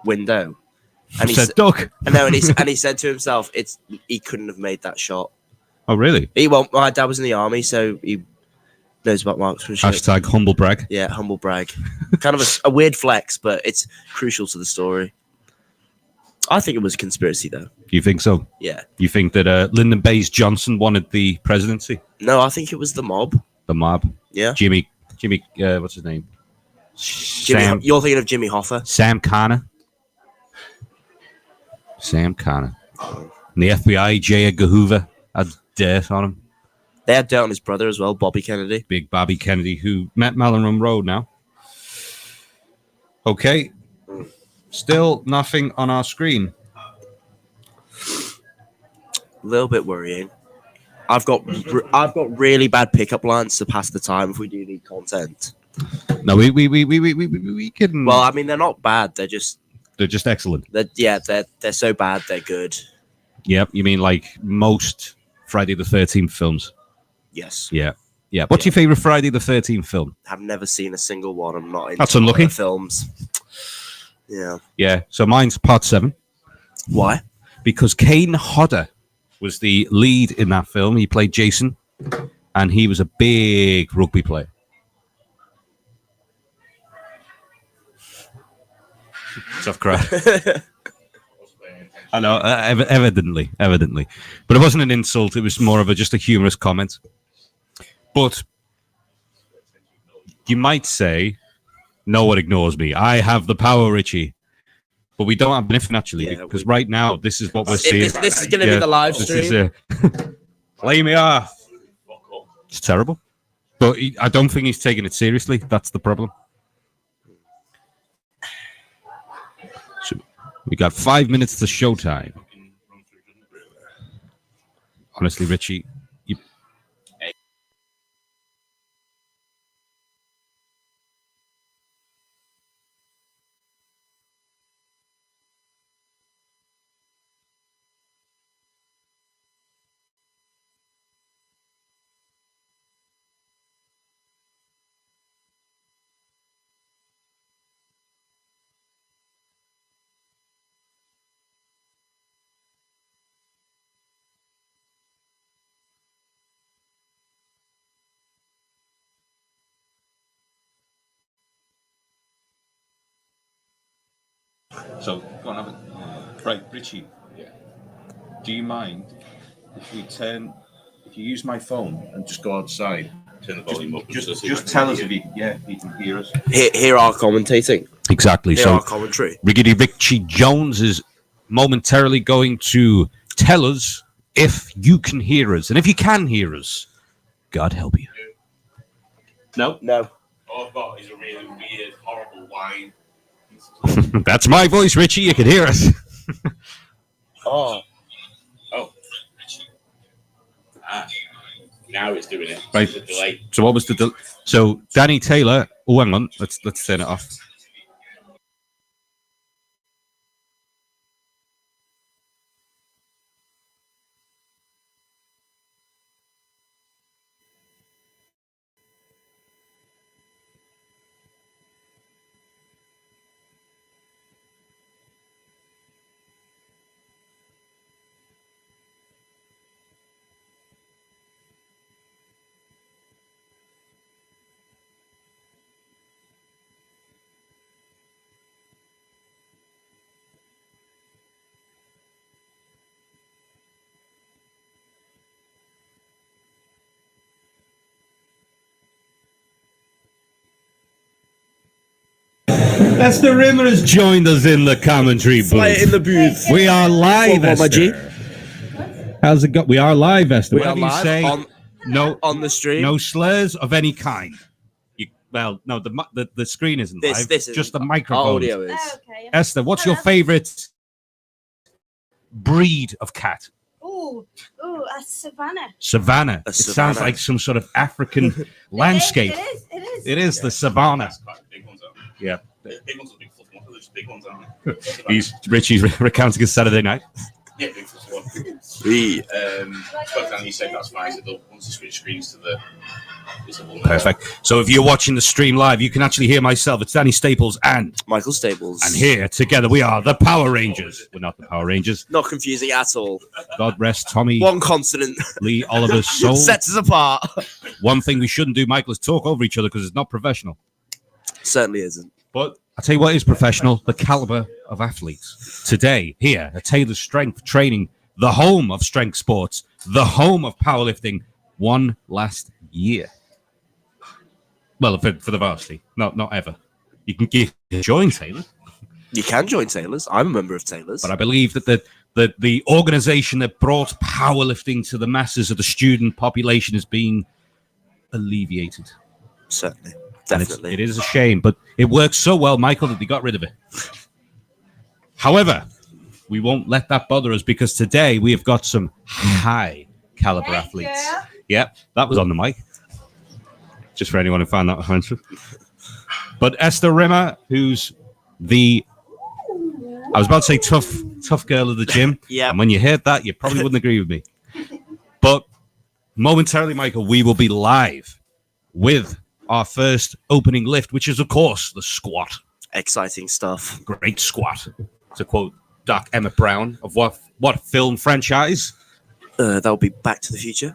window. And he said, "Duck." And he said to himself, he couldn't have made that shot. Oh, really? My dad was in the army, so he knows about marksmanship. Hashtag humble brag. Yeah, humble brag. Kind of a weird flex, but it's crucial to the story. I think it was a conspiracy, though. You think so? Yeah. You think that Lyndon Baines Johnson wanted the presidency? No, I think it was the mob. The mob? Yeah. Jimmy, what's his name? You're thinking of Jimmy Hoffa. Sam Connor. And the FBI, J. Edgar Hoover, had dirt on him. They had dirt on his brother as well, Bobby Kennedy. Big Bobby Kennedy, who met Marilyn Monroe now. Okay. Still nothing on our screen. A little bit worrying. I've got really bad pickup lines to pass the time if we do need content. No, we can. Well, I mean, they're not bad. They're just excellent. They're so bad they're good. Yep, you mean like most Friday the 13th films? Yes. Yeah. What's your favorite Friday the 13th film? I've never seen a single one. I'm not into That's unlucky. Films. Yeah. Yeah. So mine's Part 7. Why? Because Kane Hodder was the lead in that film. He played Jason, and he was a big rugby player. Tough crowd. I know, evidently. But it wasn't an insult. It was more of just a humorous comment. But you might say, no one ignores me. I have the power, Richie. But we don't have anything, actually, because right now, this is what we're seeing. This is going to be the live stream. Play me off. It's terrible. But I don't think he's taking it seriously. That's the problem. So we got 5 minutes to showtime. Honestly, Richie, So, go on, have it. Right, Richie. Yeah. Do you mind if you use my phone and just go outside? Turn the volume up. Just tell us if you can hear us. Hear our commentating. Exactly. Hear our commentary. Riggedy Richie Jones is momentarily going to tell us if you can hear us, and if you can hear us, God help you. No. All I've got is a really weird, horrible whine. That's my voice, Richie. You can hear us. Oh, now it's doing it. Right. It's a delay. So what was the delay? So Danny Taylor. Oh, hang on. Let's turn it off. Esther Rimmer has joined us in the commentary booth. In the booth. We are live, Esther. How's it go? We are live, Esther. We are live on the stream. No slurs of any kind. The screen isn't live. This is just the microphone. Audio is. Oh, okay. Esther, what's your favorite breed of cat? Oh, a savannah. Savannah. A It savannah. sounds like some sort of African landscape. It is. The savannah. That's quite big ones, aren't they? Yeah. Big ones are big fluffy ones. They're just big ones, aren't they? Richie's recounting his Saturday night. Yeah, big fluffy ones. But then you said that's fine. So once you switch screens to the Perfect. So if you're watching the stream live, you can actually hear myself. It's Danny Staples and Michael Staples. And here together we are the Power Rangers. We're not the Power Rangers. Not confusing at all. God rest Tommy. One consonant. Lee Oliver's soul. Sets us apart. One thing we shouldn't do, Michael, is talk over each other because it's not professional. Certainly isn't. But I'll tell you what is professional, the caliber of athletes. Today, here at Taylor's Strength Training, the home of strength sports, the home of powerlifting, one last year. Well, for the varsity, not ever. You can join Taylor. You can join Taylor's. I'm a member of Taylor's. But I believe that the organization that brought powerlifting to the masses of the student population is being alleviated. Certainly. Definitely. It is a shame, but it works so well, Michael, that they got rid of it. However, we won't let that bother us because today we have got some high caliber athletes. Yep, that was on the mic. Just for anyone who found that offensive. But Esther Rimmer, who's I was about to say tough girl of the gym. Yeah. And when you heard that, you probably wouldn't agree with me. But momentarily, Michael, we will be live with our first opening lift, which is, of course, the squat. Exciting stuff. Great squat. To quote Doc Emmett Brown of what film franchise? That would be Back to the Future.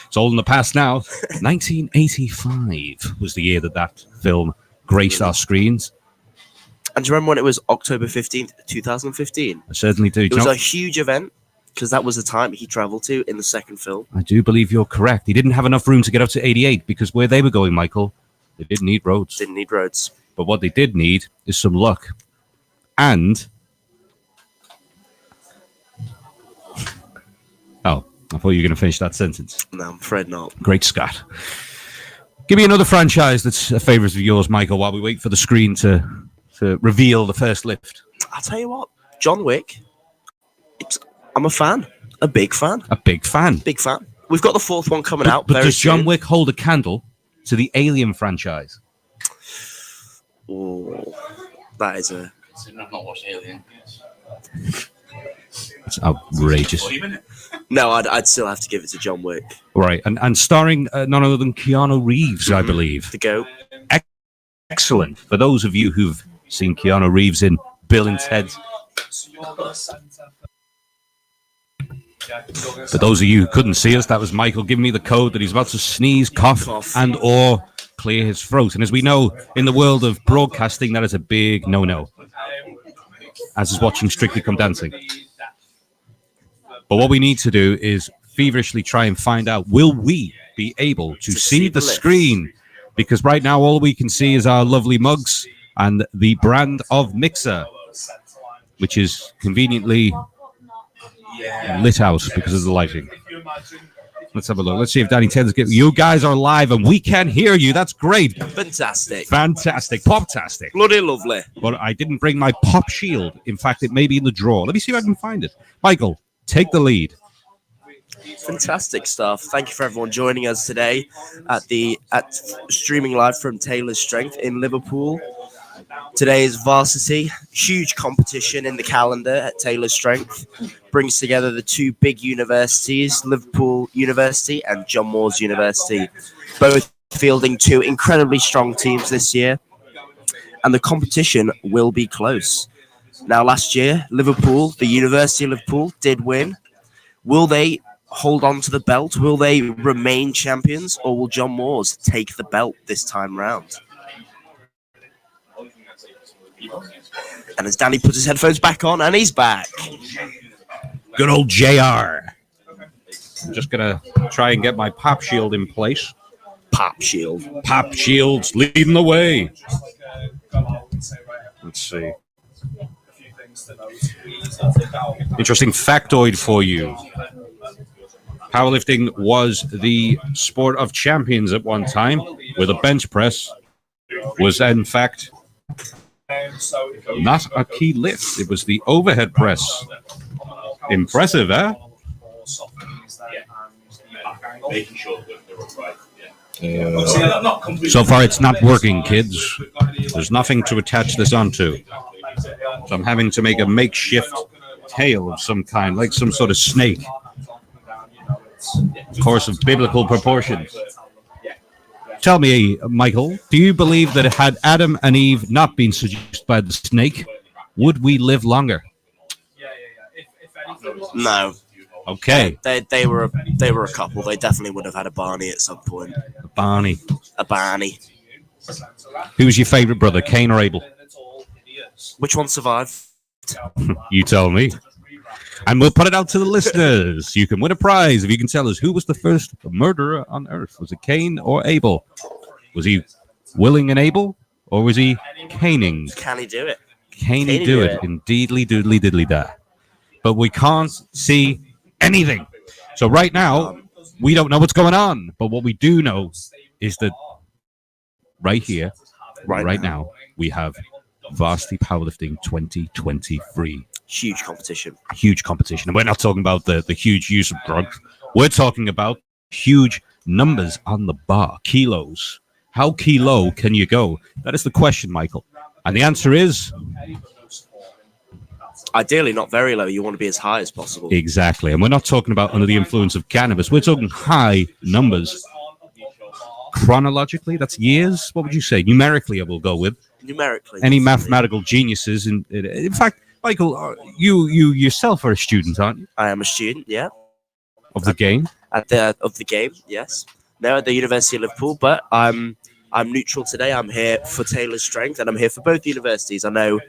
It's all in the past now. 1985 was the year that film graced our screens. And do you remember when it was October 15th, 2015? I certainly do. It was a huge event because that was the time he traveled to in the second film. I do believe you're correct. He didn't have enough room to get up to 88 because where they were going, Michael, they didn't need roads. Didn't need roads. But what they did need is some luck. And... Oh, I thought you were going to finish that sentence. No, I'm afraid not. Great Scott. Give me another franchise that's a favourite of yours, Michael, while we wait for the screen to reveal the first lift. I'll tell you what, John Wick, I'm a fan. A big fan. A big fan. Big fan. We've got the fourth one coming out But very does John soon. Wick hold a candle to the Alien franchise? Oh, that is a... I've not watched Alien. It's outrageous. No, I'd still have to give it to John Wick. Right, and starring none other than Keanu Reeves, I believe. The GOAT. Excellent. For those of you who've seen Keanu Reeves in Bill and Ted. For those of you who couldn't see us, that was Michael giving me the code that he's about to sneeze, cough, and or clear his throat. And as we know, in the world of broadcasting, that is a big no-no. As is watching Strictly Come Dancing. But what we need to do is feverishly try and find out, will we be able to see the screen? Because right now, all we can see is our lovely mugs and the brand of mixer, which is conveniently lit out because of the lighting. Let's have a look. Let's see if Danny Taylor's getting... You guys are live and we can hear you. That's great. Fantastic. Fantastic. Pop-tastic. Bloody lovely. But I didn't bring my pop shield. In fact, it may be in the drawer. Let me see if I can find it. Michael, take the lead. Fantastic stuff. Thank you for everyone joining us today at streaming live from Taylor's Strength in Liverpool. Today is Varsity, huge competition in the calendar at Taylor's Strength. Brings together the two big universities, Liverpool University and John Moores University, both fielding two incredibly strong teams this year. And the competition will be close. Now, last year, Liverpool, the University of Liverpool, did win. Will they hold on to the belt? Will they remain champions? Or will John Moores take the belt this time round? And as Danny puts his headphones back on, and he's back. Good old JR. I'm just going to try and get my pop shield in place. Pop shield. Pop shields leading the way. Let's see. Interesting factoid for you. Powerlifting was the sport of champions at one time, where the bench press was, in fact, not a key lift. It was the overhead press. Impressive, eh? Making sure that they're upright. So far, it's not working, kids. There's nothing to attach this onto. So I'm having to make a makeshift tail of some kind, like some sort of snake. Of course, of biblical proportions. Tell me, Michael, do you believe that had Adam and Eve not been seduced by the snake, would we live longer? No. Okay. They were a couple. They definitely would have had a Barney at some point. Barney. A Barney. Who was your favourite brother, Cain or Abel? Which one survived? You tell me. And we'll put it out to the listeners. You can win a prize if you can tell us who was the first murderer on Earth. Was it Cain or Abel? Was he willing and able, or was he caning? Can he do it? Can he do it? Indeedly, doodly, diddly, da. But we can't see anything. So right now, we don't know what's going on. But what we do know is that right here, right now, we have Varsity Powerlifting 2023. Huge competition. Huge competition. And we're not talking about the huge use of drugs. We're talking about huge numbers on the bar. Kilos. How kilo can you go? That is the question, Michael. And the answer is... ideally not very low. You want to be as high as possible. Exactly. And we're not talking about under the influence of cannabis. We're talking high numbers. Chronologically, that's years. What would you say? Numerically, I will go with. Numerically. Any mathematical geniuses. In fact, Michael, you yourself are a student, aren't you? I am a student, yeah. Of the game? Of the game, yes. No, at the University of Liverpool, but I'm neutral today. I'm here for Taylor's Strength, and I'm here for both universities. I know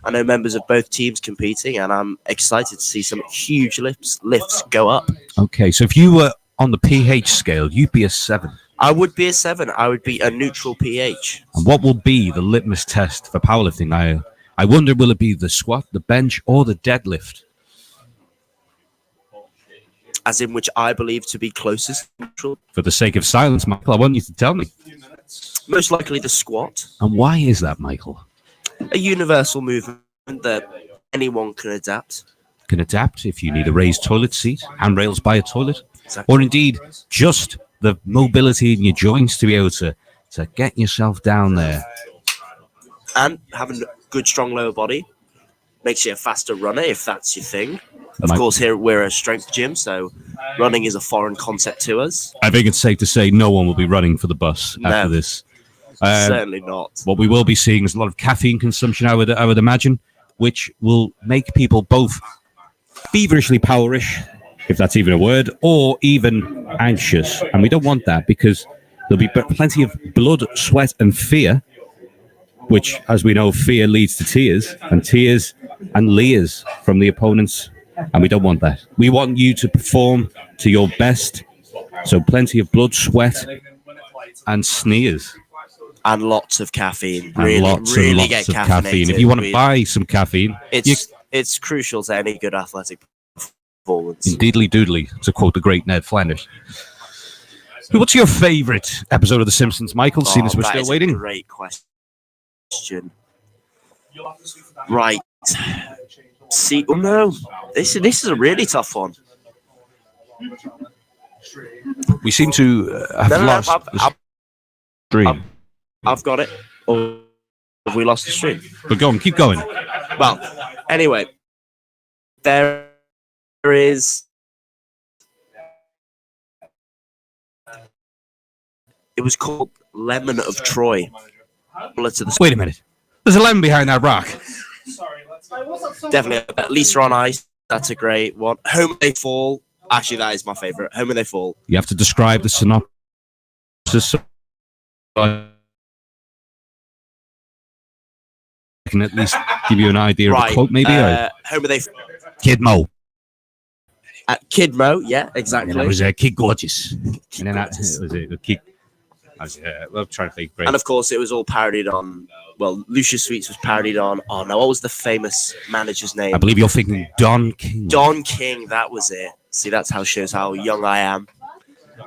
members of both teams competing, and I'm excited to see some huge lifts go up. Okay, so if you were on the pH scale, you'd be a 7. I would be a 7. I would be a neutral pH. And what will be the litmus test for powerlifting? I wonder, will it be the squat, the bench, or the deadlift? As in which I believe to be closest to neutral. For the sake of silence, Michael, I want you to tell me. Most likely the squat. And why is that, Michael? A universal movement that anyone can adapt. Can adapt if you need a raised toilet seat, handrails by a toilet, Exactly. or indeed just the mobility in your joints to be able to get yourself down there. And having a good, strong lower body makes you a faster runner if that's your thing. Of course, here we're a strength gym, so running is a foreign concept to us. I think it's safe to say no one will be running for the bus after this. Certainly not. What we will be seeing is a lot of caffeine consumption, I would imagine, which will make people both feverishly powerish, if that's even a word, or even anxious. And we don't want that, because there'll be plenty of blood, sweat, and fear, which, as we know, fear leads to tears, and tears and leers from the opponents. And we don't want that. We want you to perform to your best. So plenty of blood, sweat, and sneers. And lots of caffeine. And really, lots really and lots get of caffeinated. caffeine. If you want to buy some caffeine, it's crucial to any good athletic performance. Indeedly doodly, to quote the great Ned Flanders. What's your favourite episode of The Simpsons, Michael, seeing as we're still waiting? A great question. Right. See, oh no, this is a really tough one. We seem to have lost the stream. I've got it. Or have we lost the stream? But go on, keep going. Well, anyway, there is. It was called Lemon of Troy. Wait a minute. There's a lemon behind that rock. Definitely. At least on ice. That's a great one. Home They Fall. Actually, that is my favorite. Home They Fall. You have to describe the synopsis. I can at least give you an idea of the quote, maybe. Home They Kid Mo. Kid Mo, yeah, exactly. And it was Kid Gorgeous. And then that was it. Kid. I'm trying to think. Great. And of course, it was all parodied on. Well, Lucius Sweets was parodied on. Oh no, what was the famous manager's name? I believe you're thinking Don King. Don King, that was it. See, that's how shows how young I am.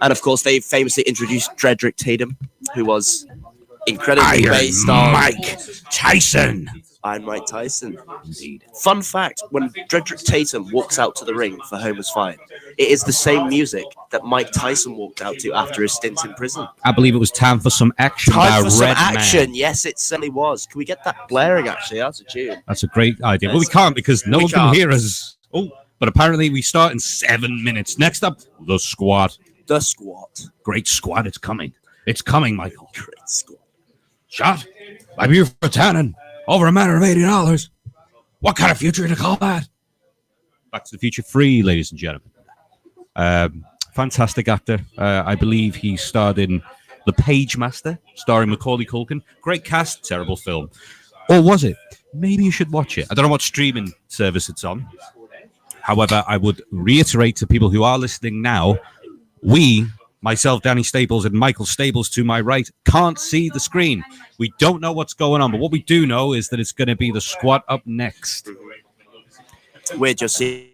And of course, they famously introduced Dredrick Tatum, who was incredibly based on Mike Tyson. Iron Mike Tyson. Indeed. Fun fact: when Dredrick Tatum walks out to the ring for Homer's fight, it is the same music that Mike Tyson walked out to after his stint in prison. I believe it was Time for Some Action. Time for Some Action. Yes, it certainly was. Can we get that blaring? Actually, that's a tune. That's a great idea. But we can't because no one can hear us. Oh, but apparently we start in 7 minutes. Next up, the squat. The squat. Great squat. It's coming. It's coming, Michael. Great squat. Shot by Buford Tannen. Over a matter of $80. What kind of future to call that? Back to the Future 3, ladies and gentlemen. Fantastic actor. I believe he starred in The Page Master, starring Macaulay Culkin. Great cast, terrible film. Or was it? Maybe you should watch it. I don't know what streaming service it's on. However, I would reiterate to people who are listening now, we, myself, Danny Staples, and Michael Staples to my right, can't see the screen. We don't know what's going on, but what we do know is that it's going to be the squat up next. We're just seeing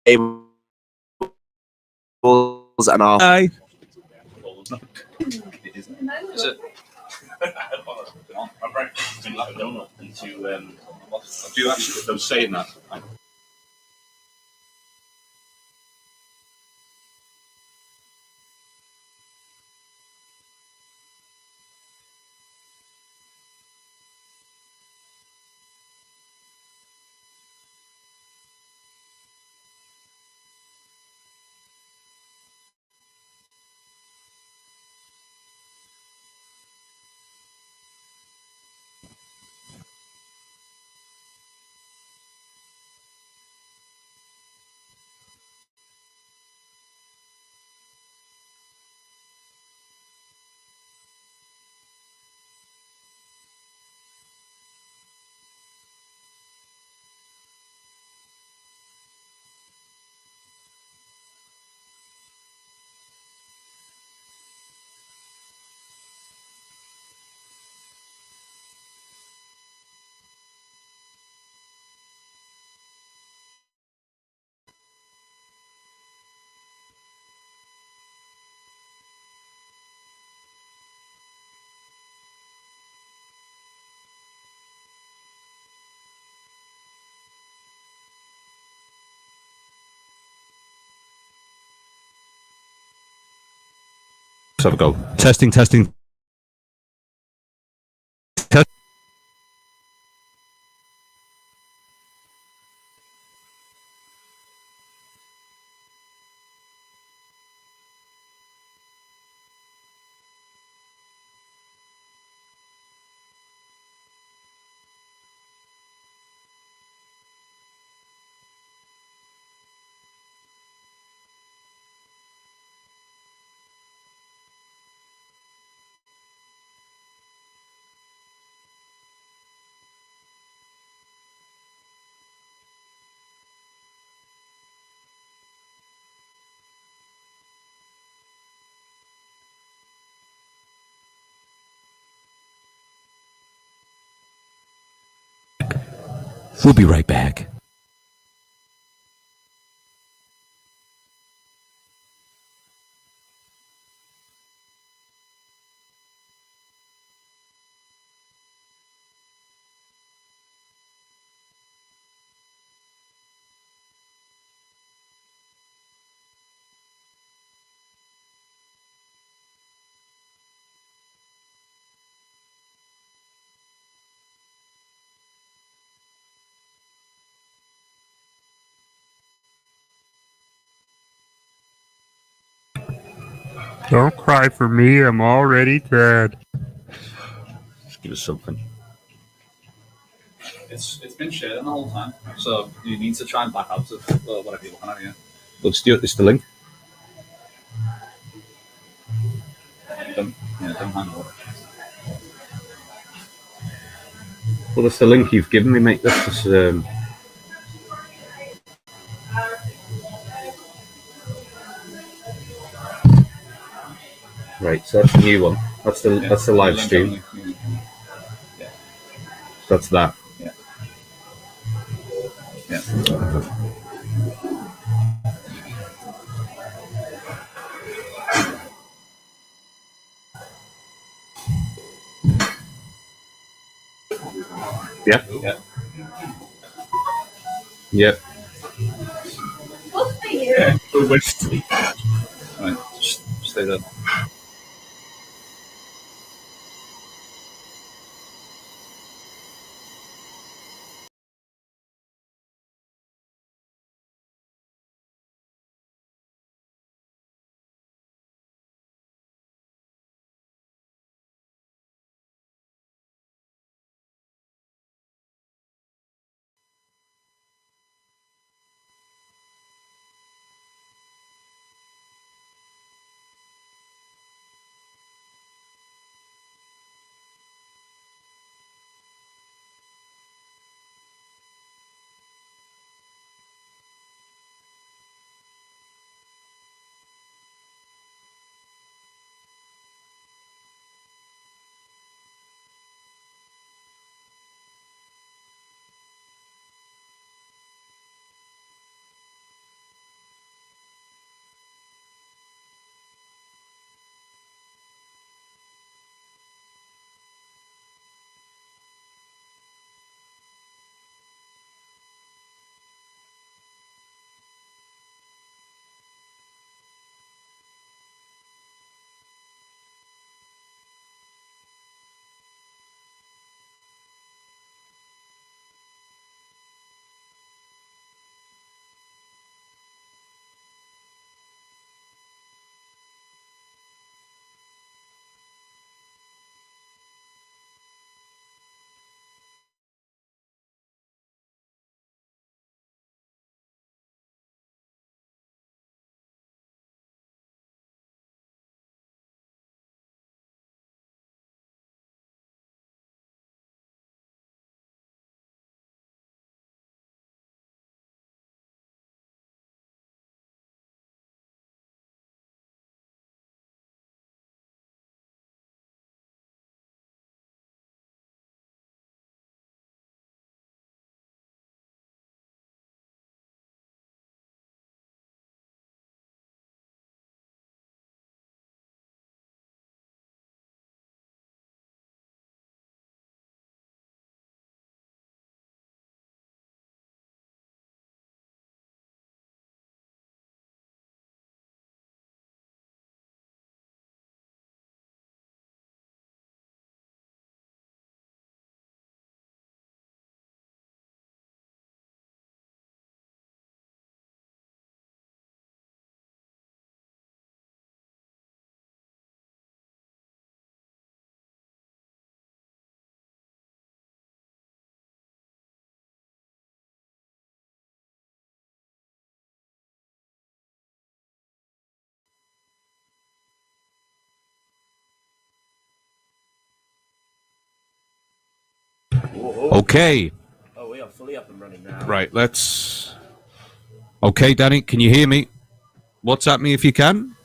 cables and our Hi. Is it? My breakfast has been like a donut into Do you actually? I was saying that. Let's have a go. Testing. We'll be right back. Don't cry for me, I'm already dead. Just give us something. It's been sharing the whole time, so you need to try and back out of whatever you're looking at here. Well, it's the link. Don't hang over. Well, that's the link you've given me, mate. That's just, right, so that's the new one. That's the live stream. Yeah. That's that. Yeah. Yeah. Yeah. Yep. Good for you. Right, just stay there. Okay. Oh, we are fully up and running now. Right, let's... Okay, Danny, can you hear me? WhatsApp me if you can.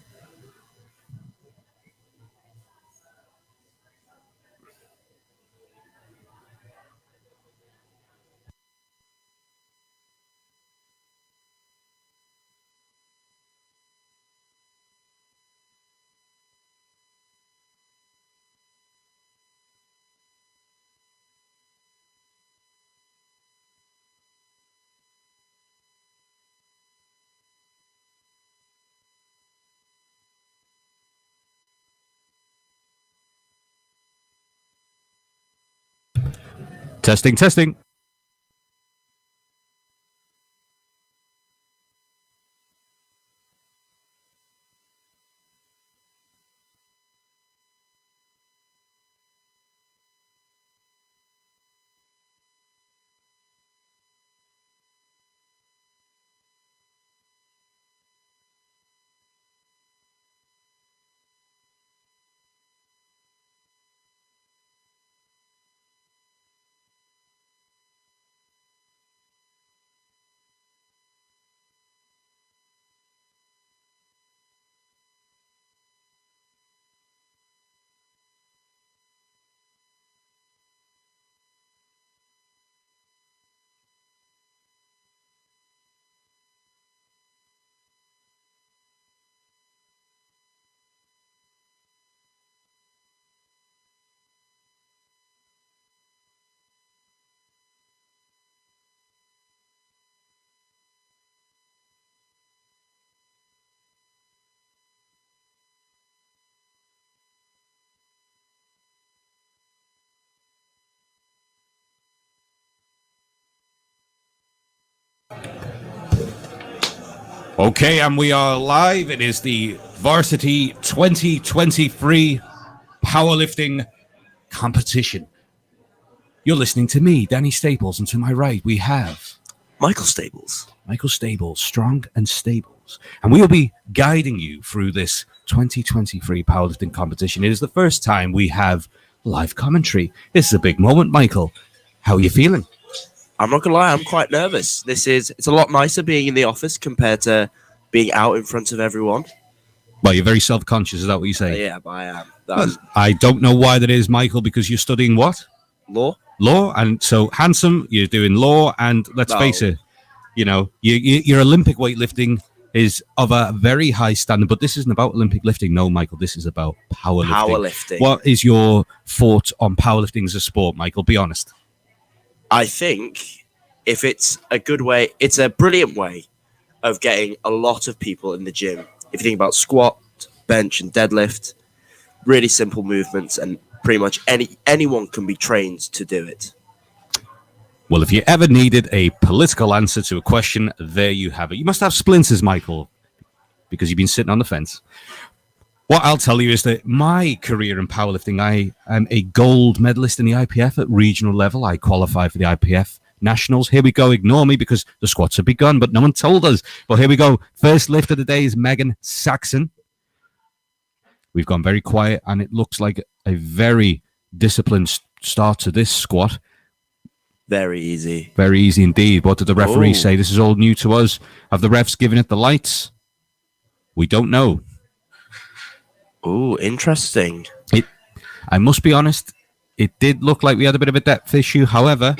Testing. Okay, and we are live. It is the Varsity 2023 Powerlifting Competition. You're listening to me, Danny Staples, and to my right we have Michael Stables. Michael Stables, Strong and Stables. And we will be guiding you through this 2023 Powerlifting Competition. It is the first time we have live commentary. This is a big moment, Michael. How are you feeling? I'm not gonna lie, I'm quite nervous. It's a lot nicer being in the office compared to being out in front of everyone. Well, you're very self-conscious, is that what you say? Yeah, but I am. Well, I don't know why that is, Michael, because you're studying what? Law. And so handsome, you're doing law, and let's face it, you know, your Olympic weightlifting is of a very high standard, but this isn't about Olympic lifting. No, Michael, this is about powerlifting. What is your thought on powerlifting as a sport, Michael? Be honest. I think if it's a good way, it's a brilliant way of getting a lot of people in the gym. If you think about squat, bench, and deadlift, really simple movements, and pretty much anyone can be trained to do it. Well, if you ever needed a political answer to a question, there you have it. You must have splinters, Michael, because you've been sitting on the fence. What I'll tell you is that my career in powerlifting, I am a gold medalist in the IPF at regional level. I qualified for the IPF Nationals. Here we go. Ignore me because the squats have begun, but no one told us. Well, here we go. First lift of the day is Megan Saxon. We've gone very quiet, and it looks like a very disciplined start to this squat. Very easy. Very easy indeed. What did the referee say? This is all new to us. Have the refs given it the lights? We don't know. Oh, interesting. I must be honest, it did look like we had a bit of a depth issue. However,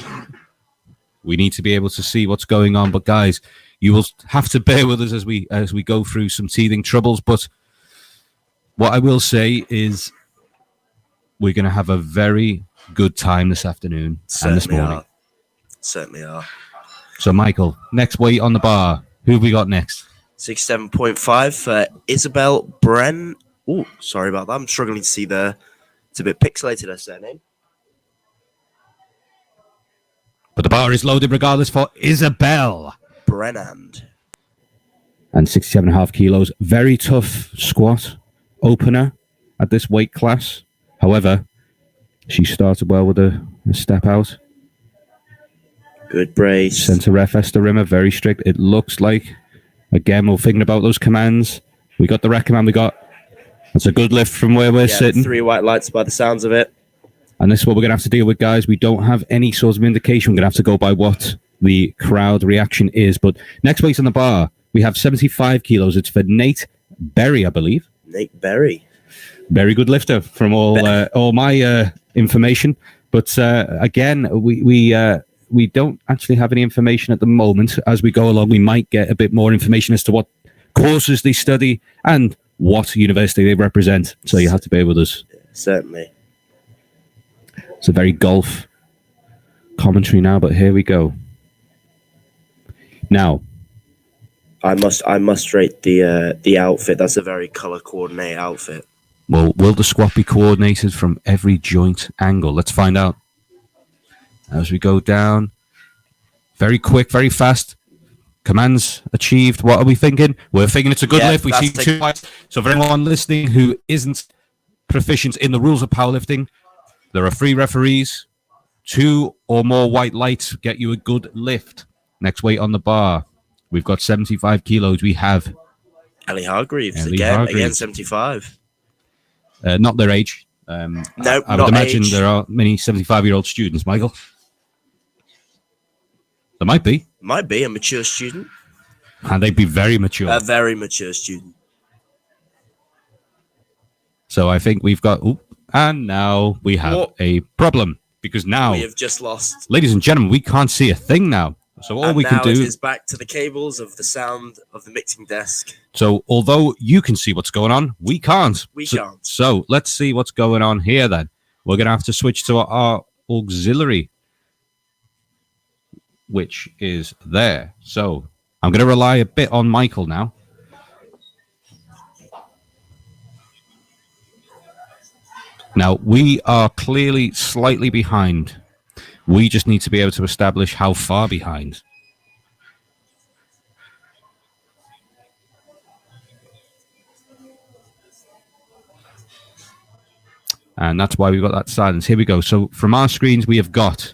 we need to be able to see what's going on. But guys, you will have to bear with us as we go through some teething troubles. But what I will say is we're going to have a very good time this afternoon and this morning. Certainly are. So, Michael, next weight on the bar. Who have we got next? 67.5 for Isabel Bren. Oh, sorry about that. I'm struggling to see it's a bit pixelated, her surname. But the bar is loaded regardless for Isabel Brennand. And 67.5 kilos. Very tough squat opener at this weight class. However, she started well with a step out. Good brace. Centre ref Esther Rimmer, very strict. It looks like, again, we're thinking about those commands. We got the rec command. That's a good lift from where we're sitting. 3 white lights by the sounds of it. And this is what we're going to have to deal with, guys. We don't have any sort of indication. We're going to have to go by what the crowd reaction is. But next place on the bar, we have 75 kilos. It's for Nate Berry, I believe. Nate Berry. Very good lifter from all my information. But again, we don't actually have any information at the moment. As we go along, we might get a bit more information as to what courses they study and what university they represent. So you have to bear with us. Certainly. It's a very golf commentary now, but here we go. Now, I must rate the outfit. That's a very color coordinated outfit. well, will the squat be coordinated from every joint angle? Let's find out. As we go down, very quick, very fast. Commands achieved. What are we thinking? We're thinking it's a good lift. We see 2 whites. So for anyone listening who isn't proficient in the rules of powerlifting, there are 3 referees. 2 or more white lights get you a good lift. Next weight on the bar, we've got 75 kilos. We have Ellie Hargreaves Ellie again Hargreaves. 75. Not their age. No, I would not imagine age. there are many 75-year-old students, Michael. There might be. Might be a mature student. And they'd be very mature. A very mature student. So I think we've got... Ooh, and now we have a problem. Because now, We have just lost. ladies and gentlemen, we can't see a thing now. So all And we can now do... it is back to the cables of the sound of the mixing desk. So although you can see what's going on, we can't. We so, can't. So let's see what's going on here then. We're going to have to switch to our auxiliary, which is there. So I'm going to rely a bit on Michael now. Now, we are clearly slightly behind. We just need to be able to establish how far behind. And that's why we've got that silence. Here we go. So from our screens, we have got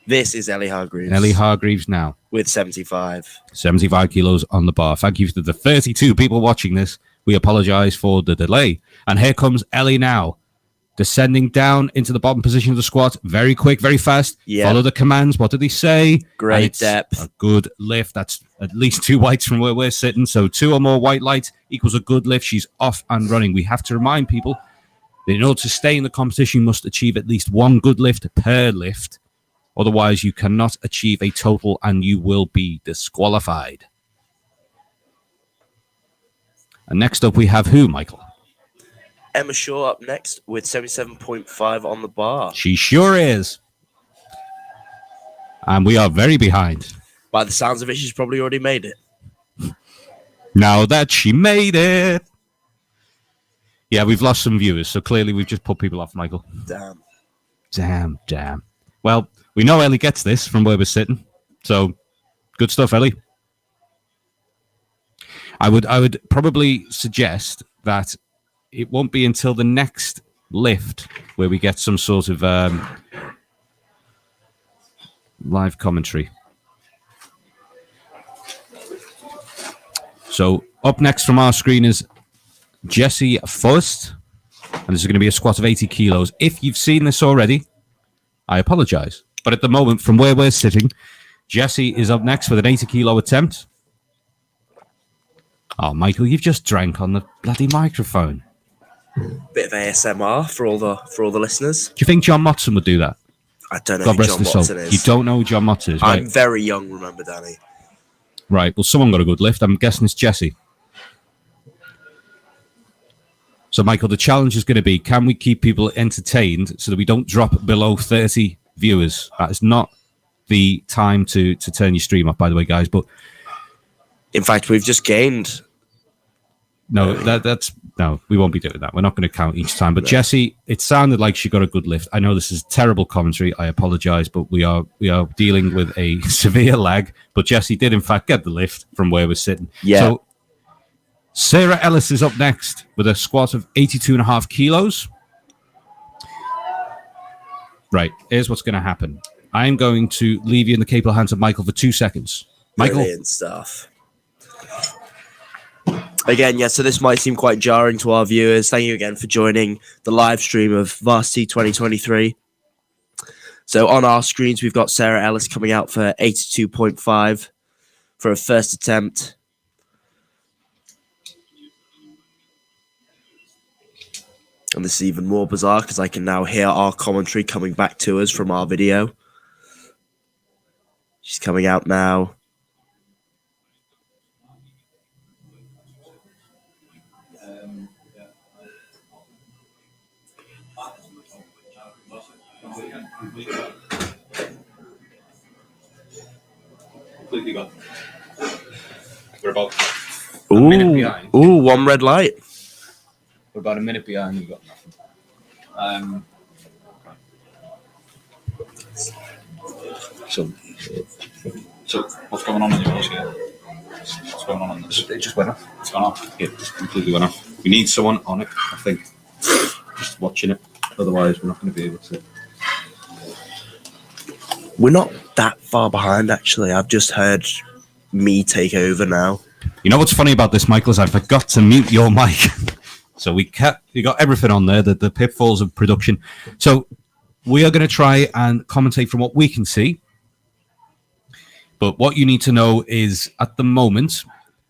This is Ellie Hargreaves. Ellie Hargreaves now. with 75. 75 kilos on the bar. Thank you to the 32 people watching this. We apologize for the delay. And here comes Ellie now. Descending down into the bottom position of the squat. Very quick, very fast. Yeah. Follow the commands. What did he say? Great And it's depth. A good lift. That's at least 2 whites from where we're sitting. So 2 or more white lights equals a good lift. She's off and running. We have to remind people that in order to stay in the competition, you must achieve at least 1 good lift per lift. Otherwise, you cannot achieve a total and you will be disqualified. And next up, we have who, Michael? Emma Shaw up next with 77.5 on the bar. She sure is. And we are very behind. By the sounds of it, she's probably already made it. Now that she made it. Yeah, we've lost some viewers, so clearly we've just put people off, Michael. Damn. Well, we know Ellie gets this from where we're sitting. So, good stuff, Ellie. I would probably suggest that it won't be until the next lift where we get some sort of live commentary. So up next from our screen is Jessie Forrest, and this is going to be a squat of 80 kilos. If you've seen this already, I apologize. But at the moment, from where we're sitting, Jessie is up next with an 80 kilo attempt. Oh, Michael, you've just drank on the bloody microphone. Bit of ASMR for all the listeners. Do you think John Motson would do that? I don't know God who rest John his soul. Watson is. You don't know who John Motson is, right? I'm very young, remember, Danny. Right, well, someone got a good lift. I'm guessing it's Jessie. So, Michael, the challenge is going to be, can we keep people entertained so that we don't drop below 30 viewers? That is not the time to turn your stream off, by the way, guys. But In fact, we've just gained. no, no, we won't be doing that. We're not going to count each time. But Jessie, it sounded like she got a good lift. I know this is terrible commentary. I apologize, but we are dealing with a severe lag. But Jessie did, in fact, get the lift from where we're sitting. Yeah. So Sarah Ellis is up next with a squat of 82.5 kilos. Right, here's what's going to happen. I'm going to leave you in the capable hands of Michael for 2 seconds. Michael, Brilliant stuff. Again, yeah, so this might seem quite jarring to our viewers. Thank you again for joining the live stream of Varsity 2023. So on our screens, we've got Sarah Ellis coming out for 82.5 for her first attempt. And this is even more bizarre because I can now hear our commentary coming back to us from our video. She's coming out now. Completely gone. We're about a minute behind. Ooh, one red light. We're about a minute behind. You got nothing. So what's going on in yours here? What's going on in this? It just went off. It's gone off. It just completely went off. We need someone on it, I think. Just watching it. Otherwise, we're not going to be able to. We're not that far behind, actually. I've just heard me take over now. You know what's funny about this, Michael, is I forgot to mute your mic. So we got everything on there, the pitfalls of production. So we are going to try and commentate from what we can see. But what you need to know is, at the moment,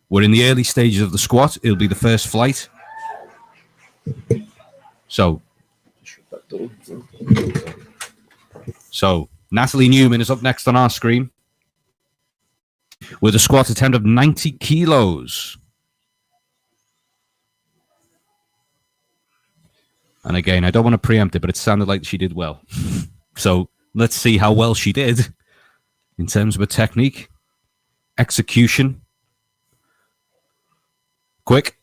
we're in the early stages of the squat. It'll be the first flight. So Natalie Newman is up next on our screen with a squat attempt of 90 kilos. And again, I don't want to preempt it, but it sounded like she did well. So let's see how well she did in terms of her technique, execution. Quick,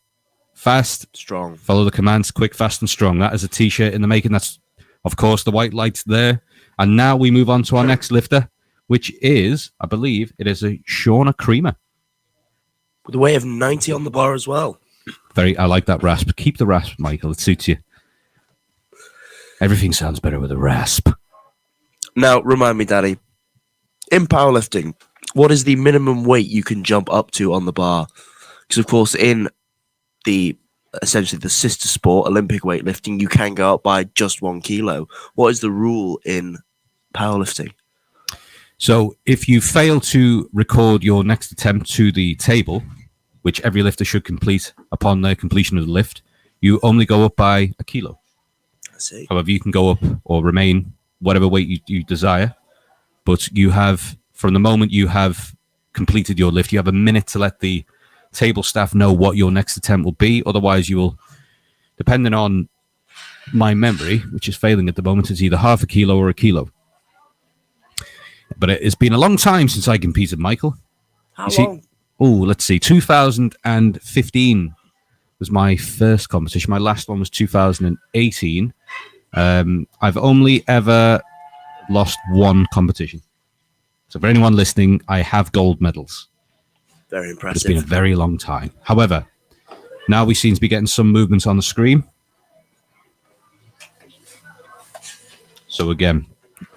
fast, Strong. Follow the commands, quick, fast, and strong. That is a t-shirt in the making. That's, of course, the white lights there. And now we move on to our next lifter, which is, I believe, it is a Shauna Creamer. With a weight of 90 on the bar as well. I like that rasp. Keep the rasp, Michael. It suits you. Everything sounds better with a rasp. Now, remind me, Daddy, in powerlifting, what is the minimum weight you can jump up to on the bar? Because, of course, in essentially the sister sport, Olympic weightlifting, you can go up by just 1 kilo. What is the rule in powerlifting? So if you fail to record your next attempt to the table, which every lifter should complete upon their completion of the lift, you only go up by 1 kilo. I see. However, you can go up or remain whatever weight you desire, but you have, from the moment you have completed your lift, you have a minute to let the table staff know what your next attempt will be. Otherwise, you will, depending on my memory, which is failing at the moment, it's either half a kilo or 1 kilo. But it's been a long time since I competed, Michael. How long? Let's see. 2015 was my first competition. My last one was 2018. I've only ever lost one competition. So for anyone listening, I have gold medals. Very impressive. It's been a very long time. However, now we seem to be getting some movements on the screen. So again,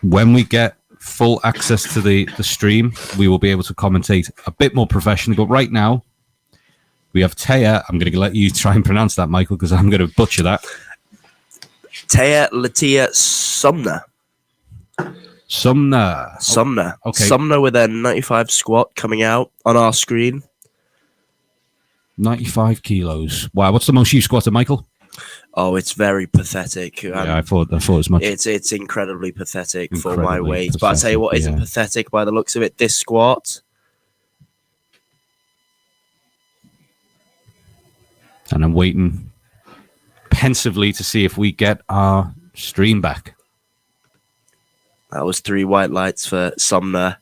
when we get full access to the stream, we will be able to commentate a bit more professionally. But right now, we have Taya. I'm going to let you try and pronounce that, Michael, because I'm going to butcher that. Taya Latia Sumner. Sumner. Okay. Sumner with a 95 squat coming out on our screen. 95 kilos. Wow. What's the most you squatted, Michael? Oh, it's very pathetic. Yeah, I thought as much. It's incredibly pathetic for my weight. But I tell you what isn't pathetic by the looks of it, this squat. And I'm waiting pensively to see if we get our stream back. That was 3 white lights for Sumner.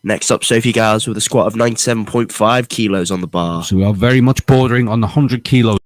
Next up, Sophie Giles with a squat of 97.5 kilos on the bar. So we are very much bordering on the 100 kilos.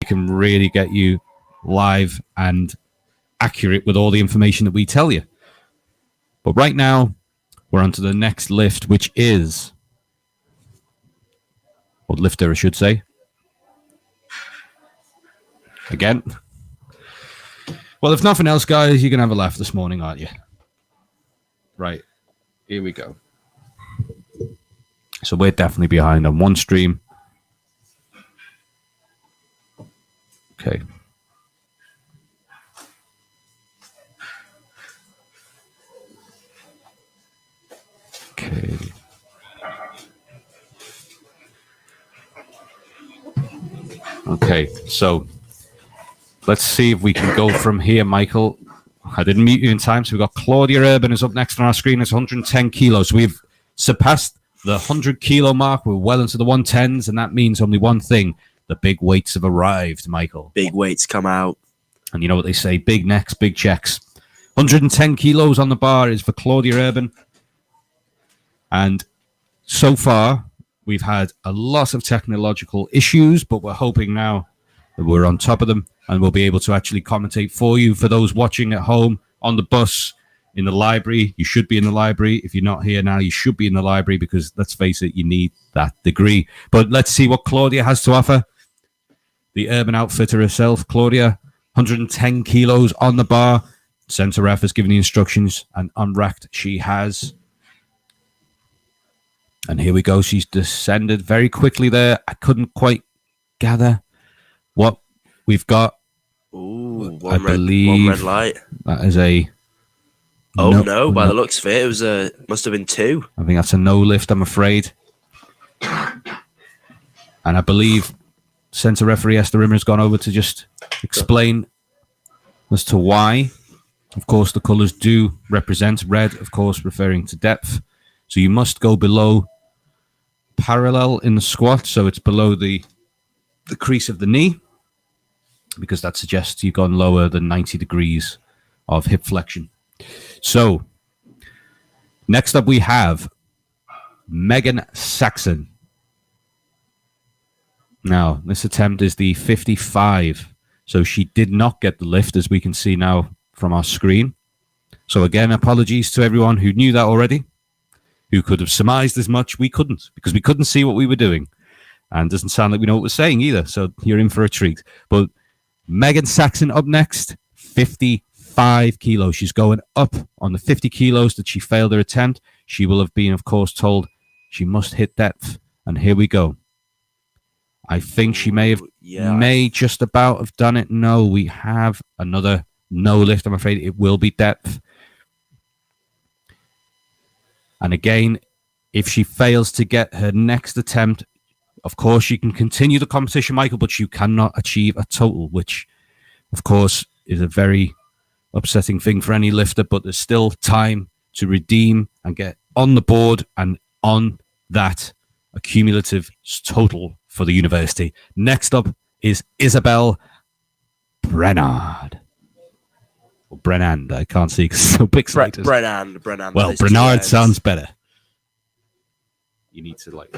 can really get you live and accurate with all the information that we tell you. But right now, we're on to the next lift, which is, or lifter, I should say. Again. Well, if nothing else, guys, you're going to have a laugh this morning, aren't you? Right. Here we go. So we're definitely behind on one stream. Okay. Okay. Okay, so let's see if we can go from here, Michael. I didn't mute you in time, so we've got Claudia Urban is up next on our screen. It's 110 kilos. We've surpassed the 100 kilo mark. We're well into the 110s, and that means only one thing. The big weights have arrived, Michael. Big weights come out. And you know what they say, big necks, big checks. 110 kilos on the bar is for Claudia Urban. And so far, we've had a lot of technological issues, but we're hoping now that we're on top of them and we'll be able to actually commentate for you. For those watching at home, on the bus, in the library, you should be in the library. If you're not here now, you should be in the library because, let's face it, you need that degree. But let's see what Claudia has to offer. The urban outfitter herself, Claudia, 110 kilos on the bar. Center ref has given the instructions and unracked she has. And here we go. She's descended very quickly there. I couldn't quite gather what we've got. Ooh, I one believe red light. that is a... Oh, no, by the looks of it, it was must have been 2. I think that's a no lift, I'm afraid. And I believe Centre referee Esther Rimmer has gone over to just explain as to why. Of course, the colours do represent red, of course, referring to depth. So you must go below parallel in the squat, so it's below the crease of the knee, because that suggests you've gone lower than 90 degrees of hip flexion. So, next up we have Megan Saxon. Now, this attempt is the 55, so she did not get the lift, as we can see now from our screen. So again, apologies to everyone who knew that already, who could have surmised as much. We couldn't, because we couldn't see what we were doing. And it doesn't sound like we know what we're saying either, so you're in for a treat. But Megan Saxon up next, 55 kilos. She's going up on the 50 kilos that she failed her attempt. She will have been, of course, told she must hit depth. And here we go. I think she may just about have done it. No, we have another no lift. I'm afraid it will be depth. And again, if she fails to get her next attempt, of course, she can continue the competition, Michael, but you cannot achieve a total, which, of course, is a very upsetting thing for any lifter, but there's still time to redeem and get on the board and on that accumulative total for the university. Next up is Isabel Brennard. Or Brennand, I can't see because it's so pixelated. Brennand. Well, Brennard sounds better. You need to like...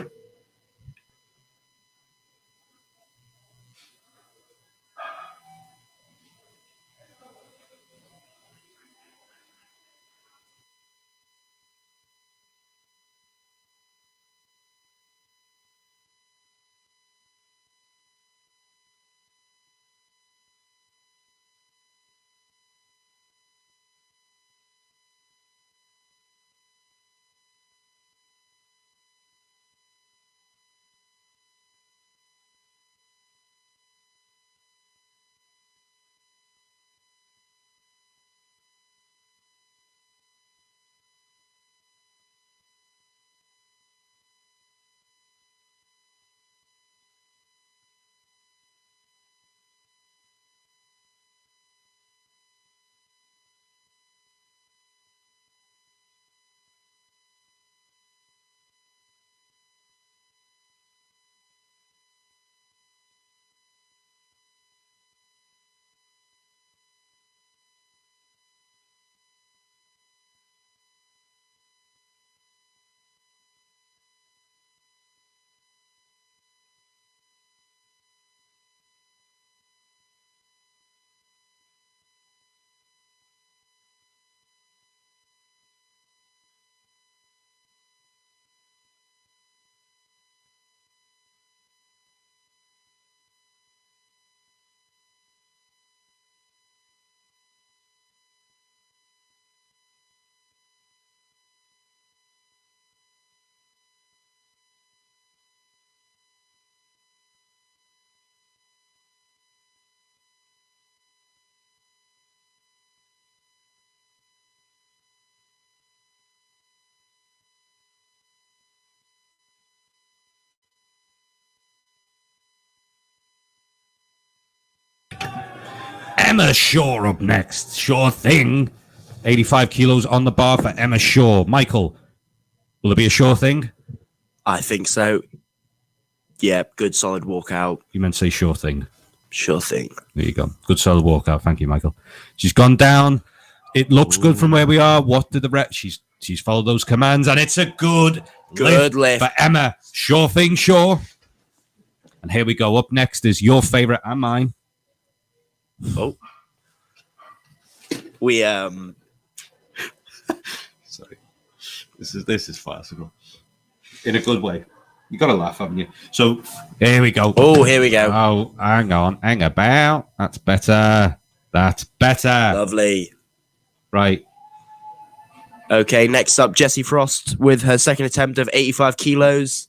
Emma Shaw up next. Sure thing. 85 kilos on the bar for Emma Shaw. Michael, will it be a sure thing? I think so. Yeah, good solid walkout. You meant to say sure thing. Sure thing. There you go. Good solid walkout. Thank you, Michael. She's gone down. It looks good from where we are. What did the rep? She's followed those commands, and it's a good lift for Emma. Sure thing, sure. And here we go. Up next is your favorite and mine. Oh, we Sorry, this is farcical in a good way. You got to laugh, haven't you? So here we go. Oh, here we go. Oh, hang about. That's better. Lovely. Right. Okay, next up, Jessie Frost with her second attempt of 85 kilos.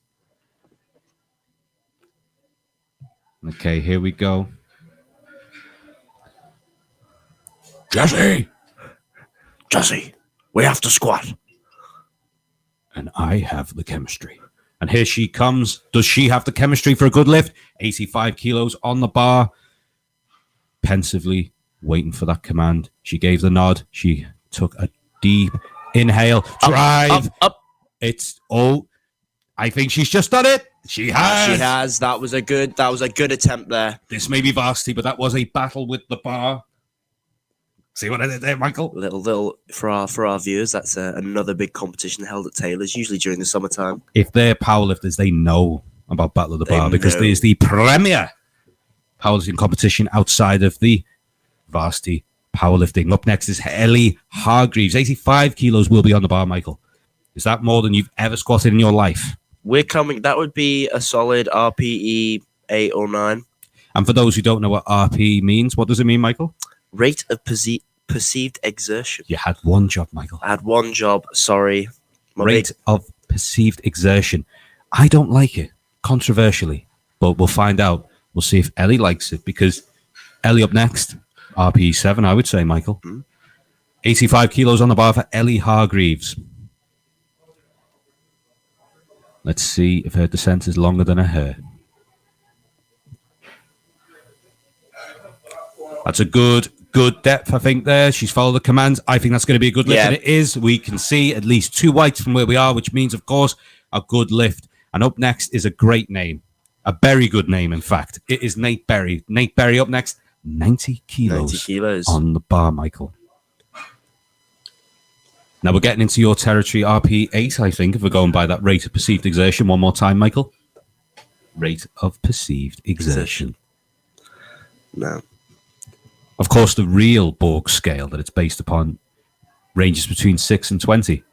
Okay, here we go. Jessie, we have to squat. and I have the chemistry. And here she comes. Does she have the chemistry for a good lift? 85 kilos on the bar. Pensively waiting for that command. She gave the nod. She took a deep inhale. Drive. Up. I think she's just done it. She has. That was a good attempt there. This may be varsity, but that was a battle with the bar. See what I did there, Michael? Little for our viewers. That's another big competition held at Taylor's, usually during the summertime. If they're powerlifters, they know about Battle of the They Bar because know. there's the premier powerlifting competition outside of the varsity powerlifting. Up next is Ellie Hargreaves. 85 kilos will be on the bar, Michael. Is that more than you've ever squatted in your life? That would be a solid RPE 8 or 9. And for those who don't know what RP means, what does it mean, Michael? Rate of perceived exertion. You had one job, Michael. I had one job. Sorry. Rate of perceived exertion. I don't like it, controversially, but we'll find out. We'll see if Ellie likes it, because Ellie up next, RPE 7, I would say, Michael. 85 kilos on the bar for Ellie Hargreaves. Let's see if her descent is longer than her hair. That's a good depth, I think, there. She's followed the commands. I think that's going to be a good lift, and it is. We can see at least 2 whites from where we are, which means, of course, a good lift. And up next is a great name. A very good name, in fact. It is Nate Berry. Nate Berry up next. 90 kilos on the bar, Michael. Now we're getting into your territory, RP8, I think, if we're going by that rate of perceived exertion. One more time, Michael. Rate of perceived exertion. No. Of course, the real Borg scale that it's based upon ranges between 6 and 20.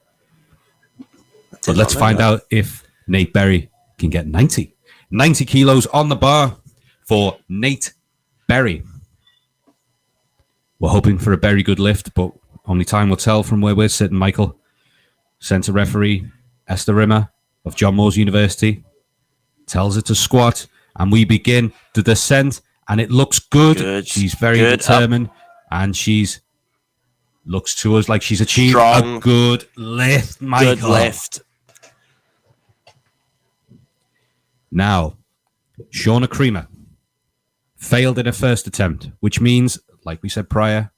But let's find out if Nate Berry can get 90. 90 kilos on the bar for Nate Berry. We're hoping for a very good lift, but only time will tell from where we're sitting, Michael. Centre referee Esther Rimmer of John Moores University tells her to squat, and we begin the descent, and it looks good. She's very determined, and she's looks to us like she's achieved a good lift, Michael. Good lift. Now, Shauna Creamer failed in her first attempt, which means, like we said prior,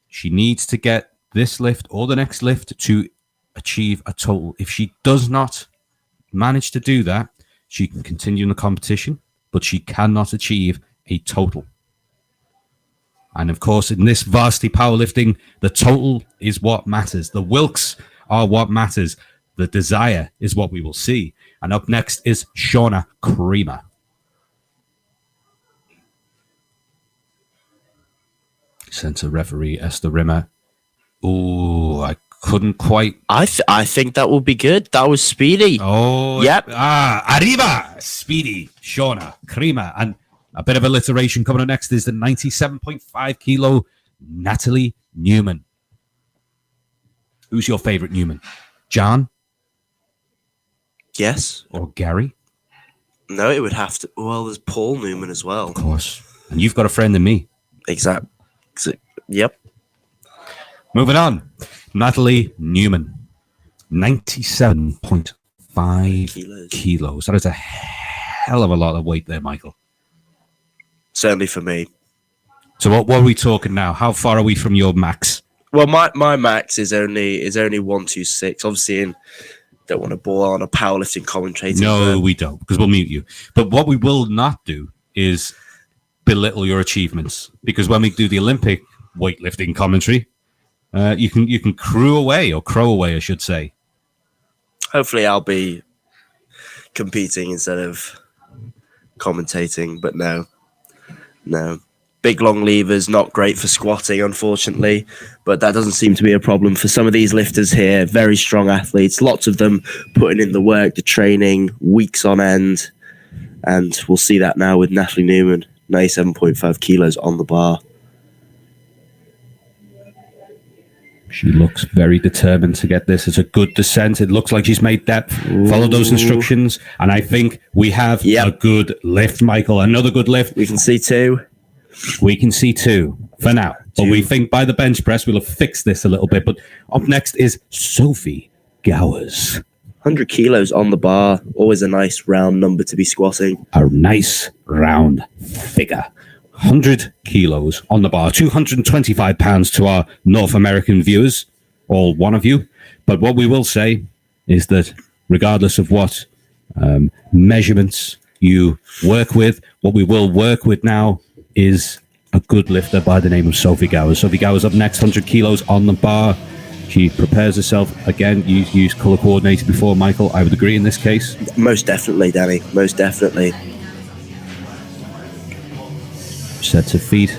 she needs to get this lift or the next lift to achieve a total. If she does not manage to do that, she can continue in the competition, but she cannot achieve a total. And of course, in this varsity powerlifting, the total is what matters. The Wilks are what matters. The desire is what we will see. And up next is Shauna Creamer. Centre referee Esther Rimmer. Oh, I couldn't quite. I think that will be good. That was speedy. Oh, yep. Arriba, speedy Shauna Creamer. And a bit of alliteration coming up next is the 97.5 kilo Natalie Newman. Who's your favorite Newman? John? Yes. Or Gary? No, it would have to. Well, there's Paul Newman as well. Of course. And you've got a friend in me. Exactly. Yep. Moving on. Natalie Newman. 97.5 kilos. That is a hell of a lot of weight there, Michael. Certainly for me. So what are we talking now? How far are we from your max? Well, my max is only 126. Obviously, don't want to bore on a powerlifting commentator. No, we don't, because we'll mute you. But what we will not do is belittle your achievements, because when we do the Olympic weightlifting commentary, you can crow away, I should say. Hopefully, I'll be competing instead of commentating, but no. Big long levers, not great for squatting, unfortunately, but that doesn't seem to be a problem for some of these lifters here. Very strong athletes, lots of them putting in the work, the training, weeks on end, and we'll see that now with Natalie Newman, 97.5 kilos on the bar. She looks very determined to get this. It's a good descent. It looks like she's made depth. Follow those instructions, and I think we have a good lift, Michael. Another good lift. We can see two. We can see two for now. But we think by the bench press, we'll have fixed this a little bit. But up next is Sophie Gowers. 100 kilos on the bar. Always a nice round number to be squatting. A nice round figure. 100 kilos on the bar. 225 pounds to our North American viewers. All one of you. But what we will say is that regardless of what measurements you work with, what we will work with now is a good lifter by the name of Sophie Gowers. Sophie Gowers up next, 100 kilos on the bar. She prepares herself. Again, you used colour coordinated before, Michael. I would agree in this case. Most definitely, Danny. Most definitely. Sets her feet.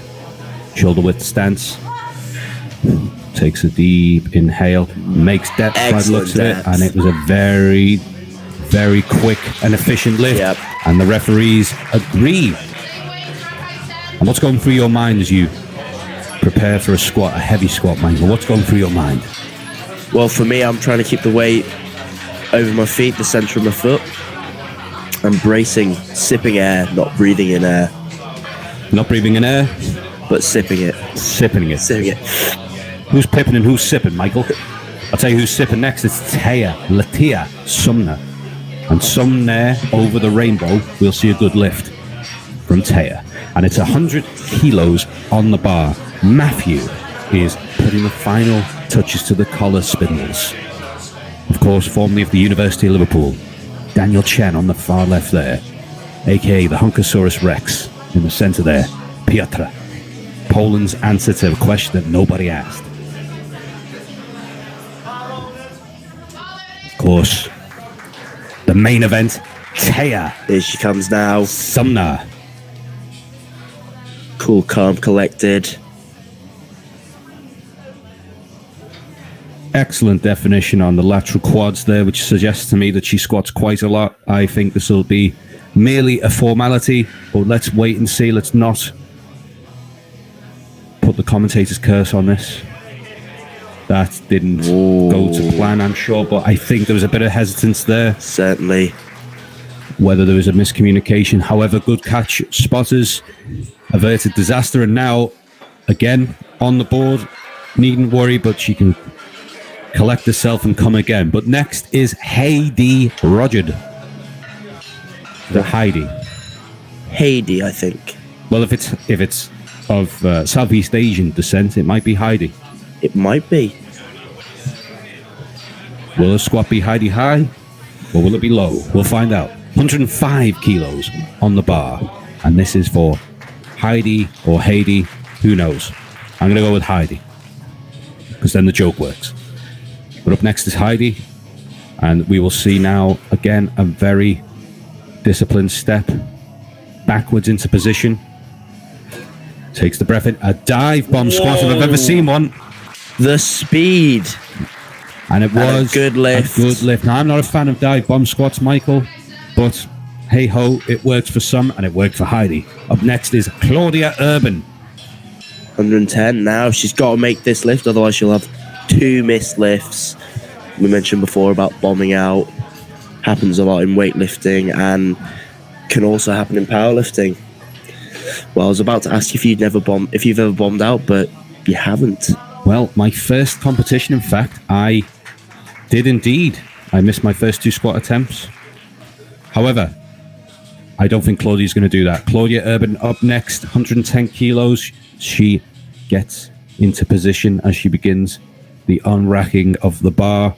Shoulder width stance. Takes a deep inhale. Makes depth by the looks of it. And it was a very, very quick and efficient lift. Yep. And the referees agree. And what's going through your mind as you prepare for a squat, a heavy squat, Michael? What's going through your mind? Well, for me, I'm trying to keep the weight over my feet, the centre of my foot. I'm bracing, sipping air, not breathing in air. Not breathing in air? But sipping it. Sipping it. Sipping it. Who's pipping and who's sipping, Michael? I'll tell you who's sipping next. It's Latia Sumner. And somewhere over the rainbow, we'll see a good lift from Taya. And it's 100 kilos on the bar. Matthew is putting the final touches to the collar spindles. Of course, formerly of the University of Liverpool. Daniel Chen on the far left there, aka the Hunkosaurus Rex in the centre there. Piotr, Poland's answer to a question that nobody asked. Of course, the main event, Taya. Here she comes now. Sumner. Cool, calm, collected. Excellent definition on the lateral quads there, which suggests to me that she squats quite a lot. I think this will be merely a formality, but let's wait and see. Let's not put the commentator's curse on this. That didn't go to plan, I'm sure, but I think there was a bit of hesitance there. Certainly. Whether there was a miscommunication. However, good catch. Spotters averted disaster, and now, again, on the board. Needn't worry, but she can collect herself and come again. But next is Heidi Rogerd. The Heidi. Heidi, I think. Well, if it's of Southeast Asian descent, it might be Heidi. It might be. Will her squat be Heidi high, or will it be low? We'll find out. 105 kilos on the bar, and this is for Heidi or Heidi, who knows? I'm going to go with Heidi, because then the joke works. But up next is Heidi, and we will see now, again, a very disciplined step backwards into position. Takes the breath in. A dive bomb squat, if I've ever seen one. The speed. And it was a good lift. A good lift. Now, I'm not a fan of dive bomb squats, Michael, but hey-ho, it works for some, and it worked for Heidi. Up next is Claudia Urban. 110 now. She's got to make this lift, otherwise she'll have 2 missed lifts. We mentioned before about bombing out. Happens a lot in weightlifting and can also happen in powerlifting. Well, I was about to ask if you've ever bombed out, but you haven't. Well, my first competition, in fact, I did indeed. I missed my first 2 squat attempts. However, I don't think Claudia's going to do that. Claudia Urban up next, 110 kilos. She gets into position as she begins the unracking of the bar.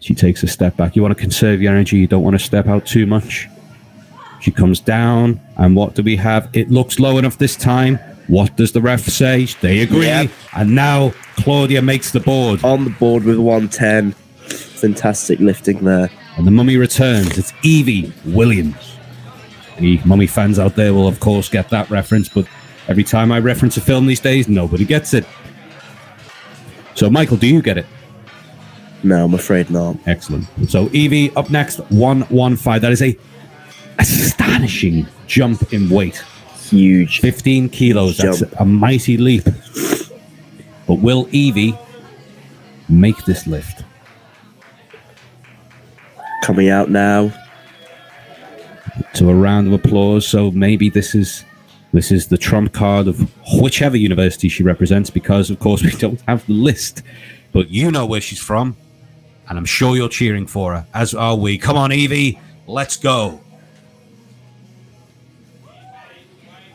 She takes a step back. You want to conserve your energy. You don't want to step out too much. She comes down, and what do we have? It looks low enough this time. What does the ref say? They agree. Yep. And now Claudia makes the board. On the board with 110. Fantastic lifting there. And the mummy returns. It's Evie Williams. Any mummy fans out there will, of course, get that reference, but every time I reference a film these days, nobody gets it. So, Michael, do you get it? No, I'm afraid not. Excellent. So, Evie up next, 115. That is a astonishing jump in weight. Huge. 15 kilos. That's a mighty leap. But will Evie make this lift? Coming out now. To a round of applause. So maybe this is the trump card of whichever university she represents, because of course we don't have the list. But you know where she's from, and I'm sure you're cheering for her, as are we. Come on, Evie, let's go.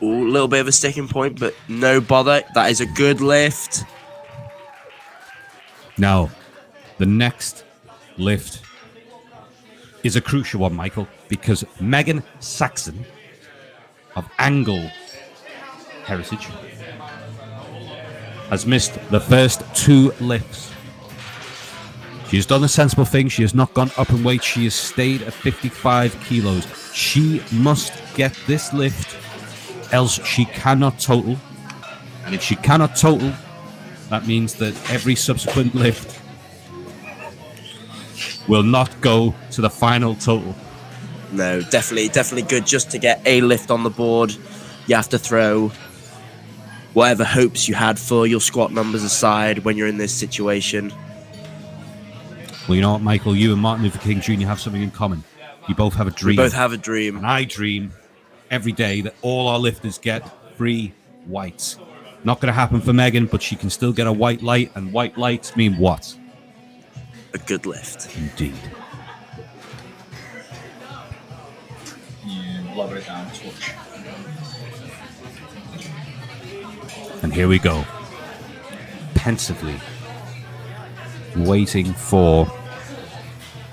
Ooh, a little bit of a sticking point, but no bother. That is a good lift. Now, the next lift is a crucial one, Michael, because Megan Saxon of Angle heritage has missed the first 2 lifts. She has done a sensible thing. She has not gone up in weight. She has stayed at 55 kilos. She must get this lift, else she cannot total. And if she cannot total, that means that every subsequent lift will not go to the final total. No, definitely good just to get a lift on the board. You have to throw whatever hopes you had for your squat numbers aside when you're in this situation. Well, you know what, Michael? You and Martin Luther King Jr. have something in common. You both have a dream. We both have a dream. And I dream every day that all our lifters get free whites. Not going to happen for Megan, but she can still get a white light, and white lights mean what? A good lift. Indeed. You lower it down a touch. And here we go. Pensively waiting for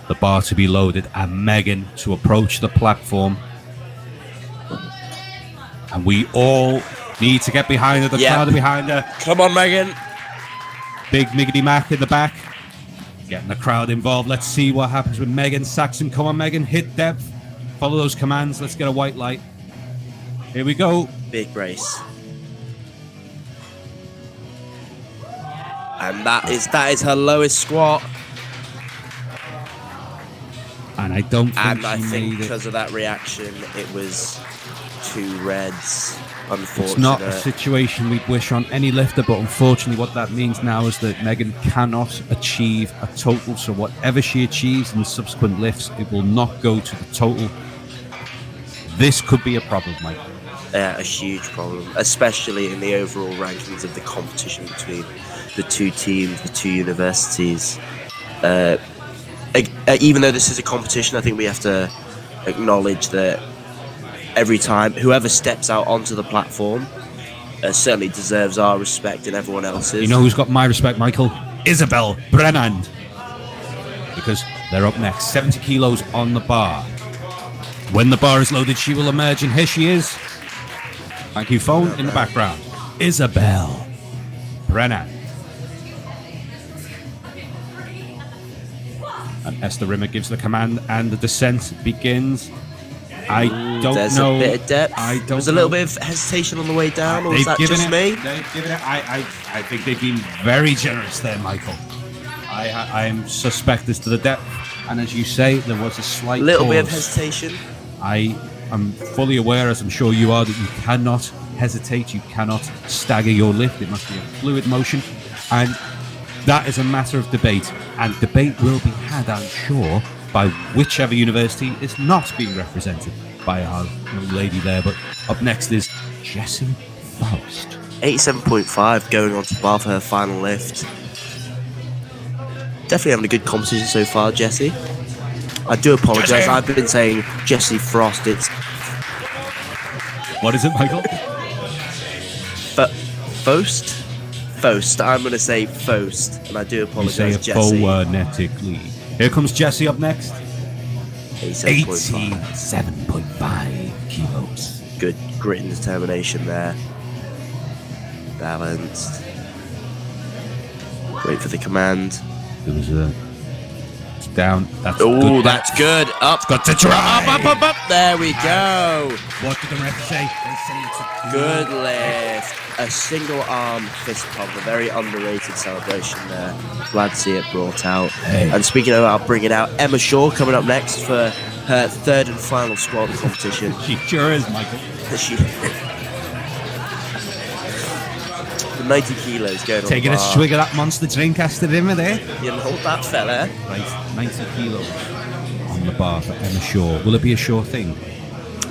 the bar to be loaded and Megan to approach the platform. And we all need to get behind her. The crowd are behind her. Come on, Megan. Big Miggity Mac in the back. Getting the crowd involved. Let's see what happens with Megan Saxon. Come on, Megan. Hit depth. Follow those commands. Let's get a white light. Here we go. Big brace. And that is her lowest squat. And I don't think And I she think made it. because of that reaction, it was 2 reds. Unfortunate. It's not a situation we'd wish on any lifter, but unfortunately what that means now is that Megan cannot achieve a total. So whatever she achieves in the subsequent lifts, it will not go to the total. This could be a problem, Mike. A huge problem, especially in the overall rankings of the competition between the 2 teams, the 2 universities. Even though this is a competition, I think we have to acknowledge that every time whoever steps out onto the platform certainly deserves our respect and everyone else's. You know who's got my respect, Michael? Isabel Brennan. Because they're up next. 70 kilos on the bar. When the bar is loaded, she will emerge, and here she is. Thank you, phone in the background. Isabel Brennan. And Esther Rimmer gives the command, and the descent begins. I don't There's know. a bit of depth. I don't There was a little bit of hesitation on the way down, or was that just me? They've given it. I think they've been very generous there, Michael. I am suspect as to the depth, and as you say, there was a slight Little bit of pause. hesitation. I am fully aware, as I'm sure you are, that you cannot hesitate, you cannot stagger your lift. It must be a fluid motion, and that is a matter of debate. And debate will be had, I'm sure, by whichever university is not being represented by our young lady there. But up next is Jessie Faust. 87.5 going on to bar for her final lift. Definitely having a good competition so far, Jessie. I do apologise. I've been saying Jessie Frost. It's What is it, Michael? Fost. I'm going to say Fost, and I do You say apologise, it Jesse. phonetically. Here comes Jesse up next. 87.5. 87.5 kilos. Good grit and determination there. Balanced. Wait for the command. There was a... It's down. That's Oh, good. that's good. Up. Got to try. Up. There we go. What did the ref say? They say it's a Good lift. A single arm fist pump. A very underrated celebration there. Glad to see it brought out. Hey. And speaking about bringing out, Emma Shaw coming up next for her third and final squat competition. She sure is, Michael. She... the 90 kilos going on Taking the a bar. swig of that monster drink after dinner there. You hold that, fella. Right, 90 kilos on the bar for Emma Shaw. Will it be a sure thing?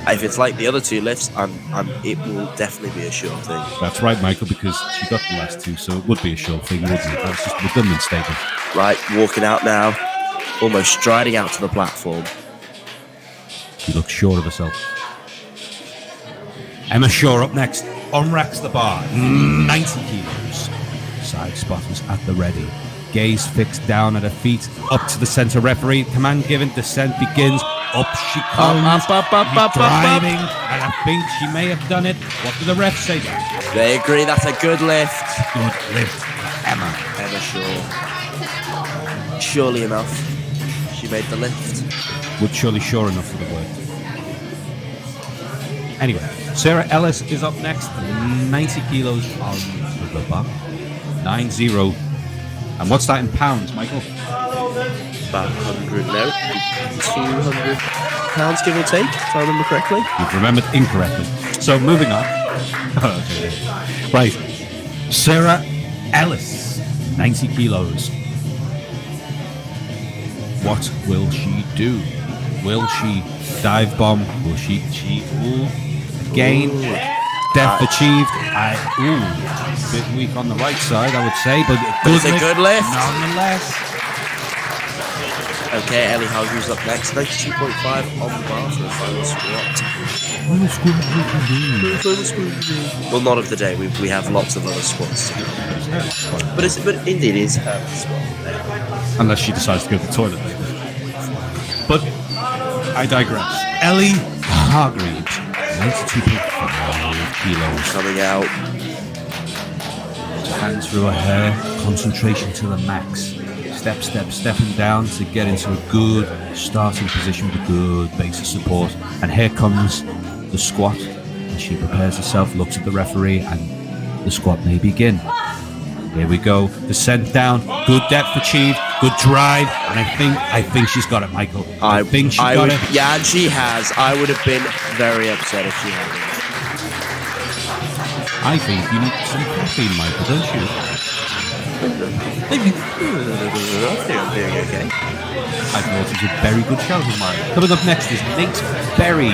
If it's like the other two lifts, it will definitely be a sure thing. That's right, Michael, because she got the last two, so it would be a sure thing, wouldn't it? That's just a redundant statement. Right, walking out now, almost striding out to the platform. She looks sure of herself. Emma Shaw up next. Unracks the bar. 90 kilos. Side spotters at the ready. Gaze fixed down at her feet. Up to the centre referee. Command given. Descent begins. Up she comes. Up. Driving. And I think she may have done it. What did the ref say? They agree that's a good lift. Good lift. Emma. Emma Shaw. Surely enough, she made the lift. Would surely sure enough for the word. Anyway, Sarah Ellis is up next. 90 kilos on the bar. 9-0. And what's that in pounds, Michael? About 100, no, 200 pounds, give or take, if I remember correctly. You've remembered incorrectly. So moving on. Right. Sarah Ellis, 90 kilos. What will she do? Will she dive bomb? Will she cheat? Ooh. Again, death achieved. Bit weak on the right side, I would say, but It's a good lift. nonetheless. Okay, Ellie Hargreaves up next, 92.5 on the bar for a final squat. Well, not of the day. We have lots of other squats to do. But indeed, it is her squat. Unless she decides to go to the toilet later. But I digress. Ellie Hargreaves, 92.5 kilos. Coming out. Hands through her hair, concentration to the max. Stepping down to get into a good starting position with a good base of support. And here comes the squat. And she prepares herself, looks at the referee, and the squat may begin. Here we go. Descent down. Good depth achieved. Good drive. And I think she's got it, Michael. I think she got it. Yeah, and she has. I would have been very upset if she hadn't. I think you need some caffeine, Michael, don't you? I think I'm doing okay. I thought it was a very good shout of mine. Coming up next is Nate Berry,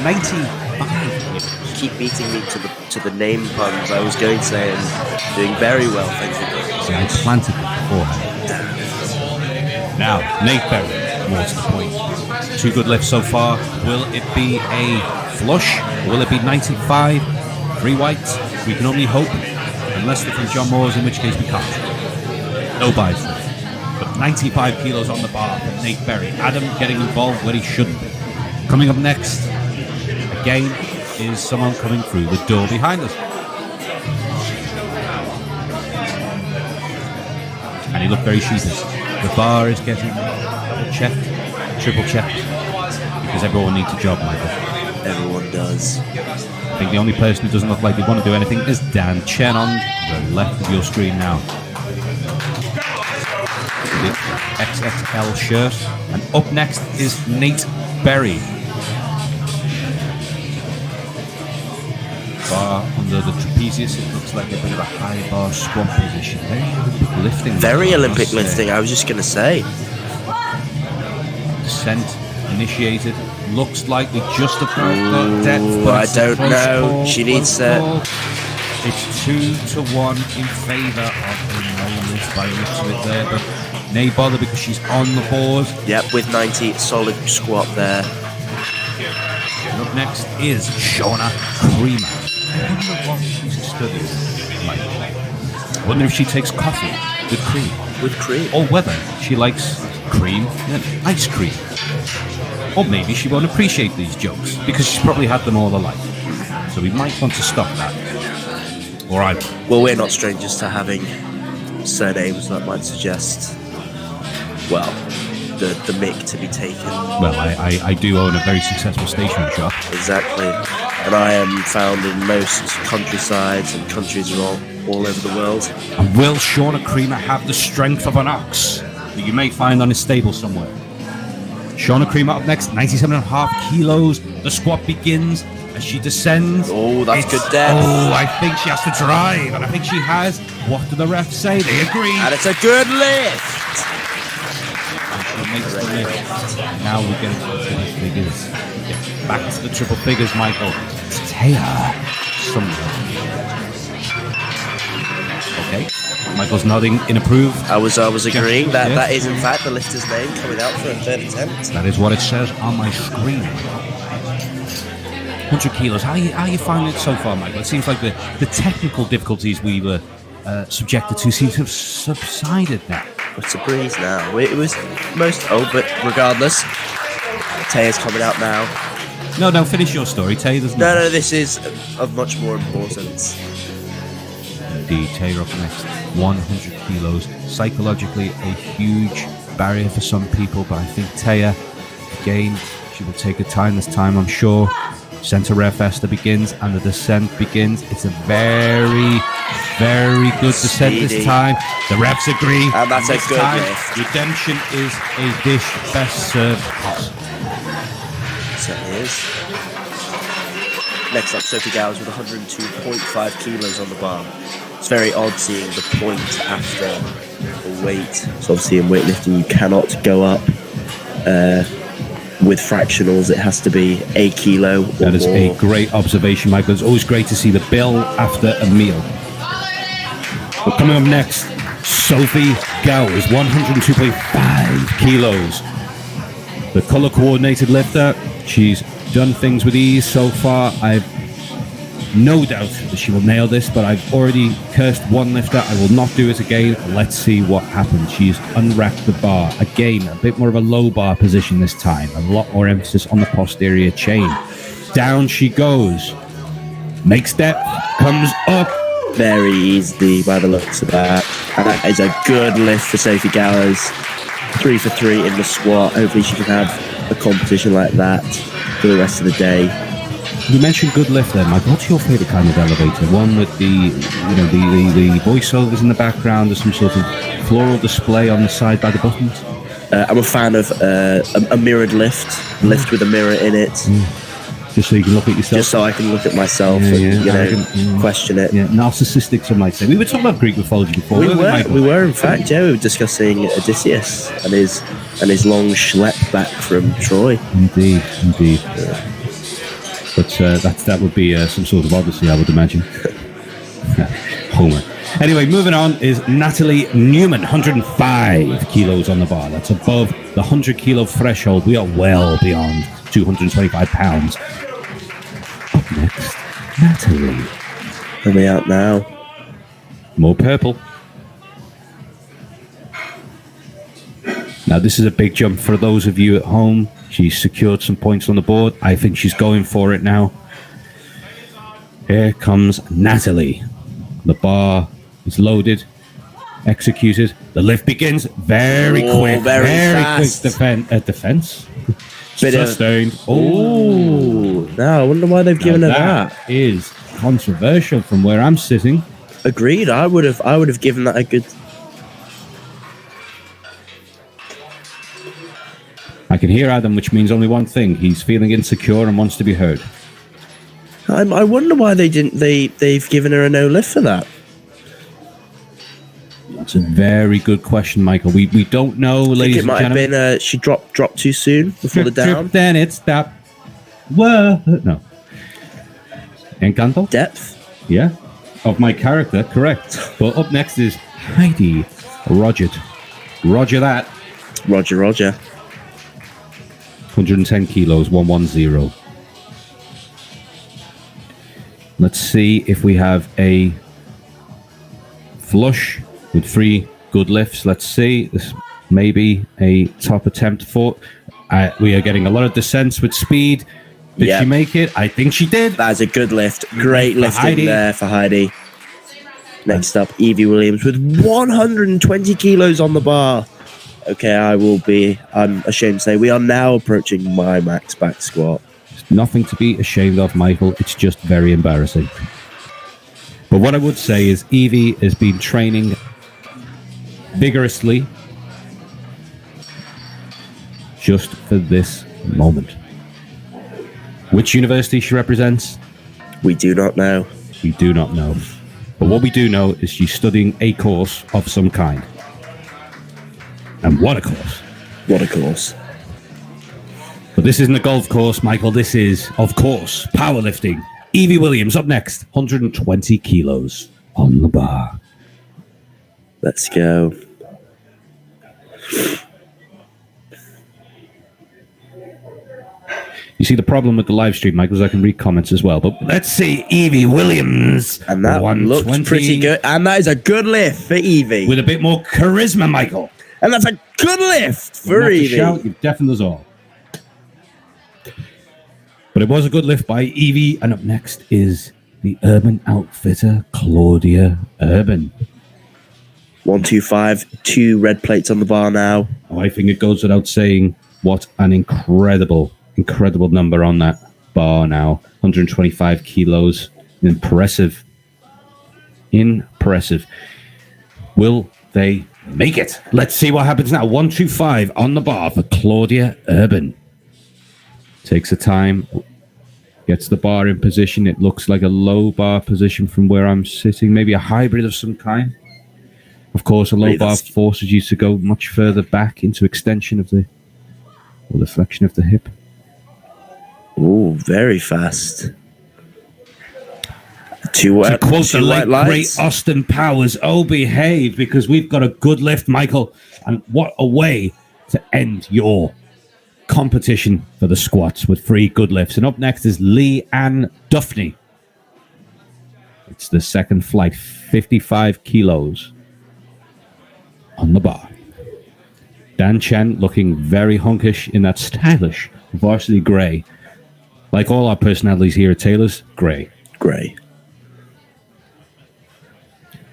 95. Keep beating me to the name puns. I was going to say I'm doing very well, thank you. See, I planted it beforehand. Now, Nate Berry, more to the point. 2 good lifts so far. Will it be a flush? Or will it be 95? 3 whites? We can only hope. Unless they're from John Moore's, in which case we can't. No bias there. But 95 kilos on the bar for Nate Berry. Adam getting involved where he shouldn't be. Coming up next, again, is someone coming through the door behind us. And he looked very sheepish. The bar is getting double-checked, triple-checked, because everyone needs a job, Michael. Everyone does. I think the only person who doesn't look like they want to do anything is Dan Chen on the left of your screen now. The XXL shirt. And up next is Nate Berry. Bar under the trapezius. It looks like a bit of a high bar squat position. Very Olympic lifting. Very Olympic lifting, I was just going to say. Descent initiated. Looks like they just about got depth, but I it's a don't close know. call, She needs call. It's 2-1 in favour of the no-lift by the looks of it there, but nay bother because she's on the board. Yep, with 90, solid squat there. And up next is Shauna Creamer. I wonder what she's study, Michael. I wonder if she takes coffee with cream. With cream. Or whether she likes cream and ice cream. Or maybe she won't appreciate these jokes because she's probably had them all her life. So we might want to stop that. All right. Well, we're not strangers to having surnames that might suggest, well, the mick to be taken. Well, I do own a very successful stationery shop. Exactly. And I am found in most countrysides and countries all over the world. And will Shauna Creamer have the strength of an ox that you may find on his stable somewhere? Shauna Creamer up next, 97.5 kilos. The squat begins as she descends. Oh, that's good depth. Oh, I think she has to drive, and I think she has. What do the refs say? They agree. And it's a good lift. She makes the lift. Now we get into the triple figures. Back to the triple figures, Michael. It's Taya. Okay. Michael's nodding in approve. I was agreeing that Yeah. that is in fact the lifter's name coming out for a third attempt. That is what it says on my screen. 100 kilos. How you finding it so far, Michael? It seems like the technical difficulties we were subjected to seem to have subsided now. It's a breeze now. It was but regardless, Taya's coming out now. No, finish your story, Tay. There's No, this is of much more importance. Indeed, Tay up next. 100 kilos. Psychologically, a huge barrier for some people, but I think Taya, again, she will take her time this time, I'm sure. Centre ref Esther begins, and the descent begins. It's a very, very good descent this Speedy. time. The refs agree. And that's a This good time, lift. redemption is a dish best served hot. Certainly is. Next up, Sophie Gowers with 102.5 kilos on the bar. It's very odd seeing the point after the weight. So obviously in weightlifting you cannot go up with fractionals. It has to be a kilo or That is more. a great observation, Michael. It's always great to see the bill after a meal. But coming up next, Sophie Gowers, 102.5 kilos. The color coordinated lifter. She's done things with ease so far. I've no doubt that she will nail this, but I've already cursed one lifter. I will not do it again. Let's see what happens. She's unwrapped the bar. Again, a bit more of a low bar position this time. A lot more emphasis on the posterior chain. Down she goes. Makes step, comes up. Very easily by the looks of that. And that is a good lift for Sophie Gowers. 3 for 3 in the squat. Hopefully she can have a competition like that for the rest of the day. You mentioned good lift there, Mike. What's your favourite kind of elevator? One with the voiceovers in the background, or some sort of floral display on the side by the buttons? I'm a fan of a mirrored lift with a mirror in it. Just so you can look at yourself. Just so I can look at myself and question it. Yeah, narcissistic, some might say. We were talking about Greek mythology before. We weren't Michael? were in fact, yeah, we were discussing Odysseus and his long schlep back from Troy. Indeed. But that would be some sort of Odyssey, I would imagine. Homer. Anyway, moving on is Natalie Newman, 105 kilos on the bar. That's above the 100 kilo threshold. We are well beyond 225 pounds. Up next, Natalie. Coming out now. More purple. Now, this is a big jump for those of you at home. She's secured some points on the board. I think she's going for it now. Here comes Natalie. The bar is loaded, executed. The lift begins. Very quick. Very fast. Quick defense. Bit of- Sustained. Oh, now I wonder why they've given her that. Is controversial from where I'm sitting. Agreed. I would have given that a good. I can hear Adam, which means only one thing. He's feeling insecure and wants to be heard. I wonder why they didn't. They've given her a no lift for that. It's a very good question, Michael. We don't know, I think ladies it and might have gentlemen. been she dropped too soon before the down. Then it stopped. Whoa. No. Encanto? Depth. Yeah. Of my character, correct. Well, up next is Heidi Roger. Roger that. Roger. 110 kilos, 110. Let's see if we have a flush with 3 good lifts. Let's see. This may be a top attempt for. We are getting a lot of descents with speed. Did she make it? I think she did. That's a good lift. Great lifting Heidi. there for Heidi. Next up, Evie Williams with 120 kilos on the bar. Okay, I'm ashamed to say, we are now approaching my max back squat. Nothing to be ashamed of, Michael. It's just very embarrassing. But what I would say is Evie has been training vigorously just for this moment. Which university she represents? We do not know. We do not know. But what we do know is she's studying a course of some kind. And what a course. What a course. But this isn't a golf course, Michael. This is, of course, powerlifting. Evie Williams up next. 120 kilos on the bar. Let's go. You see, the problem with the live stream, Michael, is I can read comments as well. But let's see Evie Williams. And that one looks pretty good. And that is a good lift for Evie. With a bit more charisma, Michael. And that's a good lift for Evie. You've deafened us all. But it was a good lift by Evie. And up next is the Urban Outfitter, Claudia Urban. 125, 2 red plates on the bar now. Oh, I think it goes without saying what an incredible number on that bar now. 125 kilos. Impressive. Will they make it? Let's see what happens now. 125 on the bar for Claudia Urban. Takes the time. Gets the bar in position. It looks like a low bar position from where I'm sitting. Maybe a hybrid of some kind. Of course, a low bar forces you to go much further back into extension of the flexion of the hip. Oh, very fast. To quote the late great Austin Powers, oh, behave, because we've got a good lift, Michael. And what a way to end your competition for the squats with 3 good lifts. And up next is Lee Ann Duffney. It's the second flight, 55 kilos on the bar. Dan Chen looking very hunkish in that stylish varsity grey. Like all our personalities here at Taylor's, grey.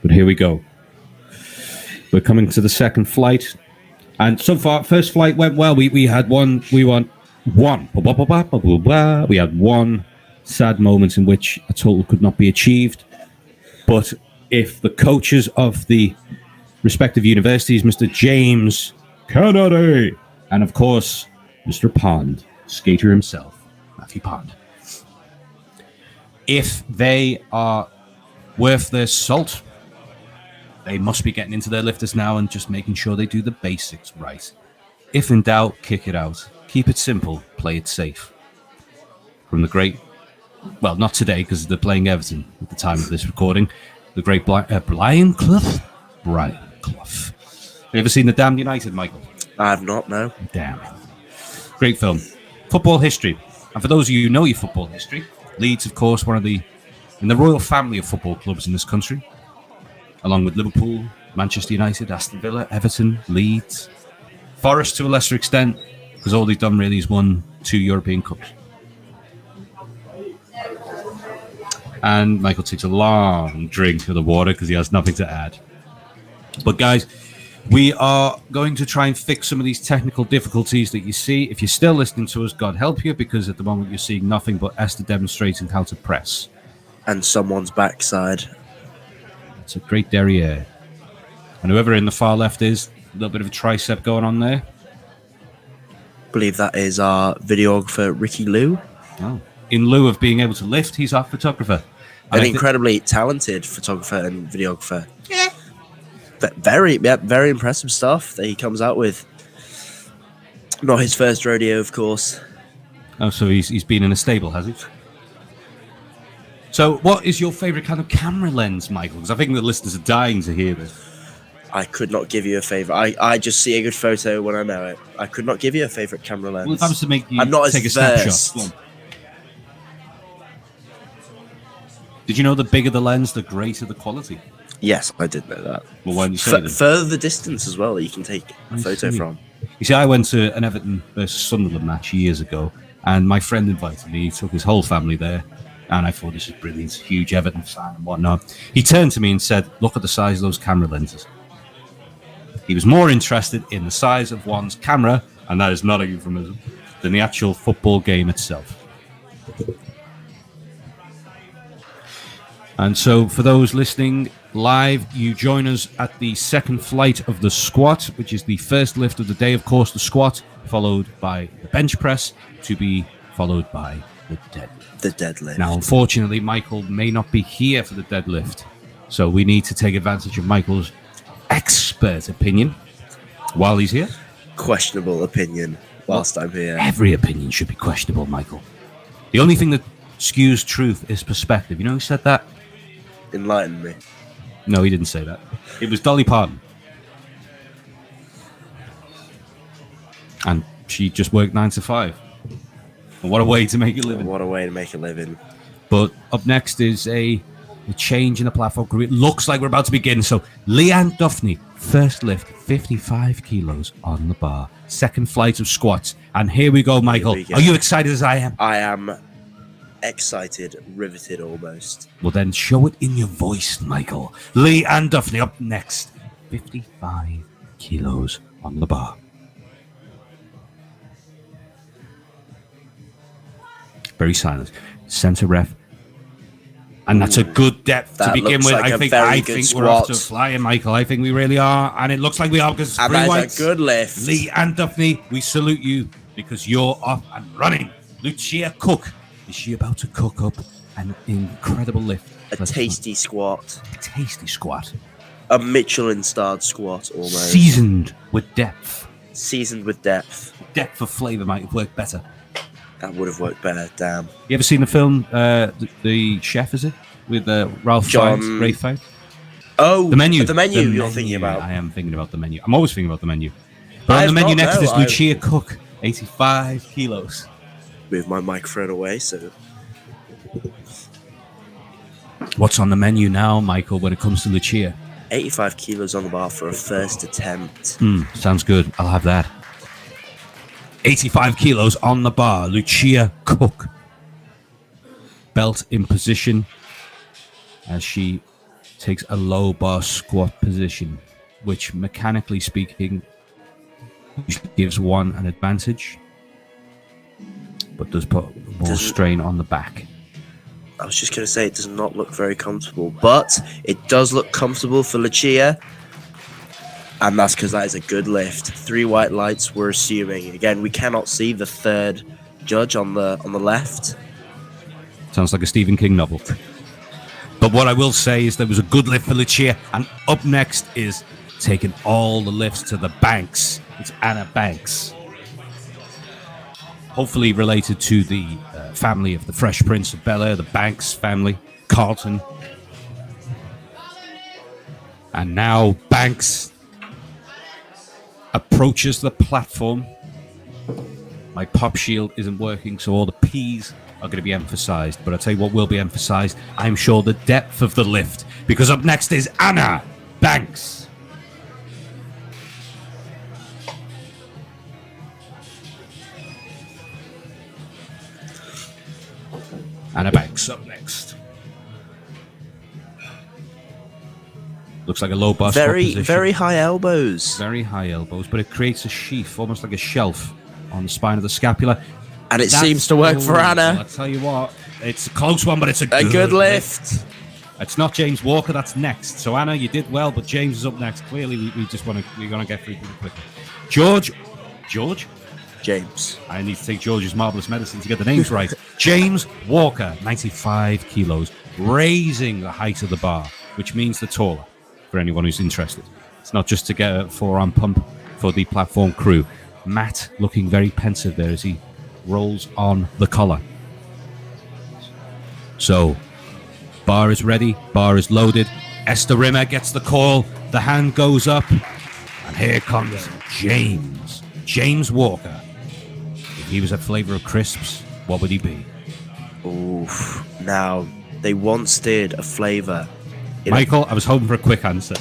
But here we go. We're coming to the second flight. And so far, first flight went well. We had one. We had one sad moment in which a total could not be achieved. But if the coaches of the respective universities, Mr. James Kennedy, and of course, Mr. Pond, skater himself, Matthew Pond, if they are worth their salt, they must be getting into their lifters now and just making sure they do the basics right. If in doubt, kick it out. Keep it simple, play it safe. From the great, well, not today because they're playing Everton at the time of this recording, the great Brian Clough. Brian Clough. Have you ever seen The Damned United, Michael? I have not, no. Damn. Great film. Football history. And for those of you who know your football history, Leeds, of course, in the royal family of football clubs in this country, along with Liverpool, Manchester United, Aston Villa, Everton, Leeds, Forest to a lesser extent, because all they've done really is won 2 European Cups. And Michael takes a long drink of the water because he has nothing to add. But guys, we are going to try and fix some of these technical difficulties that you see. If you're still listening to us, God help you, because at the moment you're seeing nothing but Esther demonstrating how to press. And someone's backside. It's a great derriere. And whoever in the far left is, a little bit of a tricep going on there. I believe that is our videographer, Ricky Lou. Oh. In lieu of being able to lift, he's our photographer. An incredibly talented photographer and videographer. Yeah. Very impressive stuff that he comes out with. Not his first rodeo, of course. Oh, so he's been in a stable, has he? So what is your favourite kind of camera lens, Michael? Because I think the listeners are dying to hear this. I could not give you a favourite. I just see a good photo when I know it. I could not give you a favourite camera lens. Well, if I was to make you I'm not take as a versed. snapshot. Did you know the bigger the lens, the greater the quality? Yes, I did know that. Well, why didn't you say that? Further the distance as well that you can take a I photo see. from. You see, I went to an Everton versus Sunderland match years ago, and my friend invited me. He took his whole family there, and I thought, this is brilliant. Huge Everton fan and whatnot. He turned to me and said, look at the size of those camera lenses. He was more interested in the size of one's camera, and that is not a euphemism, than the actual football game itself. And so for those listening live, you join us at the second flight of the squat, which is the first lift of the day, of course, the squat, followed by the bench press, to be followed by the deadlift. The deadlift. Now, unfortunately, Michael may not be here for the deadlift, so we need to take advantage of Michael's expert opinion while he's here. Questionable opinion whilst I'm here. Every opinion should be questionable, Michael. The only thing that skews truth is perspective. You know who said that? Enlighten me. No, he didn't say that. It was Dolly Parton. And she just worked 9 to 5. And what a way to make a living. What a way to make a living. But up next is a change in the platform crew. It looks like we're about to begin. So Leanne Duffney, first lift, 55 kilos on the bar. Second flight of squats. And here we go, Michael. Are you excited as I am? I am excited, riveted almost. Well, then show it in your voice, Michael. Leanne Duffney up next. 55 kilos on the bar. Very silent. Centre ref. And that's a good depth to begin with. Like I think we're off to flying, Michael. I think we really are. And it looks like we are because and that's a good lift. Leanne Duffney, we salute you because you're off and running. Lucia Cook. Is she about to cook up an incredible lift? A tasty squat. A tasty squat. A Michelin-starred squat, almost. Seasoned with depth. Seasoned with depth. Depth of flavour might work better. That would have worked better, damn. You ever seen the film, The Chef, is it? With Ralph Fiennes, Rafe Fiennes? Oh, The Menu. The menu you're thinking about. I am thinking about The Menu. I'm always thinking about The Menu. But on the menu next is Lucia Cook, 85 kilos. Move my microphone away, so... What's on the menu now, Michael, when it comes to Lucia? 85 kilos on the bar for a first attempt. Sounds good. I'll have that. 85 kilos on the bar. Lucia Cook. Belt in position as she takes a low bar squat position, which mechanically speaking gives one an advantage, but does put more strain on the back. I was just going to say, it does not look very comfortable, but it does look comfortable for Lucia. And that's because that is a good lift. 3 white lights, we're assuming. Again, we cannot see the third judge on the left. Sounds like a Stephen King novel. But what I will say is there was a good lift for Lucia. And up next is taking all the lifts to the Banks. It's Anna Banks. Hopefully related to the family of the Fresh Prince of Bel-Air, the Banks family, Carlton. And now Banks approaches the platform. My pop shield isn't working, so all the P's are going to be emphasized. But I'll tell you what will be emphasized, I'm sure, the depth of the lift. Because up next is Anna Banks. Anna Banks up next. Looks like a low bar squat position. Very high elbows. Very high elbows, but it creates a sheath, almost like a shelf on the spine of the scapula. And it seems to work for Anna. I'll tell you what, it's a close one, but it's a good lift. It's not James Walker, that's next. So Anna, you did well, but James is up next. Clearly, we're going to get through pretty quickly. George? James. I need to take George's marvellous medicine to get the names right. James Walker, 95 kilos, raising the height of the bar, which means the taller, for anyone who's interested. It's not just to get a forearm pump for the platform crew. Matt looking very pensive there as he rolls on the collar. So, bar is ready, bar is loaded. Esther Rimmer gets the call, the hand goes up, and here comes James Walker. If he was a flavour of crisps, what would he be? Oof. Now, They once did a flavour. Michael, I was hoping for a quick answer.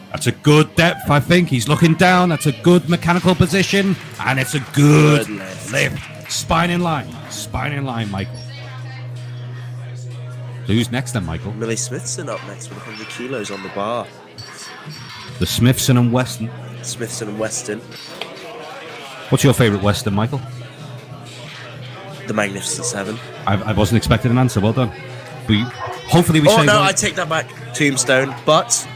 That's a good depth, I think. He's looking down. That's a good mechanical position. And it's a good lift. Spine in line. Spine in line, Michael. So who's next then, Michael? Millie Smithson up next with 100 kilos on the bar. The Smithson and Weston. Smithson and Weston. What's your favourite Western, Michael? The Magnificent Seven. I wasn't expecting an answer. Well done. Hopefully we say... Oh, no, I take that back. Tombstone. But...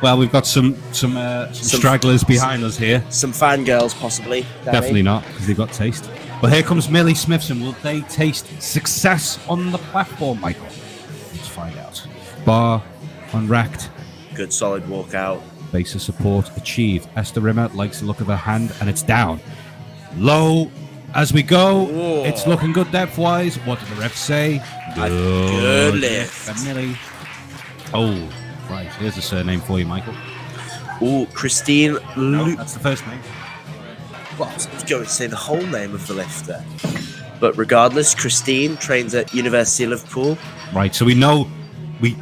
Well, we've got some stragglers behind us here. Some fangirls, possibly. Danny. Definitely not, because they've got taste. But here comes Millie Smithson. Will they taste success on the platform, Michael? Let's find out. Bar unracked. Good, solid walkout. Base of support achieved. Esther Rimmer likes the look of her hand, and it's down. Low as we go. Whoa. It's looking good depth-wise. What did the ref say? Good lift. For Millie. Oh, right. Here's a surname for you, Michael. Ooh, Christine No, that's the first name. Well, I was going to say the whole name of the lifter. But regardless, Christine trains at University of Liverpool. Right, so we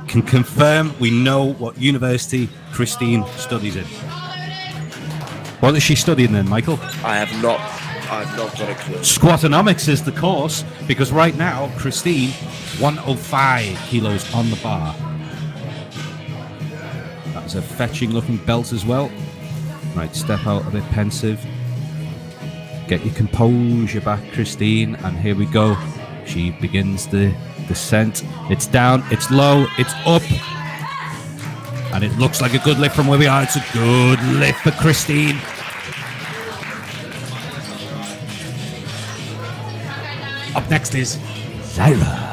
can confirm we know what university Christine studies in. What is she studying then, Michael? I've not got a clue. Squatonomics is the course, because right now, Christine, 105 kilos on the bar. That's a fetching looking belt as well. Right, step out a bit pensive. Get your composure back, Christine, and here we go. She begins the descent. It's down, it's low, it's up. And it looks like a good lift from where we are. It's a good lift for Christine. Up next is Zyra.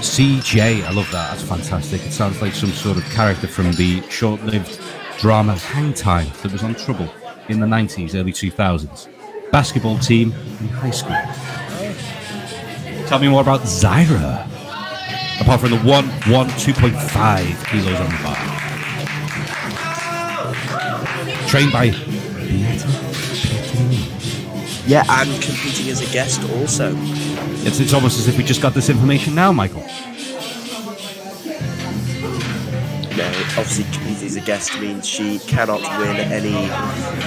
CJ, I love that. That's fantastic. It sounds like some sort of character from the short-lived drama Hang Time that was on Trouble in the 90s, early 2000s. Basketball team in high school. Tell me more about Zyra. Apart from the 2.5 kilos on the bar. Trained by Yeah, and competing as a guest also. It's almost as if we just got this information now, Michael. No, obviously competing as a guest means she cannot win any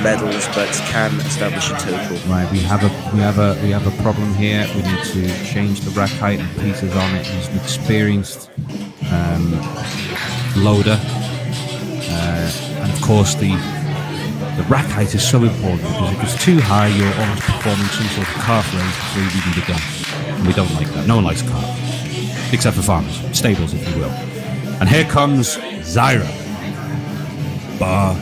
medals, but can establish a total. Right, we have a problem here. We need to change the rack height and pieces on it. He's an experienced loader, and of course the rack height is so important, because if it's too high, you're almost performing some sort of calf raise before you even begin. And we don't like that. No one likes calf, except for farmers, stables, if you will. And here comes Zyra. Bar,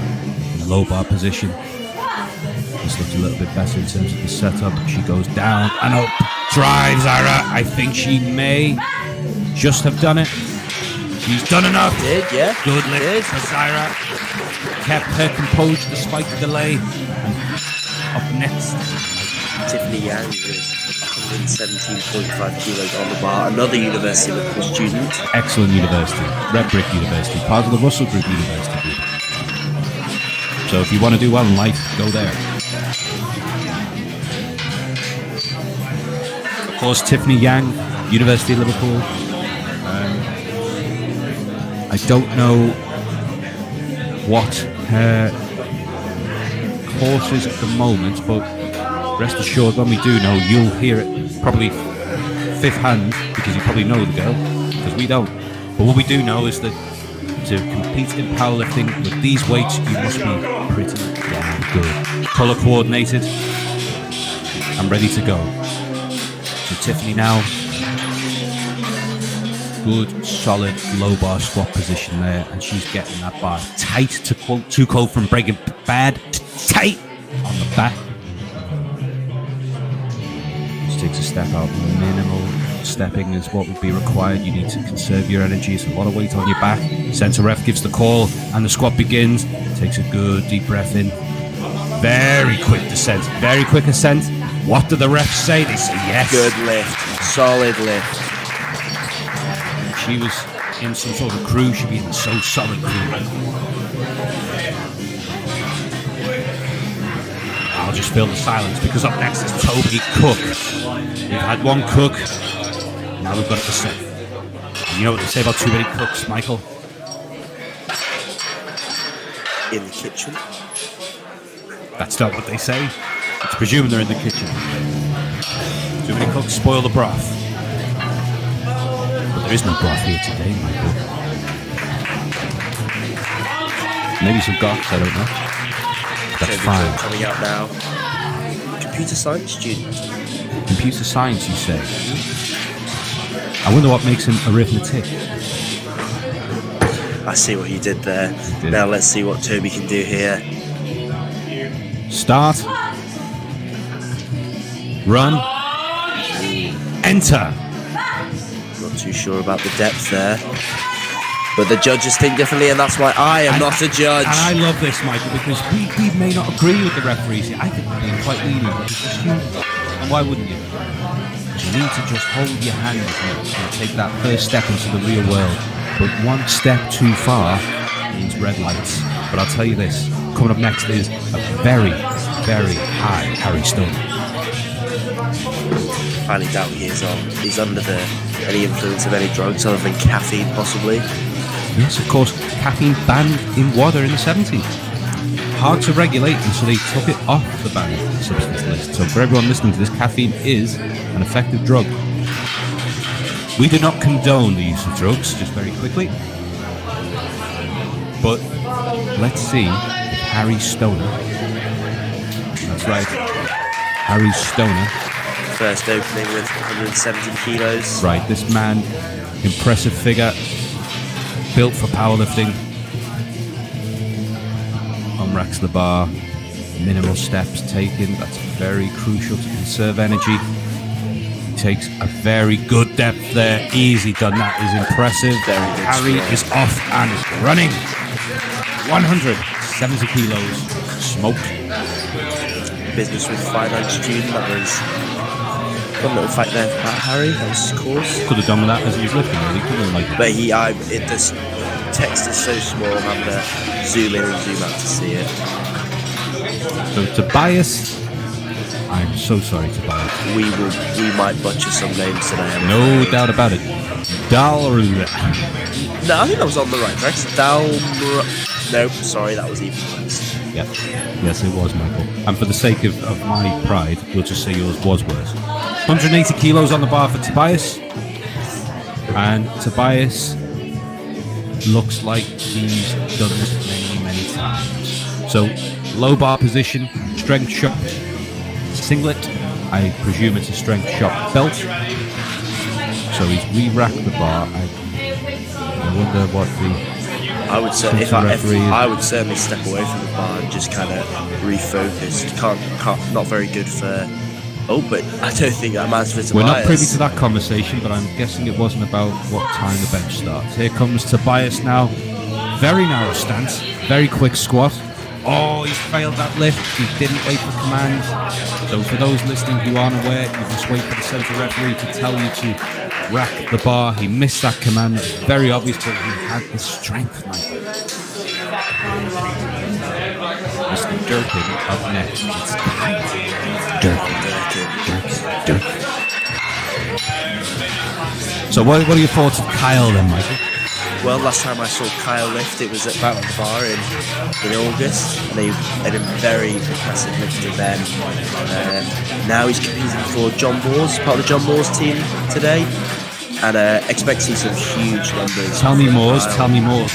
low bar position. This looks a little bit better in terms of the setup. She goes down and up. Drive, Zyra. I think she may just have done it. She's done enough. Did, yeah. Good lift for Zyra. Kept her composure despite the delay. And up next, Tiffany Yang with 117.5 kilos on the bar. Another University of Liverpool student. excellent university, Red Brick University, part of the Russell Group University group. So if you want to do well in life, go there. Of course, Tiffany Yang, University of Liverpool. I don't know what her course is at the moment, but rest assured, when we do know, you'll hear it probably fifth hand, because you probably know the girl, because we don't. But what we do know is that to compete in powerlifting with these weights, you must be pretty damn good. Colour coordinated and ready to go. So Tiffany now, good, solid, low bar squat position there, and she's getting that bar tight, to quote Too Cold from Breaking Bad, tight on the back. She takes a step out. Minimal stepping is what would be required. You need to conserve your energy. It's a lot of weight on your back. Center ref gives the call, and the squat begins. Takes a good deep breath in. Very quick descent, very quick ascent. What do the refs say? They say yes. Good lift, solid lift. She was in some sort of crew. She'd be in so solid crew. Oh, I'll just fill the silence because up next is Toby Cook. We've had one cook, now we've got the second. You know what they say about too many cooks, Michael? In the kitchen. That's not what they say. It's presuming they're in the kitchen. Too many cooks spoil the broth. But there is no broth here today, Michael. Maybe some goths, I don't know. That's fine. Coming out now. Computer science student. Computer science, you say? I wonder what makes him arithmetic. I see what you did there. Yeah. Now let's see what Toby can do here. Start. Run. Enter. Not too sure about the depth there. But the judges think differently, and that's why I am not a judge. And I love this, Michael, because we may not agree with the referees here. I think we're being quite lenient. It's just human. And why wouldn't you? You need to just hold your hand and take that first step into the real world. But one step too far means red lights. But I'll tell you this, coming up next is a very, very high Harry Stone. I highly doubt he's under any influence of any drugs other than caffeine, possibly. Yes, of course, caffeine banned in water in the 70s. Hard to regulate, and so they took it off the banned substance list. So for everyone listening to this, caffeine is an effective drug. We do not condone the use of drugs, just very quickly. But let's see if Harry Stoner, that's right, Harry Stoner. First opening with 170 kilos. Right, this man, impressive figure, built for powerlifting. Unracks the bar, minimal steps taken. That's very crucial to conserve energy. He takes a very good depth there. Easy done, that is impressive. Harry is off and running. 170 kilos, smoked. Business with finance student, that was one little fact there about Harry, that was his course. Could have done with that as he was lifting, really, couldn't he? Like, But this text is so small, I'm having to zoom in and zoom out to see it. so Tobias, I'm so sorry, Tobias. We might butcher some names today. I'm No afraid. doubt about it. Dalru. No, I think that was on the right track. Nope, sorry, that was even worse. Yep. Yes, it was, Michael. And for the sake of my pride, we'll just say yours was worse. 180 kilos on the bar for Tobias. And Tobias looks like he's done this many, many times. So, low bar position, strength shot, singlet. I presume it's a strength shot belt. So he's re-racked the bar. I wonder what the... I would say if I would certainly step away from the bar and just kind of refocus. Can't not very good for. Oh, but I don't think that matters for Tobias. We're not privy to that conversation, but I'm guessing it wasn't about what time the bench starts. Here comes Tobias now. Very narrow stance, very quick squat. Oh, he's failed that lift. He didn't wait for command. So for those listening who aren't aware, you just wait for the central referee to tell you to rack the bar. He missed that command. Very obvious, but he had the strength, Michael. Mr. Durkin up next. It's Durkin. So what are your thoughts of Kyle then, Michael? Well, last time I saw Kyle lift, it was at Battle Bar in August, and he had a very impressive lifting then. Now he's competing for John Moore's, part of the John Moore's team today, and expect to see some huge numbers. Tell me more, Michael. Tell me more.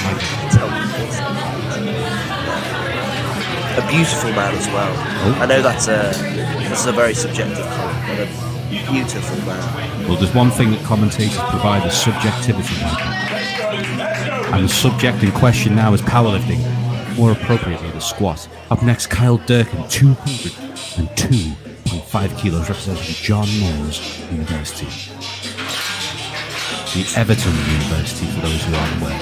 A beautiful man as well. Oh. I know that's a very subjective comment, but a beautiful man. Well, there's one thing that commentators provide is subjectivity, Michael. And the subject in question now is powerlifting, more appropriately the squat. Up next, Kyle Durkin, 202.5 kilos, representing John Moore's University. The Everton University, for those who aren't aware.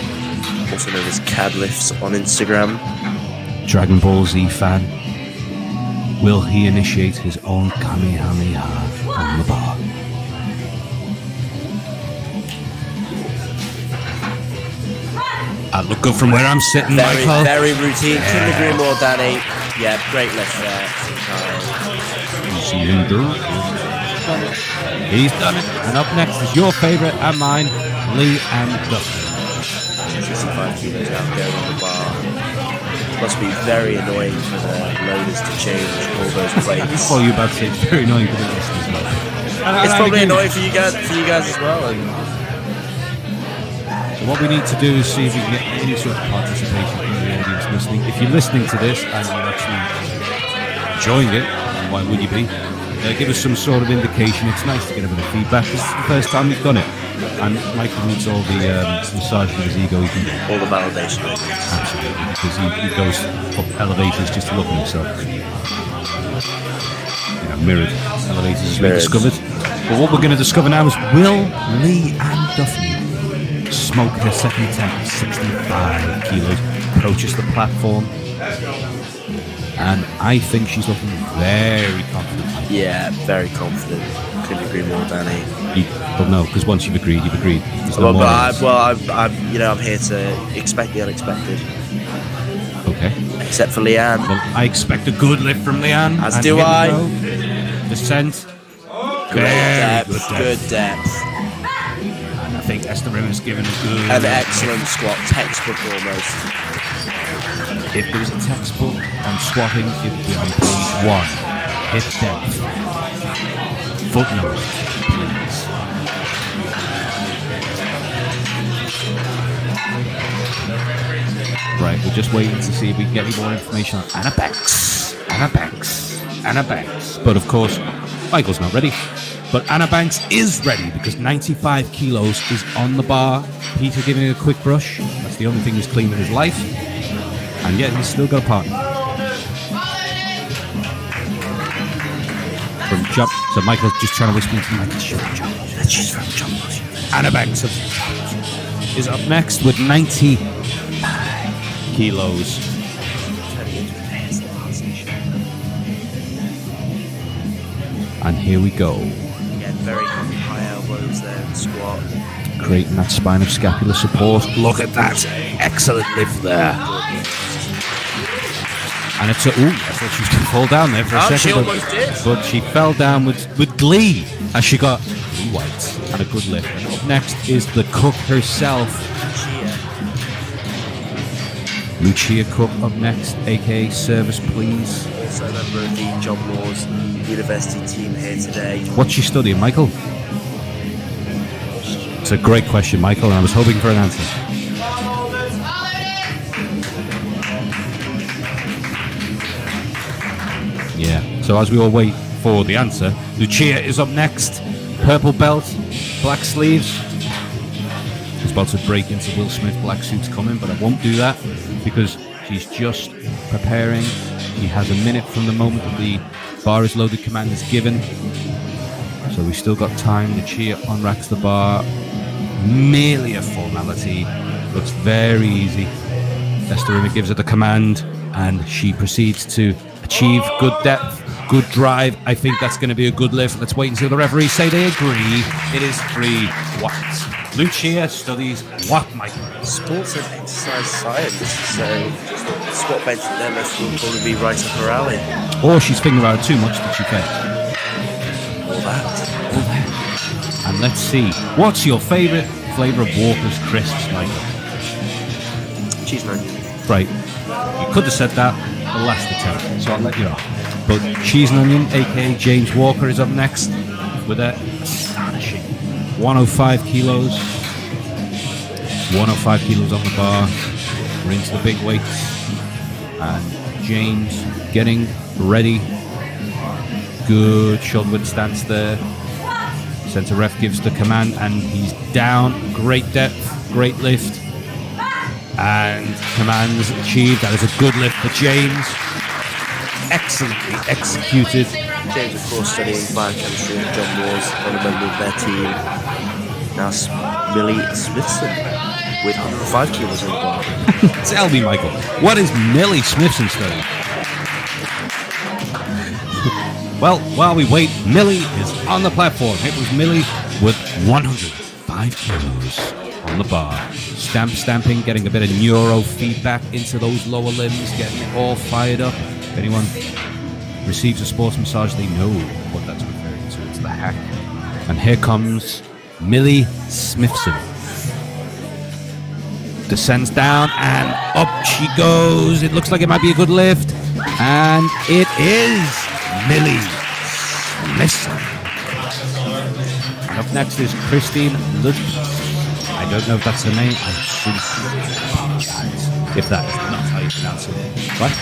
Also known as Cadlifts on Instagram. Dragon Ball Z fan. Will he initiate his own Kamehameha on the bar? I look good from where I'm sitting, Michael. Very routine. Couldn't agree more, Danny. Yeah, great lift there. Easy under. He's done it. And up next is your favourite and mine, Lee and Duffy. 65 kilos out going on the bar. Must be very annoying for the loaders to change all those plates. Oh, you about to say it's very annoying for the listeners. It's probably annoying for you guys as well. And so what we need to do is see if we can get any sort of participation from the audience listening. If you're listening to this and you're actually enjoying it, why would you be? Give us some sort of indication. It's nice to get a bit of feedback. This is the first time we've done it. And Michael needs all the massaging of his ego. He can all the validation. Absolutely. Because he goes up elevators just to look at himself. Mirrored elevators as we discovered. But what we're going to discover now is, will Lee and Duffy smoke their second attempt at 65 kilos, approaches the platform, and I think she's looking very confident. Yeah, very confident. Couldn't agree more, Danny. But no, because once you've agreed, you've agreed. I'm here to expect the unexpected. Okay. Except for Leanne. Well, I expect a good lift from Leanne. As do I. Descent. Good depth. And I think Esther Rimmer's given a good... An excellent squat, textbook almost. If there was a textbook on squatting, it would be on page 1. Hip depth. Footnote, please. Right, we're just waiting to see if we can get any more information on Anna Banks. But of course, Michael's not ready. But Anna Banks is ready because 95 kilos is on the bar. Peter giving it a quick brush. That's the only thing he's cleaned in his life. And yet he's still got a partner. From jump. So Michael's just trying to whisper into Michael's jump. She's from jump. Anna Banks is up next with 90 kilos. And here we go. Again, very high elbows there in the squat. Creating that spine of scapular support. Look at that. Excellent lift there. And it's I thought she was going to fall down there for a second. She almost did. But she fell down with glee as she got white and a good lift. And up next is the cook herself. Lucia Cook up next, aka Service Please. Also a member of the John Moores University team here today. What's she studying, Michael? It's a great question, Michael, and I was hoping for an answer. Yeah, so as we all wait for the answer, Lucia is up next. Purple belt, black sleeves. I was about to break into Will Smith black suits coming, but I won't do that because she's just preparing. She has a minute from the moment that the bar is loaded command is given. So we've still got time. Lucia unracks the bar. Merely a formality. Looks very easy. Esther gives her the command and she proceeds to achieve good depth, good drive. I think that's going to be a good lift. Let's wait until the referees say they agree. It is 3 watts. Lucia studies what, Michael? Sports and exercise science. So squat, bench, and deadlift will probably be right up her alley. Or she's figured out too much that she failed. All that. And let's see. What's your favourite flavour of Walker's crisps, Michael? Cheese and onion. Right. You could have said that the last attempt, so I'll let you off. But Cheese and Onion, aka James Walker, is up next with a astonishing 105 kilos. 105 kilos on the bar. We're into the big weights. And James getting ready. Good shoulder width stance there. Centre ref gives the command and he's down. Great depth, great lift. And commands achieved. That is a good lift for James. Excellently executed. James, of course, studying biochemistry at John Moores, one member of their team. Now Millie Smithson with 105 kilos on the bar. Tell me, Michael, what is Millie Smithson studying? Well, while we wait, Millie is on the platform. It was Millie with 105 kilos on the bar. Stamping, getting a bit of neuro feedback into those lower limbs, getting it all fired up. Anyone receives a sports massage, they know what that's referring to. It's the hack. And here comes Millie Smithson. Descends down and up she goes. It looks like it might be a good lift. And it is Millie Smithson. And up next is Christine Lud. I don't know if that's her name. I should apologize if that is not how you pronounce it. What?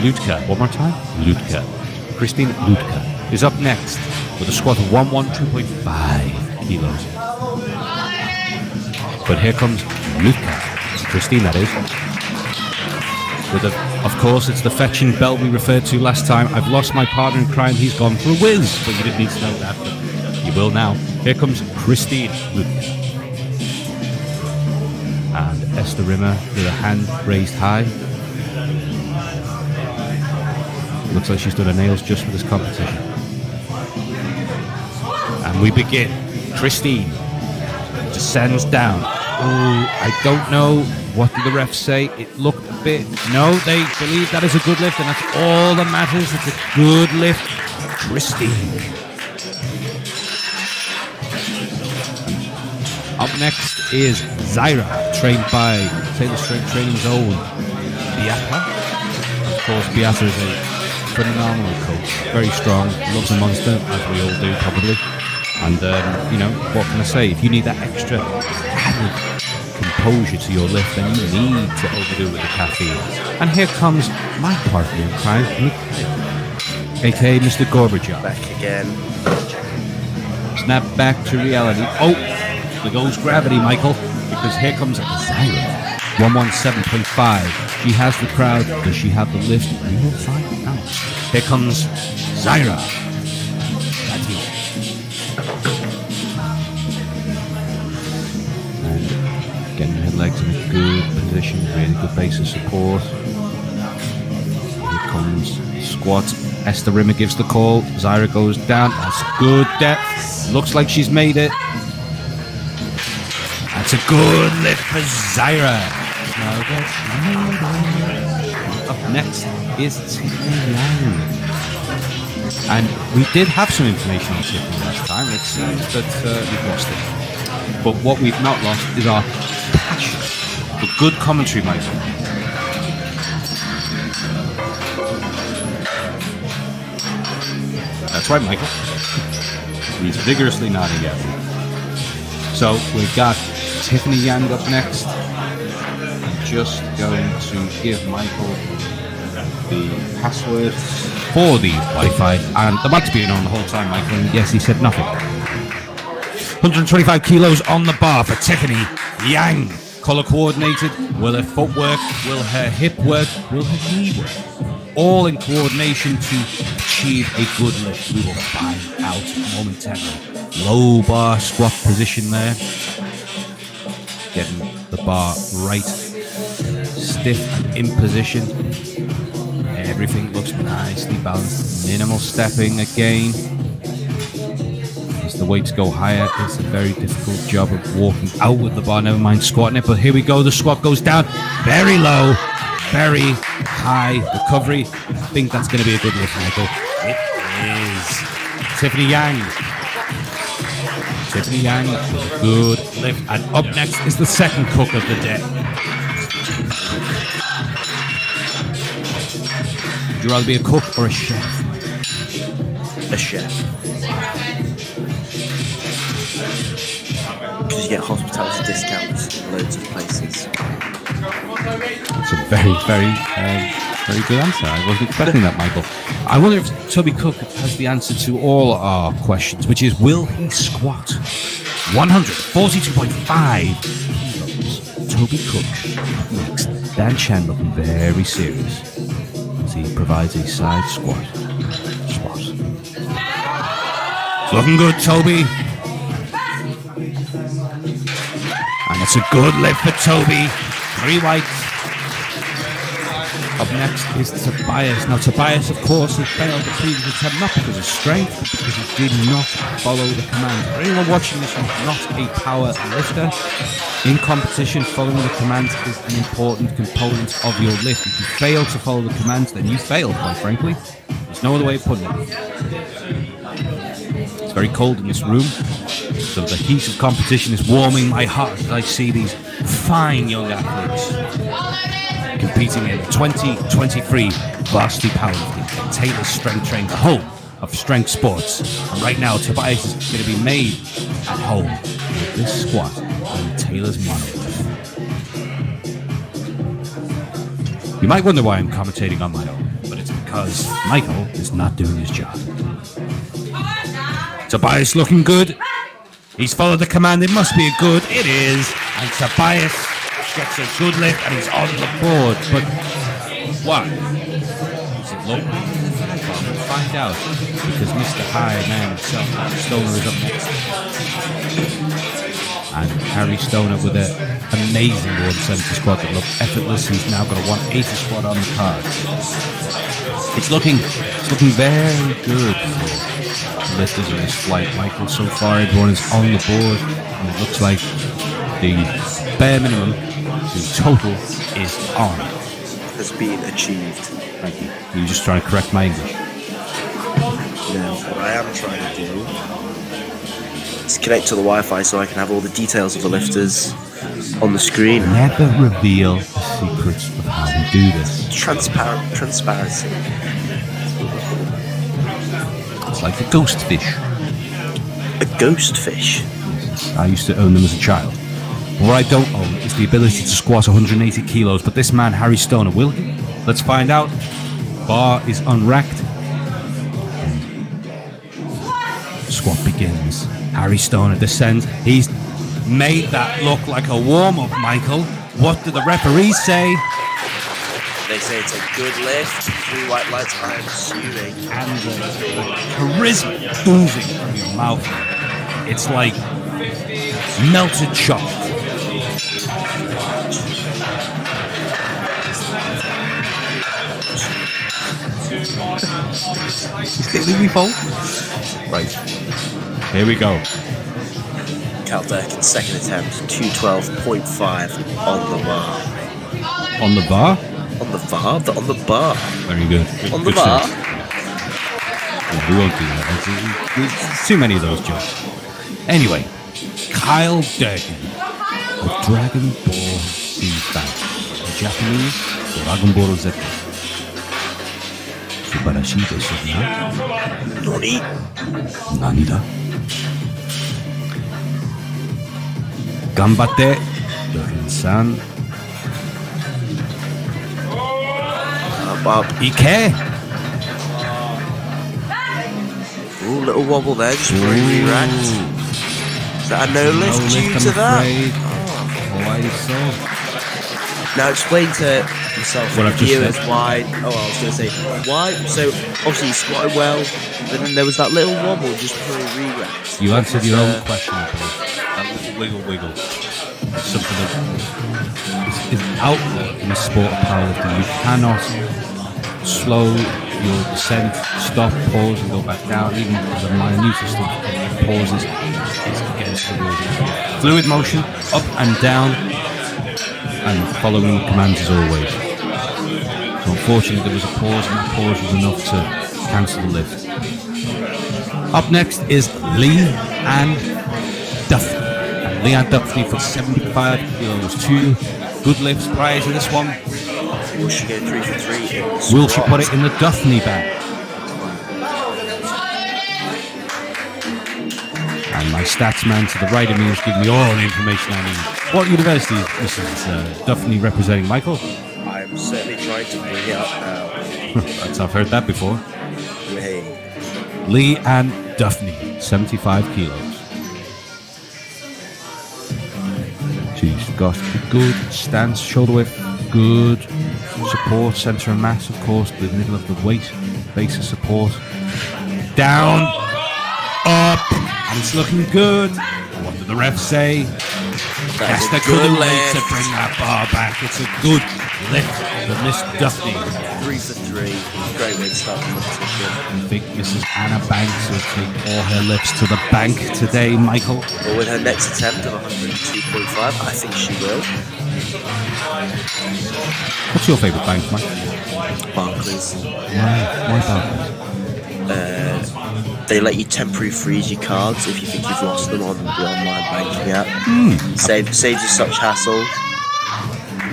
Ludka. One more time. Ludka. Christine Ludka is up next with a squat of 112.5 kilos. But here comes Ludka. Christine, that is. Of course, it's the fetching belt we referred to last time. I've lost my partner in crime. He's gone for a whiz. But you didn't need to know that. But you will now. Here comes Christine Ludka. And Esther Rimmer with a hand raised high. Looks like she's done her nails just for this competition. And we begin. Christine descends down. Oh, I don't know. What did the refs say? It looked a bit... No, they believe that is a good lift, and that's all that matters. It's a good lift. Christine. Up next is Zaira, trained by Taylor Strength Training's own Beata. Of course, Beata is a phenomenal coach, very strong, loves a monster, as we all do probably. And, you know, what can I say? If you need that extra added composure to your lift, then you need to overdo it with the caffeine. And here comes my partner in crime, aka Mr. Gorbachev. Back again. Snap back to reality. Oh, there goes gravity, Michael, because here comes Zaira. 117.5. She has the crowd. Does she have the lift? We will find out. Here comes Zaira. That's you. And getting her legs in a good position, really good base of support. Here comes squat. Esther Rimmer gives the call. Zaira goes down. That's good depth. Looks like she's made it. That's a good lift for Zaira. Up next is Tiffany Yang. And we did have some information on Tiffany last time. It seems that we've lost it. But what we've not lost is our passion for good commentary, Michael. That's right, Michael. He's vigorously nodding at me. So we've got Tiffany Yang up next. I'm just going to give Michael the password for the Wi-Fi, and the mic's been on the whole time, Michael, and yes, he said nothing. 125 kilos on the bar for Tiffany Yang. Color coordinated. Will her footwork, will her hip work, will her knee work, all in coordination to achieve a good lift. We will find out momentarily. Low bar squat position there. Getting the bar right, stiff and in position. Everything looks nicely balanced. Minimal stepping again. As the weights go higher, it's a very difficult job of walking out with the bar, never mind squatting it. But here we go, the squat goes down. Very low, very high recovery. I think that's going to be a good lift, Michael. It is. Tiffany Yang. Tiffany Yang with a good lift. And up next is the second cook of the day. Would you rather be a cook or a chef? A chef. Because you get hospitality discounts in loads of places. It's a very, very, very good answer. I wasn't expecting that, Michael. I wonder if Toby Cook has the answer to all our questions, which is, will he squat 142.5 kilos? Toby Cook makes Dan Chen looking very serious as he provides a side squat. It's looking good, Toby. And it's a good lift for Toby. 3 whites. Up next is Tobias. Now, Tobias, of course, has failed the previous attempt, not because of strength, but because he did not follow the commands. For anyone watching this who's not a power lifter, in competition, following the commands is an important component of your lift. If you fail to follow the commands, then you fail, quite frankly. There's no other way of putting it. It's very cold in this room, so the heat of competition is warming my heart as I see these fine young athletes competing in 2023 Varsity Powerlifting, Taylor's Strength Training, the home of strength sports. And right now, Tobias is going to be made at home with this squat in Taylor's monolith. You might wonder why I'm commentating on my own, but it's because Michael is not doing his job. Tobias looking good. He's followed the command. It must be a good. It is. And Tobias gets a good lift and he's on the board. But why? Is it low? Well, we'll find out. Because Mr. High Man himself, Stoner, is up next. And Harry Stoner with an amazing 170 squat that looked effortless. He's now got a 180 squat on the card. It's looking very good for lifters in this flight. Michael, so far everyone is on the board, and it looks like the bare minimum, the total, is on. Has been achieved. Thank you. You're just trying to correct my English. No, what I am trying to do is connect to the Wi-Fi so I can have all the details of the lifters on the screen. Never reveal the secrets of how we do this. Transparency. It's like a ghost fish. A ghost fish? I used to own them as a child. What I don't own is the ability to squat 180 kilos, but this man, Harry Stoner, will he? Let's find out. Bar is unracked. Squat begins. Harry Stoner descends. He's made that look like a warm-up, Michael. What do the referees say? They say it's a good lift. 3 white lights, I'm assuming. And the charisma oozing from your mouth. It's like melted chocolate. Did we fall? Right. Here we go. Cal Durkin, second attempt, 212.5 on the bar. On the bar? On the bar? On the bar. Very good. On the bar? Yeah, we won't do that. There's too many of those jokes. Anyway, Kyle Durkin of Dragon Ball Z fan. In Japanese, Dragon Ball Z. Subarashi desu na. Nani? Nani da? Ganbatte, Durkin-san. Bob. Ike. Ooh, little wobble there, just very re-racked. Is that a no lift due to that? Why so? Now explain to yourself What and I've just viewers said. why. Oh, I was going to say why. So obviously you squatted well, but then there was that little wobble just before he re-racked. You answered your own question, I believe. That little wiggle. It's something that is out there in the sport of powerlifting. You cannot slow your descent, stop, pause, and go back down. Even the minutest of pauses is against the rules. Fluid motion, up and down, and following the commands as always. So unfortunately there was a pause, and that pause was enough to cancel the lift. Up next is Lee and Duffy. And Lee and Duffy for 75 kilos. 2 good lifts prior to this one. Will she go 3 for 3? Will she put it in the Duffy bag? And my stats man to the right of me is giving me all the information I need. What university is Mrs. Duffy representing, Michael? I'm certainly trying to bring it up now. I've heard that before. Hey. Lee and Duffy, 75 kilos. She's got a good stance, shoulder width, good support, center of mass, of course, the middle of the weight, base of support. Down, up, and it's looking good. What did the refs say? That's the good way to bring that bar back. It's a good lift for Miss Duffy. 3 for 3. Great way to start the competition. I think Mrs. Anna Banks will take all her lifts to the bank today, Michael. Or with her next attempt of 102.5, I think she will. What's your favourite bank, Mike? Barclays. Why Barclays? They let you temporarily freeze your cards if you think you've lost them on the online banking app. Saves you such hassle.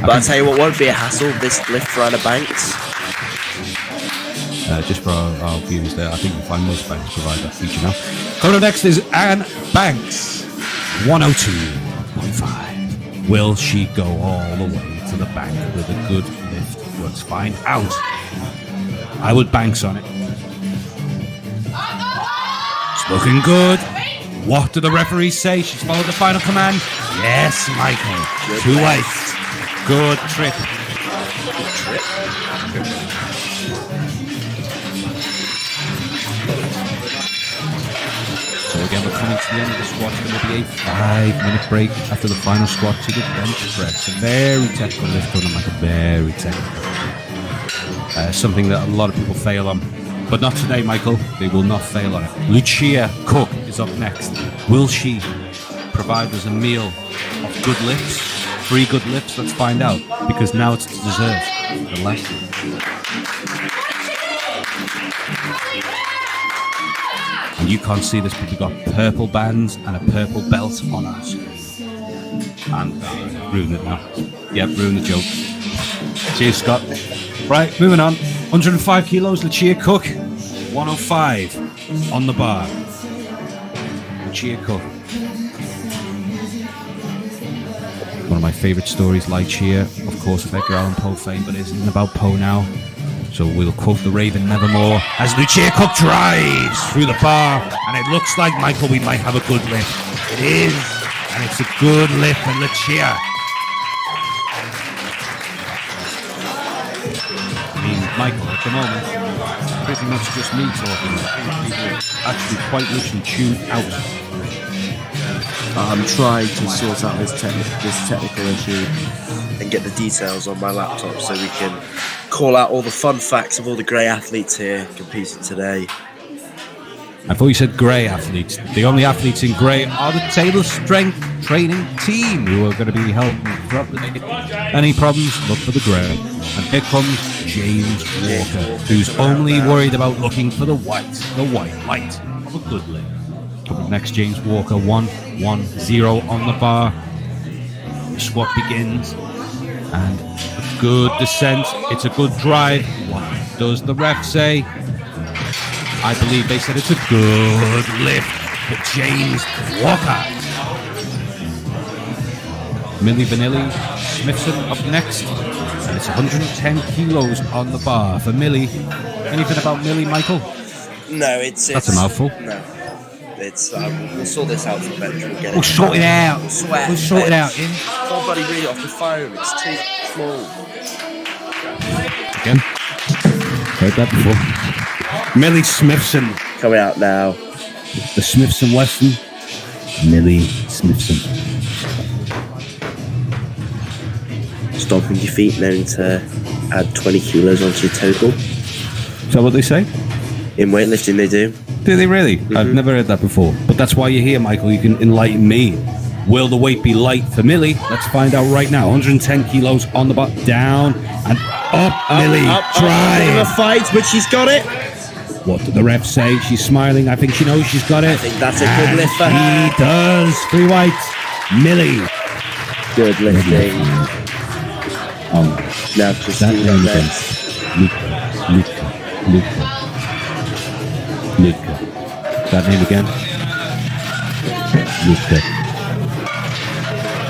But I'll tell you what won't be a hassle, this lift for Anna Banks. Just for our viewers there, I think you'll find most banks provide that feature now. Coming up next is Anne Banks, 102.5. Will she go all the way to the bank with a good lift? Let's find out. I would banks on it. It's looking good. What do the referees say? She's followed the final command. Yes, Michael. Too late. Good trip. So again, we're coming to the end of the squat. It's going to be a 5-minute break after the final squat to the bench press. A very technical lift for them, Michael. Very technical. Something that a lot of people fail on. But not today, Michael. They will not fail on it. Lucia Cook is up next. Will she provide us a meal of good lifts? 3 good lifts? Let's find out. Because now it's the dessert. The last one. And you can't see this, but we've got purple bands and a purple belt on us. And ruin it now. Yep, ruin the joke. Cheers, Scott. Right, moving on. 105 kilos, Lucia Cook. 105 on the bar. Lucia Cook. One of my favourite stories, Lucia, of course, of Edgar Allan Poe fame, but it isn't about Poe now. So we'll quote the Raven nevermore as Lucia Cook drives through the bar, and it looks like, Michael, we might have a good lift. It is, and it's a good lift for Lucia. I mean, Michael, at the moment, pretty much just me talking. People actually quite literally tune out. I'm trying to sort out this technical issue and get the details on my laptop so we can call out all the fun facts of all the grey athletes here competing today. I thought you said grey athletes. The only athletes in grey are the Taylor Strength Training Team, who are going to be helping throughout the day. Any problems, look for the grey. And here comes James Walker, who's only worried about looking for the white light of a good lift. Coming up next, James Walker, 1-1-0 on the bar. The squat begins, and a good descent. It's a good drive. What does the ref say? I believe they said it's a good lift for James Walker. Millie Vanilli Smithson up next, and it's 110 kilos on the bar for Millie. Anything about Millie, Michael? No, it's That's a mouthful. No, it's we'll sort this out for bench. We'll get it. We'll sort it out. We'll sort it out. In. Can't bloody read it off the phone. It's too small. Again, heard that before. Millie Smithson Coming out now. the Smithson Weston. Millie Smithson. Stomping your feet, known to add 20 kilos onto your total. Is that what they say? In weightlifting, they do. Do they really? I've never heard that before. But that's why you're here, Michael. You can enlighten me. Will the weight be light for Millie? Let's find out right now. 110 kilos on the butt, down and up. Millie, drive. Bit of a fight, but she's got it. What did the ref say? She's smiling. I think she knows she's got it. I think that's a good lift for her. He does. 3 whites. Millie. Good lifting. Now Christine on next. Luca. That name again? Luca.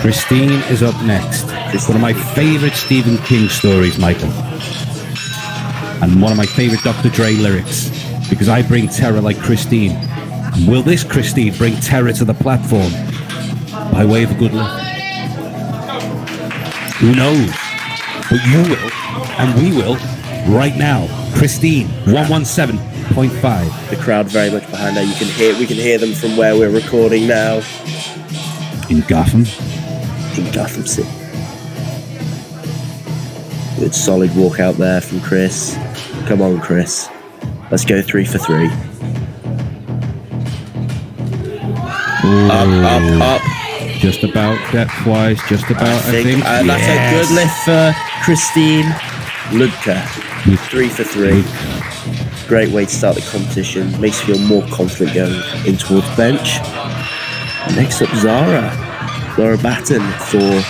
Christine is up next. It's one of my favourite Stephen King stories, Michael. And one of my favourite Dr. Dre lyrics. Because I bring terror like Christine. Will this Christine bring terror to the platform? By way of a good lift? Who knows? But you will, and we will, right now. Christine, 117.5. The crowd very much behind her. We can hear them from where we're recording now. In Gotham. in Gotham City. Good solid walk out there from Chris. Come on, Chris. Let's go 3 for 3. Ooh, Up. Just about depth-wise, just about, I think. That's a good lift for Christine Ludka. 3 for 3. Great way to start the competition. Makes you feel more confident going in towards bench. Next up, Zara Batten for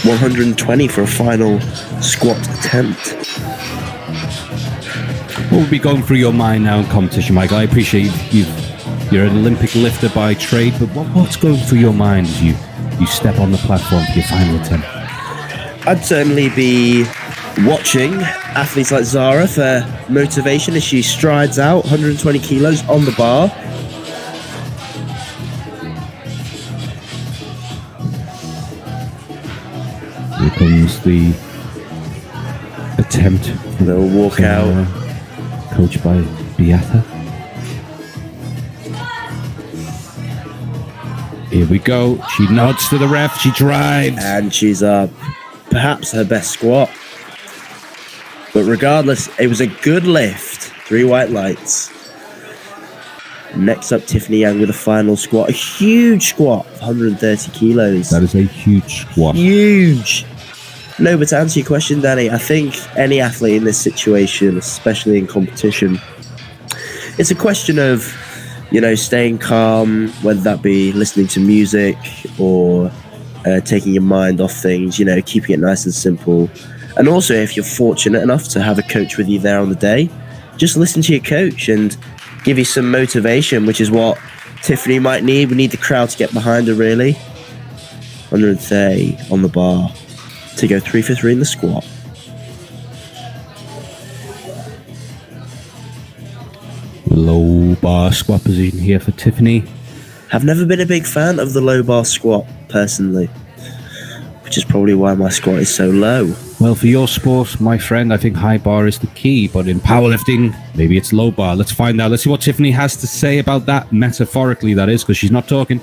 120 for a final squat attempt. What would be going through your mind now in competition, Michael? I appreciate you're an Olympic lifter by trade, but what's going through your mind as you step on the platform for your final attempt? I'd certainly be watching athletes like Zara for motivation as she strides out 120 kilos on the bar. Here comes the attempt. They'll walk out. Coached by Beata. Here we go. She nods to the ref. She drives. And she's perhaps her best squat. But regardless, it was a good lift. 3 white lights. Next up, Tiffany Yang with a final squat. A huge squat, 130 kilos. That is a huge squat. Huge. No, but to answer your question, Danny, I think any athlete in this situation, especially in competition, it's a question of, staying calm, whether that be listening to music or taking your mind off things, keeping it nice and simple. And also, if you're fortunate enough to have a coach with you there on the day, just listen to your coach and give you some motivation, which is what Tiffany might need. We need the crowd to get behind her, really. 130 on the bar to go 3 for 3 in the squat. Low bar squat position here for Tiffany. I've never been a big fan of the low bar squat, personally, which is probably why my squat is so low. Well, for your sport, my friend, I think high bar is the key, but in powerlifting, maybe it's low bar. Let's find out. Let's see what Tiffany has to say about that, metaphorically, that is, because she's not talking.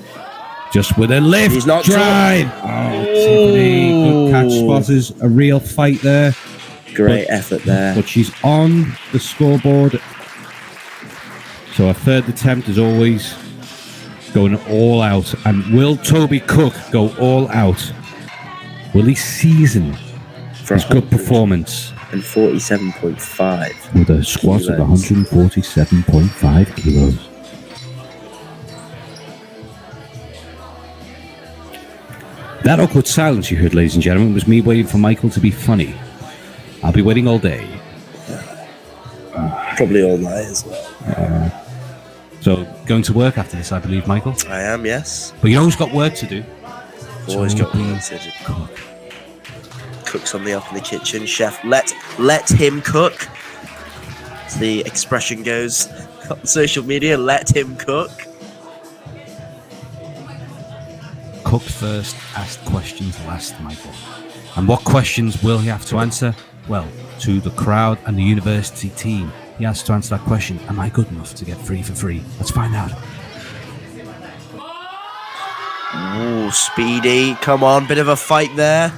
Just with a lift. He's not drive. Oh, Tiffany, good catch. Spotters, a real fight there. Great effort there. But she's on the scoreboard. So her third attempt is always going all out. And will Toby Cook go all out? Will he season for his good performance? And 47.5. With a squat of 147.5 kilos. That awkward silence you heard, ladies and gentlemen, was me waiting for Michael to be funny. I'll be waiting all day. Probably all night as well. So, going to work after this, I believe, Michael? I am, yes. But you know who's got work to do? Always got work to do. Cooks on the up in the kitchen. Chef, let him cook. As the expression goes on social media, let him cook. Cook first, asked questions last, Michael. And what questions will he have to answer? Well, to the crowd and the university team. He has to answer that question. Am I good enough to get 3 for 3? Let's find out. Ooh, speedy. Come on, bit of a fight there.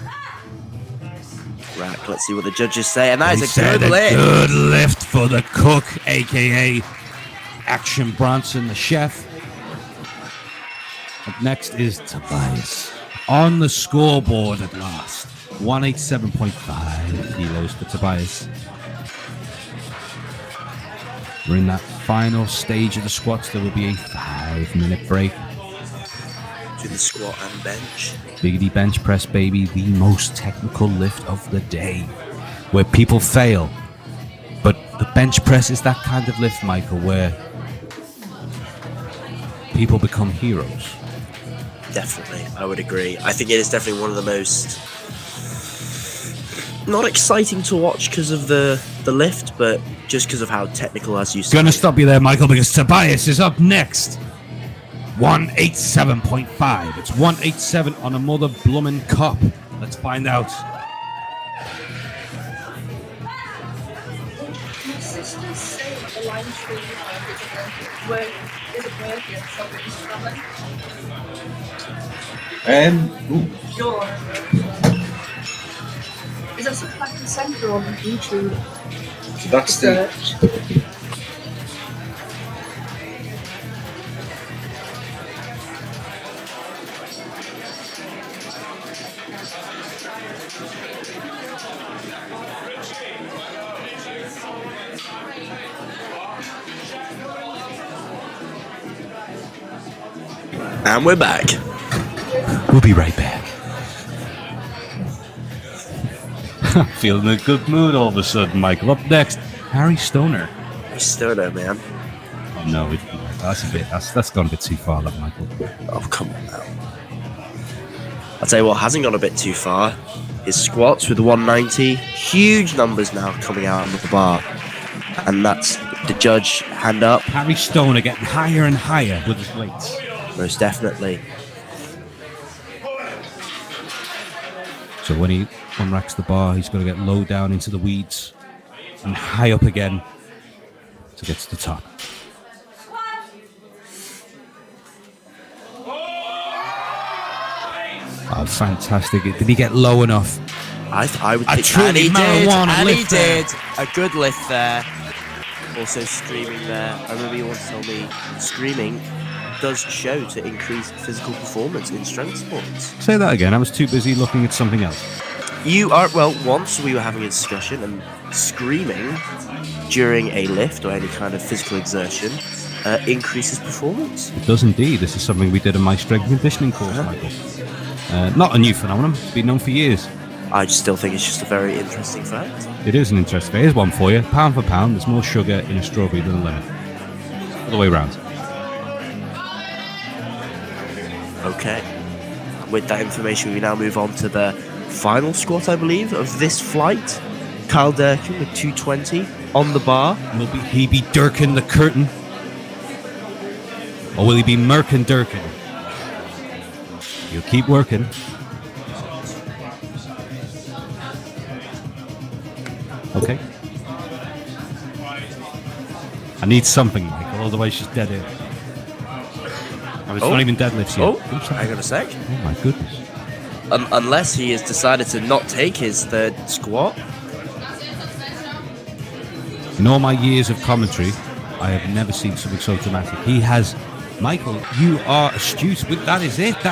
Right, let's see what the judges say. And that is a good lift. Good lift for the cook, a.k.a. Action Bronson, the chef. Up next is Tobias. On the scoreboard at last. 187.5 kilos for Tobias. We're in that final stage of the squats. There will be a 5-minute break. To the squat and bench. Biggity bench press, baby. The most technical lift of the day. Where people fail. But the bench press is that kind of lift, Michael, where people become heroes. Definitely, I would agree. I think it is definitely one of the most not exciting to watch because of the lift, but just because of how technical, as you said. Gonna stop you there, Michael, because Tobias is up next. 187.5. It's 187 on a mother bloomin' cup. Let's find out. My sisters say a line stream work isn't working, so we're just struggling. Ooh. Is there something I can send her on YouTube? So that's the. Search. And we're back. We'll be right back. Feeling a good mood all of a sudden, Michael. Up next, Harry Stoner. Stoner, man. Oh no, that's gone a bit too far, that Michael. Oh, come on now. I'll tell you what hasn't gone a bit too far. His squats with the 190. Huge numbers now coming out of the bar. And that's the judge hand up. Harry Stoner getting higher and higher with his weights. Most definitely. So when he unracks the bar, he's got to get low down into the weeds and high up again to get to the top. Oh, fantastic. Did he get low enough? I would A think, truly and he did, marijuana and he lift there. did. A good lift there. Also screaming there. I remember you once told me screaming does show to increase physical performance in strength sports. Say that again. I was too busy looking at something else. You are, well, once we were having a discussion and screaming during a lift or any kind of physical exertion increases performance. It does indeed. This is something we did in my strength and conditioning course, Michael. Not a new phenomenon. It's been known for years. I still think it's just a very interesting fact. It is an interesting fact. Here's one for you. Pound for pound, there's more sugar in a strawberry than a lemon. All the way around. Okay. With that information, we now move on to the final squat, I believe, of this flight. Kyle Durkin with 220 on the bar. Will he be Durkin the curtain? Or will he be Merkin Durkin? He'll keep working. Okay. I need something, Michael, otherwise she's dead here. It's not even deadlifts yet. Oh, hang on a sec. Oh my goodness. Unless he has decided to not take his third squat. In all my years of commentary, I have never seen something so dramatic. He has, Michael, you are astute. That is it.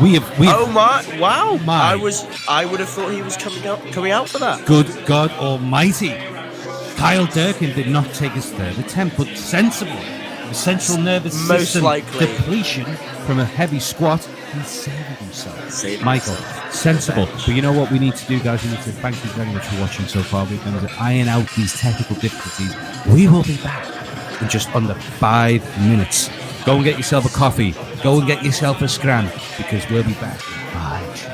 We have. Oh my! Wow! My. I would have thought he was coming out for that. Good God Almighty! Kyle Durkin did not take his third attempt, but sensible. The central nervous Most system likely. depletion from a heavy squat. He saved himself. Saved Michael, himself. sensible. But you know what we need to do, guys? We need to thank you very much for watching so far. We're going to iron out these technical difficulties. We will be back in just under 5 minutes. Go and get yourself a coffee. Go and get yourself a scram, because we'll be back in 5.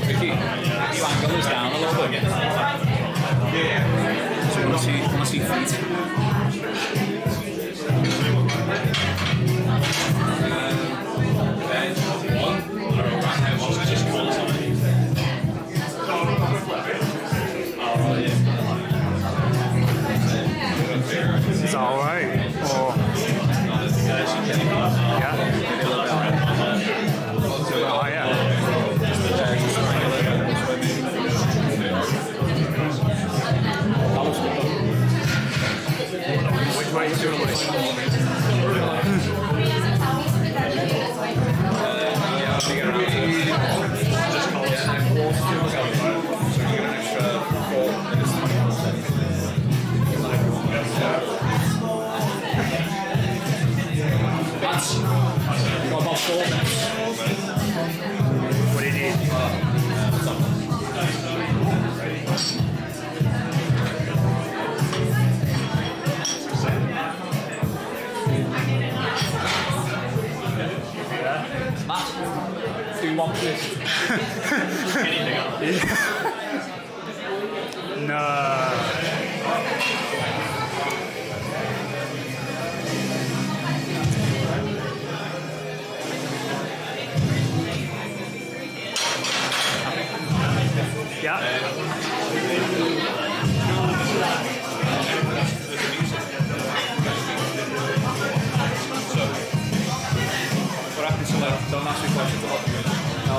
Ricky, you angle this down a little bit. So I want to see feet. It's alright. Oh. Which way is your way? That's got about 4 minutes. What do you need? Matt, do you want this? What happens to like, don't ask me questions about the music. No,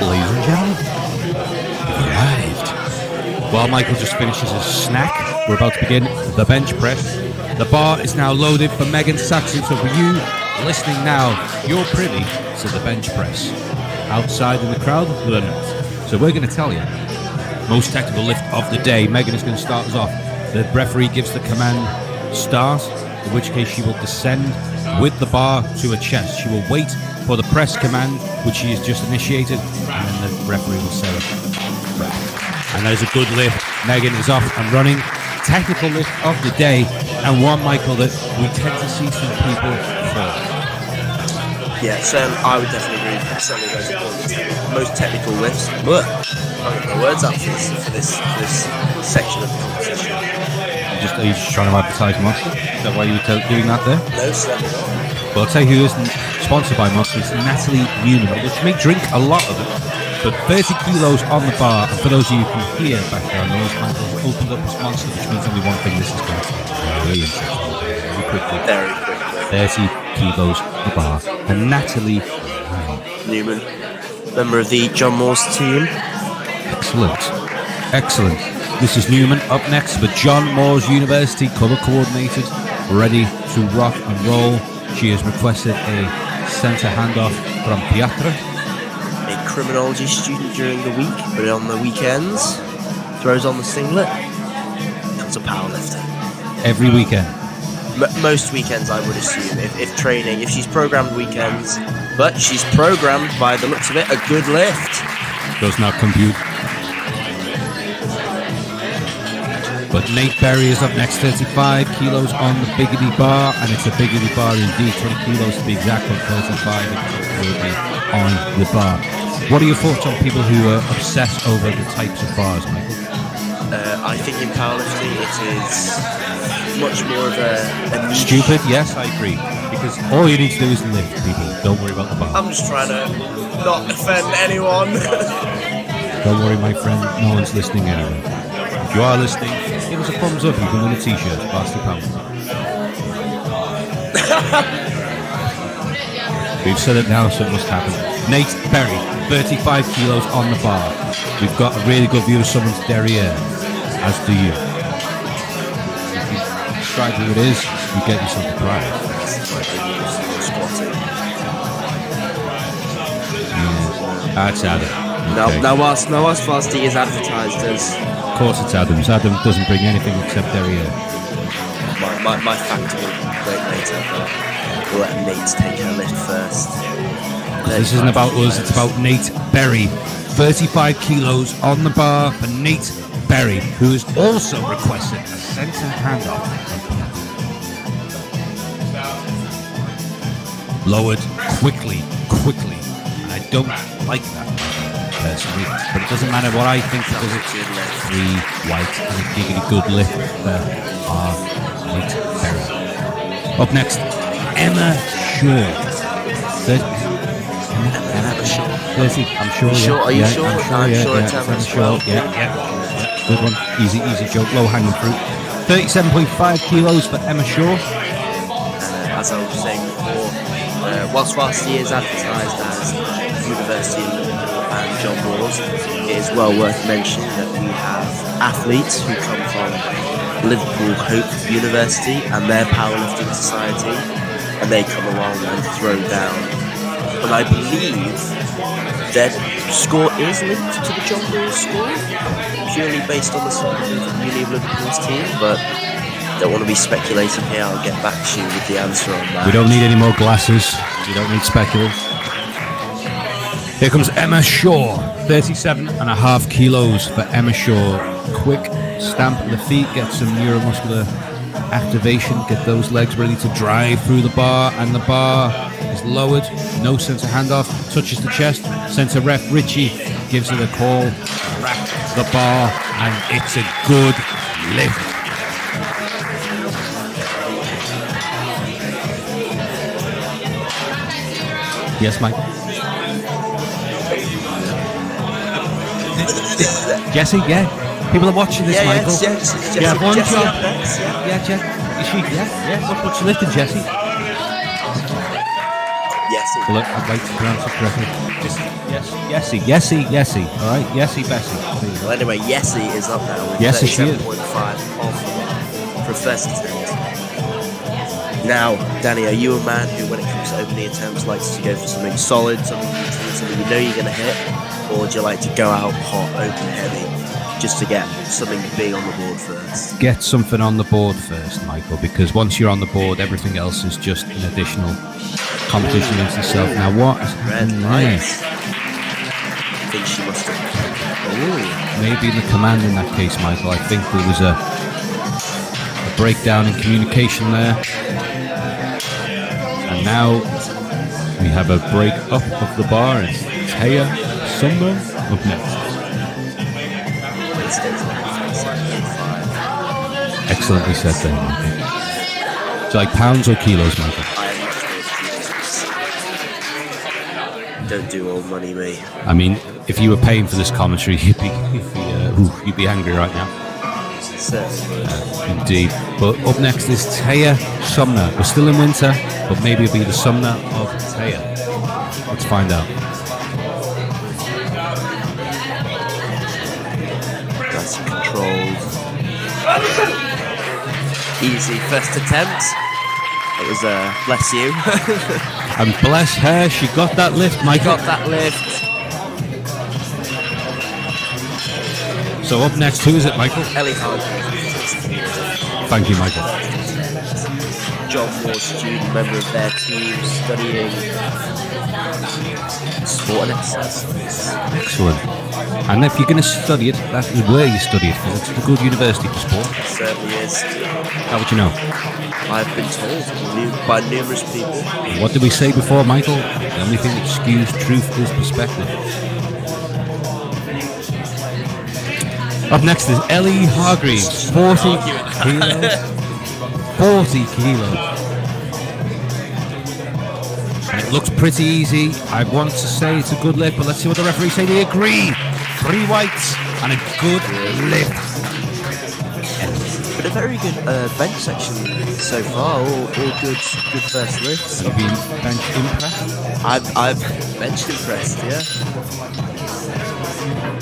Ladies and gentlemen, we've arrived. While Michael just finishes his snack, we're about to begin the bench press. The bar is now loaded for Megan Saxon, so for you listening now, you're privy to the bench press. Outside in the crowd, they're not. So we're going to tell you. Most technical lift of the day. Megan is going to start us off. The referee gives the command start, in which case she will descend with the bar to her chest. She will wait for the press command, which she has just initiated, and then the referee will say rep. And that is a good lift. Megan is off and running. Technical lift of the day, and one, Michael, that we tend to see some people fall. Yeah, so I would definitely agree. Certainly those are the most technical lifts. But I'll get my words up for this section of the competition. Are you just trying to advertise Monster? Is that why you were doing that there? No, certainly not. Well, I'll tell you who isn't sponsored by Monster. It's Natalie Newman, which may drink a lot of it, but 30 kilos on the bar. And for those of you who can hear background noise, Michael's opened up his Monster, which means only one thing: this is going to be very interesting, very quickly. Very quickly. 30 kilos on the bar. And Natalie Newman, member of the John Moore's team. Excellent. Excellent. This is Newman up next for John Moore's University, colour coordinated, ready to rock and roll. She has requested a centre handoff from Piatra. A criminology student during the week, but on the weekends, throws on the singlet, becomes a powerlifter. Every weekend. Most weekends, I would assume, if training, if she's programmed weekends, but she's programmed, by the looks of it, a good lift. Does not compute. But Nate Berry is up next, 35 kilos on the biggity bar, and it's a biggity bar indeed, 20 kilos to be exact, on 35 will be on the bar. What are your thoughts on people who are obsessed over the types of bars, Michael? I think in powerlifting it is much more of a niche. Stupid, yes, I agree. Because all you need to do is lift, people. Don't worry about the bar. I'm just trying to not offend anyone. Don't worry, my friend, no one's listening anyway. If you are listening, give us a thumbs up. You can win a t-shirt. Varsity Powerlifting. We've said it now, so it must happen. Nate Berry, 35 kilos on the bar. We've got a really good view of someone's derriere, as do you. If you describe who it is, you get yourself a prize. Yeah, that's Adam. Okay. Now whilst Varsity is advertised as... Of course it's Adam's. Adam doesn't bring anything except derriere. My factory won't later, but we'll let Nate take her lift first. This isn't about us, it's about Nate Berry. 35 kilos on the bar for Nate Berry, who has also requested a centre handoff. Lowered quickly. And I don't like that personally, but it doesn't matter what I think because it's 3 white and a giggity good lift for our Nate Berry. Up next, Emma sure. Emma Shaw. 30. I'm sure. Sure? Are you sure? I'm sure. I'm Yeah, sure yeah, it's Emma I'm as sure. well. Yeah. Good one. Easy joke. Low hanging fruit. 37.5 kilos for Emma Shaw. And as I was saying before, whilst Varsity is advertised as University of Liverpool and John Moores, it is well worth mentioning that we have athletes who come from Liverpool Hope University and their powerlifting society, and they come along and throw down. And I believe their score is linked to the John Moores score, purely based on the side of Uni of Liverpool's team, but don't want to be speculating here. I'll get back to you with the answer on that. We don't need any more glasses. We don't need speculums. Here comes Emma Shaw. 37.5 kilos for Emma Shaw. Quick stamp of the feet, get some neuromuscular activation, get those legs ready to drive through the bar, and the bar is lowered. No sensor handoff. Touches the chest. Sensor ref Richie gives it a call. Rack the bar, and it's a good lift. Yes, Mike. Jesse, yeah. People are watching this, Michael. Jessie, Yeah, one Jessie job. up next, yeah. Yeah, Jess. Is she? Yeah. What's she lifting, Jesse? Jessie. Well, look, I'd like to pronounce it correctly. Yessie. All right, Yessie Bessie. There you go. Well, anyway, Jessie is up now with Yes, she is. 37.5 off for first attempt. Now, Danny, are you a man who, when it comes to opening attempts, likes to go for something solid, something you know you're going to hit, or do you like to go out hot, open heavy, just to get something big on the board first? Get something on the board first, Michael, because once you're on the board, everything else is just an additional competition against itself. Now, what is Red happening lights. there? I think she must have. Maybe the command in that case, Michael. I think there was a breakdown in communication there. And now we have a break up of the bar, and Taya Sumner up next. Excellently said there, Michael. Do you like pounds or kilos, Michael? Don't do old money, me. I mean, if you were paying for this commentary, you'd be angry right now. Indeed. But up next is Taya Sumner. We're still in winter, but maybe it'll be the Sumner of Taya. Let's find out. Nice and controlled. Easy first attempt. It was bless you. And bless her, she got that lift, Michael. Got that lift. So up next, who is it, Michael? Ellie Hart. Thank you, Michael. John Moore student, member of their team, studying sport and exercise. Excellent. And if you're going to study it, that is where you study it, because it's a good university for sport. It certainly is. How would you know? I've been told by numerous people. What did we say before, Michael? The only thing that skews truth is perspective. Up next is Ellie Hargreaves, 40 kilos. 40 kilos. And it looks pretty easy. I want to say it's a good lift, but let's see what the referees say. They agree. 3 whites and a good lift. But a very good bench section so far. All good first lifts. Have you been bench impressed? I've bench impressed, yeah.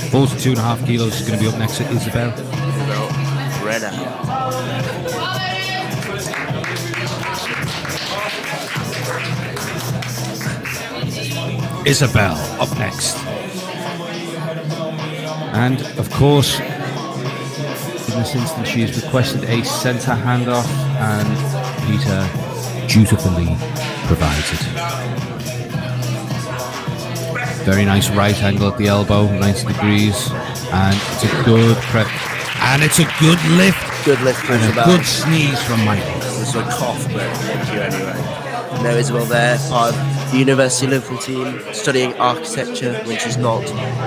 42.5 kilos is going to be up next to Isabel. No, Brenna. Isabel up next. And of course, in this instance, she has requested a centre handoff, and Peter dutifully provides it. Very nice right angle at the elbow, 90 degrees, and it's a good prep, and it's a good lift. Good lift for And a Isabel. good sneeze from Michael. It was a cough, but thank you anyway. No Isabel there, part of the University of Liverpool team, studying architecture when she's not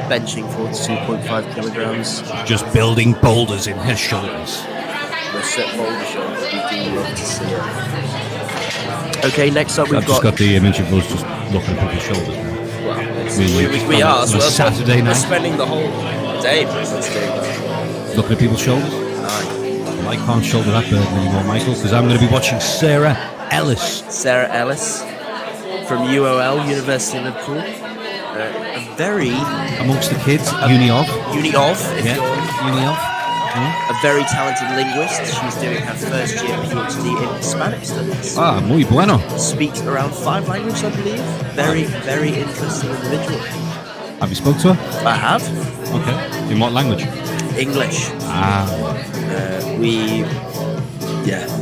benching 42.5 kilograms. Just building boulders in her shoulders. The set boulder shot, we do love to see it. Okay, next up we've I've just got the image of us just looking at people's shoulders now. we are. on So a that's Saturday we're night, spending the whole day doing that. looking at people's shoulders. Aye. I can't shoulder that burden anymore, Michael, because I'm going to be watching Sarah Ellis. Sarah Ellis from UOL, University of Liverpool. A very Amongst the kids, Uni of. uni of, if Yeah, you're Uni of. Yeah. a very talented linguist. She's doing her first year PhD in Hispanic studies. Ah, muy bueno. Speaks around 5 languages, I believe. Very, very interesting individual. Have you spoke to her? I have. Okay. In what language? English. Ah,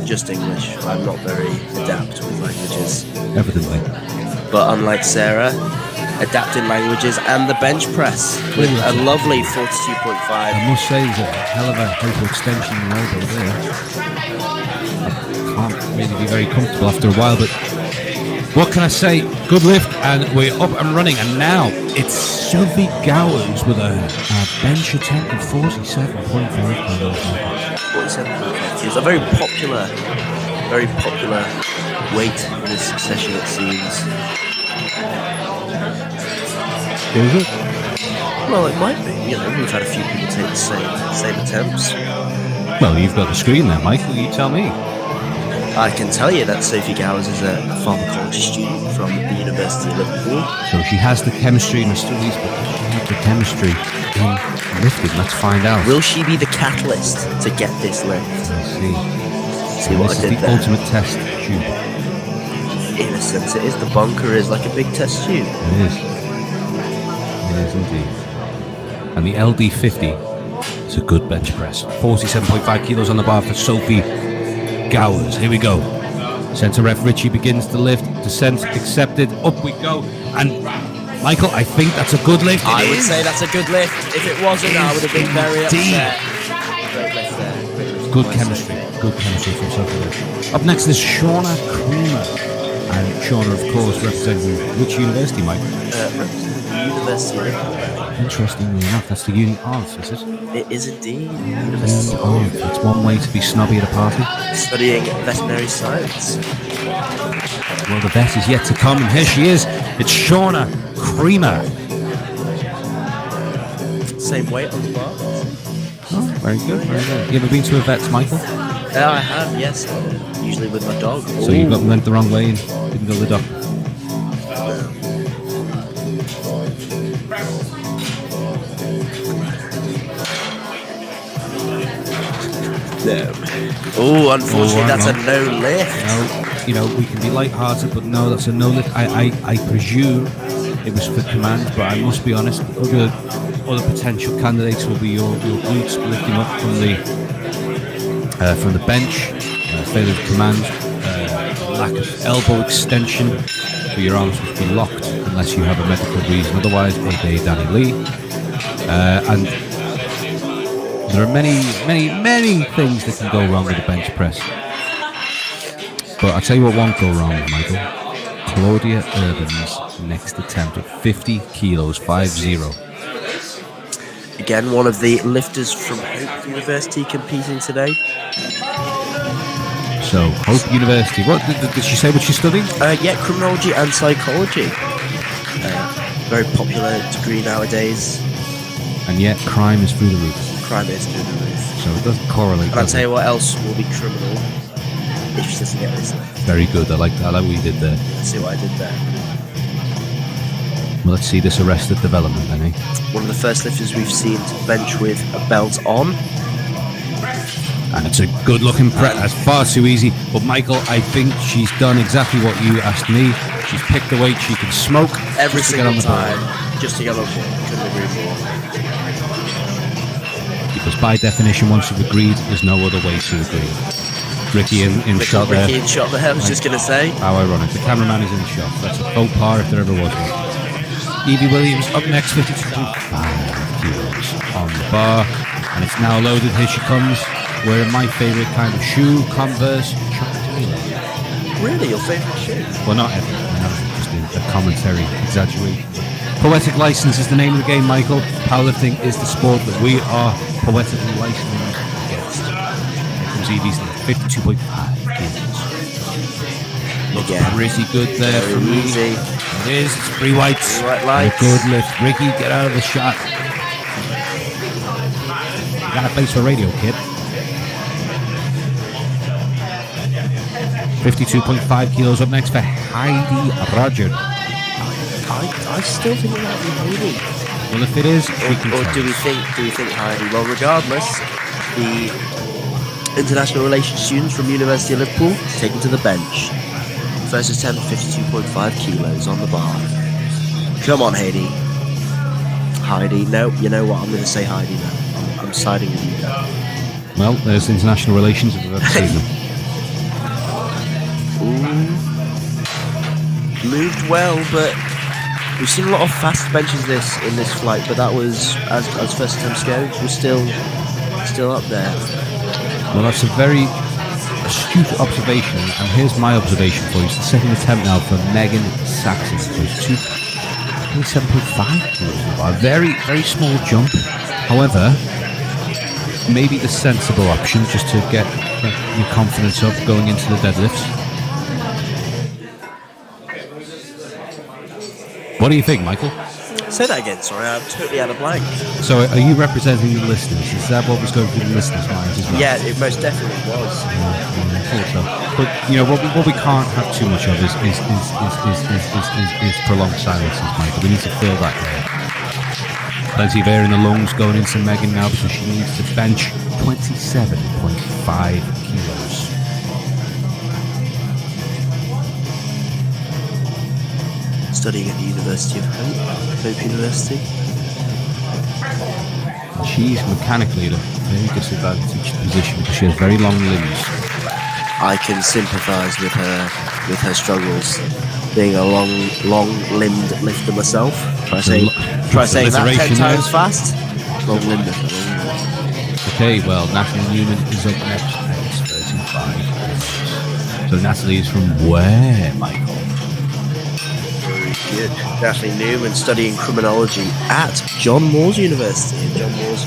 Just English. I'm not very adept with languages. evidently. But unlike Sarah, adapting languages and the bench press with a lovely 42.5. I must say, there's a hell of a hyperextension in the elbow there. I can't really be very comfortable after a while, but what can I say? Good lift, and we're up and running. And now it's Sophie Gowers with a bench attempt of 47.5 kilos. 47.5 kilos. A very popular weight in this session, it seems. Is it? Well, it might be. You know, we've had a few people take the same attempts. Well, you've got the screen there, Michael. You tell me. I can tell you that Sophie Gowers is a pharmacology student from the University of Liverpool. So she has the chemistry in her studies, but does she have the chemistry in lifting? Let's find out. Will she be the catalyst to get this lift? Let's see. See what This I is did the there? ultimate test tube. In a sense, it is. The bunker is like a big test tube. It is. It is indeed. And the LD50 is a good bench press. 47.5 kilos on the bar for Sophie Gowers. Here we go. Centre ref Richie begins to lift. Descent accepted. Up we go. And Michael, I think that's a good lift. I It would is. say that's a good lift. If it wasn't, I would have been very Indeed. upset. Great lift there. Great lift Good by chemistry. Sophie. Good chemistry from Sophie. Up next is Shauna Creamer. And Shauna, of course, representing which university, Mike? Representing the University of Liverpool. Interestingly enough, that's the uni of, is it? It is indeed University of Oh, it's one way to be snobby at a party. studying veterinary science. Well, the vet is yet to come, and here she is. It's Shauna Creamer. Same weight on the bar. Oh, very good, very good. You ever been to a vet's, Michael? I have, yes. Usually with my dog. So you went the wrong way and didn't go to the doctor. Oh, unfortunately, Oh, that's a hang no lift. No, you know, we can be light-hearted, but no, that's a no lift. I presume it was for command, but I must be honest, other potential candidates will be your glutes lifting up from the bench, failure of command, lack of elbow extension, so your arms must be locked unless you have a medical reason. Otherwise, aka Danny Lee. And there are many things that can go wrong with a bench press. But I'll tell you what won't go wrong, Michael. Claudia Urban's next attempt at 50 kilos, 50. Again, one of the lifters from Hope University competing today. So, Hope University. What did she say what she's studying? Yeah, criminology and psychology. Very popular degree nowadays. And yet, crime is through the roof. Crime is through the roof. So it doesn't correlate. And I'll does tell it? you what else will be criminal if she doesn't get this lift. Very good. I like what you did there. Let's see what I did there. Well, let's see this arrested development then, eh? One of the first lifters we've seen to bench with a belt on. And it's a good-looking press. That's far too easy. But Michael, I think she's done exactly what you asked me. She's picked the weight she can smoke Every just to get single on the board. time. Just to get on the board. Couldn't agree more. Because by definition, once you've agreed, there's no other way to agree. Ricky in shot there. Ricky in shot there, I was just going to say. How ironic. The cameraman is in shot. That's a faux pas if there ever was one. Evie Williams up next, 52.5 kilos on the bar. And it's now loaded. Here she comes. Wearing my favourite kind of shoe, Converse Chocolate. Really, your favourite shoe? Well, not ever. Just a commentary exaggeration. Poetic License is the name of the game, Michael. Powerlifting is the sport that we are poetically licensed against. Here comes Evie's 52.5 kilos. Looks Again. pretty good there Very for me. easy. It is. It's free whites. Free white And lights. a good lift. Ricky, get out of the shot. You got a place for radio, kid. 52.5 kilos up next for Heidi Roger. I still think it might be Heidi. Well, if it is, she can Or tell do we us. think Heidi? Well, regardless, the international relations students from University of Liverpool taken to the bench. First attempt, 52.5 kilos on the bar. Come on, Heidi. Heidi, no, you know what? I'm going to say Heidi now. I'm siding with you. Well, there's international relations if we've ever seen them. Ooh. Moved well, but we've seen a lot of fast benches in this flight, but that was, as first attempts go, was still up there. Well, that's a very astute observation, and here's my observation for you. It's the second attempt now for Megan Saxon. So it's 27.5 kilos. A very, very small jump. However, maybe the sensible option just to get your confidence up going into the deadlifts. What do you think, Michael? Say that again, sorry, I'm totally out of blank. So, are you representing the listeners? Is that what was going through the listeners' minds as well? Yeah, it most definitely was. I thought so. But what we can't have too much of is prolonged silences, Michael. We need to fill that air. Plenty of air in the lungs going into Megan now because she needs to bench 27.5 kilos. Studying at the University of Hope University. She's mechanically in a very disadvantaged position because she has very long limbs. I can sympathise with her struggles. Being a long-limbed lifter myself. Try saying that 10 times fast. Long-limbed lifter. Okay, well, Natalie Newman is up next at 35. So Natalie is from where, Michael? Good. Natalie Newman studying criminology at John Moores University.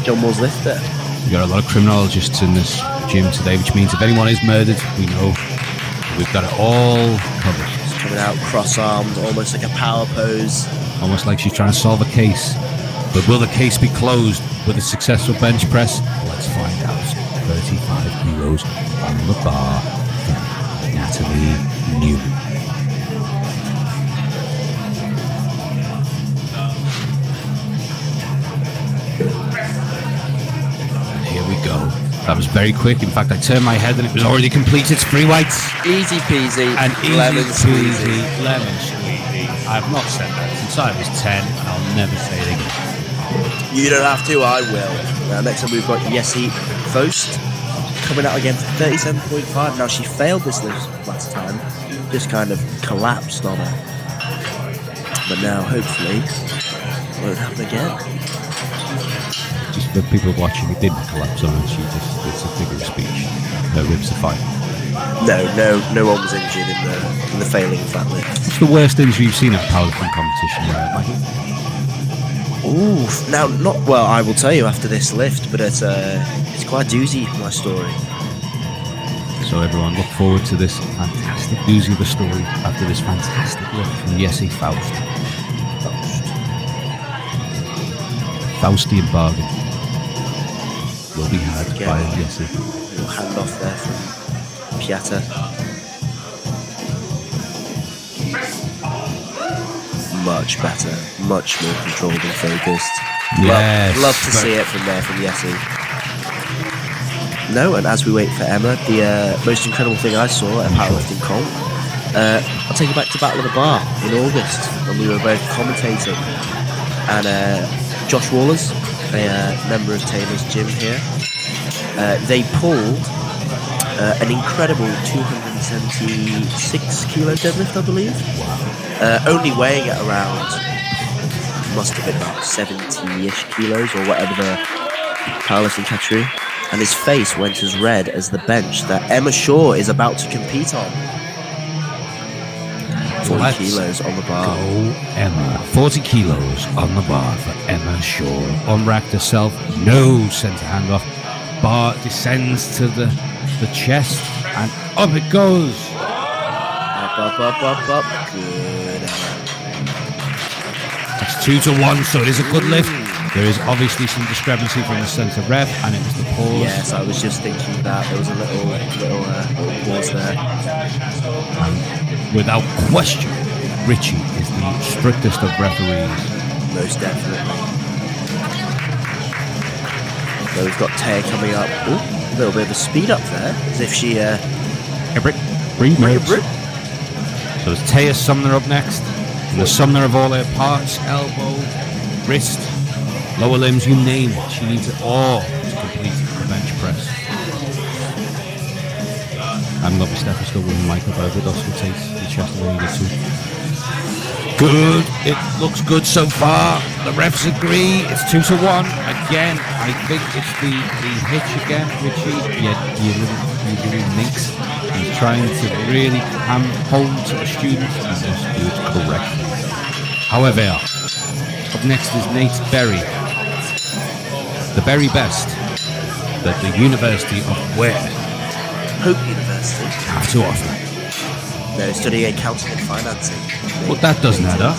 John Moores lifter. We've got a lot of criminologists in this gym today, which means if anyone is murdered, we know we've got it all covered. She's coming out cross-armed, almost like a power pose. Almost like she's trying to solve a case. But will the case be closed with a successful bench press? Let's find out. 35 kilos on the bar from Natalie Newman. Here we go. That was very quick. In fact, I turned my head and it was already complete. It's free whites. Easy peasy. And lemon easy squeezy. peasy, lemon squeezy. I've not said that since I was 10, and I'll never say it again. You don't have to, I will. Next up we've got Jessie Faust coming out again for 37.5. Now she failed this last time, just kind of collapsed on her. But now hopefully it won't happen again. Just for people watching, it didn't collapse on her. It's a figure of speech. Her ribs are fine. No one was injured in the failing of that lift. What's the worst injury you've seen at powerlifting competition, Michael? Ooh, now not well. I will tell you after this lift, but it's quite doozy, my story. So everyone, look forward to this fantastic doozy of a story after this fantastic lift from Jessie Faust. Faustian bargain will be had by Jessie. Little hand off there from Pieta. Much better, much more controlled and focused. Yes, love to see it from Jessie. No, and as we wait for Emma, the most incredible thing I saw at Powerlifting Comp, I'll take you back to Battle of the Bar in August when we were both commentating. And Josh Wallers, a member of Taylor's gym here, they pulled an incredible 276 kilo deadlift, I believe. Only weighing at around, must have been about 70-ish kilos or whatever the powerlifting category. And his face went as red as the bench that Emma Shaw is about to compete on. 40 kilos on the bar. Go Emma. 40 kilos on the bar for Emma Shaw. Unracked herself, no centre hand off. Bar descends to the chest and up it goes. Up. Good. It's 2-1, so it is a good lift. There is obviously some discrepancy from the centre rep, and it was the pause. Yes, I was just thinking that there was a little pause there. Without question, Richie is the strictest of referees. Most definitely. So we've got Taya coming up. Ooh, a little bit of a speed up there, as if she. So it's Taya Sumner up next. And the Sumner of all her parts, elbow, wrist, lower limbs, you name it. She needs it all to complete the bench press. I haven't got my stethoscope with Michael, but I would also take the chest when you get to. Good. It looks good so far. The refs agree. It's 2-1. Again, I think it's the hitch again, Richie. You little minx. He's trying to really ham home to the students and just do it correctly. However, up next is Nate Berry. The very best that the University of where? Hope University. Have to offer. They're studying accounting and financing. But that doesn't add up.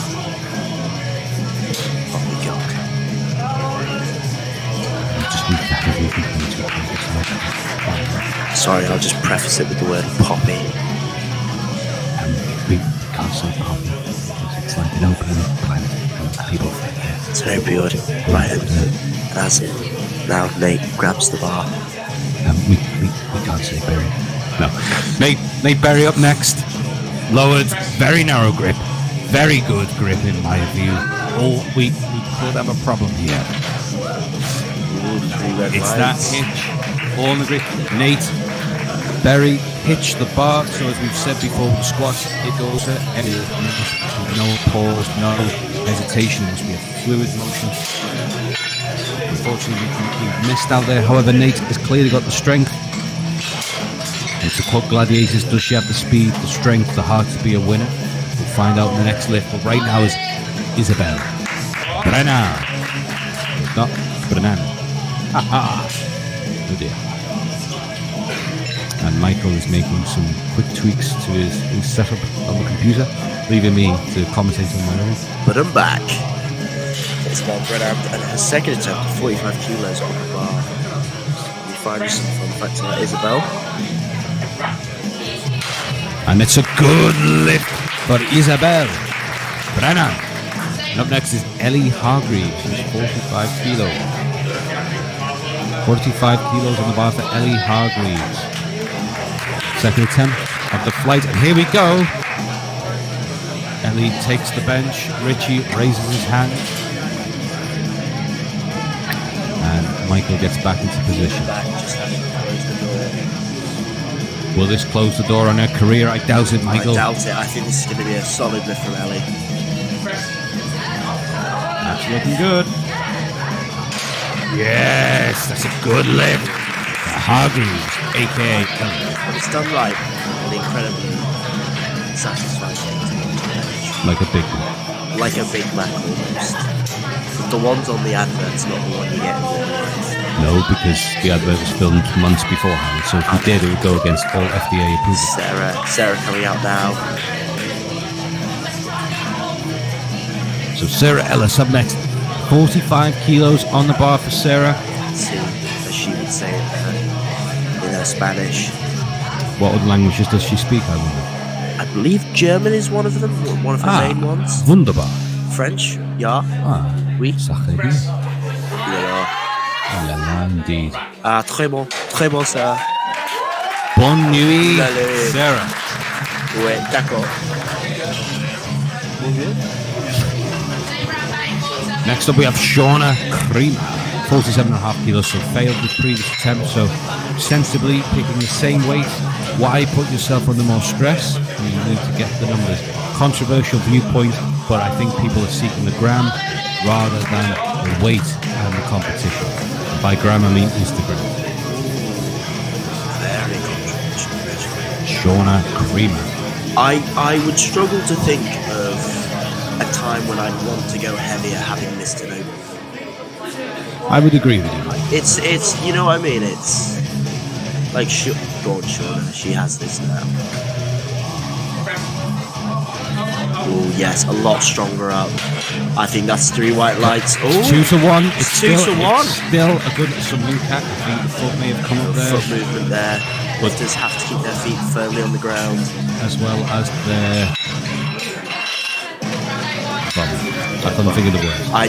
Poppycock. Just need that everything to Sorry, I'll just preface it with the word poppy. We can't say poppy. It's like an open planet. People think It's an opioid. Right. And as it. Now Nate grabs the bar. we can't say Berry. No. Nate Berry up next. Lowered, very narrow grip. Very good grip in my view. Oh, we could have a problem here. It's that hitch. All in the grip. Nate Berry hitch the bar. So as we've said before with the squats, it goes at any no pause, no hesitation. It must be a fluid motion. Unfortunately, we missed out there. However, Nate has clearly got the strength. And to quote Gladiators, does she have the speed, the strength, the heart to be a winner? We'll find out in the next lift. But right now is Isabel Brennan. Not Brennan. Oh dear. And Michael is making some quick tweaks to his setup on the computer, leaving me to commentate on my own. But I'm back. Isabel Brennan and her second attempt, 45 kilos on the bar. We find some fun facts about Isabel. And it's a good lift for Isabel Brennan. And up next is Ellie Hargreaves, who's 45 kilos. 45 kilos on the bar for Ellie Hargreaves. Second attempt of the flight, and here we go. Ellie takes the bench. Richie raises his hand. And Michael gets back into position. Will this close the door on her career? I doubt it, Michael. I doubt it. I think this is going to be a solid lift from Ellie. That's looking good. Yes, that's a good lift. Hargreaves, a.k.a. Ellie. But it's done right. An incredibly satisfying thing to watch. Like a big one. Like a Big Mac almost. But the ones on the advert's not the one you get in real life. No, because the advert was filmed months beforehand, so if we did, it would go against all FDA approval. Sarah coming out now. So Sarah Ellis up next. 45 kilos on the bar for Sarah. See, as she would say it in her Spanish. What other languages does she speak, I wonder? I believe German is one of them, one of the main ones. Wunderbar. French, ja. Oui. Sacré bien. Yeah. Oh là là, indeed. Ah, très bon, Sarah. Bonne nuit, Allez. Sarah. Ouais, d'accord. Next up we have Shauna Creamer, 47.5 kilos, so failed the previous attempt, so sensibly picking the same weight. Why put yourself under more stress? You need to get the numbers. Controversial viewpoint, but I think people are seeking the gram rather than the weight and the competition. By gram I mean Instagram. Very controversial. Shauna Creamer. I would struggle to think of a time when I'd want to go heavier having missed an open. I would agree with you, Mike. It's you know what I mean? It's like, go on, Shauna, she has this now. Oh yes, a lot stronger up. I think that's 3 white lights. Oh, 2 to 1. It's 2 still, to 1. It's still a good salute cat. I think the foot may have come up there. Foot movement there. Lifters have to keep their feet firmly on the ground. As well as their... I couldn't think of the word. I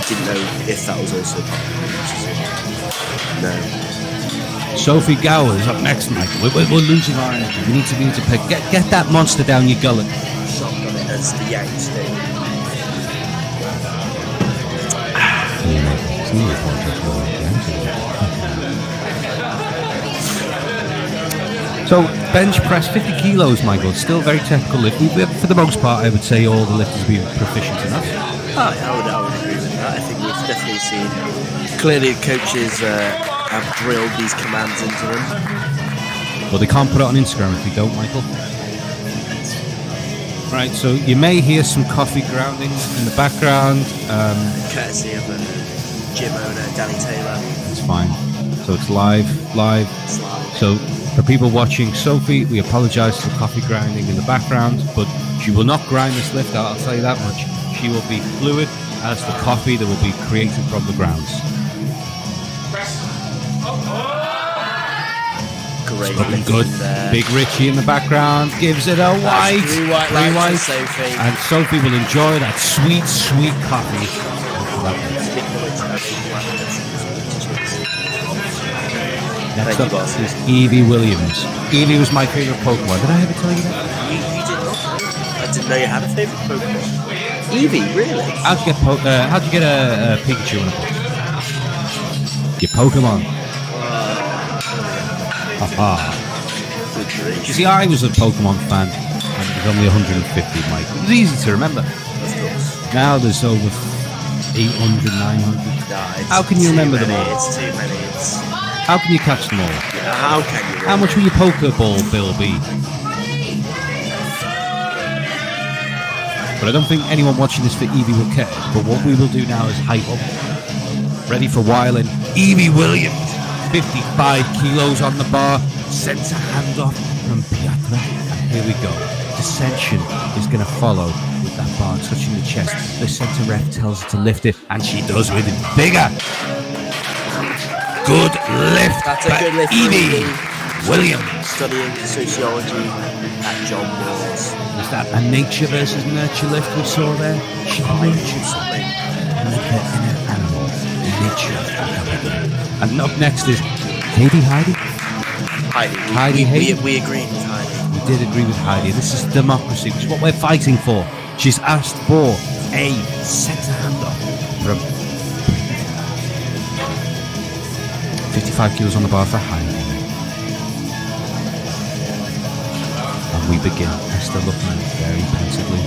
didn't know if that was also no. Sophie Gower is up next, Michael. We're losing our energy. We need to pick. Get that monster down your gullet. Shotgun it as the Yanks do. So bench press 50 kilos, Michael. Still very technical lift. For the most part, I would say all the lifters have been proficient enough. I would agree with that. I think we've definitely seen clearly coaches have drilled these commands into them. Well, they can't put it on Instagram if they don't, Michael. Right, so you may hear some coffee grounding in the background. Courtesy of gym owner Danny Taylor. It's fine. So it's live. It's live. So for people watching Sophie, we apologise for the coffee grinding in the background, but she will not grind this lift out, I'll tell you that much. She will be fluid as the coffee that will be created from the grounds. Great. Looking good. Big Richie in the background gives it a white. 3 white lights for Sophie. And Sophie will enjoy that sweet, sweet coffee. Next up is Evie Williams. Evie was my favourite Pokemon. Did I ever tell you that? You did not. I didn't know you had a favourite Pokemon. Evie, really? How'd you get a Pikachu in a box? Your Pokemon. You see, I was a Pokemon fan, and it was only 150, Mike. It was easy to remember. Of course. Now there's over 800, 900. How can you remember them all? It's too many. How can you catch them all? How can you? How much will your Pokeball bill be? But I don't think anyone watching this for Evie will care. But what we will do now is hype up. Ready for whiling. Evie Williams, 55 kilos on the bar. Centre handoff from Piatra. And here we go. Descension is going to follow with that bar touching the chest. The centre ref tells her to lift it, and she does with it bigger. Good lift. That's a good lift. Evie Williams. Studying sociology at John Moores. Was that a nature versus nurture lift we saw there? She nurtured something. Like an animal. Nature. And up next is Heidi. Heidi. We agreed with Heidi. We did agree with Heidi. This is democracy, which is what we're fighting for. She's asked for a centre handoff from 55 kilos on the bar for Heidi. And we begin. Esther looking very pensively.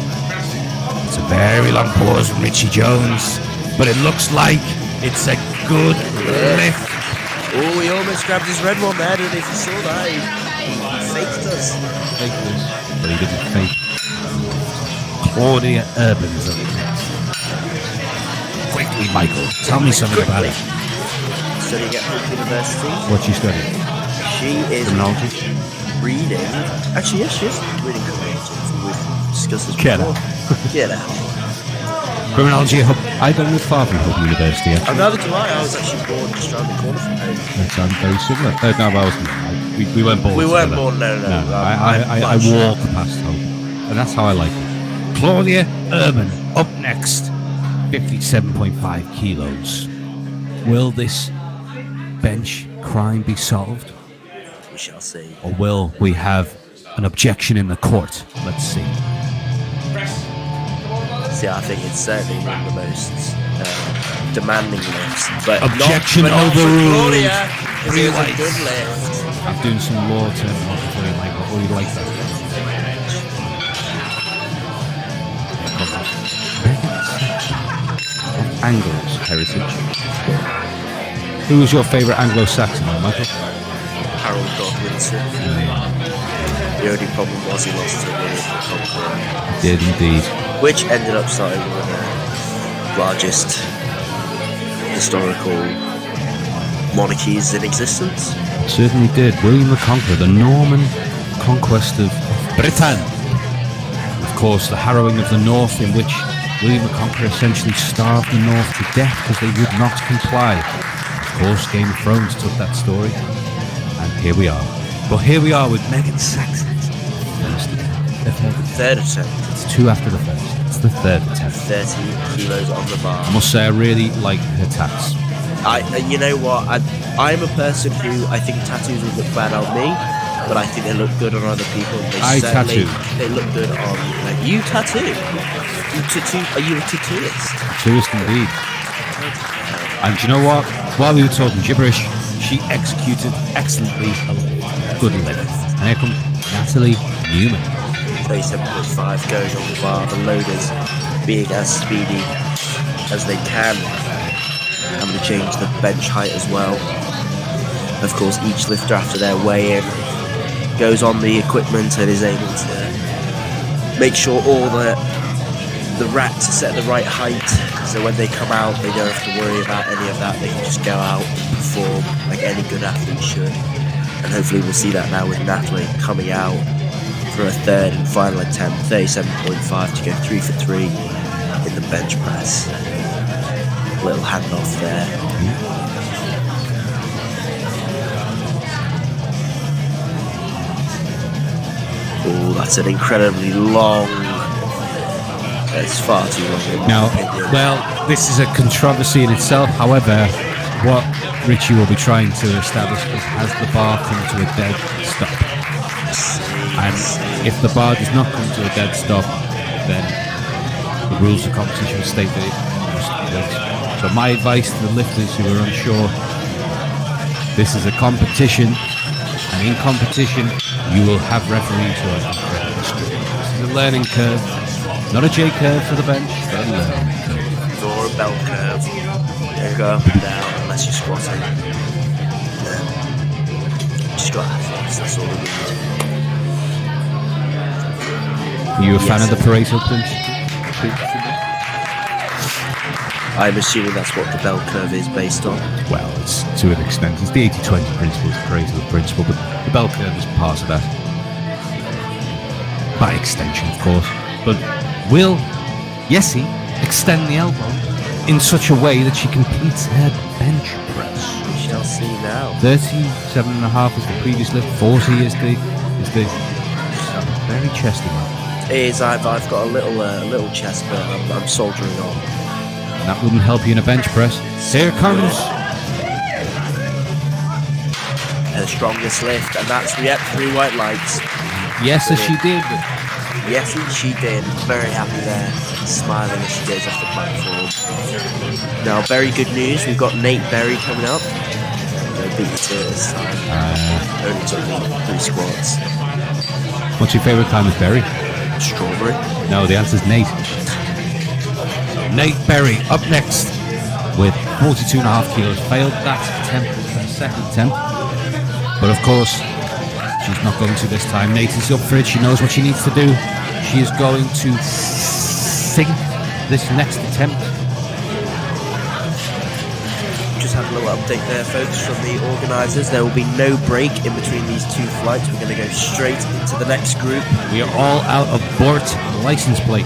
It's a very long pause from Richie Jones, but it looks like it's a good lift. Oh, he almost grabbed his red one there, didn't he? If you saw that, he faked us. But he didn't fake. Claudia Urban's up next. Quickly, Michael, tell me something about it. Studying at Hope University. What's she studying? She is criminology. Reading. Actually, yes, she is reading criminology. We've discussed this Get before. Get out. Criminology at Hope. I don't live far from Hope University, actually. Neither do I. I was actually born just around the corner from home. That sounds very similar. No, but I wasn't. We weren't born. We weren't together. born, no. I walk past Hope. And that's how I like it. Claudia Urban up next. 57.5 kilos. Will this bench crime be solved? We shall see. Or will we have an objection in the court? Let's see. See, I think it's certainly one of the most demanding lifts. But objection not for overruled. Claudia. It was a lights. good lift. I'm doing some law terminology for you, Michael. Oh, you like that? Angles heritage. Who was your favourite Anglo-Saxon, Michael? Harold Godwinson. The only problem was he lost to William the Conqueror. Did indeed. Which ended up starting one of the largest historical monarchies in existence. Certainly did. William the Conqueror, the Norman conquest of Britain. Of course, the harrowing of the North, in which William the Conqueror essentially starved the North to death because they would not comply. Of course, Game of Thrones took that story, and here we are. But here we are with Megan Saxon's first attempt. Third attempt. It's 2 after the first. It's the third attempt. 30 kilos on the bar. I must say, I really like her tats. You know what? I'm a person who I think tattoos would look bad on me, but I think they look good on other people. I tattoo. They look good on you. Tattoo. Are you a tattooist? Tattooist indeed. And do you know what? While we were talking gibberish, she executed excellently a good lift. And here comes Natalie Newman. 37.5 going on the bar. The loaders being as speedy as they can. I'm going to change the bench height as well. Of course, each lifter after their weigh-in goes on the equipment and is able to make sure all the racks are set at the right height, so when they come out they don't have to worry about any of that. They can just go out and perform like any good athlete should. And hopefully we'll see that now with Natalie coming out for a third and final attempt. 37.5 to go 3 for 3 in the bench press. Little handoff there. Oh, that's an incredibly long. It's far too long. Now, well, this is a controversy in itself. However, what Richie will be trying to establish is, has the bar come to a dead stop? And if the bar does not come to a dead stop, then the rules of competition state that it must be built. So my advice to the lifters who are unsure, this is a competition, and in competition you will have referees who are incredibly strict. This is a learning curve, not a J curve for the bench, but a learning curve. Or a bell curve. You go up and down unless you're squatting. Just got athletics, that's all we need. Are you a fan of the Pareto principle? I'm assuming that's what the bell curve is based on. Well, it's to an extent. It's the 80-20 principle, the Pareto principle, but the bell curve is part of that. By extension, of course. But will Jessie extend the elbow in such a way that she completes her bench press? We shall see now. 37.5 is the previous lift, 40 is the very chesty one. It is. I've got a little chest, but I'm soldiering on. And that wouldn't help you in a bench press. Here comes her strongest lift, and that's yep, 3 white lights. Yes, she did. Yes, she did. Very happy there, smiling as she goes off the platform. Now, very good news. We've got Nate Berry coming up. No beat to this time. Only took me 3 squats. What's your favourite climb with Berry? Strawberry. No, the answer's Nate. Nate Berry up next with 42.5 kilos. Failed that attempt, her second attempt. But of course, she's not going to this time. Nate is up for it. She knows what she needs to do. She is going to sink this next attempt. Just had a little update there, folks, from the organisers. There will be no break in between these 2 flights. We're going to go straight into the next group. We are all out of Bort license plate.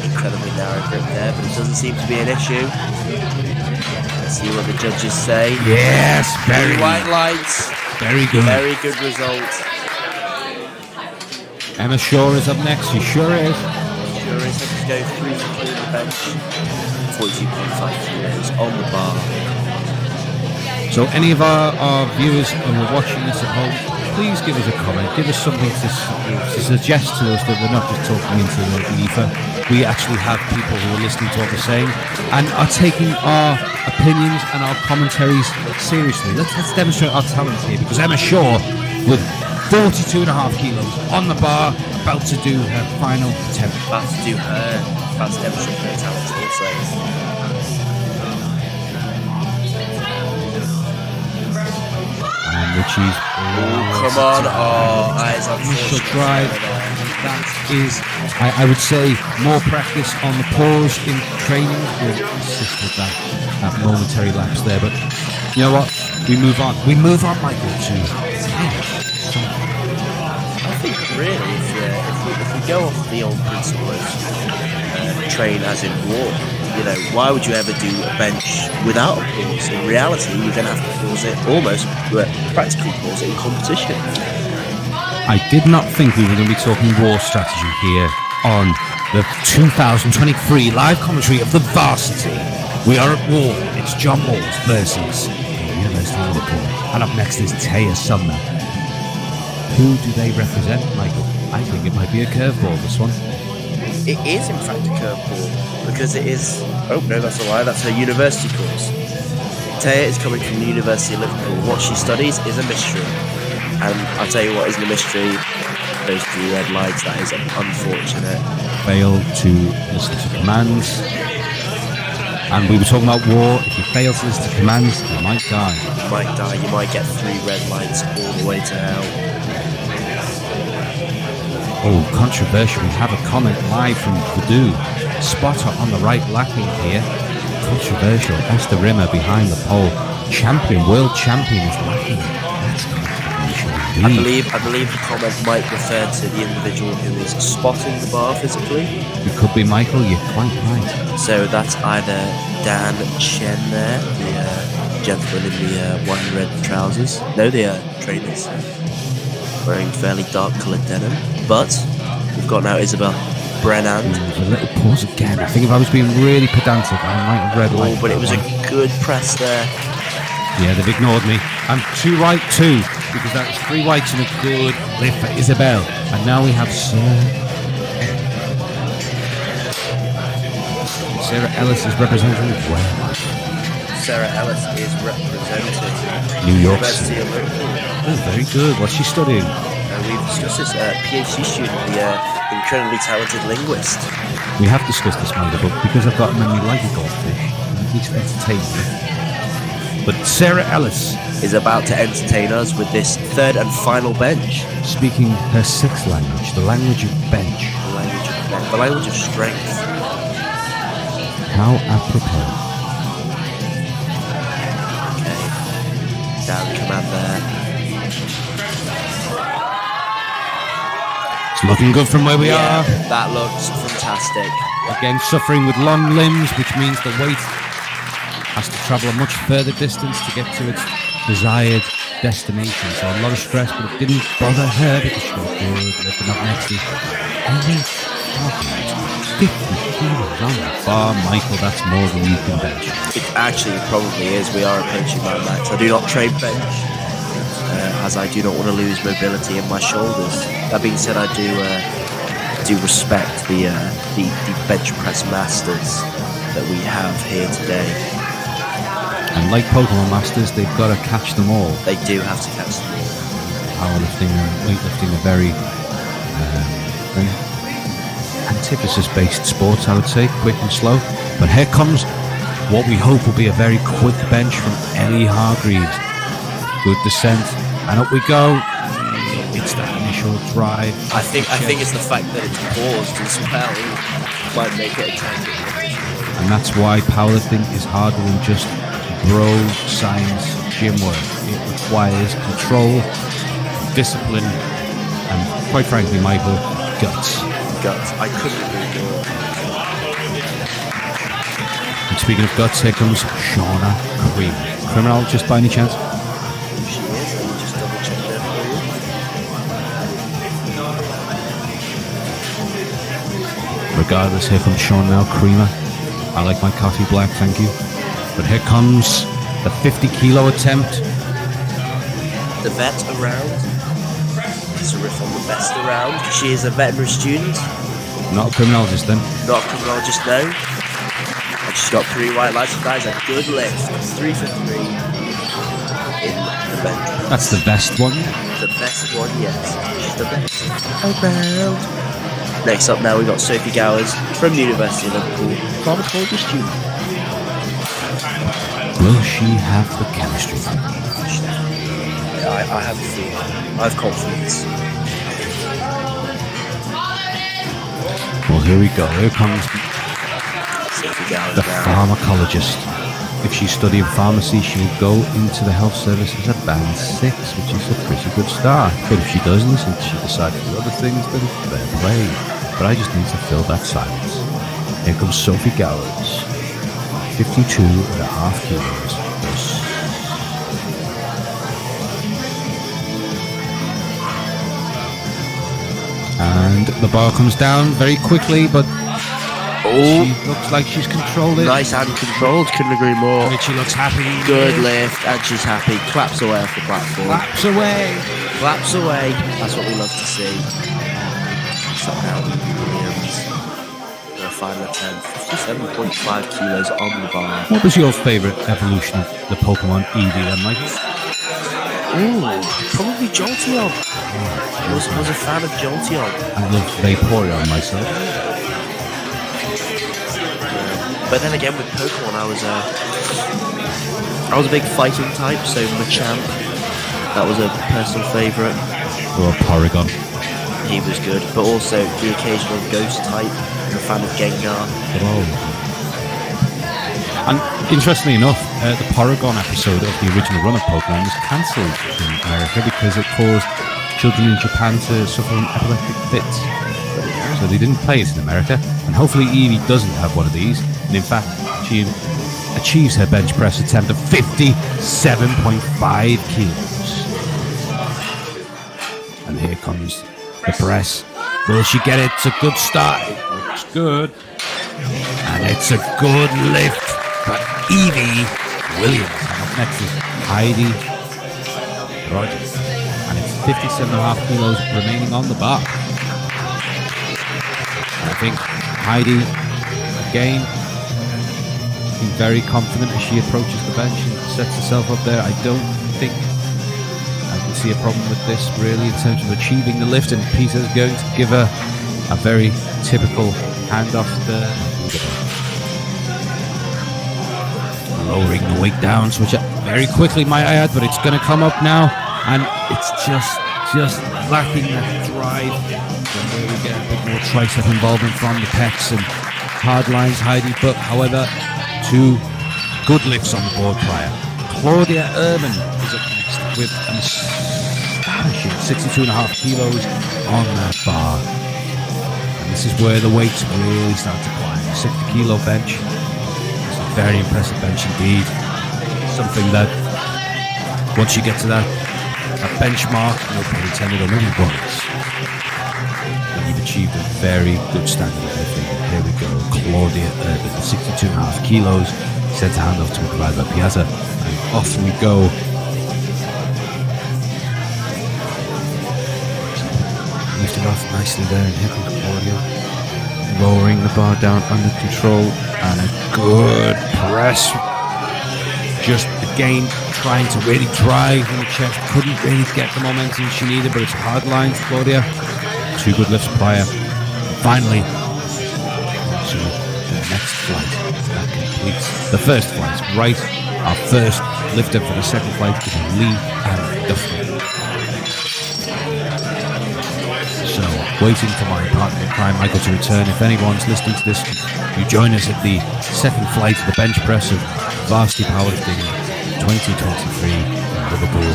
Incredibly narrow grip there, but it doesn't seem to be an issue. Let's see what the judges say. Yes, very white lights. Very good. Very good result. Emma Shaw is up next. She sure is. Sure is. Let's go 3 for 3 on the bench. 42.5 kilos on the bar. So any of our viewers who are watching this at home, please give us a comment. Give us something to suggest to us that we're not just talking into the ether. We actually have people who are listening to what we're saying and are taking our opinions and our commentaries seriously. Let's demonstrate our talent here, because Emma Shaw, with 42.5 kilos on the bar, about to do her final attempt. About to demonstrate her talent also. And Richie's come on, eyes on initial drive. That is, I would say, more practice on the pause in training will assist with that momentary lapse there. But You know what? We move on. We move on, Michael, to I think really, if we go off the old principle of train as in war, you know, why would you ever do a bench without a pause? In reality, you're going to have to pause it almost, practically pause it in competition. I did not think we were going to be talking war strategy here on the 2023 live commentary of the Varsity. We are at war. It's John Walls versus the University of Liverpool. And up next is Taya Sumner. Who do they represent, Michael? I think it might be a curveball, this one. It is, in fact, a curveball, because it is... Oh, no, that's a lie. That's her university course. Taya is coming from the University of Liverpool. What she studies is a mystery. And I'll tell you what isn't a mystery. Those 3 red lights, that is unfortunate. Fail to listen to commands. And we were talking about war. If you fail to listen to commands, you might die. You might die. You might get 3 red lights all the way to hell. Oh, controversial. We have a comment live from Purdue. Spotter on the right lacking here. Controversial. Esther Rimmer behind the pole. World champion is lacking. That's controversial indeed. I believe the comment might refer to the individual who is spotting the bar physically. It could be Michael, you're quite right. So that's either Dan Chen there, the gentleman in the one red trousers. No, the trainers. Wearing fairly dark coloured denim. But we've got now Isabel Brennan. A little pause again. I think if I was being really pedantic, I might have read like. Oh, but it was a good press there. Yeah, they've ignored me. I'm 2 right, 2, because that was 3 whites and a good lift for Isabel. And now we have Sarah Ellis is representing where? Sarah Ellis is representing New York University City. of Liverpool. Oh, very good. What's she studying? We've discussed this PhD student, the incredibly talented linguist. We have discussed this, Michael, but because I've got a memory like a goldfish, I need to entertain you. But Sarah Ellis is about to entertain us with this 3rd and final bench. Speaking her 6th language, the language of bench. The language of strength. How apropos. Okay. Down command there. It's looking good from where we are. That looks fantastic. Again, suffering with long limbs, which means the weight has to travel a much further distance to get to its desired destination. So a lot of stress, but it didn't bother her because she got good. Lifting up next is only 50 kilos on the bar. Michael, that's more than you can bench. It actually probably is. We are approaching my max. I do not train bench, as I do not want to lose mobility in my shoulders. That being said, I do respect the bench press masters that we have here today. And like Pokemon Masters, they've got to catch them all. They do have to catch them all. Powerlifting and weightlifting are very antithesis-based sports, I would say, quick and slow. But here comes what we hope will be a very quick bench from Ellie Hargreaves. Good descent, and up we go. It's that initial drive. I think it's the fact that it's paused as well might make it a tangent. And that's why powerlifting is harder than just bro science gym work. It requires control, discipline, and quite frankly, Michael, guts. I couldn't agree more. And speaking of guts, here comes Shauna Cream. Criminologist by any chance? She is. Let me just double check that for you. Regardless, here comes Sean now, creamer. I like my coffee black, thank you. But here comes the 50-kilo attempt. The vet around. It's a riff on the best around. She is a veterinary student. Not a criminologist then. Not a criminologist, no. And she's got 3 white lights. That is a good lift. 3 for 3 in the bench. That's the best one. The best one, yes. She's the best around. Next up now, we've got Sophie Gowers from the University of Liverpool. Pharmacology student. Will she have the chemistry? I have a feeling. I have confidence. Well, here we go. Here comes Sophie Gowers the now. pharmacologist. if she's studying pharmacy, she'll go into the health service as a band 6, which is a pretty good start. But if she doesn't, and she decides to do other things, then fair play. But I just need to fill that silence. Here comes Sophie Gowers, 52.5 kilos. And the bar comes down very quickly, but she looks like she's controlled it. Nice and controlled, couldn't agree more. And she looks happy. Good lift, and she's happy. Claps away off the platform. Claps away. Claps away. That's what we love to see. Shut down. Brilliant. The final attempt. 57.5 kilos on the bar. What was your favourite evolution of the Pokemon Eevee then, Michael? Ooh, probably Jolteon. Was a fan of Jolteon. I love Vaporeon myself. But then again, with Pokemon, I was a big fighting type, so Machamp, that was a personal favourite. Or a Porygon. He was good, but also the occasional ghost type. I'm a fan of Gengar. Oh. And interestingly enough, the Porygon episode of the original run of Pokemon was cancelled in America because it caused children in Japan to suffer from epileptic fits. So they didn't play it in America, and hopefully Eevee doesn't have one of these. And in fact, she achieves her bench press attempt of 57.5 kilos. And here comes the press. Will she get it? It's a good start. It looks good. And it's a good lift for Evie Williams. And up next is Heidi Rogers. And it's 57.5 kilos remaining on the bar. And I think Heidi, again, being very confident as she approaches the bench and sets herself up there. I don't think I can see a problem with this really in terms of achieving the lift, and Peter's going to give her a very typical handoff there. Lowering the weight down, switch up very quickly, might I add, but it's going to come up now, and it's just lacking that drive. And where we get a bit more tricep involvement from the pecs and hard lines, Heidi. But however, 2 good lifts on the board prior. Claudia Ehrman is up next with an astonishing 62.5 kilos on that bar. And this is where the weights really start to climb. 60 kilo bench. It's a very impressive bench indeed. Something that once you get to that benchmark, no pun intended, or maybe once, you've achieved a very good standard of lifting. Here we go, Claudia Ehrman, 62.5 kilos, sent a handoff to be provided by Piazza, and off we go. Lifted off nicely there, and here comes Claudia, lowering the bar down under control, and a good press. Just again trying to really drive in the chest, couldn't really get the momentum she needed, but it's hard lines, Claudia. 2 good lifts prior. Finally, to the next flight that completes the first flight. Right, our first lifter for the second flight is Lee and Duffy. So, waiting for my partner in crime, Michael, to return. If anyone's listening to this, you join us at the second flight of the bench press of Varsity Powerlifting 2023 in Liverpool,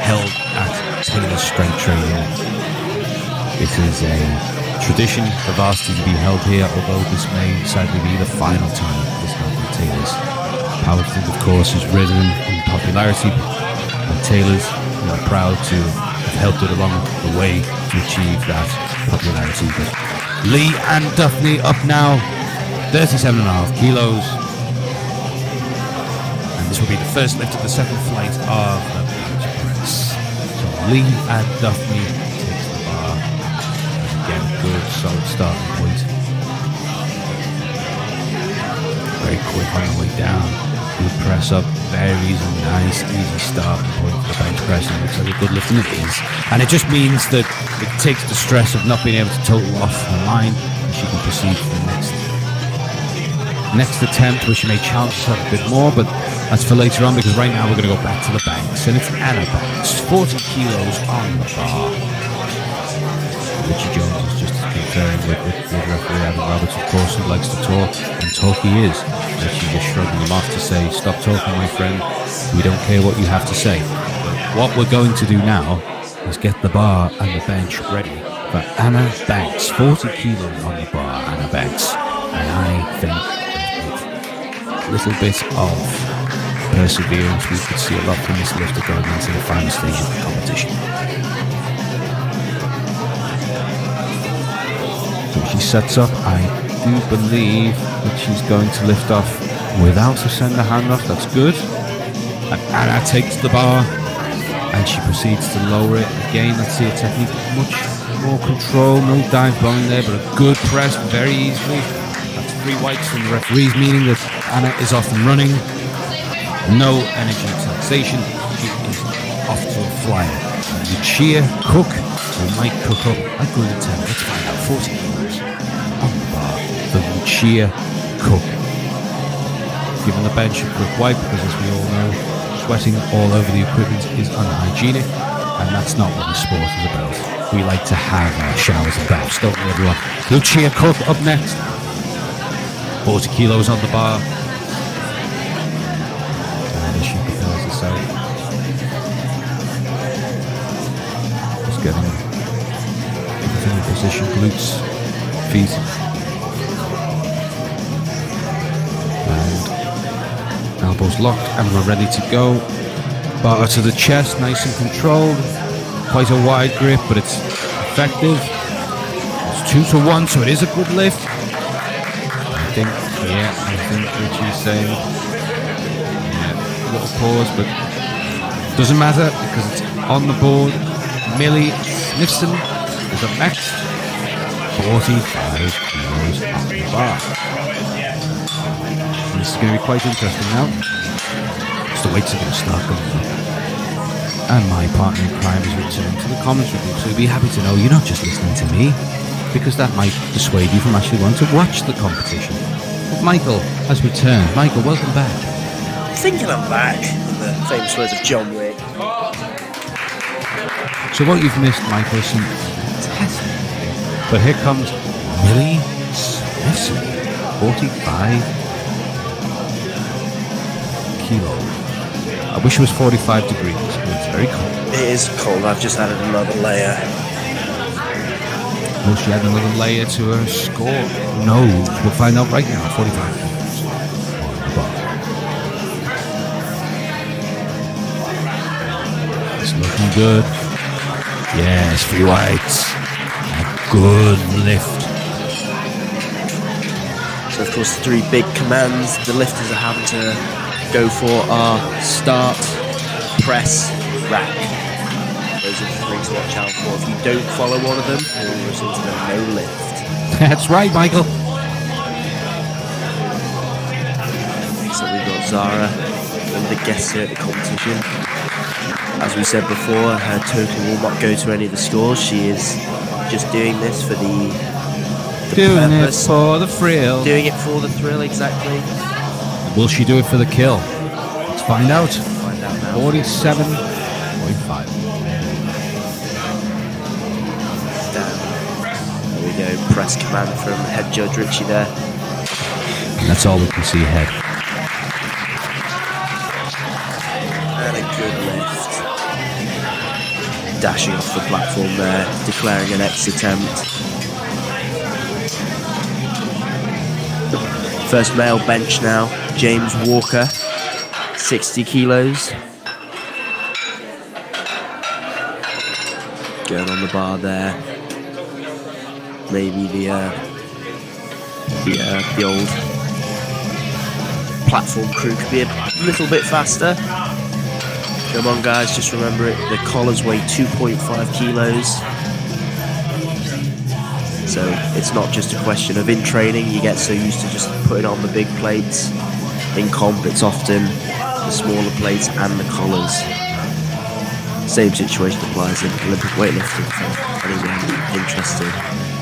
held at Taylor's Strength Training. It is a tradition for Varsity to be held here, although this may sadly be the final time this held at Taylor's. Powerlifting, of course, has risen in popularity, and Taylor's are proud to have helped it along the way to achieve that popularity. But Lee and Duffy up now, 37.5 kilos. And this will be the first lift of the second flight of the bench press. So Lee and Duffy takes the bar. Again, good, solid starting point. Very quick on the way down. Good press up, very easy, nice, easy starting point for the bench press, and it looks like a good lift, and it is. And it just means that it takes the stress of not being able to total off her line, and she can proceed to the next attempt, where she may challenge herself a bit more, but that's for later on, because right now we're going to go back to the banks, and it's Anna Banks, 40 kilos on the bar. Richie Jones is just conferring with referee Gavin Roberts, of course, who likes to talk, and talk he is. Richie was shrugging him off to say, stop talking, my friend. We don't care what you have to say. But what we're going to do now is get the bar and the bench ready for Anna Banks. 40 kilos on the bar, Anna Banks. And I think with a little bit of perseverance, we could see a lot from this lifter going into the final stage of the competition. So she sets up. I do believe that she's going to lift off without a send the hand off. That's good. And Anna takes the bar and she proceeds to lower it. Again, let's see a technique with much more control. No dive bone there, but a good press very easily. That's 3 whites from the referees, meaning that Anna is off and running. No energy taxation. She is off to a flyer. Lucia Cook, who might cook up a good attempt. Let's find out. 40 kilos on the bar for Lucia Cook. Giving the bench a quick wipe because, as we all know, sweating all over the equipment is unhygienic, and that's not what the sport is about. We like to have our showers and baths, don't we, everyone? Lucia Cook up next. 40 kilos on the bar. And as she prepares herself, just getting everything in position, glutes, feet, and elbows locked, and we're ready to go. Bar to the chest, nice and controlled. Quite a wide grip, but it's effective. It's 2 to 1, so it is a good lift. I think Richie's saying, a little pause, but doesn't matter because it's on the board. Millie Smithson is up next. 45 kilos on the bar. And this is going to be quite interesting now. Just the weights are going to start going up. And my partner in crime is returned to the commentary group, so you'll be happy to know you're not just listening to me, because that might dissuade you from actually wanting to watch the competition. But Michael has returned. Michael, welcome back. Thinking I'm back, in the famous words of John Wick. So what you've missed, Michael, is some fantastic. But here comes Millie Smithson, 45 kilos. I wish it was 45 degrees, but it's very cold. It is cold. I've just added another layer. Will she add another layer to her score? Who knows? We'll find out right now. 45 kilos. It's looking good. Yes, 3 whites. A good lift. So of course the 3 big commands the lifters are having to go for are start, press, rack. Those are the 3 to watch out for. If you don't follow one of them, it will result in a no lift. That's right, Michael. So we've got Zara, one of the guests here at the competition. As we said before, her total will not go to any of the scores. She is just doing this for the Doing purpose. it for the thrill. Doing it for the thrill, exactly. Will she do it for the kill? Let's find out. Find out now. 47.5. There we go. Press command from head judge Richie there. And that's all we can see ahead. And a good lift. Dashing off the platform there, declaring an X attempt. First male bench now, James Walker, 60 kilos. Going on the bar there. Maybe the old platform crew could be a little bit faster. Come on guys, just remember it, the collars weigh 2.5 kilos. So it's not just a question of in training, you get so used to just putting on the big plates. In comp, it's often the smaller plates and the collars. Same situation applies in Olympic weightlifting for anyone interested.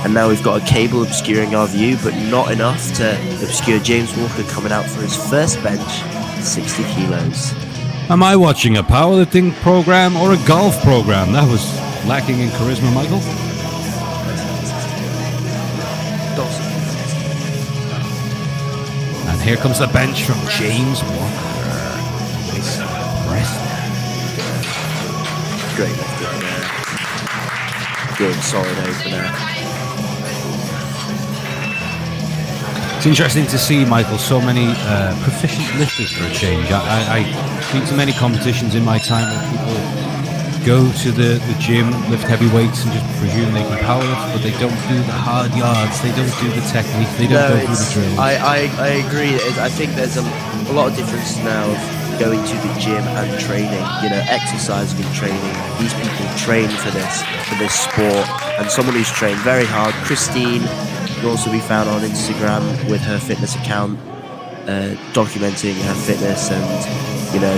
And now we've got a cable obscuring our view, but not enough to obscure James Walker coming out for his first bench, 60 kilos. Am I watching a powerlifting program or a golf program? That was lacking in charisma, Michael. here comes the bench from James Walker. Nice press there. Great lift opener. Good solid opener. It's interesting to see, Michael, so many proficient lifters for a change. I've been to many competitions in my time where people go to the gym, lift heavy weights and just presume they can powerlift, but they don't do the hard yards, they don't do the technique, they don't go through the drills. I agree. I think there's a lot of difference now of going to the gym and training, exercising and training. These people train for this sport, and someone who's trained very hard, Christine, can also be found on Instagram with her fitness account, documenting her fitness and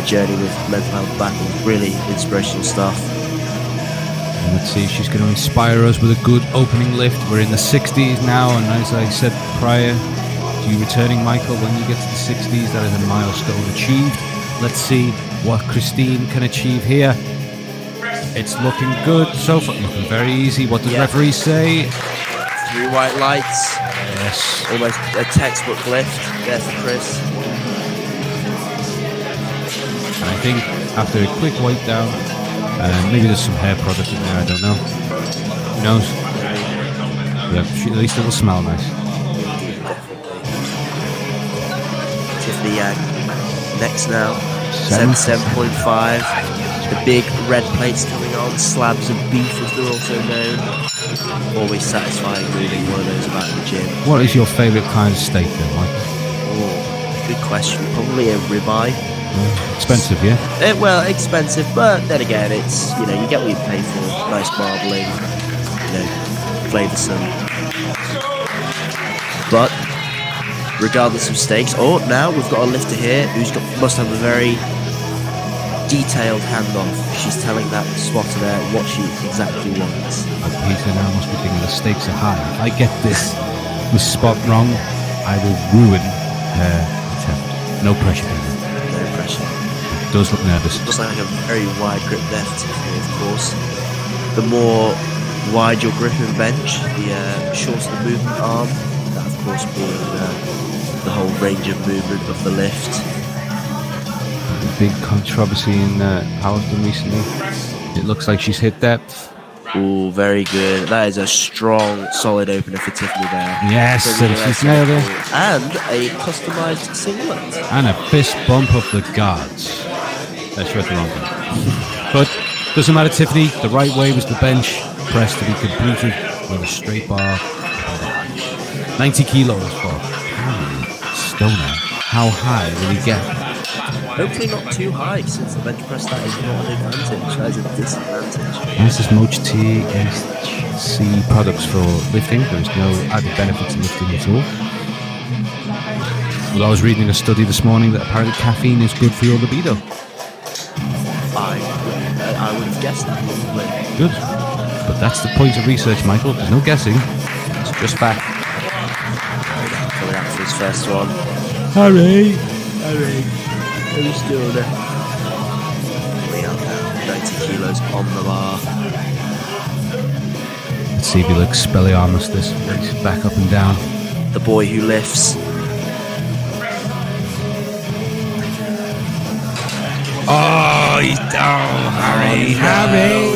journey with mental health battles. Really inspirational stuff. And let's see if she's going to inspire us with a good opening lift. We're in the 60s now, and as I said prior to you returning, Michael, when you get to the 60s, that is a milestone achieved. Let's see what Christine can achieve here. It's looking good so far, looking very easy. What does the referee say? 3 white lights. Yes. Almost a textbook lift there for Chris. And I think after a quick wipe down, maybe there's some hair product in there, I don't know. Who knows? Yeah, at least it'll smell nice. Tiffany Yang next now. 7.5. The big red plates coming on. Slabs of beef, as they're also known. Always satisfying moving one of those about the gym. What is your favourite kind of steak then, Michael? Oh, good question. Probably a ribeye. Expensive, yeah? Well, expensive, but then again, it's, you get what you pay for. Nice marbling, flavoursome. But, regardless of steaks, now we've got a lifter here who's must have a very detailed handoff. She's telling that spotter there what she exactly wants. Peter now must be thinking the stakes are high. If I get this spot wrong, I will ruin her attempt. No pressure, Peter. No pressure. It does look nervous. Looks like a very wide grip left, of course. The more wide your grip and bench, the shorter the movement arm. That, of course, being the whole range of movement of the lift. Big controversy in powerlifting recently. It looks like she's hit depth. Oh, very good. That is a strong, solid opener for Tiffany there. Yes, she's nailed it. And a customised singlet. And a fist bump of the gods. That's right, the wrong thing. But doesn't matter, Tiffany. The right way was the bench press to be completed with a straight bar. 90 kilos for Harry Stoner. How high will he get? Hopefully not too high, since the bench press that is not an advantage, that is a disadvantage. This is Moch THC products for lifting. There is no added benefits in lifting at all. Well, I was reading a study this morning that apparently caffeine is good for your libido. I would have guessed that probably. Good. But that's the point of research, Michael. There's no guessing. It's just fact. Coming out for his first one. Harry! Who's still there? Way out now. 90 kilos on the bar. Let's see if he looks Expelliarmus this. He's back up and down. The boy who lifts. Oh, he's down, Harry! Harry!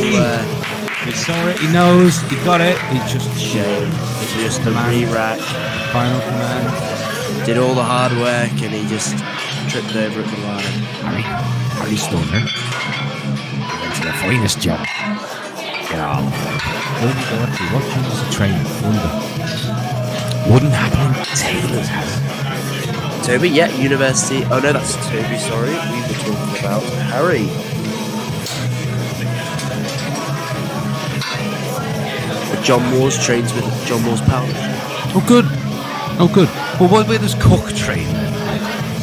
He saw it, he knows, he got it. He just Shame. Just the re-rack. Final command. Did all the hard work and he just tripped over at the line. Harry Stoner. Went to the finest job. Get on. Where did he go actually? What changes the train? Wouldn't happen in Taylor's house. Toby, university. Oh no, that's Toby, sorry. We were talking about Harry. John Moores trains with John Moores Powerlifting. Oh good. Well, where does Cook train then?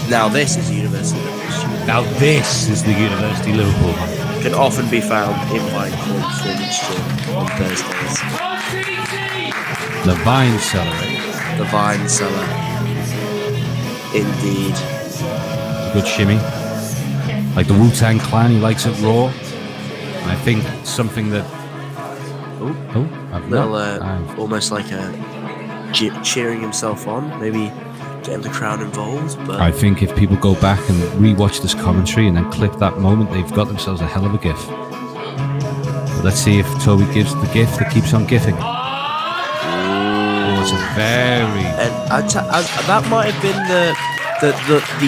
Now this is University Liverpool. Now this is the University Liverpool one. Can often be found in my performance gym on Thursdays. The Vine Cellar, right? The Vine Cellar. Indeed. A good shimmy. Like the Wu-Tang Clan, he likes it raw. And I think something that... I've Little, almost like a cheering himself on. Maybe getting the crowd involved. But I think if people go back and rewatch this commentary and then clip that moment, they've got themselves a hell of a gif. But let's see if Toby gives the gift that keeps on gifting. Oh, it's a very... And that might have been the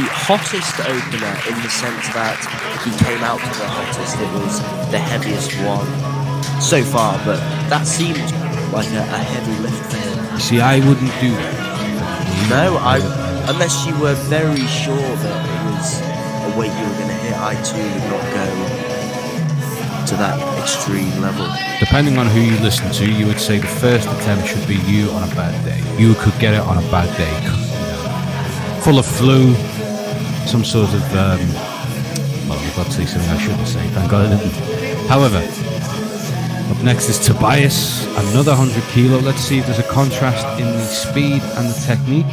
hottest opener, in the sense that he came out to the hottest. It was the heaviest one so far, but that seemed like a heavy lift for him. See, I wouldn't do that. No, unless you were very sure that it was a weight you were going to hit, I too would not go to that extreme level. Depending on who you listen to, you would say the first attempt should be you on a bad day. You could get it on a bad day. Full of flu, some sort of, well, I've got to say something I shouldn't say, thank God I didn't. However, up next is Tobias, another 100 kilo. Let's see if there's a contrast in the speed and the technique.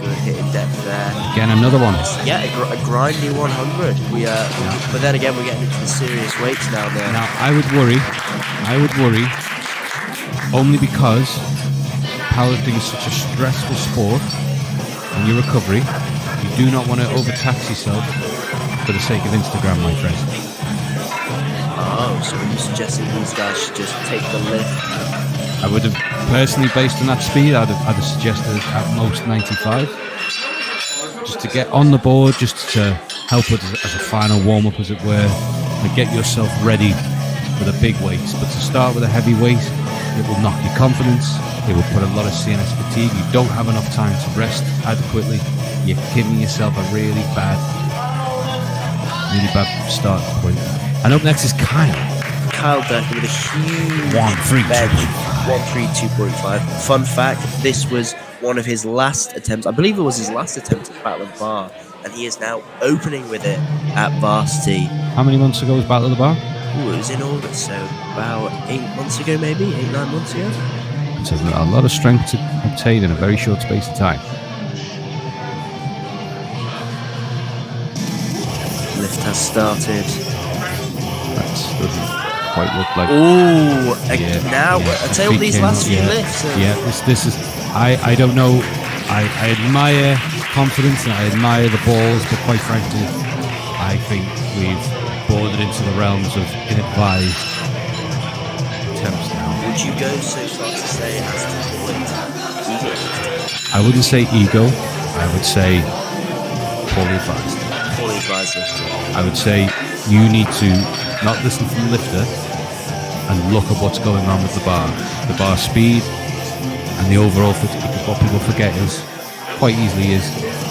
Good hitting depth there. Again, another one. Yeah, a grindy 100. But then again, we're getting into the serious weights now. Now, I would worry, only because powerlifting is such a stressful sport, and your recovery, you do not want to overtax yourself for the sake of Instagram, my friend. Oh, so are you suggesting these guys should just take the lift? I would have, personally, based on that speed, I'd have suggested at most 95. Just to get on the board, just to help it as a final warm-up, as it were, and get yourself ready for the big weights. But to start with a heavy weight, it will knock your confidence. It will put a lot of CNS fatigue. You don't have enough time to rest adequately. You're giving yourself a really bad starting point. And up next is Kyle. Kyle Durkee with a huge 1-3, bench. 132.5. Fun fact, this was one of his last attempts. I believe it was his last attempt at Battle of the Bar. And he is now opening with it at Varsity. How many months ago was Battle of the Bar? Ooh, it was in August, so about 8 months ago, maybe? 8-9 months ago? It's a lot of strength to obtain in a very short space of time. Lift has started. That doesn't quite look like... Ooh, now, I tell you, these last few lifts. This is... I don't know. I admire confidence and I admire the balls, but quite frankly, I think we've bordered into the realms of ill-advised attempts now. Would you go so far to say as to avoid ego? I wouldn't say ego. I would say poorly advised. Poorly advised lifter. I would say you need to not listen to the lifter and look at what's going on with the bar speed, and the overall fatigue. What people forget is, quite easily, is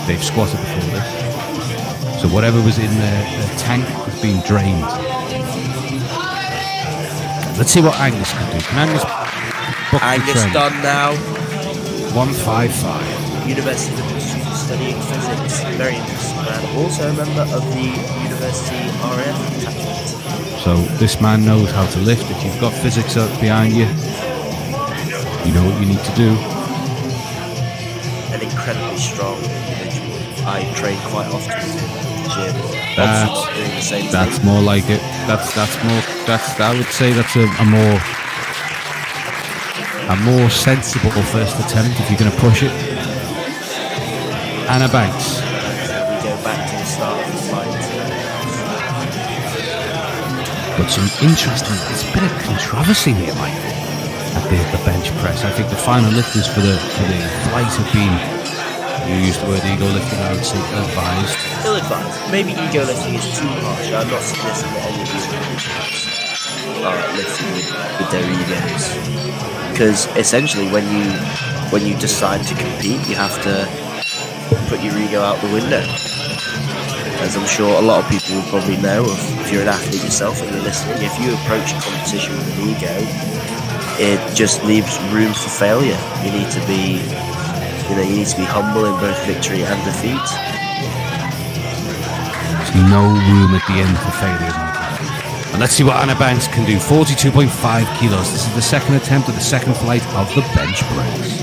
they've squatted before this. So whatever was in their tank is being drained. Let's see what Angus can do. Can Angus book the Angus trend? done now. 155. University of Liverpool, studying physics. Very interesting man. Also a member of the University RF attachment. So this man knows how to lift. If you've got physics up behind you, you know what you need to do. An incredibly strong individual. I train quite often with him at the gym. Doing the same That's thing. more like it. That's more. I would say that's a more sensible first attempt if you're going to push it. Anna Banks. We go back to the start of the fight. But some interesting. It's a bit of controversy here, Mike. At the bench press, I think the final lifters for the flight have been. You used the word ego lifting. I would say ill-advised. Ill-advised. Maybe ego lifting is too harsh. I'm not suggesting that any of these are lifting with their egos. Because essentially, when you decide to compete, you have to put your ego out the window. As I'm sure a lot of people will probably know, if you're an athlete yourself and you're listening, if you approach a competition with an ego, it just leaves room for failure. You need to be humble in both victory and defeat. There's no room at the end for failure. And let's see what Anna Banks can do. 42.5 kilos. This is the second attempt at the second flight of the bench press.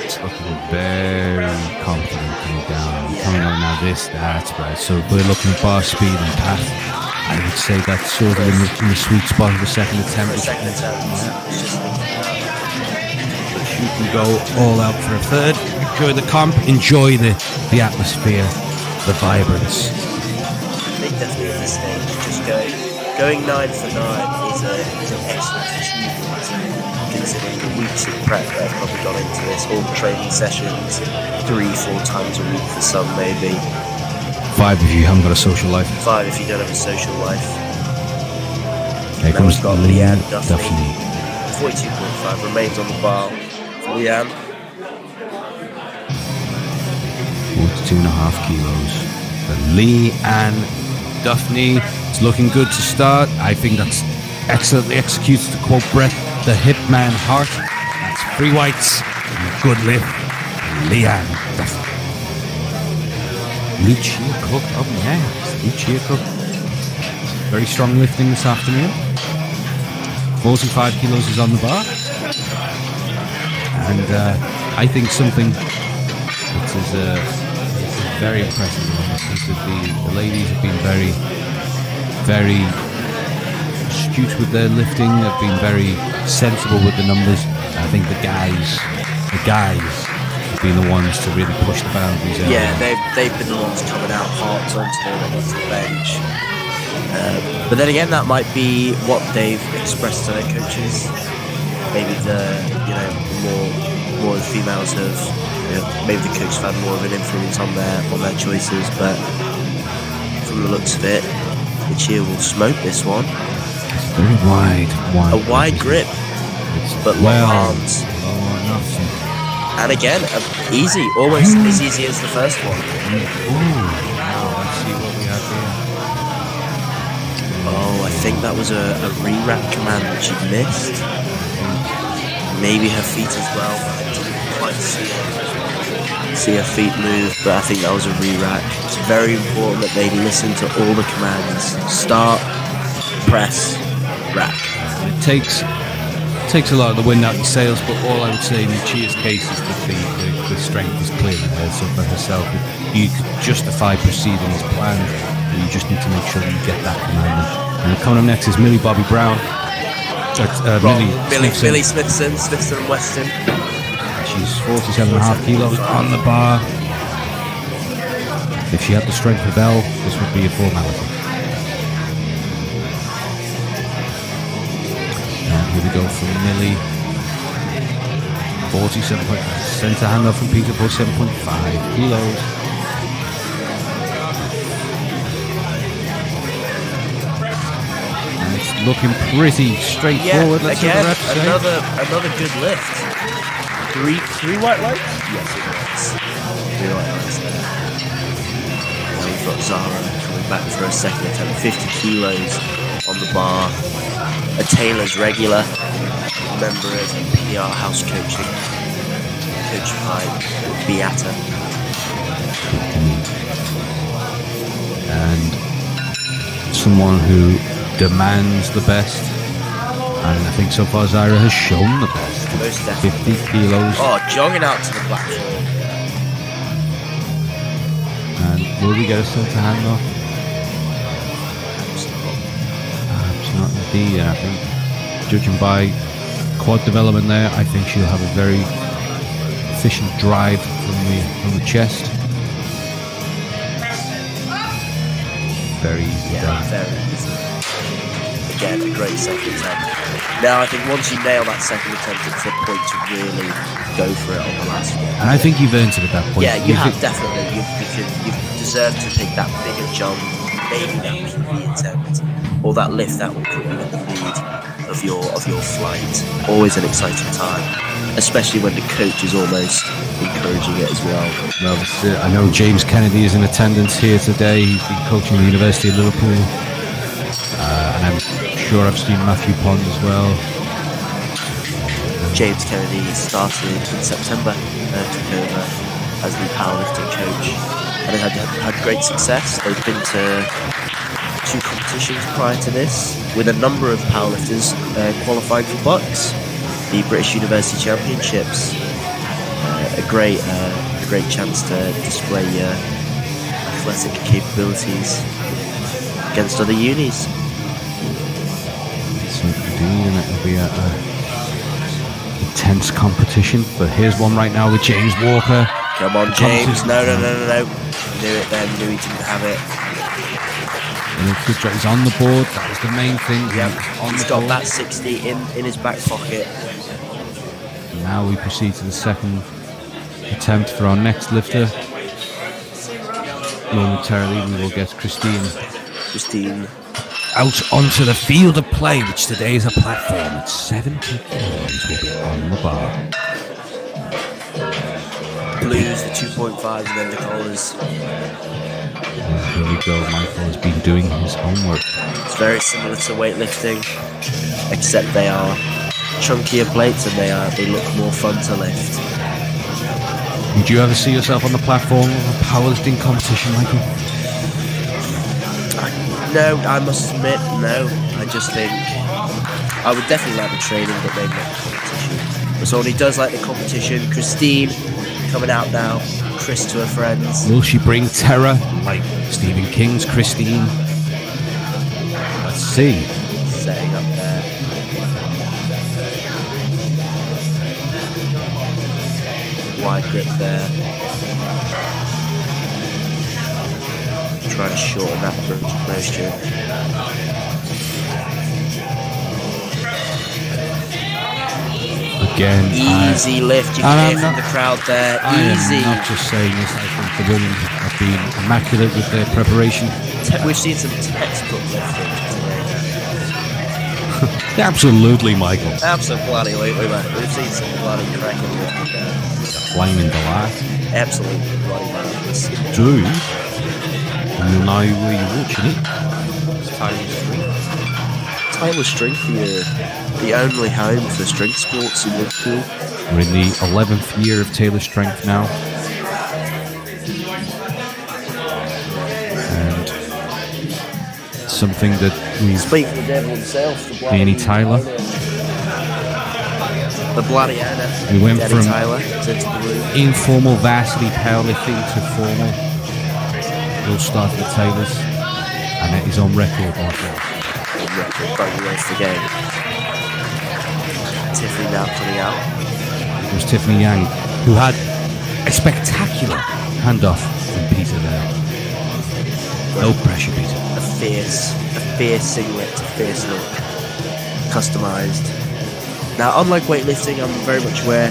It's looking very confident coming down. Coming out now, that's right. So we're looking at bar speed and path. I would say that's sort of in the sweet spot of the second attempt. For a second attempt, it's just thinking that. But you can go all out for a third. Enjoy the comp, enjoy the atmosphere, the vibrance. I think definitely at this stage, just going 9 for 9 is an excellent achievement, considering the weeks of prep that have probably gone into this, all the training sessions, 3-4 times a week for some maybe. 5 if you haven't got a social life. 5 if you don't have a social life. Here Now comes we've got Leanne Leanne Duffy. 42.5 remains on the bar for Leanne. 42.5 kilos. For Leanne Duffy. It's looking good to start. I think that's excellently executed, to quote Brett, the hip man heart. That's 3 whites and a good lift. Leanne Duffy. Lucia Cook, oh yeah, Lucia Cook. Very strong lifting this afternoon. 45 kilos is on the bar. And I think something that is very impressive is that the ladies have been very, very astute with their lifting. They've been very sensible with the numbers. I think the guys have been the ones to really push the boundaries. Yeah, they've been the ones coming out hot onto the bench. But then again, that might be what they've expressed to their coaches. Maybe more of the females have, maybe the coaches have had more of an influence on their choices. But from the looks of it, Lucia will smoke this one. It's very wide. A wide grip, but long arms. And again, easy, almost as easy as the first one. Now let's see what we have here. Oh, I think that was a re-rack command that she missed. Maybe her feet as well, but I didn't quite see her feet move, but I think that was a re-rack. It's very important that they listen to all the commands. Start, press, rack. It takes a lot of the wind out of your sails, but all I would say in Lucia's case is that the strength is clearly there. So for herself, you could justify proceeding as planned, but you just need to make sure that you get that command. And coming up next is Millie Bobby Brown. Billy Smithson and Weston. She's 47.5 kilos on the bar. If she had the strength of Elle, this would be a formality. And here we go from Millie. 47.5. Centre hand off from Peter, 47.5 kilos. And it's looking pretty straightforward. Let's see what the reps say. Another good lift. Three white lights? Yes, it was. 3 white lights there. Now we've got Zara coming back for a second attempt. 50 kilos on the bar. A Taylor's regular, member of PR House Coaching, coach by Beata. And someone who demands the best. And I think so far Zyra has shown the best. Most definitely. 50 kilos. Oh, jogging out to the platform. And will we get a centre hand off? Not indeed. I think, judging by quad development there, I think she'll have a very efficient drive from the chest. Very easy. Yeah, very easy. Again, a great second attempt. Now, I think once you nail that second attempt, it's the point to really go for it on the last one. And I think you've earned it at that point. Yeah, you have definitely. You deserve to take that bigger jump, maybe that PB attempt, or that lift that will put you in the lead of your flight. Always an exciting time, especially when the coach is almost encouraging it as well. Well, I know James Kennedy is in attendance here today. He's been coaching at the University of Liverpool. And I'm sure I've seen Matthew Pond as well. James Kennedy started in September, took over as the powerlifting coach, and they had great success. They've been to 2 competitions prior to this, with a number of powerlifters qualifying for Bucks, the British University Championships. A great chance to display your athletic capabilities. against other unis. So indeed, and it'll be a intense competition. But here's one right now with James Walker. Come on, James. No. Knew it then. Knew he didn't have it. He's on the board. That was the main thing. Yep. He's He's got that 60 in his back pocket. Now we proceed to the second attempt for our next lifter. Momentarily, we will get Christine out onto the field of play, which today is a platform. It's 70 kilos will be on the bar. Blues, the 2.5s, and then the collars. Here we go. Michael has been doing his homework. It's very similar to weightlifting, except they are chunkier plates and they look more fun to lift. Would you ever see yourself on the platform of a powerlifting competition, Michael? No, I must admit, no. I just think I would definitely like the training, but maybe not the competition. But someone who does like the competition, Christine, coming out now. Chris to her friends. Will she bring terror like Stephen King's Christine? Let's see. Setting up there. Wide grip there. Trying to shorten that motion. Again, easy lift. You can hear from the crowd there. Easy. I'm not just saying this. I think the women have been immaculate with their preparation. We've seen some textbook lifting today. Absolutely, Michael. Absolutely, mate. We've seen some bloody cracking lifting there. Flaming delight. Absolutely bloody marvelous. Do you know where you're watching it? Tyler Strength, the only home for strength sports in Liverpool. We're in the 11th year of Taylor Strength now. And something that we speak for the devil himself, Danny Tyler. The bloody owner. We went Danny from Tyler to the blue. Informal varsity powerlifting to formal. We'll start with Taylor's, and it is on record, my friend. Bogey race the game. Tiffany now coming out. It was Tiffany Yang who had a spectacular handoff from Peter there. No pressure, Peter. A fierce singlet, a fierce look. Customised. Now, unlike weightlifting, I'm very much aware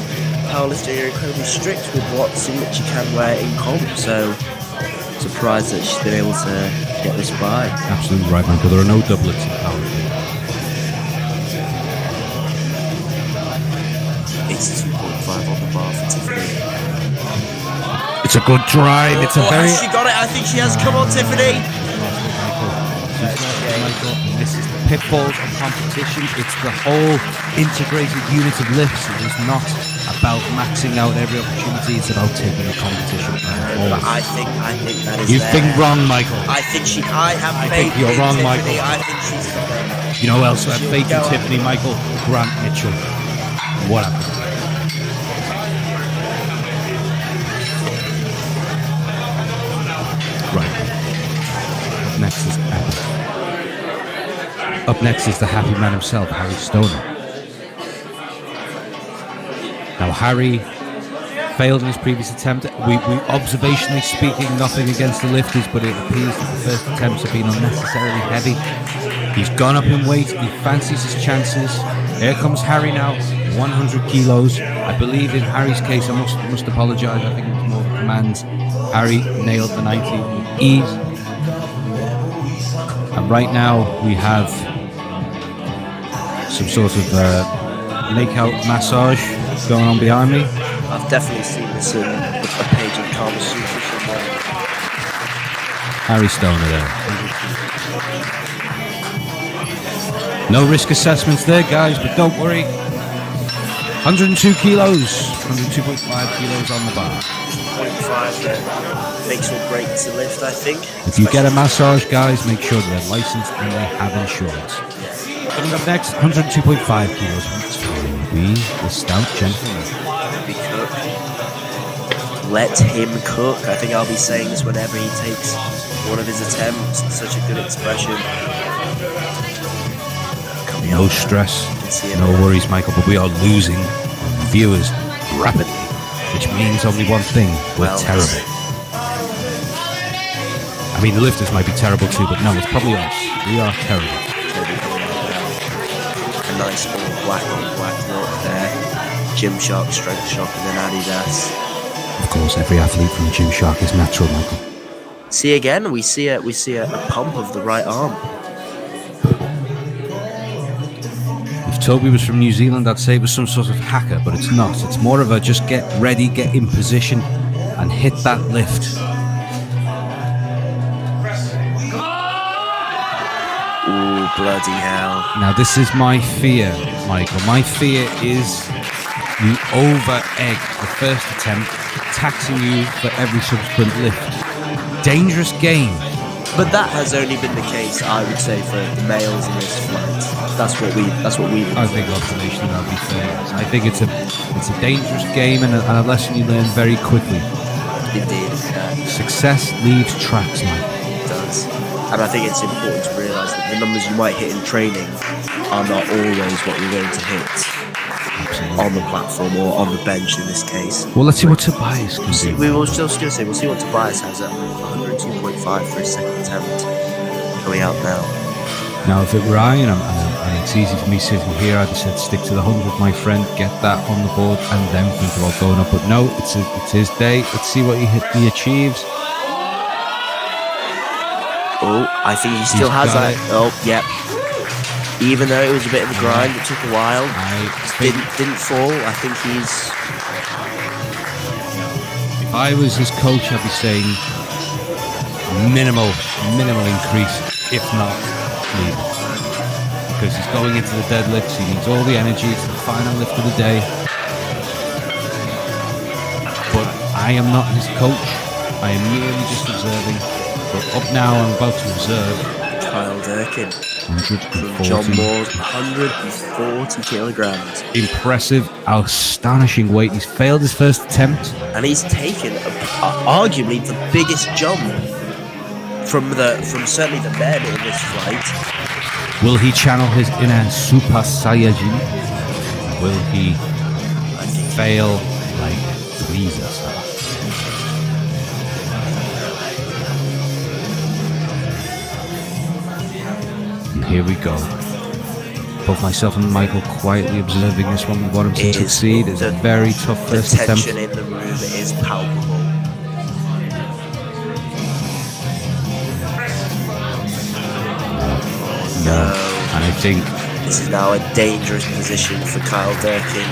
powerlifting are incredibly strict with what singlet you can wear in comp, so surprised that she's been able to get this by. Absolutely right, Michael. There are no doublets in powerlifting. It's 2.5 on the bar for Tiffany. It's a good drive. It's a very. Has she got it? I think she has. Come on, Tiffany. Michael, and this is the pitfalls of competition. It's the whole integrated unit of lifts. It is not about maxing out every opportunity. It's about taking the competition. But I think that is. You think wrong, Michael. I think I have faith. I think you're wrong, Tiffany. Michael. I think she's. You know who else had faith in Tiffany, Michael? Grant Mitchell. What happened? Right. Up next is the happy man himself, Harry Stoner. Now, Harry failed in his previous attempt. We observationally speaking, nothing against the lifters, but it appears that the first attempts have been unnecessarily heavy. He's gone up in weight. He fancies his chances. Here comes Harry now, 100 kilos. I believe in Harry's case, I must apologise. I think it was more of a command. Harry nailed the 90 with ease. And right now we have some sort of make-out massage going on behind me. I've definitely seen this in a page in Kama Sutra somewhere. Harry Stoner there. No risk assessments there, guys, but don't worry. 102 kilos, 102.5 kilos on the bar. 0.5 there. Makes or breaks the lift, I think. If you get a massage, guys, make sure they're licensed and they have insurance. Coming up next, 102.5 kilos. It's going to be the stout gentleman. Let him cook. I think I'll be saying this whenever he takes one of his attempts. Such a good expression. No stress, You can see it no there. worries, Michael, but we are losing viewers rapidly, which means only one thing: we're Well, terrible. I mean, the lifters might be terrible too, but no, it's probably us. We are terrible. A nice all black on black look there. Gymshark, Strength Shock, and then Adidas. Of course, every athlete from Gymshark is natural, Michael. See again, we see a pump of the right arm. If Toby was from New Zealand, I'd say it was some sort of hacker, but it's not. It's more of a just get ready, get in position, and hit that lift. Ooh, bloody hell. Now, this is my fear, Michael. My fear is you over-egg the first attempt, taxing you for every subsequent lift. Dangerous game. But that has only been the case, I would say, for the males in this flight. That's what we. I think observation, that'll be fair. I think it's a dangerous game and a lesson you learn very quickly. Indeed, Success leaves tracks, Michael. it does. And I think it's important to realise that the numbers you might hit in training are not always what you're going to hit on the platform or on the bench in this case. Well, let's see what Tobias can do. We will still say we'll see what Tobias has at 102.5 for his second attempt coming out now. Now, if it were I, and it's easy for me sitting here, I'd have said stick to the 100, my friend, get that on the board, and then think about going up. But no, it's his day. Let's see what he achieves. Oh, I think he still has got that. it. Oh, yep. Even though it was a bit of a grind, it took a while. Didn't fall. I think he's. If I was his coach, I'd be saying minimal increase, if not leave. Because he's going into the deadlifts, he needs all the energy, it's the final lift of the day. But I am not his coach, I am merely just observing. But up now, I'm about to observe Kyle Durkin. 140. John Moore's 140 kilograms. Impressive, astonishing weight. He's failed his first attempt. And he's taken arguably the biggest jump from certainly the men in this flight. Will he channel his inner Super Saiyajin? Will he fail like Frieza? And here we go. Both myself and Michael quietly observing this one. We want him to succeed. It's a very tough first The attempt. tension in the room is palpable. No. And I think This is now a dangerous position for Kyle Durkin.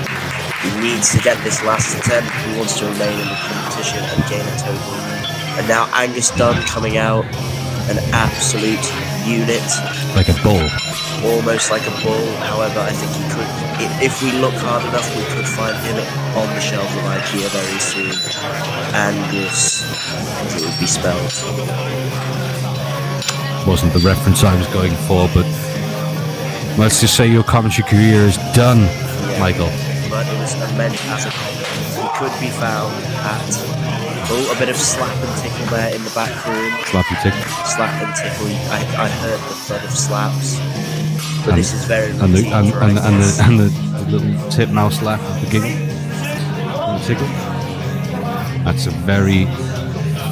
He needs to get this last attempt. He wants to remain in the competition and gain a total. And now Angus Dunn coming out, an absolute unit, like a bull. almost like a bull. However, I think he could, if we look hard enough, we could find him on the shelves of IKEA very soon. Angus, as it would be spelled. Wasn't the reference I was going for, but let's just say your commentary career is done, Michael. But it was meant as a comment. He could be found at a bit of slap and tickle there in the back room. Slap and tickle. Slap and tickle. I heard the thud of slaps. But this is very And routine for Angus. the little tip mouse laugh at the beginning. And the tickle. That's a very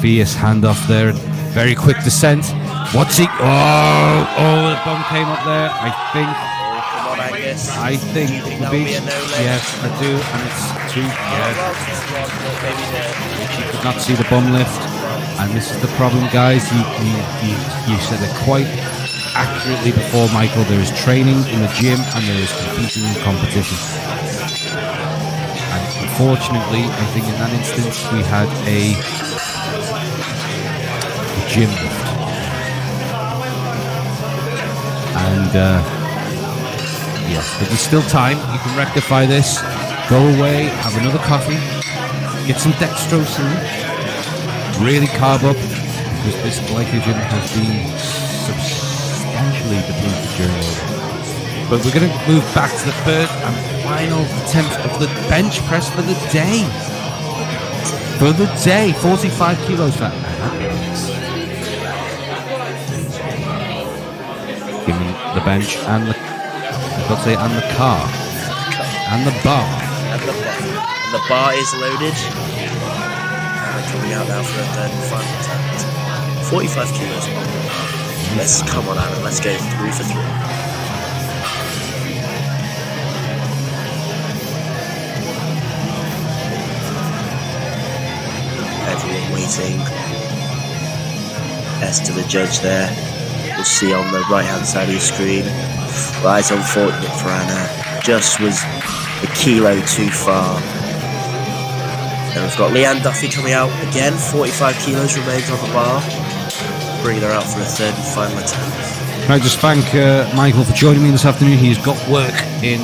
fierce handoff there. Very quick descent. What's he? Oh, the bum came up there. I think. Come on, Angus. I think Do you think the that'll be beach. a no-leg? Yes, I do, and it's two. Yeah, Well, this one, maybe she could not see the bum lift, and this is the problem, guys. You said it quite accurately before, Michael. There is training in the gym, and there is competing in competition. And unfortunately, I think in that instance we had a gym lift. And yes, but there's still time. You can rectify this. Go away, have another coffee, get some dextrose in, really carb up, because this glycogen has been substantially depleted during the day. But we're going to move back to the third and final attempt of the bench press for the day. For the day, 45 kilos for Alex. the bench, and the I've got to say, and the car, and the bar. And the bar is loaded. And we're coming out now for a third and final attempt. 45 kilos. Let's come on, Alan. Let's go 3 for 3. Everyone waiting. S to the judge there. You'll see on the right hand side of your screen. Well, it's unfortunate for Anna. Just was a kilo too far. And we've got Leanne Duffy coming out again. 45 kilos remains on the bar. Bringing her out for a third and final attempt. Can I just thank Michael for joining me this afternoon? He's got work in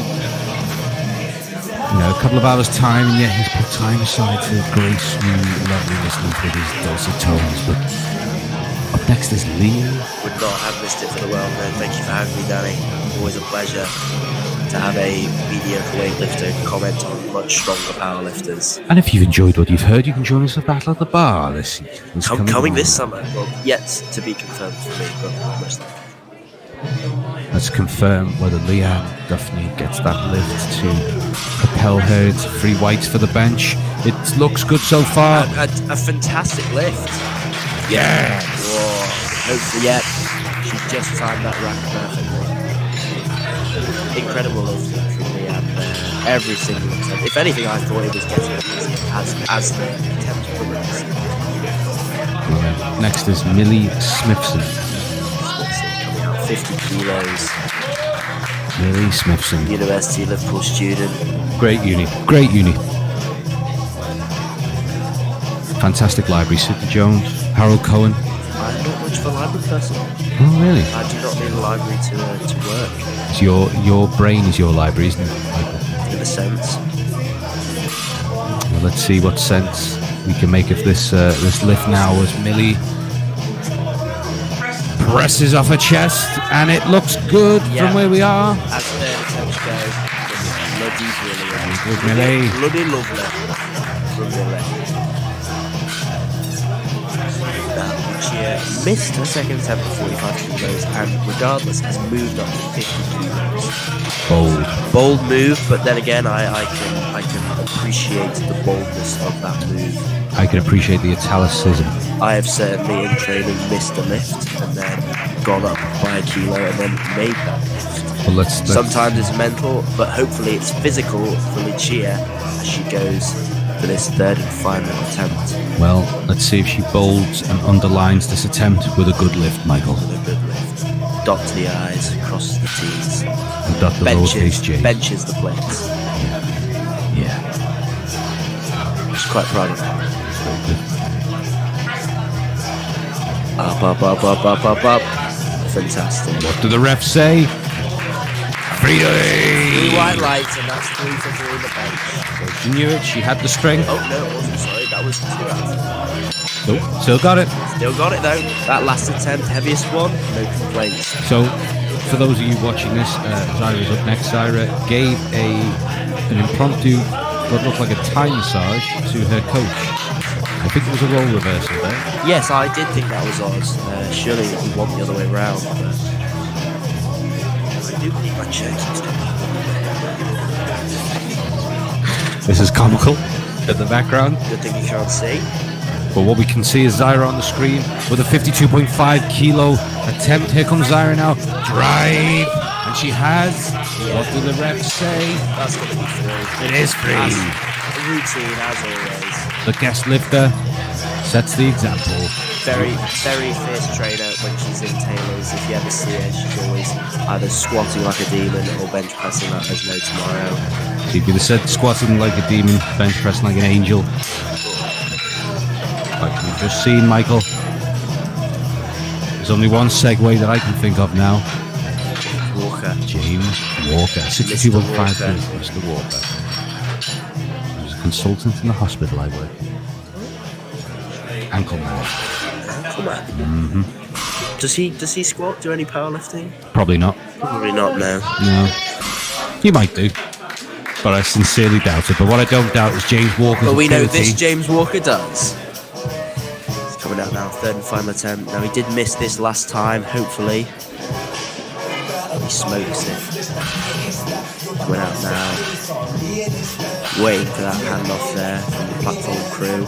a couple of hours' time, and yet he's put time aside to grace me lovely listening to his dulcet tones. But up next is Lee. Would not have missed it for the world, man. Thank you for having me, Danny. Always a pleasure to have a mediocre weightlifter comment on much stronger powerlifters. And if you've enjoyed what you've heard, you can join us at Battle at the Bar this coming this summer. Well, yet to be confirmed for me, but most likely. Let's confirm whether Leanne Duffy gets that lift to propel her to 3 whites for the bench. It looks good so far. A fantastic lift. Yeah. Whoa. Hopefully, yeah. She's just timed that rack perfectly. Incredible lift from Leanne there. Every single attempt. If anything, I thought it was getting easier as the attempt progressed. Next is Millie Smithson. 50 kilos. Millie Smithson. University of Liverpool student. Great uni. Fantastic library. Sidney Jones, Harold Cohen. I'm not much of a library person. Oh, really? I do not need a library to work. It's your brain is your library, isn't it, Michael? In a sense. Well, let's see what sense we can make of this lift now as Millie presses off her chest, and it looks good from where we are. As the attempt goes, bloody brilliant. Good, Millie. Bloody lovely. From Millie. She missed her second attempt at 45 kilos, and regardless has moved up to 50 kilos. Bold move, but then again, I can appreciate the boldness of that move. I can appreciate the italicism. I have certainly in training missed a lift and then gone up by a kilo and then made that lift. Well, let's sometimes it's mental, but hopefully it's physical for Lucia as she goes for this third and final attempt. Well, let's see if she bolds and underlines this attempt with a good lift, Michael. With a good lift. Dot to the I's, crosses the T's. And dot the lowercase J. Benches the plates. Yeah. Just quite proud of that. Up. Fantastic. What do the refs say? 3 white lights, and that's 3 for 3 in the bench. So she knew it, she had the strength. Oh, no, it wasn't, sorry, that was 2 out. Nope, still got it. Still got it, though. That last attempt, heaviest one, no complaints. So, for those of you watching this, Zyra's up next. Zyra gave an impromptu, what looked like a Thai massage to her coach. I think it was a role reversal there. Yes, I did think that was ours. Surely it would want the other way round, but I do believe my chair keeps going. This is comical in the background. Good thing you can't see. But what we can see is Zyra on the screen with a 52.5 kilo attempt. Here comes Zyra now. Drive. And she has. What do the refs say? That's going to be free. It is free. Routine, as always. The guest lifter sets the example. Very, very fierce trainer when she's in Taylor's. If you ever see her, she's always either squatting like a demon or bench pressing like there's no tomorrow. She could have said squatting like a demon, bench pressing like an angel. Like you've just seen, Michael. There's only one segue that I can think of now. Walker. James Walker. 62.5 Mr. Walker. He was a consultant in the hospital I work in. Ankle man. Ankle man? Mm-hmm. Does he squat? Do any powerlifting? Probably not. Probably not, no. No. He might do. But I sincerely doubt it. But what I don't doubt is James Walker's But we know ability. this James Walker does. He's coming out now, third and final attempt. Now he did miss this last time, hopefully. He smokes it. Went out now. Waiting for that handoff there from the platform crew.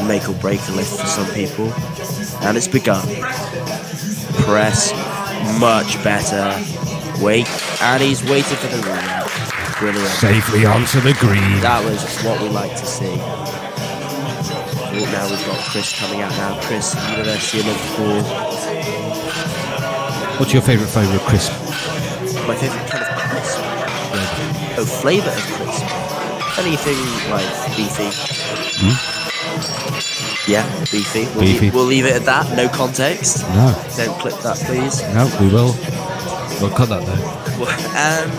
Make or break the lift for some people. And it's begun. Press. Much better. Wait. And he's waiting for the run. Brilliant. Safely onto the green. That was what we like to see. Now we've got Chris coming out now. Chris, University of Liverpool. What's your favourite flavour of crisp? My favourite kind of crisp. Oh, flavour of crisp. Anything like beefy. Yeah, beefy. We'll leave it at that. No context. No. Don't clip that, please. No, we will. We'll cut that though. And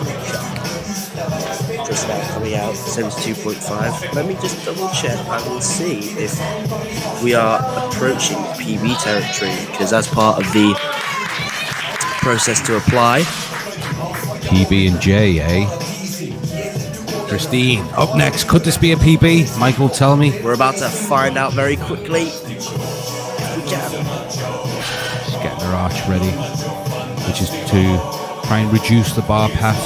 Chris now coming out. 72.5. Let me just double check. I will see if we are approaching PB territory, because that's part of the process to apply. PB and J, eh? Christine, up next. Could this be a PB? Michael, tell me. We're about to find out very quickly. If we can. Just getting her arch ready, which is to try and reduce the bar path,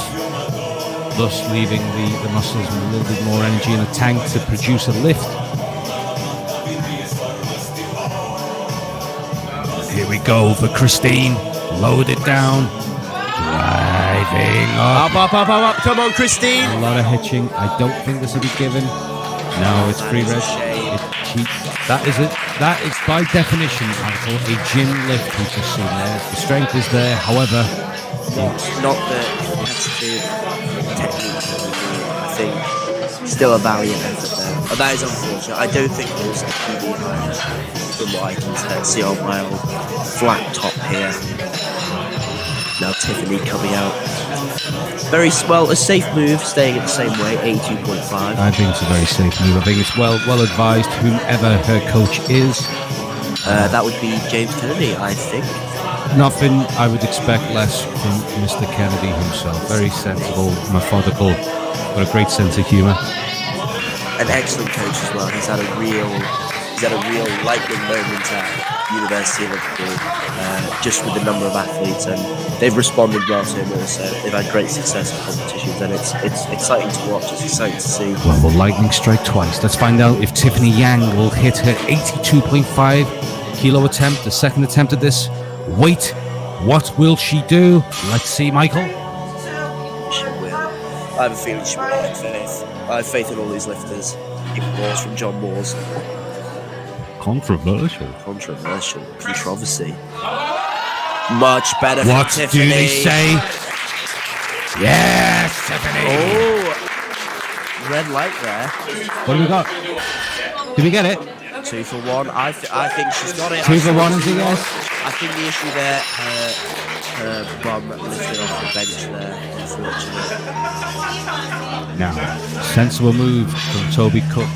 thus leaving the muscles with a little bit more energy in the tank to produce a lift. Here we go for Christine. Load it down. Driving up. Up. Come on, Christine. A lot of hitching. I don't think this will be given. No, it's free red. That is it. That is by definition, Michael, a gym lift we've just seen there. The strength is there, however, not the competitive technique. I think still a valiant effort there. Oh, that is unfortunate. I don't think there's a PB higher from what I can see on my old flat top here. Now Tiffany coming out. Very well, a safe move, staying at the same way, 82.5. I think it's a very safe move. I think it's well advised, whomever her coach is. That would be James Kennedy, I think. Nothing I would expect less from Mr. Kennedy himself. Very sensible, methodical, got a great sense of humour. An excellent coach as well. He's had a real lightning moment at University of Liverpool, just with the number of athletes, and they've responded well to him also. They've had great success in competitions, and it's exciting to watch, it's exciting to see. Well, will lightning strike twice? Let's find out if Tiffany Yang will hit her 82.5 kilo attempt, the second attempt at this weight. What will she do? Let's see, Michael. She will. I have a feeling she will. I have faith in all these lifters. Even Moores from John Moores. Controversial. Controversy. Much better for What Tiffany. do they say? Yes, Tiffany. Oh, red light there. What do we got? Did we get it? 2 for 1. I think she's got it. 2 for 1 is a yes. I think the issue there, her bum lifted off the bench there, unfortunately. Now, sensible move from Toby Cook.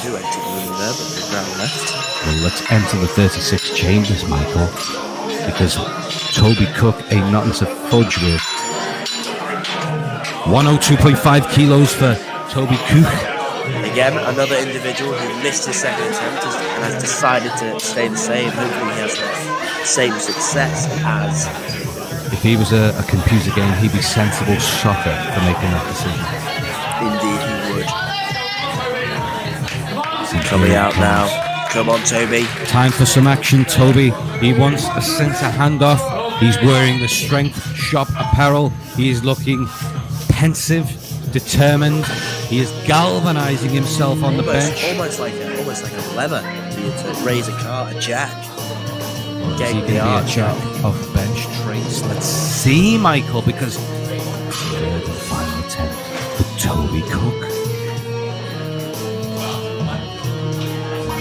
Who entered the room there, but there's now left. Well, let's enter the 36 chambers, Michael, because Toby Cook ain't nothing to fudge with. 102.5 kilos for Toby Cook. Again, another individual who missed his second attempt and has decided to stay the same. Hopefully he has the same success as... If he was a computer game, he'd be sensible soccer for making that decision. Indeed he would. Coming out now. Come on, Toby. Time for some action, Toby. He wants a centre handoff. He's wearing the Strength Shop apparel. He is looking pensive, determined. He is galvanising himself on the bench. Almost like a lever to raise a car, a jack. Is he going to be a jack of bench traits? Let's see, Michael, because third and final attempt for Toby Cook.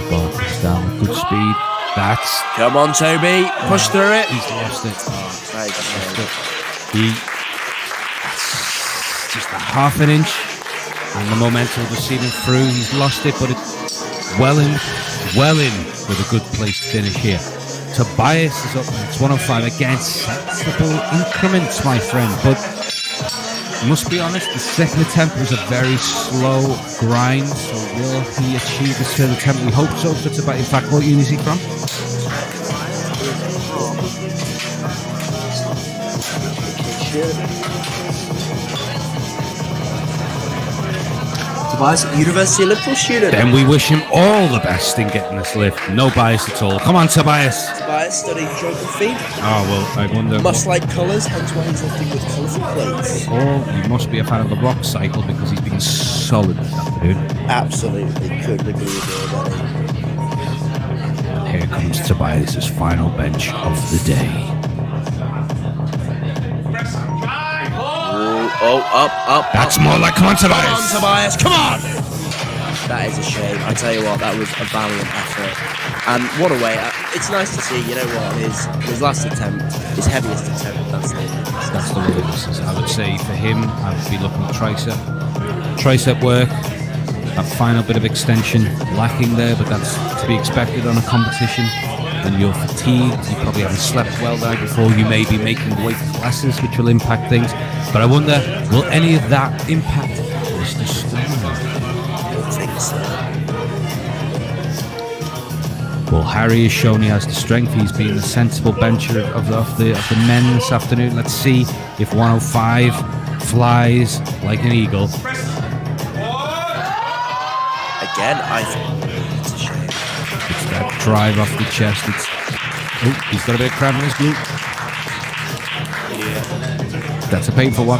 Ball is down with good speed. That's... Come on, Toby. Push through it. He's lost it. That's just a half an inch. And the momentum will see him through. He's lost it, but it's well in with a good place to finish here. Tobias is up next, 105. Again, sensible increments, my friend. But must be honest, the second attempt was a very slow grind. So will he achieve this third attempt? We hope so for Tobias. In fact, what unit is he from? Tobias, University of Liverpool student. Then we wish him all the best in getting this lift. No bias at all. Come on, Tobias. Tobias studying geography. Oh, well, I wonder. Must like colours, hence why he's lifting with colourful plates. Or he must be a fan of the rock cycle because he's been solid this afternoon. Absolutely, couldn't agree with you, buddy. Here comes Tobias's final bench of the day. Oh, up. That's more like, come on, Tobias. Come on, Tobias, come on! That is a shame. I tell you what, that was a valiant effort. And what a way. It's nice to see, you know what, his last attempt, his heaviest attempt, that's the Williams. I would say for him, I would be looking at tricep. Tricep work, that final bit of extension lacking there, but that's to be expected on a competition. When you're fatigued, you probably haven't slept well the night before, you may be making weight classes, which will impact things. But I wonder, will any of that impact Mr. Stone? I don't think so. Well, Harry has shown he has the strength. He's been the sensible bencher of the men this afternoon. Let's see if 105 flies like an eagle. Again, I think it's a shame. It's that drive off the chest. He's got a bit of cramp in his glute. That's a painful one.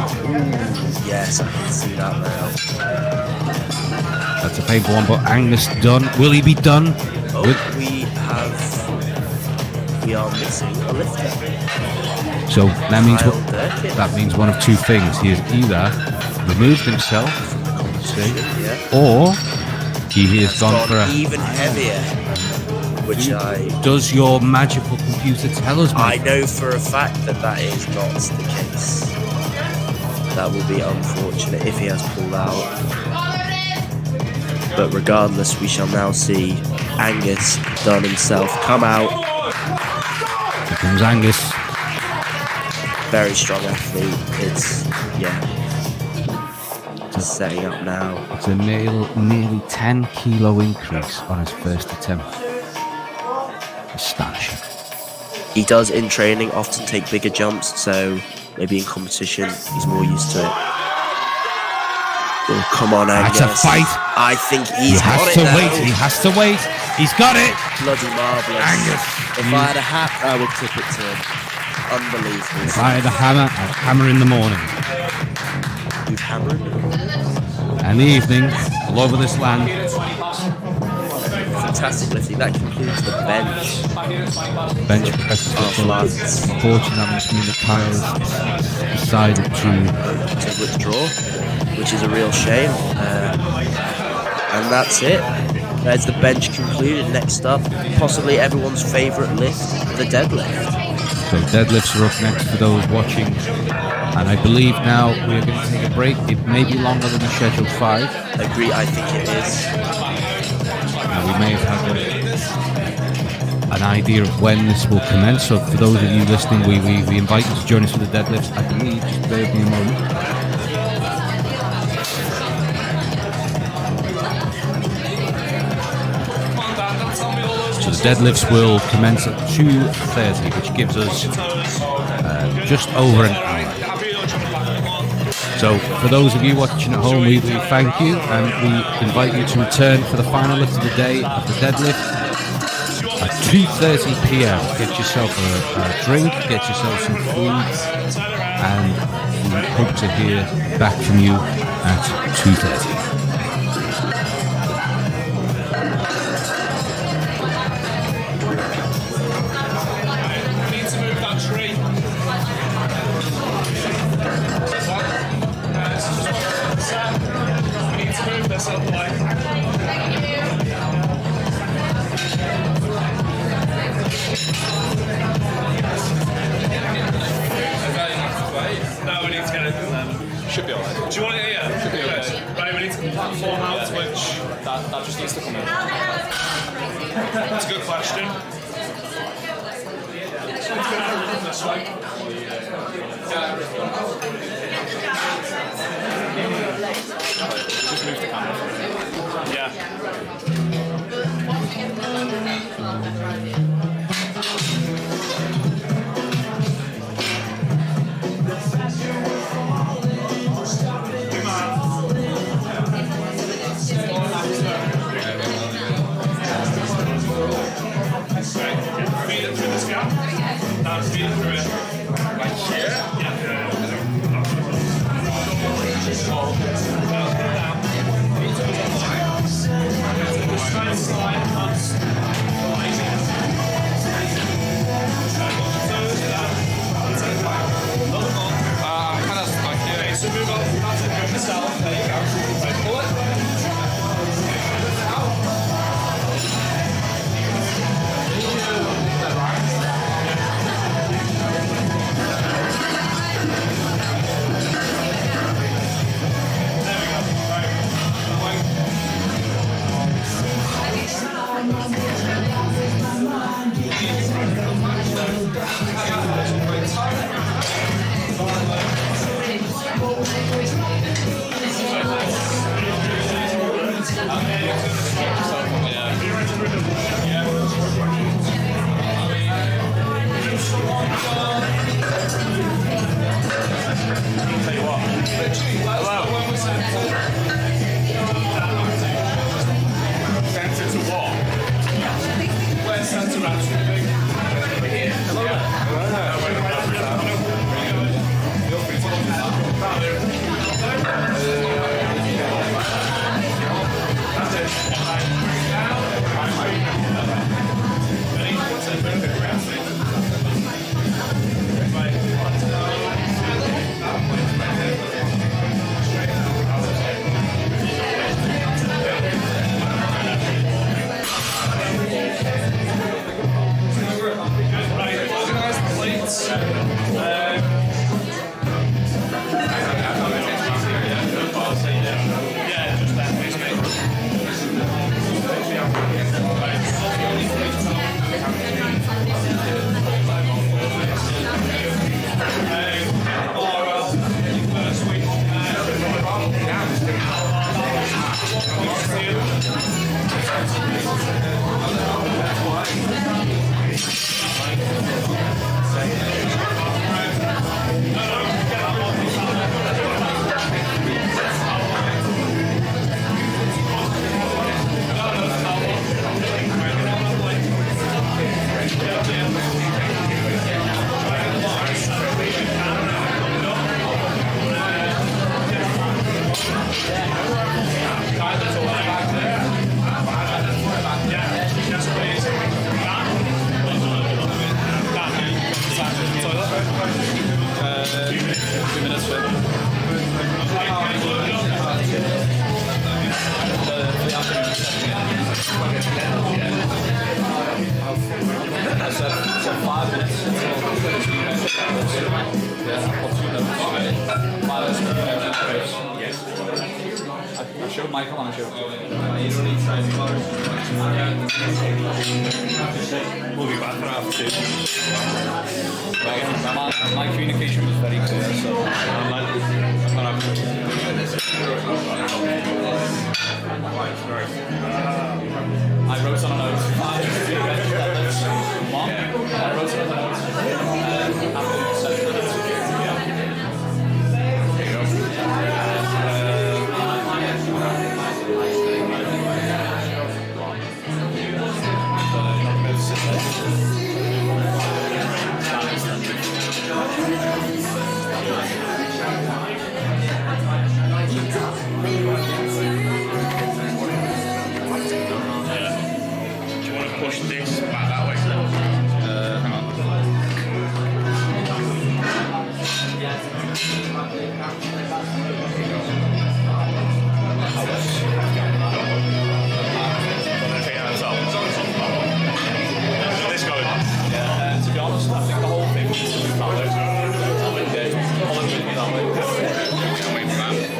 Yes, I can see that now. That's a painful one, but Angus done. Will he be done? Oh, we are missing a lifter. So that means Kyle Durkin. that means one of two things. He has either removed himself from the competition, or he has gone for a. even heavier. Which Does your magical computer tell us? I know for a fact that is not the case. That will be unfortunate if he has pulled out. But regardless, we shall now see Angus Dunn himself come out. Here comes Angus. Very strong athlete. It's just setting up now. It's a nearly 10 kilo increase on his first attempt. Astonishing. He does in training often take bigger jumps, so maybe in competition he's more used to it. Oh, come on, Angus. That's a fight. I think he's got it now. He has to wait. He's got it. Bloody marvellous. Angus. If I had a hat, I would tip it to him. Unbelievable. If I had a hammer, I'd hammer in the morning. You'd hammer in the morning? And the evening, all over this land. Fantastic lifting. That concludes the bench. Bench press. Unfortunately, that must mean that Kyle has decided to withdraw, which is a real shame. And that's it. There's the bench concluded. Next up, possibly everyone's favourite lift, the deadlift. So deadlifts are up next for those watching. And I believe now we're going to take a break. It may be longer than the scheduled 5. Agree, I think it is. We may have had an idea of when this will commence. So for those of you listening, we invite you to join us for the deadlifts. I believe, just bear with me a moment. So the deadlifts will commence at 2:30, which gives us just over an hour. So for those of you watching at home, we thank you and we invite you to return for the final lift of the day of the deadlift at 2:30 p.m. Get yourself a drink, get yourself some food, and we hope to hear back from you at 2:30. Should be alright. Do you want it here? Should be alright. Right, we need to platform out, which... That just needs to come in. That's a good question. This way. Just move the camera. Yeah. I showed Michael and I showed We'll be back for half two. my communication was very clear, so I wrote on a note 5 deadlifts, 1. I wrote on a note after 7 minutes. Push this back that way. Hang on. Take your hands off. This going. To be honest, I think the whole thing needs to be that way. All it would be that way. Wait for that.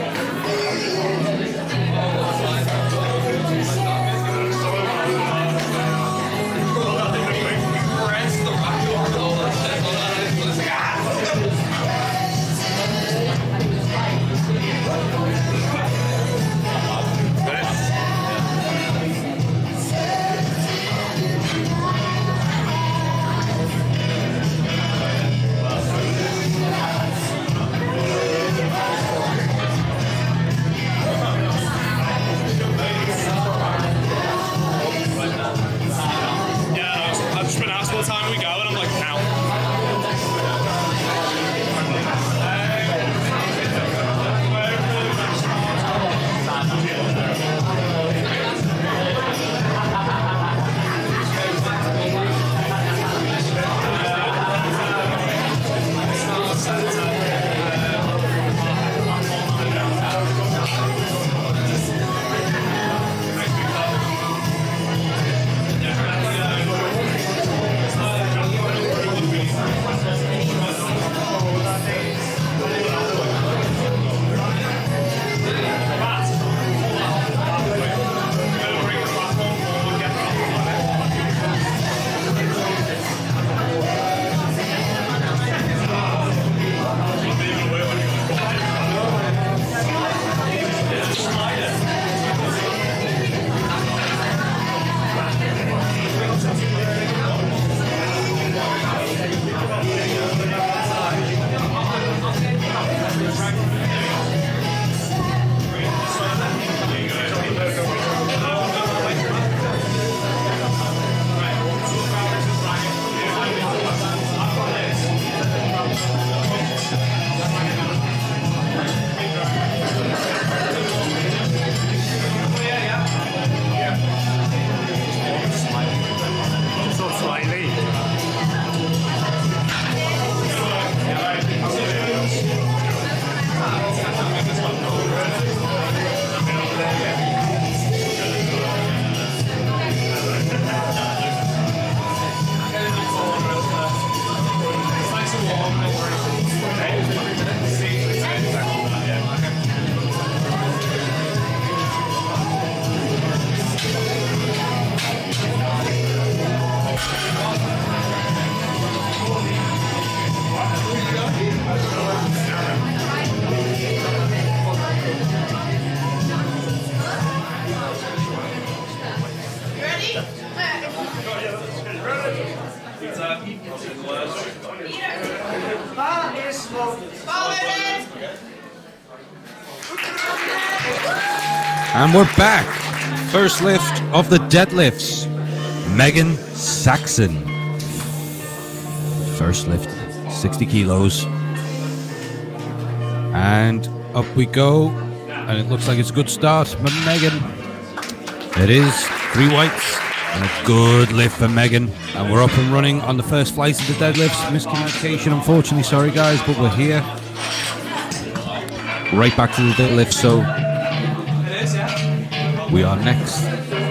And we're back. First lift of the deadlifts. Megan Saxon. First lift, 60 kilos. And up we go. And it looks like it's a good start for Megan. It is 3 whites and a good lift for Megan. And we're up and running on the first flight of the deadlifts. Miscommunication, unfortunately. Sorry, guys, but we're here. Right back to the deadlift. So we are next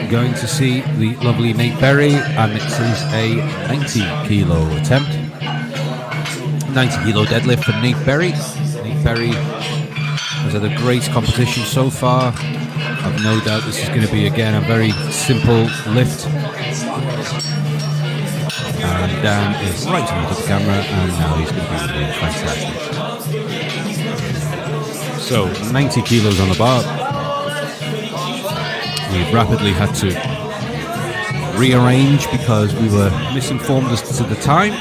going to see the lovely Nate Berry, and it is a 90 kilo attempt. 90 kilo deadlift for Nate Berry. Nate Berry has had a great competition so far. I've no doubt this is going to be again a very simple lift. And Dan is right onto the camera, and now he's going to be doing fantastic. So 90 kilos on the bar. We've rapidly had to rearrange because we were misinformed as to the time.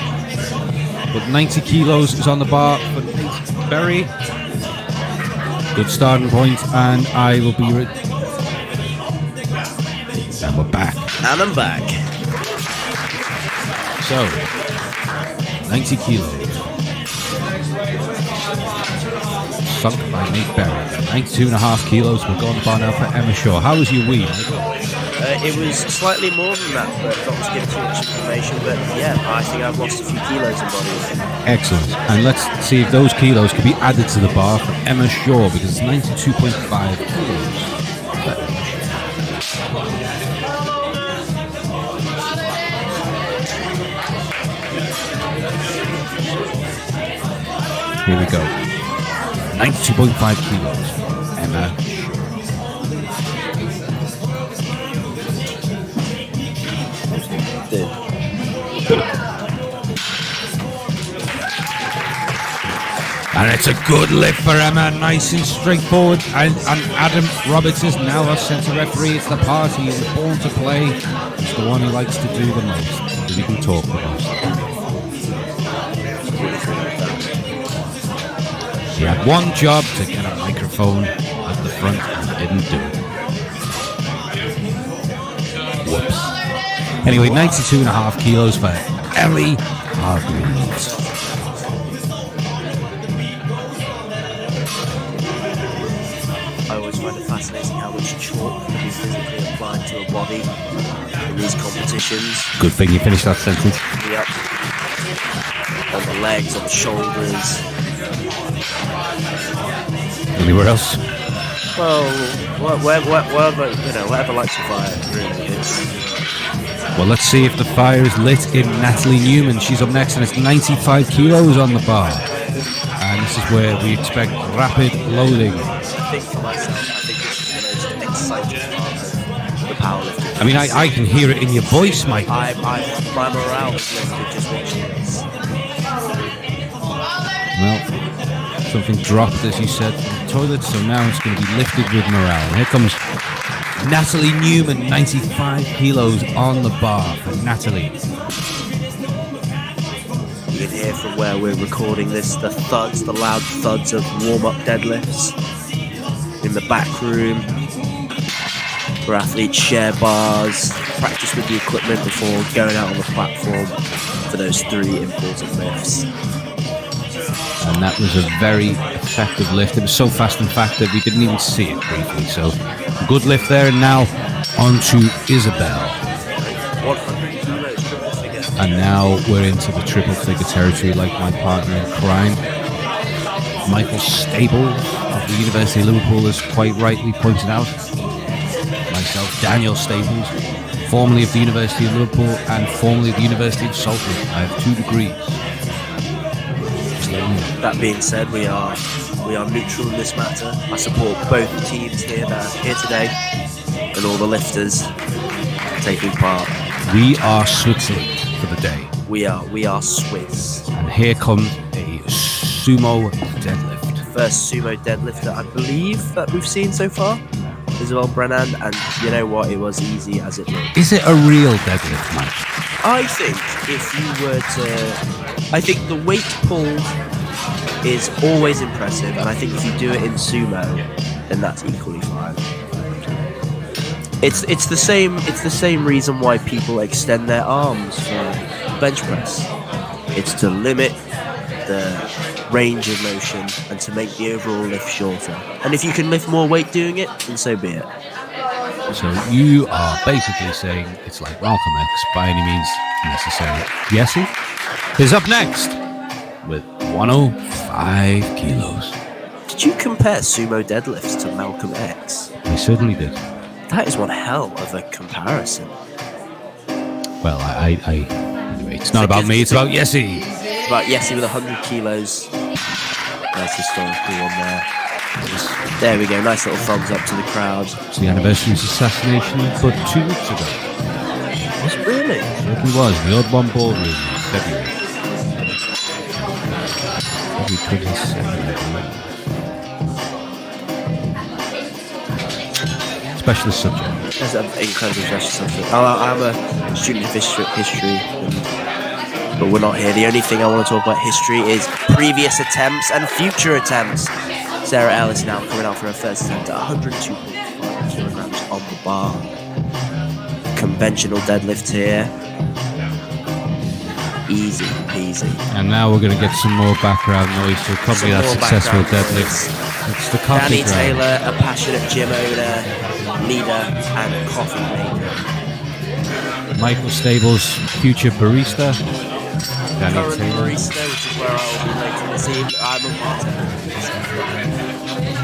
But 90 kilos is on the bar for Nate Berry. Good starting point, and I will be ready. And we're back. And I'm back. So, 90 kilos. Sunk by Nate Berry. 92.5 kilos. We're going bar now for Emma Shaw. How was your week? It was slightly more than that, but not to give too much information. But yeah, I think I've lost a few kilos in body weight. Excellent. And let's see if those kilos can be added to the bar for Emma Shaw, because it's 92.5 kilos. Here we go. 92.5 kilos. Emma Shaw. And it's a good lift for Emma, nice and straightforward. And Adam Roberts is now our centre referee. It's the party. He's born to play. It's the one who likes to do the most. He can talk the most. He had one job to get a microphone at the front and didn't do it. Whoops. Anyway, 92.5 kilos for Ellie Hargreaves. I always find it fascinating how much chalk can be physically applied to a body in these competitions. Good thing you finished that sentence. Yep. On the legs, on the shoulders. Anywhere else? Well, whatever lights your fire, really. Well, let's see if the fire is lit in Natalie Newman. She's up next, and it's 95 kilos on the bar. And this is where we expect rapid loading. I think for myself, I think this is the most exciting part of the powerlifting. I mean, I can hear it in your voice, Mike. My morale is lifted just watching this. Well, something dropped, as you said, from the toilet, so now it's going to be lifted with morale. And here comes Natalie Newman, 95 kilos on the bar for Natalie. You can hear from where we're recording this, the thuds, the loud thuds of warm-up deadlifts in the back room, where athletes share bars, practice with the equipment before going out on the platform for those 3 important lifts. And that was a very effective lift. It was so fast and fast that we didn't even see it briefly. So, good lift there. And now on to Isabel. 100 kilos, triple figure. And now we're into the triple figure territory, like my partner in crime, Michael Stable of the University of Liverpool, has quite rightly pointed out. Myself, Daniel Staples, formerly of the University of Liverpool and formerly of the University of Salford. I have 2 degrees. That being said, we are neutral in this matter. I support both teams here that are here today and all the lifters taking part. We are Switzerland for the day. We are Swiss. And here comes a sumo deadlift. First sumo deadlift that I believe that we've seen so far. Isabel Brennan, and you know what? It was easy as it looked. Is it a real deadlift, Mike? I think if you were to, I think the weight pull is always impressive, and I think if you do it in sumo, then that's equally fine. It's the same reason why people extend their arms for bench press. It's to limit the range of motion and to make the overall lift shorter. And if you can lift more weight doing it, then so be it. So you are basically saying it's like Malcolm X by any means necessary. Yesy is up next with 105 kilos. Did you compare sumo deadlifts to Malcolm X? I certainly did. That is one hell of a comparison. Well, anyway, it's not about me, it's about Yesy. About Yesy with 100 kilos. Nice historical one there. There we go, nice little thumbs up to the crowd. It's the anniversary of his assassination but 2 weeks ago. Was it really? It certainly was, the Odd One Ballroom in February. February 22nd. Specialist subject. That's an incredibly special subject. I'm a student of history, but we're not here. The only thing I want to talk about history is previous attempts and future attempts. Sarah Ellis now coming out for her first attempt at 102.5 kilograms on the bar. Conventional deadlift here. Easy peasy. And now we're going to get some more background noise to accompany that successful deadlift. It's the coffee Danny Taylor, a passionate gym owner, leader, and coffee maker. Michael Stables, future barista. Danny Current Taylor. barista, which is where I will be later this evening. I'm a bartender.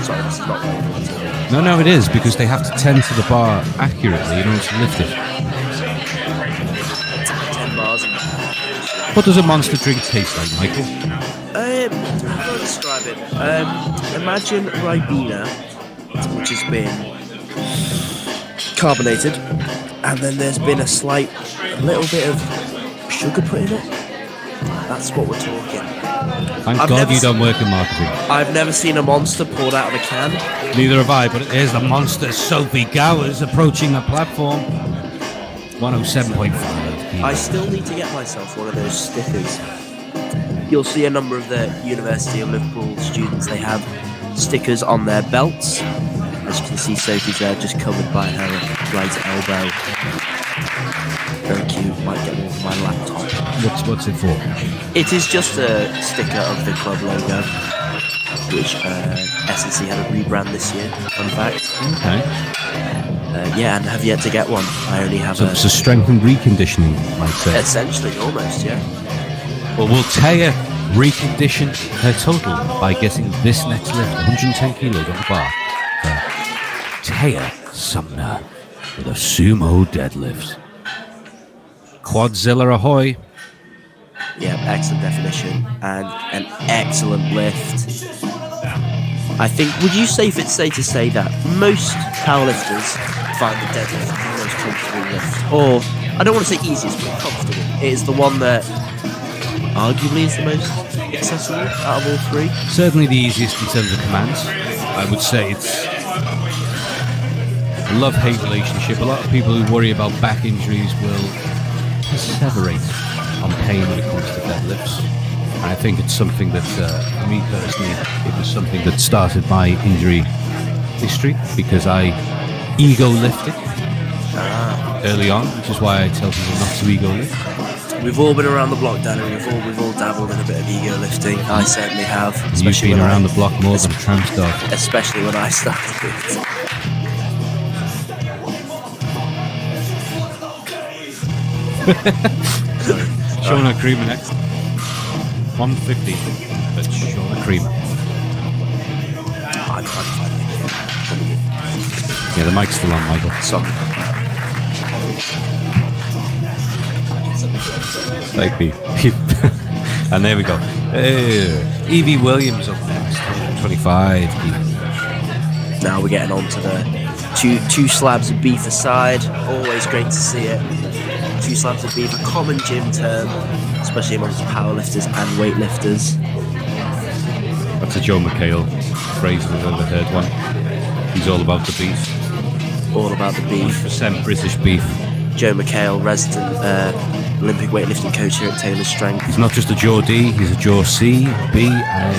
Sorry, this is not very No, it is, because they have to tend to the bar accurately in order to lift it. 10 bars. What does a monster drink taste like, Michael? How do I describe it? Imagine Ribena, which has been carbonated, and then there's been a little bit of sugar put in it. That's what we're talking. Thank God you don't work in marketing. I've never seen a monster poured out of a can. Neither have I, but here's the monster Sophie Gowers approaching the platform. 107.5. I still need to get myself one of those stickers. You'll see a number of the University of Liverpool students, they have stickers on their belts. As you can see, Sophie's there just covered by her right elbow. Very cute, might get one for my laptop. What's it for? It is just a sticker of the club logo, which S&C had a rebrand this year, fun fact. Okay. Yeah, and have yet to get one. I only have So strength and reconditioning, might say. Essentially, almost, yeah. Well, will Taya recondition her total by getting this next lift, 110 kilos on the bar? Taya Sumner with a sumo deadlift. Quadzilla ahoy. Yeah, excellent definition and an excellent lift. I think, would you say it's safe to say that most powerlifters find the deadlift the most comfortable lift? Or, I don't want to say easiest, but comfortable. It is the one that arguably is the most accessible out of all three. Certainly the easiest in terms of commands. I would say it's a love-hate relationship. A lot of people who worry about back injuries will perseverate on pain when it comes to deadlifts. And I think it's something that, for me personally, it was something that started my injury history because I ego lifted early on, which is why I tell people not to ego lift. We've all been around the block, Danny. We've all dabbled in a bit of ego lifting. I certainly have. You've been around the block more than a tramp's dog. Especially when I started. Shona Creamer next. 150. But Shona Creamer. I'm fine. Yeah, the mic's still on, Michael. Sorry. Like me. And there we go. Evie Williams up next. 125. Now we're getting on to the two slabs of beef aside. Always great to see it. 2 slabs of beef, a common gym term, especially amongst powerlifters and weightlifters. That's a Joe McHale phrase if I've ever heard one. He's all about the beef. All about the beef. 100% British beef. Joe McHale, resident Olympic weightlifting coach here at Taylor Strength. He's not just a Jaw D, he's a Jaw C, B, A.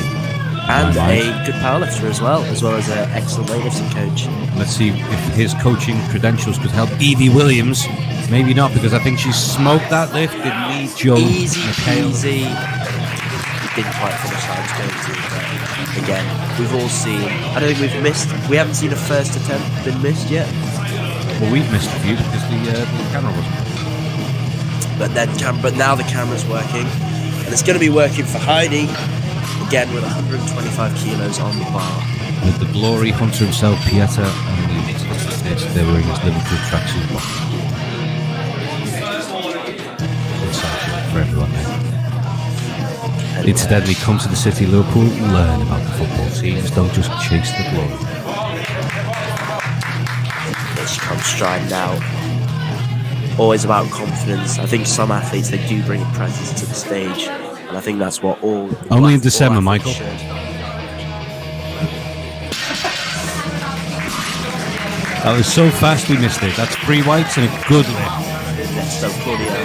And a good powerlifter as well as an excellent weightlifting coach. Let's see if his coaching credentials could help Evie Williams. Maybe not, because I think she smoked that lift. Didn't need Joe. Easy McHale. peasy. He didn't quite finish that. I was going to, but again, we've all seen. I don't think we've missed. We haven't seen a first attempt been missed yet. Well, we've missed a few because the camera wasn't. But now the camera's working, and it's going to be working for Heidi again with 125 kilos on the bar. With the glory hunter himself, Pieter, and they're wearing his Liverpool tracksuit. For everyone there. Incidentally, come to the city of Liverpool, learn about the football teams, don't just chase the glory. Here she comes striding out. Always about confidence. I think some athletes, they do bring a presence to the stage, and I think that's what all. Only in December, Michael. Should. That was so fast we missed it. That's 3 whites and a good lift. Next up, Claudio.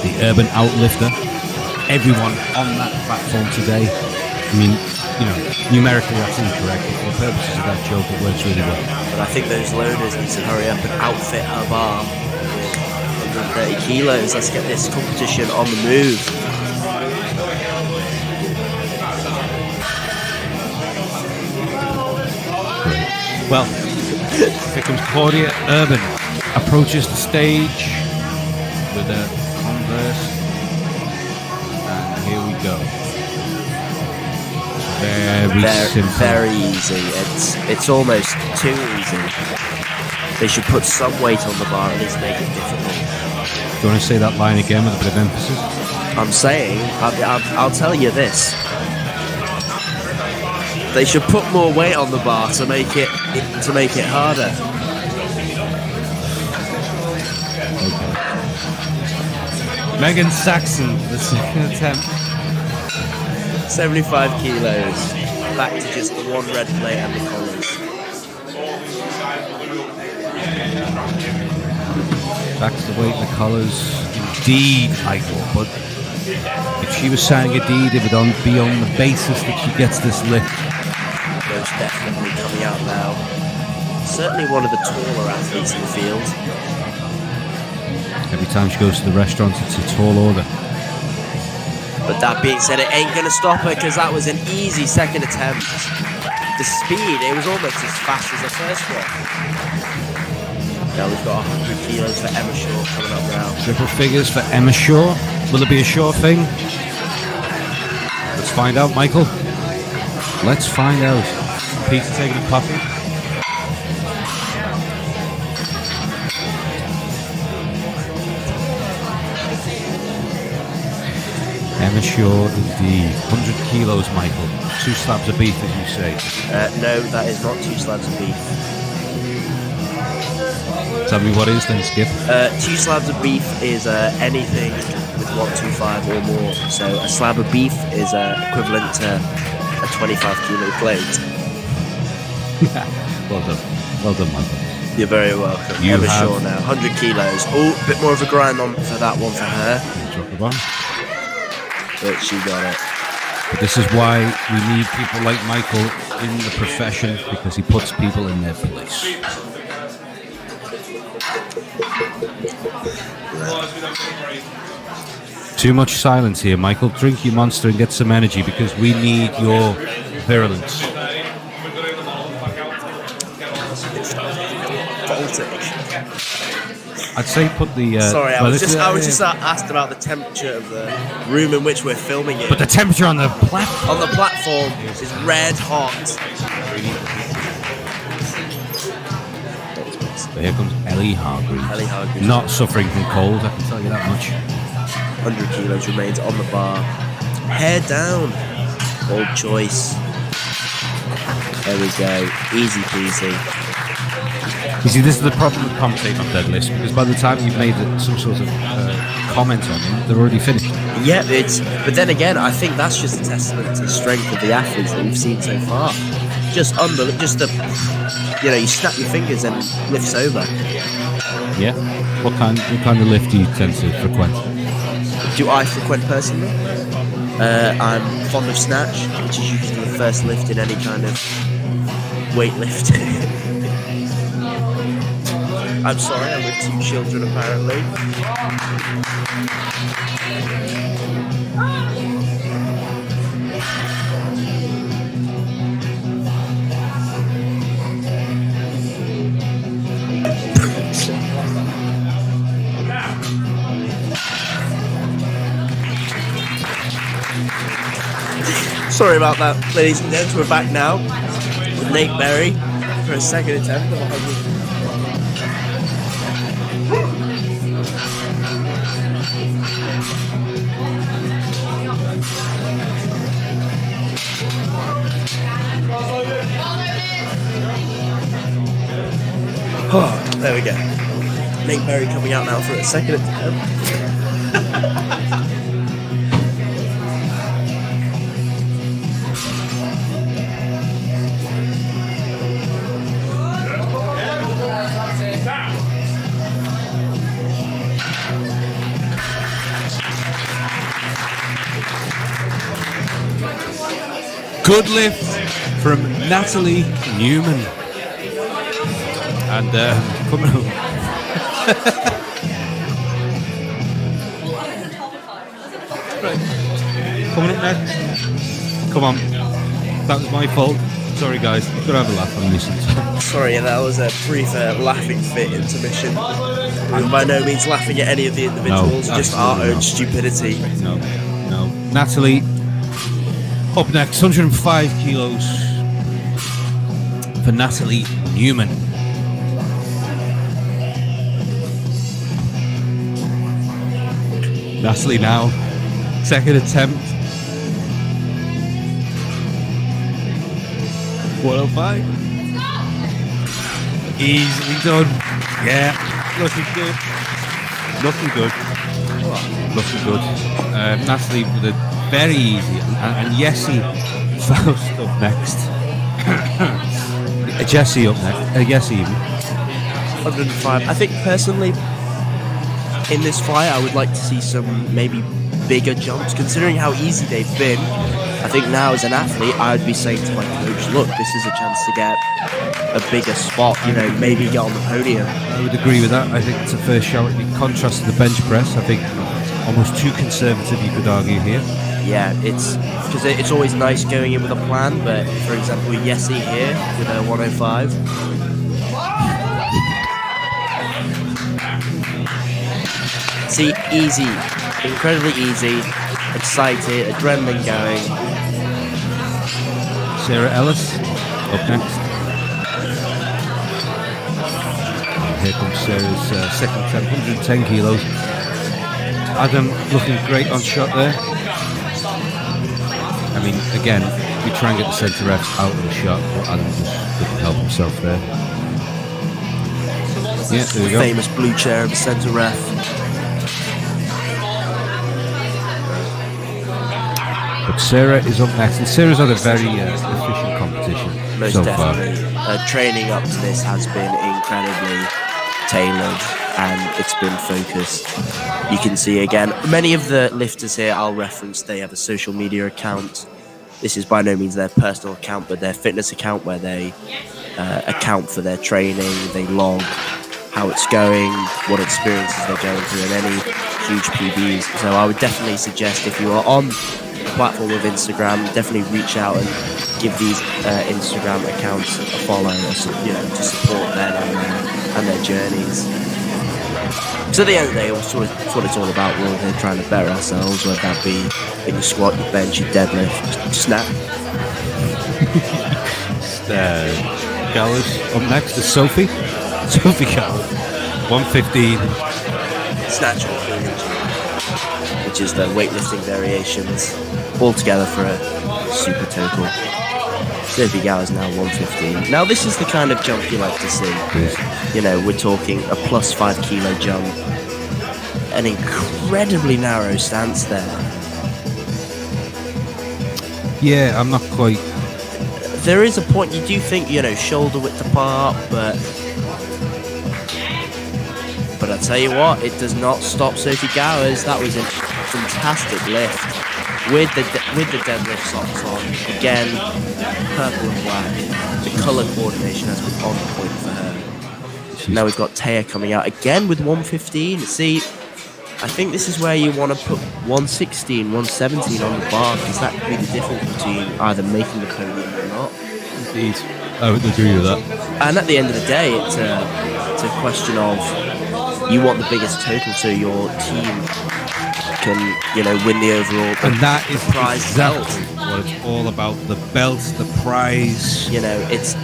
The urban outlifter. Everyone on that platform today. I mean, numerically that's incorrect, but for the purposes of that joke, it works really well. But I think those loaders need to hurry up and outfit her bar with 130 kilos. Let's get this competition on the move. Great. Well, here comes Claudia Urban. Approaches the stage with a Converse. And here we go. Very easy. It's almost too easy. They should put some weight on the bar and at least make it difficult. Do you want to say that line again with a bit of emphasis? I'm saying, I'll tell you this. They should put more weight on the bar to make it harder. Okay. Megan Saxon, the second attempt. 75 kilos. Back to just the one red plate and the collars. Back to the weight and the collars. Indeed, Michael. But if she was signing a deed, it would be on the basis that she gets this lift. Most definitely coming out now. Certainly one of the taller athletes in the field. Every time she goes to the restaurant, it's a tall order. But that being said, it ain't going to stop her because that was an easy second attempt. The speed, it was almost as fast as the first one. Now we've got 100 kilos for Emma Shaw coming up now. Triple figures for Emma Shaw. Will it be a Shaw thing? Let's find out, Michael. Let's find out. Peter taking a puppy. Emma Shaw, indeed. 100 kilos, Michael. 2 slabs of beef, as you say. No, that is not 2 slabs of beef. Tell me what is then, Skip. 2 slabs of beef is anything with 125 or more. So a slab of beef is equivalent to a 25 kilo plate. Well done, Michael. You're very welcome. Emma Shaw now, 100 kilos. Oh, a bit more of a grind on for that one for her. Drop the bomb. But she got it. But this is why we need people like Michael in the profession, because he puts people in their place. Too much silence here, Michael. Drink your monster and get some energy, because we need your virulence. I'd say put the. Sorry, I was just asked about the temperature of the room in which we're filming it. But the temperature on the platform. On the platform is red hot. So here comes Ellie Hargreaves. Ellie Hargreaves. Not suffering from cold, I can tell you that much. 100 kilos remains on the bar. Hair down. Bold choice. There we go. Easy peasy. You see, this is the problem with commentating on Deadlift, because by the time you've made some sort of comment on them, they're already finished. Yeah, but then again, I think that's just a testament to the strength of the athletes that we've seen so far. Just unbelievable. Just you snap your fingers and it lifts over. Yeah. What kind of lift do you tend to frequent? Do I frequent personally? I'm fond of snatch, which is usually the first lift in any kind of weightlifting. I'm sorry, I'm with 2 children apparently. Sorry about that, ladies and gents. We're back now with Nate Berry for a second attempt of 100. Oh, there we go. Nate Berry coming out now for a second attempt. Good lift from Natalie Newman. And coming up. Coming up next. Come on. That was my fault. Sorry, guys. You've got to have a laugh on this. Sorry, that was a brief laughing fit intermission. I'm by no means laughing at any of the individuals, just our own stupidity. No. Natalie, up next, 105 kilos for Natalie Newman. Natalie now, second attempt. 105. Easily done. Yeah, looking good. Natalie with a very easy, and Jessie Faust up next. Jessie up next. Jessie. 105. I think personally, in this fight, I would like to see some maybe bigger jumps, considering how easy they've been. I think now as an athlete, I would be saying to my coach, look, this is a chance to get a bigger spot, maybe get on the podium. I would agree with that. I think it's a fair shout. In contrast to the bench press, I think almost too conservative, you could argue here. Yeah, it's because it's always nice going in with a plan, but for example, Jessie here with her 105. See, easy, incredibly easy, excited, adrenaline going. Sarah Ellis up next. Here comes Sarah's second attempt, 110 kilos. Adam looking great on shot there. I mean, again, we try and get the centre refs out of the shot, but Adam just couldn't help himself there. Yeah, there we go. Famous blue chair of the centre ref. But Sarah is up next, and Sarah's had a very efficient competition Most so definitely. far. Training up to this has been incredibly tailored and it's been focused. You can see again, many of the lifters here I'll reference, they have a social media account. This is by no means their personal account, but their fitness account where they account for their training, they log how it's going, what experiences they're going through, and any huge PBs. So I would definitely suggest if you are on the platform of Instagram, definitely reach out and give these Instagram accounts a follow, to support them and their journeys. So at the end of the day, that's what it's all about. We're all here trying to better ourselves, whether that be in your squat, your bench, your deadlift, snap. Gallows up next is Sophie. Sophie Gallows, 115. Snatch and clean, which is the weightlifting variations, all together for a super total. Sophie Gallows now 115. Now this is the kind of jump you like to see. We're talking a plus 5 kilo jump, an incredibly narrow stance there. Yeah, I'm not quite. There is a point you do think, shoulder width apart, but But I tell you what, it does not stop Sophie Gowers. That was a fantastic lift with the deadlift socks on. Again, purple and black. The colour coordination has been on point for her. Now we've got Taya coming out again with 115. See, I think this is where you want to put 116, 117 on the bar, because that could be the difference between either making the podium or not. Indeed. I would agree with that. And at the end of the day, it's a question of you want the biggest total so your team can, win the overall. And that is prize exactly what it's all about. The belts, the prize. It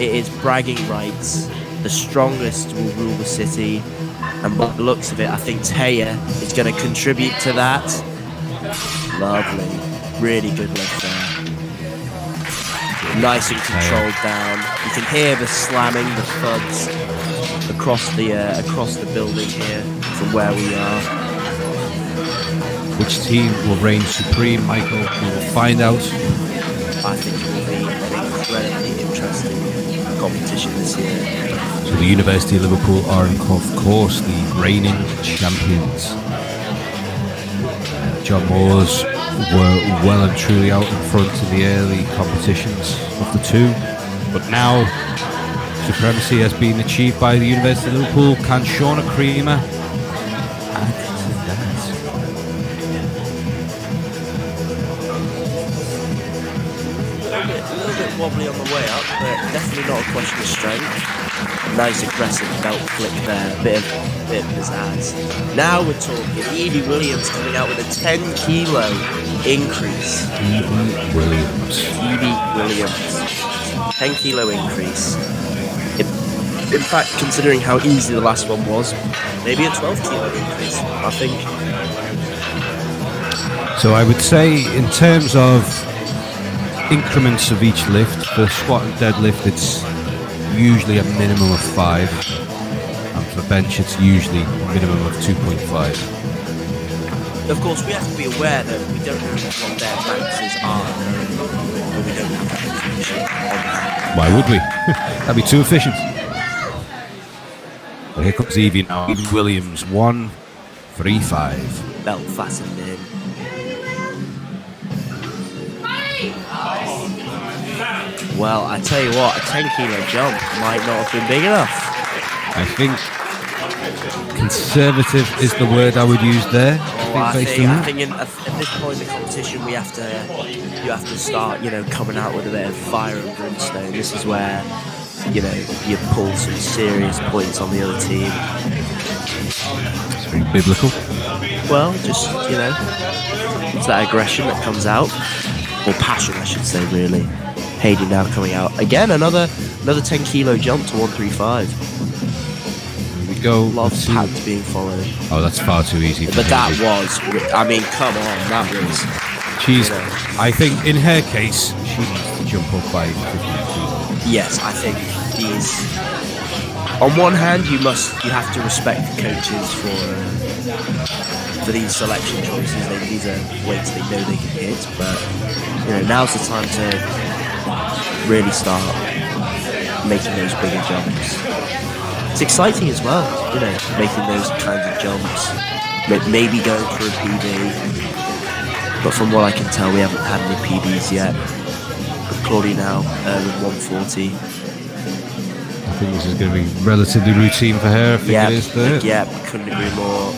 is bragging rights. The strongest will rule the city. And by the looks of it, I think Taya is going to contribute to that. Lovely. Really good lift there. Nice and controlled down. You can hear the slamming, the thuds across the building here from where we are. Which team will reign supreme, Michael? We will find out. I think it will be an incredibly interesting competition this year. So the University of Liverpool are, of course, the reigning champions. John Moores were well and truly out in front in the early competitions of the two. But now, supremacy has been achieved by the University of Liverpool. Can Shauna Creamer add to that? A little bit wobbly on the way up, but definitely not a question of strength. Nice aggressive belt flick there, bit of pizzazz. Now we're talking Evie Williams coming out with a 10 kilo increase. Evie Williams. 10 kilo increase. In fact, considering how easy the last one was, maybe a 12 kilo increase, I think. So I would say, in terms of increments of each lift, for squat and deadlift, it's usually a minimum of 5, and for bench it's usually a minimum of 2.5. Of course, we have to be aware that we don't know what their maxes are, but we don't have that information on that. Why would we? That'd be too efficient. But here comes Evie now. Evie Williams, 135. Belt fastened in. Well, I tell you what, a 10 kilo jump might not have been big enough. I think conservative is the word I would use there. I think at this point in the competition, you have to start, coming out with a bit of fire and brimstone. This is where, you pull some serious points on the other team. It's very biblical. Well, just, it's that aggression that comes out, or passion, I should say, really. Hayden now coming out again, another 10 kilo jump to 135. Here we go. A lot of pads being followed. Oh, that's far too easy. But that was, come on, that was. She's, I think, in her case, she needs to jump up by 15 feet. Yes, I think these. On one hand, you have to respect the coaches for these selection choices. These are weights they know they can hit, but now's the time to really start making those bigger jumps. It's exciting as well, making those kinds of jumps. Maybe going for a PB, but from what I can tell, we haven't had any PBs yet. But Claudia now with 140. I think this is going to be relatively routine for her. I think it is there. Yeah, couldn't agree more.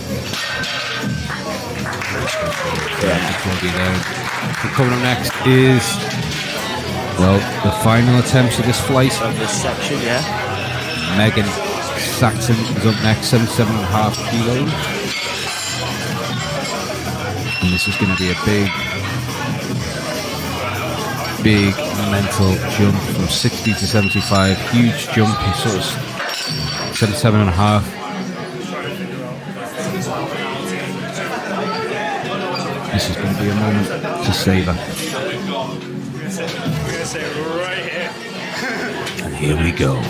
Claudia there. And coming up next is, well, the final attempts of this flight. Of this section, yeah. Megan Saxon is up next, 77.5 kilos. And this is going to be a big mental jump from 60 to 75. Huge jump, sort of 77.5. This is going to be a moment to savour. And here we go.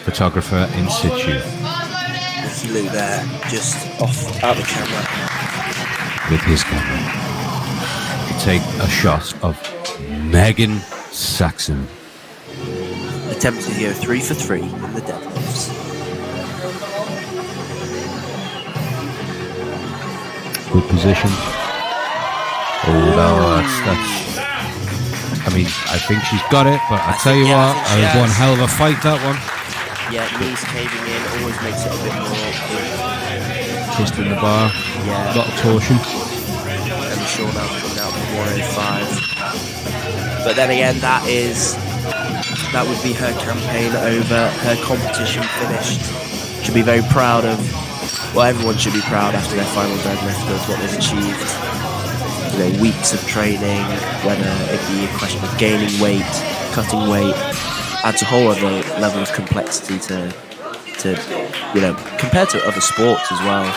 Photographer in situ. Ricky Lou there, just out the camera. With his camera. To take a shot of Megan Saxon. Attempting to go 3 for 3 in the deadlifts. good position. Oh no, that's. I mean, I think she's got it, but I tell you what, think she it was one has. hell of a fight, that one. Yeah, knees caving in always makes it a bit more Twisting the bar, Yeah. a lot of torsion. and sure now coming out for 105. But then again, that would be her campaign over, her competition finished. Should be very proud of, well, everyone should be proud after their final deadlift of what they've achieved. You know, weeks of training, whether it be a question of gaining weight, cutting weight, adds a whole other level of complexity to compared to other sports as well.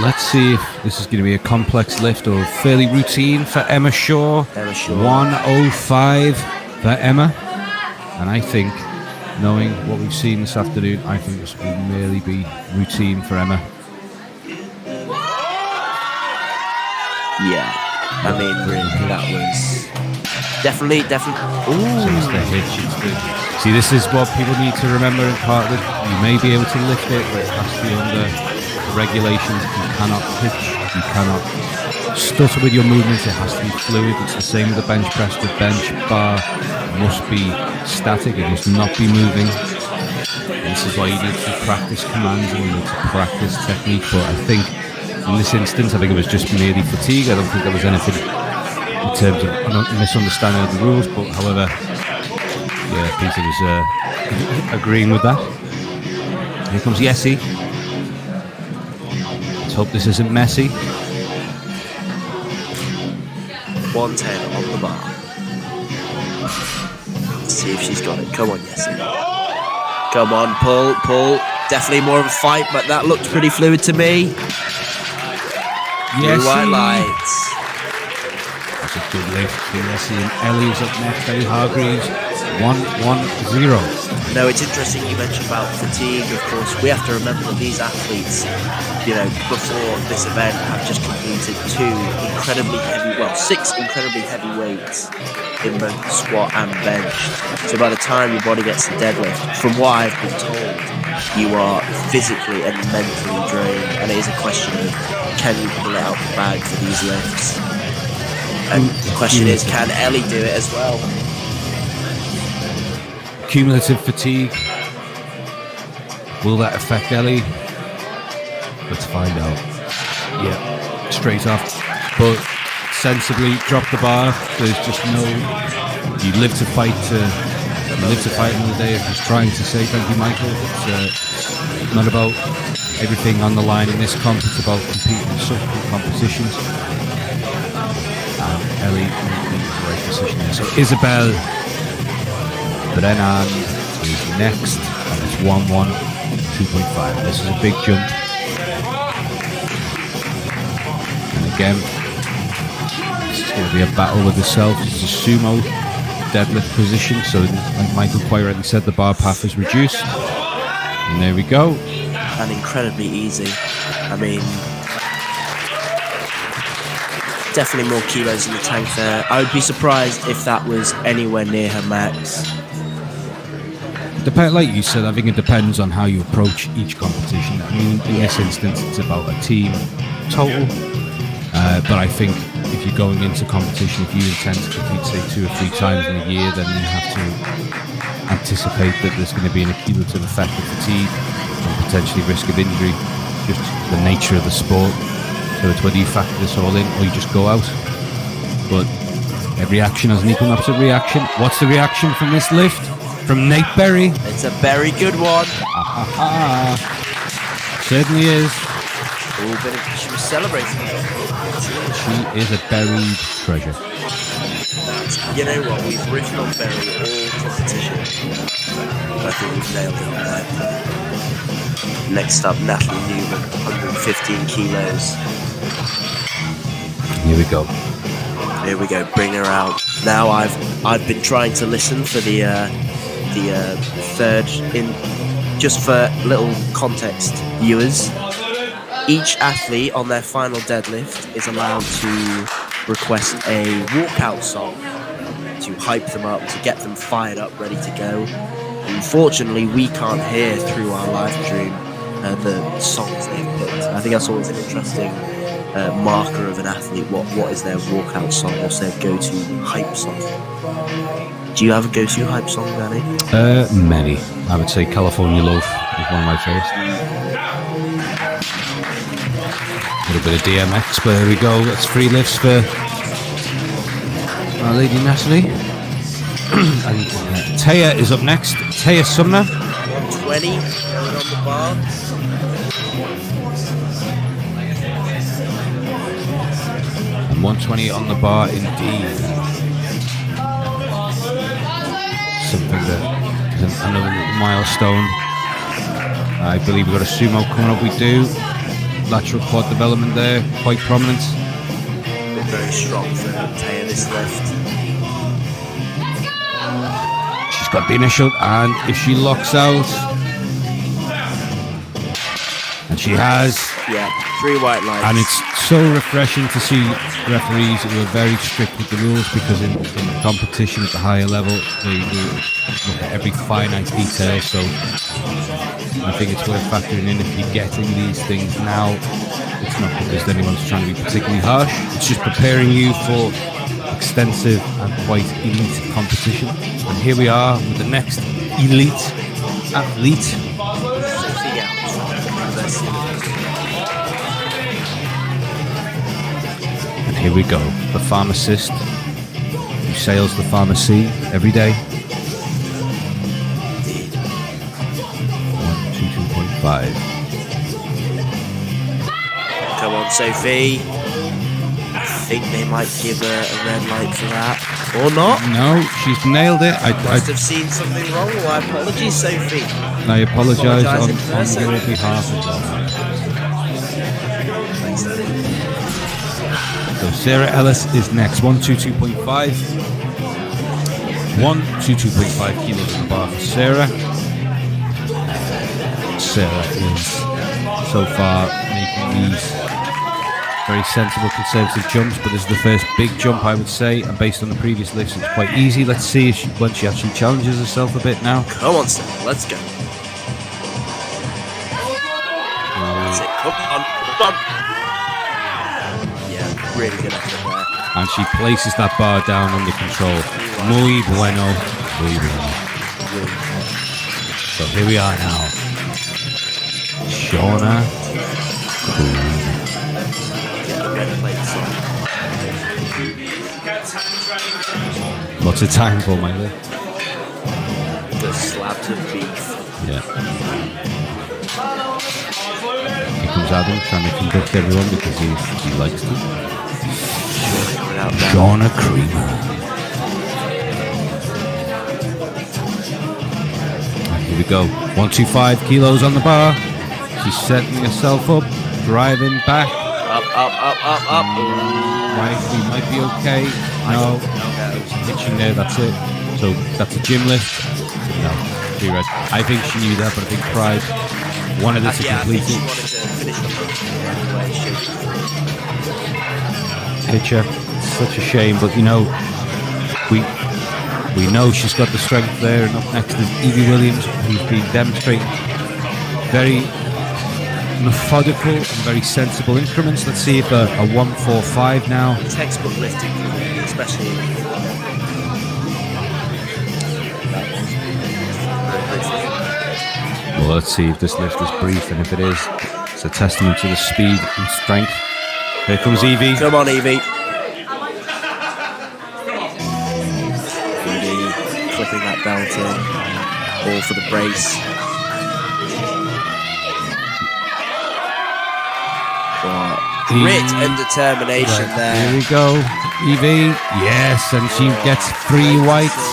Let's see if this is going to be a complex lift or fairly routine for Emma Shaw. Emma Shaw. 105 for Emma. And I think, knowing what we've seen this afternoon, I think this will merely be routine for Emma. Yeah, I mean, really, that was definitely. So it's the hitch. See, this is what people need to remember in part that you may be able to lift it, but it has to be under regulations. You cannot hitch, you cannot stutter with your movements, it has to be fluid. It's the same with the bench press. The bench bar must be static, it must not be moving. And this is why you need to practice commands and you need to practice technique. But I think in this instance, I think it was just merely fatigue. I don't think there was anything in terms of misunderstanding of the rules, but however, yeah, Peter was agreeing with that. Here comes Yessie. Let's hope this isn't messy. 110 on the bar. Let's see if she's got it. Come on, Yessie. Come on, pull. Definitely more of a fight, but that looked pretty fluid to me. Blue white lights. That's a good lift for Yessie. And Ellie's up next. Ellie Hargreaves. 1-1-0. No, it's interesting you mentioned about fatigue. Of course, we have to remember that these athletes, before this event, have just completed 6 incredibly heavy weights in both squat and bench. So by the time your body gets to deadlift, from what I've been told, you are physically and mentally drained, and it is a question of can you pull it out the bag for these lifts? And the question is, can Ellie do it as well? Cumulative fatigue. Will that affect Ellie? Let's find out. Yeah, straight off. But sensibly drop the bar. There's just no. You live to fight. Another day. I'm just trying to say thank you, Michael. It's not about everything on the line in this comp. It's about competing in subsequent competitions. Ellie in the right position there. So Isabel Brennan is next, and it's 1-1, 2.5. This is a big jump. And again, this is going to be a battle with herself. It's a sumo deadlift position, so like Michael quite rightly said, the bar path is reduced. And there we go. And incredibly easy. I mean, definitely more kilos in the tank there. I would be surprised if that was anywhere near her max. Like you said, I think it depends on how you approach each competition. I mean, in this instance, it's about a team total. But I think if you're going into competition, if you intend to compete, say, 2 or 3 times in a year, then you have to anticipate that there's going to be an accumulative effect of fatigue and potentially risk of injury, just the nature of the sport. So it's whether you factor this all in or you just go out. But every action has an equal and opposite reaction. What's the reaction from this lift? From Nate Berry. It's a very good one. Certainly is. She was celebrating. She is a buried treasure. You know what? We've riffed on Berry all competition. I think we've nailed it on that. Next up, Natalie Newman, 115 kilos. Here we go. Here we go. Bring her out. Now I've been trying to listen for the third in, just for little context viewers. Each athlete on their final deadlift is allowed to request a walkout song to hype them up, to get them fired up, ready to go. Unfortunately, we can't hear through our live stream the songs they've picked. I think that's always an interesting marker of an athlete. What is their walkout song? What's their go-to hype song? Do you have a go-to hype song, Danny? Many. I would say California Loaf is one of my favorites. A little bit of DMX, but here we go. That's 3 lifts for our lady Natalie. And Taya is up next. Taya Sumner. 120 going on the bar. And 120 on the bar indeed. Something that is another milestone. I believe we've got a sumo coming up. We do. Lateral quad development there, quite prominent. Been very strong for Taya this lift. She's got the initial, and if she locks out, and she has, Yeah, 3 white lines. and it's so refreshing to see referees who are very strict with the rules, because in competition at the higher level, they look at every finite detail. So I think it's worth factoring in if you're getting these things now. It's not because anyone's trying to be particularly harsh. It's just preparing you for extensive and quite elite competition. And here we are with the next elite athlete. And here we go, the pharmacist who sails the pharmacy every day. 122.5. Come on, Sophie. I think they might give her a red light for that. Or not. No, she's nailed it. I Must have seen something wrong. My apologies, Sophie. apologise on in person. your behalf as well. Thanks, Danny. So Sarah Ellis is next. 122.5. 122.5 kilos in the bar for Sarah. Sarah is so far making these very sensible, conservative jumps, but this is the first big jump, I would say, and based on the previous lifts, it's quite easy. Let's see if when she actually challenges herself a bit now. Come on, Sarah. Let's go. That's it. Come on. Come on. Yeah, really good effort there. And she places that bar down under control. Muy bueno. Muy bueno. So here we are now. Shauna. What's the time for, my lip? The slabs of beef. Yeah. Here comes Adam trying to conduct everyone because he likes to. Shauna Creamer. And here we go. 125 kilos on the bar. She's setting herself up, driving back. Up. We might be okay. No, hitching there, that's it. So that's a gym lift. No, three red. I think she knew that, but I think Pride wanted her to complete it. Picture. Such a shame, but you know, we know she's got the strength there. And up next is Evie Williams, who's been demonstrating very methodical and very sensible increments. Let's see if a 145 now. Textbook lifting, especially. Well, let's see if this lift is brief, and if it is, it's a testament to the speed and strength. Here comes Evie. Come on, Evie. Evie clipping that belt in. All for the brace. Grit and determination there. Here we go. Evie. Yes, and she gets 3 whites.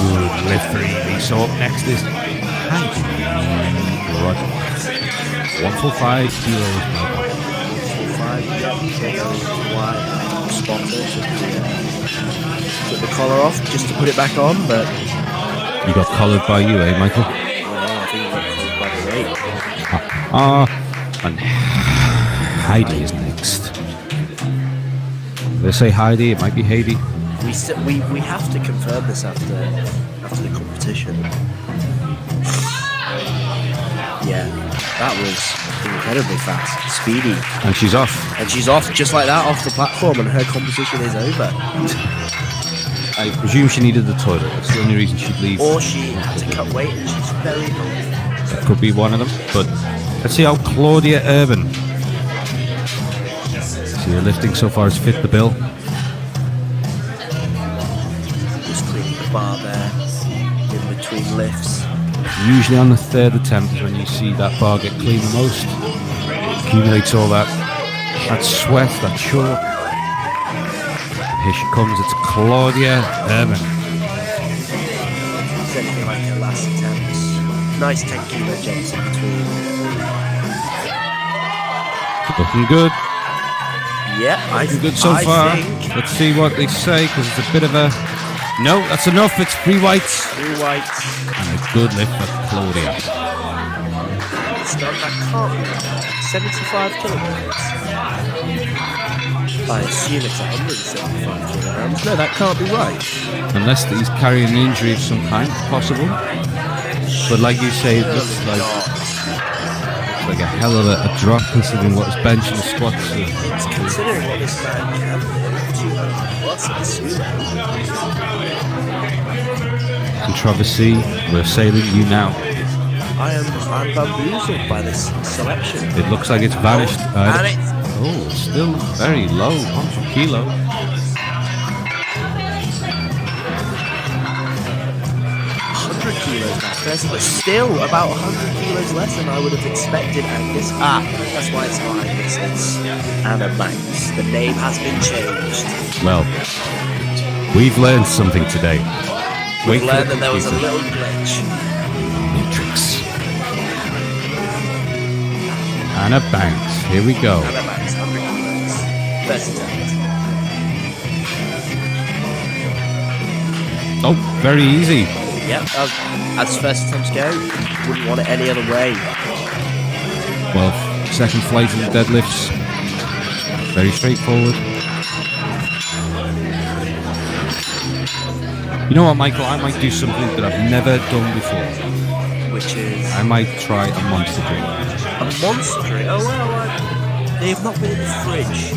Good lift for Evie. So up next is Heidi. 145 kilos. 145 spotter. Took the collar off just to put it back on, but You got collared by you, eh, Michael? I think I got collared by the weight. And Heidi is next. If they say Heidi, it might be Heidi. We have to confirm this after the competition. That was incredibly fast, speedy. And she's off. And she's off just like that, off the platform, and her competition is over. I presume she needed the toilet. That's the only reason she'd leave. Or she had to cut weight and she's very hungry. That could be one of them. But let's see how Claudia Urban. See her lifting so far has fit the bill. Just cleaning the bar there, in between lifts. Usually on the third attempt is when you see that bar get clean the most. Accumulates all that sweat, that chalk. Here she comes, it's Claudia Urban. It's anything like her last attempts. Nice 10 kilo jumps in between. Looking good. Yeah, Looking good so far. think Let's see what they say, because it's a bit of a... No, that's enough. It's 3 whites. 3 whites. And a good lift for Claudia. It's not, that can't be right. 75 kilograms. I assume it's 175 kilograms. No, that can't be right. Unless he's carrying an injury of some kind, possible. But like you say, it looks like a hell of a drop considering what his bench and squats are. It's considering what this man can do. 200 plus at sumo. Controversy, we're assailing you now. I'm bamboozled by this selection. It looks like it's vanished. And it's Oh, it's still very low, 100 kilo. 100 kilos back first, but still about 100 kilos less than I would have expected at this. That's why it's not Agnes, it's Anna Banks. The name has been changed. Well, we've learned something today. We've learned that there was a little glitch. Matrix. Anna Banks, here we go. Anna Banks, 100 kilos. First attempt. Oh, very easy. Yep, as first attempts go, wouldn't want it any other way. Well, second flight in the deadlifts. Very straightforward. You know what, Michael? I might do something that I've never done before. Which is I might try a monster drink. a monster drink. Oh well, they have not been in the fridge,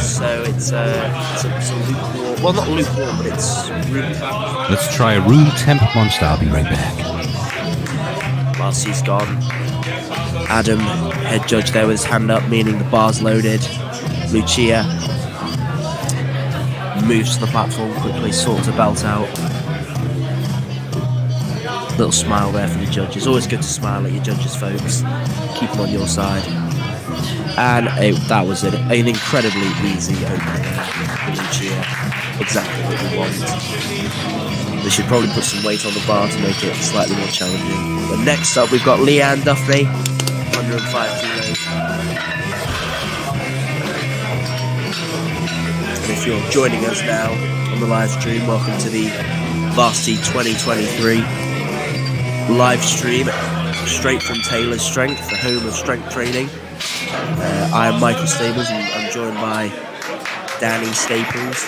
so it's lukewarm. Well, not lukewarm, but it's room temp. Let's try a room temp monster. I'll be right back. Whilst he's gone, Adam, head judge there with his hand up, meaning the bar's loaded. Lucia moves to the platform quickly, sorts the belt out. Little smile there for the judges. Always good to smile at your judges, folks. Keep them on your side. And that was it. An incredibly easy opening for Lucia. Exactly what we want. They should probably put some weight on the bar to make it slightly more challenging. But next up, we've got Leanne Duffy, 105 kilos. And if you're joining us now on the live stream, welcome to the Varsity 2023 live stream, straight from Taylor's Strength, the home of strength training. I am Michael Staples, and I'm joined by Danny Staples.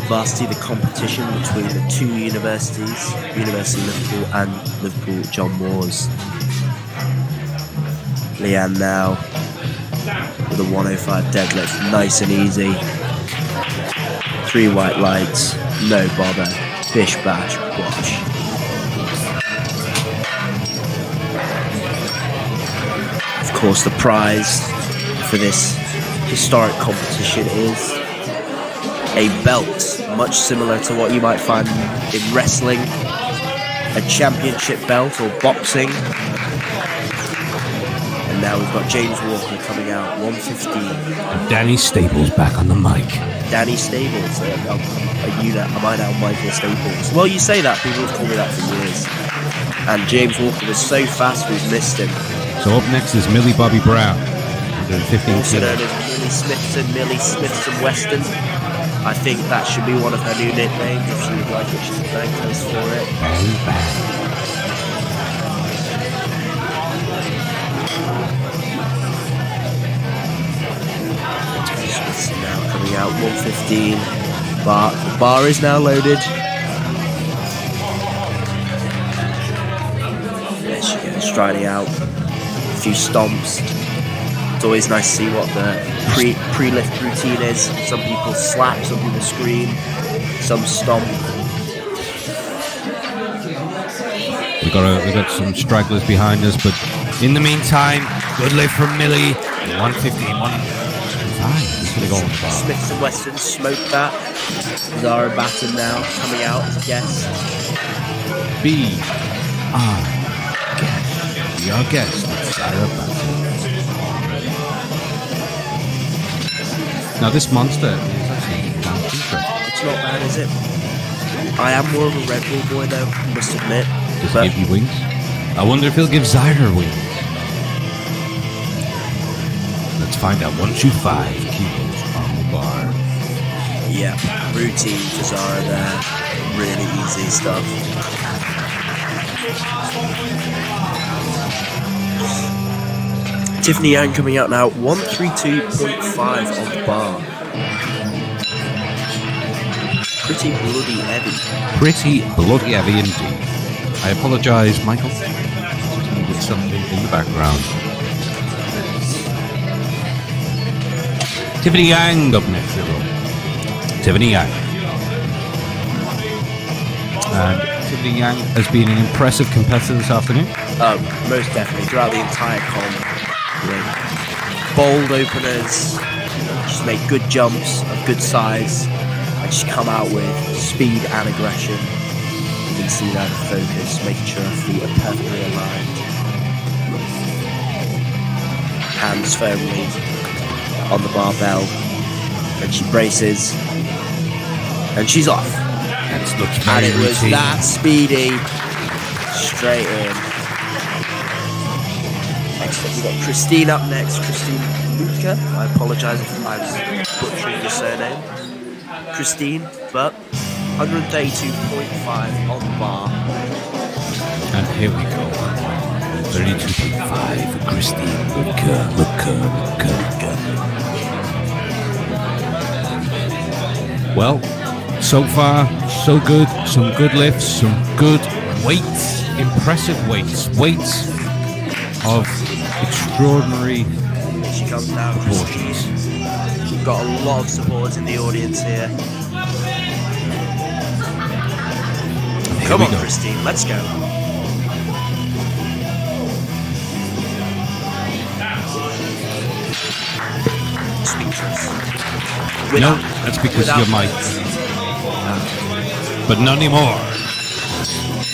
Varsity, the competition between the two universities, University of Liverpool and Liverpool John Moores. Leanne now with a 105 deadlift, nice and easy. 3 white lights, no bother, bish bash bosh. Of course, the prize for this historic competition is a belt, much similar to what you might find in wrestling, a championship belt or boxing. And now we've got James Walker coming out, 115. And Danny Staples back on the mic. Danny Staples, am I now Michael Staples? Well, you say that, people have called me that for years. And James Walker was so fast we've missed him. So up next is Millie Bobby Brown, 115 Also known kilos. as Millie Smithson Weston. I think that should be one of her new nicknames. If she would like it, she can thank us for it. Bang, bang. Smithson now coming out, 115. The bar is now loaded. There she goes. striding out, a few stomps. It's always nice to see what the pre-lift routine is. Some people slap, some people scream, some stomp. We got some stragglers behind us, but in the meantime, good lift from Millie. 115, 125. He's gonna go on the bar. Smiths and Western smoked that. Zara Batten now coming out as a guest. B. R. Guest. Be our guest. Zara Batten. Now this monster is actually kind of interesting. It's not bad, is it? I am more of a Red Bull boy though, must admit. Does he give you wings? I wonder if he'll give Zyra wings. Let's find out. 125 kilos on the bar. Yeah, routine for Zara there. Really easy stuff. Tiffany Yang coming out now. 132.5 on the bar. Pretty bloody heavy. Pretty bloody heavy indeed. I apologise, Michael. With something in the background. Tiffany Yang up next, everyone. Tiffany Yang. And Tiffany Yang has been an impressive competitor this afternoon. Most definitely throughout the entire comp. You know, bold openers, just make good jumps of good size, and just come out with speed and aggression. You can see that focus, making sure her feet are perfectly aligned. Hands firmly on the barbell, and she braces, and she's off. And it was that speedy, straight in. Excellent. We've got Christine up next. Christine Lutka. I apologise if I'm butchering your surname. Christine, but 132.5 on the bar. And here we go. 32.5. Christine Lutka. Well, so far, so good. Some good lifts, some good weights, impressive weights. Weights of extraordinary She comes down. proportions. We've got a lot of supporters in the audience here. Here Come we on, go. Christine, let's go. Speechless. No, that's because without you're my. But not anymore.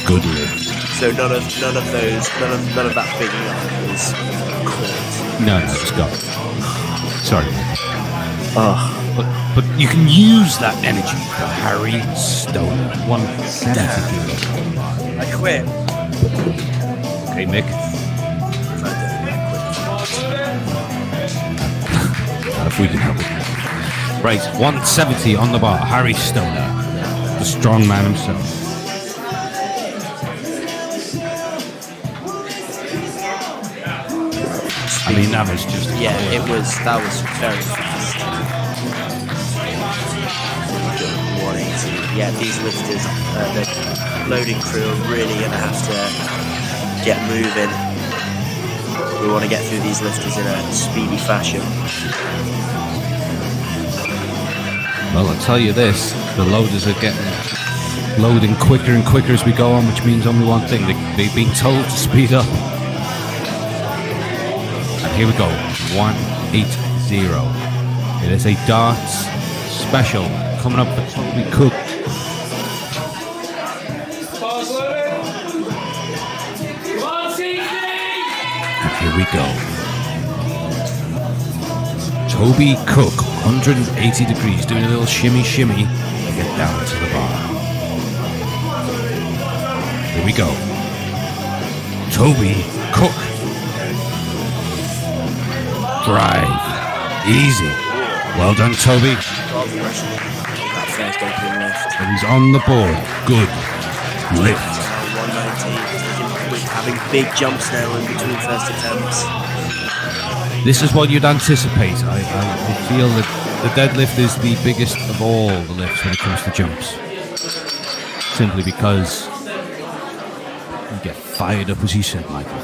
Good lift. So none of that big line was caught. No, it's gone. Sorry. Oh, But you can use that energy for Harry Stoner. 170 kilos. I quit. Okay, Mick. Not if we can help it. Right, 170 on the bar. Harry Stoner, the strong man himself. I mean, that was just... Yeah, that was very fast. 180. Yeah, these lifters, the loading crew are really going to have to get moving. We want to get through these lifters in a speedy fashion. Well, I'll tell you this, the loaders are loading quicker and quicker as we go on, which means only one thing, they've been told to speed up. And here we go, 180. It is a darts special coming up for Toby Cook. And here we go. Toby Cook, 180 degrees, doing a little shimmy to get down to the bar. Here we go. Toby Cook. Drive. Easy. Well done, Toby. That first opening lift. And he's on the board. Good lift. 190. Having big jumps now in between first attempts. This is what you'd anticipate. I feel that the deadlift is the biggest of all the lifts when it comes to jumps. Simply because You get fired up, as you said, Michael.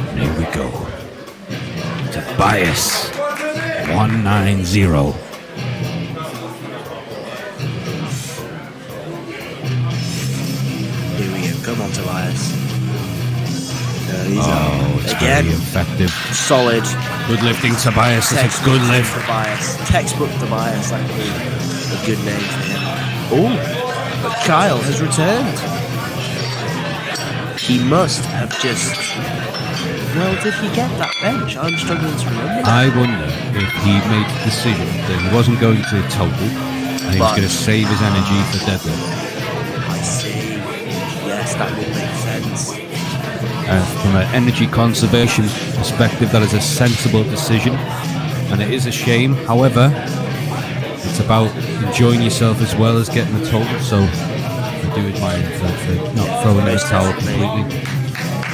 And here we go. Tobias, 190. Here we go. Come on, Tobias. He's It's again. very effective. Solid. Good lifting, Tobias. That's a good lift. Tobias. Textbook Tobias. That could be a good name for him. Oh, but Kyle has returned. He must have just... Well, did he get that bench? I'm struggling to remember. I wonder if he made the decision that he wasn't going to total and he was going to save his energy for deadlift. I see. Yes, that would make sense. From an energy conservation perspective, that is a sensible decision, and it is a shame. However, it's about enjoying yourself as well as getting the total, so I do admire him for not throwing in the towel completely.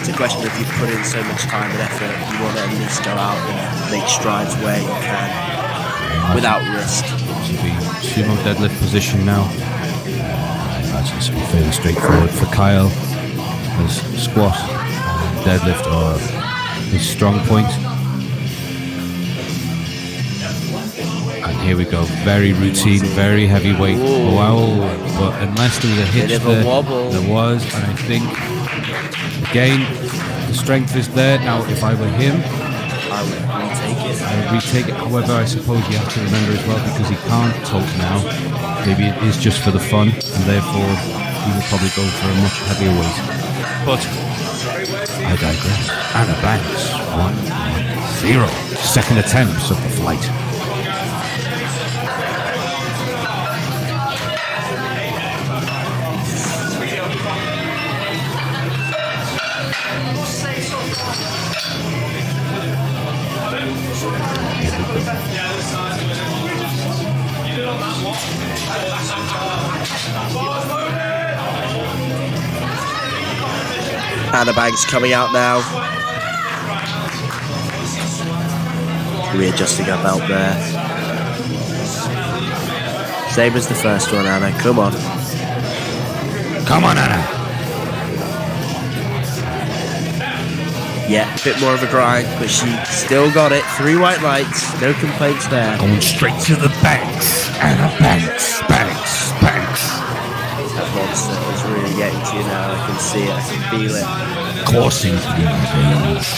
It's a question if you've put in so much time and effort, you want to at least go out and make strides where you can without risk. To be sumo deadlift position now. I imagine it's fairly straightforward for Kyle, as squat and deadlift are his strong point. And here we go, very routine, very heavy weight. Ooh. Wow, but unless there was a hitch Bit of a there, wobble. there was, and I think again the strength is there. Now if I were him, I would retake it. I would retake it. However, I suppose you have to remember as well, because he can't tote now, maybe it is just for the fun, and therefore he will probably go for a much heavier weight. But I digress. Anna Banks, 1-0. Second attempts of the flight. Anna Banks coming out now. Readjusting her belt there. Same as the first one, Anna. Come on. Come on, Anna. Yeah, a bit more of a grind, but she still got it. 3 white lights. No complaints there. Going straight to the banks. Anna Banks, Banks, Banks. That monster is really getting to you now. I can see it. I can feel it. Coursing through my veins.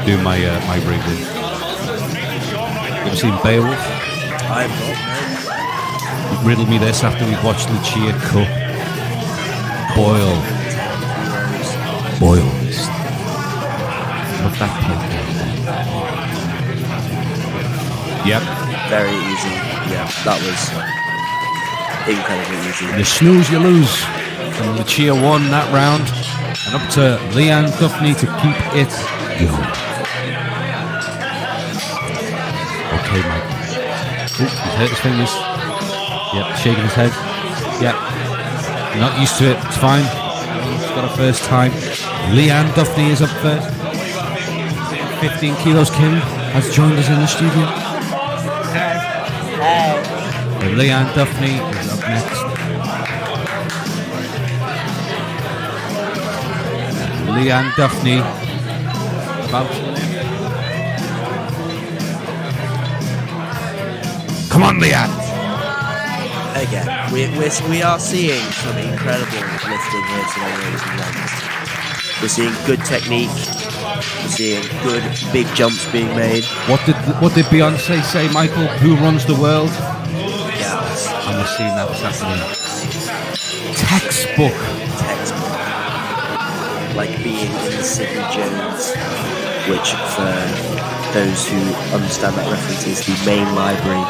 Do my breathing. You ever seen Beowulf? I'm not, You riddled me this after we watched Lucia cook. Boil this. Put that plate down. Yep. very easy. Yeah, that was incredibly easy. You snooze, you lose. And Lucia won that round. And up to Leanne Duffney to keep it going. Okay, Mike. Ooh, he's hurt his fingers. Yep, shaking his head. Yep. Not used to it. It's fine. He's got a first time. Leanne Duffney is up first. 15 kilos Kim has joined us in the studio. And Leanne Duffney is up next. Leanne Duffney about. Come on, Leanne. Again, we are seeing some incredible lifting here today, ladies and gentlemen. We're seeing good technique. We're seeing good big jumps being made. What did Beyonce say, Michael? Who runs the world? Yeah, And we're seeing that this afternoon. Textbook. like being in the Sidney Jones, which for those who understand that reference is the main library on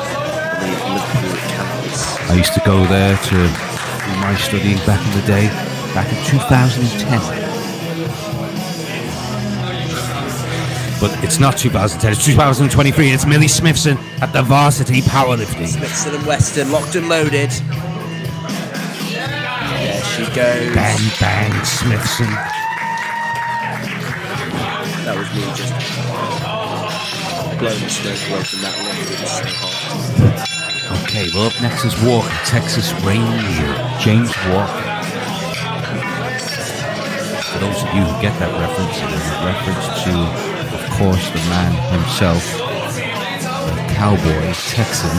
the Liverpool campus. I used to go there to do my studying back in the day, back in 2010. But it's not 2010, it's 2023. It's Millie Smithson at the Varsity Powerlifting. Smithson and Weston locked and loaded. There she goes. Bang, bang, Smithson. That was me just blowing the smoke away from that lift. It was so hot. Okay, well, up next is Walker, Texas Ranger, James Walker. For those of you who get that reference, it is a reference to, of course, the man himself, the cowboy, Texan,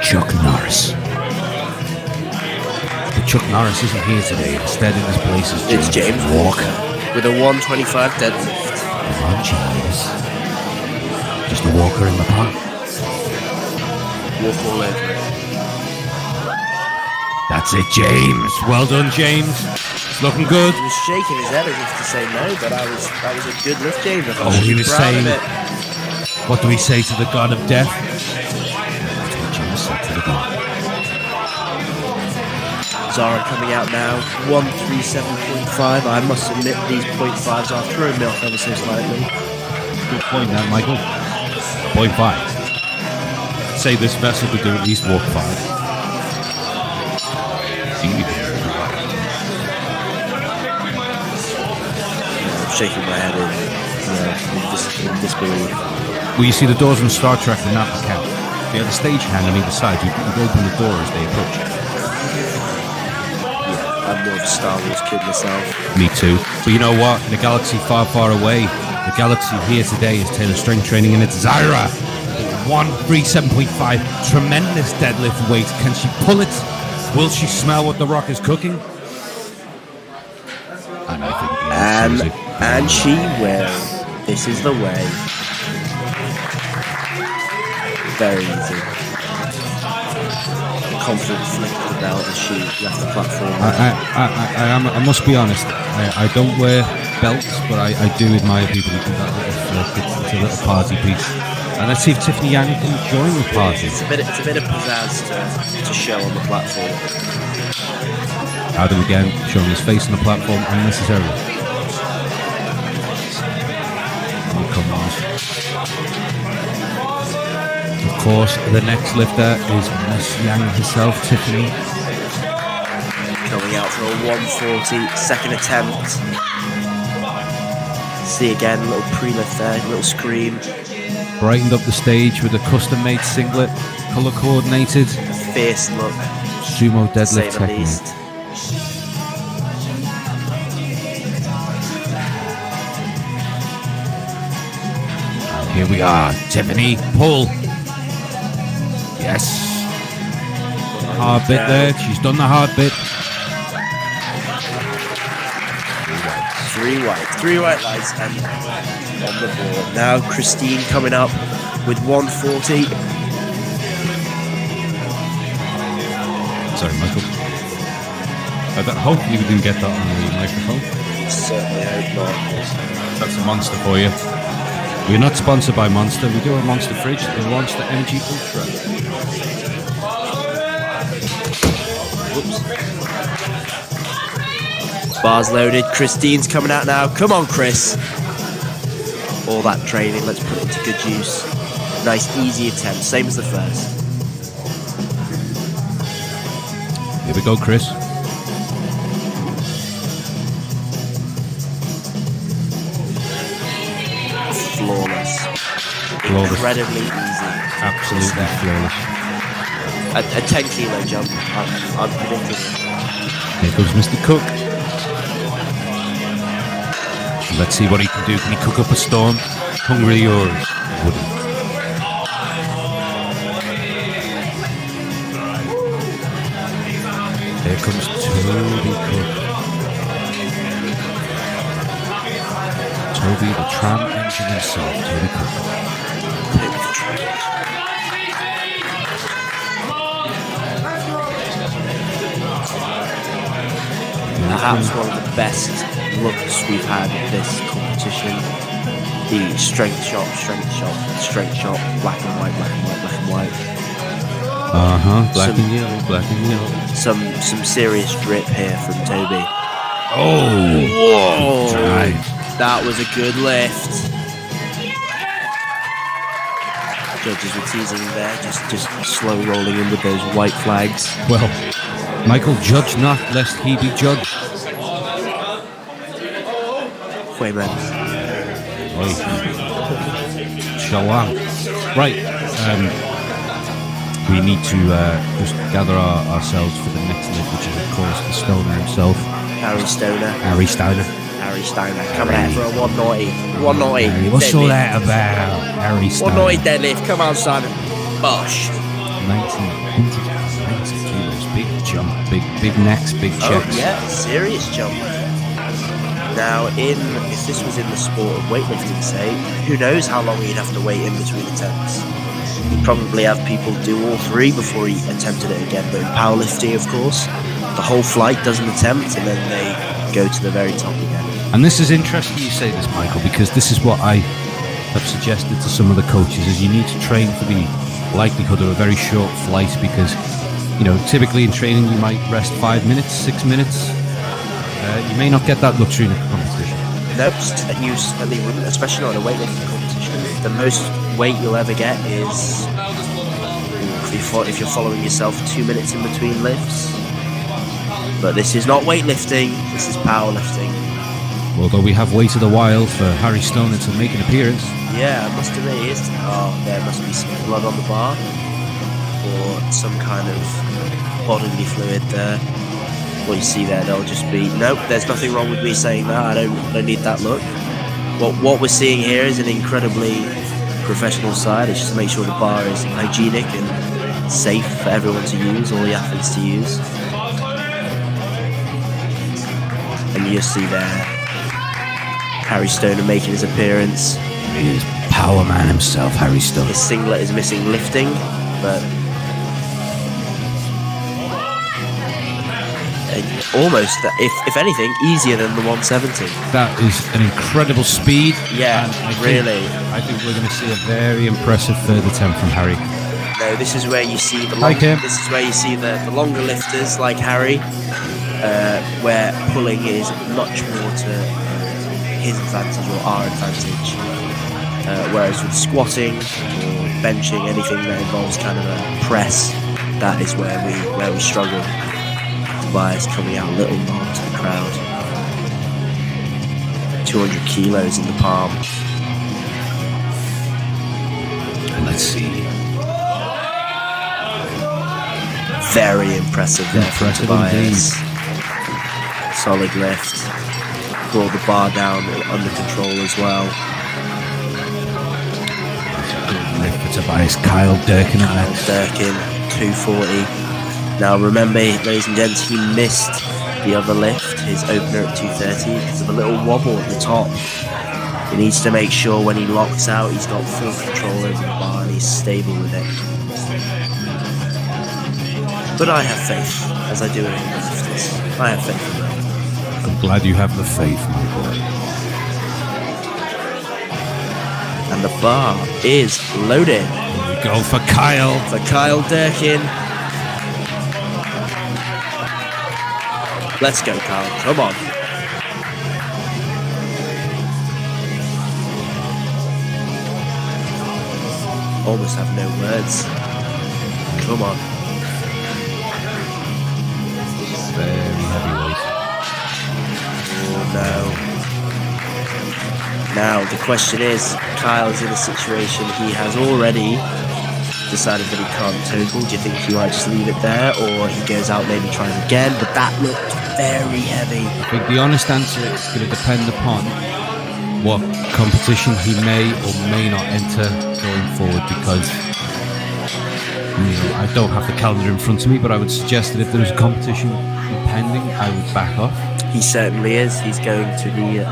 Chuck Norris. But Chuck Norris isn't here today. Instead, in his place is It's James Walker with a 125 deadlift. Come on, James. Just a walker in the park. Walk all over it. That's it, James. Well done, James. It's looking good. He was shaking his head as if to say no, but that was a good lift, James. Oh, he was Proud of saying, it. what do we say to the god of death? That's what James said to the god. Zara coming out now, 137.5. I must admit these 0.5s are throwing me off ever so slightly. Good point now, Michael. 0.5. Say this vessel could do at least walk 5. I'm shaking my head in disbelief. Well, you see the doors in Star Trek and not the count. They have the stage hand on either side. You open the door as they approach. I'm more of a Star Wars kid myself. Me too. But you know what? In a galaxy far, far away, the galaxy here today is Taylor Strength Training, and it's Zyra. 137.5. Tremendous deadlift weight. Can she pull it? Will she smell what The Rock is cooking? And I think the answer is And she will. This is the way. Very easy. Confident flick of the belt as she left the platform. I must be honest. I don't wear belts, but I do admire people who do that little flick. It's a little party piece. And let's see if Tiffany Yang can join the party. It's a bit of pizzazz to show on the platform. Adam again showing his face on the platform unnecessarily. Oh, come on. Of course, the next lifter is Miss Yang herself, Tiffany. Coming out for a 140, second attempt. See again, little pre-lift there, little scream. Brightened up the stage with a custom-made singlet, colour-coordinated. Fierce look, Sumo to say deadlift the technique. least. Here we are, Tiffany, pull. Yes. Hard bit there. She's done the hard bit. Three white lights and on the board. Now Christine coming up with 140. Sorry, Michael. Hopefully we didn't get that on the microphone. Certainly hope not. That's a Monster for you. We're not sponsored by Monster. We do have Monster Fridge, the Monster Energy Ultra. Whoops. Bars loaded. Christine's coming out now. Come on, Chris. All that training, let's put it to good use. Nice, easy attempt, same as the first. Here we go, Chris. Flawless. Incredibly easy. Absolutely flawless. A 10 kilo jump, I'm predicting. Here comes Mr. Cook. Let's see what he can do. Can he cook up a storm? Hungry yours. Woody. Here comes Toby Cook. Toby, the tram engine himself. Toby Cook. Perhaps one of the best looks we've had at this competition. The strength shot, black and white, black and white, black and white. Black and yellow. Some serious drip here from Toby. Oh! Whoa! Drive. That was a good lift. Judges were teasing there, just slow rolling in with those white flags. Well, Michael, judge not, lest he be judged. Wait, man. Shalom. Right. we need to just gather ourselves for the next lift, which is, of course, the Stoner himself. Harry Stoner. Harry Stoner. Harry Stoner. Coming out for a 190. 190. Harry, what's all that about? Harry Stoner. 190 deadlift. Come on, son. Bosh. 1990 kilos. Big jump. Big necks, big checks. Oh, yeah. Serious jump. Now, if this was in the sport of weightlifting, say, who knows how long he'd have to wait in between attempts. He'd probably have people do all three before he attempted it again. But in powerlifting, of course, the whole flight does an attempt and then they go to the very top again. And this is interesting you say this, Michael, because this is what I have suggested to some of the coaches, is you need to train for the likelihood of a very short flight, because, you know, typically in training you might rest 5 minutes, 6 minutes. You may not get that luxury in a competition. Nope, and you certainly wouldn't, especially not in a weightlifting competition. The most weight you'll ever get is if you're following yourself 2 minutes in between lifts. But this is not weightlifting, this is powerlifting. Although we have waited a while for Harry Stoner to make an appearance. Yeah, I must admit it is. Oh, there must be some blood on the bar, or some kind of bodily fluid there. What you see there, they'll just be, nope, there's nothing wrong with me saying that. I don't need that look. What we're seeing here is an incredibly professional side. It's just to make sure the bar is hygienic and safe for everyone to use, all the athletes to use. And you see there, Harry Stoner making his appearance. He is power man himself, Harry Stoner. His singlet is missing lifting, but almost, if anything, easier than the 170. That is an incredible speed. Yeah, really. I think we're going to see a very impressive third attempt from Harry. No, this is where you see the longer lifters like Harry, where pulling is much more to his advantage or our advantage. Whereas with squatting or benching, anything that involves kind of a press, that is where we struggle. Tobias coming out a little long to the crowd. 200 kilos in the palm. And let's see. Very impressive there from Tobias. Indeed. Solid lift. Brought the bar down under control as well. Good lift for Tobias. Kyle Durkin at next. Durkin, 240. Now remember, ladies and gents, he missed the other lift, his opener at 230, because of a little wobble at the top. He needs to make sure when he locks out, he's got full control over the bar and he's stable with it. But I have faith, as I do in the lifters. I have faith in them. I'm glad you have the faith, my boy. And the bar is loaded. Here we go for Kyle. For Kyle Durkin. Let's go, Kyle. Come on. Almost have no words. Come on. Very heavyweight. Oh no. Now the question is, Kyle's in a situation he has already decided that he can't total. Do you think he might just leave it there, or he goes out maybe tries again? But that looked very heavy. I think the honest answer is going to depend upon what competition he may or may not enter going forward, because I don't have the calendar in front of me, but I would suggest that if there was a competition impending, I would back off. He certainly is. He's going to the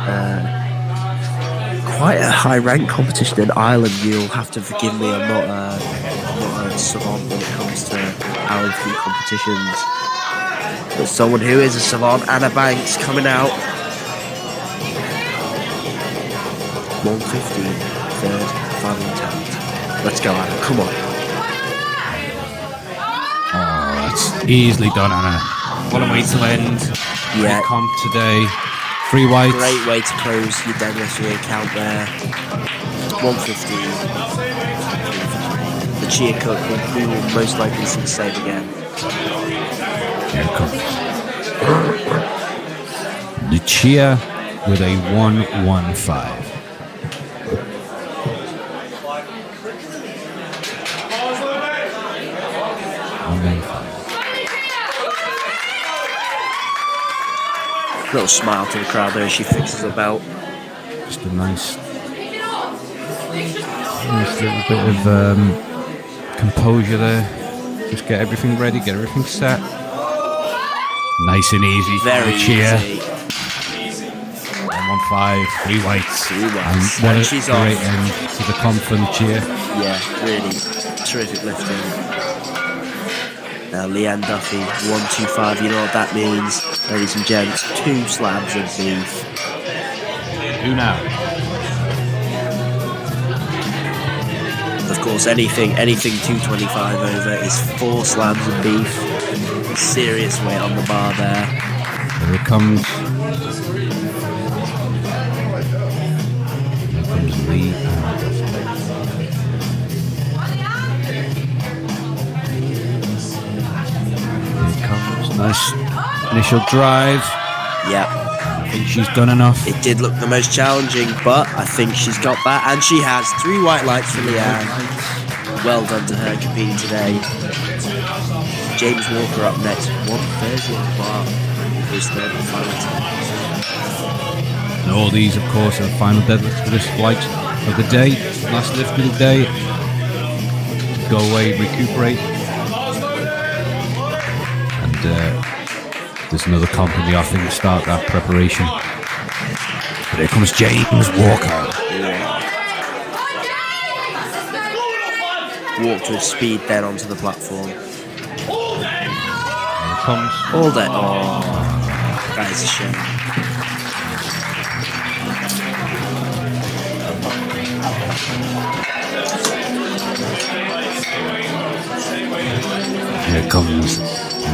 quite a high rank competition in Ireland. You'll have to forgive me, I'm not a savant when it comes to powerlifting competitions, but someone who is a savant, Anna Banks, coming out 115, third final attempt. Let's go, Anna, come on. Oh, that's easily done, Anna. What a way to end. Yeah. Big comp today. 3 whites. Great way to close your deadlift account there. 115. The Chia Cook, we will most likely see the same again. Here it comes. The Chia with a 115. Little smile to the crowd there as she fixes her belt. Just a nice little bit of composure there. Just get everything ready, get everything set. Nice and easy. Very cheer. easy. 115, 3 whites. 3 whites. And what And a she's great off. end to the confident cheer. Yeah, really terrific lifting. Now Leanne Duffy, 125. You know what that means, ladies and gents. 2 slabs of beef. Who now? Of course, anything 225 over is 4 slabs of beef. Serious weight on the bar there. Here it comes. Here comes Lee. Here it comes. Nice initial drive. Yep. I think she's done enough. It did look the most challenging, but I think she's got that, and she has. 3 white lights for Leanne. Well done to her competing today. James Walker up next, 130 on the bar. His third and final attempt. And all these, of course, are the final deadlifts for this flight of the day. Last lift of the day. Go away, recuperate. And there's another comp in the offing to start that preparation. But here comes James Walker. Walked with speed then onto the platform. Here comes. All day. Oh, that is a shame. Here comes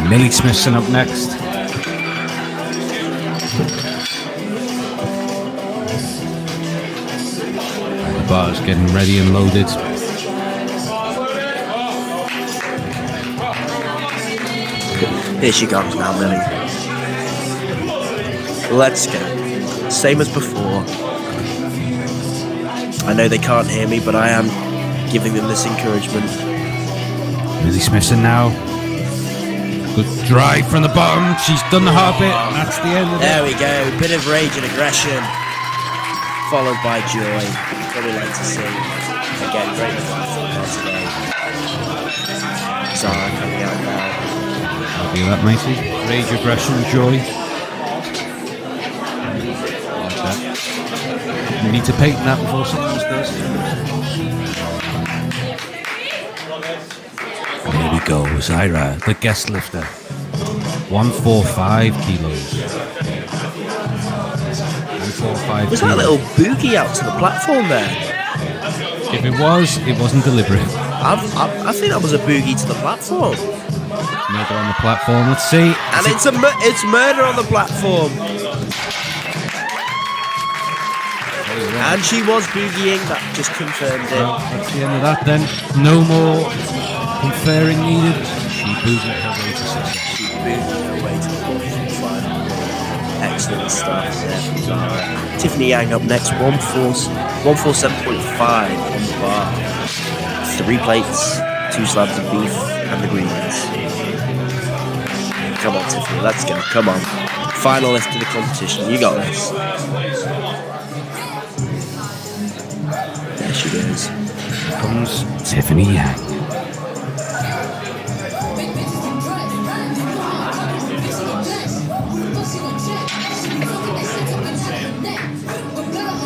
Millie Smithson up next. And the bar's getting ready and loaded. Here she comes now, Millie. Let's go. Same as before. I know they can't hear me, but I am giving them this encouragement. Millie Smithson now. Good drive from the bottom. She's done the hard bit. And that's the end of There it. we go. Bit of rage and aggression, followed by joy. What we like to see. Again, great performance today. Zara coming out now. I'll do that, matey. Rage, aggression, joy. Like that. We need to patent that before someone else does. Here we go, Zaira, the guest lifter. 145 kilos. 145 Was that a little boogie out to the platform there? If it was, it wasn't deliberate. I think that was a boogie to the platform. Murder on the platform, let's see. And it's murder on the platform. And she was boogieing, that just confirmed it. Well, that's the end of that then. No more conferring needed. She boogied her way to success. She boogied her way to the final. Excellent stuff there from Zara. Tiffany Yang up next, 147.5 on the bar. 3 plates, 2 slabs of beef, and the greens. Come on, Tiffany, let's go. Come on. Final lift of the competition. You got this. There she goes. Here comes Tiffany Yang.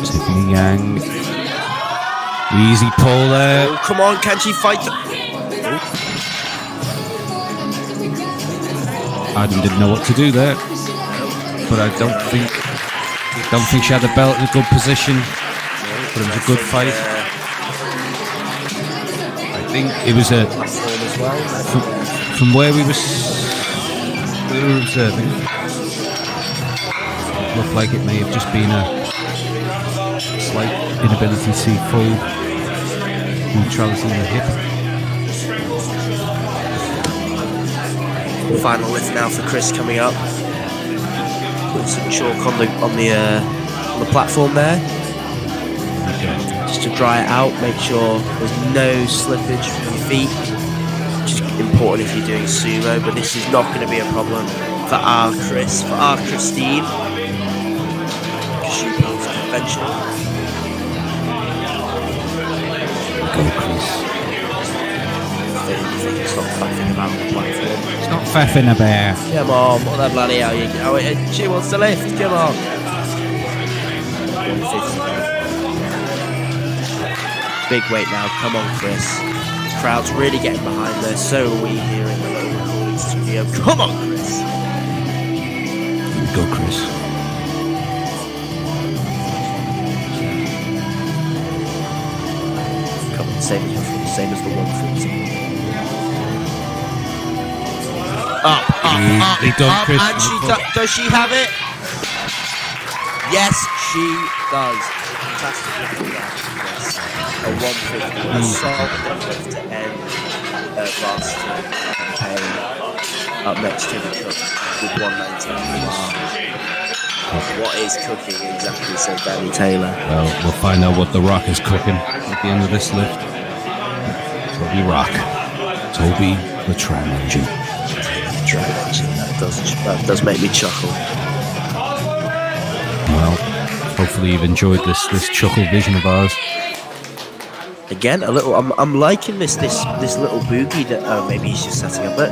Tiffany Yang. Easy pull there. Oh, come on, can she fight? Adam didn't know what to do there, but I don't think she had the belt in a good position. But it was a good fight. I think it was a from where we were observing. Looked like it may have just been a slight inability to see full neutrality in the hip. Final lift now for Chris coming up. Put some chalk on the platform there, just to dry it out. Make sure there's no slippage from your feet. Just important if you're doing sumo, but this is not going to be a problem for our Chris, for our Christine. She pulls conventional. Go, Chris. It's not faffing about the platform. It's not faffing about. Come on, what the bloody hell you go? She wants to lift, come on. 150. Big weight now, come on, Chris. The crowd's really getting behind her, so are we here in the little recording studio. Come on, Chris. Go, Chris. Come on, same as the 150. Up, Easily done, Chris. and does she have it? Yes, she does. Fantastic lift there. Yes. A 150. A solid lift to end Varsity campaign. Up next to the cook with 119. What is cooking exactly, said Danny Taylor? Well, we'll find out what The Rock is cooking at the end of this lift. Toby Rock. Toby the Tram Engine. That does make me chuckle. Well, hopefully you've enjoyed this chuckle vision of ours. Again, a little. I'm liking this little boogie that. Oh, maybe he's just setting up, but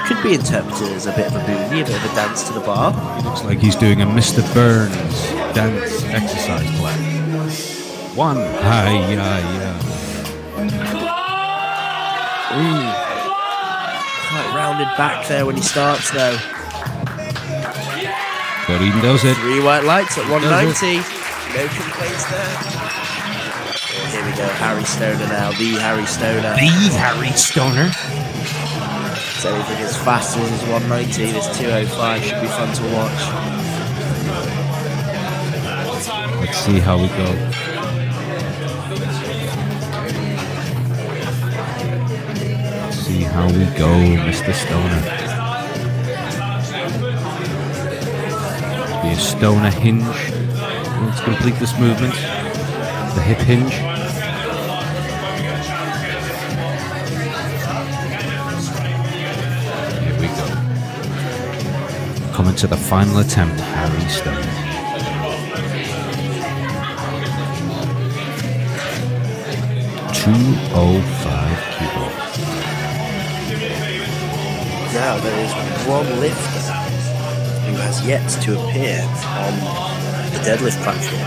could be interpreted as a bit of a boogie, a bit of a dance to the bar. Looks like he's doing a Mr. Burns dance exercise plan. One, hi. Ooh. Quite rounded back there when he starts, though. But he does it. 3 white lights at 190. No complaints there. Oh, here we go, Harry Stoner now. The Harry Stoner. The Harry Stoner. So anything as fast as his 190, this 205 should be fun to watch. Let's see how we go. See how we go, Mr. Stoner. Be a Stoner hinge. Let's complete this movement. The hip hinge. Here we go. Coming to the final attempt, Harry Stoner. $205 keyboard. Now there is one lifter who has yet to appear on the deadlift platform.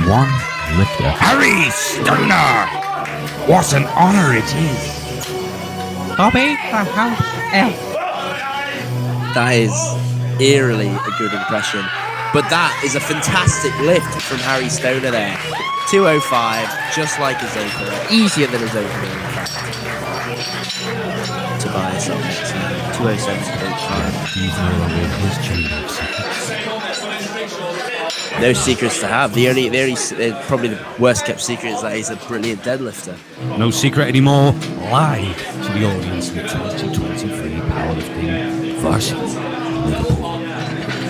One lifter. Harry Stoner! What an honor it is! Bobby, That is eerily a good impression. But that is a fantastic lift from Harry Stoner there. 205, just like his opener. Easier than his opener, in fact. Tobias up next now. 207.5. He's no longer his chamber. No secrets to have. The only probably the worst kept secret is that he's a brilliant deadlifter. No secret anymore. Live to the audience in 2023 Powerlifting Varsity Liverpool.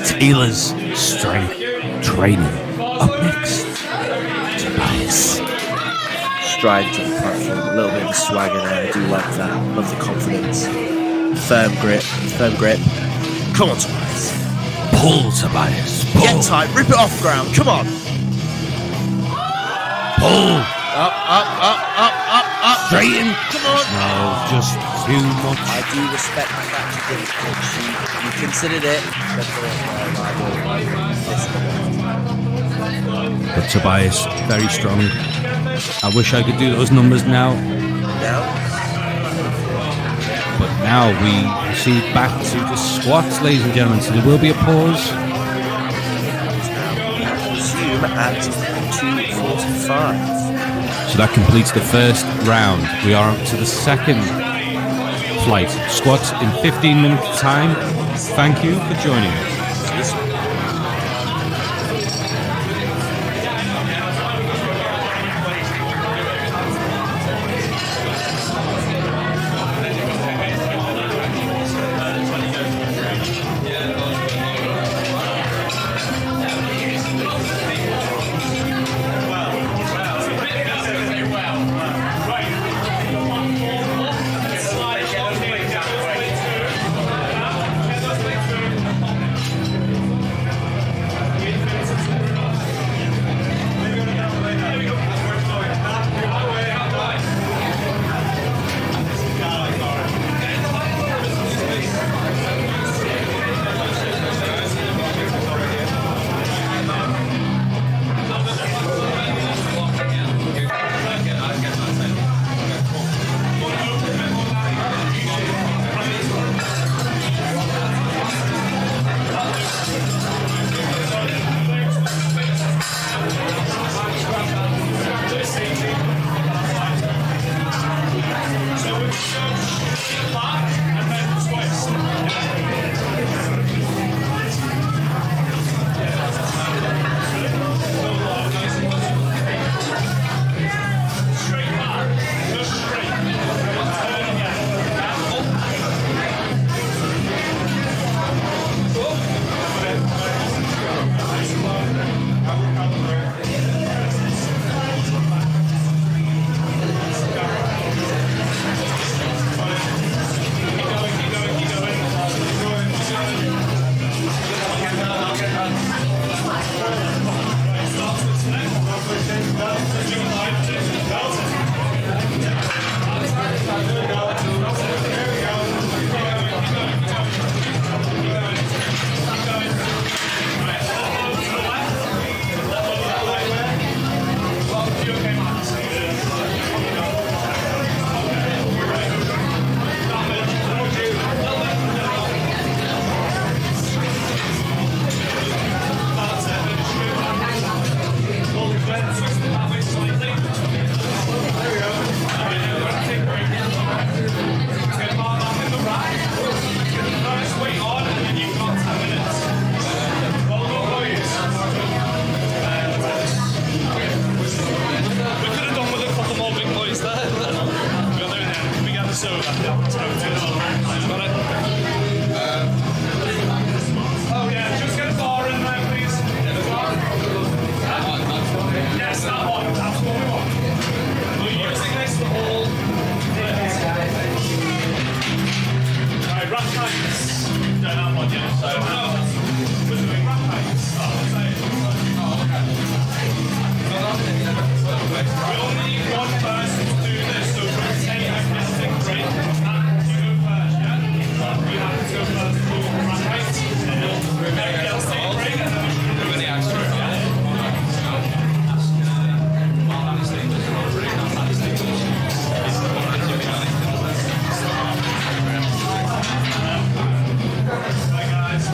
Taylor's strength training. Up next, Tobias. Stride to the platform, a little bit of swagger there. I do like that. Love the confidence. Firm grip. Come on, Tobias. Pull, Tobias. Pull. Get tight, rip it off the ground. Come on. Pull. Up. Straighten. Come on. No, just too much. I do respect the fact you didn't flinch. You considered it. But Tobias, very strong. I wish I could do those numbers now. But now we proceed back to the squats, ladies and gentlemen. So there will be a pause. Resume at 2:45. So that completes the first round. We are up to the second flight. Squats in 15 minutes time. Thank you for joining us. Yes, that one. That's what we want. We're using this for all. Right, wrap hands. No, that one, yeah. So, we're doing wrap hands. We only need one person to do this, so for any acrobatic break, you go first, yeah? You have to go first for wrap hands, and then everybody else take a break, and then we can do the extra, yeah? Hi guys,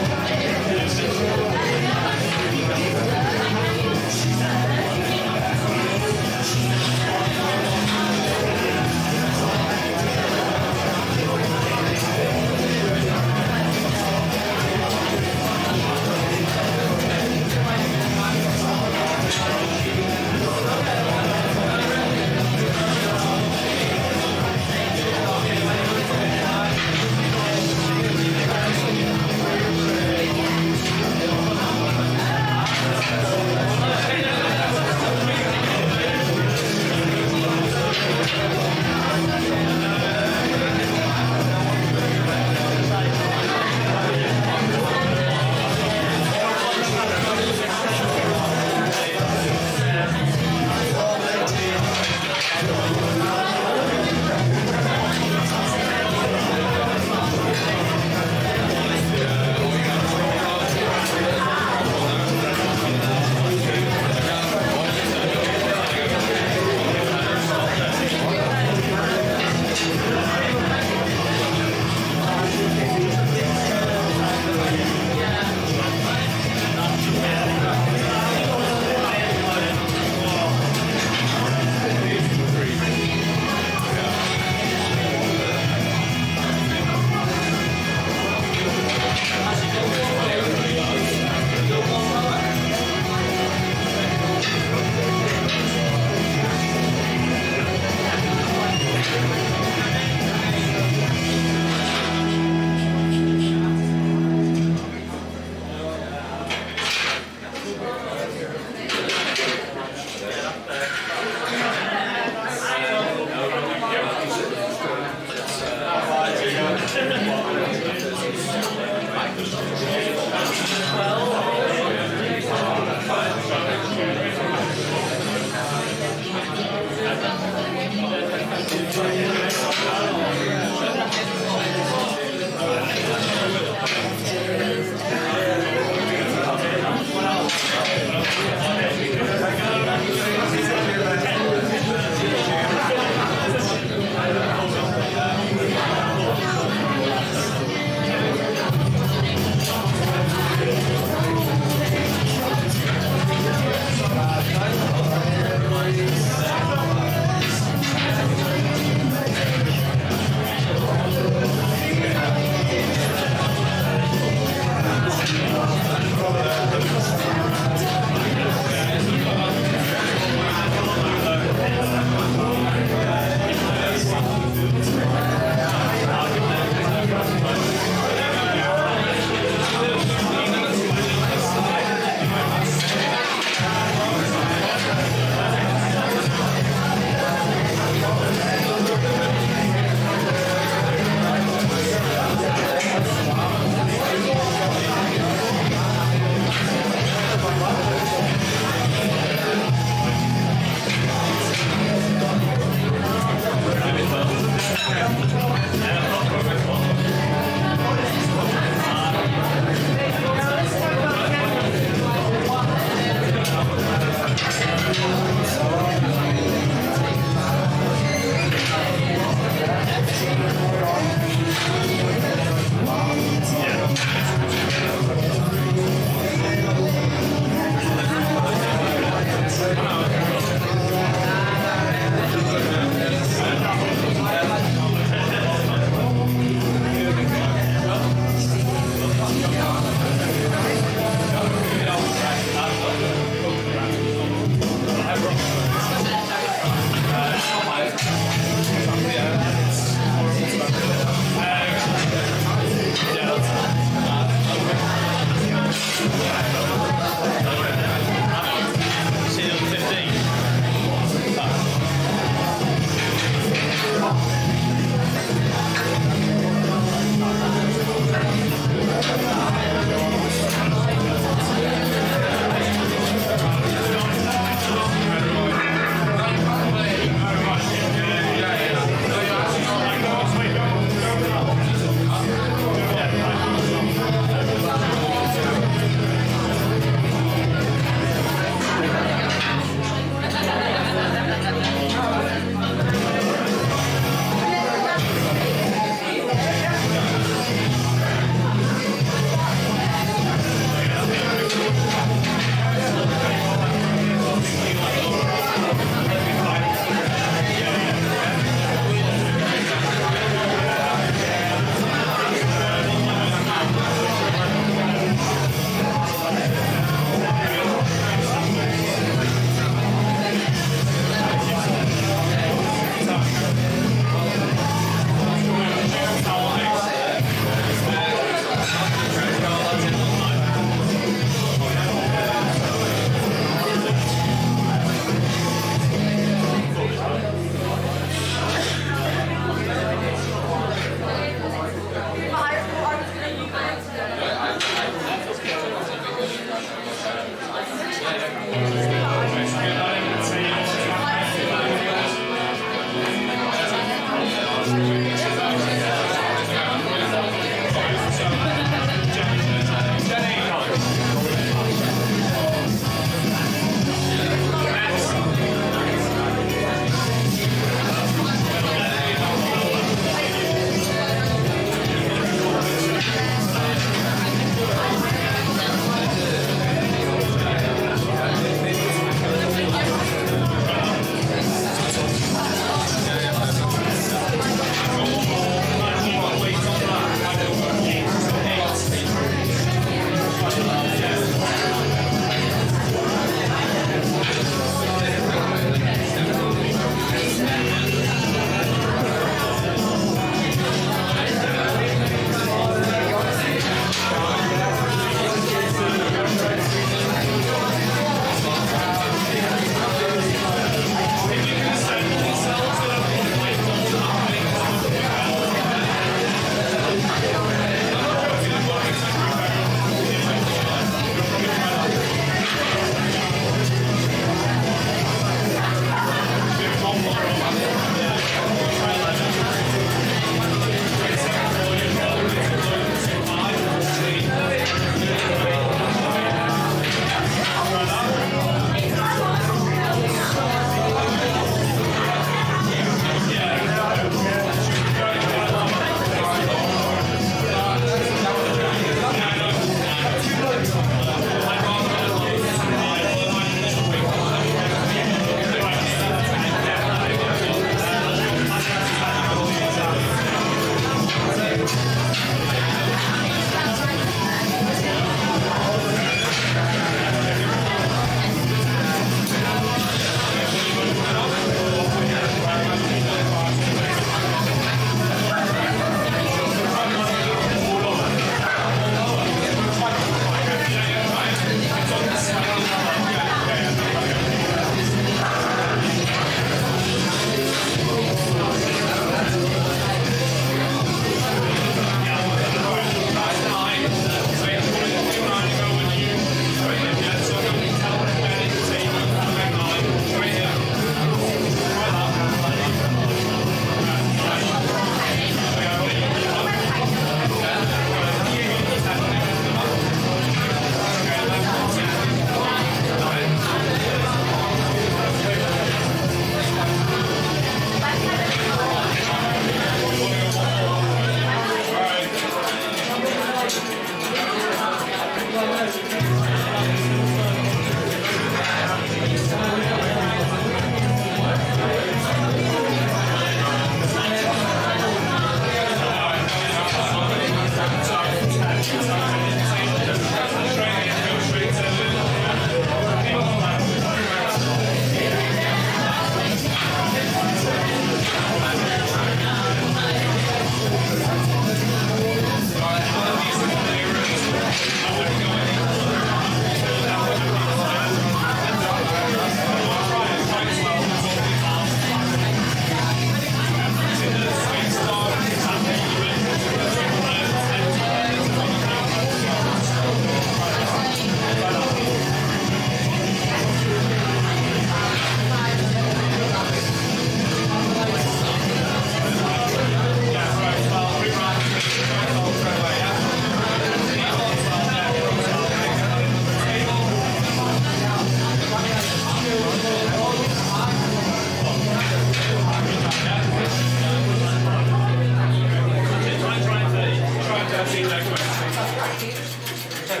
Right,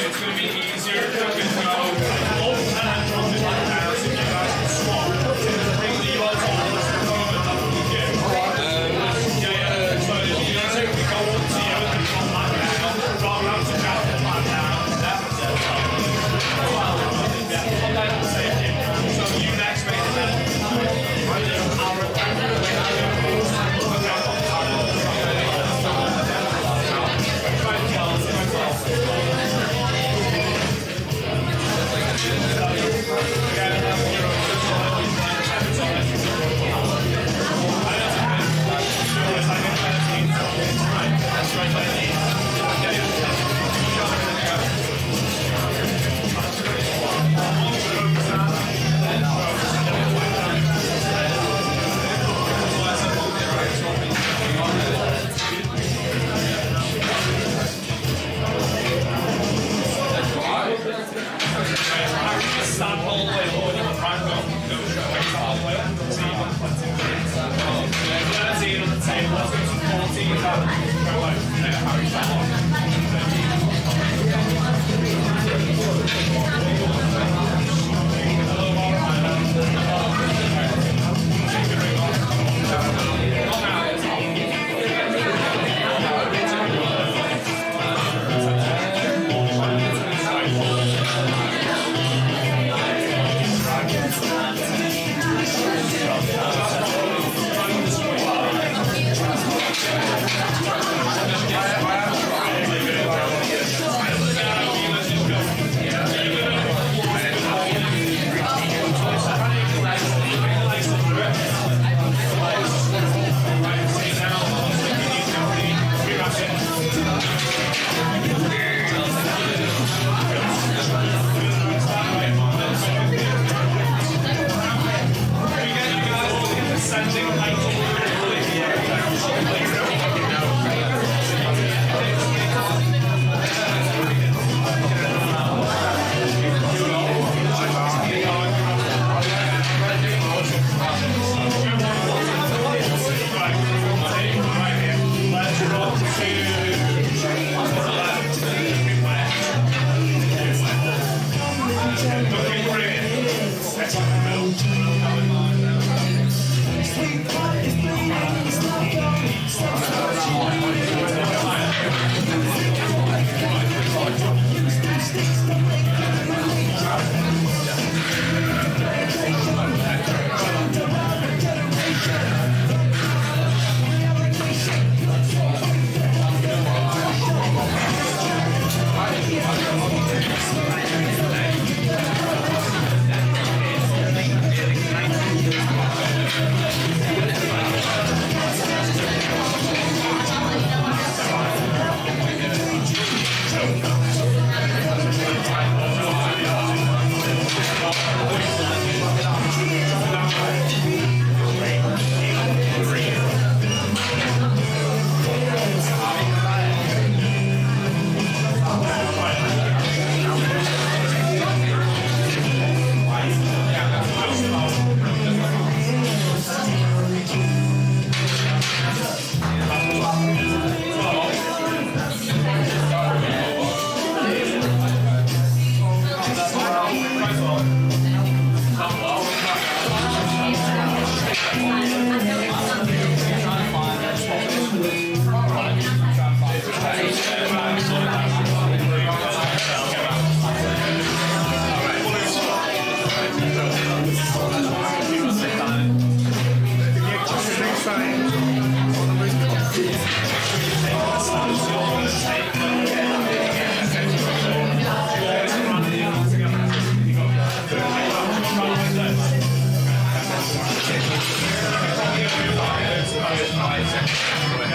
it's going to be easier if I can go up and drop it back down so you guys can swap. Bring the yours on as the moment that we do. Yeah. So if you guys take the go up to you and then drop back down, drop down to drop it back down. So you next, mate, and then stand all the way forward and try and go all the way up. See you on 13 on the table, let's go to 14. Go like, how you stand on.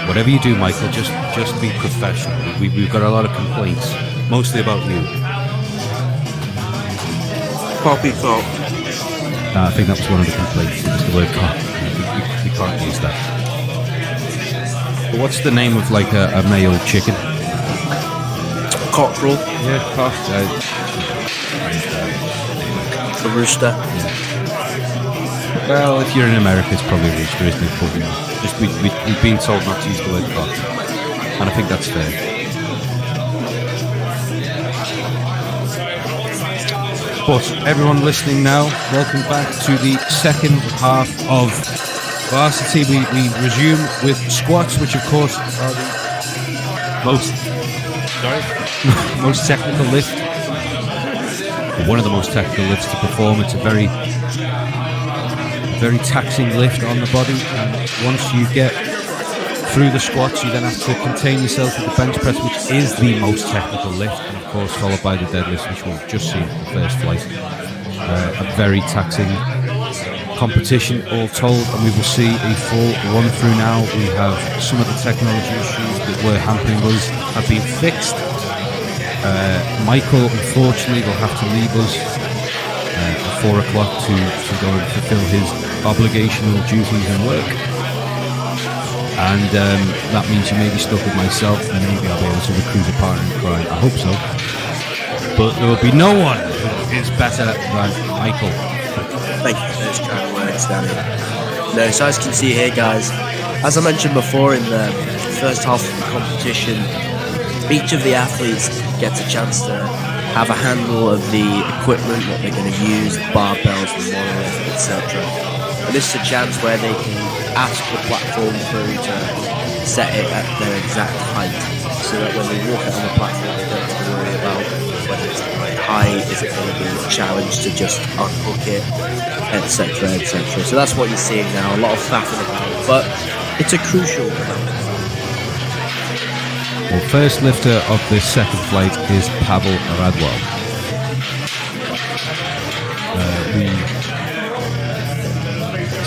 Whatever you do, Michael, just be professional. We've got a lot of complaints, mostly about you. Poppycock. I think that was one of the complaints. It was the word cock. We can't use that. But what's the name of like a male chicken? Cockerel. Yeah, cock. A rooster. Yeah. Well, if you're in America, it's probably a rooster, isn't it? But, just we've been told not to use the word cock. and I think that's fair. But everyone listening now, welcome back to the second half of Varsity. We resume with squats, which of course are the most technical lift, or one of the most technical lifts to perform. It's a very taxing lift on the body, and once you get through the squats, you then have to contain yourself with the bench press, which is the most technical lift, and of course followed by the deadlift, which we've just seen for the first flight. A very taxing competition all told, and we will see a full run through now. We have some of the technology issues that were hampering us have been fixed. Michael unfortunately will have to leave us at 4 o'clock to go and fulfill his obligational duties and work, and that means you may be stuck with myself, and maybe I'll be able to recruit a partner in crime. I hope so, but there will be no one who is better than Michael. Thank you for those kind words, Danny. No, so as you can see here, guys, as I mentioned before, in the first half of the competition, each of the athletes gets a chance to have a handle of the equipment, what they're going to use, the barbells, the monolith, etc. And this is a chance where they can ask the platform crew to set it at their exact height, so that when they walk out on the platform, they don't have to worry about whether it's the right height, is it going to be a challenge to just unhook it, etc., etc. So that's what you're seeing now, a lot of faffing about, but it's a crucial moment. Well, first lifter of this second flight is Pavel Radwal.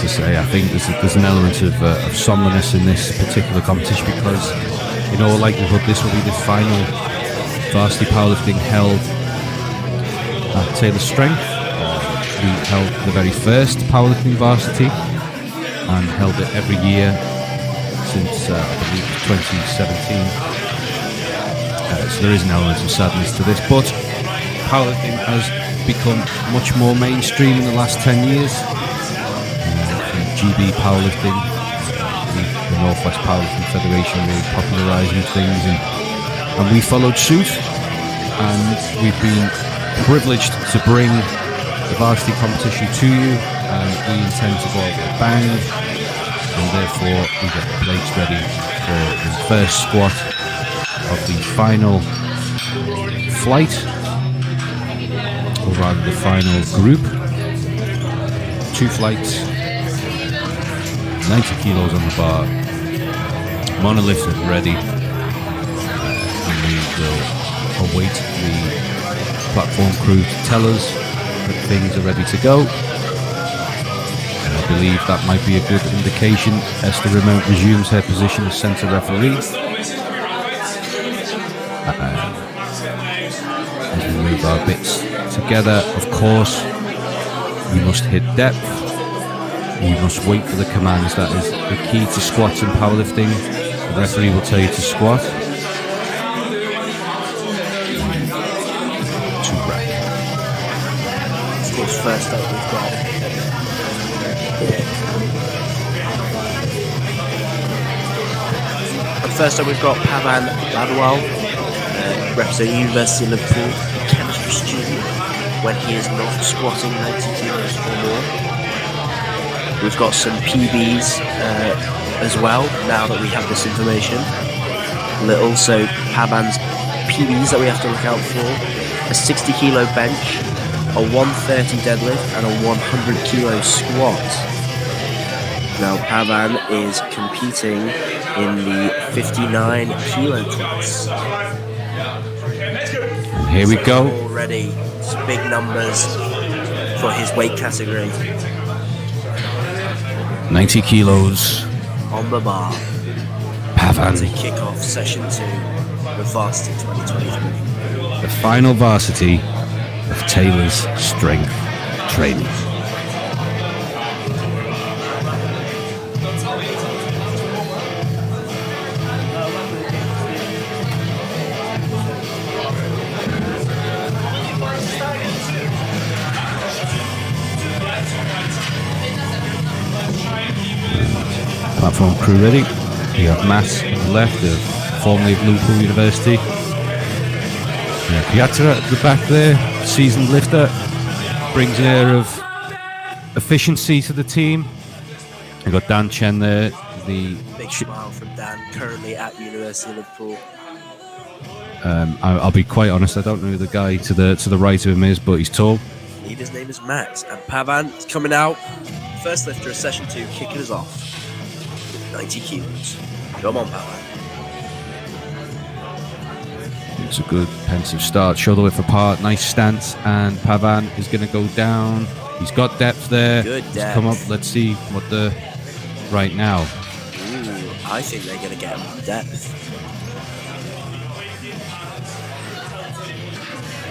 To say, I think there's an element of somberness in this particular competition, because in all likelihood this will be the final Varsity Powerlifting held at Taylor Strength. We held the very first Powerlifting Varsity and held it every year since I believe 2017. So there is an element of sadness to this, but powerlifting has become much more mainstream in the last 10 years. GB Powerlifting, the Northwest Powerlifting Federation, really popularising things, and we followed suit, and we've been privileged to bring the varsity competition to you, and we intend to go out with a bang, and therefore we get the plates ready for the first squat of the final flight, or rather the final group. 2 flights, 90 kilos on the bar, monolith ready, and we will await the platform crew to tell us that things are ready to go. And I believe that might be a good indication. Esther Remote resumes her position as centre referee. As we move our bits together, of course, we must hit depth. You must wait for the commands. That is the key to squats in powerlifting. The referee will tell you to squat. To rack. Of course, first up we've got Pavan Ladwal, representing University of Liverpool, a chemistry student when he is not squatting 90 kilos or more. We've got some PBs as well, now that we have this information. Also Pavan's PBs that we have to look out for: a 60 kilo bench, a 130 deadlift, and a 100 kilo squat. Now Pavan is competing in the 59 kilo class. And here we go. Already some big numbers for his weight category. 90 kilos on the bar. Pavan. To kick off session 2 of Varsity 2023. The final varsity of Taylor's strength training. Platform crew ready. We have Matt on the left of formerly of Liverpool University. Yeah, Piazza at the back there, seasoned lifter, brings an air of efficiency to the team. We've got Dan Chen there, the Big smile from Dan, currently at University of Liverpool. I'll be quite honest, I don't know who the guy to the right of him is, but he's tall. His name is Max, and Pavan is coming out. First lifter of session 2, kicking us off with 90 kilos. Come on, Pavan. It's a good pensive start, shoulder width apart, nice stance, and Pavan is going to go down. He's got depth there. Good He's depth. come up. Let's see what the right now. Ooh, I think they're going to get depth.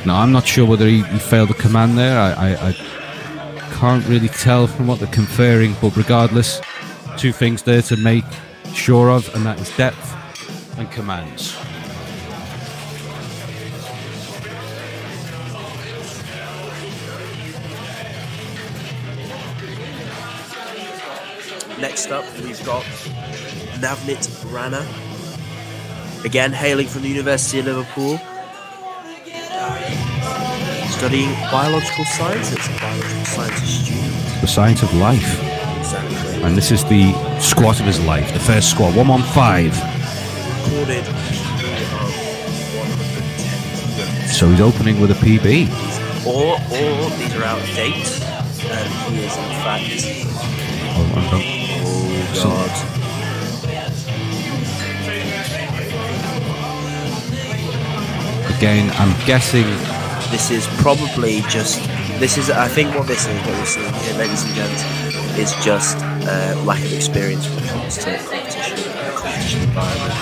Now, I'm not sure whether he failed the command there. I can't really tell from what they're conferring, but regardless, two things there to make sure of, and that is depth and commands. Next up, we've got Navneet Rana. Again, hailing from the University of Liverpool. Studying biological sciences. Biological sciences student. The science of life. Exactly. And this is the squat of his life, the first squat, 115. Recorded of 110. So he's opening with a PB. Or these are out of date. And he is in fact. Oh God. Again, I'm guessing This is probably just. I think what we're seeing here, ladies and gents, is just lack of experience when it comes to competition environment.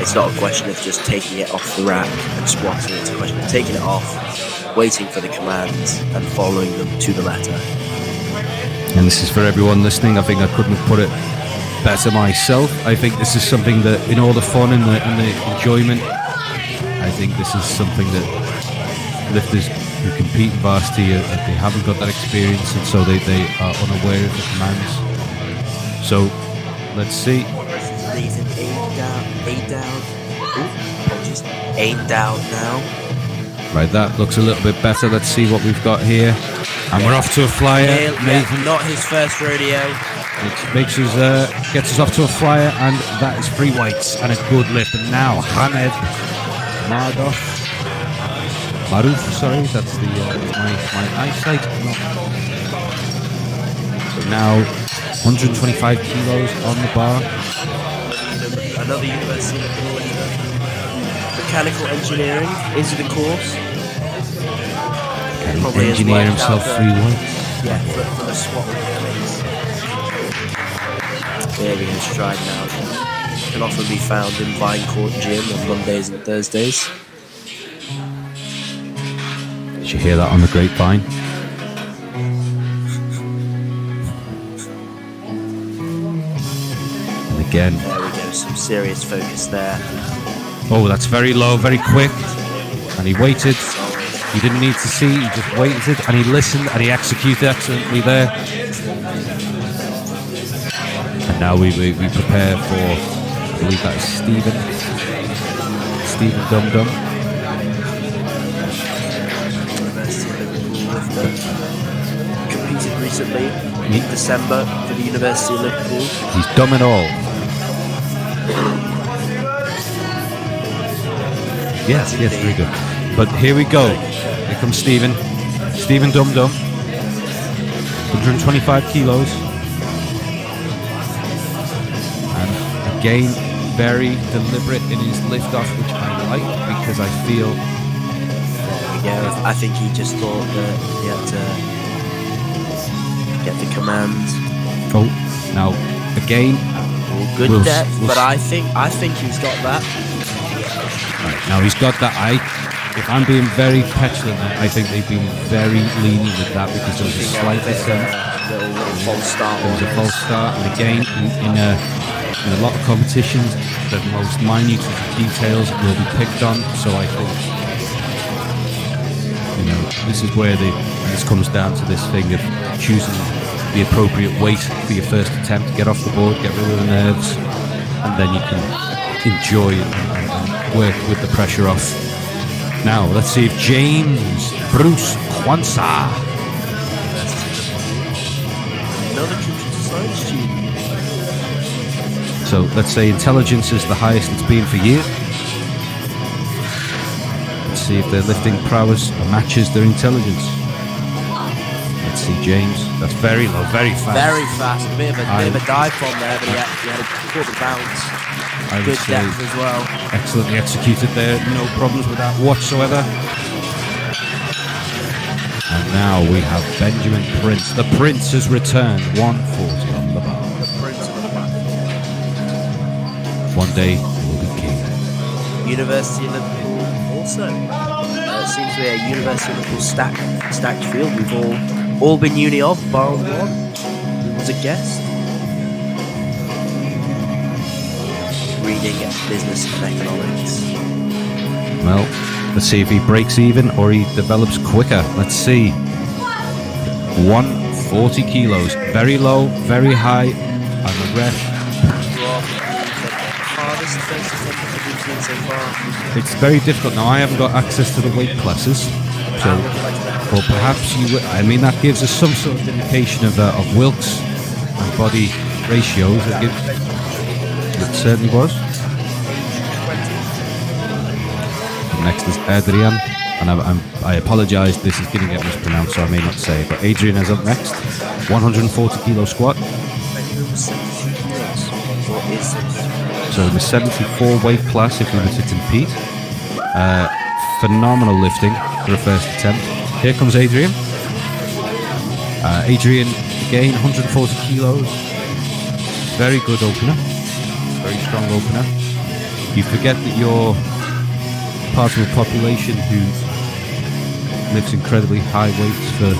It's not a question of just taking it off the rack and squatting. It's a question of taking it off, waiting for the commands, and following them to the letter. and this is for everyone listening. I think I couldn't have put it better myself. I think this is something that, in all the fun and the enjoyment, I think this is something that lifters who compete in varsity, they haven't got that experience, and so they are unaware of the commands. So let's see. Nathan, aim down. Ooh, apologies. Aim down now. Right, that looks a little bit better. Let's see what we've got here. And we're off to a flyer. Nathan, Not his first rodeo. it makes us, gets us off to a flyer, and that is free weights and a good lift. And now Hamed Maruf, sorry, that's the my eyesight. So now 125 kilos on the bar. Another University of Liverpool leader. Mechanical engineering is the course. Can he Probably has engineer worked himself out free weights? Yeah, for the squat. There we go, stride now. Can often be found in Vine Court Gym on Mondays and Thursdays. Did you hear that on the grapevine? And again, There we go, some serious focus there. oh, that's very low, very quick. And he waited. He didn't need to see, he just waited and he listened and he executed excellently there. And now we prepare for, I believe that is Stephen Dum Dum. University of Liverpool competed recently in December for the University of Liverpool. He's dumb and all. Yes, very good. But here we go. Here comes Stephen Dum Dum. 125 kilos. And again, very deliberate in his lift off, which I like because I feel. Yeah, I think he just thought that he had to get the commands. Oh, now again. Good We'll depth, we'll but I think he's got that. Right, now he's got that. If I'm being very petulant, I think they've been very lenient with that because there was a slight descent. Little false start. There was a false start, and again, in a lot of competitions, the most minute details will be picked on. So I think, this is where this comes down to this thing of choosing the appropriate weight for your first attempt, get off the board, get rid of the nerves, and then you can enjoy and work with the pressure off. Now, let's see if James Bruce Kwanzaa. Another computer science student. So let's say intelligence is the highest it's been for years. Let's see if their lifting prowess matches their intelligence. Let's see James. That's very low, very fast. Very fast. A bit of a dive bomb there, but he had a quarter bounce. I would Good say depth as well. excellently executed there. No problems with that whatsoever. And now we have Benjamin Prince. The Prince has returned. 140 on the bar. The Prince of the Back. One day he will be king. University of Liverpool also. Seems to be a University of Liverpool stacked field. We've all been uni of, bar one, who was a guest. Reading business and economics. Well, let's see if he breaks even or he develops quicker. Let's see. 140 kilos. Very low, very high. And the ref. Hardest first attempt that we've seen so far. It's very difficult. Now, I haven't got access to the weight classes. So, or perhaps you. I mean, that gives us some sort of indication of Wilks and body ratios. It certainly was. Next is Adrian, and I apologise. This is going to get mispronounced, so I may not say. But Adrian is up next. 140 kilo squat. So in the 74 weight class, if we were to compete, phenomenal lifting for a first attempt. Here comes Adrian. Adrian again, 140 kilos. Very good opener. Very strong opener. You forget that you're part of a population who lifts incredibly high weights for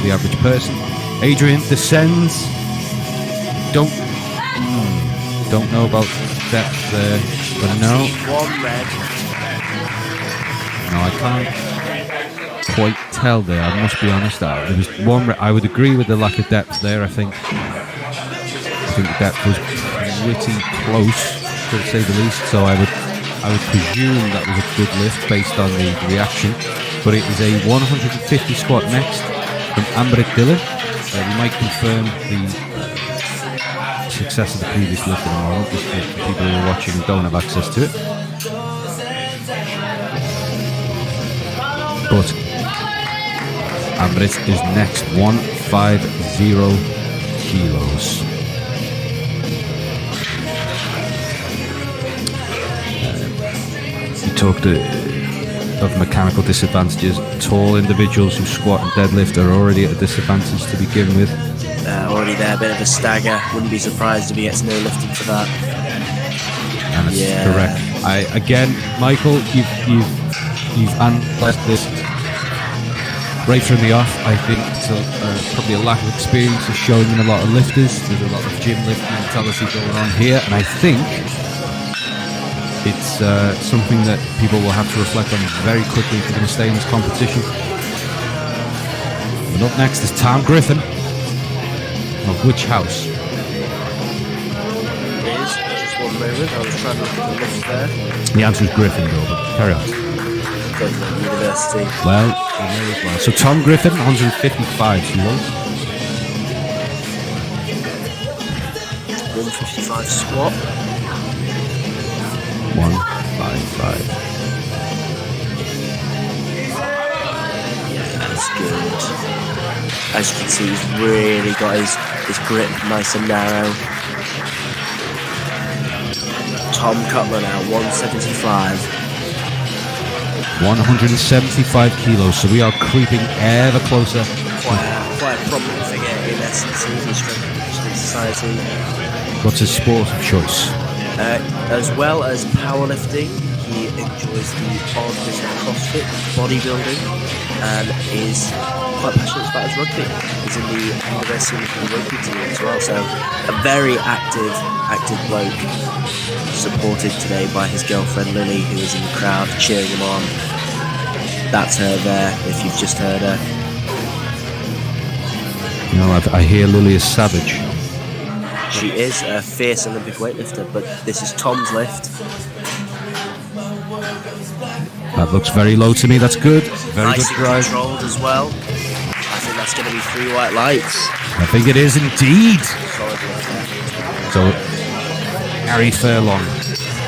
the average person. Adrian descends. Don't know about depth there, but no. One red. No, I can't quite tell there. I must be honest. There was one. I would agree with the lack of depth there. I think the depth was pretty close, to say the least. So I would presume that was a good lift based on the reaction. But it is a 150 squat next from Amrit Dillon. We might confirm the success of the previous lift in a moment, just for people who are watching and don't have access to it. But Amrit is next, 150 kilos. We talked of mechanical disadvantages. Tall individuals who squat and deadlift are already at a disadvantage to begin with. Already there, a bit of a stagger. Wouldn't be surprised if he gets no lifting for that. And it's correct. Michael, you've analysed this right from the off. I think it's probably a lack of experience is showing in a lot of lifters. There's a lot of gym lifting mentality going on here, and I think it's something that people will have to reflect on very quickly if they're going to stay in this competition. And up next is Tom Griffin. Of which house? It is. Just one moment. I was trying to look at the list there. The answer is Gryffindor, but carry on. Deadlift University. Well. So Tom Griffin, 155 kilos. 155 squat. 155. Yeah, that's good. As you can see, he's really got his grip nice and narrow. Tom Cutler now, 175. 175 kilos, so we are creeping ever closer. Quite a prominent figure in SNC, the Strength and Conditioning Society. What's his sport of choice? As well as powerlifting, he enjoys the odd bit of CrossFit, bodybuilding, and is quite passionate about his rugby. He's in the University of Liverpool rugby team as well, so a very active bloke, supported today by his girlfriend Lily, who is in the crowd cheering him on. That's her there, if you've just heard her. You know, I hear Lily is savage. She is a fierce Olympic weightlifter, but this is Tom's lift. That looks very low to me. That's good. Very Nice good and drive. controlled as well. I think that's going to be 3 white lights. I think it is indeed. Solid lift there. So, Harry Furlong.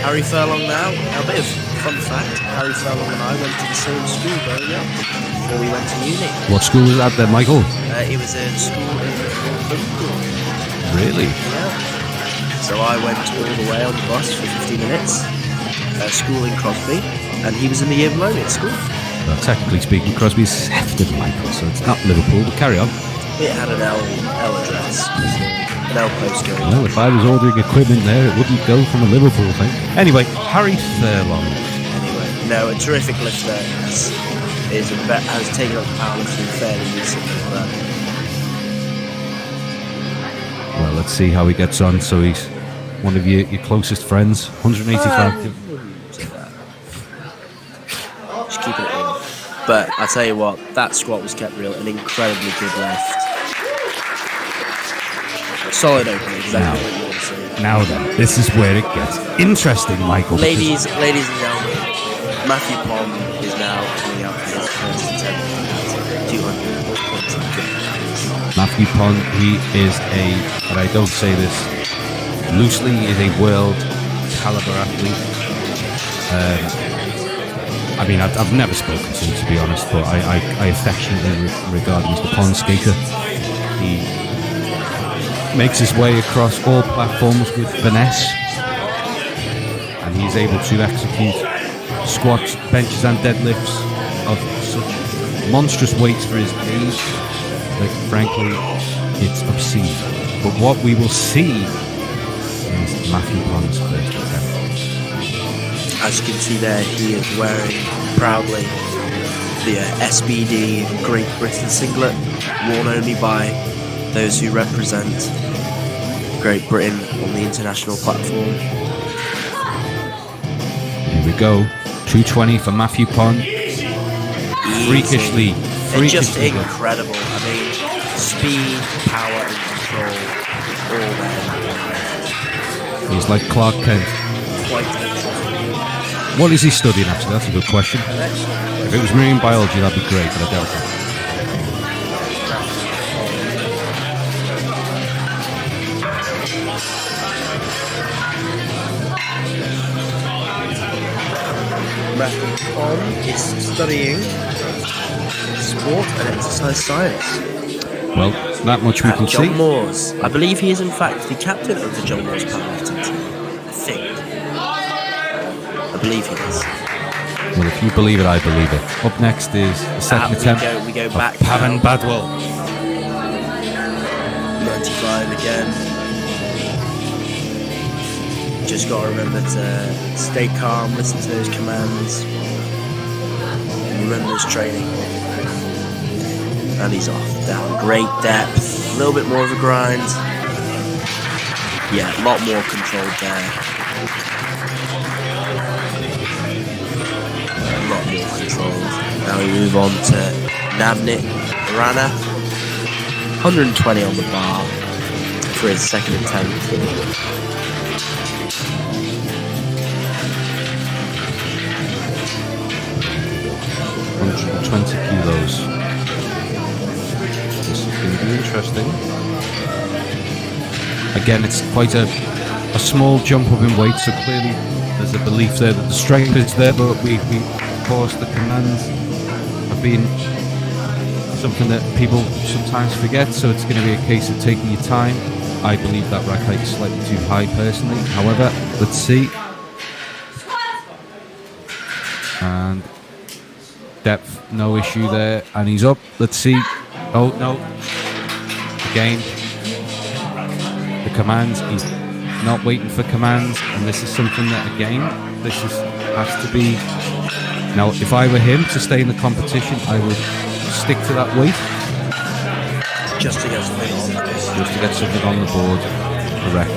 Harry Furlong now. A bit of fun fact. Harry Furlong and I went to the same school growing up before we went to uni. What school was that then, Michael? It was a school in Liverpool. Really? Yeah. So I went all the way on the bus for 50 minutes. School in Crosby, and he was in the year below me at school. Well, technically speaking, Crosby's Sefton, Michael, so it's not Liverpool, but carry on. It had an L address, an L postcode. Well, if I was ordering equipment there, it wouldn't go from a Liverpool thing. Anyway, Harry Furlong. Anyway, no, a terrific lifter has taken up powerlifting fairly recently. But Well, let's see how he gets on. So he's one of your closest friends, 185. just keeping it real. But I tell you what, that squat was kept real. An incredibly good lift. Solid opening, exactly what you want to see. Now then, this is where it gets interesting, Michael. Ladies and gentlemen, Matthew Pond is now coming out for his first attempt at 200. Matthew Pond, he is and I don't say this loosely, he is a world caliber athlete. I mean, I've never spoken to him, to be honest, but I affectionately regard him as the pond skater. He makes his way across all platforms with finesse, and he's able to execute squats, benches and deadlifts of such monstrous weights for his age that, frankly, it's obscene. But what we will see is Matthew Pond's first attempt. As you can see there, he is wearing proudly the SBD Great Britain singlet, worn only by those who represent Great Britain on the international platform. Here we go. 220 for Matthew Pond. Freakishly just good. incredible. I mean, speed, power, and control, all there. He's like Clark Kent. Quite interesting. What is he studying, actually? That's a good question. If it was marine biology, that'd be great, but I doubt it. Matthew Pond is studying sport and exercise science. Well, that much we At can John see. Moore's. I believe he is in fact the captain of the John Moore's powerlifting team. I think. I believe he is. Well, if you believe it, I believe it. Up next is the second attempt we go of back Pavan now. Badwell. 95 again. Just got to remember to stay calm, listen to those commands, and remember his training. And he's off. Down. Great depth. A little bit more of a grind. Yeah, a lot more controlled there. A lot more controlled. Now we move on to Navnit Rana. 120 on the bar for his second attempt. 120 kilos. This is going to be interesting. Again, it's quite a small jump up in weight, so clearly there's a belief there that the strength is there, but we of course, the commands have been something that people sometimes forget, so it's going to be a case of taking your time. I believe that rack height is slightly too high personally. However, let's see. And depth, no issue there, and he's up. Let's see. Oh no! Again, the commands. He's not waiting for commands, and this is something that has to be. Now, if I were him to stay in the competition, I would stick to that weight Just to get something on. just to get something on the board. Correct.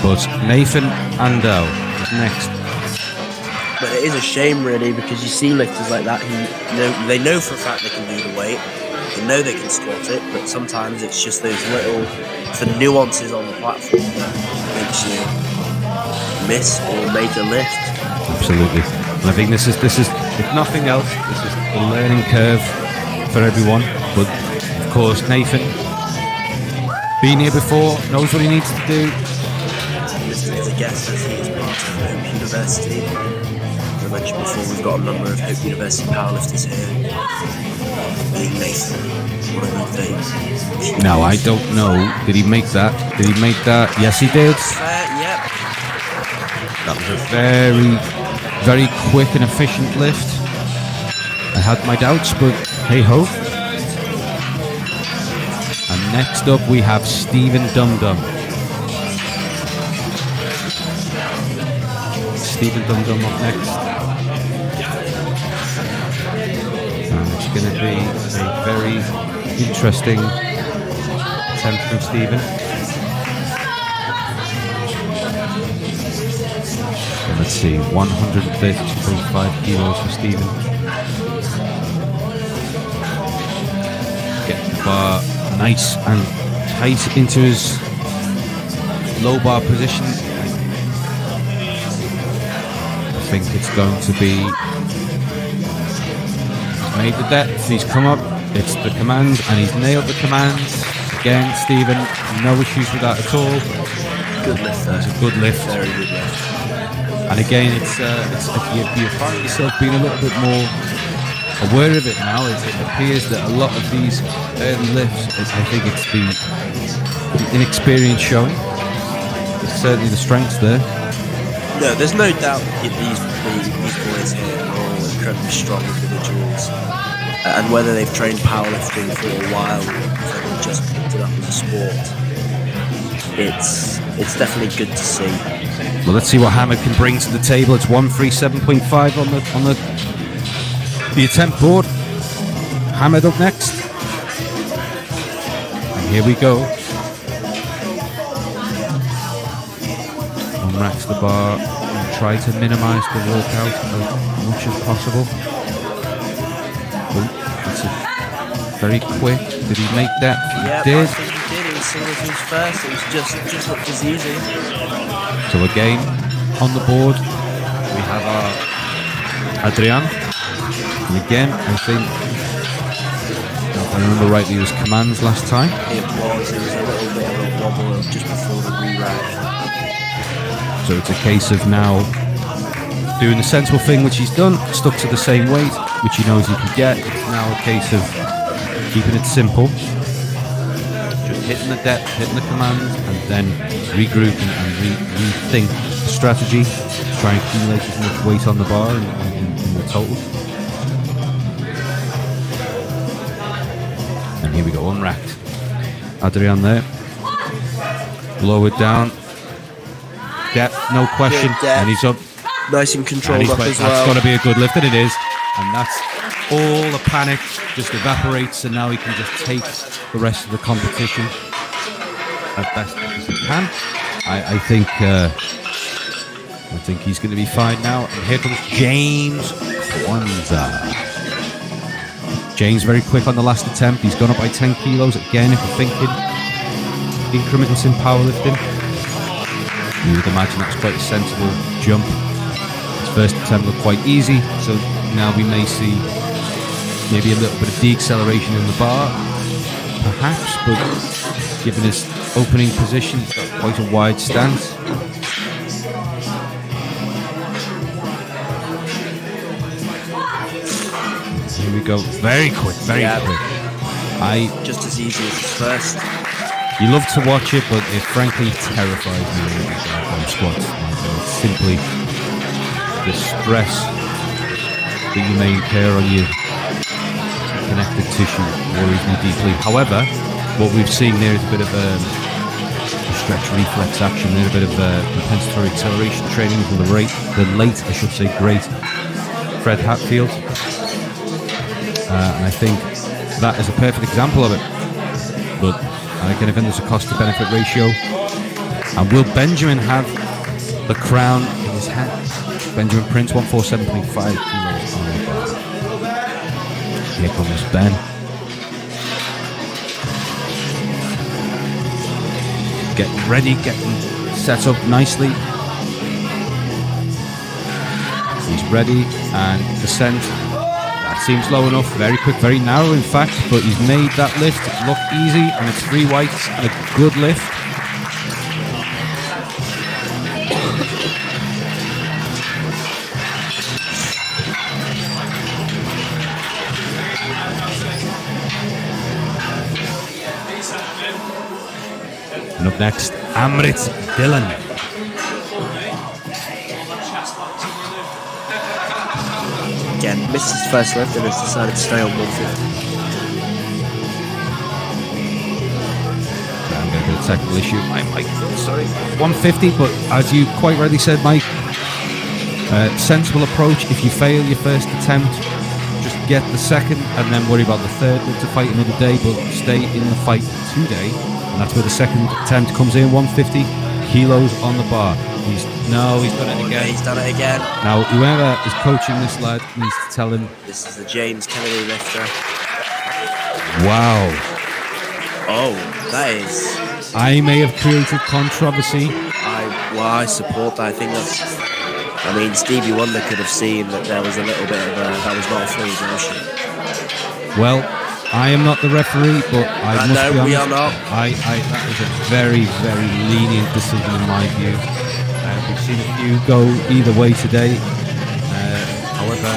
But Nathan Ando is next. But it is a shame, really, because you see lifters like that who they know for a fact they can do the weight, They know they can squat it, but sometimes it's just those the nuances on the platform that makes you miss or make a lift. Absolutely. And I think this is if nothing else, this is the learning curve for everyone. But of course, Nathan, been here before, knows what he needs to do. This is a guest as he is part of Hope University. As I mentioned before, we've got a number of Hope University powerlifters here. Being Nathan, what do you think? Now, I don't know. Did he make that? Yes, he did. Yep. That was a very, very quick and efficient lift. I had my doubts, but hey ho. And next up we have Stephen Dum-Dum. Stephen Dum-Dum up next. And it's going to be a very interesting attempt from Stephen. Let's see, 132.5 kilos for Stephen. Get the bar nice and tight into his low bar position. I think it's going to be... He's made the depth, he's come up, it's the command, and he's nailed the command. Again, Stephen, no issues with that at all. Good lift there. It's a good lift. Very good lift. And again, it's you find yourself being a little bit more aware of it now. It appears that a lot of these early lifts, I think it's the inexperience showing. It's certainly the strengths there. No, there's no doubt that these boys here are all incredibly strong individuals. And whether they've trained powerlifting for a while or if they've just picked it up as a sport, it's definitely good to see. Well, let's see what Hamid can bring to the table. It's 137.5 on the attempt board. Hamid up next. And here we go. Unracks the bar and try to minimise the walkout as much as possible. Oh, that's a very quick. Did he make that? Yeah, He did. I think he did. It was similar to his first. It was just looked as easy. So again, on the board, we have our Adrian. And again, I think, if I remember rightly, it was commands last time. It was a little bit of a wobble just before the re-rack. So it's a case of now doing the sensible thing, which he's done, stuck to the same weight, which he knows he can get. It's now a case of keeping it simple. Just hitting the depth, hitting the commands, and then regrouping and rethink the strategy to try and accumulate as much weight on the bar in the total. And here we go, unracked. Adrian there. Lowered down. Depth, no question. Good depth. And he's up. Nice and controlled And up that's as well. got to be a good lift, and it is. And that's all the panic just evaporates, and now he can just take the rest of the competition as best as he can. I think he's going to be fine now. And here comes James Kwanzaa. James very quick on the last attempt. He's gone up by 10 kilos again. If you're thinking increments in powerlifting, you would imagine that's quite a sensible jump. His first attempt looked quite easy, so now we may see maybe a little bit of deceleration in the bar, perhaps, but given his opening position, he's got quite a wide stance. Here we go, very quick, very quick. Just as easy as his first. You love to watch it, but it frankly terrifies me when you go on squats. It's simply the stress that you may incur on your connective tissue worries me deeply. However, what we've seen there is a bit of a stretch reflex action there, a bit of compensatory acceleration training from the late, great Fred Hatfield. And I think that is a perfect example of it. But again, I think there's a cost-to-benefit ratio. And will Benjamin have the crown in his hand? Benjamin Prince, 147.5 kilos on the bar. Here comes Ben. getting ready, getting set up nicely. He's ready, and descent. That seems low enough, very quick, very narrow in fact, but he's made that lift look easy, and it's 3 whites and a good lift. And up next, Amrit Dillon. Again, missed his first lift and has decided to stay on 150. I'm going to get a technical issue. Sorry. 150, but as you quite rightly said, Mike, sensible approach. If you fail your first attempt, just get the second and then worry about the third to fight another day, but stay in the fight today. And that's where the second attempt comes in. 150 kilos on the bar. He's done it again. He's done it again. Now, whoever is coaching this lad needs to tell him. This is the James Kennedy lifter. Wow. Oh, that is. I may have created controversy. I support that. I think that's. I mean, Stevie Wonder could have seen that there was a little bit of that was not a free motion. Well, I am not the referee, but I must be honest. We are not. That was a very, very lenient decision in my view. We've seen a few go either way today. However,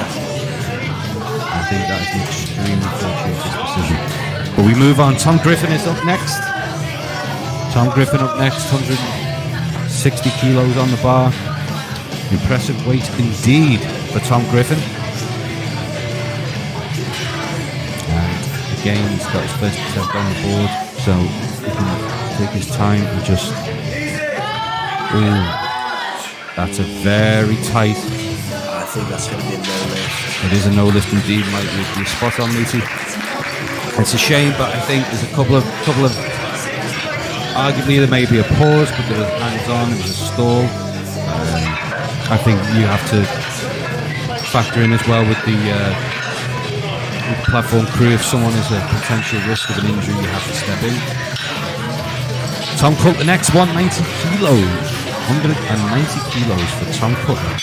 I think that is an extremely fortuitous decision. But we move on. Tom Griffin is up next. Tom Griffin up next, 160 kilos on the bar. Impressive weight indeed for Tom Griffin. And again, he's got his first attempt on the board, so he can take his time and just... Ooh. That's a very tight. I think that's going to be a no lift. It is a no lift indeed, Mike. You're spot on, Lucy. It's a shame, but I think there's a couple of. Arguably, there may be a pause, but there was hands on. There was a stall. I think you have to factor in as well with the platform crew. If someone is a potential risk of an injury, you have to step in. Tom Cook, the next 190 kilos. 190 kilos for Tom Cutler.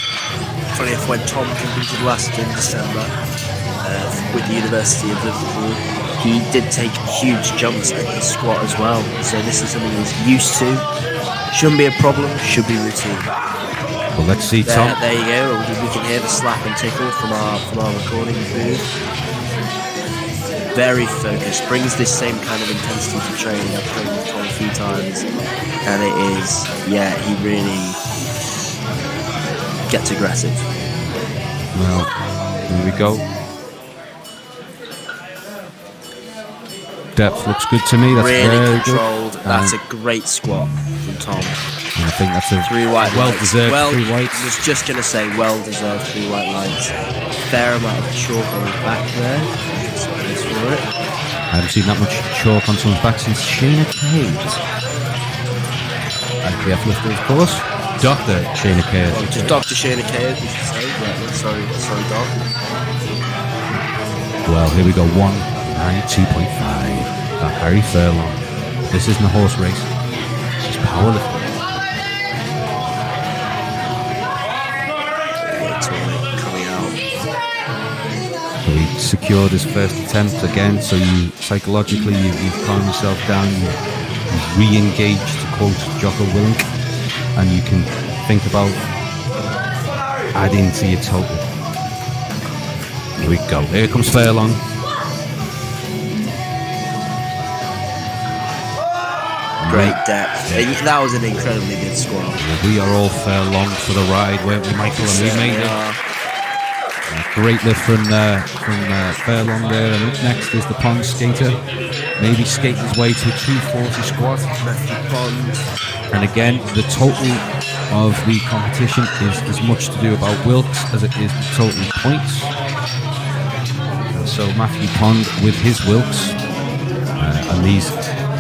Funny enough, when Tom competed last in December with the University of Liverpool, he did take huge jumps at his squat as well. So this is something he's used to. Shouldn't be a problem, should be routine. Well, let's see, Tom. There you go. We can hear the slap and tickle from our recording booth. Very focused, brings this same kind of intensity to training. I've trained with Tom a few times, and it is, he really gets aggressive. Well, here we go. Depth looks good to me. That's really very controlled. Good. That's a great squat from Tom. And I think that's a 3 white well-deserved 3 whites. I was just going to say well-deserved 3 white lights. Fair amount of chalk on his back there. For it. I haven't seen that much chalk on someone's back since Shayna Cade. IPF lifter, of course. Dr. Shayna Cade. Oh, just Dr. Shayna Cade, we should say. Yeah, sorry, Doc. Well, here we go. 192.5. Harry Furlong. This isn't a horse race. This is powerlifting. So he secured his first attempt again, so you psychologically you've calmed yourself down, you've re-engaged, to quote Jocko Willink, and you can think about adding to your total. Here we go. Here comes Furlong. Great depth. That was an incredibly good squat. We are all Furlong for the ride, weren't we, Michael? And we made it. Great lift from Furlong there. And up next is the Pond skater. Maybe skating his way to a 240 squat. And again, the total of the competition is as much to do about Wilks as it is the total points. And so Matthew Pond with his Wilks and these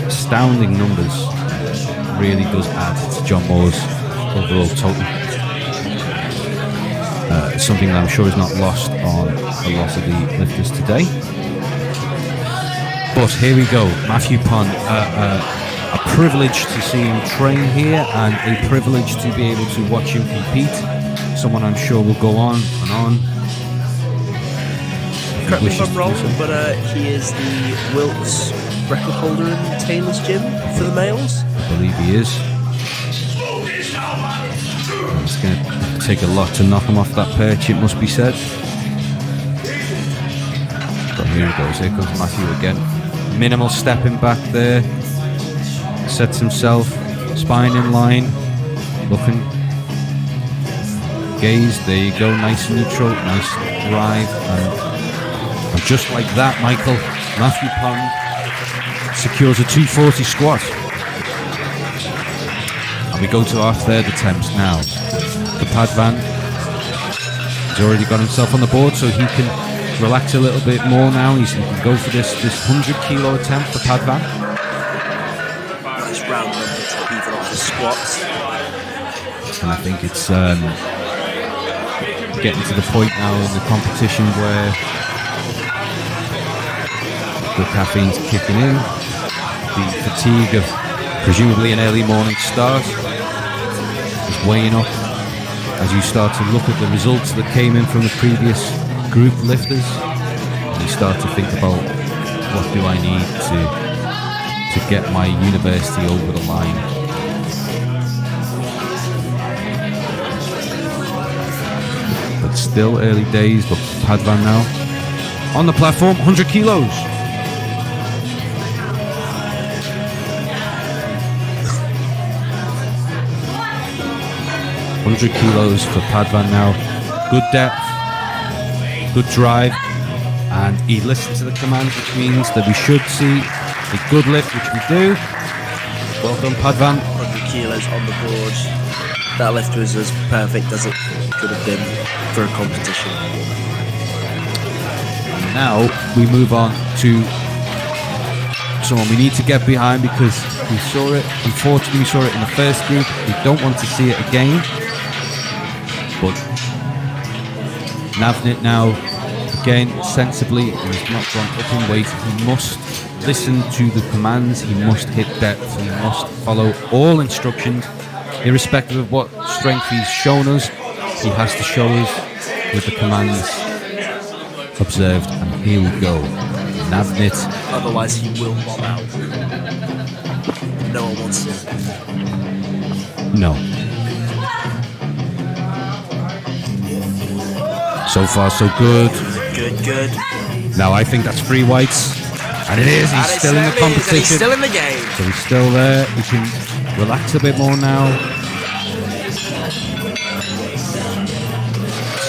astounding numbers really does add to John Moore's overall total. Something that I'm sure is not lost on a lot of the lifters today. But here we go, Matthew Pond, a privilege to see him train here and a privilege to be able to watch him compete. Someone I'm sure will go on and on. Correct me if I'm wrong, but he is the Wilts record holder in Taylor's gym for the males. I believe he is. It's going to take a lot to knock him off that perch, it must be said. But here he goes, here comes Matthew again. Minimal stepping back there. Sets himself, spine in line, looking. Gaze, there you go, nice and neutral, nice drive. And just like that, Michael, Matthew Pond secures a 240 squat. And we go to our third attempt now. The Padvan has already got himself on the board, so he can relax a little bit more now. He can go for this 100 kilo attempt for Padvan. Nice round number to even off the squats. And I think it's getting to the point now in the competition where the caffeine's kicking in, the fatigue of presumably an early morning start is weighing up as you start to look at the results that came in from the previous group lifters, and you start to think about what do I need to get my university over the line. But still early days, but Padvan now on the platform, 100 kilos. Kilos for Padvan now. Good depth, good drive, and he listens to the commands, which means that we should see a good lift, which we do. Well done, Padvan. 100 kilos on the board. That lift was as perfect as it could have been for a competition. And now we move on to someone we need to get behind because we saw it. Unfortunately, we saw it in the first group. We don't want to see it again. But Navnit now, again, sensibly, he's not gone up in weight. He must listen to the commands. He must hit depth. He must follow all instructions, irrespective of what strength he's shown us. He has to show us with the commands observed. And here we go, Navnit. Otherwise, he will bomb out. No one wants it. No. So far, so good. Good. Now, I think that's 3 whites. And it is. He's still in the competition. He's still in the game. So he's still there. He can relax a bit more now.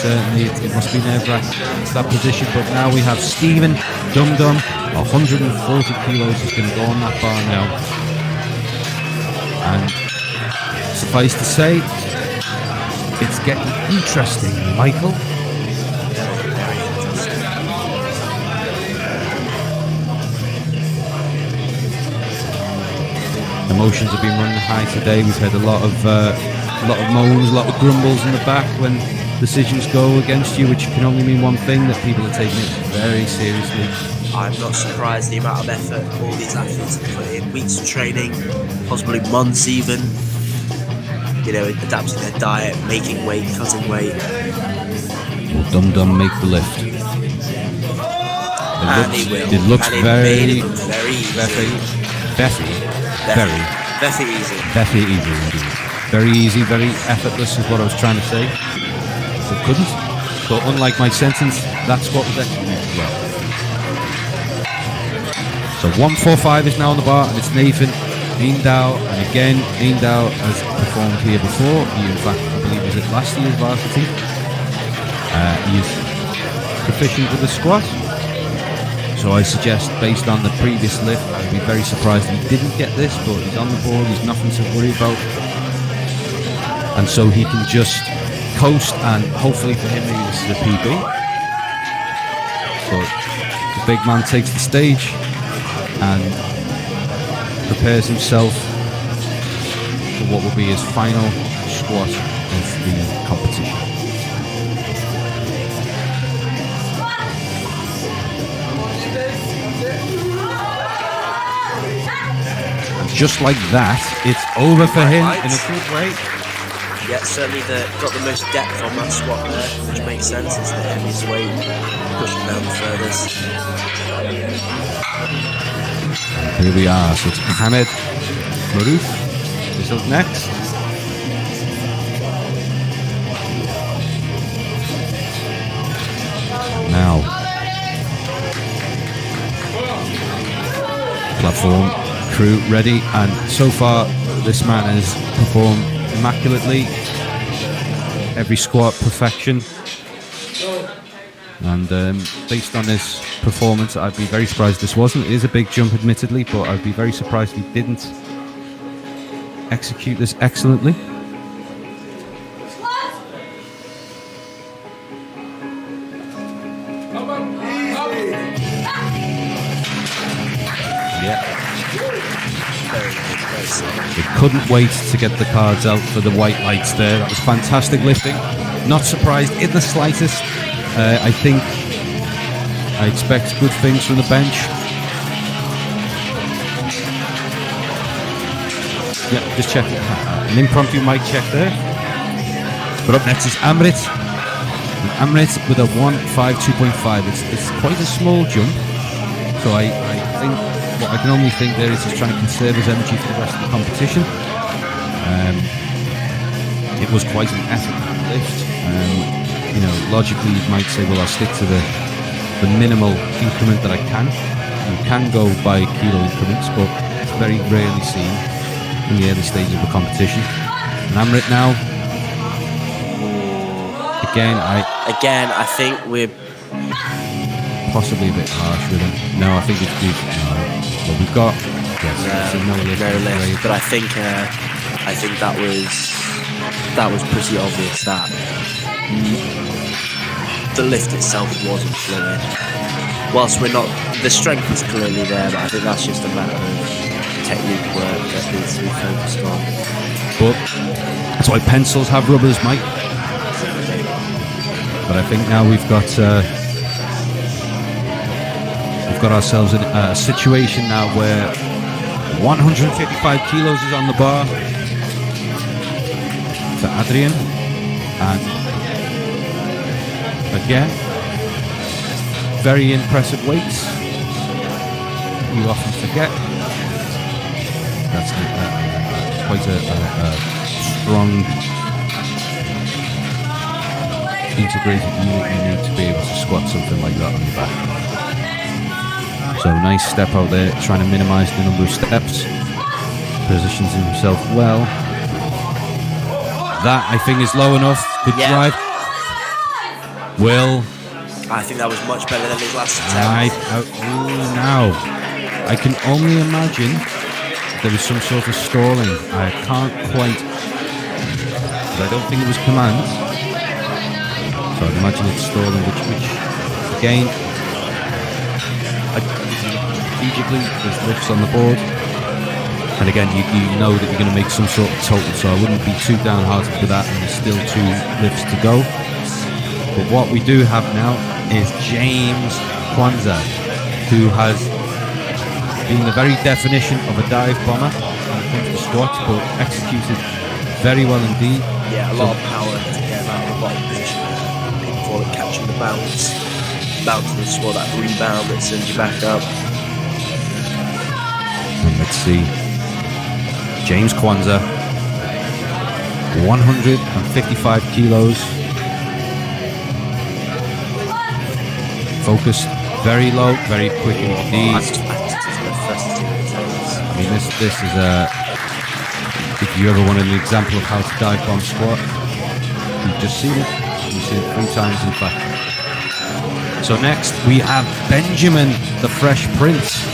Certainly, it must be nerve-wracking, that position. But now we have Stephen Dum Dum. 140 kilos is going to go on that bar now. And suffice to say, it's getting interesting, Michael. Emotions have been running high today. We've had a lot of moans, a lot of grumbles in the back when decisions go against you, which can only mean one thing, that people are taking it very seriously. I'm not surprised the amount of effort all these athletes have put in. Weeks of training, possibly months even. You know, adapting their diet, making weight, cutting weight. Will Dum Dum make the lift? It looks very easy. Very easy indeed. Very easy, very effortless is what I was trying to say. But couldn't. But unlike my sentence, that's what was executed well. So 145 is now on the bar, and it's Nathan Eendao. And again, Eendao has performed here before. He, in fact, I believe was at last year's Varsity. He is proficient with the squat. So I suggest, based on the previous lift, I'd be very surprised if he didn't get this, but he's on the board, he's nothing to worry about. And so he can just coast, and hopefully for him, maybe this is a PB. But the big man takes the stage and prepares himself for what will be his final squat of the competition. just like that, it's over for him Right. in a good way. Yeah, certainly got the most depth on that squat there, which makes sense. It's the heaviest weight, pushing down the furthest. Here we are. So it's Mohamed Maruf is up next. Now, platform crew ready, and so far this man has performed immaculately. Every squat perfection, and based on his performance, I'd be very surprised this wasn't. It is a big jump, admittedly, but I'd be very surprised if he didn't execute this excellently. Yeah. We couldn't wait to get the cards out for the white lights there. That was fantastic lifting. Not surprised in the slightest. I think I expect good things from the bench. Yeah, just check. An impromptu mic check there. But up next is Amrit. And Amrit with a 152.5. It's quite a small jump. So I think what I can only think there is he's trying to conserve his energy for the rest of the competition. It was quite an effort lift. You know, logically you might say, well, I'll stick to the minimal increment that I can. You can go by kilo increments, but it's very rarely seen in the early stages of a competition. And Amrit now. Again, I think we're possibly a bit harsh with him. No, I think it's deep. No. But we've got no lift. But I think that was pretty obvious that the lift itself wasn't fluid. Whilst the strength is clearly there, but I think that's just a matter of technique work that needs to be focused on. But that's why pencils have rubbers, Mike. But I think now we've got ourselves in a situation now where 155 kilos is on the bar for Adrian, and again, very impressive weights. You often forget that's quite a strong integrated unit. You need to be able to squat something like that on your back. So nice step out there, trying to minimise the number of steps. Positions himself well. That, I think, is low enough. Good drive. Will. I think that was much better than his last attempt. Now, I can only imagine there was some sort of stalling. I can't quite, but I don't think it was command. So I'd imagine it's stalling, which again, strategically, there's lifts on the board. And again, you know that you're going to make some sort of total, so I wouldn't be too downhearted for that, and there's still 2 lifts to go. But what we do have now is James Kwanzaa, who has been the very definition of a dive bomber when it comes to squats, but executed very well indeed. Yeah, a lot of power to get out of the bottom position. People call it catching the bounce. Bounce the squat, that rebound that sends you back up. And let's see. James Kwanzaa, 155 kilos. Focused very low, very quick indeed. I mean, this is if you ever wanted an example of how to dive bomb squat, you've just seen it. You've seen it 3 times in fact. So next we have Benjamin the Fresh Prince,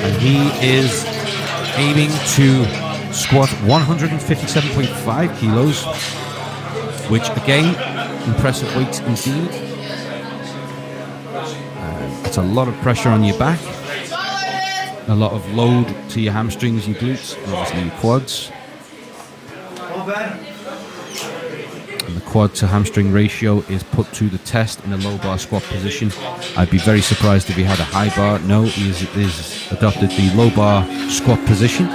and he is aiming to squat 157.5 kilos, which again, impressive weights indeed. It's a lot of pressure on your back, a lot of load to your hamstrings, your glutes, and obviously your quads. And the quad to hamstring ratio is put to the test in a low bar squat position. I'd be very surprised if he had a high bar. No, he has adopted the low bar squat position.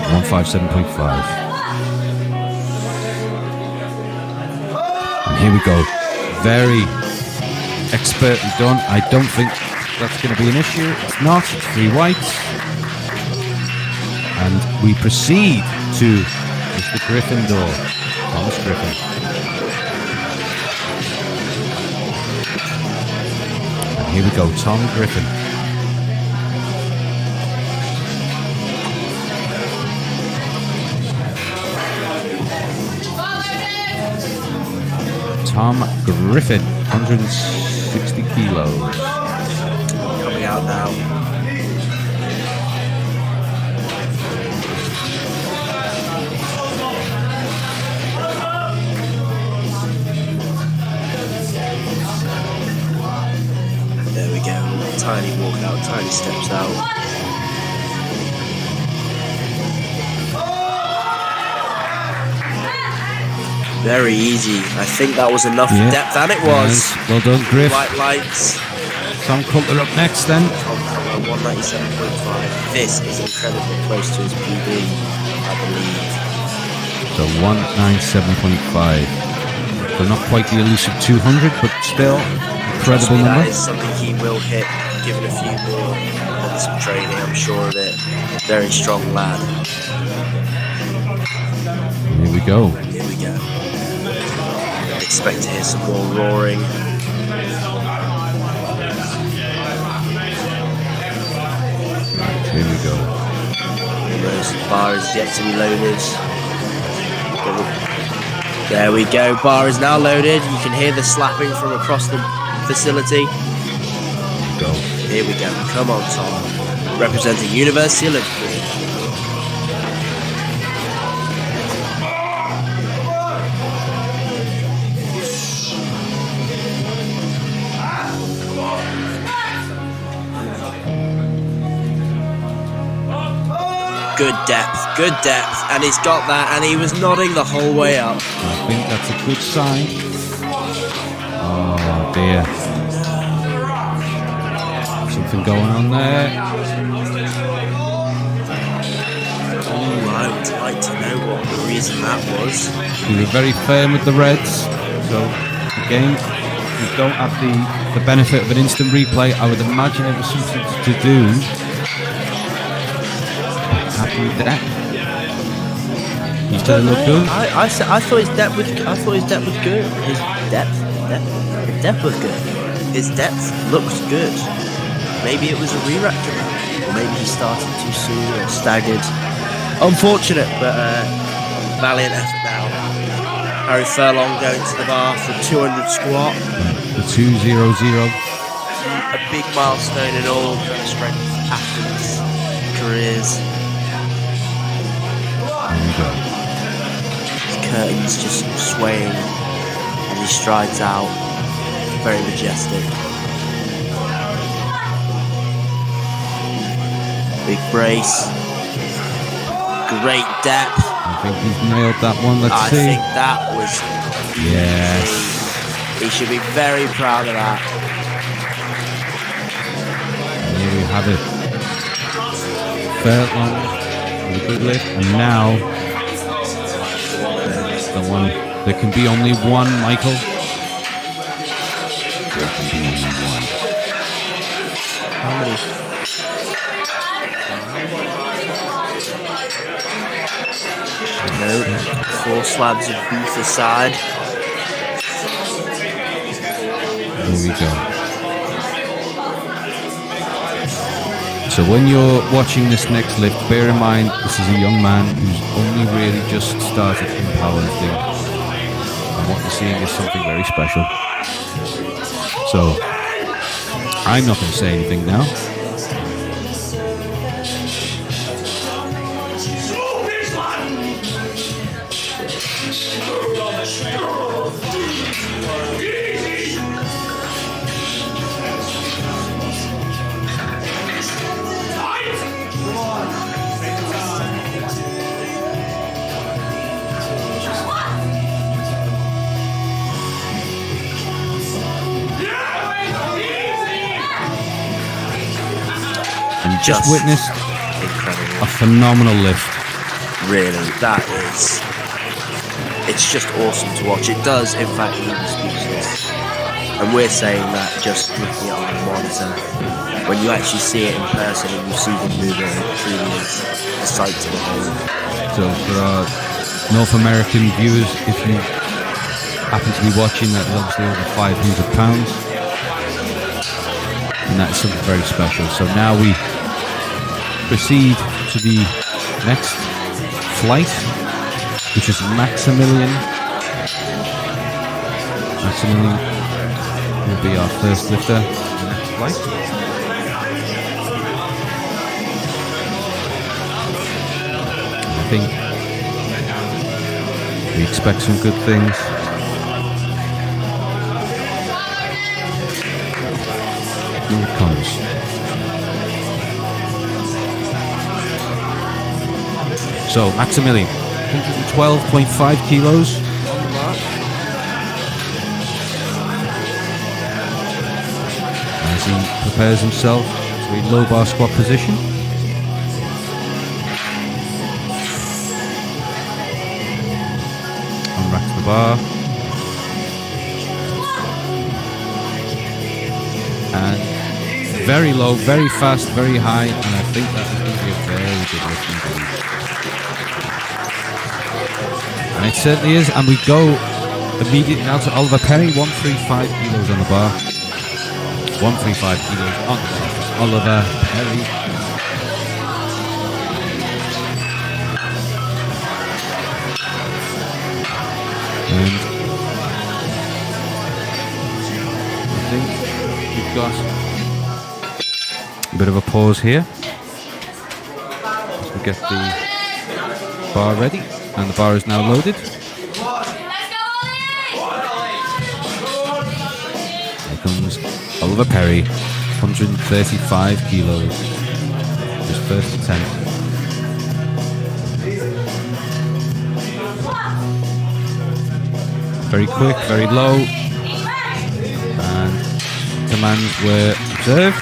157.5. And here we go. Very expertly done. I don't think that's going to be an issue. It's not. It's 3 whites. And we proceed to Mr. Gryffindor, Thomas Griffin. And here we go, Tom Griffin. Tom Griffin, 160 kilos. Coming out now. There we go. Tiny walk out, tiny steps out. Very easy. I think that was enough depth, and it was. Yes. Well done, Griff. White lights. Tom Cutler up next then. Tom Cutler, 197.5. This is incredibly close to his PB, I believe. So 197.5. So not quite the elusive 200, but still incredible number. That is something he will hit, given a few more months of training, I'm sure of it. Very strong lad. Here we go. Here we go. Expect to hear some more roaring. Here we go. Almost. Bar is yet to be loaded. There we go. Bar is now loaded. You can hear the slapping from across the facility. Go. Here we go. Come on, Tom. Representing University of Liverpool. Good depth, and he's got that, and he was nodding the whole way up. I think that's a good sign. Oh dear. Something going on there. Oh, I would like to know what the reason that was. We were very firm with the Reds, so again, we don't have the benefit of an instant replay. I would imagine it was something to do. Happy with that. He still look good. I thought his depth was. I thought his depth was good. His depth was good. His depth looked good. Maybe it was a re-rack or maybe he started too soon or staggered. Unfortunate, but valiant effort now. Harry Furlong going to the bar for 200 squat. The 200. A big milestone in all kind of strength athletes' careers. His curtains just swaying as he strides out. Very majestic. Big brace. Great depth. I think he's nailed that one. Let's see. I think that was. Yes. He should be very proud of that. And here we have it. Furlong with a good lift, and now the one. There can be only one, Michael. There can be only one. How many? No, 4 slabs of beef aside. Here we go. So when you're watching this next lift, bear in mind this is a young man who's only really just started in powerlifting, and what you're seeing is something very special. So I'm not going to say anything now. And you just witnessed incredible. a phenomenal lift. Really, it's just awesome to watch. It does, in fact, leave you speechless. And we're saying that just looking at it on the monitor. When you actually see it in person and you see them moving, it truly is a sight to behold. So for our North American viewers, if you happen to be watching, that is obviously over £500. And that's something very special. So now we proceed to the next flight, which is Maximilian. Maximilian will be our first lifter in the next flight. I think we expect some good things. Here it comes. So Maximilian, 112.5 kilos. As he prepares himself to a low bar squat position. Unracks the bar. And very low, very fast, very high, and I think that is going to be a very good lift indeed. And it certainly is, and we go immediately now to Oliver Perry, 135 kilos on the bar. 135 kilos on the bar for Oliver Perry. And I think we've got a bit of a pause here as we get the bar ready, and the bar is now loaded. Here comes Oliver Perry, 135 kilos, his first attempt. Very quick, very low, and commands were observed.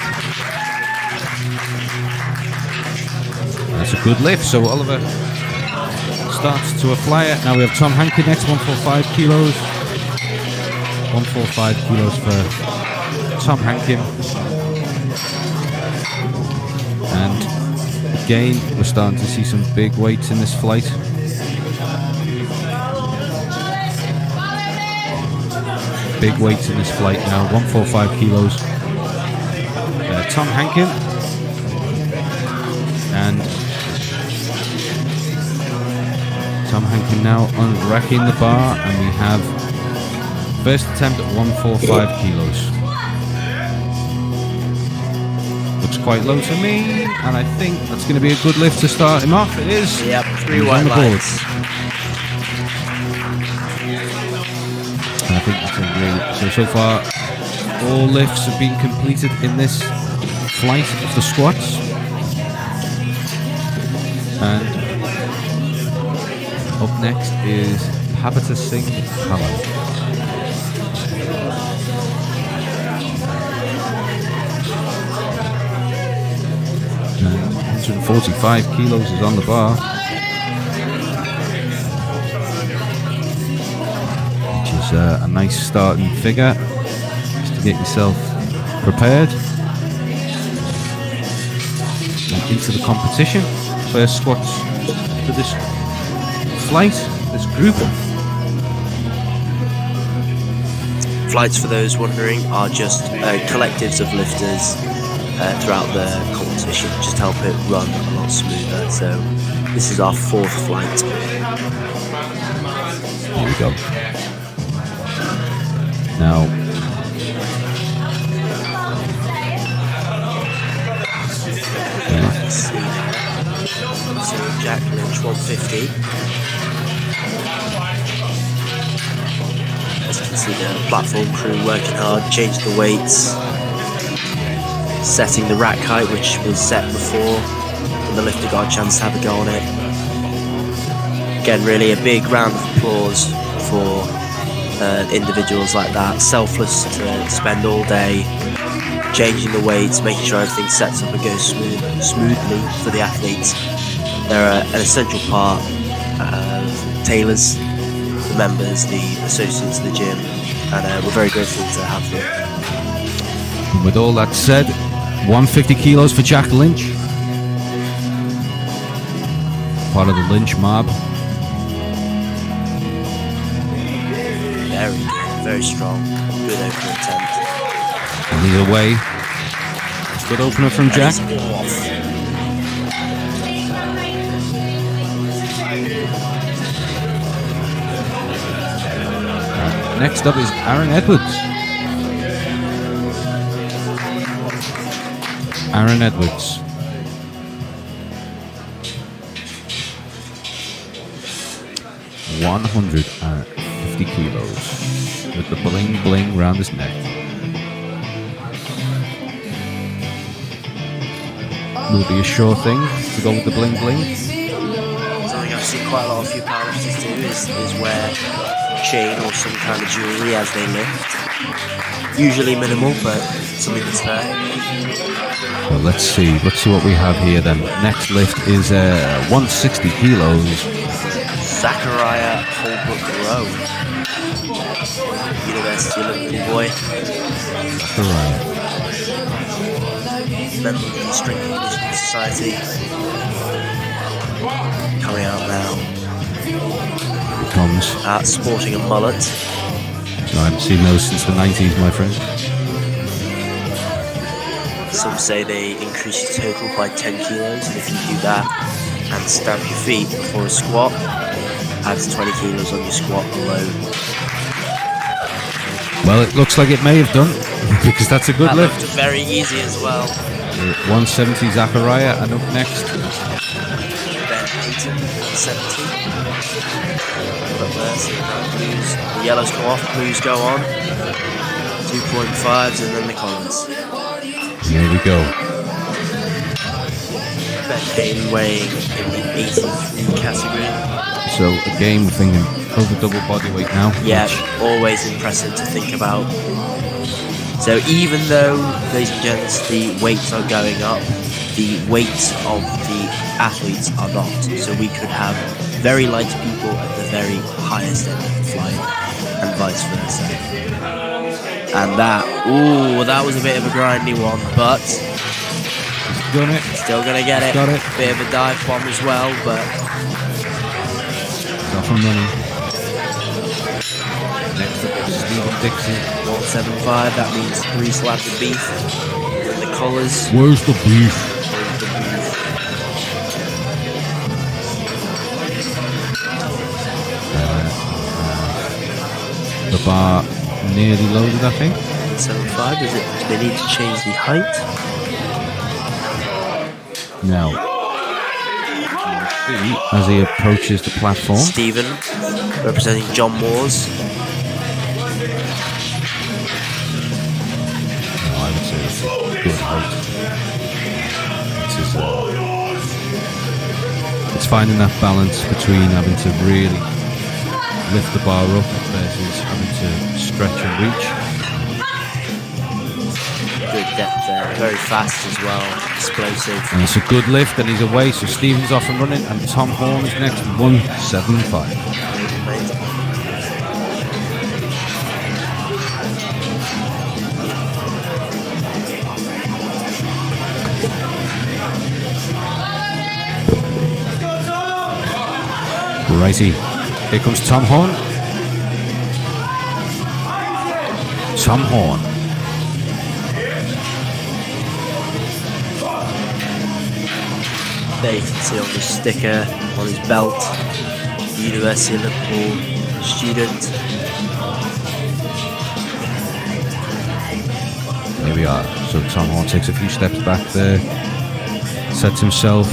That's a good lift, so Oliver starts to a flyer. Now we have Tom Hankin next, 145 kilos. 145 kilos for Tom Hankin. And again, we're starting to see some big weights in this flight. Big weights in this flight now, 145 kilos. Tom Hankin. And Tom Hankin now unracking the bar, and we have first attempt at 145 kilos. Looks quite low to me, and I think that's going to be a good lift to start him off. It is. Yep, 3 He's white on the board. lights. And I think that's going to be so far all lifts have been completed in this flight of the squats. And up next is Pavita Singh Pala. And 145 kilos is on the bar, which is a nice starting figure just to get yourself prepared and into the competition. First squats for this flight, this group. Flights, for those wondering, are just collectives of lifters throughout the competition, just help it run a lot smoother. So this is our 4th flight. Here we go. Now, So Jack Lynch 150. As you can see, the platform crew working hard, changing the weights, setting the rack height, which was set before, and the lifter got a chance to have a go on it. Again, really a big round of applause for individuals like that, selfless to spend all day changing the weights, making sure everything sets up and goes smoothly for the athletes. They're an essential part of Taylor's, the members, the associates of the gym, and we're very grateful to have them. And with all that said, 150 kilos for Jack Lynch. Part of the Lynch mob. Very good, very strong, good opening attempt. And either way, good opener from Jack. And he's off. Next up is Aaron Edwards. Aaron Edwards. $150 kilos with the bling bling round his neck. Will be a sure thing to go with the bling bling. Something I've seen quite a lot of few powerlifters do is wear chain or some kind of jewellery as they lift. Usually minimal, but something that's there. Well, let's see what we have here then. Next lift is 160 kilos. Zachariah Holbrook Rowe, University of Liverpool boy, Zachariah. member of the Strength and Conditioning Society. Coming out now. Comes. Sporting a mullet. I haven't seen those since the 90s, my friend. Some say they increase your total by 10 kilos, and if you do that and stamp your feet before a squat, adds 20 kilos on your squat alone. Well, it looks like it may have done, because that's a good That lift. looked very easy as well. 170 Zachariah, and up next, Ben Hayton, 70. Up there, so now blues, the yellows come off, blues go on. 2.5s and then the Collins. here we go. Ben Hayton weighing in the 83 category. So again, we're thinking over double bodyweight now. Yeah, always impressive to think about. So even though, ladies and gents, the weights are going up, the weights of the athletes are not. So we could have very light people at the very highest end of the flight, and vice versa. And that was a bit of a grindy one, but Done it. still gonna get it. Got it. Bit of a dive bomb as well, but Off and running. Next up is Stephen Dixon. 175. That means 3 slabs of beef. And the collars. Where's the beef? The bar nearly loaded, I think. 175. Is it? Do they need to change the height? Now, as he approaches the platform, Stephen, representing John Moores. I would say it's a good height. It's finding that balance between having to really lift the bar up versus having to stretch and reach. Good depth there. Very fast as well. Explosive. And it's a good lift, and he's away, so Stephen's off and running, and Tom Horn is next, 175. Amazing. Righty. Here comes Tom Horn. Tom Horn. There you can see on the sticker on his belt, University of Liverpool student. There we are. So Tom Horn takes a few steps back there, sets himself,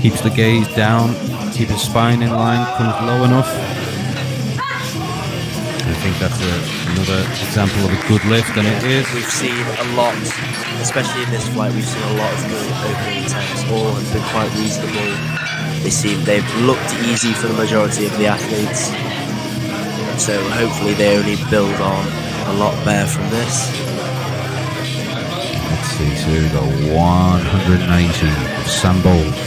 keeps the gaze down, keep his spine in line, comes low enough. I think that's another example of a good lift, and it is. We've seen a lot, especially in this flight, we've seen a lot of good opening attempts. All have been quite reasonable. They've looked easy for the majority of the athletes. So hopefully they only build on a lot better from this. Let's see, so here we go, 190 of Sam Bowles.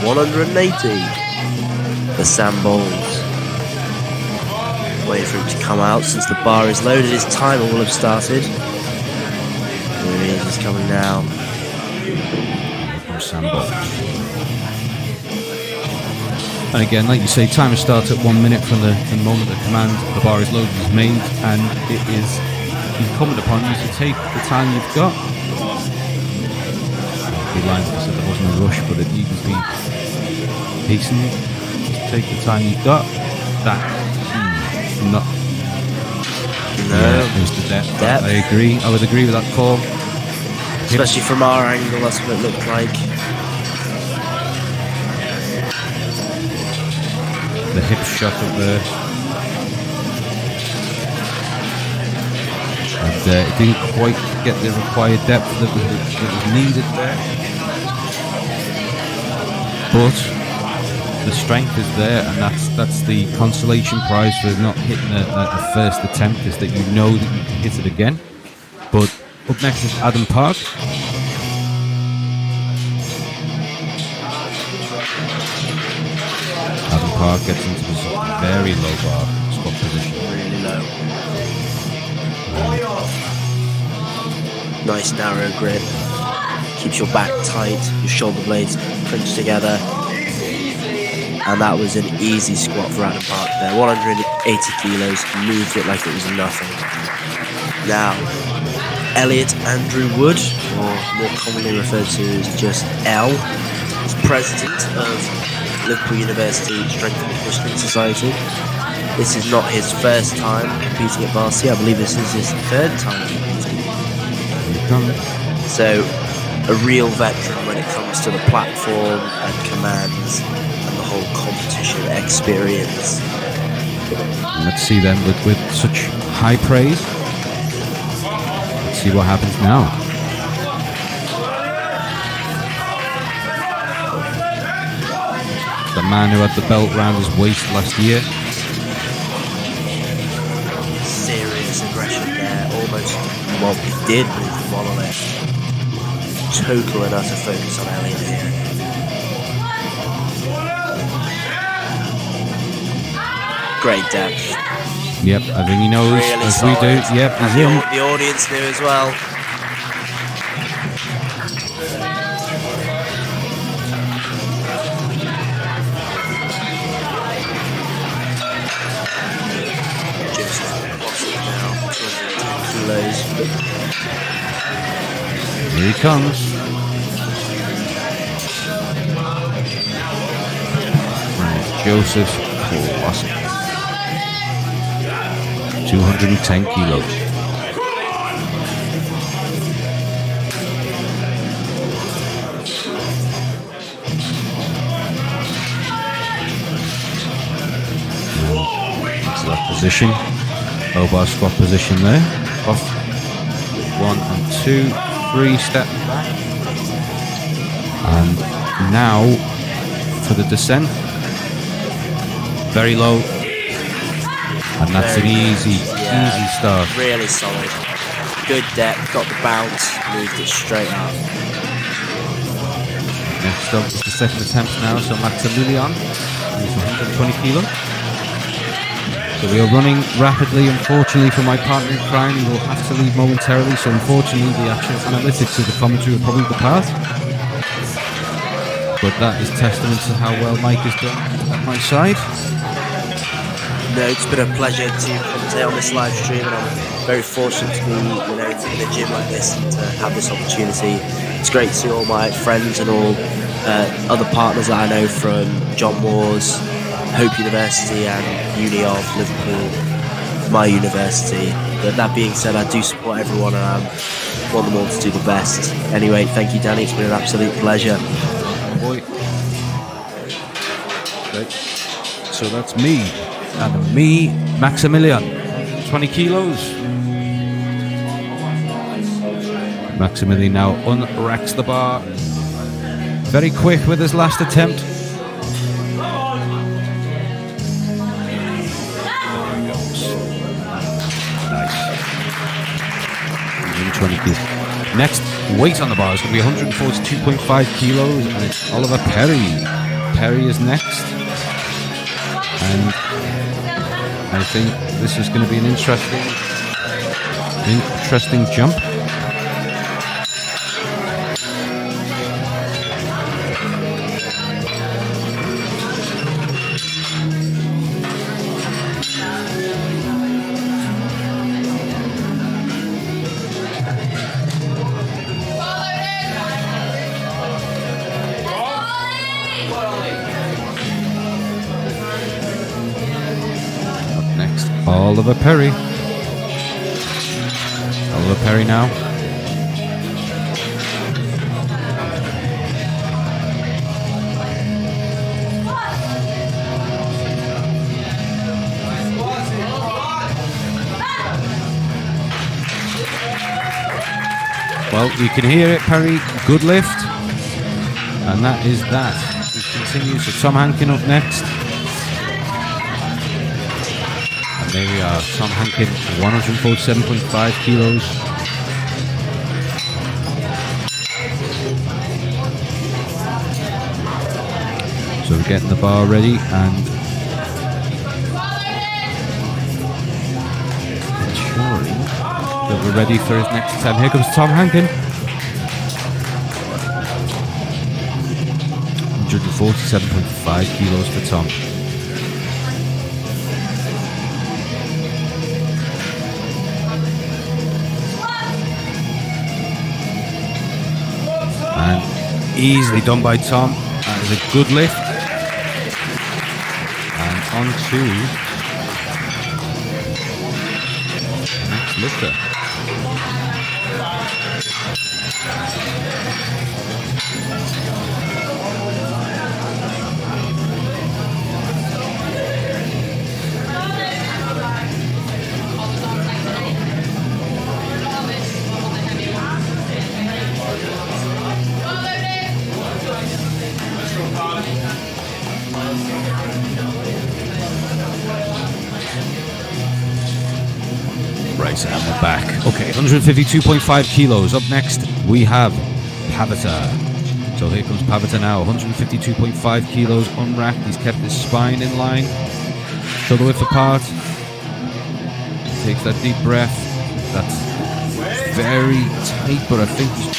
180. The sand balls. Wait for him to come out since the bar is loaded. His timer will have started. There he is, he's coming now. Sand balls. And again, like you say, timer starts at 1 minute from the moment the command the bar is loaded is made, and it is incumbent upon you to take the time you've got. I'd be lying if I said there wasn't a rush, but it needn't be hastened. Just take the time you've got. That not. No. Yeah, there's the depth. I agree. I would agree with that call. Especially from our angle, that's what it looked like. The hip shot up there. And it didn't quite get the required depth that was needed there. But the strength is there, and that's the consolation prize for not hitting a first attempt, is that you know that you can hit it again. But up next is Adam Park. Adam Park gets into this very low bar squat position. Really low. Nice narrow grip. Keeps your back tight, your shoulder blades clinched together. And that was an easy squat for Adam Park there. 180 kilos, moved it like it was nothing. Now, Elliot Andrew Wood, or more commonly referred to as just L, is president of Liverpool University Strength and Conditioning Society. This is not his first time competing at Varsity. I believe this is his third time competing. So, a real veteran when it comes to the platform and commands and the whole competition experience. Let's see them with such high praise. Let's see what happens now. The man who had the belt round his waist last year. Serious aggression there, almost, well, he did move the monolith. Total and utter focus on Elliot here. Great depth. Yep, I think he knows, Really as solid. we do. Yep, he's in. The audience knew as well. Here he comes. Right, Joseph Varsity. 210 kilos. Into that position. Low bar squat position there. Off. 1 and 2, 3 step back. And now for the descent. Very low. And that's an easy start. Really solid. Good depth, got the bounce, moved it straight up. Next up is the second attempt now, so Maximilian, who's 120 kilos. So we are running rapidly. Unfortunately for my partner in crime, he will have to leave momentarily, so unfortunately the actual analytics of the commentary will probably depart. But that is testament to how well Mike has done at my side. No, it's been a pleasure to commentate on this live stream, and I'm very fortunate to be, in a gym like this and to have this opportunity. It's great to see all my friends and all other partners that I know from John Moores, Hope University and Uni of Liverpool, my university. But that being said, I do support everyone and I want them all to do the best. Anyway, thank you, Danny. It's been an absolute pleasure. Boy. Okay. So that's me. And me, Maximilian, 20 kilos. Maximilian now unracks the bar. Very quick with his last attempt. Nice. 120 kilos. Next weight on the bar is going to be 142.5 kilos, and it's Oliver Perry. Perry is next. And I think this is going to be an interesting jump. Oliver Perry. Oliver Perry now. Well, you can hear it, Perry. Good lift. And that is that. It continues. So Tom Hankin up next. There we are, Tom Hankin, 147.5 kilos. So we're getting the bar ready and ensuring that we're ready for his next attempt. Here comes Tom Hankin. 147.5 kilos for Tom. Easily done by Tom. That is a good lift. And on to the next lifter. Right, and we're back. Okay, 152.5 kilos. Up next, we have Pavita. So here comes Pavita now. 152.5 kilos unracked. He's kept his spine in line. Shoulder width apart. Takes that deep breath. That's very tight, but I think he's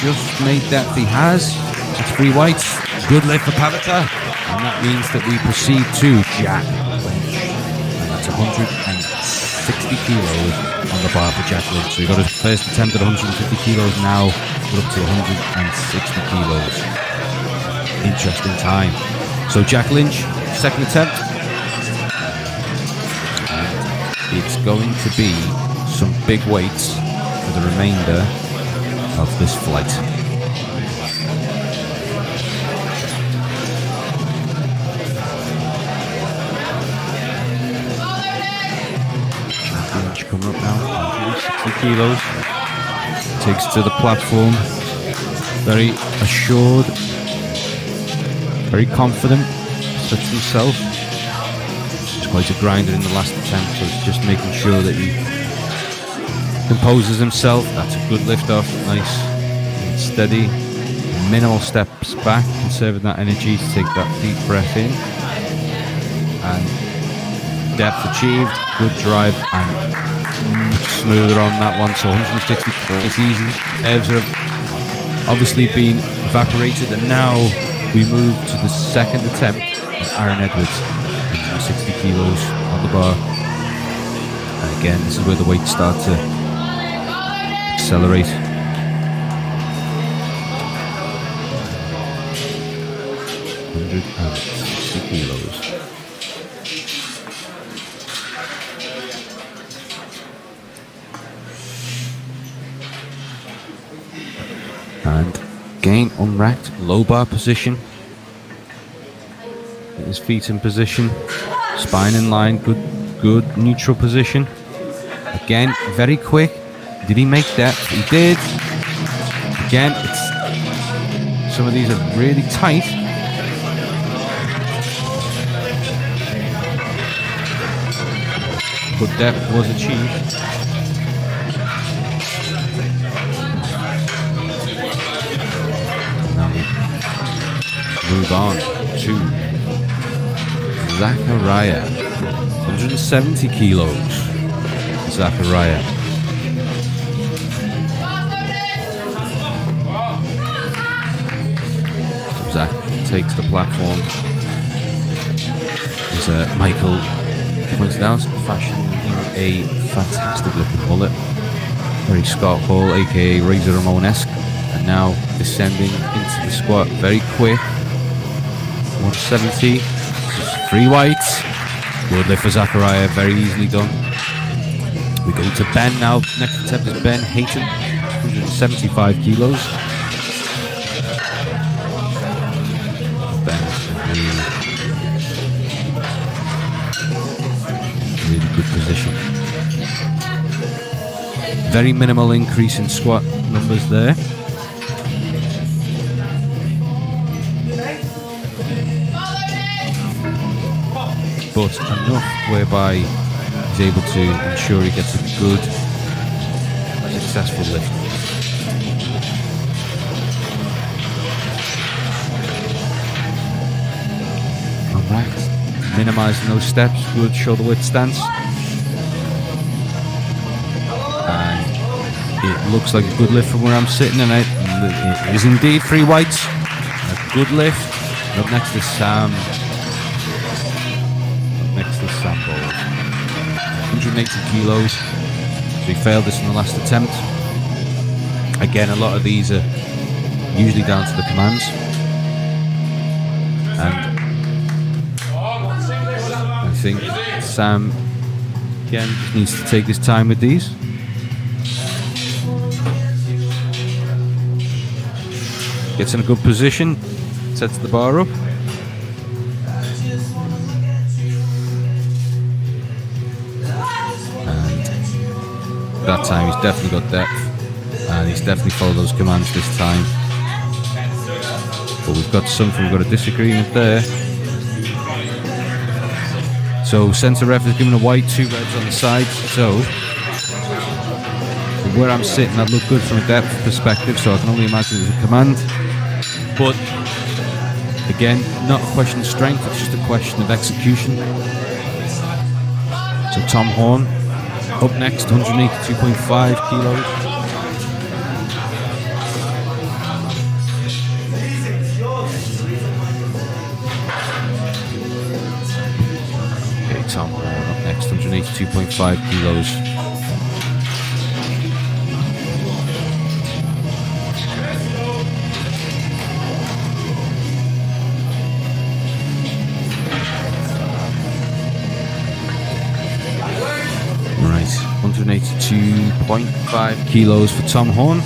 just made that. He has. It's 3 whites. Good lift for Pavita. And that means that we proceed to jack clench. And that's 160 kilos on the bar for Jack Lynch. So he got his first attempt at 150 kilos, now we're up to 160 kilos. Interesting time. So Jack Lynch, second attempt. And it's going to be some big weights for the remainder of this flight. Coming up now, 160 kilos. Takes to the platform. Very assured, very confident, sets himself. He's quite a grinder in the last attempt, so it's just making sure that he composes himself. That's a good lift off, nice and steady. Minimal steps back, conserving that energy to take that deep breath in. And depth achieved, good drive, and smoother on that one. So 160 is easy. Nerves have obviously been evaporated, and now we move to the second attempt of Aaron Edwards, 160 kilos on the bar. And again, this is where the weights start to accelerate. Kilos. And again, unracked, low bar position. Get his feet in position, spine in line, good neutral position. Again, very quick. Did he make that? He did. Again, some of these are really tight. But depth was achieved. Now we move on to Zachariah. 170 kilos. Zachariah. So Zach takes the platform. As Michael pointed out, fashioning a fantastic looking mullet. Very Scott Hall, aka Razor Ramon-esque. And now descending into the squat very quick. 170. Free weights. Good lift for Zachariah, very easily done. We go to Ben now. Next attempt is Ben Hayton, 175 kilos. Ben, really good position. Very minimal increase in squat numbers there. But enough whereby he's able to ensure he gets a good, successful lift. Alright, minimizing those steps, good shoulder width stance. And it looks like a good lift from where I'm sitting, and it is indeed free weights. A good lift. Up next is Sam. Next is Sam Bowles. 180 kilos. So he failed this in the last attempt. Again, a lot of these are usually down to the commands. And I think Sam, again, just needs to take his time with these. Gets in a good position, sets the bar up. That time he's definitely got depth, and he's definitely followed those commands this time. But we've got something, we've got a disagreement there. So centre ref is giving a white, 2 reds on the sides. So from where I'm sitting, that looked good from a depth perspective, so I can only imagine it was a command. But again, not a question of strength, it's just a question of execution. So Tom Horn up next, 182.5 kilos. Okay, Tom Horn up next, 182.5 kilos. Right, 182.5 kilos for Tom Horn.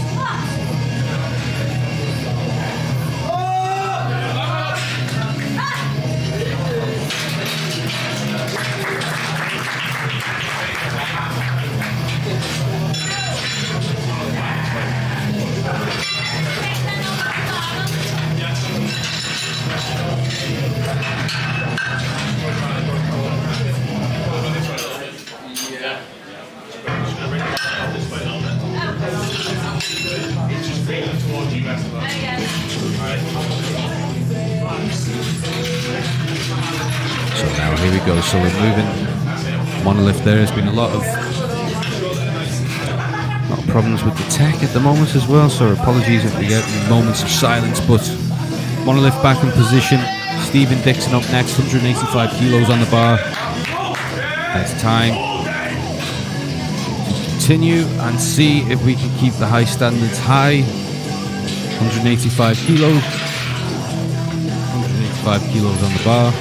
So now here we go. So we're moving monolift there. There's been a lot of problems with the tech at the moment as well. So apologies if we get moments of silence. But monolift back in position. Stephen Dixon up next, 185 kilos on the bar. And it's time to continue and see if we can keep the high standards high. 185 kilos. 185 kilos on the bar.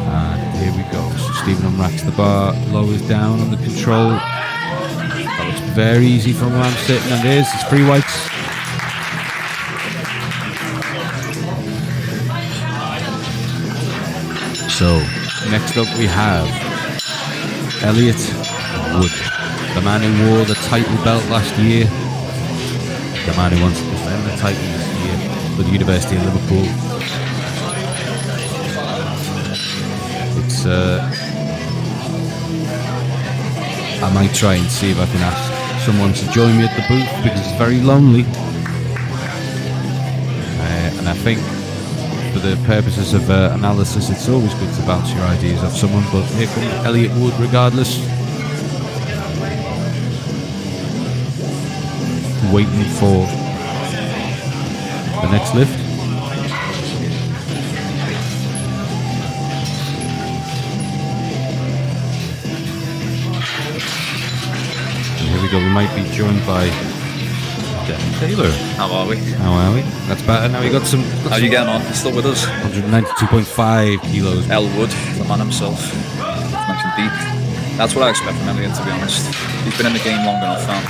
And here we go. So Stephen unracks the bar, lowers down on the control. That looks very easy from where I'm sitting, and there's his free weights. So next up we have Elliot Wood, the man who wore the title belt last year, the man who wants to defend the title this year for the University of Liverpool. It's I might try and see if I can ask someone to join me at the booth because it's very lonely, and I think for the purposes of analysis, it's always good to bounce your ideas off someone. But here comes Elliot Wood, regardless, waiting for the next lift. And here we go. We might be joined by Taylor. How are we? How are we? That's better. Now we got some. How are you getting on? You still with us? 192.5 kilos. Elwood, the man himself. Nice and deep. That's what I expect from Elliot, to be honest. He's been in the game long enough now.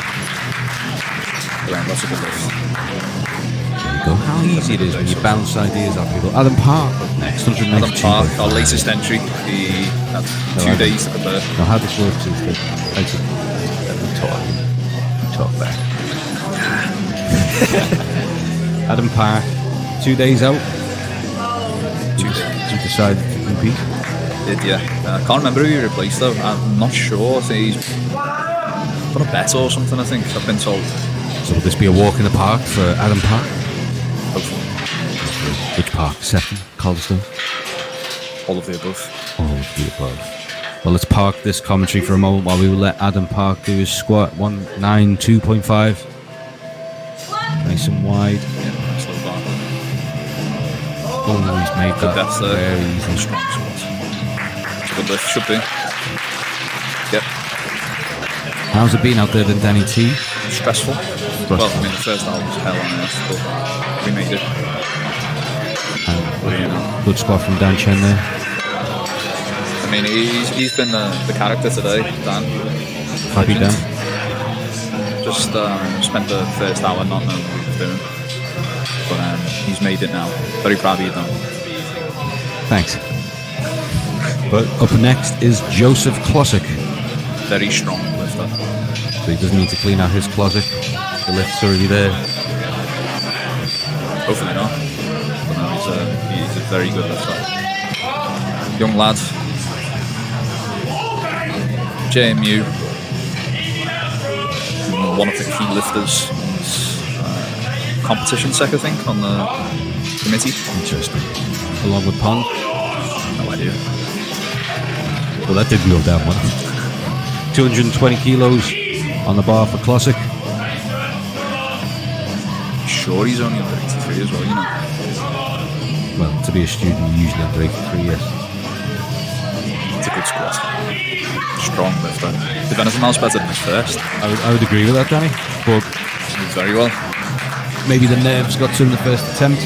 Lots of good lift. There you go. How easy it is when you bounce ideas off people. Adam Park up next. 192. Adam Park, our latest entry. He had 2 days to prepare. Now how this works is that I talk back. Adam Park, 2 days out. 2 days. You decided to compete. Did, yeah. I can't remember who he replaced though. I'm not sure. I think he's got a bet or something, I think. I've been told. So will this be a walk in the park for Adam Park? Hopefully. Which park? Sefton? Calderstone? All of the above. All of the above. Well, let's park this commentary for a moment while we will let Adam Park do his squat. 192.5. Nice and wide. Yeah, slow bar. Oh, he's made Good that depth there. very easy. Strong squat. Good lift, should be. Yep. How's it been out there then, Danny T? Stressful. Well, I mean, the first hour was hell on earth, but we made it. And good squat from Dan Chen there. I mean, he's been the character today, Dan. Happy Dan. Just spent the first hour not knowing what he was doing. But he's made it now. Very proud of you, Dan. Thanks. But up next is Joseph Klosik. Very strong lifter. So he doesn't need to clean out his closet. The lift's already there. Hopefully not. But no, he's a very good lifter. Young lad. JMU. One of the key lifters. Competition sec, I think, on the committee. Interesting. Along with Pond. No idea. Well, that didn't go down well. 220 kilos on the bar for Klosik. Sure, he's only under 83 as well, you know. Well, to be a student, usually under 83, yes. It's a good squat. Strong lifter. Did anything else better than his first? I would agree with that, Danny. But Very well. maybe the nerves got to him the first attempt.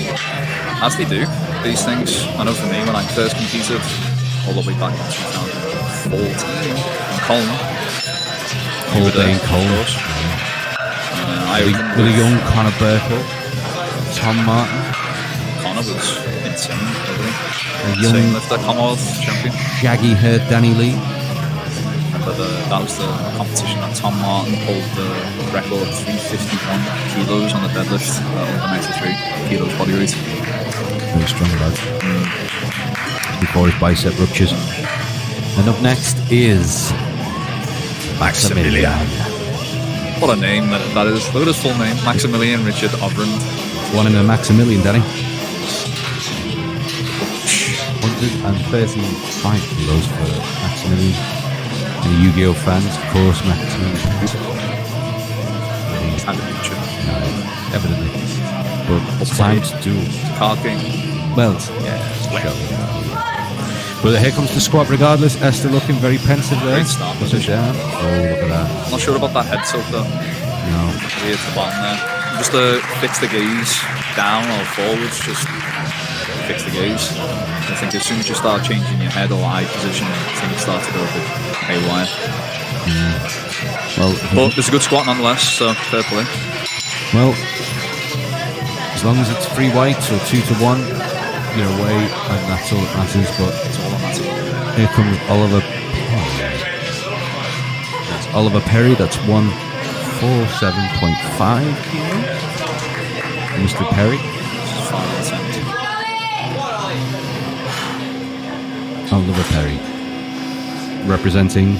As they do, these things. I know for me, when I first competed, all the way back in 2014 in Colne. Cold day in Colne. With a young Conor Burkle, Tom Martin. Conor was insane, wasn't he? A young Insane lifter, Commonwealth champion. shaggy haired Danny Lee. But that was the competition that Tom Martin pulled the record 351 kilos on the deadlift, under 93 kilos body weight. Very strong lad. Before his bicep ruptures. And up next is Maximilian. What a name that is. Look at his full name, Maximilian Richard Obrand. One in a Maximilian, Danny. 135 kilos for Maximilian. And Yu-Gi-Oh fans, of course, Maximilian. And a future. Evidently. But it's time to do Card game. well. But here comes the squat regardless. Esther looking very pensive there. Great start Puts it position. down. Oh, look at that. Not sure about that head tilt though. No. Weird at the bottom there. Just to fix the gaze down or forwards, just fix the gaze. I think as soon as you start changing your head or eye position, things start to go a bit haywire. Well, But it's a good squat nonetheless, so fair play. well, as long as it's free weights or 2-to-1, you're away, and that's all that matters. But That's all that matters. here comes Oliver. That's Oliver Perry. That's 147.5 kilos. Mr. Perry. Final attempt. Oliver Perry. Representing.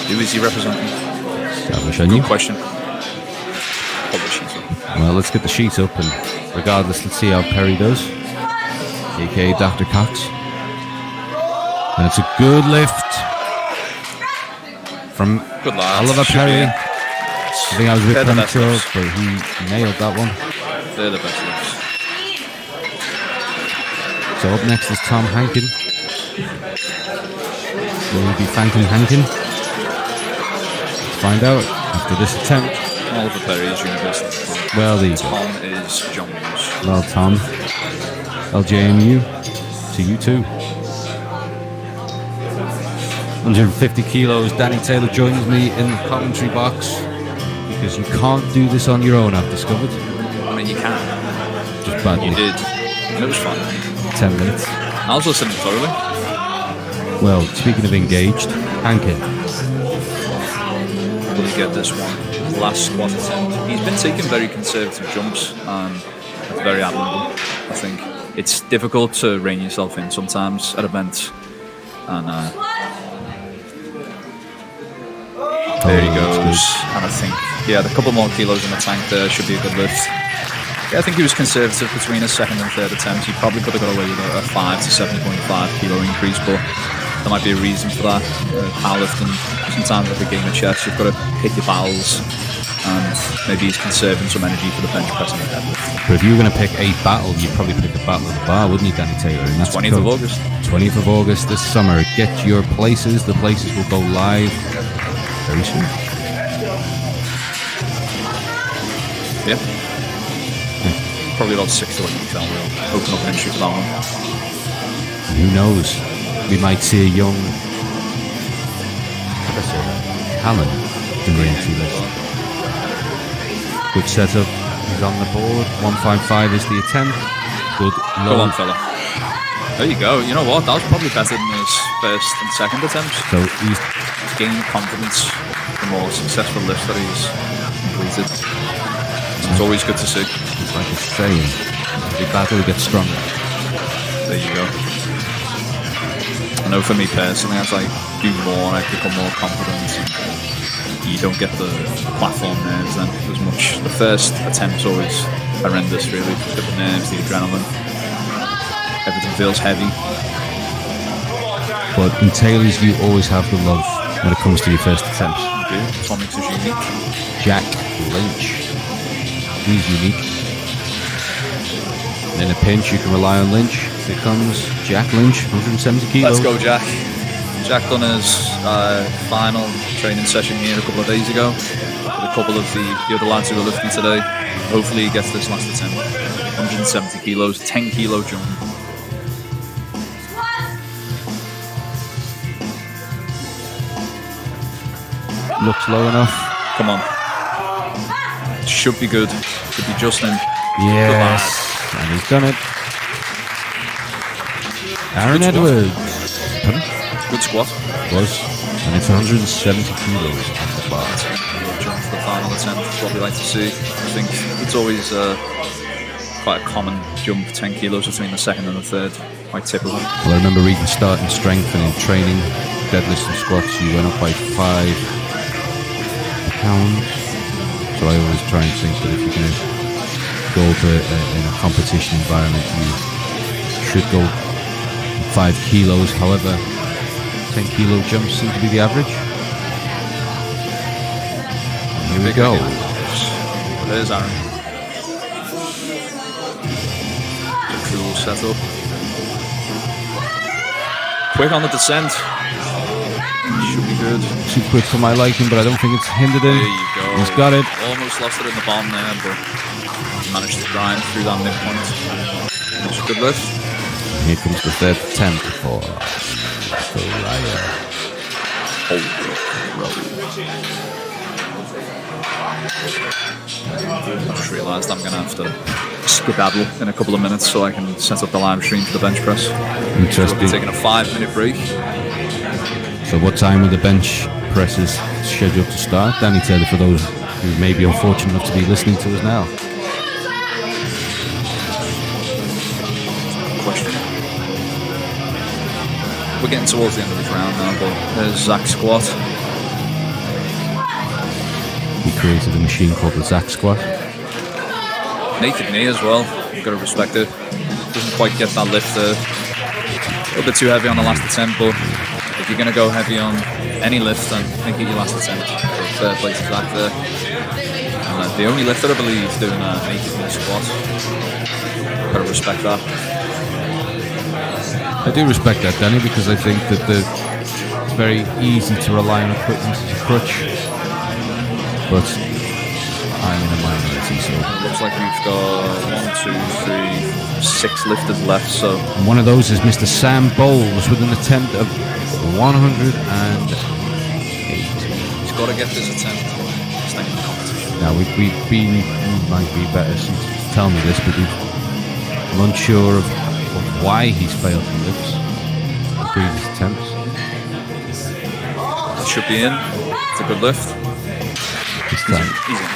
Who is he representing? Establish on you. Good question. Hold the sheet up. Well, let's get the sheet up and regardless, let's see how Perry does. aka Dr. Cox. And it's a good lift from Good lad. Oliver Should Perry. be in. I think I was a bit They're the best premature, lifts. but he nailed that one. They're the best lifts. So up next is Tom Hankin. Will he be thanking Hankin? Let's find out after this attempt. Oliver Perry is University. Well, there you go. Tom is Jones. Well, Tom. LJMU to you too. 150 kilos. Danny Taylor joins me in the commentary box because you can't do this on your own, I've discovered. I mean, you can. Just badly. You did. And it was fun. 10 minutes. I was listening thoroughly. Well, speaking of engaged, Hankin. Will he get this one? Last squat attempt. He's been taking very conservative jumps, and it's very admirable. I think it's difficult to rein yourself in sometimes at events, and there he goes. And I think, yeah, the couple more kilos in the tank there should be a good lift. Yeah, I think he was conservative between his second and third attempts. He probably could have got away with a 5 to 7.5 kilo increase, but there might be a reason for that. Powerlifting, sometimes like a game of chess, you've got to hit your battles, and maybe he's conserving some energy for the bench press and the deadlift. But if you were going to pick a battle, you'd probably pick the Battle of the Bar, wouldn't you, Danny Taylor? And that's 20th of August. 20th of August this summer. Get your places. The places will go live very soon. Yeah. Probably about 6 to 8 weeks out. We'll open up an industry for that one. Who knows? We might see a young Alan in the entry list. Good setup. He's on the board. 155 is the attempt. Good Go low. on, fella. There you go. You know what? That was probably better than his first and second attempts. So he's He's gaining confidence the more successful lifts that he's completed. It's always good to see. like a saying. Every battle gets stronger. There you go. I know for me personally, as I do more, I become more confident. You don't get the platform nerves then as much. The first attempt's always horrendous, really. You get the nerves, the adrenaline. Everything feels heavy. But in Taylor's, you always have the love when it comes to your first attempts. You do. That's what makes us unique. Jack Lynch. He's unique. And in a pinch, you can rely on Lynch. Here comes Jack Lynch, 170 kilos. Let's go, Jack. Jack done his final training session here a couple of days ago with a couple of the other lads who are lifting today. Hopefully he gets this last attempt. 170 kilos, 10 kilo jump. Looks low enough. Come on. Should be good. Should be just in. Yes. And he's done it. Aaron Good squat. Edwards. Pardon? Good squat. Was. And it's 170 kilos on the bar. Jump for the final attempt. That's what we like to see. I think it's always quite a common jump, 10 kilos between the second and the third. Quite typical. Well, I remember reading starting strength and in training, deadlifts and squats, you went up by 5 pounds. So I always try and think that if you're going to go to in a competition environment, you should go 5 kilos. However, 10 kilo jumps seem to be the average. And here we go. There's Aaron. Cool setup. Quick on the descent. Should be good. Too quick for my liking, but I don't think it's hindered him. There you go. He's got it. Almost lost it in the bomb there, but managed to grind through that midpoint. It's a good lift. Here comes the third attempt for Soraya. I just realised I'm going to have to skedaddle in a couple of minutes so I can set up the live stream for the bench press. Interesting. We're taking a 5-minute break. So what time are the bench presses scheduled to start? Danny Taylor, for those who may be unfortunate enough to be listening to us now. Question. We're getting towards the end of this round now, but there's Zach squat. He created a machine called the Zach Squat. Naked knee as well. You've got to respect it. Doesn't quite get that lift there. A little bit too heavy on the last attempt, but if you're going to go heavy on any lift, then make it your last attempt. So fair play to Zach there. And the only lifter, I believe, doing a naked knee squat. Got to respect that. I do respect that, Danny, because I think that it's very easy to rely on equipment as a crutch. But I'm in a minority, so Looks like we've got 1, 2, 3, 6 lifters left. So and one of those is Mr. Sam Bowles with an attempt of 108. he's got to get this attempt. Stay in the competition. Now we've been, you might be better to tell me this, but I'm unsure of why he's failed the lifts, the previous attempts. That should be in. It's a good lift. This time. He's in.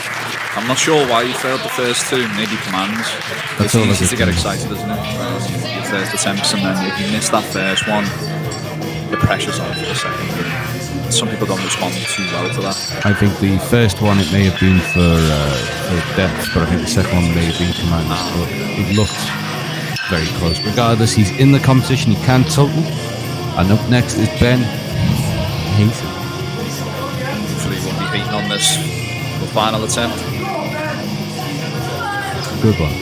I'm not sure why he failed the first two. Maybe commands. That's It's all I easy to could get think. excited, isn't it? Your first attempts, and then if you miss that first one, the pressure's on for the second. Some people don't respond too well to that. I think the first one it may have been for depth, but I think the second one may have been commands. But it looked very close. Regardless, he's in the competition. He can total. And up next is Ben Hayton. Hopefully, he won't be hating on this the final attempt. Good one.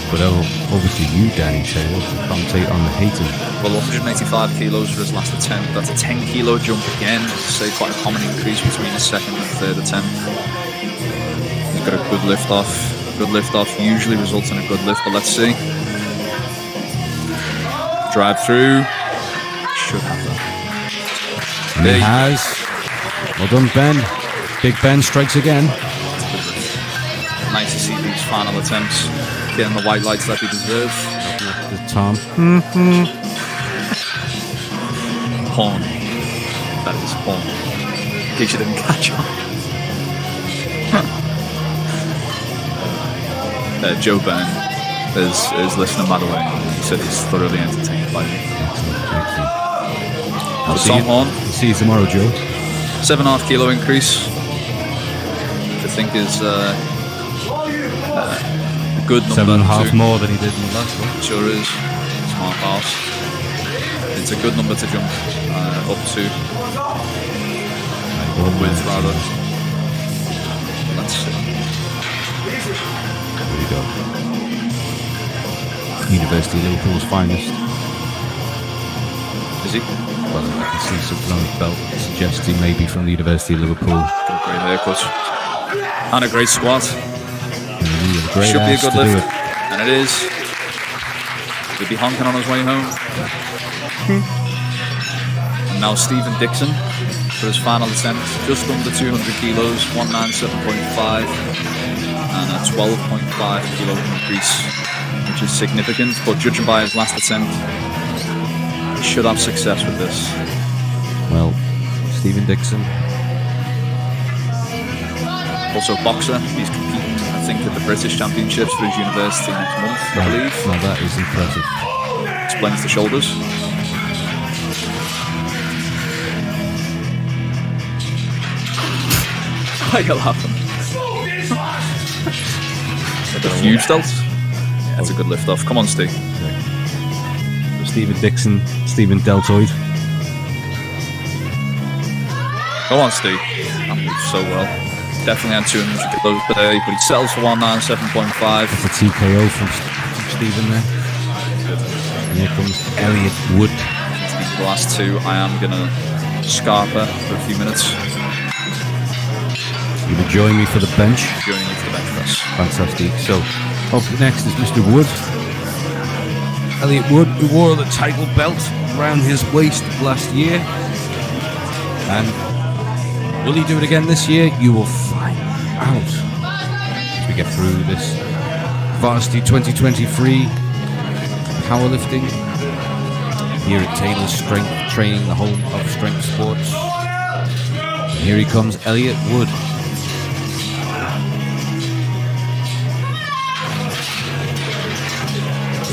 But obviously you, Danny Taylor, commentate on the Hayton. Well, 185 kilos for his last attempt. That's a 10 kilo jump again. So quite a common increase between his second and third attempt. He's got a good lift off. Good lift off usually results in a good lift, but let's see. Drive through. Should have that. And he has. Well done, Ben. Big Ben strikes again. Nice to see these final attempts getting the white lights that they deserve. The Tom. Horn. That is horn. In case you didn't catch on. Joe Byrne is listening, by the way. He said he's thoroughly entertained by me. Excellent. So Tom Horn, See you tomorrow, Joe. 7.5 kilo increase. Which I think is a good number. 7.5 to- more than he did in the last one. Sure is. Smart pass. It's a good number to jump up to. With rather. Let's see. There you go. University of Liverpool's finest. Is he? Well, I can see something on his belt that suggests he may be from the University of Liverpool. Got a great haircut. And a great squat. And he had a great Should be a ass good to do lift. it. And it is. He'll be honking on his way home. And now Stephen Dixon for his final attempt. Just under 200 kilos, 197.5. And a 12.5 kilo increase, which is significant. But judging by his last attempt, he should have success with this. Well, Stephen Dixon. Also a boxer. He's competing, I think, at the British Championships for his university next month, I believe. Now that is impressive. Explains the shoulders. Why are you laughing? A huge delt. That's a good lift off. Come on, Steve. Stephen Dixon, Stephen Deltoid. Come on, Steve. That moves so well. Definitely had 200 kilos per day, but he settles for 197.5. It's a TKO from Stephen there. And here comes Elliot Wood. The last two, I am going to scarper for a few minutes. You will join me for the bench. Joining you for the bench press. Fantastic. So, up next is Mr. Wood. Elliot Wood, who wore the title belt around his waist last year. And will he do it again this year? You will find out as we get through this Varsity 2023 powerlifting here at Taylor's Strength Training, the home of strength sports. And here he comes, Elliot Wood.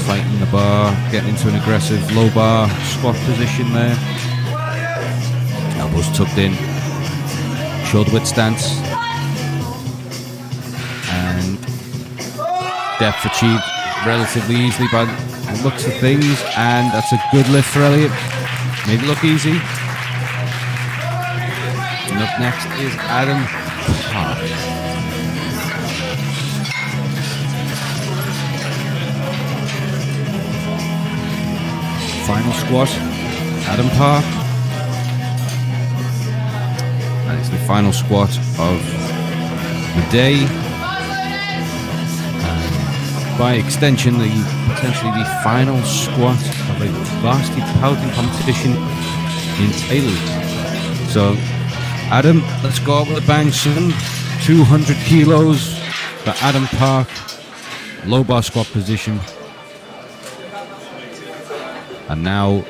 Fighting the bar, getting into an aggressive low bar squat position there. Elbows tucked in, shoulder width stance, and depth achieved relatively easily by the looks of things, and that's a good lift for Elliot. Made it look easy. And up next is Adam Park. Final squat, Adam Park. And it's the final squat of the day. And by extension, potentially the final squat of a varsity powerlifting competition in Taylor. So, Adam, let's go out with a bang, son. 200 kilos for Adam Park. Low bar squat position. And now,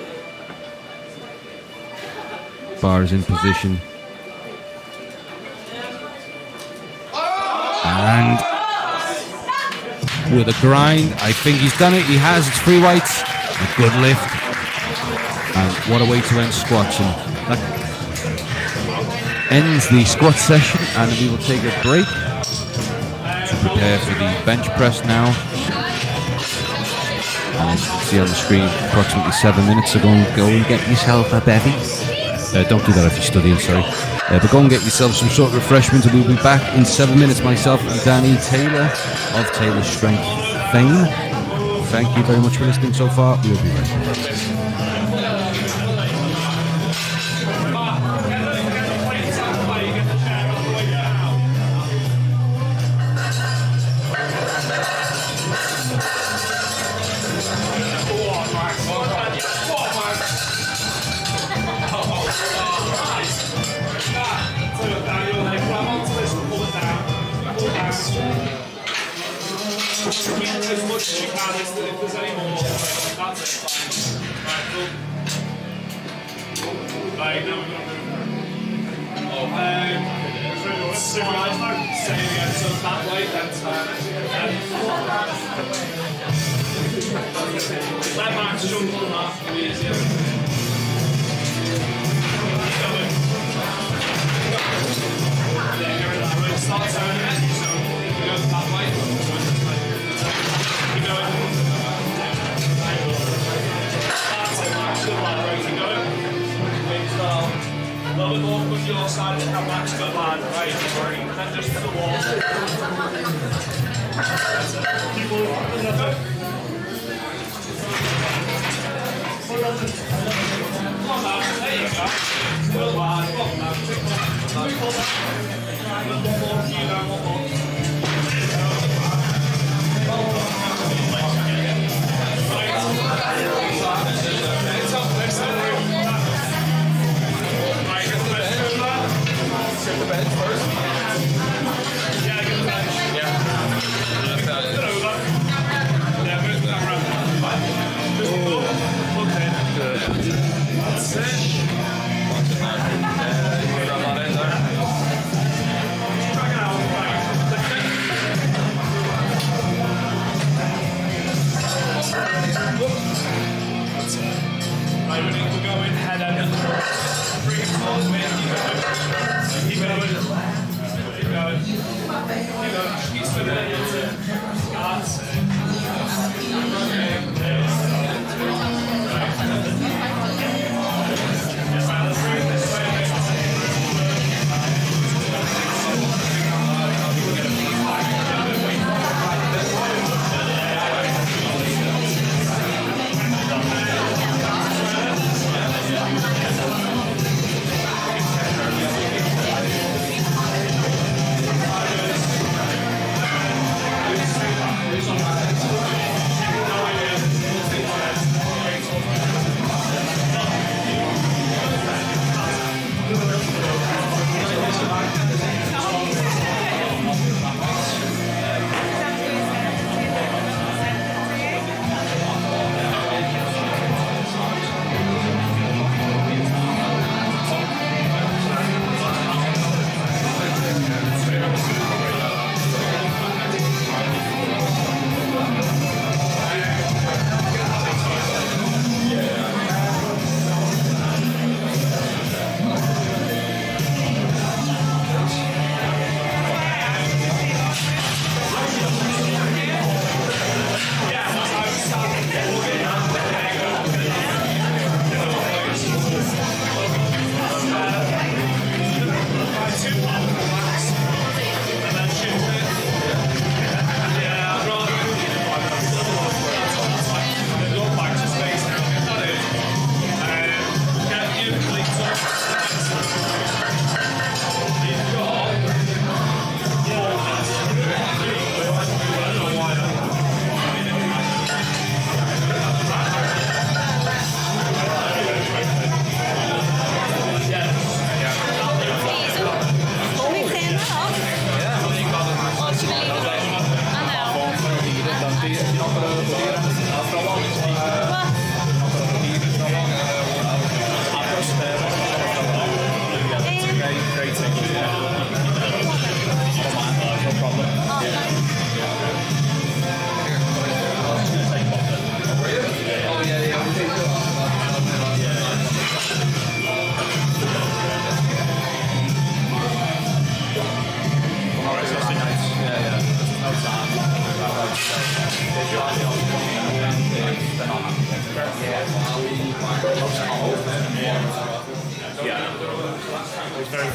bar is in position. And with a grind, I think he's done it. He has. It's free weights. A good lift. And what a way to end squats. And that ends the squat session. And we will take a break to prepare for the bench press now. And as you can see on the screen, approximately 7 minutes ago, go and get yourself a bevy. Don't do that if you're studying, sorry. But go and get yourself some sort of refreshment, and we'll be back in 7 minutes. Myself and Danny Taylor of Taylor Strength fame. Thank you very much for listening so far. We'll be right back. As much as you can, if there's any more, that's fine. Right, cool. Right, now we're going to move. Say it again, so that way, then let Max jump on that, easier. Yeah, go that way, start turning it, so if we go that way, keep going. That's it, Max, good lad, right, keep going. Wings down. A little bit more from your side and come back to the lad, right, and then just to the wall. That's it. Keep moving. Come on now, there you go. Good lad, well done. Pull back. One more, you down, one more. Get the bench first. Yeah, get the bench. Yeah. Get over. Yeah, move that around. Just look in. Good. That's it. Grab that in there. Drag it out. That's it. Right, we need to go in head end. Bring it towards me. Keep going. Keep going. Keep going. Keep swimming it into it. That's it. Right, let's bring it this way. This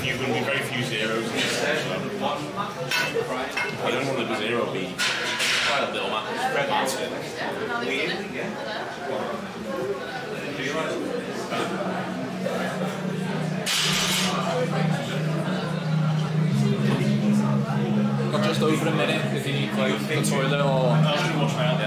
you're going to be very few zeros in this set. So. I don't want to do zero be quite a little Martin. Got just over a minute if you need like the toilet or. I'll just wash my hand.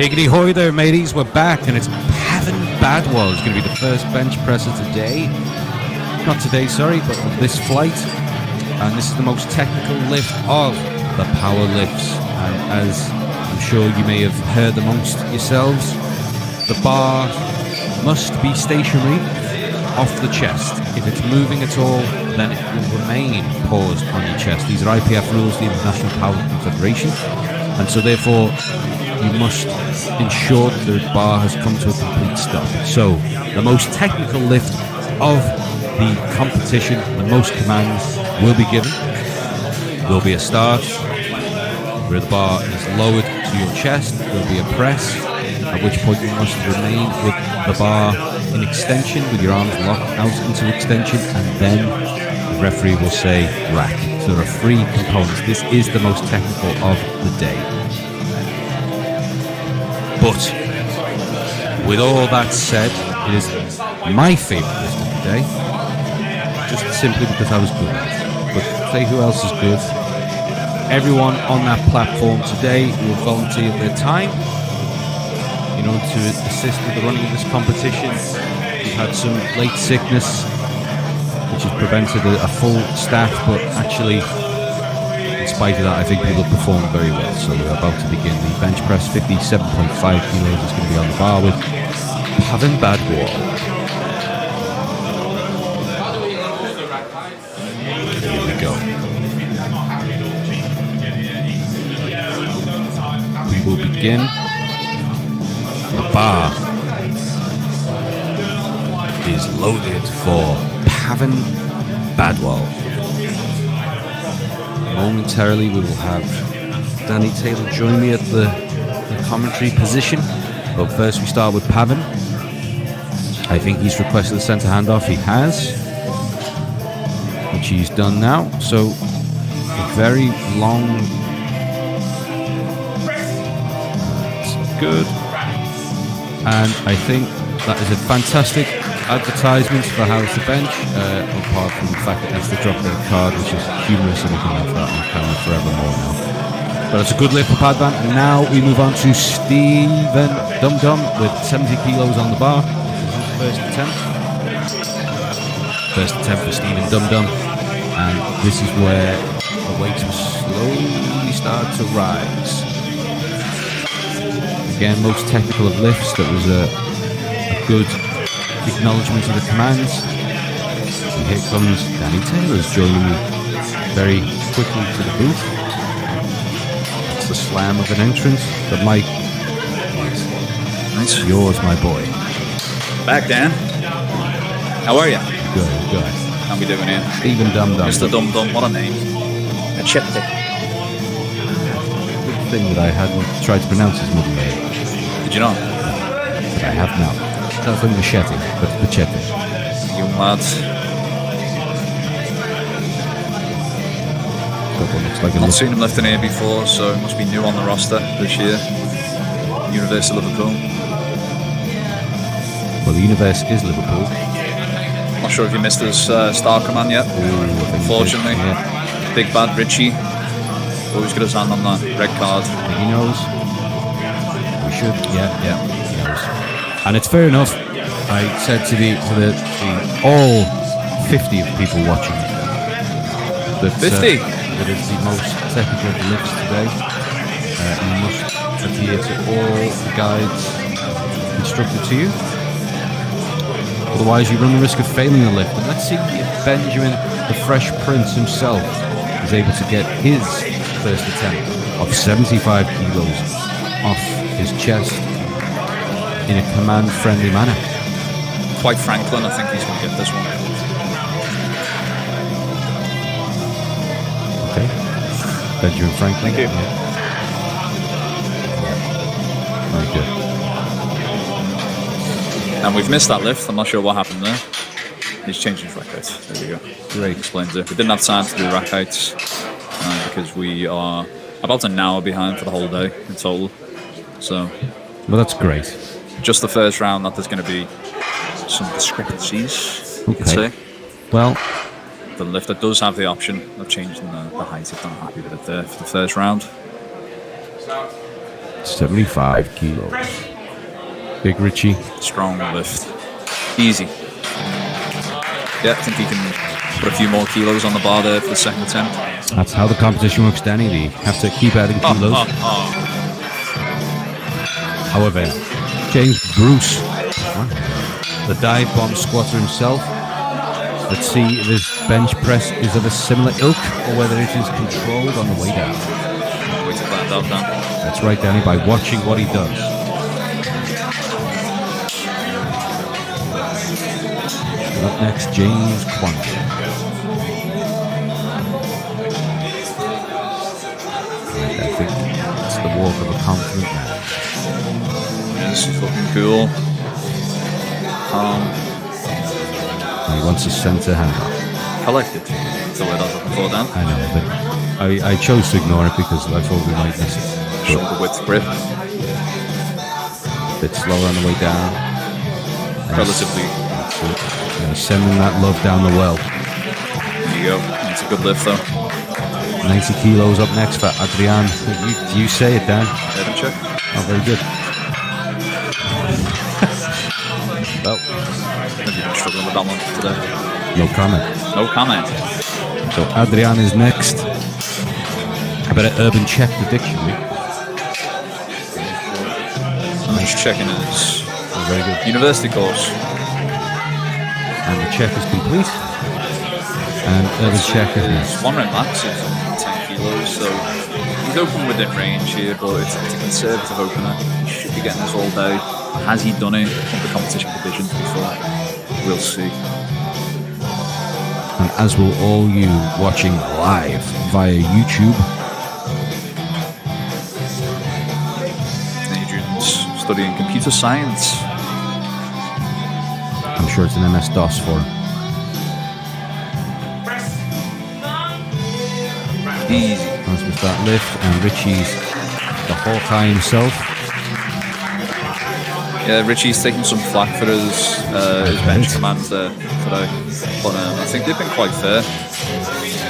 Higgity hoy there, mateys. We're back, and it's Pavan Badwal who's going to be the first bench presser today. Not today, sorry, but on this flight. And this is the most technical lift of the power lifts. And as I'm sure you may have heard amongst yourselves, the bar must be stationary off the chest. If it's moving at all, then it will remain paused on your chest. These are IPF rules, the International Powerlifting Federation. And so therefore, you must ensure that the bar has come to a complete stop. So, the most technical lift of the competition, the most commands will be given. There will be a start where the bar is lowered to your chest. There will be a press, at which point you must remain with the bar in extension, with your arms locked out into extension, and then the referee will say rack. So there are 3 components. This is the most technical of the day. But with all that said, it is my favourite lift of the day, just simply because I was good at it. But say who else is good? Everyone on that platform today will volunteer their time, you know, to assist with the running of this competition. We've had some late sickness, which has prevented a full staff, but actually, in spite of that, I think people have performed very well. So we're about to begin the bench press. 57.5 kilos is going to be on the bar with Pavan Badwal. Here we go. We will begin. The bar is loaded for Pavan Badwal. Momentarily we will have Danny Taylor join me at the the commentary position. But first we start with Pavan. I think he's requested the centre handoff. He has, which he's done now. So a very long. That's good. And I think that is a fantastic advertisement for House the Bench, apart from the fact that Esther dropped their card, which is humorous, and we can have that on camera forevermore now. But it's a good lift for Padvan. And now we move on to Stephen Dum Dum with 70 kilos on the bar. This is his first attempt. First attempt for Stephen Dum Dum. And this is where the weights will slowly start to rise. Again, most technical of lifts. That was a good acknowledgement of the commands. And here comes Danny Taylor's joining me very quickly to the booth. That's the slam of an entrance. But Mike, Nice. yours, my boy. Back, Dan. How are you? Good. How we doing here? Stephen Dum Dum. Mr. Dum Dum, what a name. A chipstick. Good thing that I hadn't tried to pronounce his middle name. Did you not? But I have now. Not from Machete, but Machete. Young lads. That one looks like a Not look. seen him lifting here before, so he must be new on the roster this year. University of Liverpool. Well, the universe is Liverpool. Not sure if you missed his star command yet. Unfortunately. Yeah. Big bad Richie. Always got his hand on that red card. I think he knows. We should. Yeah, he knows. And it's fair enough. I said to the all 50 of people watching that 50? That is the most technical of the lifts today. You must adhere to all the guides instructed to you. Otherwise, you run the risk of failing the lift. And let's see if Benjamin, the Fresh Prince himself, is able to get his first attempt of 75 kilos off his chest in a command-friendly manner. Quite Franklin, I think he's going to get this one. Okay. Benjamin Franklin. Thank you. Yeah. Very good. And we've missed that lift. I'm not sure what happened there. He's changing his rack heights. There we go. Great. Explains it. We didn't have time to do rack heights because we are about an hour behind for the whole day in total. So, Well, that's great. just the first round that there's going to be some discrepancies, you could Okay. say. Well, The lifter does have the option of changing the height if they're not happy with it there for the first round. 75 kilos. Big Richie. Strong lift. Easy. Yeah, I think he can put a few more kilos on the bar there for the second attempt. That's how the competition works, Danny. They have to keep adding kilos. However, James Bruce, the dive bomb squatter himself. Let's see if his bench press is of a similar ilk or whether it is controlled on the way down. Way to find out, Dan. That's right, Danny, by watching what he does. Up next, James Quantrill. I think it's the walk of a confident man. This is looking cool. He wants a centre hand. Collected. That's the word I was looking for, Dan. I know, but I chose to ignore it because I thought we might miss it. Shoulder width grip. A bit slower on the way down. And Relatively. sending that love down the well. There you go. It's a good lift, though. 90 kilos up next for Adrian. You say it, Dan. Head and check. Oh, very good. Well, Maybe you've been struggling with that one today. no comment. No comment. So Adrian is next. I better urban check the dictionary. I'm just checking his Oh, very good. university course. And the check is complete. And urban check is next. One round max is 10 kilos, so he's open within range here, but it's a conservative opener. He should be getting this all day. Has he done it in the competition divisions before? We'll see. And as will all you watching live via YouTube. studying computer science. I'm sure it's an MS-DOS for him. Easy. As with that lift, and Richie's the Hawkeye himself. Yeah, Richie's taking some flack for his bench commands there today. But I think they've been quite fair.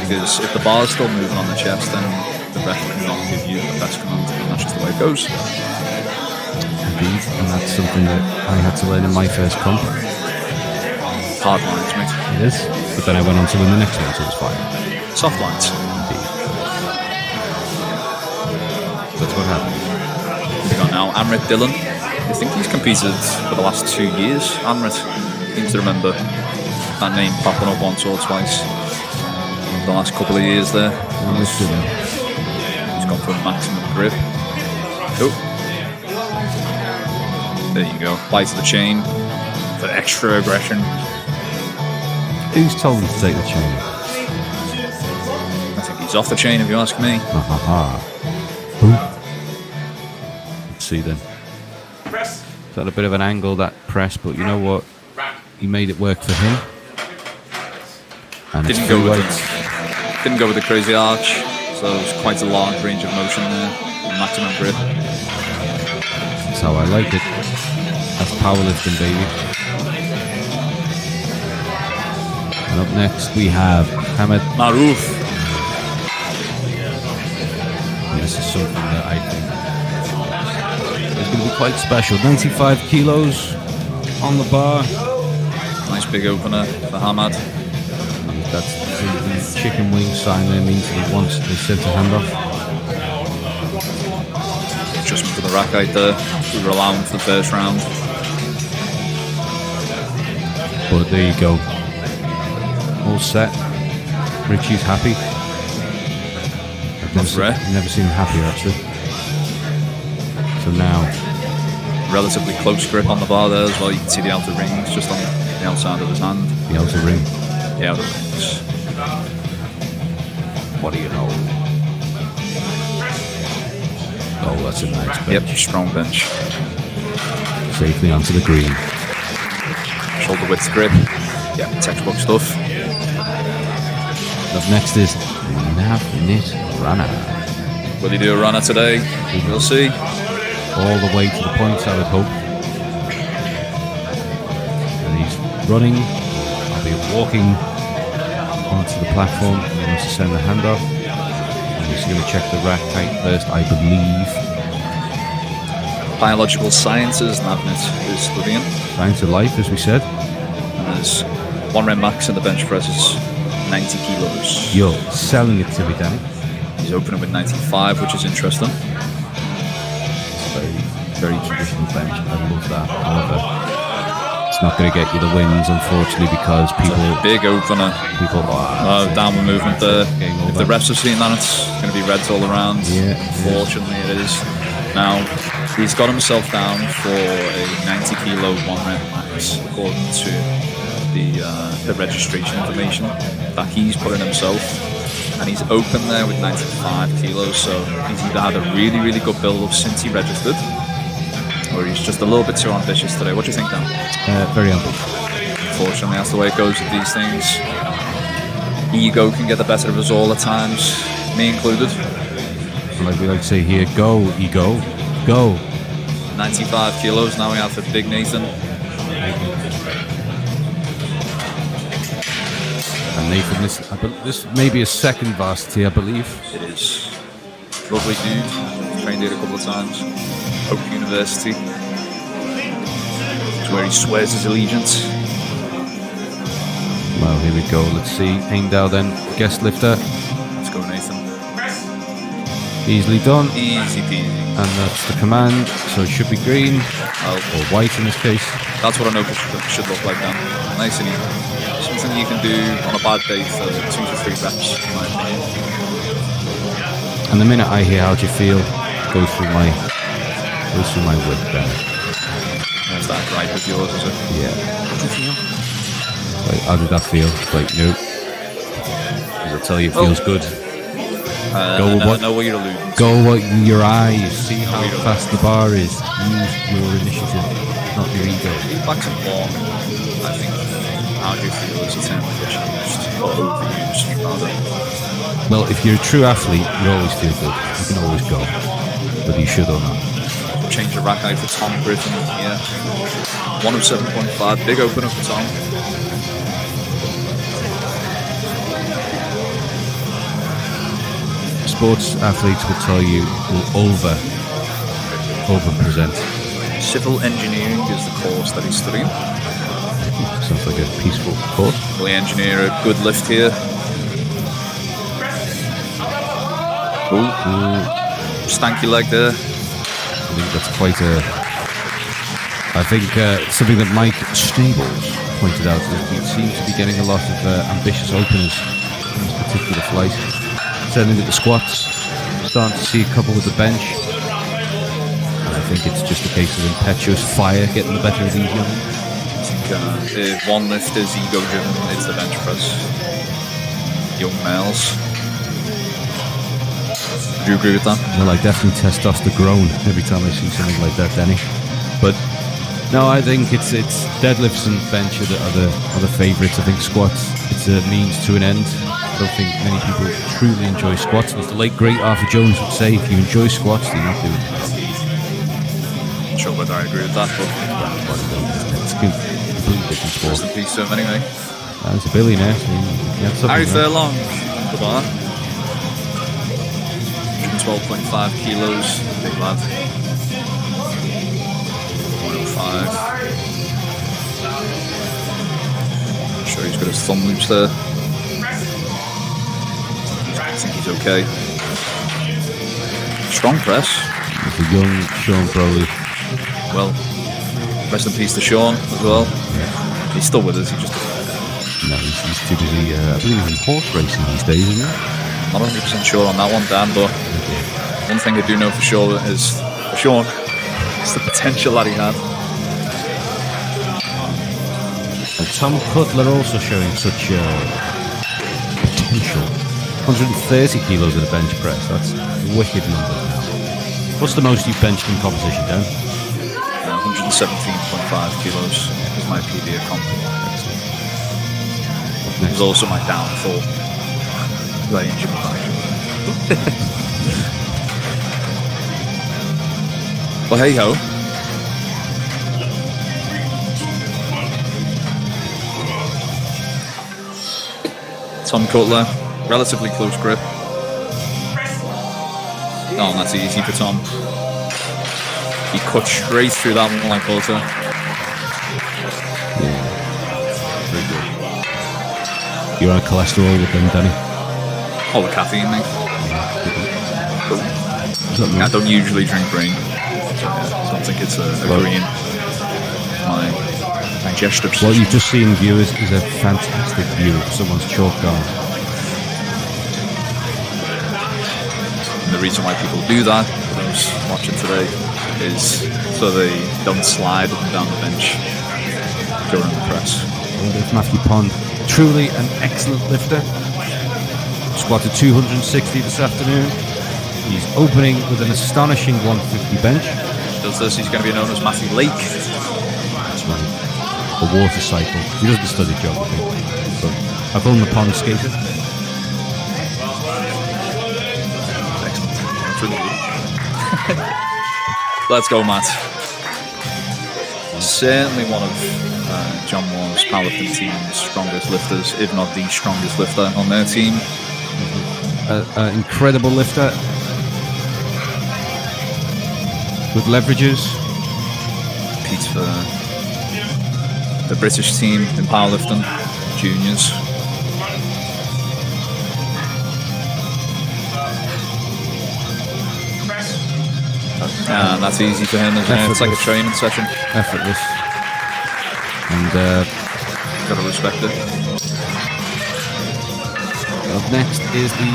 Because if the bar's still moving on the chest, then the ref cannot give you the best command, and that's just the way it goes. Indeed, and that's something that I had to learn in my first comp. Hard lines, mate. It is. But then I went on to win the next one, so it was fine. Soft lines. Indeed. That's what happened. We got now Amrit Dillon. I think he's competed for the last 2 years. Amrit, I seem to remember that name popping up once or twice over the last couple of years there. He's gone for a maximum grip. Oh. There you go. Bite to the chain for extra aggression. Who's told him to take the chain? I think he's off the chain if you ask me. Let's see then. It's at a bit of an angle, that press, but you know what? He made it work for him. And Didn't go with the crazy arch, so it was quite a large range of motion there. Maximum grip. That's how I like it. That's powerlifting, baby. And up next we have Hamid Maruf. And this is something that I think is going to be quite special. 95 kilos on the bar. Nice big opener for Hamad. And that's the chicken wing sign there, means that he wants the centre hand off. Adjustment for the rack height there. We were allowing for the first round. But there you go. All set. Richie's happy. I've never seen him happier, actually. So now, relatively close grip on the bar there as well. You can see the outer rings just on the outside of his hand. The outer ring. The outer rings. What do you know? Oh, that's a nice bench. Yep, strong bench. Safely onto the green. Shoulder width grip. Yeah, textbook stuff. Up next is Navnit Rana. Will he do a runner today? We'll see. All the way to the points, I would hope. And he's running. I'll be walking onto the platform. He wants to send the hand off. And he's going to check the rack height first, I believe. Biological sciences, Navnit is studying. Science of life, as we said. And there's 1 rep max in the bench press is 90 kilos. You're selling it to me, Danny. He's opening with 95, which is interesting. Very traditional bench. I love that. However, it's not going to get you the wins, unfortunately, because people. Big opener. People. Downward movement there. If the refs have seen that, it's going to be reds all around. Yeah. Fortunately, it is. Now, he's got himself down for a 90 kilo 1 rep max, according to the registration information that he's put in himself. And he's open there with 95 kilos, so he's either had a really, really good build-up since he registered, or he's just a little bit too ambitious today. What do you think, Dan? Very ambitious. Unfortunately, that's the way it goes with these things. Ego can get the better of us all at times, me included. Like we like to say here, go, ego, go. 95 kilos now we have for Big Nathan. And Nathan, this may be his second varsity, I believe. It is. Lovely dude. Trained here a couple of times. Oak University. It's where he swears his allegiance. Well, here we go. Let's see. Heimdall then, guest lifter. Let's go, Nathan. Easily done. Easy peasy. And that's the command, so it should be green, or white in this case. That's what I know should look like, Dan. Nice and easy. Something you can do on a bad day for 2 to 3 reps, in my opinion. And the minute I hear "how'd you feel," goes through my whip then. There's that gripe of yours, is it? Yeah. Like, how did that feel? Like, nope. I'll tell you, it feels good. Go with I what? know what you're alluding to. Go what your eyes. See how fast the bar is. Use your initiative, not your ego. Feedback's important. I think. How do you feel as a term that gets used or overused rather? Well, if you're a true athlete, you always feel good. You can always go, whether you should or not. Change the rack height for Tom Griffin here. 107.5, big opener for Tom. Sports athletes will tell you will over present. Civil engineering is the course that he's studying. Sounds like a peaceful course. Will he engineer a good lift here? Ooh. Stanky leg there. I think that's quite something that Mike Stables pointed out, that we seem to be getting a lot of ambitious openers in this particular flight. Certainly with the squats, starting to see a couple with the bench. And I think it's just a case of impetuous fire getting the better of these young. I think if one lift is ego driven, it's the bench press. Young males. Do you agree with that? Well, I definitely testosterone every time I see something like that, Denny. But no, I think it's deadlifts and bench are the favourites. I think squats, it's a means to an end. I don't think many people truly enjoy squats. As the late great Arthur Jones would say, if you enjoy squats, then you're not doing it. Not sure whether I agree with that, but It's a completely different sport. rest in peace to him anyway. He's a billionaire, so he had something, Harry right? Furlong, the bar. 12.5 kilos, big lad. 105. I'm sure he's got his thumb loops there. I think he's okay. Strong press. It's a young Sean Broley. Well, rest in peace to Sean as well. He's still with us, he just No, he's too busy. I believe he's in horse racing these days, isn't he? not 100% sure on that one, Dan, but one thing I do know for sure is, for Sean, it's the potential that he had. And Tom Cutler also showing such potential. 130 kilos at a bench press. That's a wicked number. What's the most you've benched in competition, Dan? 117.5 kilos is my PB at comp. It was also my downfall. I injured my back. Well, hey ho. Tom Cutler, relatively close grip. Oh, that's easy for Tom. He cut straight through that one like butter. Very good. You're on cholesterol with them, Danny? Oh, the caffeine thing. Does that mean? I don't usually drink green, so I don't think it's a green. My digestive system. What you've just seen, viewers, is a fantastic view of someone's chalk arm. And the reason why people do that, for those watching today, is so they don't slide up and down the bench during the press. And it's Matthew Pond, truly an excellent lifter. Squatted 260 this afternoon. He's opening with an astonishing 150 bench. Does this, he's going to be known as Matthew Lake. That's right. A water cycle. He doesn't study geography. But I call him the pond skater. Excellent. Let's go, Matt. Certainly one of John Moore's powerlifting team's strongest lifters, if not the strongest lifter on their team. Incredible lifter. With leverages. Competes for the British team in powerlifting, juniors. And that's easy for him, isn't it? It's like a training session. Effortless. And Gotta respect it. up next is the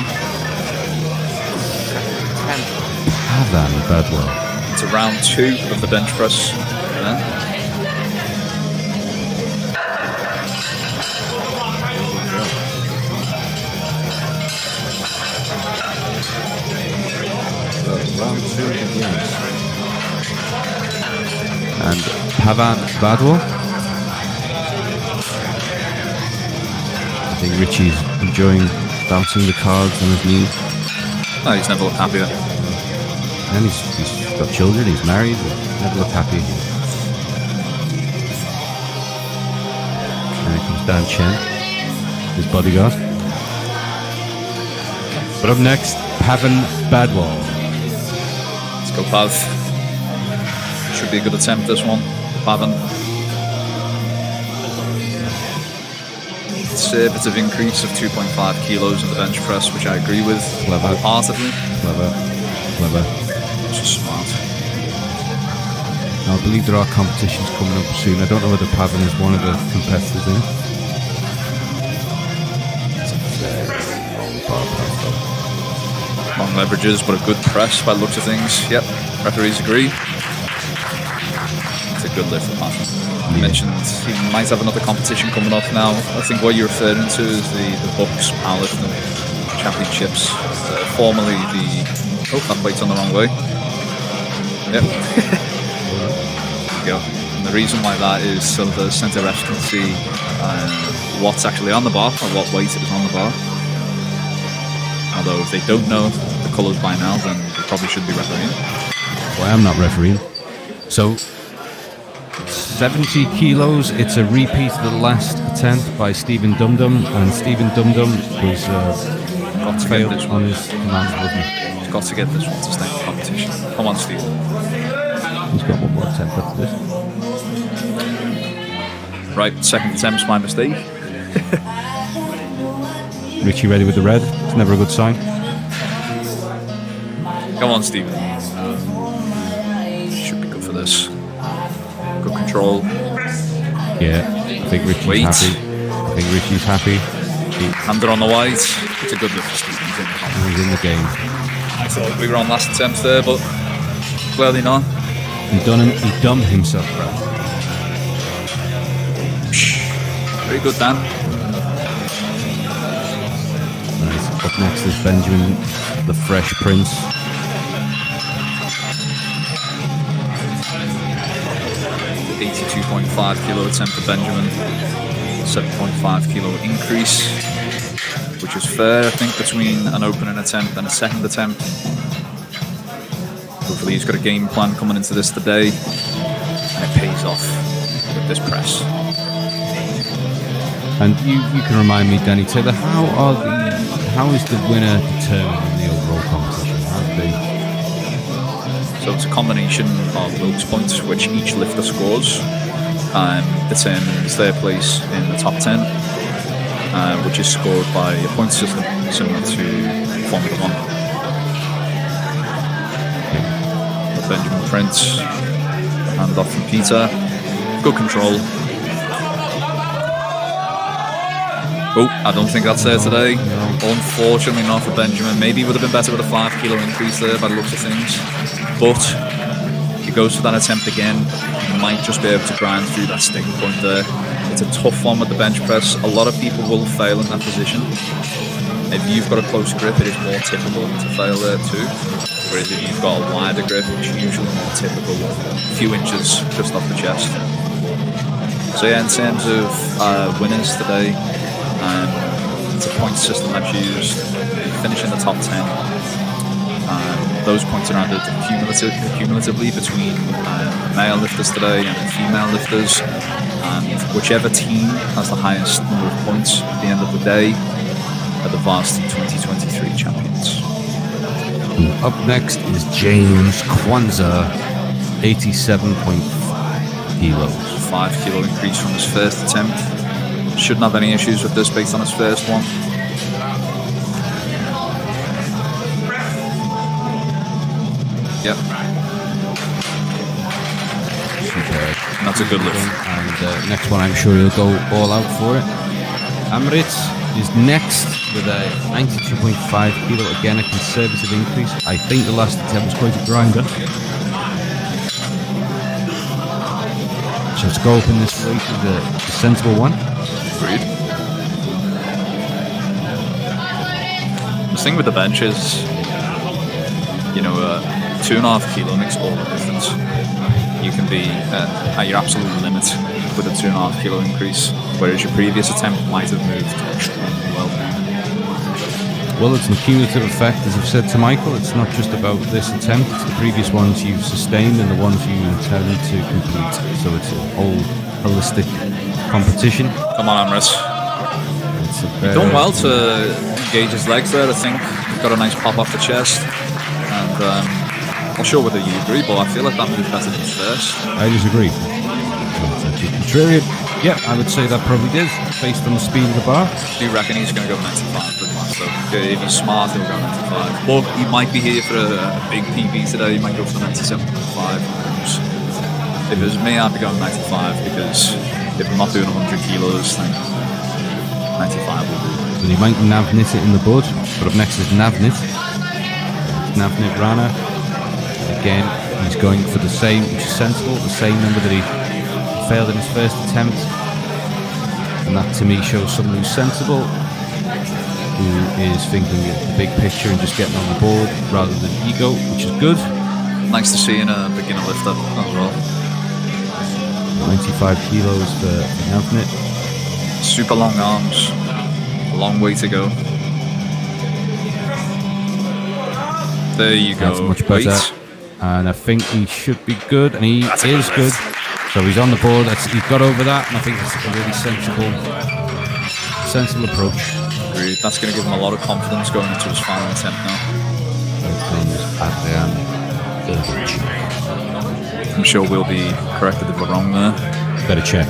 Pavan Badwell. It's a round 2 of the bench press. Yeah. Round 2 begins. And Pavan Badwal. I think Richie's enjoying bouncing the cards on his knees. No, he's never looked happier. And he's got children, he's married, never looked happy. And here comes Dan Chen, his bodyguard. But up next, Pavan Badwal. Let's go, Pav. Should be a good attempt, this one. Pavan. Conservative increase of 2.5 kilos in the bench press, which I agree with. Clever. Wholeheartedly. Clever. Which is smart. I believe there are competitions coming up soon. I don't know whether Pavan is one of the competitors in it. It's a very long bar press though. Long leverages, but a good press by the looks of things. Yep, referees agree. It's a good lift for Pavan. You mentioned he might have another competition coming up now. I think what you're referring to is the Bucks Powerlifting Championships. Formerly the... Oh, that plate's on the wrong way. Yep. There you go. And the reason why that is so the centre refs can see what's actually on the bar or what weight it is on the bar. Although if they don't know the colours by now, then they probably should be refereeing. Well, I'm not refereeing. So, 70 kilos. It's a repeat of the last attempt by Stephen Dum-Dum, and Stephen Dum-Dum was failed on his command movement. He's got to get this one to stay in the competition. Come on, Steve. He's got one more attempt after this. Right, second attempt's my mistake. Richie ready with the red. It's never a good sign. Come on, Steve. Should be good for this. Good control. Yeah, I think Richie's happy. Hand it on the white. It's a good lift for Steve. He's in the game. I thought we were on last attempt there, but clearly not. He dumbed himself, bro. Very good, Dan. Nice. Up next is Benjamin, the Fresh Prince. The 82.5 kilo attempt for Benjamin. 7.5 kilo increase, which is fair, I think, between an opening attempt and a second attempt. Hopefully he's got a game plan coming into this today, and it pays off with this press. And you can remind me, Danny Taylor, how is the winner determined in the overall competition? How do they... So it's a combination of Wilks points, which each lifter scores, determines their place in the top 10, which is scored by a point system similar to Formula 1. Benjamin Prince, hand off from Peter. Good control. Oh, I don't think that's there today. Unfortunately not for Benjamin. Maybe it would have been better with a 5 kilo increase there by the looks of things. But he goes for that attempt again. He might just be able to grind through that sticking point there. It's a tough one with the bench press. A lot of people will fail in that position. If you've got a close grip, it is more typical to fail there too. Whereas if you've got a wider grip, it's usually more typical, a few inches just off the chest. So yeah, in terms of winners today, it's a point system that's used. Finish in the top 10. Those points are added cumulatively between male lifters today and female lifters. And whichever team has the highest number of points at the end of the day are the Varsity 2023 champions. Up next is James Kwanzaa, 87.5 kilos. 5 kilo increase from his first attempt. Shouldn't have any issues with this based on his first one. Yep. Superb. That's a good lift. And next one, I'm sure he'll go all out for it. Amrit is next with a 92.5 kilo. Again, a conservative increase. I think the last attempt was quite a grinder. So to go up in this weight is a sensible one. Agreed. The thing with the bench is, 2.5 kilo makes all the difference. You can be at your absolute limit with a 2.5 kilo increase, whereas your previous attempt might have moved extremely well. Well, it's an cumulative effect, as I've said to Michael. It's not just about this attempt, it's the previous ones you've sustained and the ones you intended to complete. So it's a whole holistic competition. Come on, Amrit. You've done well to engage his legs there, I think. You've got a nice pop off the chest. And I'm not sure whether you agree, but I feel like that moved better than his first. I disagree. Contrarian. Yeah, I would say that probably did, based on the speed of the bar. I do reckon he's going to go 95 pretty much, though. If he's smart, he'll go 95. But he might be here for a big PB today. He might go for 97.5. If it was me, I'd be going 95, because if I'm not doing 100 kilos, then 95 will do. So you might Navnit it in the bud, but up next is Navnit. Navnit Rana. Again, he's going for the same, which is sensible, the same number that he failed in his first attempt. And that to me shows someone who's sensible, who is thinking of the big picture and just getting on the board rather than ego, which is good. Nice to see in a beginner lifter as well. 95 kilos for Navnit. Super long arms. A long way to go. There you go. That's much better. Wait. And I think he should be good, and he is good. So he's on the board. He's got over that, and I think it's a really sensible approach. Agreed. That's going to give him a lot of confidence going into his final attempt now. I'm sure we'll be corrected if we're wrong there. Better check.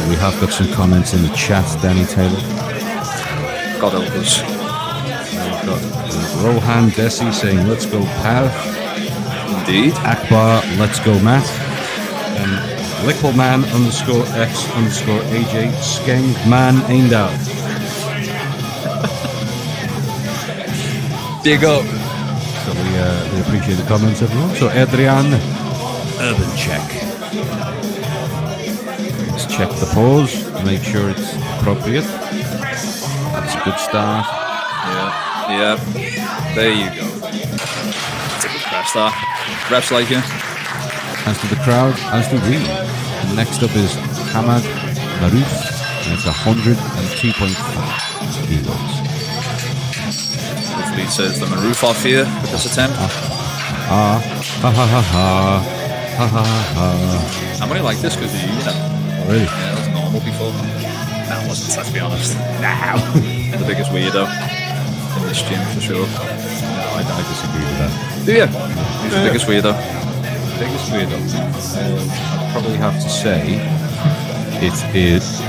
We have got some comments in the chat, Danny Taylor. God help us. We've got Rohan Desi saying, let's go Pav. Indeed. Akbar, let's go Matt. And Lickleman _X_AJ Skeng Man Eindal. Dig up. So we appreciate the comments, everyone. So Adrian, urban check. Let's check the pause, make sure it's appropriate. That's a good start. Yeah. There you go. That's a good press there. Reps like you. As to the crowd, as do we. And next up is Hamad Maruf, and it's 102.5 kilos. Hopefully it says the Maruf off here with this attempt. I'm only like this because of you, Really? Yeah, that was normal before. No, it wasn't, let's be honest. No. The biggest weirdo in this gym for sure. No, I disagree with that. Do you? Who's the biggest weirdo? Biggest weirdo. I'd probably have to say it is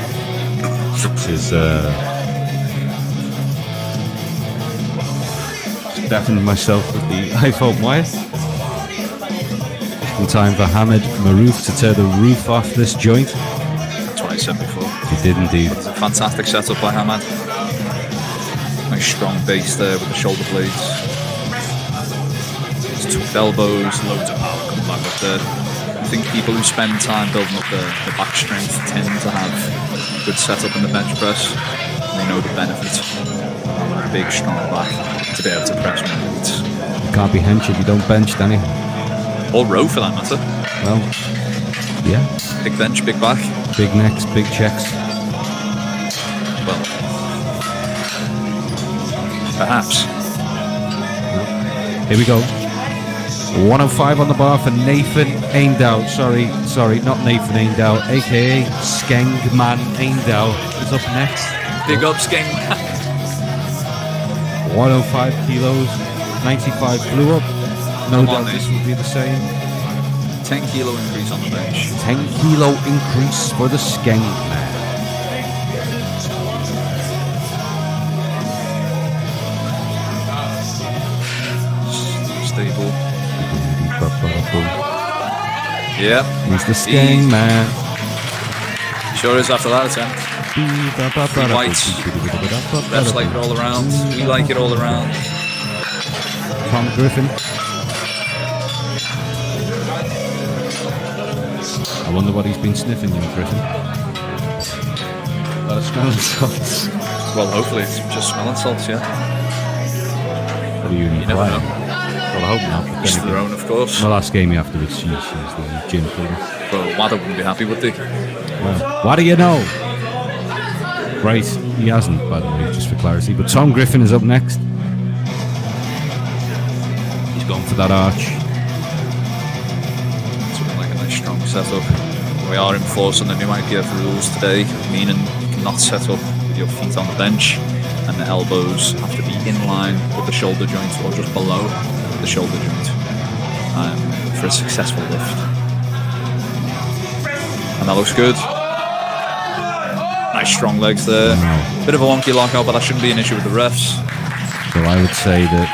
deafening myself with the iPhone wire. In time for Hamid Maruf to tear the roof off this joint. That's what I said before. He did indeed. It's a fantastic setup by Hamad. Nice strong base there with the shoulder blades. Just tucked elbows, loads of power coming back up there. I think people who spend time building up the back strength tend to have a good setup in the bench press. They know the benefit of having a big, strong back to be able to press more weights. You can't be hench if you don't bench, Danny. Or row for that matter. Well, yeah. Big bench, big back. Big necks, big checks. Well, perhaps. Here we go. 105 on the bar for Nathan Eindal. Sorry, not Nathan Eindal, aka Skengman Eindal is up next. Big up, Skengman. 105 kilos, 95 blew up. No doubt this will be the same. 10 kilo increase on the bench. 10 kilo increase for the Skengman. Stable. Yeah. He's the Skengman. Sure is after that attempt. Whites. Reps like it all around. We like it all around. Tom Griffin. I wonder what he's been sniffing, young Griffin. A lot of smelling salts. Well, hopefully it's just smelling salts, yeah. Are you even You never playing? know. Well, I hope not. But Each then their again, own, of course. my last game afterwards, she's the gym cleaner. But Wadder wouldn't be happy, would they? Well, what do you know? Right, he hasn't, by the way, just for clarity. But Tom Griffin is up next. He's going for that arch. Something like a nice strong setup. We are enforcing the new IPF rules today, meaning you cannot set up with your feet on the bench, and the elbows have to be in line with the shoulder joint or just below the shoulder joint for a successful lift. And that looks good. Nice strong legs there. Bit of a wonky lockout, but that shouldn't be an issue with the refs. So I would say that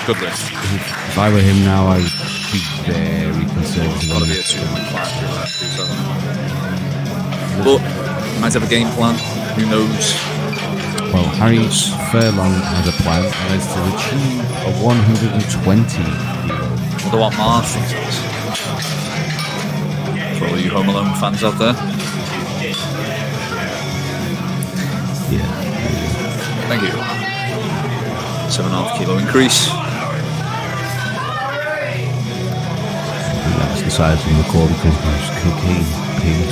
Good lift. if I were him now, I would be very conservative Gotta on be a it. 2.5. But might have a game plan. Who knows? Well, Harry Furlong has a plan, and is to achieve a 120 kilo. Wonder what Marv thinks of this. For all you Home Alone fans out there. Yeah. Thank you. 7.5 kilo increase. And that's the size of the core because there's cocaine paint.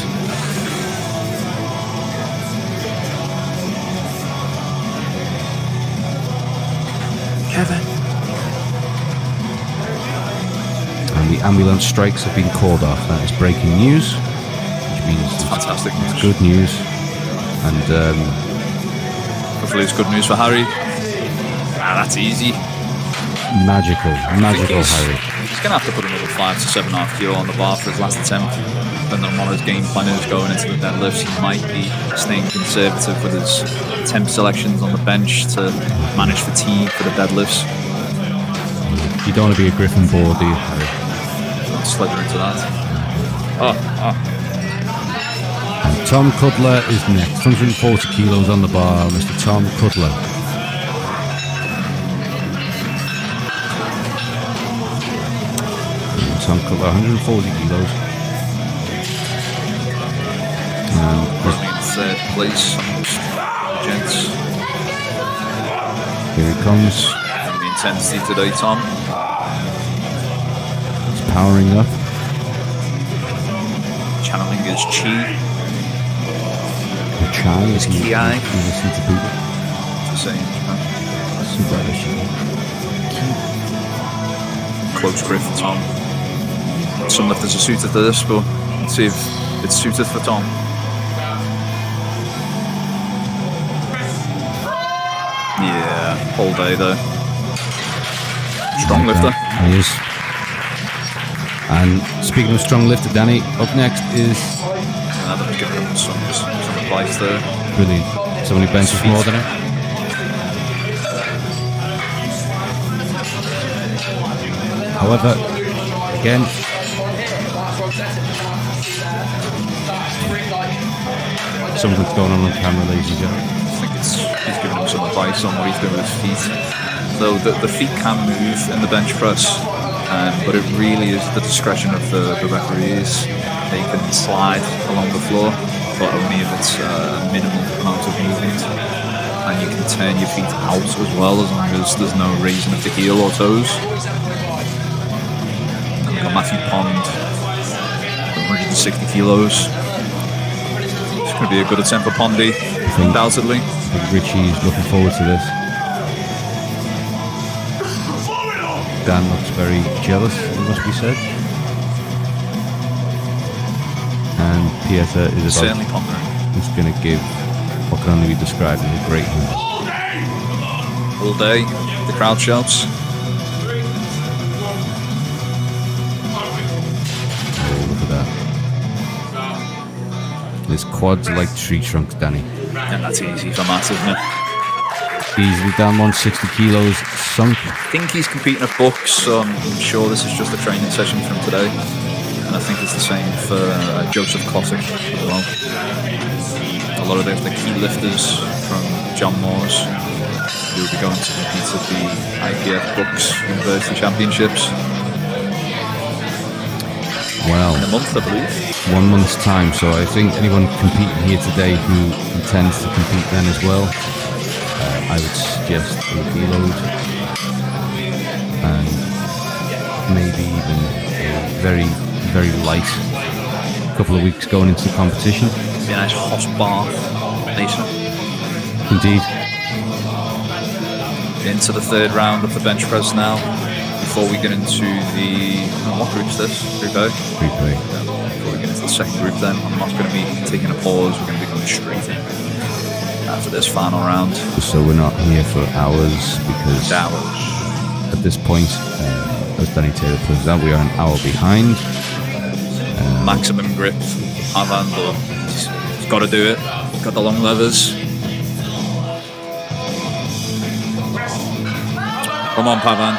Kevin. And the ambulance strikes have been called off. That is breaking news, which means it's Fantastic news. good news. And Hopefully it's good news for Harry. That's easy. magical he's- Harry. He's going to have to put another 5 to 7.5 kilo on the bar for his last attempt. Depending on what his game plan is going into the deadlifts, he might be staying conservative with his temp selections on the bench to manage fatigue for the deadlifts. You don't want to be a Griffin board, do you, Harry? Don't slither into that. And Tom Cutler is next. 140 kilos on the bar, Mr. Tom Cutler. Tom Cutler, 140 kilos. And Currently in third place amongst gents. here he comes. And the intensity today, Tom. He's powering up. Channeling his chi. The chai is Ki. You listen to people. The same. Super. Close grip for Tom. Some lifters are suited to this, but let's see if it's suited for Tom. Yeah, all day though. Strong lifter. He is. And speaking of strong lifter, Danny, up next is Let me give him some advice there. brilliant. Somebody benches more than him. However, again, something's going on camera, ladies and gentlemen. I think he's giving him some advice on what he's doing with his feet. So the feet can move in the bench press, but it really is the discretion of the referees. They can slide along the floor, but only if it's a minimal amount of movement. And you can turn your feet out as well, as long as there's no raising of the heel or toes. And we've got Matthew Pond, 160 kilos. It's going to be a good attempt for Pondy, undoubtedly. I think Richie is looking forward to this. Dan looks very jealous, it must be said. And Pieter is about Certainly pondering. He's going to give what can only be described as a great hand. All day, the crowd shouts. Oh, look at that. His quads are like tree trunks, Danny. And that's easy for Matt, isn't it? Easily down 160 kilos, sunk. I think he's competing at Bucks, so I'm sure this is just a training session from today. And I think it's the same for Joseph Klossik as well. A lot of the key lifters from John Moore's who will be going to compete at the IPF Bucks University Championships Well, in a month, I believe. 1 month's time, so I think anyone competing here today who intends to compete then as well, I would suggest a deload. and maybe even a very, very light couple of weeks going into the competition. Be a nice hot bath later. Indeed. Into the third round of the bench press now. Before we get into the... what group's this? Group A? Group A. Before we get into the second group then, I'm not going to be taking a pause. We're going to be going straight in after this final round. So we're not here for hours because at this point, as Danny Taylor points out, we are an hour behind. Maximum grip. Pavan, but he's got to do it. Got the long levers. Come on, Pavan.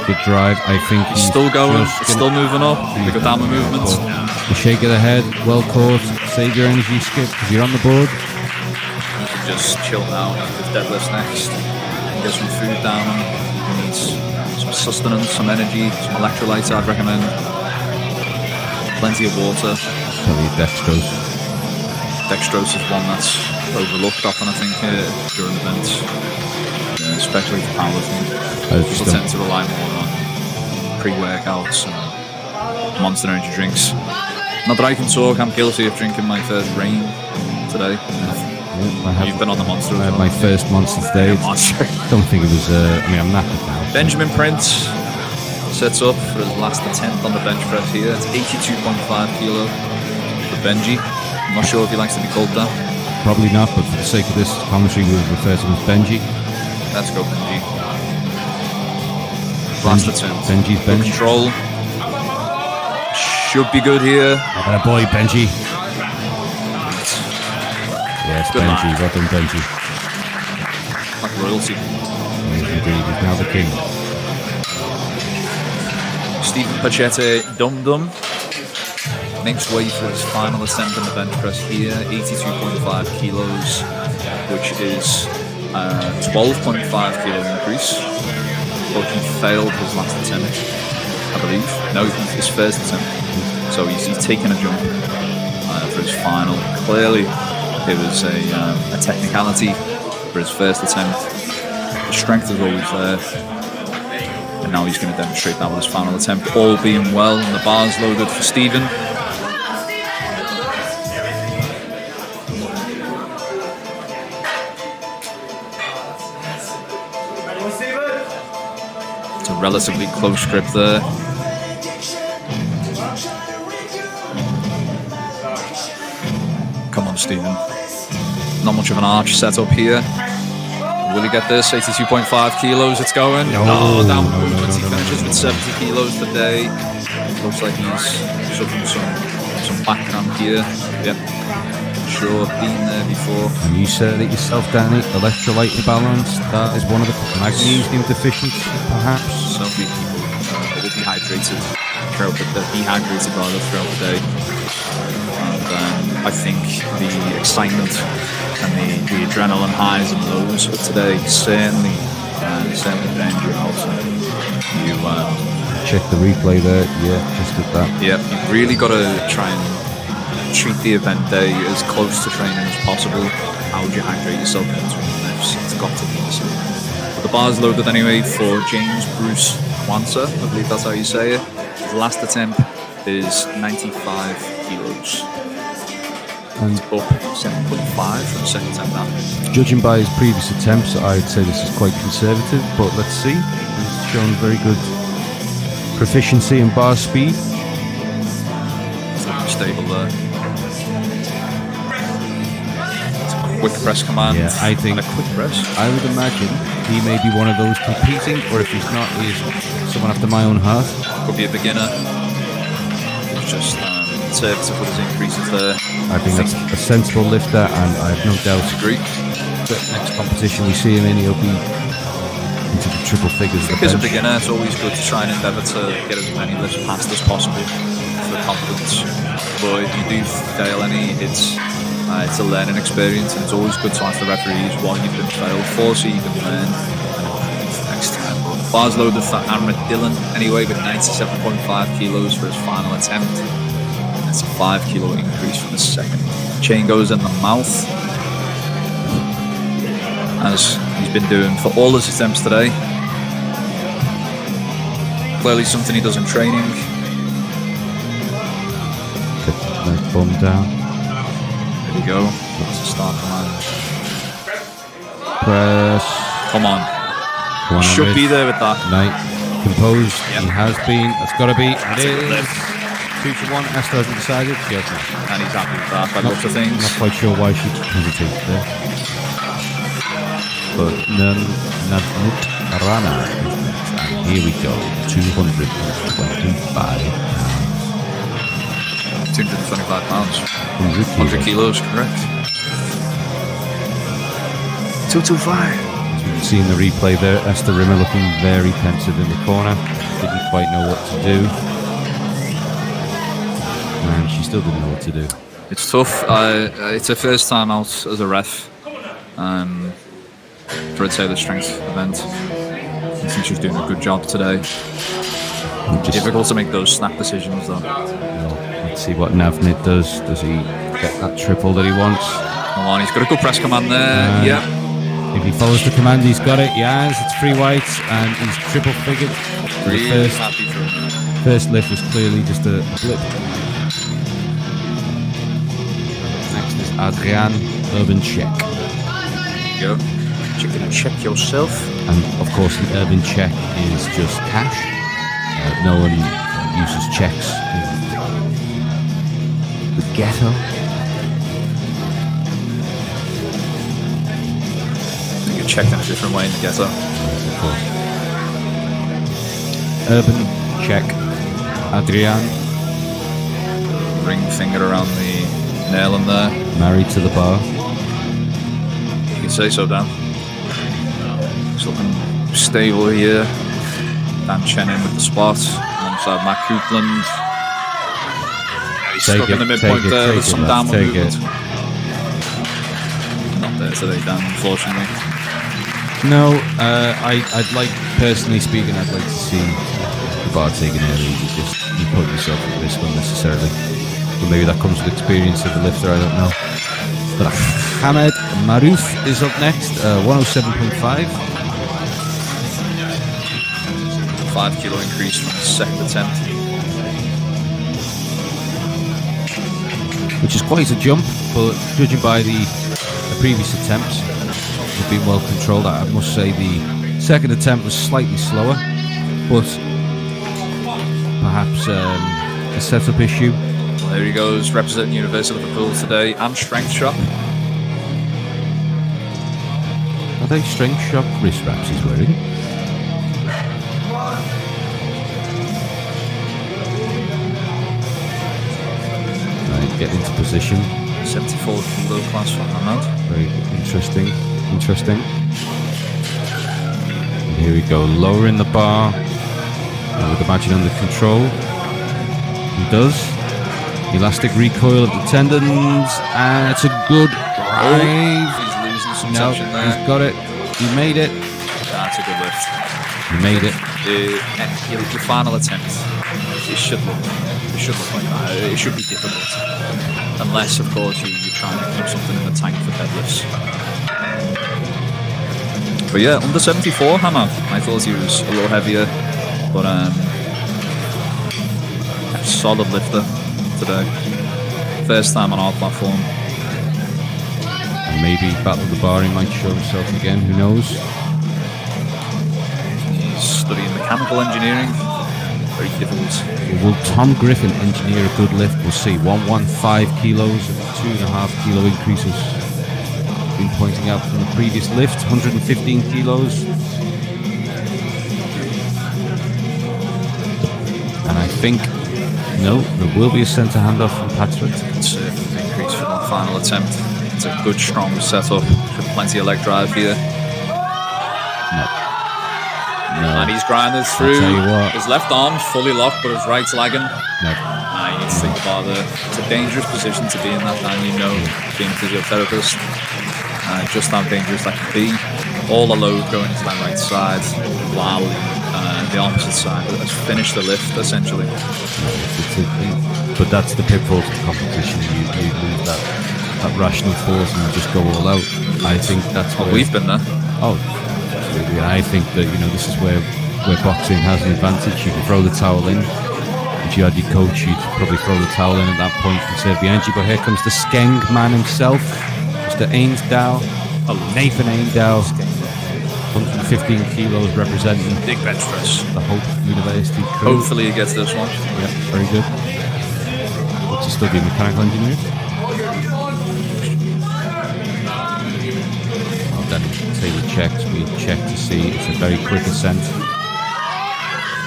Good drive. I think He's still going, still moving up. Look at that movement. The shake of the head, well caught. Save your energy, Skip, because you're on the board. You can just chill now with deadlifts next. Get some food down. He needs some sustenance, some energy, some electrolytes I'd recommend. Plenty of water. Probably dextrose. Dextrose is one that's overlooked often, I think, during events. Especially for powerlifting. People tend to rely more on pre-workouts and Monster Energy drinks. Not that I can talk, I'm guilty of drinking my first rain today. You've been on the Monster as well. I had my first Monster today. Don't think it was, I'm knackered now. Benjamin Prince sets up for his last attempt on the bench press here. It's 82.5 kilo for Benji. I'm not sure if he likes to be called that. Probably not, but for the sake of this commentary, we'll refer to him as Benji. Let's go, Benji. Last attempt. Benji's bench. Control. Should be good here. Oh, boy, Benji. Yes, Good Benji. man. Well done, Benji. Like royalty. Yes, indeed. He's now the king. Stephen Pachete Dum Dum makes way for his final attempt on the bench press here. 82.5 kilos, which is 12.5 kilo increase. But he failed his last attempt, I believe. No, his first attempt. So he's taken a jump for his final. Clearly, it was a technicality for his first attempt. The strength is always there. And now he's going to demonstrate that with his final attempt. All being well, and the bar's loaded for Stephen. It's a relatively close grip there. Come on, Stephen. Not much of an arch set up here. Will he get this? 82.5 kilos, it's going. No, down movement. He finishes with 70 kilos today. Looks like he's suffering some back cramp here. Yep. Sure, been there before. And you said it yourself, Danny, electrolyte imbalance. That is one of the magnesium deficiencies, perhaps. So many people will be dehydrated throughout the day. And I think the excitement and the adrenaline highs and lows of today certainly burned you out. You check the replay there. Yeah, just did that. Yeah, you've really got to try and treat the event day as close to training as possible. How would you hydrate yourself in between lifts? It's got to be the same. But the bar's loaded anyway for James Bruce Wanser, I believe that's how you say it. His last attempt is 95 kilos. And up 7.5 from the second attempt now. Judging by his previous attempts, I'd say this is quite conservative, but let's see. He's shown very good proficiency in bar speed. It's looking stable there. It's a quick press command. Yeah, I think and a quick press. I would imagine he may be one of those competing, or if he's not, he's someone after my own heart. Could be a beginner. It's just conservative with his increases there. I think that's a sensible lifter, and I have no doubt. Agree. The next competition we see him in, he'll be into the triple figures. As a beginner, it's always good to try and endeavour to get as many lifts past as possible for confidence. But if you do fail any, it's a learning experience, and it's always good to ask the referees what you've been failed for, so you can learn next time. But bars loaded for Amrit Dillon anyway, with 97.5 kilos for his final attempt. It's a 5 kilo increase from the second. Chain goes in the mouth, as he's been doing for all his attempts today. Clearly something he does in training. Get the bum down. There we go. What's the start command? Press. Come on. Come on, Should Ahmed. be there with that. Knight. Composed. Yep. He has been. That's got to be. That's It a good is. lift. 2 to 1. Esther hasn't decided. She has not. And he's happy with that by the looks of things. Not quite sure why she hesitated there. But Navnut Rana is next. And here we go. 225 pounds. 225 pounds. 100 100 kilos, correct. 225. As we can see in the replay there, Esther Rimmer looking very pensive in the corner. Didn't quite know what to do. And she still didn't know what to do. It's tough. It's her first time out as a ref for a Taylor Strength event. I think she's doing a good job today. Difficult to make those snap decisions though. Let's see what Navnit does. Does he get that triple that he wants? Come on, he's got a good press command there. Yeah. If he follows the command, he's got it. Yes, it's free whites, and he's triple figured. Really happy for him. First lift was clearly just a blip. Next is Adrian Urban Check. There you go. Chicken and check yourself. And of course, the Urban Check is just cash. No one uses checks in the ghetto. You can check in a different way in the ghetto. Of course. Urban Check. Adrian. Ring finger around the nail in there. Married to the bar. You can say so, Dan. He's looking stable here. Dan Chen in with the spot alongside Matt Coupland. He's stuck in the midpoint there. There's some downward movement. Not there today, Dan, unfortunately. No, I'd like, personally speaking, I'd like to see the bar taken early. You put yourself at risk unnecessarily. But maybe that comes with experience of the lifter, I don't know. But Hamed Maruf is up next, 107.5. 5 kilo increase from the second attempt. Which is quite a jump, but judging by the previous attempts, have been well controlled. I must say the second attempt was slightly slower, but perhaps a setup issue. Well, there he goes, representing University of Liverpool today, and Strength Shop. Are they Strength Shop wrist wraps he's wearing? Right, get into position. 74 kilo class for Hamad. Very interesting. And here we go, lowering the bar with the badging under control. He does. Elastic recoil of the tendons, and it's a good drive. He's losing some No, tension there. he's got it. He made it. That's a good lift. He made it. The final attempt, it should look like that. It should be difficult. Unless, of course, you're trying to keep something in the tank for deadlifts. But yeah, under 74, Hamad. I thought he was a little heavier, but a solid lifter today. First time on our platform. And maybe Battle of the Bar, he might show himself again, who knows? He's studying mechanical engineering. Very difficult. Will Tom Griffin engineer a good lift? We'll see. 115 kilos and 2.5 kilo increases. Been pointing out from the previous lift, 115 kilos. And I think, no, there will be a centre handoff from Patrick. Conservative increase for that final attempt. It's a good, strong setup. With plenty of leg drive here. No. And he's grinded through. I'll tell you what. His left arm fully locked, but his right's lagging. No. You need to think about it. It's a dangerous position to be in that, and you know, being a physiotherapist, just how dangerous that can be. All the load going into that right side, while the opposite side has finished the lift, essentially. But that's the pitfalls of competition. You lose that rational force and you just go all out. I think that's Well, we've been there. Oh, absolutely. I think that, this is where where boxing has an advantage. You can throw the towel in. If you had your coach, you'd probably throw the towel in at that point and save the energy. But here comes the Skeng man himself, Mr. Ainsdow, Nathan Ainsdow, 115 kilos representing Big bench press. the Hope University crew. Hopefully he gets this one. Yeah, very good. What's he studying? Mechanical engineering? Then Taylor checks. We check to see it's a very quick ascent.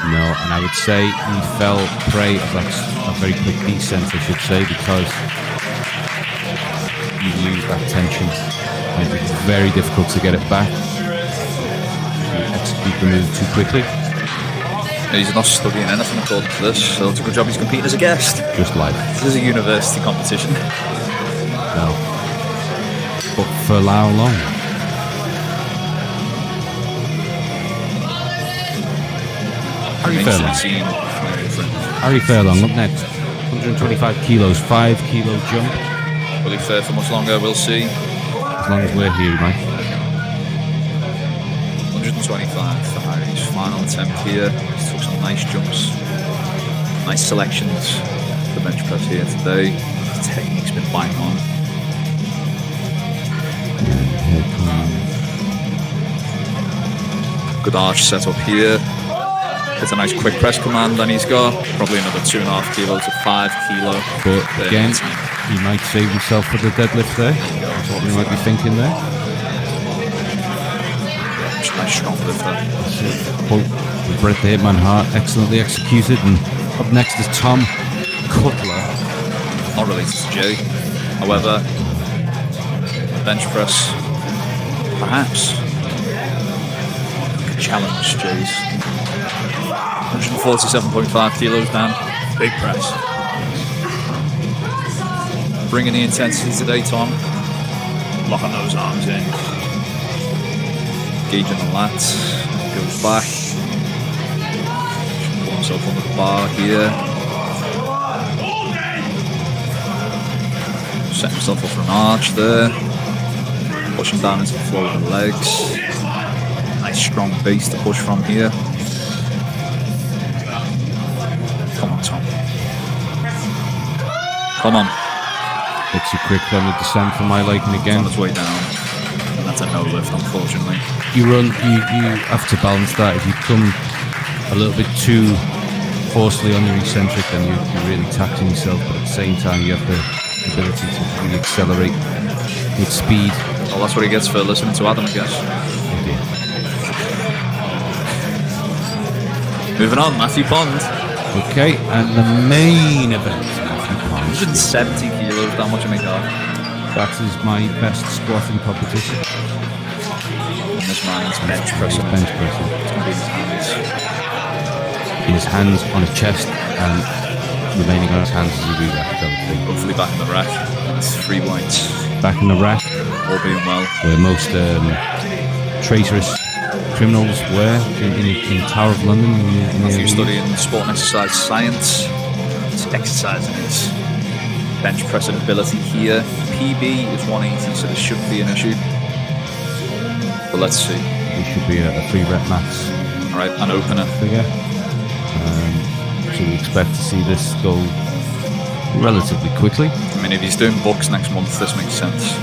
No, and I would say he fell prey of that a very quick descent, I should say, because you lose that tension and it's very difficult to get it back. You execute the move too quickly. He's not studying anything according to this, so it's a good job he's competing as a guest. Just life. This is a university competition. No. But for how long? Harry Furlong up next. 125 kilos, 5 kilo jump. Will he fare for much longer? We'll see. As long as we're here, Mike. 125 for Harry's final attempt here. He's took some nice jumps. Nice selections for the bench press here today. The technique's been bang on. Here comes. Good arch set up here. It's a nice quick press command, and he's got probably another 2.5 kilos to 5 kilo. But again, he might save himself for the deadlift there. That's what we might be thinking there. Just a nice strong lift there. Quote, Bret the Hitman Hart, excellently executed. And up next is Tom Cutler. Not related to Jay. However, bench press, perhaps, challenge Jay's. 147.5 kilos down. Big press. Bringing the intensity today, Tom. Locking those arms in. Gauging the lats. Goes back. Put himself under the bar here. Set himself up for an arch there. Pushing down into the floor with the legs. Nice strong base to push from here. Come on, Tom. Come on. Bit too quick on the descent for my liking again. On its way down. And that's a no lift, unfortunately. You have to balance that. If you come a little bit too forcefully on your eccentric, then you're really taxing yourself. But at the same time, you have the ability to really accelerate with speed. Well, that's what he gets for listening to Adam, I guess. Moving on, Matthew Pond. Okay, and the main event, Matthew Pond. 170 kilos, that much of my God. That is my best squatting competition. And this man is bench pressing. Bench pressing. It's going to be his hands. His hands on his chest and remaining on his hands as he re-racked. Hopefully back in the rack. It's 3 points. Back in the rack. All being well. Where most traitorous criminals were in the Tower of London. If you're studying sport and exercise science, it's exercising his bench pressing ability here. PB is 180, so this shouldn't be an issue. But let's see. It should be a 3 rep max. Alright, an opener. Figure. So we expect to see this go relatively quickly. I mean, if he's doing books next month, this makes sense.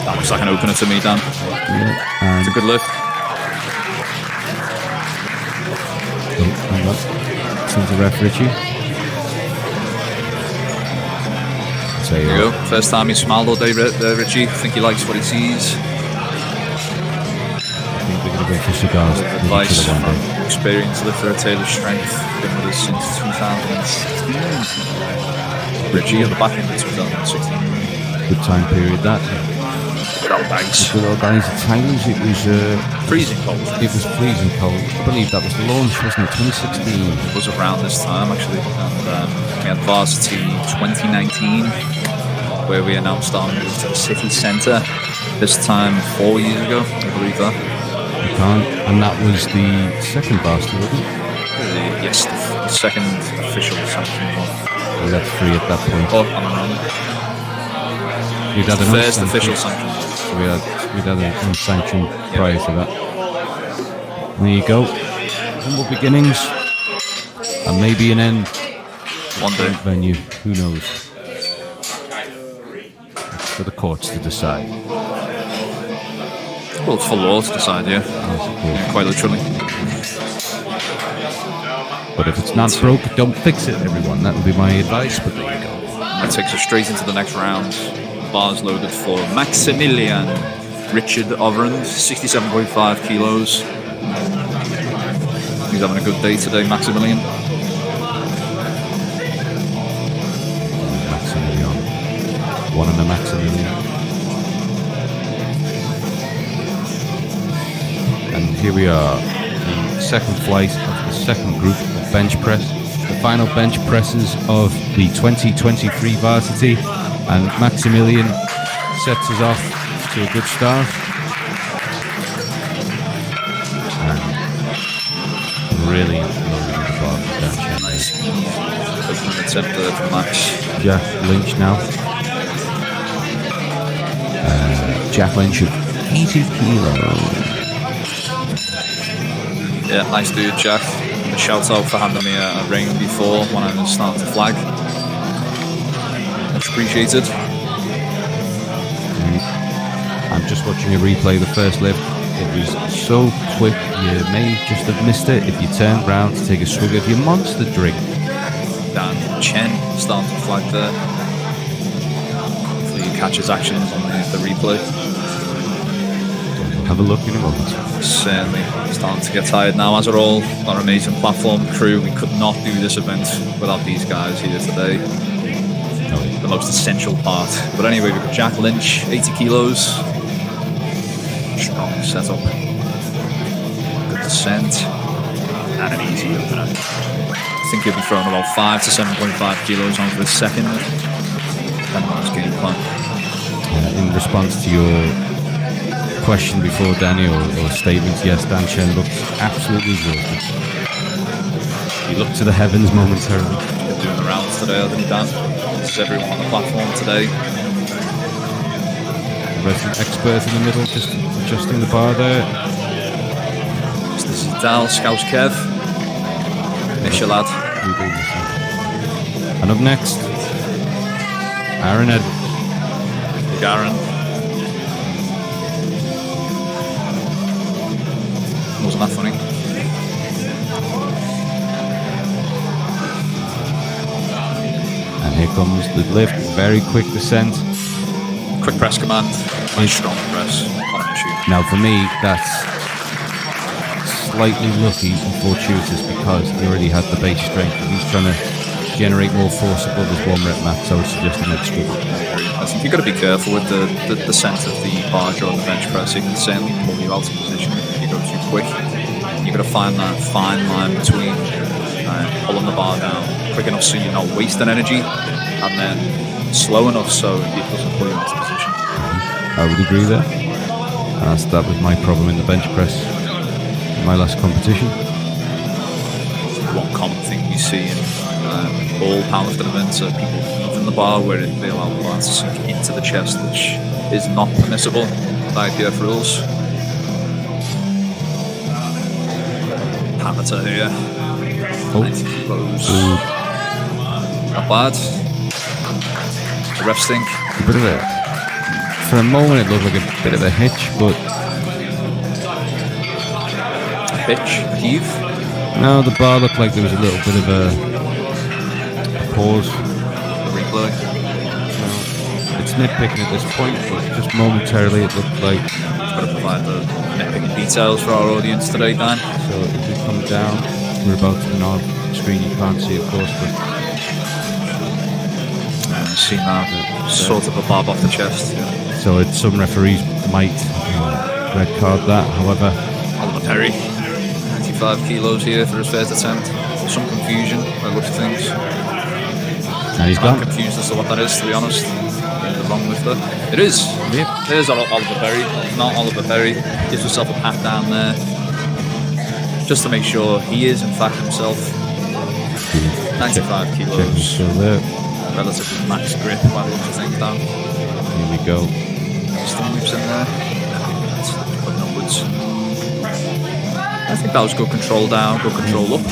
That looks like an opener to me, Dan. Yeah, it's a good lift. Seems a ref, Richie. There you go. First time he smiled all day there, Richie. I think he likes what he sees. I think we're going to go for cigars. Advice from experienced lifter at Taylor Strength. Been with us since 2016. Richie at the back end of 2016. Good time period, that. Good old days. Good old days at Taylor's. It was freezing cold. It was freezing cold. I believe that was the launch, wasn't it? 2016. It was around this time, actually. And we had Varsity 2019, where we announced our move to the city centre. This time 4 years ago, I believe that. You can't. And that was the second Varsity, wasn't it? Yes, the second official sanctioned one. We had 3 at that point. Oh, I'm wrong. We'd had the first official sanction. So we'd had an unsanctioned prior to that. There you go. Humble beginnings. And maybe an end. One day. Venue. Who knows? It's for the courts to decide. Well, it's for law to decide, yeah. Quite literally. But if it's not broke, don't fix it, everyone. That would be my advice, but there you go. That takes us straight into the next round. Bars loaded for Maximilian Richard Overend, 67.5 kilos. He's having a good day today, Maximilian. Maximilian. One in the Maximilian. And here we are, the second flight of the second group of bench press. The final bench presses of the 2023 Varsity. And Maximilian sets us off to a good start. Really loading the bar for Dan Cheney. Attempt for Max. Jack Lynch now. Jack Lynch of 80 kilos. Yeah, nice dude, Jack. A shout out for handing me a ring before when I was starting to flag. Much appreciated. I'm just watching a replay of the first lift. It was so quick, you may just have missed it if you turned round to take a swig of your monster drink. Dan Chen starting to flag there. Hopefully he catches actions on the replay. Have a look in a moment. Certainly starting to get tired now, as are all our amazing platform crew. We could not do this event without these guys here today. The most essential part. But anyway, we've got Jack Lynch, 80 kilos. Strong setup. Good descent. And an easy opener. I think he'll be throwing about 5 to 7.5 kilos on for the second. Depending on his game plan. In response to your question before, Danny, or statement, yes, Dan Chen looks absolutely exhausted. He looked to the heavens momentarily. Been doing the rounds today, hasn't he, Dan? This is everyone on the platform today. The wrestling expert in the middle, just adjusting the bar there. This is Dal, Scouse Kev. Miss you, lad. And up next, Aaron Ed. Big Aaron. Wasn't that funny? And here comes the lift, very quick descent. Quick press command, nice strong press, not an issue. Now for me, that's slightly lucky and fortuitous because he already had the base strength and he's trying to generate more force above his 1 rep max, so it's just an extra. I think you've got to be careful with the descent of the bar during the bench press. It can certainly pull you out of position if you go too quick. You've got to find that fine line between pulling the bar down quick enough so you're not wasting energy, and then slow enough so it doesn't pull you out of position. I would agree there. That was my problem in the bench press in my last competition. One common thing you see in all powerlifting events are people heaving the bar where they allow the bar to sink into the chest, which is not permissible by IPF rules. Amateur here. Oh. 90 kilos. Not bad. The ref stink. A bit of a, for a moment it looked like a bit of a hitch, but A hitch. A heave. no, the bar looked like there was a little bit of a pause. The replay. It's nitpicking at this point, but just momentarily it looked like. Got to provide the nitpicking details for our audience today, Dan. So if we come down, we're about to nod screen. You can't see, of course, but See now, sort of a bob off the chest. so some referees might red card that. However, Oliver Perry, 95 kilos here for his first attempt. Some confusion by the looks of things. and he's I'm gone. confused as to what that is, to be honest. The wrong lifter. It is. Yep. It is Oliver Perry. Not Oliver Perry. Gives himself a pat down there. Just to make sure he is, in fact, himself. 95 Check kilos. still there. Relatively max grip by the looks of things, Dan. Here we go. Still moves in there. It's putting upwards. I think think that was good control down, good control up.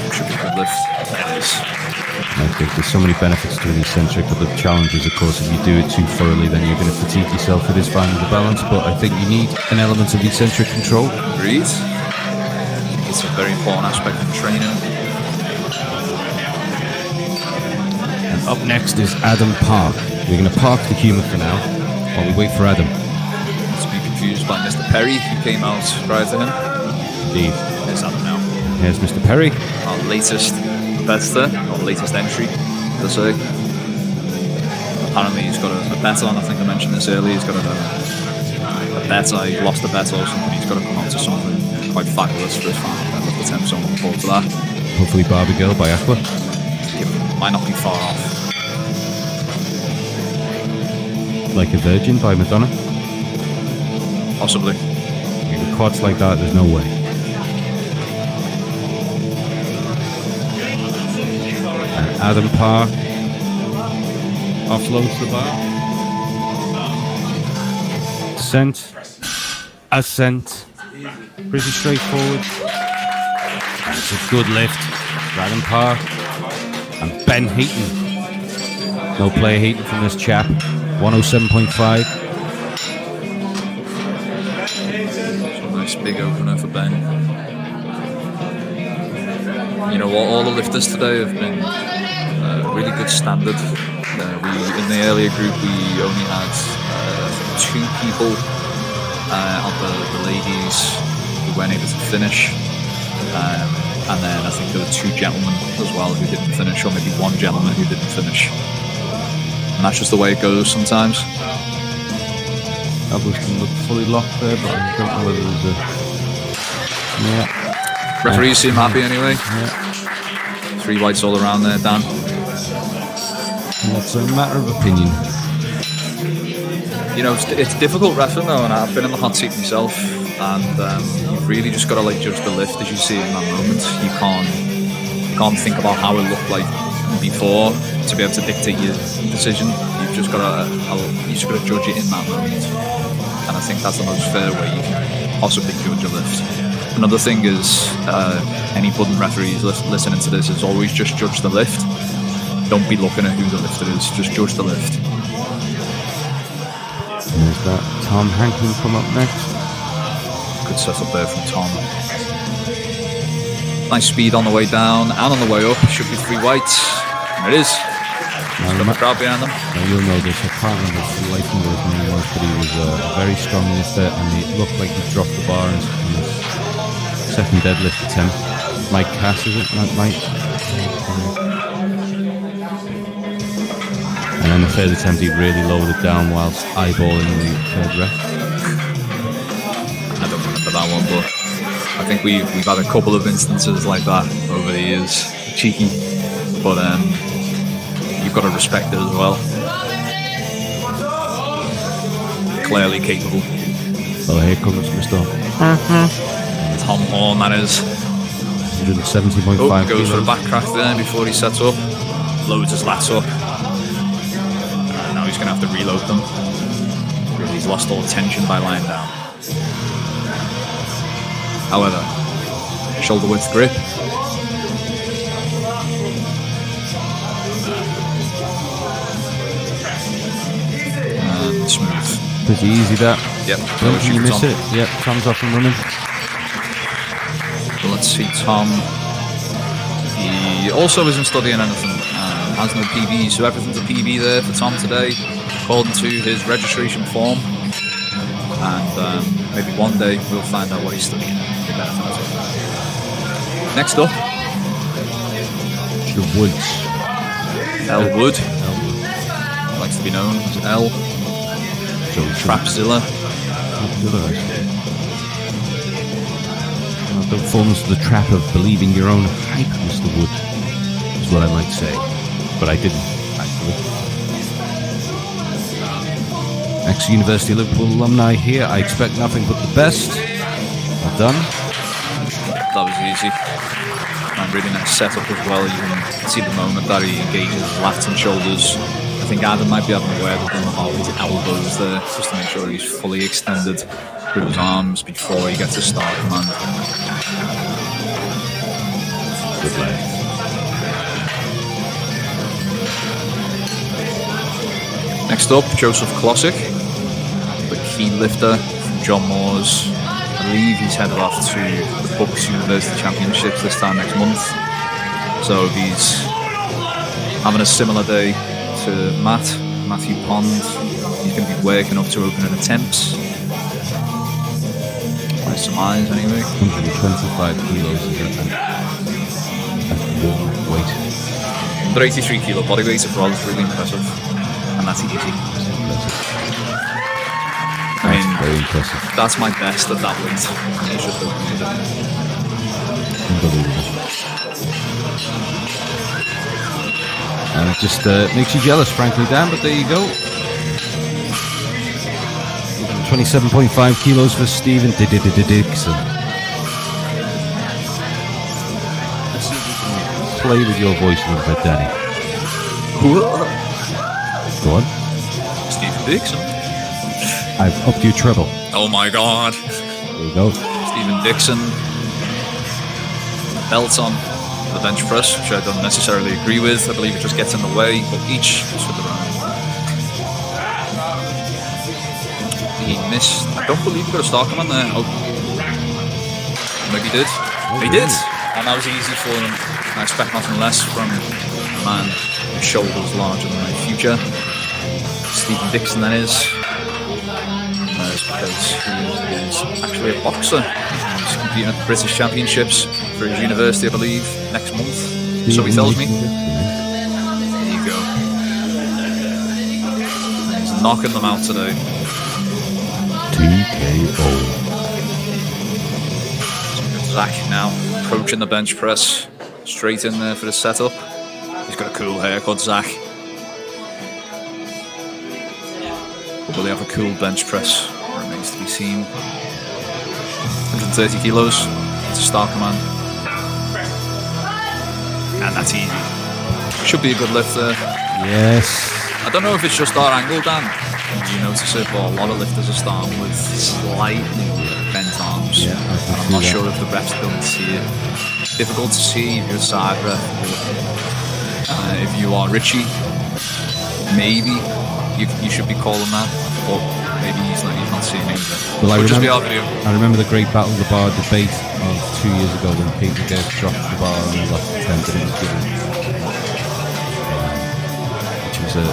Should be a good lift. I think there's so many benefits to an eccentric, but the challenge is, of course, if you do it too thoroughly, then you're going to fatigue yourself. It is finding the balance, but I think you need an element of eccentric control. Agreed. I think it's a very important aspect of training. And up next is Adam Park. We're going to park the humour for now while we wait for Adam. Not to be confused by Mr. Perry, who came out prior to him. Indeed. There's Adam now. Here's Mr. Perry. Our latest competitor, or latest entry, to say. Apparently he's got a bet on, I think I mentioned this earlier, he's got a bet, he lost a bet or something, he's got to come on to something quite fabulous for his final deadlift attempt, so I'm looking forward to that. Hopefully Barbie Girl by Aqua. Might not be far off. Like a Virgin by Madonna. Possibly. With quads like that, there's no way. And Adam Park offloads the bar. Descent. Ascent. Pretty straightforward. And it's a good lift. Adam Park. And Ben Heaton. No player Heaton from this chap. 107.5. Nice big opener for Ben. You know what? All the lifters today have been really good standard. In the earlier group, we only had 2 people on the ladies who weren't able to finish. And then I think there were 2 gentlemen as well who didn't finish, or maybe 1 gentleman who didn't finish. And that's just the way it goes sometimes. Elbows can look fully locked there, but I don't know whether there's a... Yeah. Referees seem happy anyway. Yeah. 3 whites all around there, Dan. It's a matter of opinion. You know, it's difficult reffing though, and I've been in the hot seat myself, and you've really just got to like judge the lift as you see it in that moment. You can't think about how it looked like before to be able to dictate your decision. You've just got to judge it in that moment, and I think that's the most fair way you can possibly judge a lift. Another thing is, any budding referees listening to this is always just judge the lift. Don't be looking at who the lifter is, just judge the lift. And there's that Tom Hankin come up next. Good setup there from Tom. Nice speed on the way down and on the way up. Should be 3 whites. And it is. He's got the crowd behind them. Now you'll know this. I can't remember what the lighting was when he was, but he was a very strong lifter, and he looked like he dropped the bar in his second deadlift attempt. Mike Cass, is it? Not Mike. And then the third attempt, he really lowered it down whilst eyeballing the third ref. I don't remember that one, but I think we've had a couple of instances like that over the years. Cheeky, but you've got to respect it as well. Clearly capable. Well, here comes Mr. Tom Horn, that is. 170.5 goes kilos. for a back crack there before he sets up. Loads his lats up. Now he's going to have to reload them. Really, he's lost all tension by lying down. However, shoulder width grip. And smooth. Pretty easy that. Yep. Don't you miss it? Yep, Tom's off and running. So let's see, Tom. He also isn't studying anything. Has no PB, so everything's a PB there for Tom today, according to his registration form. And maybe one day we'll find out what he's studying. Next up, The Woods. L Wood. Likes to be known as L. Trapzilla. Don't fall into the trap of believing your own hype, Mr. Wood, is what I might say. But I didn't, actually. Ex-University of Liverpool alumni here. I expect nothing but the best. Well done. That was easy. And really nice setup as well. You can see the moment that he engages his lats and shoulders. I think Adam might be having a word with him about his elbows there, just to make sure he's fully extended through his arms before he gets a start command. Good lad. Next up, Joseph Klossik, the key lifter from John Moore's. I believe he's headed off to the Bucks University Championships this time next month. So he's having a similar day to Matthew Pond. He's going to be working up to opening attempts. By some eyes, anyway. 125 kilos is that's warm weight. Under 83 kilo body weight as well is really impressive. And that's easy. I mean, very impressive. That's my best at that weight. It's just Unbelievable. And it just makes you jealous, frankly, Dan, but there you go. 27.5 kilos for Stephen Dixon. Let's see if we can play with your voice a little bit, Danny. Go on. Stephen Dixon. I've upped your treble. Oh my god. There you go. Stephen Dixon. Belt on the bench press, which I don't necessarily agree with. I believe it just gets in the way, but each is for their own. He missed. I don't believe he got a star command there. Oh. Maybe he did. He did. And that was easy for him. I expect nothing less from a man whose shoulders larger than my future. Stephen Dixon, that is. That's because he is actually a boxer. He's competing at the British Championships for his university, I believe, next month. So he tells me. There you go. And he's knocking them out today. TKO. Zach now approaching the bench press. Straight in there for the setup. He's got a cool haircut, Zach. Will they have a cool bench press? Remains to be seen. 130 kilos. It's a star command. And that's easy. Should be a good lift there. Yes. I don't know if it's just our angle, Dan. You notice it, but a lot of lifters are starting with slightly bent arms. Yeah, I'm not sure if the refs don't see it. Difficult to see if you're a side ref. If you are Richie, maybe you should be calling that, but maybe he's not seeing anything. Well, I remember the Great Battle of the Bar debate of 2 years ago when Peter Gert dropped the bar and he lost the tent and it was given, which was a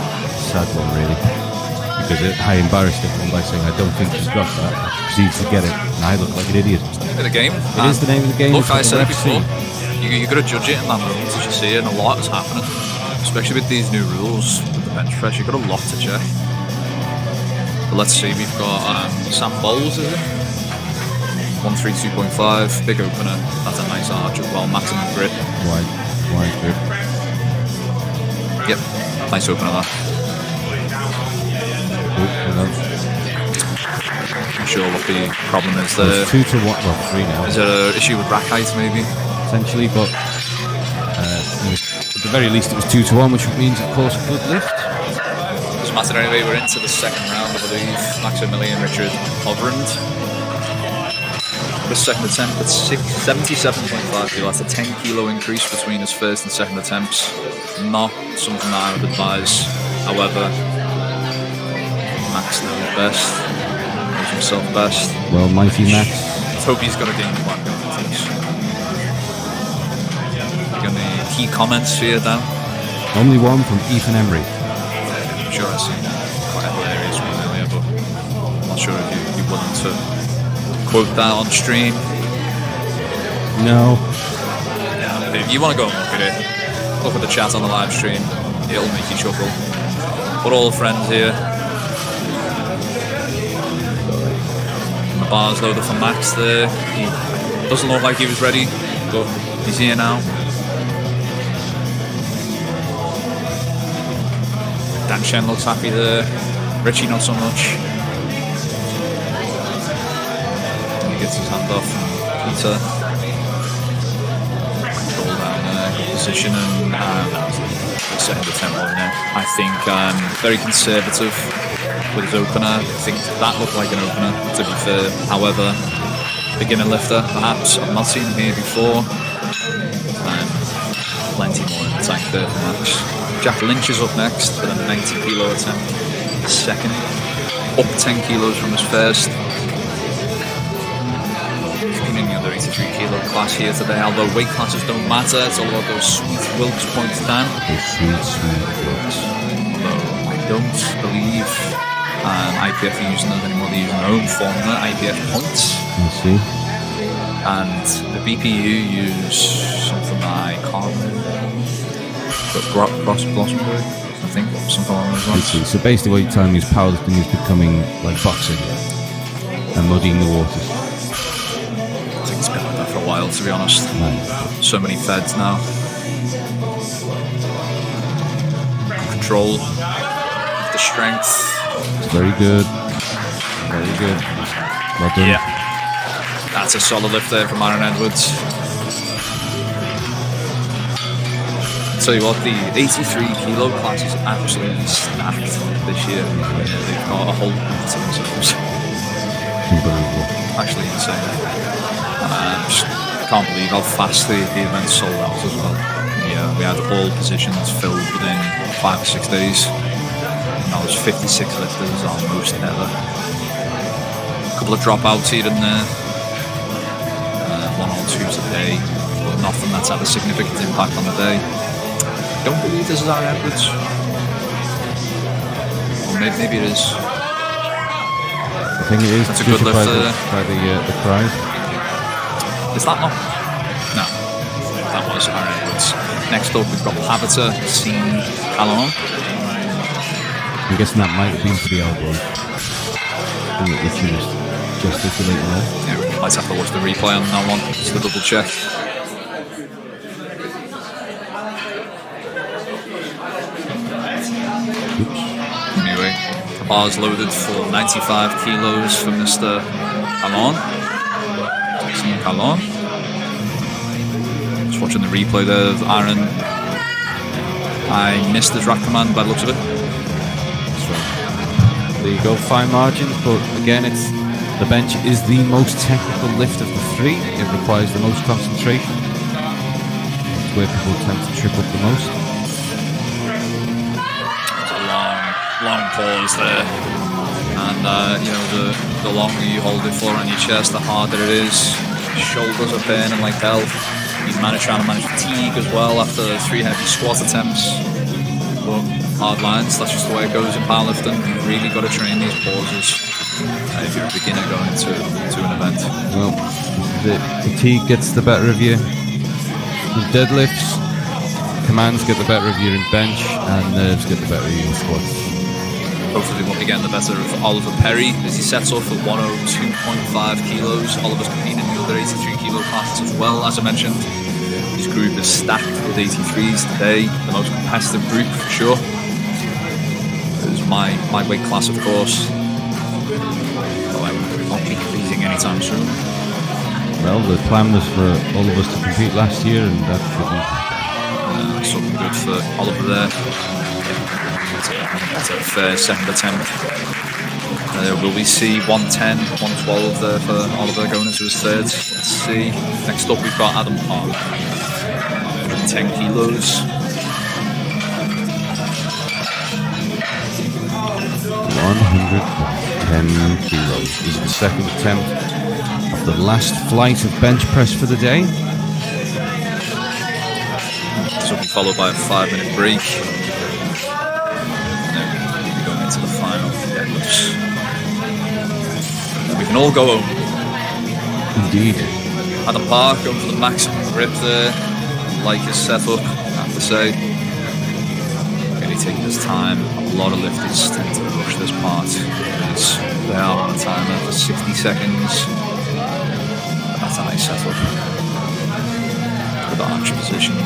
sad one, really. Because I embarrassed everyone by saying I don't think he's got that. I proceeded to get it, and I look like an idiot. It's the name of the game. It is the name of the game. Look, I said it before. You got to judge it in that moment as you see it, and a lot is happening, especially with these new rules with the bench press. You've got a lot to check. But let's see, we've got Sam Bowles, is it? 132.5, big opener. That's a nice arch as well, maximum grip. Wide grip. Yep, nice opener that. I'm not sure what the problem is there. It's 2 to 1, well 3 now. Is there an issue with rack height maybe? Potentially, but at the very least it was 2 to 1, which means of course a good lift. Doesn't matter anyway, we're into the second round I believe. Maximilian Richard Hoverand. The second attempt at 77.5 kilo. That's a 10 kilo increase between his first and second attempts. Not something that I would advise. However, Max knows best. Knows himself best. Well, mighty Max. Let's hope he's got a game plan. Got any key comments here, Dan? Only one from Ethan Emery. I'm sure I've seen quite a hilarious one earlier, but I'm not sure if you're willing to quote that on stream. No. Yeah, if you want to go and look at it, look at the chat on the live stream. It'll make you chuckle. We're all friends here. And the bar's loaded for Max there. He doesn't look like he was ready, but he's here now. Dan Shen looks happy there. Richie not so much. He gets his hand off Peter. Control down there, good position, and setting the tempo now. I think very conservative with his opener. I think that looked like an opener, to be fair. However, beginner lifter, perhaps. I've not seen him here before. plenty more in the tank there for Max. Jack Lynch is up next for the 90 kilo attempt. Second, up 10 kilos from his first. In the other 83 kilo class here today, although weight classes don't matter, it's all about those sweet Wilks points, Dan. Those sweet Wilks. Although I don't believe IPF are using those anymore, they're using their own formula, IPF points. I see. And the BPU use something that I can't remember. Blossenberg, I think, something along those I lines. see. So basically what you're telling me is powerlifting is becoming like boxing and muddying the waters. I think it's been like that for a while, to be honest. Right. So many feds now. Control the strength. It's very good. Very good. Well done. Yeah. That's a solid lift there from Aaron Edwards. I'll tell you what, the 83 kilo class is absolutely stacked this year. They've got a whole lot to themselves. Unbelievable. Actually insane. Just can't believe how fast the event sold out as well. Yeah, we had all positions filled within 5 or 6 days. And that was 56 lifters, our most ever. A couple of dropouts here and there. 1 or 2 a day, but nothing that's had a significant impact on the day. Don't believe this is Aaron Edwards. Or maybe it is. I think it is. That's a good lift there. By the crowd. Is that not? No. That was Aaron Edwards. Next up, we've got Pavita, Sean Callon. I'm guessing that might have been for the elbow. I think it was gesticulating there. Yeah, we might have to watch the replay on that one, just to double check. Oops. Anyway, the bar's loaded for 95 kilos for Mr. Callon. Sean Callon. Just watching the replay there of Aaron. I missed his rack command by the looks of it. That's right. There you go, fine margins, but again, it's the bench is the most technical lift of the three. It requires the most concentration. It's where people tend to trip up the most. It's a long pause there. And, the longer you hold it for on your chest, the harder it is. Shoulders are burning like hell. You trying to manage fatigue as well after 3 heavy squat attempts. But hard lines, that's just the way it goes in powerlifting. You've really got to train these pauses if you're a beginner going to an event. Well, the fatigue gets the better of you in deadlifts, commands get the better of you in bench, and nerves get the better of you in squats. Hopefully we won't be getting the better of Oliver Perry as he sets off at 102.5 kilos. Oliver's competing in the other 83 kilo classes as well, as I mentioned. His group is stacked with 83s today, the most competitive group for sure. It was my weight class, of course. Well, I won't be competing anytime soon. Well, the plan was for all of us to compete last year, and that shouldn't. Something good for Oliver there. That's a fair second attempt. Will we see 110, 112 there for Oliver going into his third? Let's see. Next up we've got Adam Park. 110 kilos. 110 kilos. This is the second attempt of the last flight of bench press for the day. This will be followed by a 5-minute break. Going into the final deadlifts. And we can all go home. Indeed. Adam Park going for the maximum grip there. Like his setup, I have to say. Really taking his time. A lot of lifters tend to rush this part because they are on a timer for 60 seconds. But that's a nice setup. Good arch position.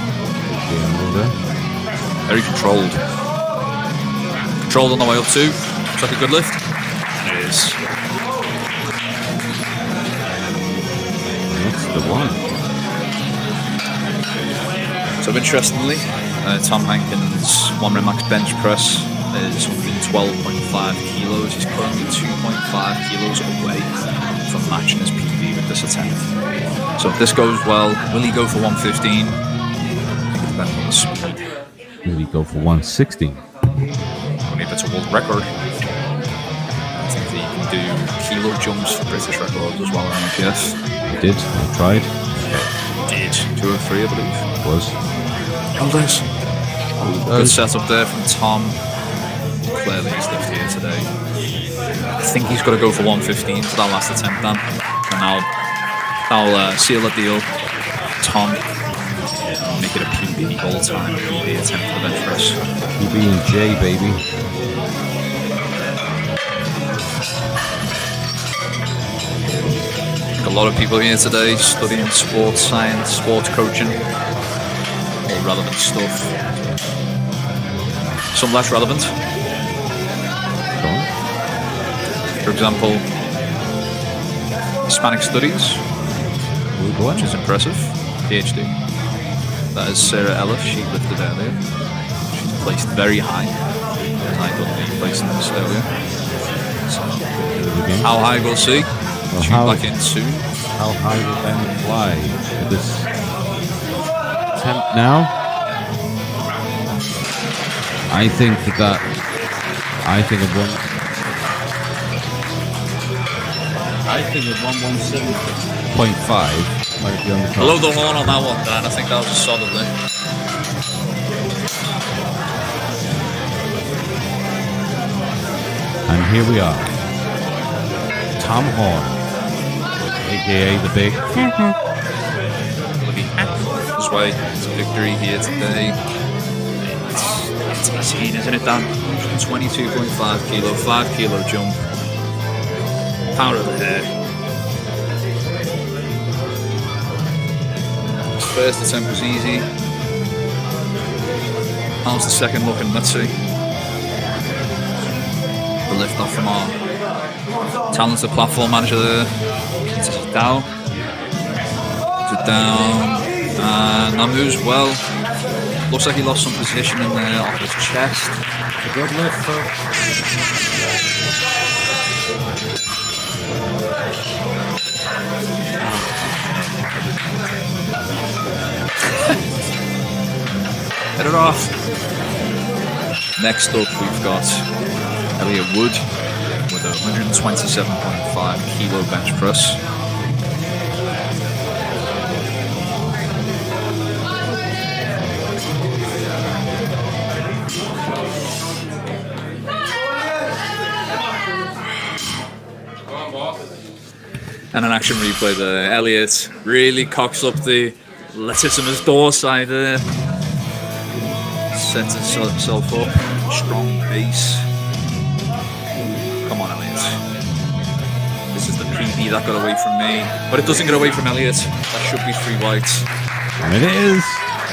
Very controlled. Controlled on the way up too. Looks like a good lift. It is. That's the one. So interestingly, Tom Hankins' 1 rep max bench press is 112.5 kilos. He's currently 2.5 kilos away from matching his PB with this attempt. So if this goes well, will he go for 115? I think depending on the speed. Maybe go for 160. Only if it's a world record. I think that you can do kilo jumps for British records as well on IPS. I did. I tried. Did 2 or 3, I believe. Was. Elders. Good setup there from Tom. Clearly he's lived here today. I think he's got to go for 115 for that last attempt, Dan. And I'll seal the deal. Tom, make it a PB all-time PB attempt for the bench press. PB and J, baby. A lot of people here today studying sports science, sports coaching, all relevant stuff. Some less relevant. For example, Hispanic studies, which is impressive. PhD. That is Sarah Ellis. She lifted earlier. She's placed very high. I got the place in this earlier. So, how high we'll see. Well, Tune back in soon. How high will Ben fly for this attempt now? I think at 117.5 might be on the top. Below the horn on that one, Dan. I think that was a solid lift. And here we are. Tom Horn, aka the Big. His way to victory here today. It's easy, isn't it, Dan? 22.5 kilo, 5 kilo jump. Power of the hair. His first attempt was easy. How's the second looking? Let's see. The lift off from our talented platform manager there. It's down. It's down. And that moves well. Looks like he lost some position in there off his chest. A good lift, folks. Hit it off. Next up, we've got Elliot Wood with a 127.5 kilo bench press. And an action replay there. Elliot really cocks up the Latissimus dorsai there. Sets himself up. Strong base. Come on, Elliot. This is the PB that got away from me. But it doesn't get away from Elliot. That should be 3 whites. And it is.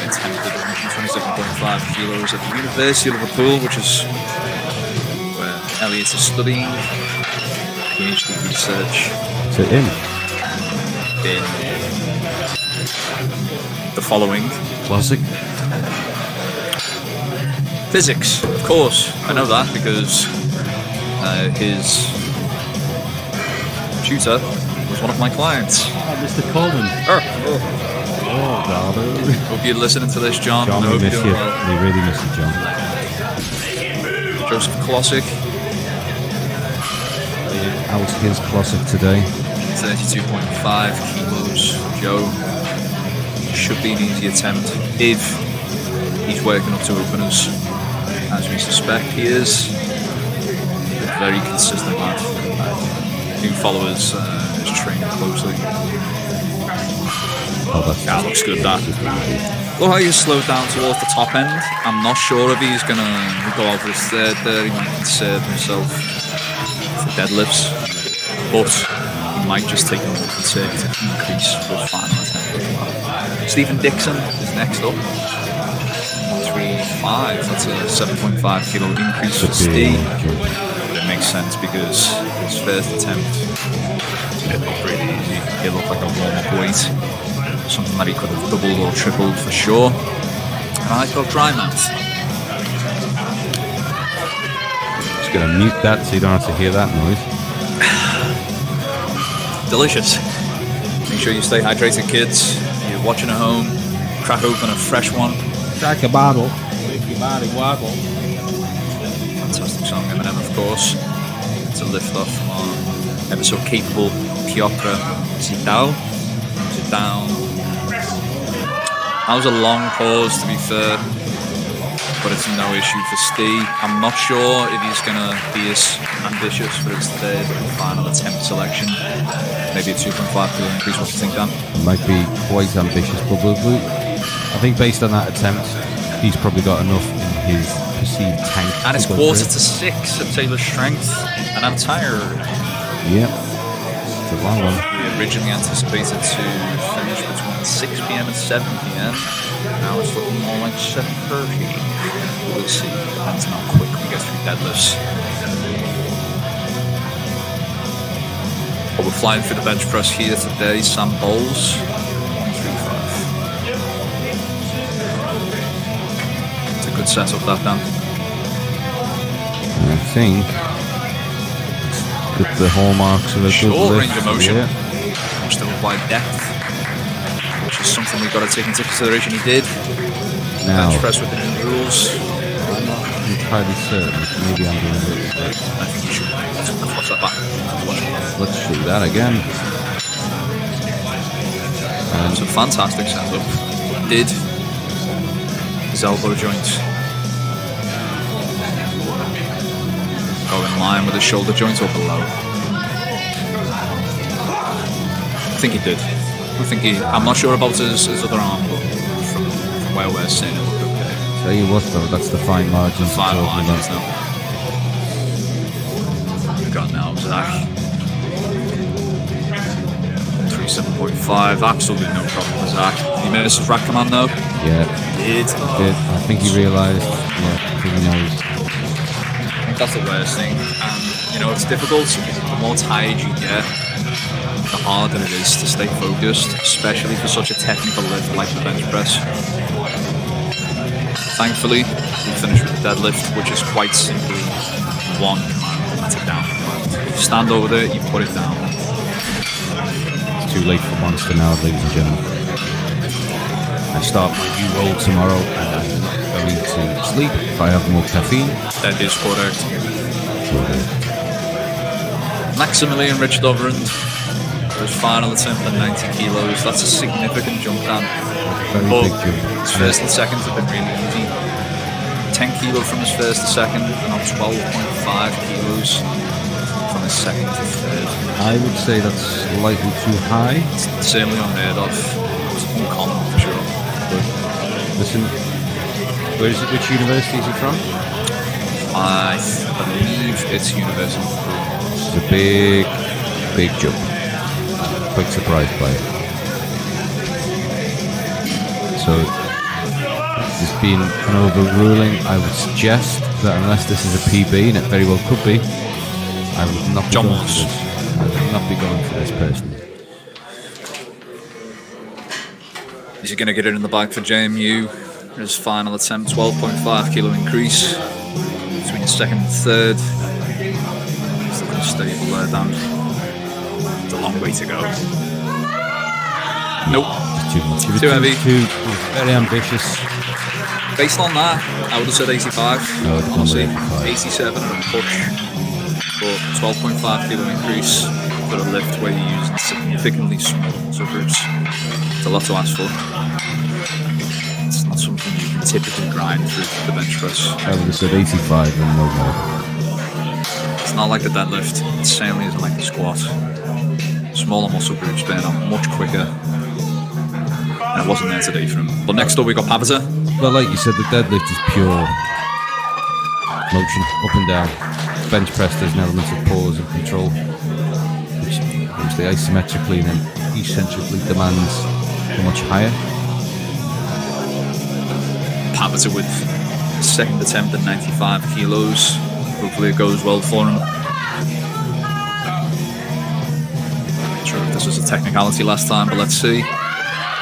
Attempted 127.5 kilos at the University of Liverpool, which is where Elliot is studying PhD research. So in the following classic physics, of course. I know that because his tutor was one of my clients. Mr. Coleman. Oh, darling. hope you're listening to this, John. John, I we hope miss you're you. well. We really miss you, John. Joseph Klossik, Out his classic today. 32.5 kilos. Joe, should be an easy attempt if he's working up to openers, as we suspect he is. A very consistent lad. Who follows his training closely. Oh, That looks good, that. Look how he's slowed down towards the top end. I'm not sure if he's going to go out for his third there. He might conserve himself for deadlifts. But he might just take a more conservative increase for his final attempt. Stephen Dixon is next up. 3.5. That's a 7.5 kilo increase for Steve. But it makes sense because his first attempt, it looked really easy. It looked like a warm-up weight. Something that he could have doubled or tripled for sure. And I got dry mouth. Just gonna mute that so you don't have to hear that noise. Delicious. Make sure you stay hydrated, kids. You're watching at home, crack open a fresh one. Strike a bottle. Make your body wobble. Fantastic song, Eminem, of course. It's a lift off from our ever so capable Piotr Zidal. Down. That was a long pause, to be fair, but it's no issue for Steve. I'm not sure if he's going to be as ambitious for his third and final attempt selection. Maybe a 2.5 kilo increase. What do you think, Dan? Might be quite ambitious, but I think based on that attempt, he's probably got enough in his perceived tank. And it's 5:45 at Taylor's strength, and I'm tired. Yep. It's a long one. We originally anticipated to finish between 6 p.m. and 7 p.m. Now it's looking more like 7:30. We'll see. Depends on how quick we get through deadlifts. But we're flying through the bench press here today. Sam Bowles, 135. It's a good setup, that, Dan. I think with the hallmarks of a good Short lift. range of motion. Yeah. Still applied depth, which is something we've got to take into consideration. He did. Now, Bench press within the rules. I'm not entirely certain. Maybe I'm doing it. I think you should. Let's watch that back. Let's do that again. It's a fantastic setup. Did his elbow joint go in line with his shoulder joint or below? I think he did. I'm not sure about his other arm, but from where we're sitting, it looked okay. Tell you what though, that's the fine margins. The final margins now. We've got now Zach. 37.5, absolutely no problem with Zach. He made his rack command though. Yeah. Did. I think he realised. Yeah, I think he knows. I think that's the worst thing. And, it's difficult. The more tired you get, the harder it is to stay focused, especially for such a technical lift like the bench press. Thankfully, we finished with the deadlift, which is quite simply one command, that's a down command. You stand over there, you put it down. It's too late for Monster now, ladies and gentlemen. I start my new role tomorrow and I'm going to sleep if I have more caffeine. That is correct. Maximilian Rich Doverand, for his final attempt at 90 kilos. That's a significant jump down. Very But big jump. his first and seconds have been really easy. 10 kilo from his first to second, and now 12.5 kilos from his second to third. I would say that's slightly too high. It's certainly unheard of. It's uncommon for sure. But listen, where is it? Which university is he from? I believe it's University of Liverpool. This is a big jump. Quite surprised by it. So, there's been an overruling. I would suggest that unless this is a PB, and it very well could be, I would not be John going Moss. for this. I would not be going for this personally. Is he going to get it in the bag for JMU? His final attempt, 12.5 kilo increase between his second and third. He's looking stable there, Dan. It's a long way to go. Nope. Too much. Too heavy. Very ambitious. Based on that, I would have said 85. No, it's Honestly, under 85. 87 and a push. But 12.5 kilo increase for a lift where you're using significantly smaller muscle groups. It's a lot to ask for. It's not something you can typically grind through the bench press. I would have said 85 and no more. It's not like the deadlift. It certainly isn't like the squat. Smaller muscle groups burn out much quicker. And it wasn't there today for him. But next up we got Pavita. Well, like you said, the deadlift is pure motion, up and down. Bench press, there's an element of pause and control, which obviously isometrically and then eccentrically demands much higher. Pavita with second attempt at 95 kilos. Hopefully it goes well for him. Not sure if this was a technicality last time, but let's see.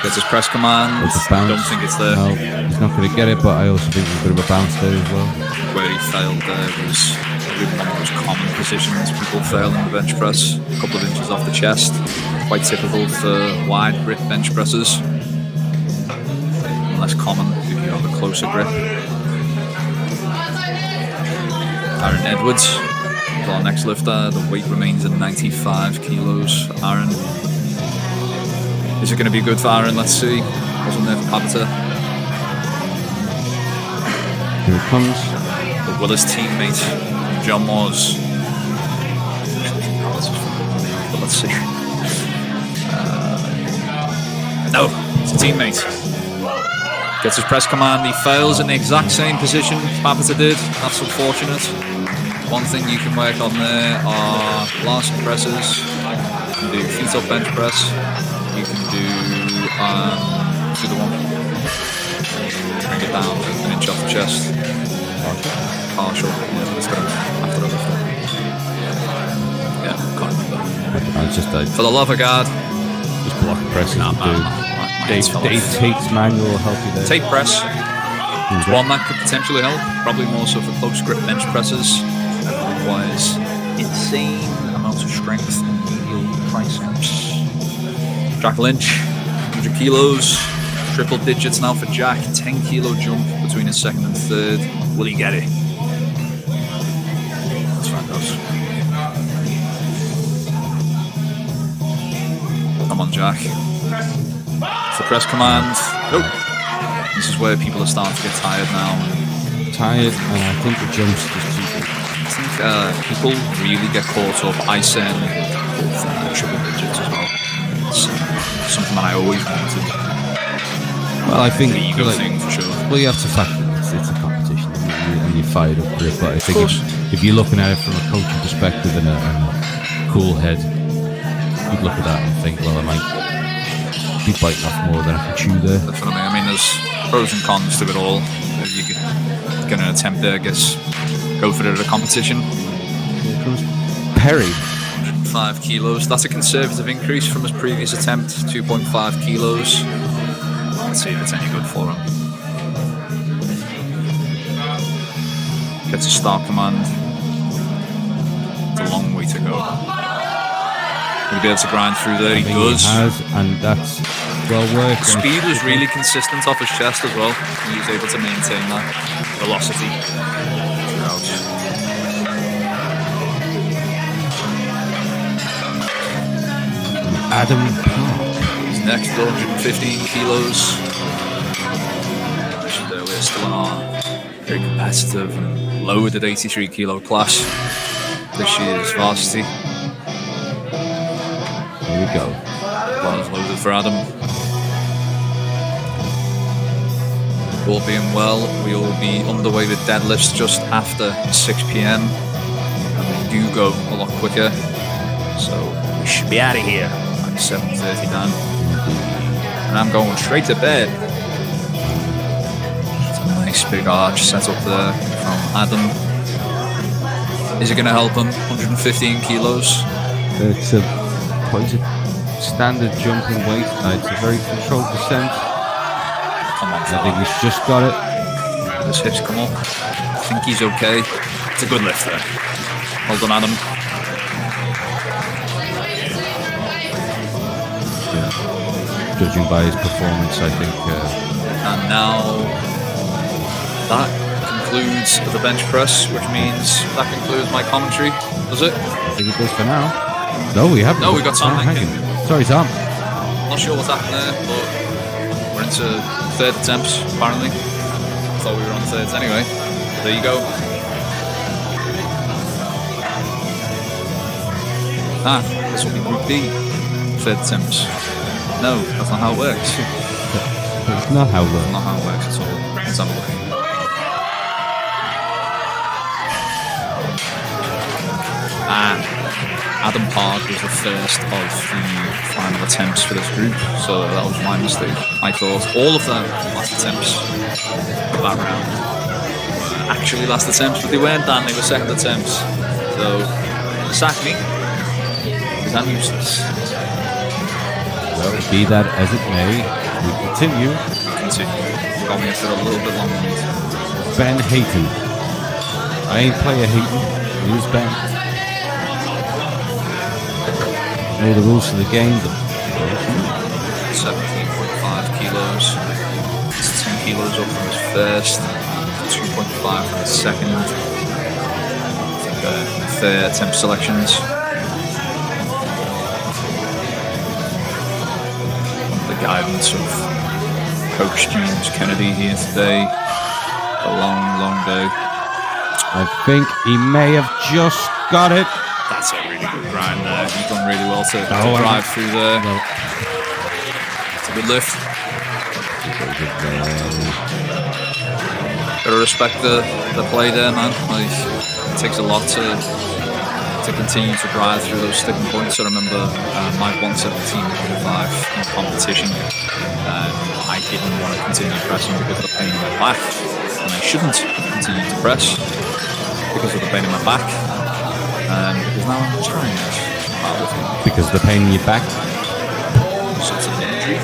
Gets his press command. There's a bounce. Don't think it's there. No, he's not going to get it, but I also think there's a bit of a bounce there as well. Where he failed there was probably one of those common positions people fail in the bench press. A couple of inches off the chest. Quite typical for wide grip bench presses. less common if you have a closer grip. Aaron Edwards is our next lifter. The weight remains at 95 kilos for Aaron. Is it going to be good for Aaron? Let's see. Wasn't there for Pavita? Here it comes. The Willis teammate, John Moores. But let's see. No, it's a teammate. Gets his press command. He fails in the exact same position Pavita did. That's unfortunate. One thing you can work on there are Larson presses. You can do feet up bench press. You can do the one. Bring it down an inch off the chest. Partial. Yeah, let's go after the lift. Yeah, can't remember. It's just For the love of God. just block presses. Nah, to do. Dave Tate's manual will help you there. Tape press. It's one that could potentially help. Probably more so for close grip bench presses. Requires insane amounts of strength and medial triceps. Jack Lynch, 100 kilos. Triple digits now for Jack. 10 kilo jump between his second and third. Will he get it? Let's find out. Come on, Jack. For press command. Nope. This is where people are starting to get tired now. Tired, and I think the jumps just too big. I think people really get caught up. I send triple digits as well. It's something that I always wanted. Well, I think The ego thing for sure. Well, you have to factor it's a competition, and you're fired up for it. But I think if you're looking at it from a coaching perspective and a cool head, you'd look at that and think, well, I might be biting off more than I can chew there. Definitely. I mean, there's pros and cons to it all. If you're going to attempt it, I guess, go for it at a competition. Here comes Perry. 105 kilos. That's a conservative increase from his previous attempt, 2.5 kilos. Let's see if it's any good for him. Gets a start command. It's a long way to go. Will he be able to grind through there? He does. He has, and that's well worked. Speed was really consistent off his chest as well. He was able to maintain that velocity throughout. Adam Park. He's next, 115 kilos. We're still in our very competitive and loaded 83 kilo class. This year's Varsity. Here we go. Well, it's loaded for Adam. All being well, we will be underway with deadlifts just after 6 p.m. and they do go a lot quicker, so we should be out of here by 7:30 Dan. And I'm going straight to bed. It's a nice big arch set up there from Adam. Is it going to help him? 115 kilos. It's a standard jumping weight. It's a very controlled descent. Come on, I fella. think he's just got it. His hips come up. I think he's okay. It's a good lift there. Well done, Adam. Yeah. Judging by his performance, I think. And now that concludes the bench press, which means that concludes my commentary. Does it? I think it does for now. No, we haven't. No, we got Tom hanging. Sorry, Tom. Not sure what's happened there, but we're into third attempts, apparently. Thought we were on thirds anyway. There you go. This will be Group B. Third attempts. No, that's not how it works. It's not how it works. Not how it works at all. Let's have a look. And Adam Park was the first of the final attempts for this group, so that was my mistake. I thought all of them last attempts of that round were actually last attempts, but they weren't, Dan, they were second attempts. So, sack me, because I'm useless. Well, be that as it may, we continue. Got me for a little bit longer. Ben Hayton. I ain't player Hayton. Who's Ben? Know the rules of the game. 17.5 kilos. It's 10 kilos up from his first, 2.5 from his second. Third attempt selections. The guidance of Coach James Kennedy here today. A long, long day. I think he may have just got it. That's a really good grind there. He's done really well to Oh, drive through there. Well, It's a good lift. Gotta respect the play there, man. Like, it takes a lot to continue to drive through those sticking points. I remember my 117.5 in competition. I didn't want to continue pressing because of the pain in my back, and I shouldn't continue to press because of the pain in my back. Because now I'm trying powerlifting. because of the pain in your back. Sorts of injury,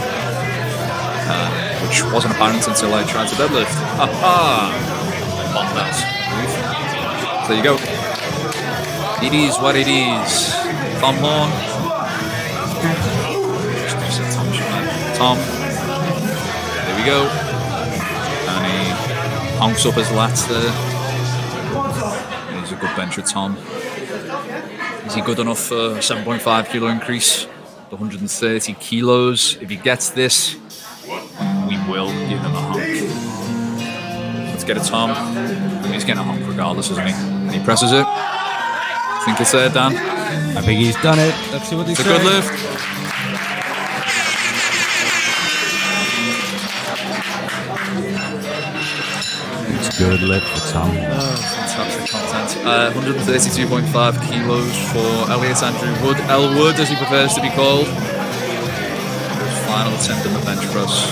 which wasn't apparent until I tried to deadlift. Ha! Bombed out. So there you go. It is what it is. Tom Horn. Tom. There we go. And he honks up his lats there. He's a good bencher, Tom. Is he good enough for a 7.5 kilo increase? 130 kilos. If he gets this, we will give him a honk. Let's get it, Tom. He's getting a honk regardless, isn't he? And he presses it. Think it's there, Dan? I think he's done it. Let's see what he's It's a good lift. It's a good lift for Tom. Fantastic content. 132.5 kilos for Elliot Andrew Wood. L Wood, as he prefers to be called. Final attempt in the bench press.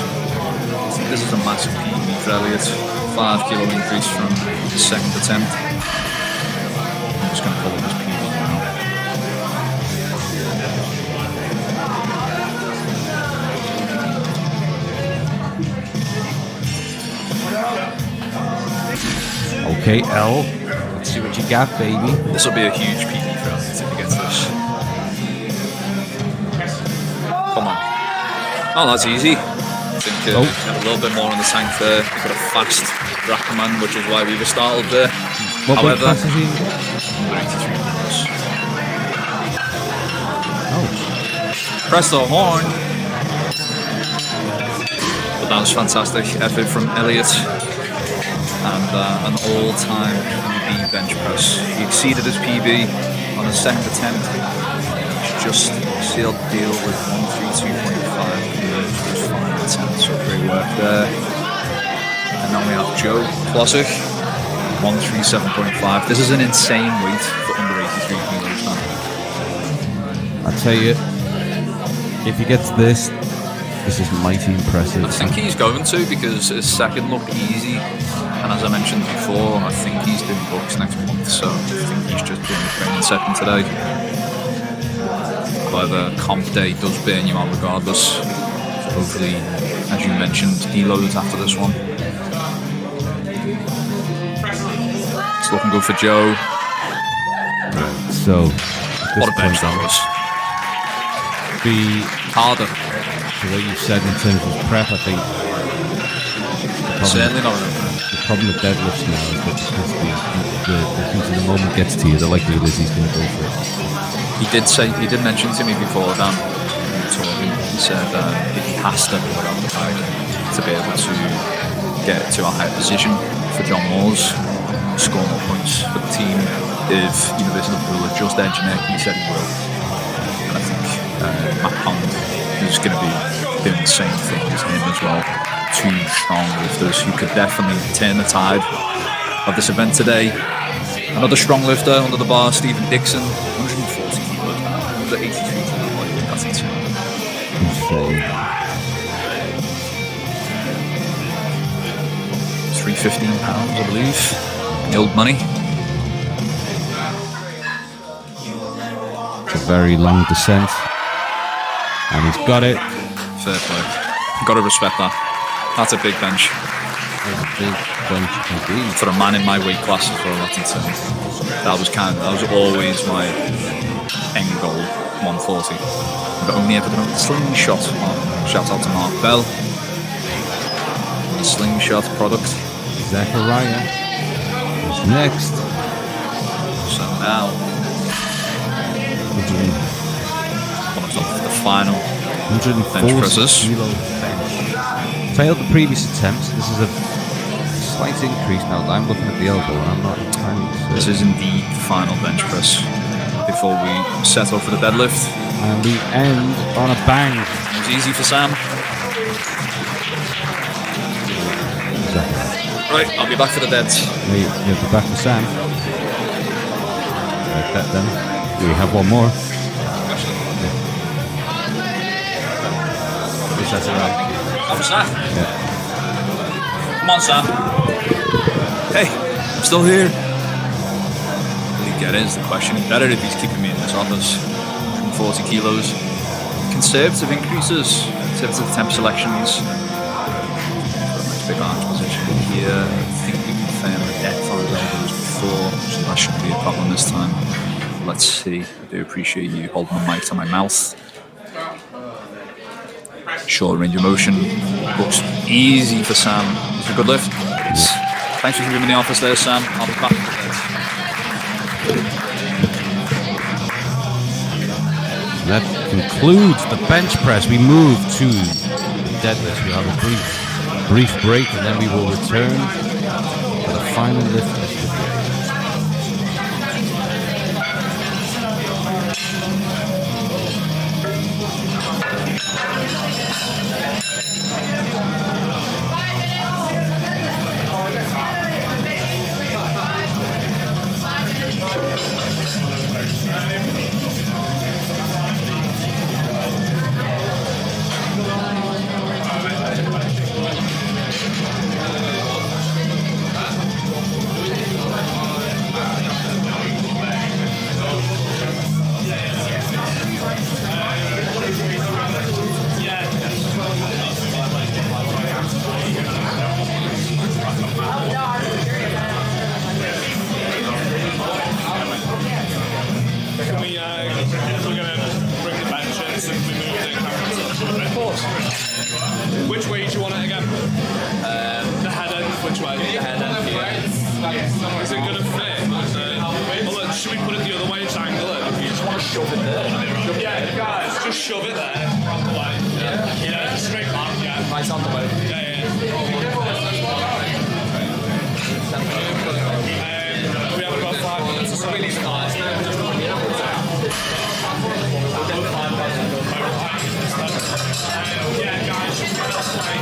This is a massive PB for Elliot. 5 kilo increase from his second attempt. I'm just going to pull up his PB now. Okay, L. Let's see what you got, baby. This will be a huge PB for Elliot if he gets this. Come on. Oh, that's easy. I think have a little bit more in the tank there. He's got a fast rack command, which is why we were startled there. What weight However, class is he in? 93 kilos. Oh. Press the horn. But that was fantastic effort from Elliot. And an all-time PB bench press. He exceeded his PB on his second attempt. He's just sealed the deal with 132.5 kilos for his final attempt. So great work there. And then we have Joe Klosik, 137.5. This is an insane weight for under 83 kilos now. I tell you, if he gets this is mighty impressive. I think he's going to, because his second looked easy. And as I mentioned before, I think he's doing books next month, so I think he's just doing the training second today. But the comp day does burn you out regardless. So hopefully, as you mentioned, deloads after this one. It's looking good for Joe. So, What a bench that was. The Harder. what you said in terms of prep, I think Certainly not. the problem with deadlifts now is that because the heat of the moment gets to you, the likelihood is he's going to go for it. He did mention to me before, Dan, he said if he has to put on the bike to be able to get to a high position for John Moores, score more points for the team, if University of Liverpool are just edging it, he said he will. And I think Matt Pond is going to be doing the same thing as him as well. Two strong lifters who could definitely turn the tide of this event today. Another strong lifter under the bar, Stephen Dixon, 140 kilos now, under 83 kilos. That's insane. 315 pounds, I believe. The old money. It's a very long descent, and he's got it. Fair play. Got to respect that. That's a big bench. Big bench indeed. For a man in my weight class for a Latin turn. That was always my end goal, 140. But only ever done a slingshot. Shout out to Mark Bell. slingshot product. Zachariah is next. So now, the final 140 bench presses. kilo bench. Failed the previous attempts. This is a slight increase now. I'm looking at the elbow and I'm not entirely certain. This is indeed the final bench press before we settle for the deadlift. And we end on a bang. It was easy for Sam. Right, I'll be back for the deads. You'll be back for Sam. Like that then. We have one more. Is that right? I'm Sam. Yeah. Come on, Sam. Hey, I'm still here. Will he get it is the question. Better if he's keeping me in this office. 140 kilos. Conservative increases. Conservative temp selections. Nice big arch position here. I think we confirmed the depth on his elbows before, so that shouldn't be a problem this time. Let's see. I do appreciate you holding the mic to my mouth. Short range of motion. Looks easy for Sam. It's a good lift. Thanks for keeping me in the office there, Sam. I'll be back. That concludes the bench press. We move to the deadlift. We'll have a brief break and then we will return for the final lift. Which way do you want it again? The head end. Which way? The head end here. Is it going to fit? Well, look, should we put it the other way and triangle it? If you just want to shove it there. Yeah, guys, just shove it there. Yeah, straight back, yeah. Right on the way. We have about 5 minutes or so. Really nice. Yeah, guys, just go this way.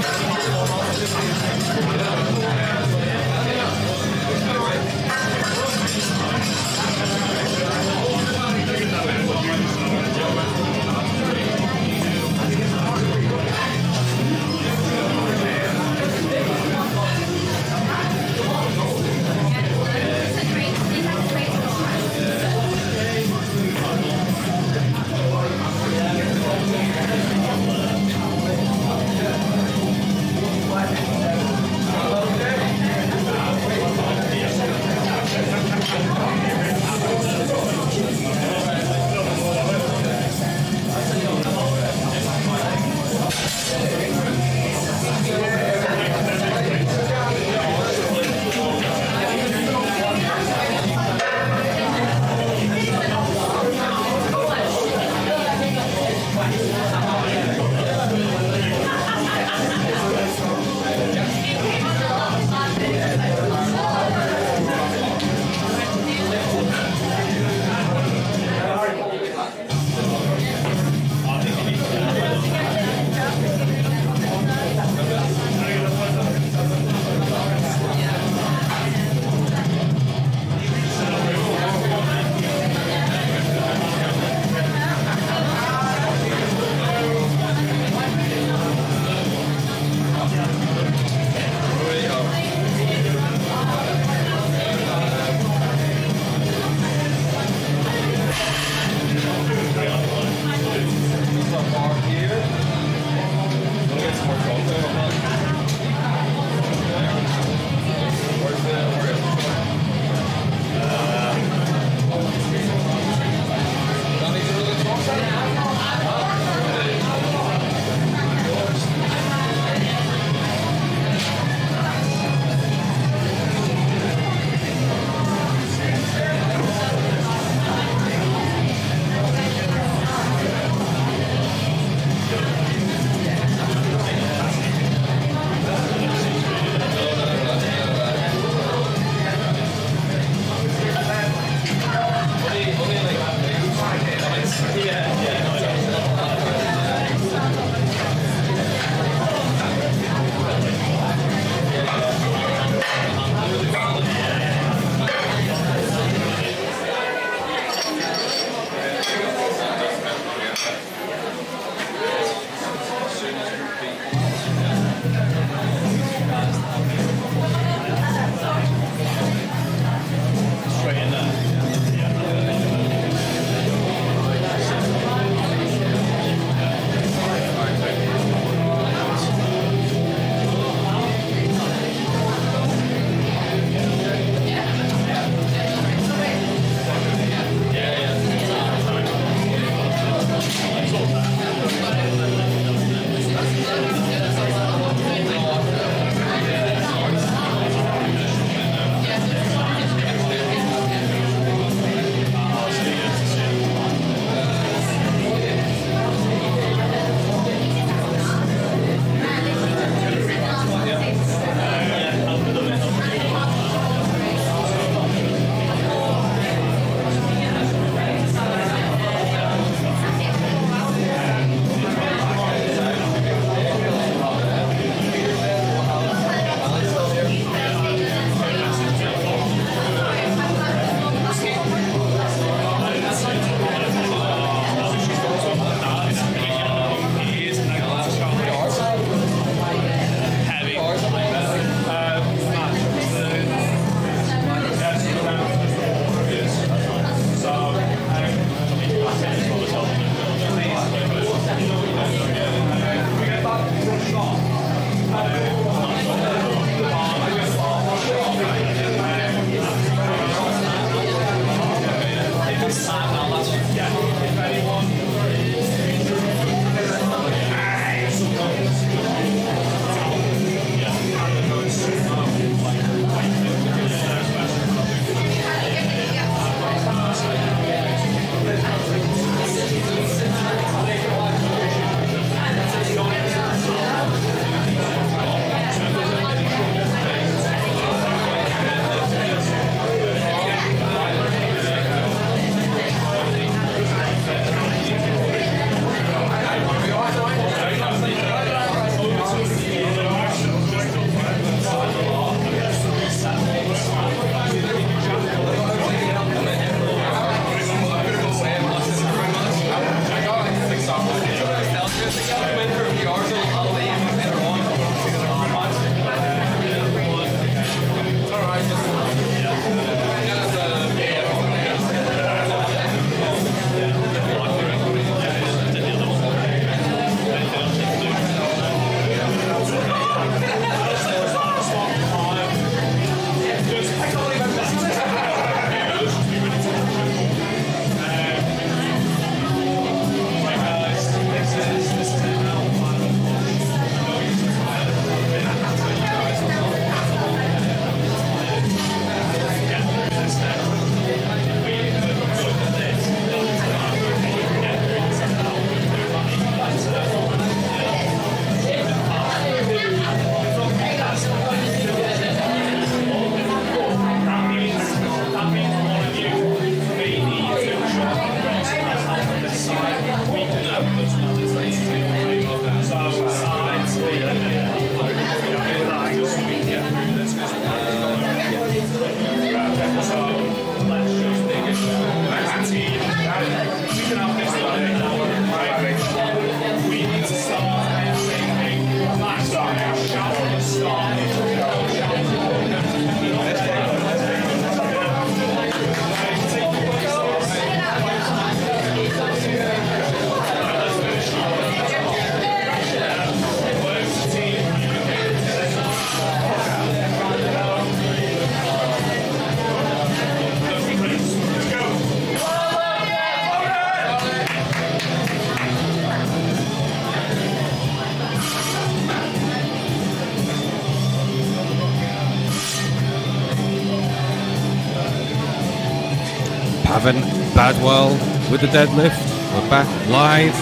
Pavan Badwell with the deadlift. We're back live.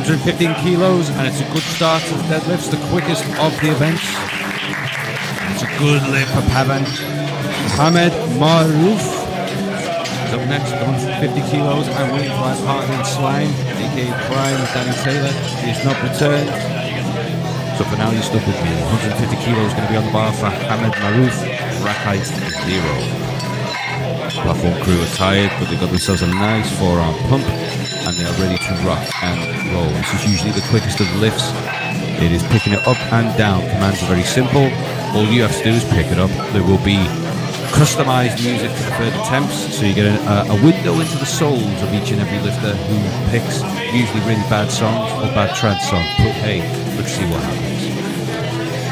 115 kilos, and it's a good start to the deadlifts, the quickest of the events. It's a good lift for Pavan. Mohamed Maroof is up next with 150 kilos and winning by partner in Slime, aka Prime Danny Taylor. He has not returned. So for now, you're stuck with me. 150 kilos going to be on the bar for Mohamed Maroof. Rack height 0. Platform crew are tired, but they've got themselves a nice forearm pump and they are ready to rock and roll. This is usually the quickest of the lifts. It is picking it up and down. Commands are very simple. All you have to do is pick it up. There will be customized music for the third attempts, so you get a window into the souls of each and every lifter who picks usually really bad songs or bad trance songs. But hey, let's see what happens.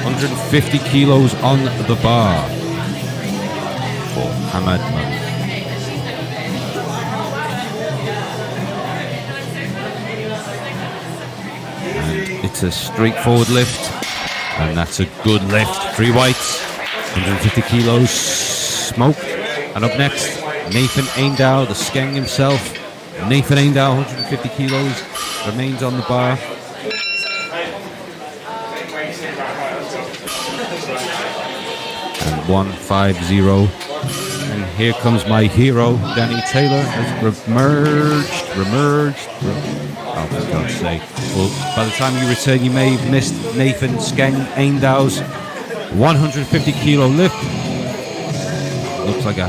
150 kilos on the bar for Hamad Maroof. It's a straightforward lift, and that's a good lift. 3 whites, 150 kilos, smoke. And up next, Nathan Aindow, the Skeng himself. Nathan Aindow, 150 kilos, remains on the bar. And 150. And here comes my hero, Danny Taylor, has remerged. Oh, for God's sake. Well, by the time you return, you may have missed Nathan Skeng Aindow's 150 kilo lift. Looks like a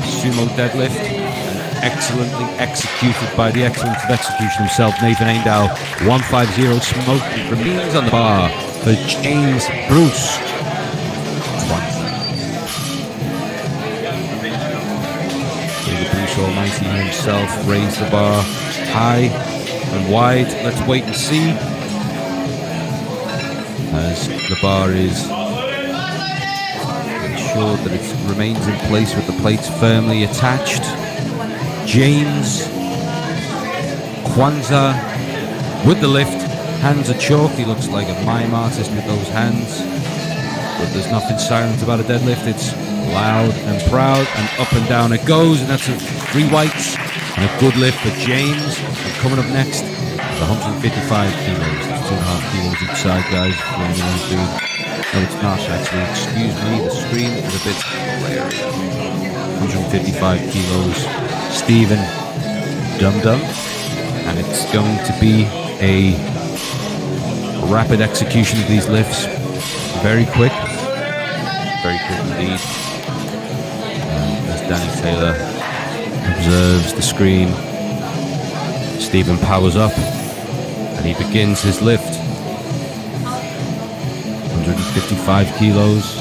sumo deadlift. And excellently executed by the excellence of execution himself, Nathan Aindow. 150 smoke remains on the bar for James Bruce. Bruce Almighty himself raised the bar high and wide. Let's wait and see as the bar is ensured that it remains in place with the plates firmly attached. James Kwanzaa with the lift. Hands are chalked. He looks like a mime artist with those hands. But there's nothing silent about a deadlift. It's loud and proud, and up and down it goes. And that's 3 whites and a good lift for James. And coming up next, the 155 kilos. That's 2.5 kilos each side, guys. No, it's not actually. Excuse me, the screen is a bit blurry. 155 kilos, Stephen Dum Dum. And it's going to be a rapid execution of these lifts. Very quick indeed. As Danny Taylor observes the screen, Stephen powers up And he begins his lift. 155 kilos.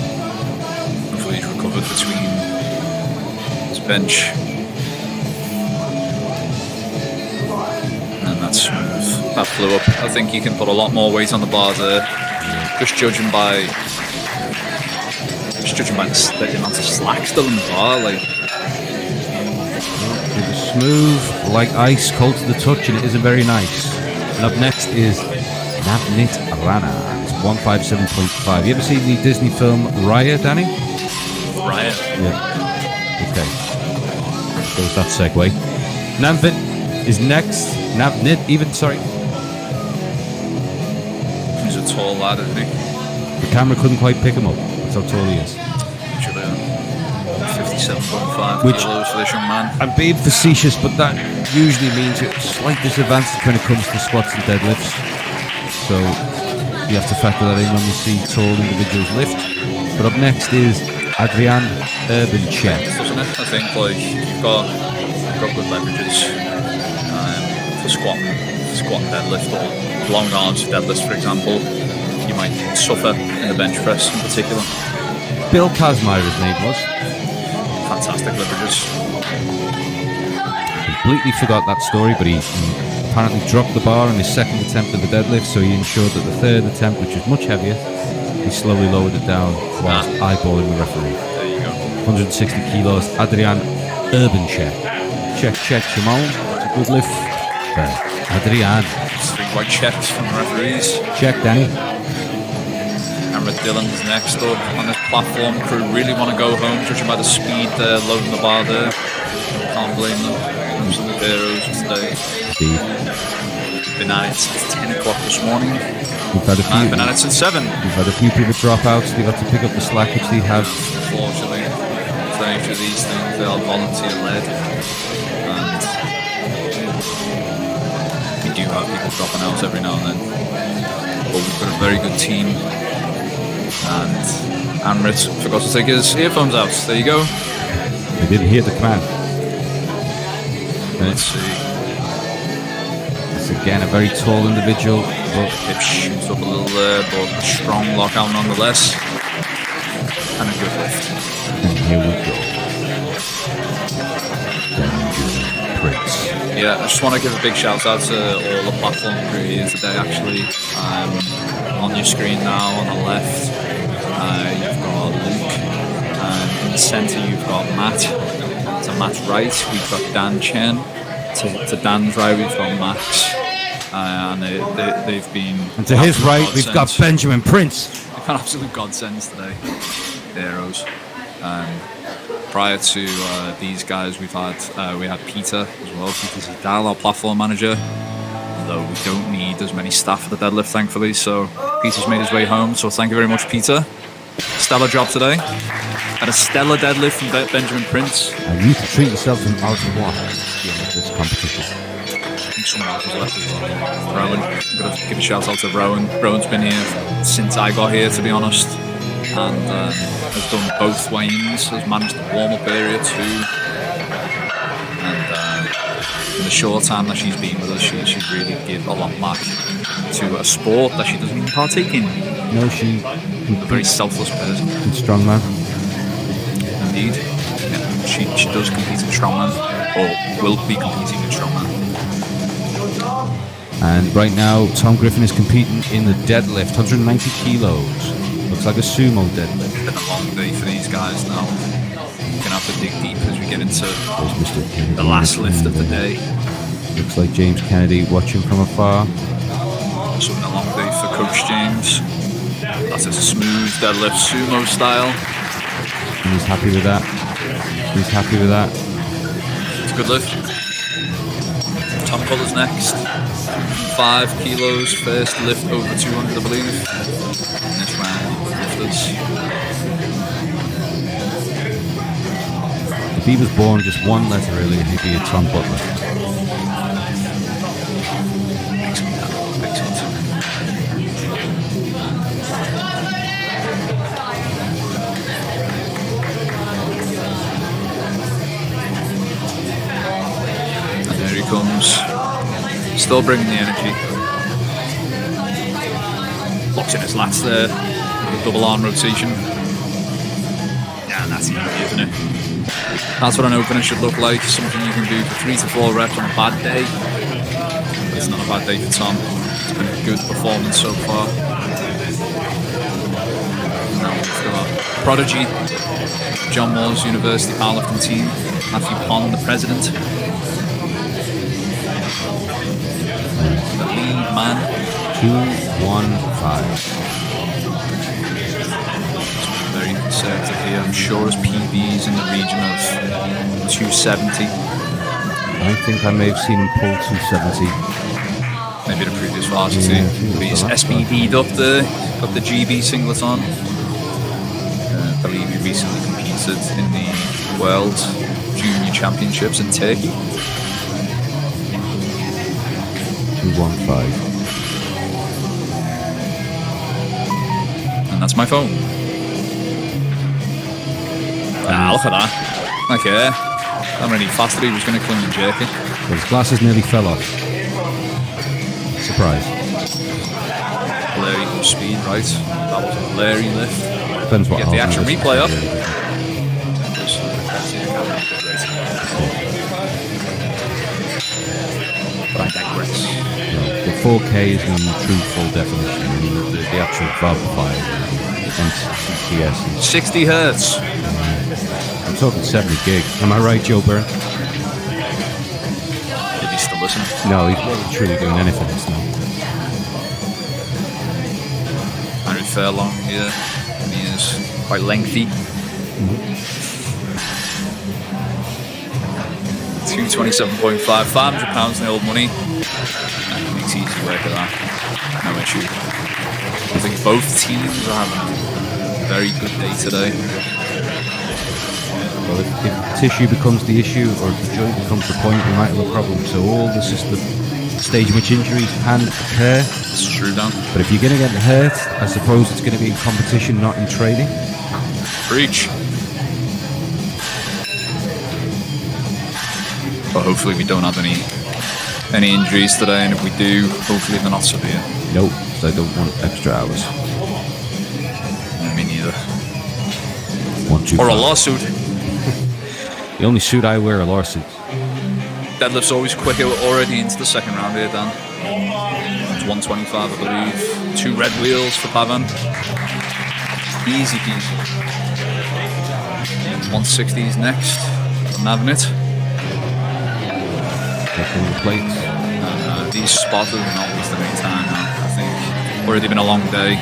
Hopefully he's recovered between his bench. And that's smooth. That flew up. I think he can put a lot more weight on the bar there. Just judging by the amount of slack still in the bar. Like, It was smooth, like ice, cold to the touch, and it isn't very nice. And up next is Navneet Rana. It's 157.5. You ever seen the Disney film Raya, Danny? Raya. Yeah. Okay. So that segue. Navneet is next. Sorry. He's a tall lad, isn't he? The camera couldn't quite pick him up. That's how tall he is. Actually, 57.5 Which- kilos for this young man. I'm being facetious, but that usually means it's a slight disadvantage when it comes to squats and deadlifts. So you have to factor that in when you see tall individuals lift. But up next is Adrian Urbanchek. Doesn't it? I think like you've got good leverages for squat and deadlift, or long arms for deadlifts, for example. You might suffer in the bench press in particular. Bill Kazmaier, his name was. Fantastic leverages. Completely forgot that story, but he apparently dropped the bar on his second attempt at the deadlift, so he ensured that the third attempt, which was much heavier, he slowly lowered it down whilst eyeballing the referee. There you go. 160 kilos, Adrian Urbanchek. Check, Shimon. It's a good lift. Adrian. 3 white checks from the referees. Check, Danny. Cameron Dillon's next up on this platform. Crew really want to go home, judging by the speed they're loading the bar there. Can't blame them. Absolute heroes of today. Indeed. Been at it since 10 o'clock this morning. We've had a few. Been at it since 7. We've had a few people drop out, so they've got to pick up the slack which they have. Unfortunately, for each of these things, they are volunteer led. And we do have people dropping out every now and then. But we've got a very good team. And Amrit forgot to take his earphones out. There you go. They didn't hear the command. Let's see. It's again a very tall individual, but Hip shoots up a little there, but a strong lockout nonetheless. And a good lift. and here we go. Danger Prince. Yeah, I just want to give a big shout out to all the platform crew here today, actually. On your screen now, on the left, you've got Luke. In the centre, you've got Matt. To Matt's right, we've got Dan Chen. To Dan's right, we've got Max. And they've been... And to his right, we've got Benjamin Prince. They've got absolute godsends today. Heroes. Prior to these guys, we had Peter as well. Peter Zidal, our platform manager. Although we don't need as many staff for the deadlift, thankfully. So Peter's made his way home. So thank you very much, Peter. Stellar job today. Had a stellar deadlift from Benjamin Prince. And you can treat yourself from out of water at the end of this competition. I think someone else was left as well. Rowan. I'm going to give a shout out to Rowan. Rowan's been here since I got here, to be honest. And has done both weigh-ins, has managed the warm-up area too. And in the short time that she's been with us, she's really given a lot back to a sport that she doesn't even partake in. No, she's A very selfless person. a strong man. Indeed. Yeah, she does compete in strongman, or will be competing in strongman. And right now, Tom Griffin is competing in the deadlift, 190 kilos. Looks like a sumo deadlift. It's been a long day for these guys now. We're going to have to dig deep as we get into There's Mr. Kennedy. the last lift of the day. Looks like James Kennedy watching from afar. Also been a long day for Coach James. That is a smooth deadlift sumo style. And he's happy with that. He's happy with that. It's a good lift. Tom Culler's next. 5 kilos, first lift over 200, I believe. In this round, lifters. If he was born just one letter earlier, he'd be a Tom Butler. Excellent. And there he comes. Still bringing the energy. Using his lats there, double arm rotation. Yeah, and that's easy, isn't it? That's what an opener should look like. Something you can do for 3 to 4 reps on a bad day. But it's not a bad day for Tom. It's been a good performance so far. Now we've got Prodigy, John Moore's University Powerlifting team, Matthew Pond, the president. The lead man. 215. Very conservative here. I'm sure his PB's in the region of 270. I think I may have seen him pull 270. Maybe the previous Varsity. But he's SBB'd up there. Got the GB singlet on. I believe he recently competed in the World Junior Championships in Turkey. 215. And that's my phone. Ah, look at that. Okay. How many faster he was going to clean and jerk it. Well, his glasses nearly fell off. Surprise. Larry goes speed, right? That was a Larry lift. Depends what Get the action replay up. But I digress. The 4K is in true full definition. I mean, the actual VAB file on CTS is 60 hertz. I'm talking 70 gig. Am I right, Joe Byrne? Did he still listen? No, he's not truly doing anything else now. Henry Fairlong here. And he is quite lengthy. 227.5, £500 in the old money. And he makes easy work of that. No issue. I think both teams are having a very good day today. Well, if tissue becomes the issue or the joint becomes the point, we might have a problem. So all this is the stage in which injuries can occur. It's true, Dan. But if you're going to get hurt, I suppose it's going to be in competition, not in training. Preach. But hopefully we don't have any injuries today, and if we do, hopefully they're not severe. Nope, so I don't want extra hours. Me neither. 1, 2, Or a 5. lawsuit. The only suit I wear are lawsuits. Deadlift's always quicker already into the second round here, Dan. It's 125, I believe. 2 red wheels for Pavan. Easy peasy. 160s next. I'm having it. Checking the plates. These spots are not wasting any time now. I think already been a long day.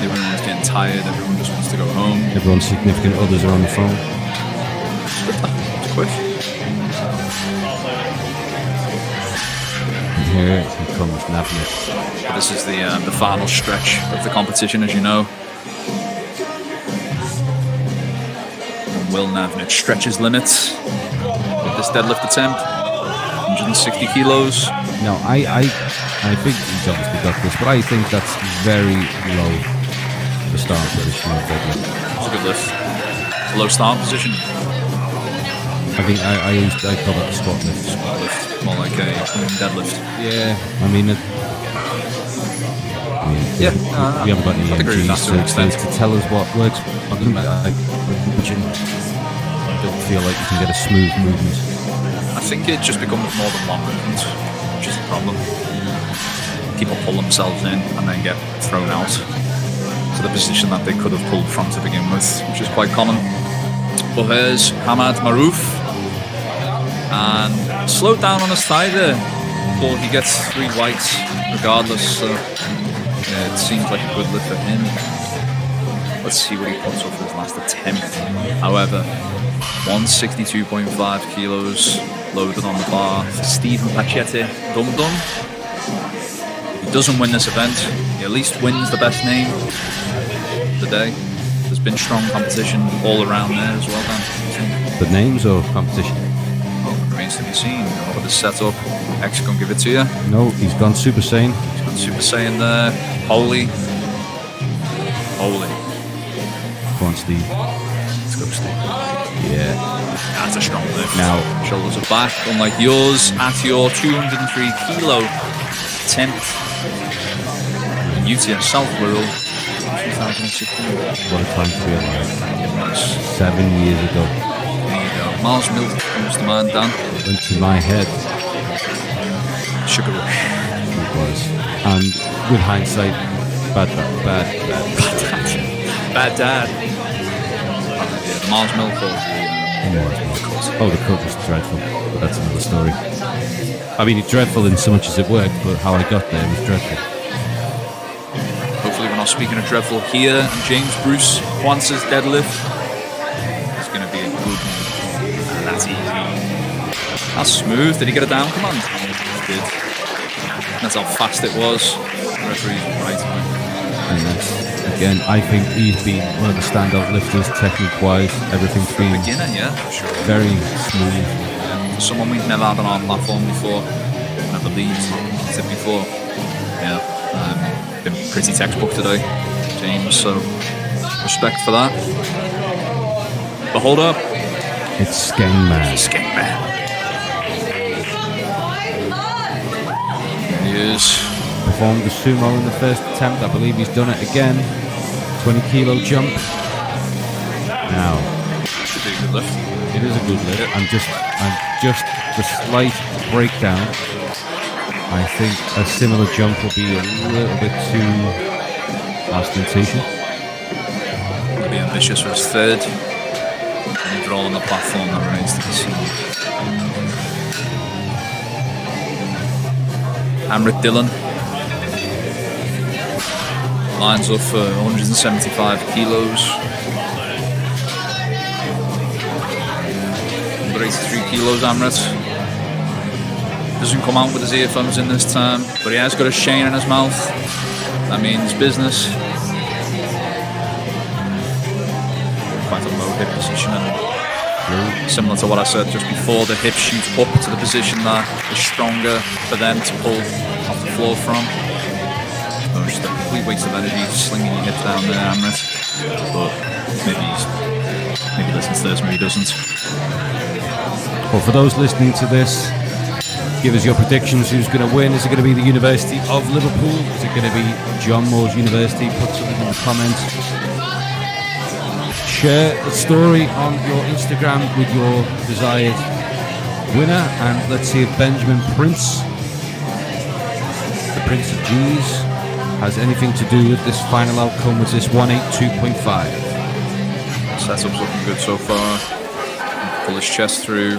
Everyone's getting tired. Everyone just wants to go home. Everyone's significant others are on the phone. It's quick. And here he comes, Navnik. This is the final stretch of the competition, as you know. And Will Navnik stretches limits with this deadlift attempt. 160 kilos. No, I think he's obviously got this, but I think that's very low the start position of deadlift. It's a good lift. It's a low start position. I think I call that a squat lift. Squat lift, more like a deadlift. Yeah, I mean, we haven't got any I'd agree with that EMGs to tell us what works. I don't feel like you can get a smooth movement. I think it just becomes more than one movement, which is the problem. People pull themselves in and then get thrown out to the position that they could have pulled from to begin with, which is quite common. But here's Hamad Marouf, and slowed down on his thigh there, but he gets 3 whites regardless, so yeah, it seems like a good lift for him. Let's see what he puts up for his last attempt. However, 162.5 kilos loaded on the bar for Stephen Pacchetti Dum Dum. If he doesn't win this event, he at least wins the best name of the day. There's been strong competition all around there as well, Dan. The names or competition? Well, it remains to be seen. What is set up? X can give it to you. No, he's gone Super Saiyan. He's got Super Saiyan there. Holy. Go on, Steve. Let's go, Steve. Yeah. That's a strong lift. Now, shoulders are back, unlike yours, at your 203 kilo attempt. And UTS South Wirral 2016. What a time to be alive. 7 years ago. There you go. Miles Milk comes to mind, Dan. Went to my head. Sugar Rush. It was. And with hindsight, bad. Bad dad. Yeah, the Miles Milk or Oh, the coat was dreadful, but that's another story. I mean, it's dreadful in so much as it worked, but how I got there was dreadful. hopefully we're not speaking of dreadful here. And James Bruce wants his deadlift. It's going to be a good one. And that's easy. That's smooth. Did he get it down? Come on. He did. That's how fast it was. The referee's right. And that's, again, I think he's been one of the standout lifters, technique-wise. Everything's been Beginner, yeah, for sure. very smooth. For someone we've never had on our platform before, never believed it before. Yeah, been pretty textbook today, James. So respect for that. But hold up, It's Skengman. Skengman. There he is. Performed the sumo in the first attempt. I believe he's done it again. 20 kilo jump. Now, Should be a good lift. it is a good lift. And just the slight breakdown. I think a similar jump will be a little bit too ostentatious. He'll be ambitious for his third. And he's all on the platform that remains to be seen. Amrit Dillon lines up for 175 kilos. 183 kilos, Amrit. Doesn't come out with his earphones in this time, but he has got a chain in his mouth. That means business. Quite a low hip position, and similar to what I said just before, the hip shoots up to the position that is stronger for them to pull off the floor from. So just a complete waste of energy slinging your hips down there, Amrit. But maybe he listens to this, maybe he doesn't. Well, for those listening to this, give us your predictions. Who's going to win? Is it going to be the University of Liverpool? Is it going to be John Moore's University? Put something in the comments. Share the story on your Instagram with your desired winner. And let's see if Benjamin Prince, the Prince of G's, has anything to do with this final outcome with this 182.5. Setup's looking good so far. Pull his chest through.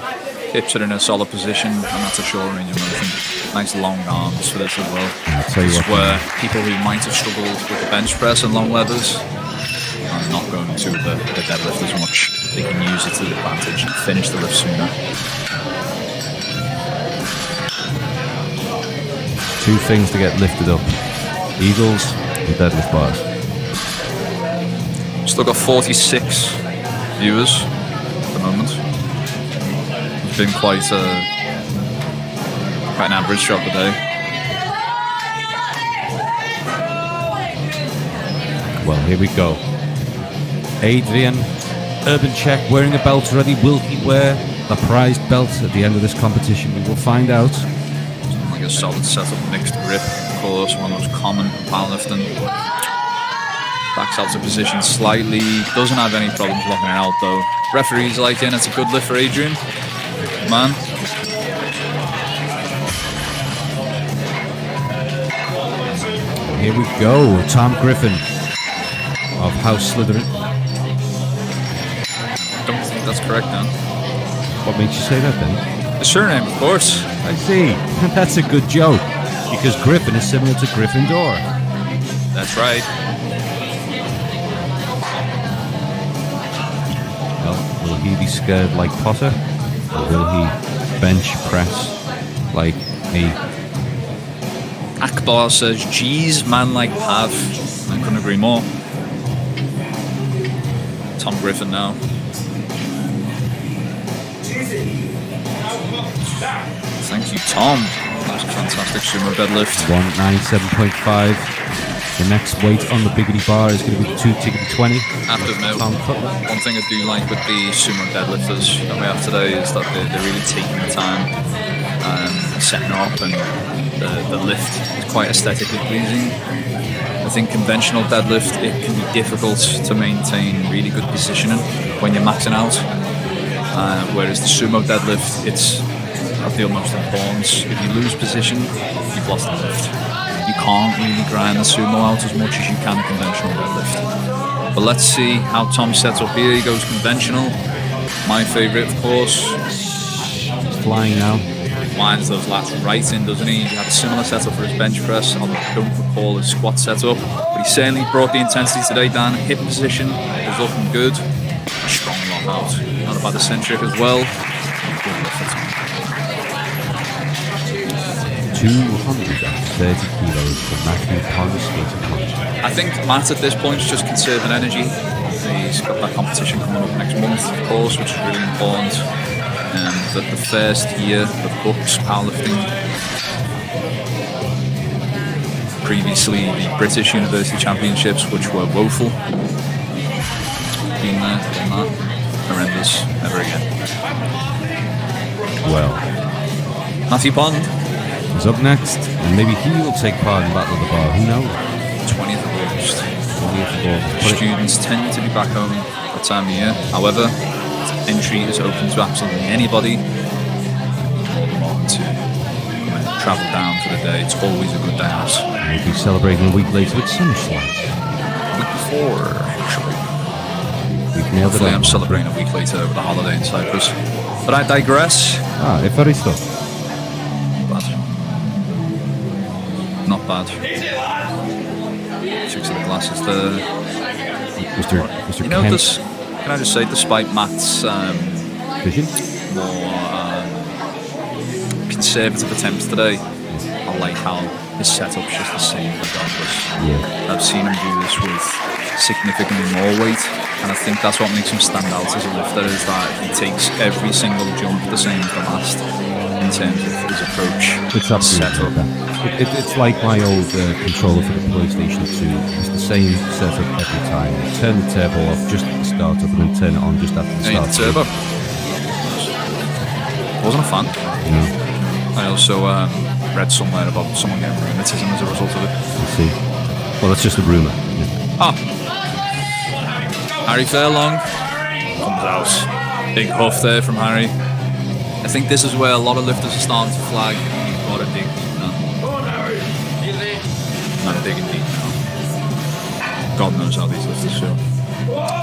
Hips are in a solid position, and that's a short range of motion. Nice long arms for this as well. I'll tell you This is what, where people who might have struggled with the bench press and long leathers are not going to the deadlift as much. They can use it to their advantage and finish the lift sooner. two things to get lifted up: Eagles and deadlift bars. Still got 46 viewers at the moment. It's been quite an average shot today. Well, here we go. Adrian Urbanchek wearing a belt already. Will he wear the prized belt at the end of this competition? We will find out. Something like a solid setup, mixed grip, of course, one of those common in powerlifting. Backs out to position slightly. Doesn't have any problems locking it out though. Referee's like in. It's a good lift for Adrian. Man. Here we go. Tom Griffin of House Slytherin. Don't think that's correct, Dan. What makes you say that then? The surname, of course. I see. That's a good joke. Because Griffin is similar to Gryffindor. That's right. Well, will he be scared like Potter? Or will he bench press like me? Akbar says, geez, man like Pav. I couldn't agree more. Tom Griffin now. Thank you, Tom. That was a fantastic sumo deadlift. 197.5. The next weight on the biggity bar is going to be the 2 tickety 20. After Tom Cutler. one thing I do like with the sumo deadlifters that we have today is that they're really taking the time setting up, and the lift is quite aesthetically pleasing. I think conventional deadlift, it can be difficult to maintain really good positioning when you're maxing out. Whereas the sumo deadlift, it's of the utmost importance. If you lose position, you've lost the lift. You can't really grind the sumo out as much as you can the conventional deadlift. But let's see how Tom sets up here. He goes conventional. My favourite, of course. He's flying now. Lines those lats right in, doesn't he? He had a similar setup for his bench press. I don't recall his squat setup, but he certainly brought the intensity today, Dan. Hip position is looking good. Strong lockout. Not about the centric as well. Good lift at 230 kilos for Matthew Pond skating punch. I think Matt at this point is just conserving energy. He's got that competition coming up next month, of course, which is really important. The first year of Bucks powerlifting. Previously, the British University Championships, which were woeful. Been there, done that. Horrendous. Never again. Well, Matthew Pond is up next, and maybe he will take part in Battle of the Bar. Who knows? 20th of August. 20th of August. Students tend to be back home at the time of year. However, entry is open to absolutely anybody. More than welcome to come and travel down for the day. It's always a good day out. We'll be celebrating a week later with SummerSlam. Week before, actually. We've nailed it. Hopefully I'm celebrating a week later over the holiday in Cyprus. But I digress. Evaristo. Bad. Not bad. 6 of the glasses there. Mr. You know, Kent. this, can I just say, despite Matt's Vision? more conservative attempts today, I like how his setup's just the same regardless. Yeah. I've seen him do this with significantly more weight, and I think that's what makes him stand out as a lifter, is that he takes every single jump the same as the last in terms of his approach. It's absolutely like that. It's like my old controller for the PlayStation 2. It's the same setup every time. You turn the turbo off just at the start of and then turn it on just after the Yeah, start. the turbo. Wasn't a fan. No. I also read somewhere about someone getting rheumatism as a result of it. You see. Well, that's just a rumour. Ah, Harry Fairlong comes out. Big huff there from Harry. I think this is where a lot of lifters are starting to flag. You've got to dig deep now. I'm digging deep now. God knows how these lifters feel.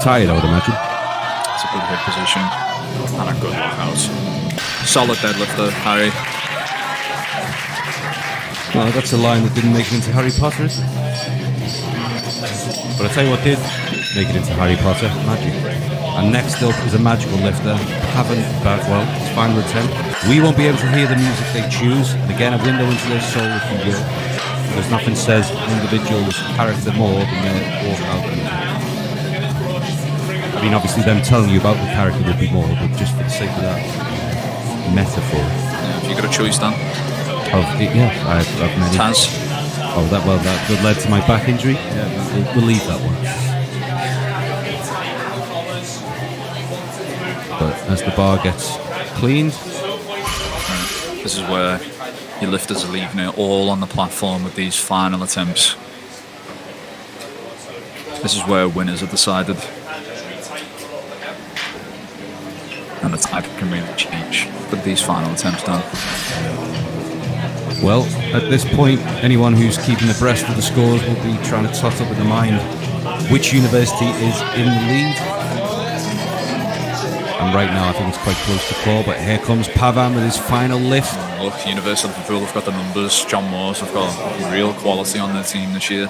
Tired, I would imagine. It's a good hip position and a good lockout. Solid deadlifter, Harry. Well, that's a line that didn't make it into Harry Potter, is it? But I tell you what did make it into Harry Potter, magic. And next up is a magical lifter. Haven't about, well, his final attempt. We won't be able to hear the music they choose, and again, a window into their soul, if you will. Because nothing says an individual's character more than their walkout. I mean, obviously, them telling you about the character would be more, but just for the sake of that metaphor. Yeah, have you got a choice, Dan? I've many. Taz? Oh, that led to my back injury. Yeah, we'll leave that one. But as the bar gets cleaned, This is where your lifters are leaving it all on the platform with these final attempts. This is where winners are decided. And the tide can really change with these final attempts done. well, at this point, anyone who's keeping abreast of the scores will be trying to tot up in the mind which university is in the lead. And right now, I think it's quite close to call, but here comes Pavan with his final lift. Look, University of Liverpool have got the numbers. John Moores have got real quality on their team this year.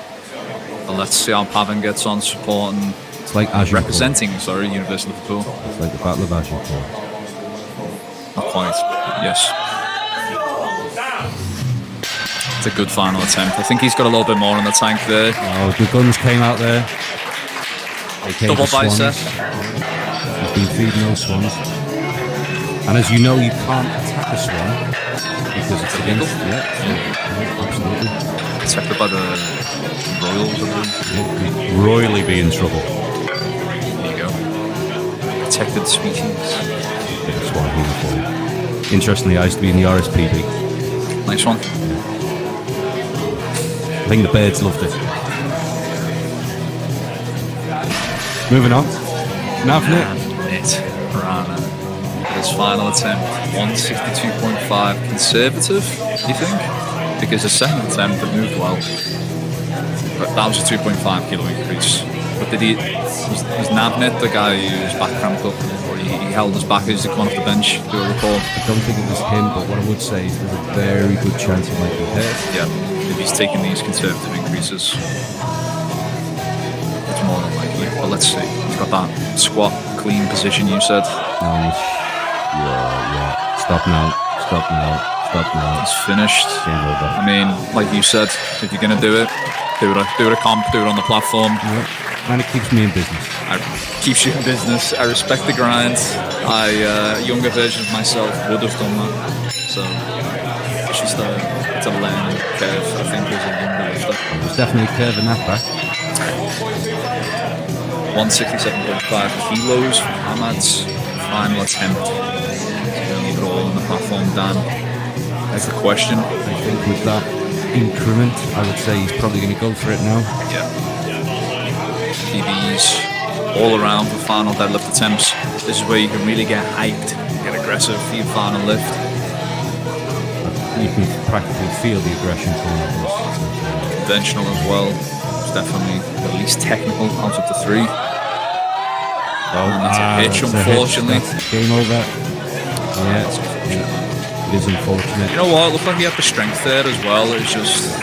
But let's see how Pavan gets on supporting, It's like Agincourt. representing, University of Liverpool. It's like the Battle of Agincourt. Not quite, yes. It's a good final attempt. I think he's got a little bit more in the tank there. Oh, the guns came out there. They came Double for swans. bicep. He's been feeding those swans. And as you know, you can't attack a swan because it's against. Yeah, absolutely. Protected by the Royals, I believe. You'd royally be in trouble. There you go. Protected species. Bit of swan here for you. Interestingly, I used to be in the RSPB. Nice one. I think the birds loved it. Moving on. Navnit. Rana. His final attempt, 162.5. Conservative, do you think? Because the second attempt, it moved well. But that was a 2.5 kilo increase. But was Navnit the guy who was back cramped up? Or he held us back as he came off the bench, do I recall? I don't think it was him, but what I would say is there's a very good chance he might be hurt. Yeah, if he's taking these conservative increases, it's more than likely. But let's see. He's got that squat clean position you said. Yeah. Stop now. It's finished. Game over. I mean, like you said, if you're gonna do it a comp, do it on the platform. Yeah. And it keeps me in business. It keeps you in business. I respect the grind. A younger version of myself would have done that. So it's just it's a learning curve, I think, as a younger lifter. There's definitely a curve in that back. 167.5 kilos for Ahmad's final attempt. Leave it all on the platform, Dan. That's the question. I think with that increment, I would say he's probably going to go for it now. Yeah. PBs all around for final deadlift attempts. This is where you can really get hyped, get aggressive for your final lift. You can practically feel the aggression coming out of this. Conventional as well. It's definitely the least technical out of the three. That's a hitch, unfortunately. That's game over. Yeah, it is unfortunate. You know what? It looked like he had the strength there as well. It's just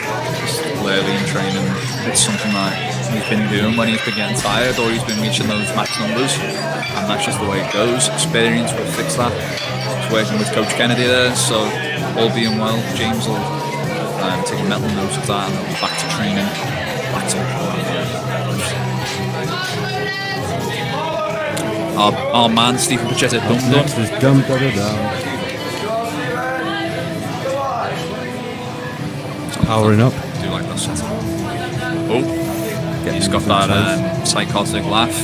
clearly in training. It's something that he's been doing when he's been getting tired or he's been reaching those max numbers. And that's just the way it goes. Experience will fix that. He's working with Coach Kennedy there, so all being well, James will take a mental note of that and they'll be back to training. Back to our man Stephen Pachetta Next is Dum Da Da Dum. Powering up. Do you like that set? Oh, he's got that psychotic laugh.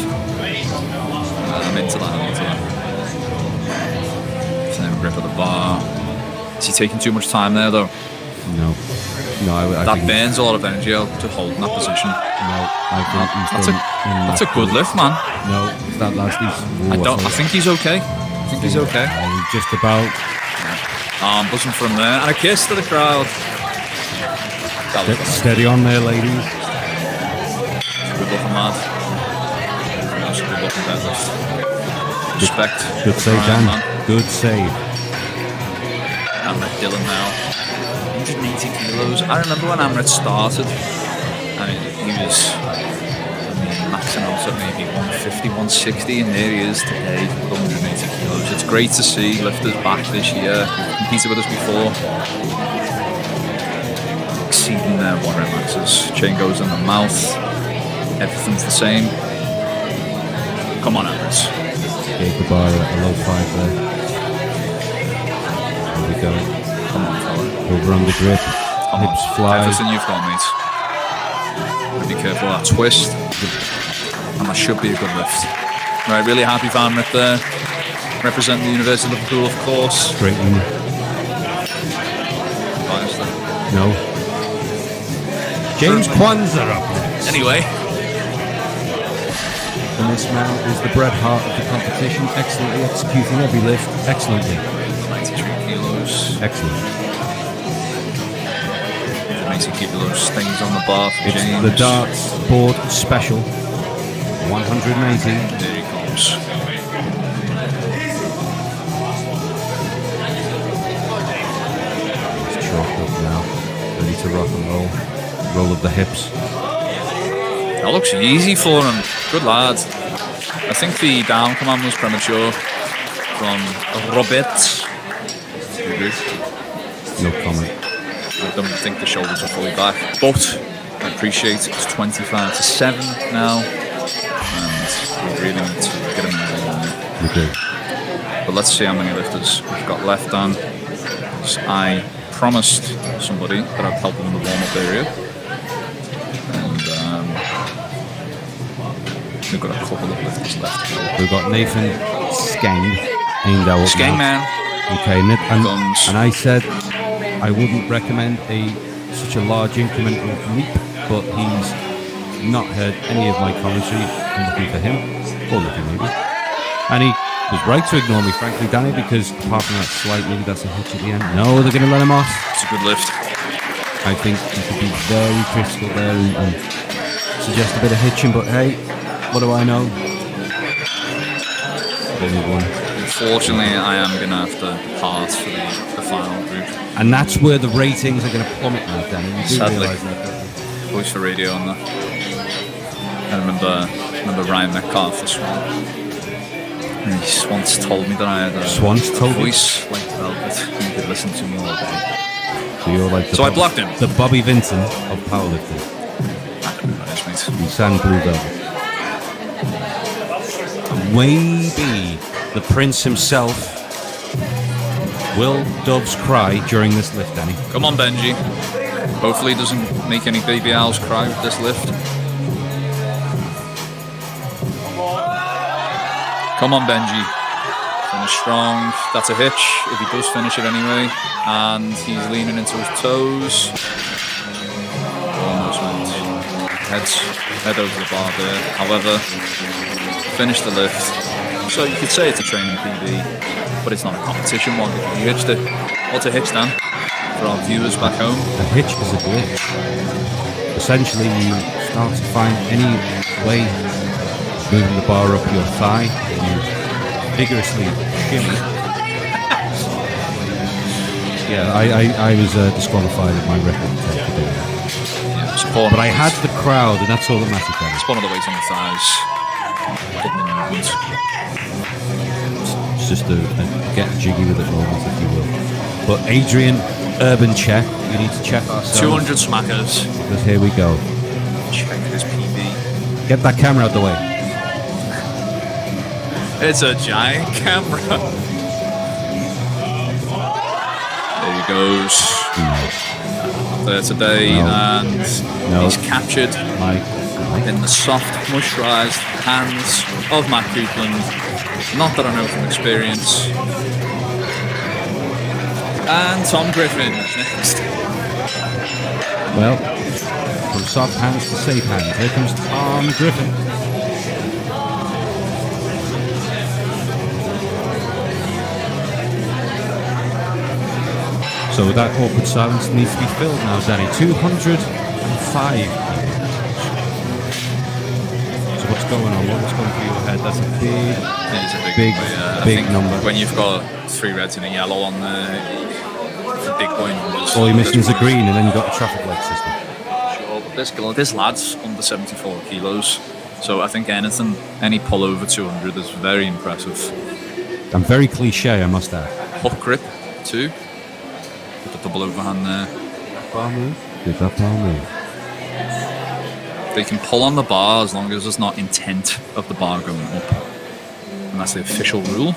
I'm into that. Then grip of the bar. Is he taking too much time there though? No, I that think burns a lot of energy out to hold in that position. No, I think he's that's a good lift, man. No, that last I think he's okay. He's okay. Just about. Arm buzzing from there, and a kiss to the crowd. Steady on there, ladies. Good looking lad. That's a good looking deadlift. Respect. Good save, Dan. Good save. Amrit Dillon now. 180 kilos. I remember when Amrit started. I mean, he was maxing out at maybe 150, 160, and there he is today with 180 kilos. It's great to see lifters back this year. Competed with us before. Exceeding their 1 rep maxes. Chain goes in the mouth. Everything's the same. Come on, Amrit. Gave the bar a low 5 there. There we go. Come on, fella. Over on the grip. Come Hips on. fly. Everything you've got, mate. Be careful of that twist. And that should be a good lift. Right, really happy for Amrit there. Representing the University of Liverpool, of course. Great win. Biased there. No. James Kwanzaa up next. Anyway. And this man is the Bret Hart of the competition, excellently executing every lift, excellently. 93 kilos. Excellent. 90 kilos stays on the bar for It's James. the darts board special, 180. There he comes. He's chalked up now, ready to rock and roll. Roll of the hips. That looks easy for him. Good lad. I think the down command was premature from Robert. No comment. I don't think the shoulders are fully back, but I appreciate it's 25-7 now, and we really need to get him in there. We do. But let's see how many lifters we've got left on. So I promised somebody that I'd help them in the warm-up area, and we've got a couple of lifters left. We've got Nathan Skeng, aimed our Skeng man. Okay, and Guns. I said I wouldn't recommend such a large incremental leap, but he's not heard any of my commentary. I'm looking for him, or looking maybe. And he was right to ignore me, frankly, Danny, because apart from that slight, maybe that's a hitch at the end. No, they're going to let him off. It's a good lift. I think he could be very critical there and suggest a bit of hitching, but hey, what do I know? Only one. Unfortunately, I am going to have to pass for the final group. And that's where the ratings are going to plummet now, Danny. You do Sadly. realise that, don't you? Voice for radio on that. I remember Ryan Metcalf, the Swan. And he once told me that I had a voice like velvet. He could listen to me all day. So you're like I blocked him. The Bobby Vincent of powerlifting. I don't know what that is, mate. You sang Blue Velvet. Maybe the Prince himself will doves cry during this lift, Danny. Come on, Benji. Hopefully he doesn't make any baby owls cry with this lift. Come on, Benji. Finish strong. That's a hitch, if he does finish it anyway. And he's leaning into his toes. Almost went. Head over the bar there. However, finished the lift. So you could say it's a training PB, but it's not a competition one because you hitched it. What's a hitch, Dan? For our viewers back home. A hitch is a glitch. Essentially, you start to find any way moving the bar up your thigh, you vigorously shimmy. Yeah, I was disqualified at my record for doing that. Yeah, but I had the crowd, and that's all that matters. It's one of the weights on the thighs. It's just a get jiggy with it moment, if you will. But Adrian, urban check. You need to check ourselves. 200 smackers. Because here we go. Check this PB. Get that camera out the way. It's a giant camera. There he goes. There today, and he's captured in the soft, moisturised hands of Matt Coupland. Not that I know from experience. And Tom Griffin is next. Well, from soft hands to safe hands, here comes Tom Griffin. So that awkward silence needs to be filled now, Danny. 205. So what's going on? What's going through your head? That's a big number. When you've got 3 reds and a yellow on there, it's a big boy numbers. All you're missing is a green, and then you've got a traffic light system. Sure, this lad's under 74 kilos, so I think any pull over 200 is very impressive. I'm very cliche, I must add. Hook grip too. With the double overhand there. Bar move. Good that bar move. They can pull on the bar as long as there's not intent of the bar going up, and that's the official rule.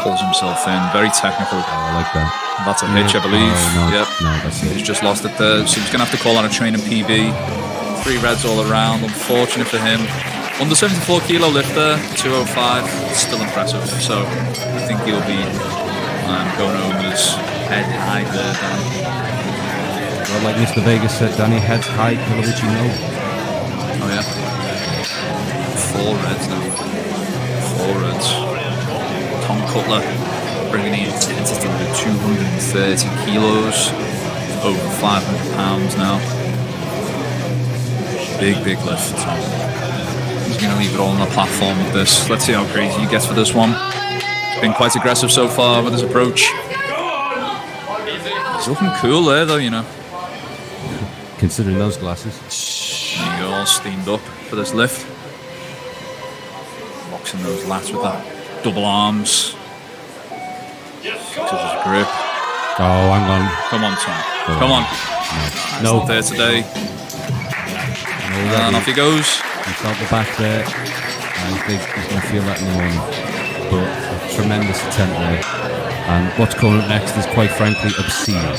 Pulls himself in, very technical. Oh, I like that. That's a hitch, I believe. No, that's it. He's just lost it there, so he's going to have to call on a training PB. 3 reds all around, unfortunate for him. Under 74 kilo lifter, 205, still impressive. So I think he'll be going home as head high there. Well, like Mr. Vegas said, Danny, head high, Pilovici no. Oh yeah. 4 reds now. 4 reds. Tom Cutler bringing the intensity to 230 kilos, over 500 pounds now. Big lift. He's going to leave it all on the platform with this. Let's see how crazy he gets for this one. He's been quite aggressive so far with his approach. He's looking cool there though, you know. Considering those glasses. There you go, all steamed up for this lift. Boxing those lats with that double arms. Fixes his grip. Oh, hang on. Come on, Tom. Come on. No. Not there today. And off he goes. He felt the back there. I think he's going to feel that in the morning. But a tremendous attempt there. And what's coming up next is quite frankly obscene.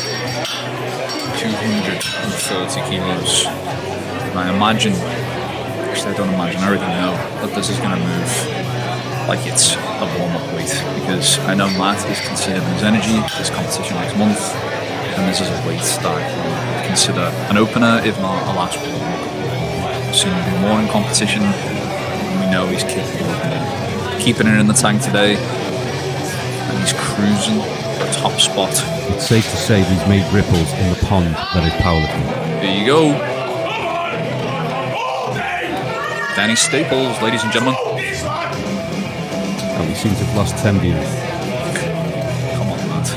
230 kilos. And I imagine, actually I don't imagine, I already know that this is going to move like it's a warm-up weight, because I know Matt is considering his energy, his competition next month, and this is a weight that I would consider an opener, if not a last warm-up. Soon do more in competition, and we know he's capable of keeping it in the tank today, and he's cruising the top spot. It's safe to say he's made ripples in the pond that is powerlifting. There you go. Danny Staples, ladies and gentlemen. And we seem to have lost 10 viewers. Come on, Matt.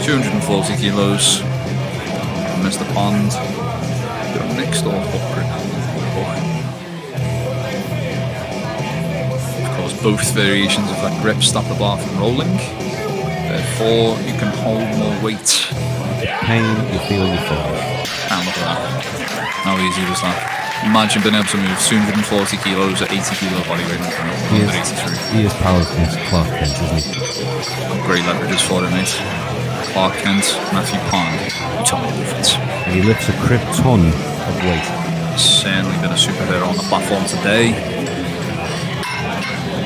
240 kilos. Mr. Pond. Got a mixed or hook grip. Of course, both variations of that grip stop the bar from rolling. Therefore, you can hold more weight. Pain you feel in your foot. And look at that. How easy was that? Imagine being able to move 240 kilos at 80 kilo body weight. He is powerlifting Clark Kent, isn't he? Great leverages for it, mate. Clark Kent, Matthew Pond, you tell me the difference. And he lifts a crib ton of weight. Certainly been a superhero on the platform today.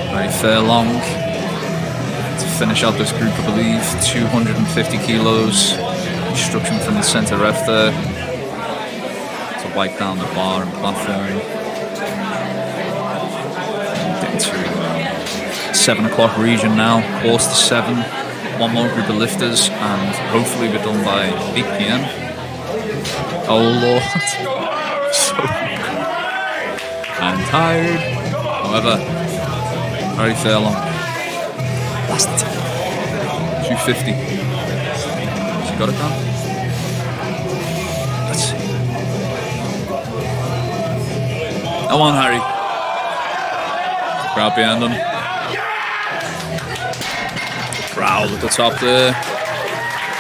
Very fair long. To finish out this group, I believe, 250 kilos. Instruction from the centre ref there. To wipe down the bar and platform. Getting to 7 o'clock region now, quarter to 7. One more group of lifters, and hopefully we're done by 8 p.m. Oh Lord. So I'm tired. However, very fair long. Last 250. Has he got it down? Let's see. Come on, Harry. Crowd behind him. Growl at the top there.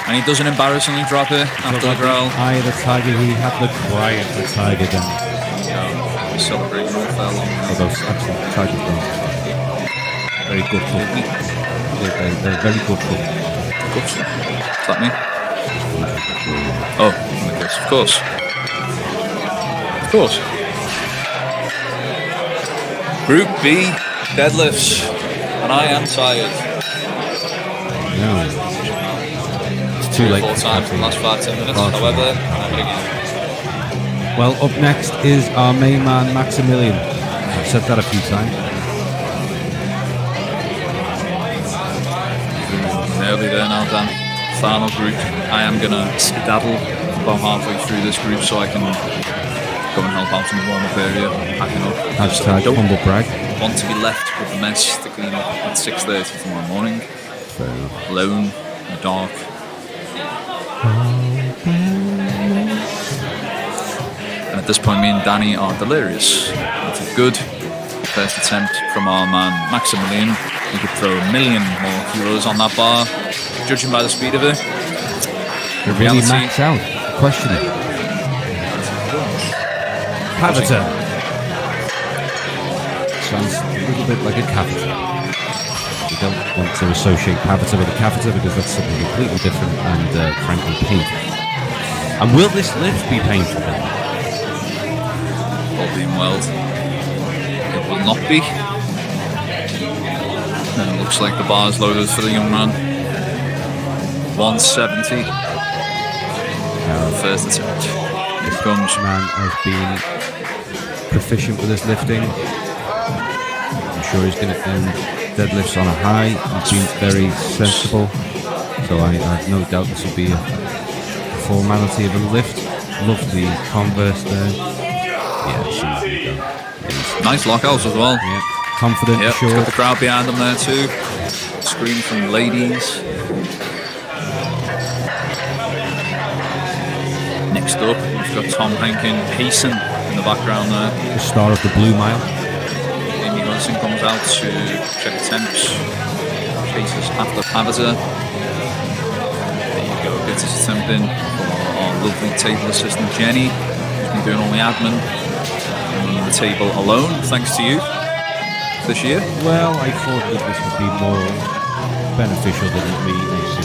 And he doesn't embarrassingly drop it after the growl. Eye of the tiger, he had the cry of the tiger then. Yeah, he's celebrating all fair long. Although actually the tiger's gone. Very good foot. They're very good foot. Good foot. Is that me? Oh, of course. Of course. Group B, deadlifts. And I am tired. No. It's too late. 4 times in the last 5-10 minutes. However, never again. Well, up next is our main man, Maximilian. I've said that a few times. Nearly there now, Dan. Final group. I am going to skedaddle about halfway through this group so I can go and help out in the warm-up area, packing up. Hashtag humble brag. Want to be left with the mess to clean up at 6:30 tomorrow morning. Alone, in the dark. And at this point, me and Danny are delirious. That's good. First attempt from our man Maximilian. He could throw 1 million more kilos on that bar. Judging by the speed of it, You're really maxed out. Question it. Cavita. Sounds a little bit like a cavita. We don't want to associate cavita with a cavita because that's something completely different and frankly painful. And will this lift be painful? All being well, it will not be. And it looks like the bar's loaded for the young man. 170. First attempt. Here it comes. Man has been proficient with his lifting. I'm sure he's going to end deadlifts on a high. He's been very sensible. So I have no doubt this will be a formality of a lift. Love the Converse there. Yeah, nice lockouts as well. Yeah. Confident, yep, sure. Got the crowd behind them there too. Scream from ladies. Next up, we've got Tom Henkin Payson in the background there. The star of the Blue Mile. Amy Hudson comes out to check attempts. Chases after Pavita. There you go, gets his attempt in for our lovely table assistant Jenny, who's been doing all the admin on the table alone, thanks to you. This year? Well, I thought that this would be more beneficial than it really is.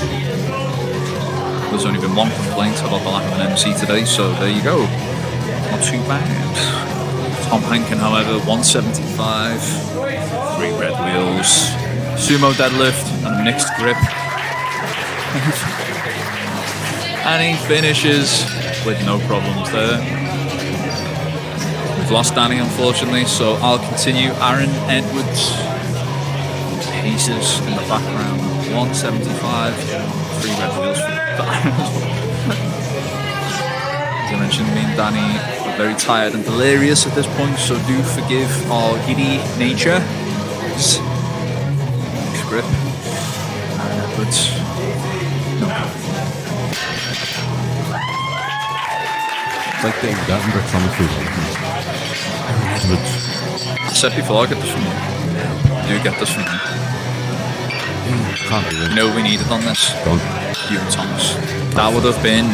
There's only been one complaint about the lack of an MC today, so there you go. Not too bad. Tom Hankin, however, 175, 3 red wheels, sumo deadlift, and a mixed grip. And he finishes with no problems there. We've lost Danny, unfortunately, so I'll continue. Aaron Edwards, pieces in the background, 175, 3 red wheels for Aaron. As I mentioned, me and Danny are very tired and delirious at this point, so do forgive our giddy nature. Mixed grip, Aaron Edwards. It's like Dave Gattenberg from the food. I said before, I get this from you. You get this from me. Can't be You know what we needed on this? Go on. You and Thomas. That would have been...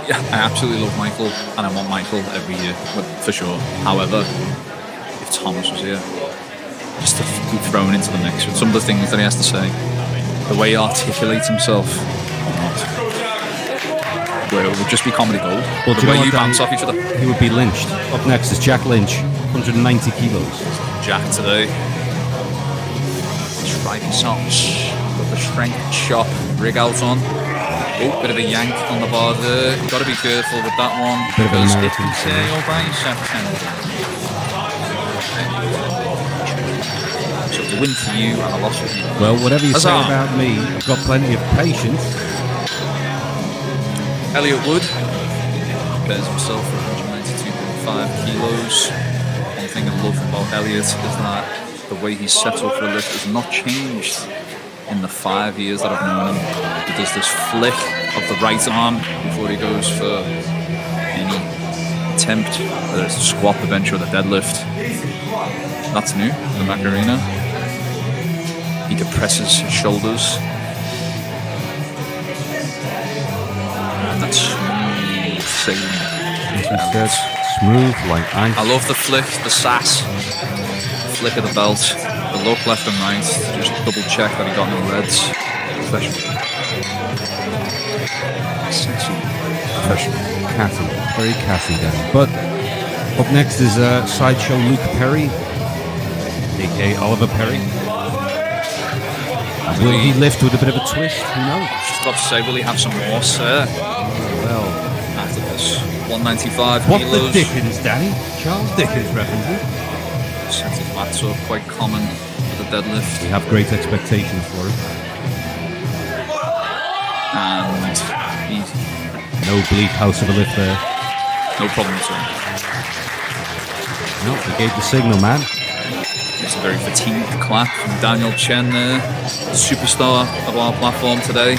Yeah, I absolutely love Michael, and I want Michael every year, for sure. However, if Thomas was here, just to be thrown into the mix with some of the things that he has to say, the way he articulates himself, where it would just be comedy gold. Well, The way you bounce off each other. He would be lynched. Up next is Jack Lynch, 190 kilos. Jack today. Triceps with the strength shop rig out on. Oh, bit of a yank on the bar there. Got to be careful with that one. Bit of an because American if you say your bicep so it's a win for you and a loss for you. Well, whatever you say Huzzah. about me, I've got plenty of patience. Elliot Wood prepares himself for 192.5 kilos. One thing I love about Elliot is that the way he's set up for the lift has not changed in the 5 years that I've known him. He does this flick of the right arm before he goes for any attempt, whether it's a squat, the bench, or the deadlift. That's new, the Macarena. He depresses his shoulders. And that's smooth sailing. Instead, smooth like ice. I love the flick, the sass, flick of the belt, the look left and right, just double check that he got no reds. Professional. Sexy. Professional. Catty. Very catty then. But up next is Sideshow Luke Perry, aka Oliver Perry. Will he lift with a bit of a twist? Who knows? Just about to say, will he have some more, sir? Well, After this, 195 what kilos. the Dickens, Danny? Charles Dickens references. Sets his lats up, quite common for the deadlift. We have great expectations for it. And he's No bleak house of a lift there. no problem at all. No, he gave the signal, man. It's a very fatigued clap from Daniel Chen there, the superstar of our platform today.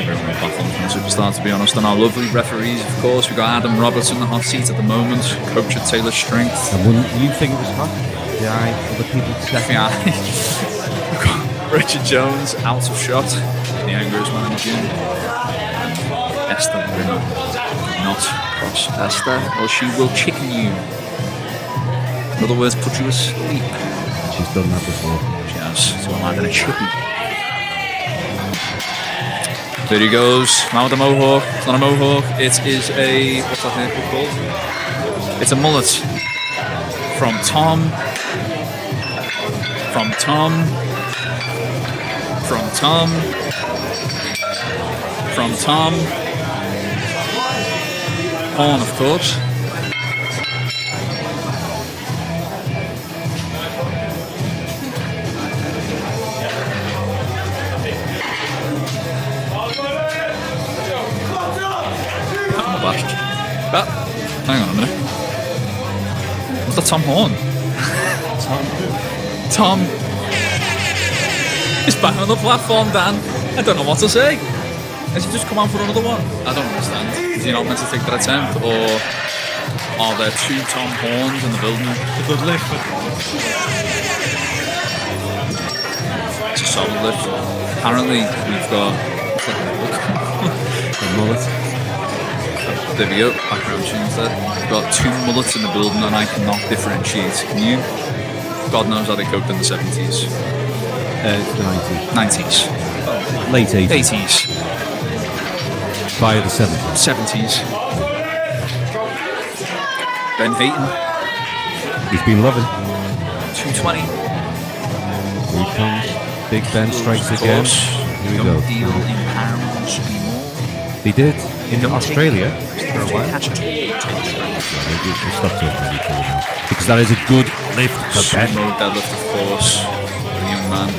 Very good platform from the superstar, to be honest. And our lovely referees, of course. We've got Adam Roberts in the hot seat at the moment, coach at Taylor Strength. And wouldn't you think it was hot? Yeah, other people stepping Yeah. We've got Richard Jones out of shot, the angriest man in the gym. Esther Brimmer. Not cross Esther, or she will chicken you. In other words, put you asleep. She's done that before. She has, so I'm having a chicken. There he goes, now with the mohawk. It's not a mohawk, it is a, what's that thing called? It's a mullet. From Tom. From Tom. From Tom. From Tom. Horn, of course. But, hang on a minute. Was that Tom Horn? Tom is back on the platform, Dan. I don't know what to say. Has he just come on for another one? I don't understand. Is he not meant to take that attempt? Or are there two Tom Horns in the building? A good lift. It's a solid lift. Apparently, we've got... The mullet. There we go, background tunes there. We've got two mullets in the building and I cannot differentiate. Can you? God knows how they coped in the 70s. It's the 90s. 90s. Late 80s. 80s. Via the 70s. 70s. Ben Hayton He's been loving. 220. Here he comes. Big Ben strikes Of again. course. Here we Don't go. deal in pounds anymore. They did in Don't Australia for a while. Catch it. We'll stop talking about each other now. Because that is a good lift for Ben. Sumo deadlift, of course. For the young man.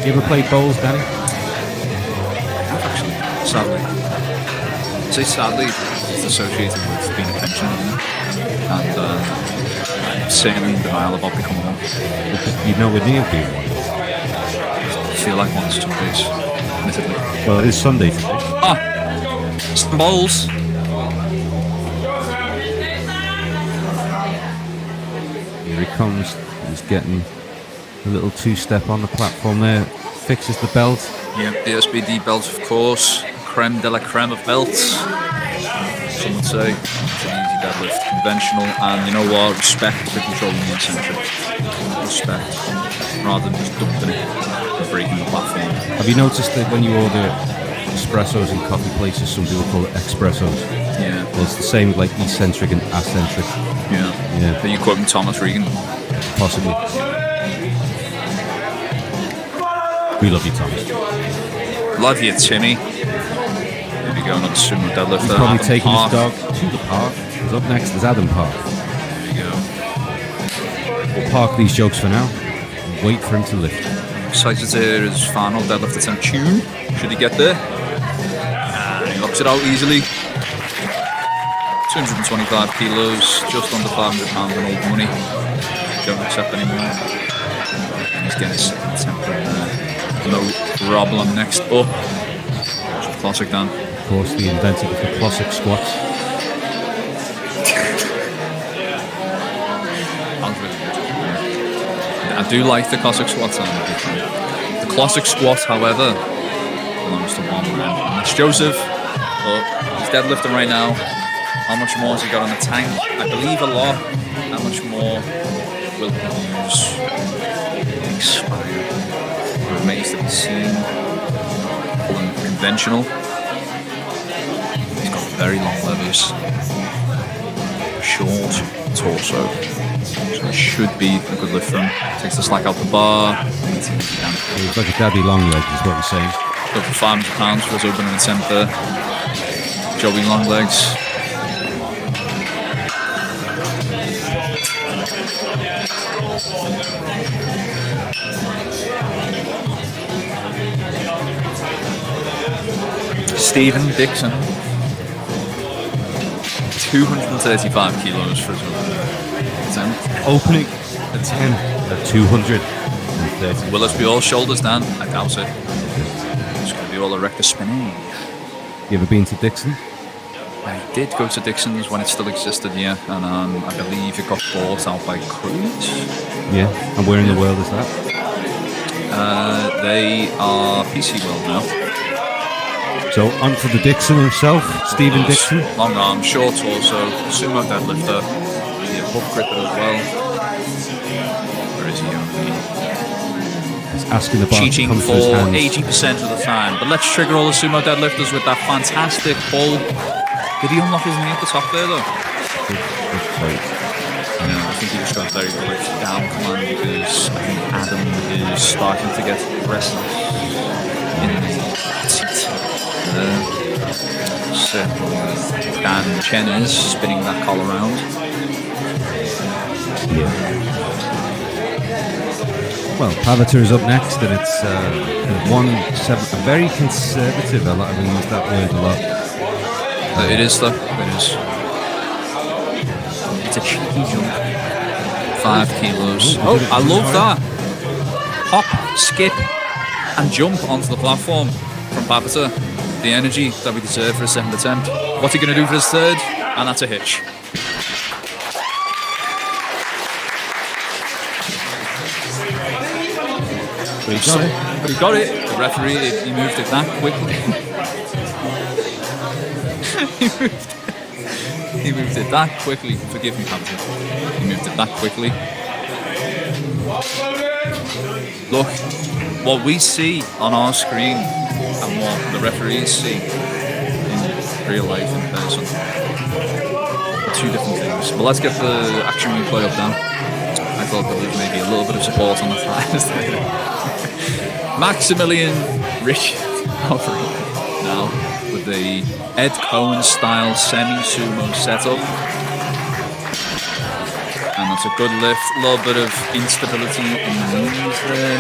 You ever played bowls, Danny? Actually, sadly. I say sadly, it's associated with being a pensioner. And I'm certainly in denial about becoming one. You'd know we're near being one. I feel like one some days, admittedly. Well, it is Sunday today. Ah! Some bowls. Here he comes. He's getting a little two-step on the platform there. Fixes the belt. Yeah, the SBD belt, of course. Creme de la creme of belts. Some would say. It's an easy deadlift. Conventional. And you know what? Respect for controlling the eccentric. Respect. Rather than just dumping it and breaking the platform. Have you noticed that when you order espressos in coffee places, some people call it espressos? Yeah. Well, it's the same with like eccentric and eccentric. Yeah. Yeah. Are you quoting Thomas Regan? Possibly. We love you, Thomas. Love you, Timmy. Here we go, another sumo deadlift. He's probably Adam taking Park. his dog to the park. He's up next is Adam Park. There you go. We'll park these jokes for now and wait for him to lift. Excited to hear his final deadlift attempt tune. Should he get there? And he knocks it out easily. 225 kilos, just under £500 in old money. Don't accept anymore. And he's getting his second attempt in there. No problem. Next up, classic Dan. Of course, the inventor of the classic squats. I do like the classic squats. The classic squat, however, belongs to one man. And that's Joseph. He's deadlifting right now. How much more has he got on the tank? I believe a lot. How much more will he use? Expire. Remains to be seen. Pulling conventional. He's got very long levers. Short torso. So it should be a good lift for him. Takes the slack out the bar. It's like a daddy long leg, is what you're saying. Go for £500 for his opening attempt there. Joey long legs. Stephen Dixon. 235 kilos for his attempt. Opening attempt at 230. Will this be all shoulders, Dan? I doubt it. It's going to be all erector spinning. You ever been to Dixon? I did go to Dixon's when it still existed, yeah, and I believe it got bought out by Cruz. Yeah, and where in the world is that? They are PC World now. So on to the Dixon himself, Stephen Dixon. Long arm, short torso, sumo deadlifter, the above gripper as well. Where is he going? He's asking the bar to Cheating come for to his hands. 80% of the time. But let's trigger all the sumo deadlifters with that fantastic pull. Did he unlock his knee at the top there though? Good fight. No, I think he just got very good down command because I think Adam is starting to get restless in the seat. Certainly Dan Chen is spinning that collar around. Yeah. Well, Paviter is up next, and it's 1-7. Very conservative. I use that word a lot. It is though. It is. It's a cheeky jump. 5 kilos. Oh, I love that. Hop, skip, and jump onto the platform from Paviter. The energy that we deserve for a second attempt. What's he going to do for his third? And that's a hitch. But he got it. The referee, he moved it that quickly. He moved it that quickly. Forgive me, Paviter. He moved it that quickly. Look, what we see on our screen and what the referees see in real life in person. two different things. But let's get the action replay up now. I thought there was maybe a little bit of support on the thighs there. Maximilian Richard now with the Ed Cohen style semi-sumo setup. And that's a good lift, a little bit of instability in the knees there.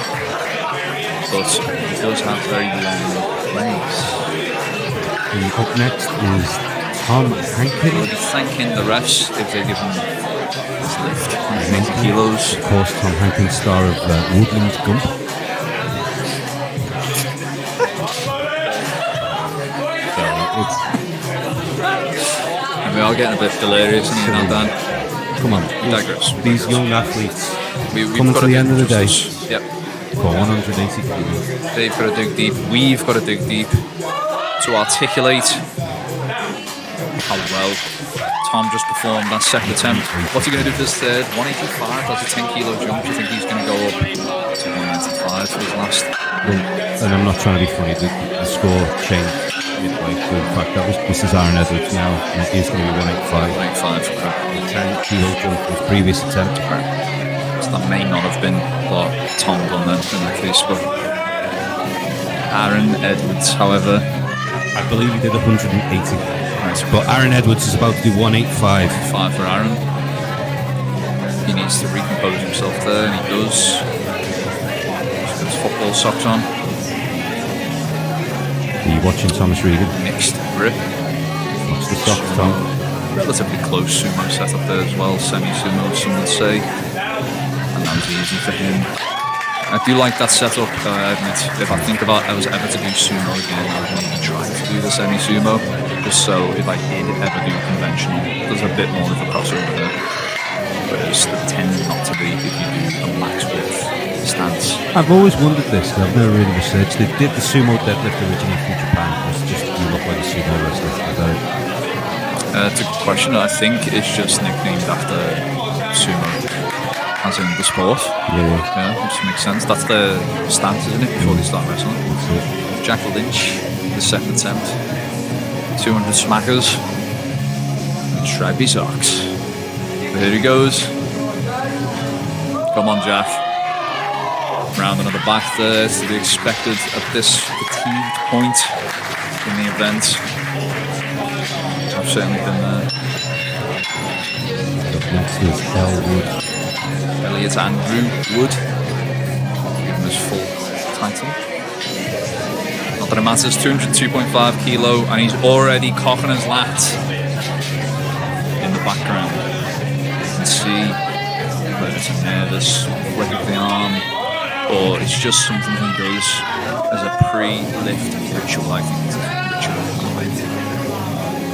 But he does have very long legs. And up next is Tom Hankin. We'll be thanking the refs if they give him this lift, 180 kilos. Of course, Tom Hankin, star of Woodland Gump. And we are getting a bit delirious in here now, Dan. Come on, We digress. these young athletes We've coming got to the end of the day justice. Yep. for 180 kilos. They've got to dig deep. We've got to dig deep to articulate how well Tom just performed that second attempt. What's he going to do for his third? 185. That's a 10 kilo jump. Do you think he's going to go up to 195 for his last? And I'm not trying to be funny, the score changed midway through. In fact, this is Aaron Edwards now. It is going to be 185. 185. The 10 kilo jump was previous attempt. So that may not have been what Tom done then in that case, but Aaron Edwards, however, I believe he did 180. right, But Aaron Edwards is about to do 185. 5 for Aaron. He needs to recompose himself there, and he does. He's got his football socks on. Are you watching Thomas Regan? Mixed grip. What's the socks, Tom? Relatively close sumo setup there as well, semi-sumo, some would say. And that was easy for him. I do like that setup, I admit. If I think about I was ever to do sumo again, I would maybe try to do the semi-sumo. Just so if I did ever do conventional, there's a bit more of a crossover there. Whereas there tends not to be if you do a max width stance. I've always wondered this, and I've never really researched it. Did the sumo deadlift originate from Japan? Or is it just you look like a sumo wrestler? Is that it? It's a good question. I think it's just nicknamed after sumo, as in the sport. Yeah. Which makes sense. That's the stance, isn't it, before they start wrestling? That's it. Jack Lynch, the second attempt. 200 smackers. And stripy socks. But here he goes. Come on, Jack. Rounding at the back there to be expected at this fatigued point in the event. I've certainly been there. Up next is Elwood. Elliot Andrew Wood. Give him his full title. Not that it matters, 202.5 kilo, and he's already cocking his lats in the background. You can see whether it's a nervous flick of the arm or it's just something he does as a pre-lift ritual. I think it's a ritual.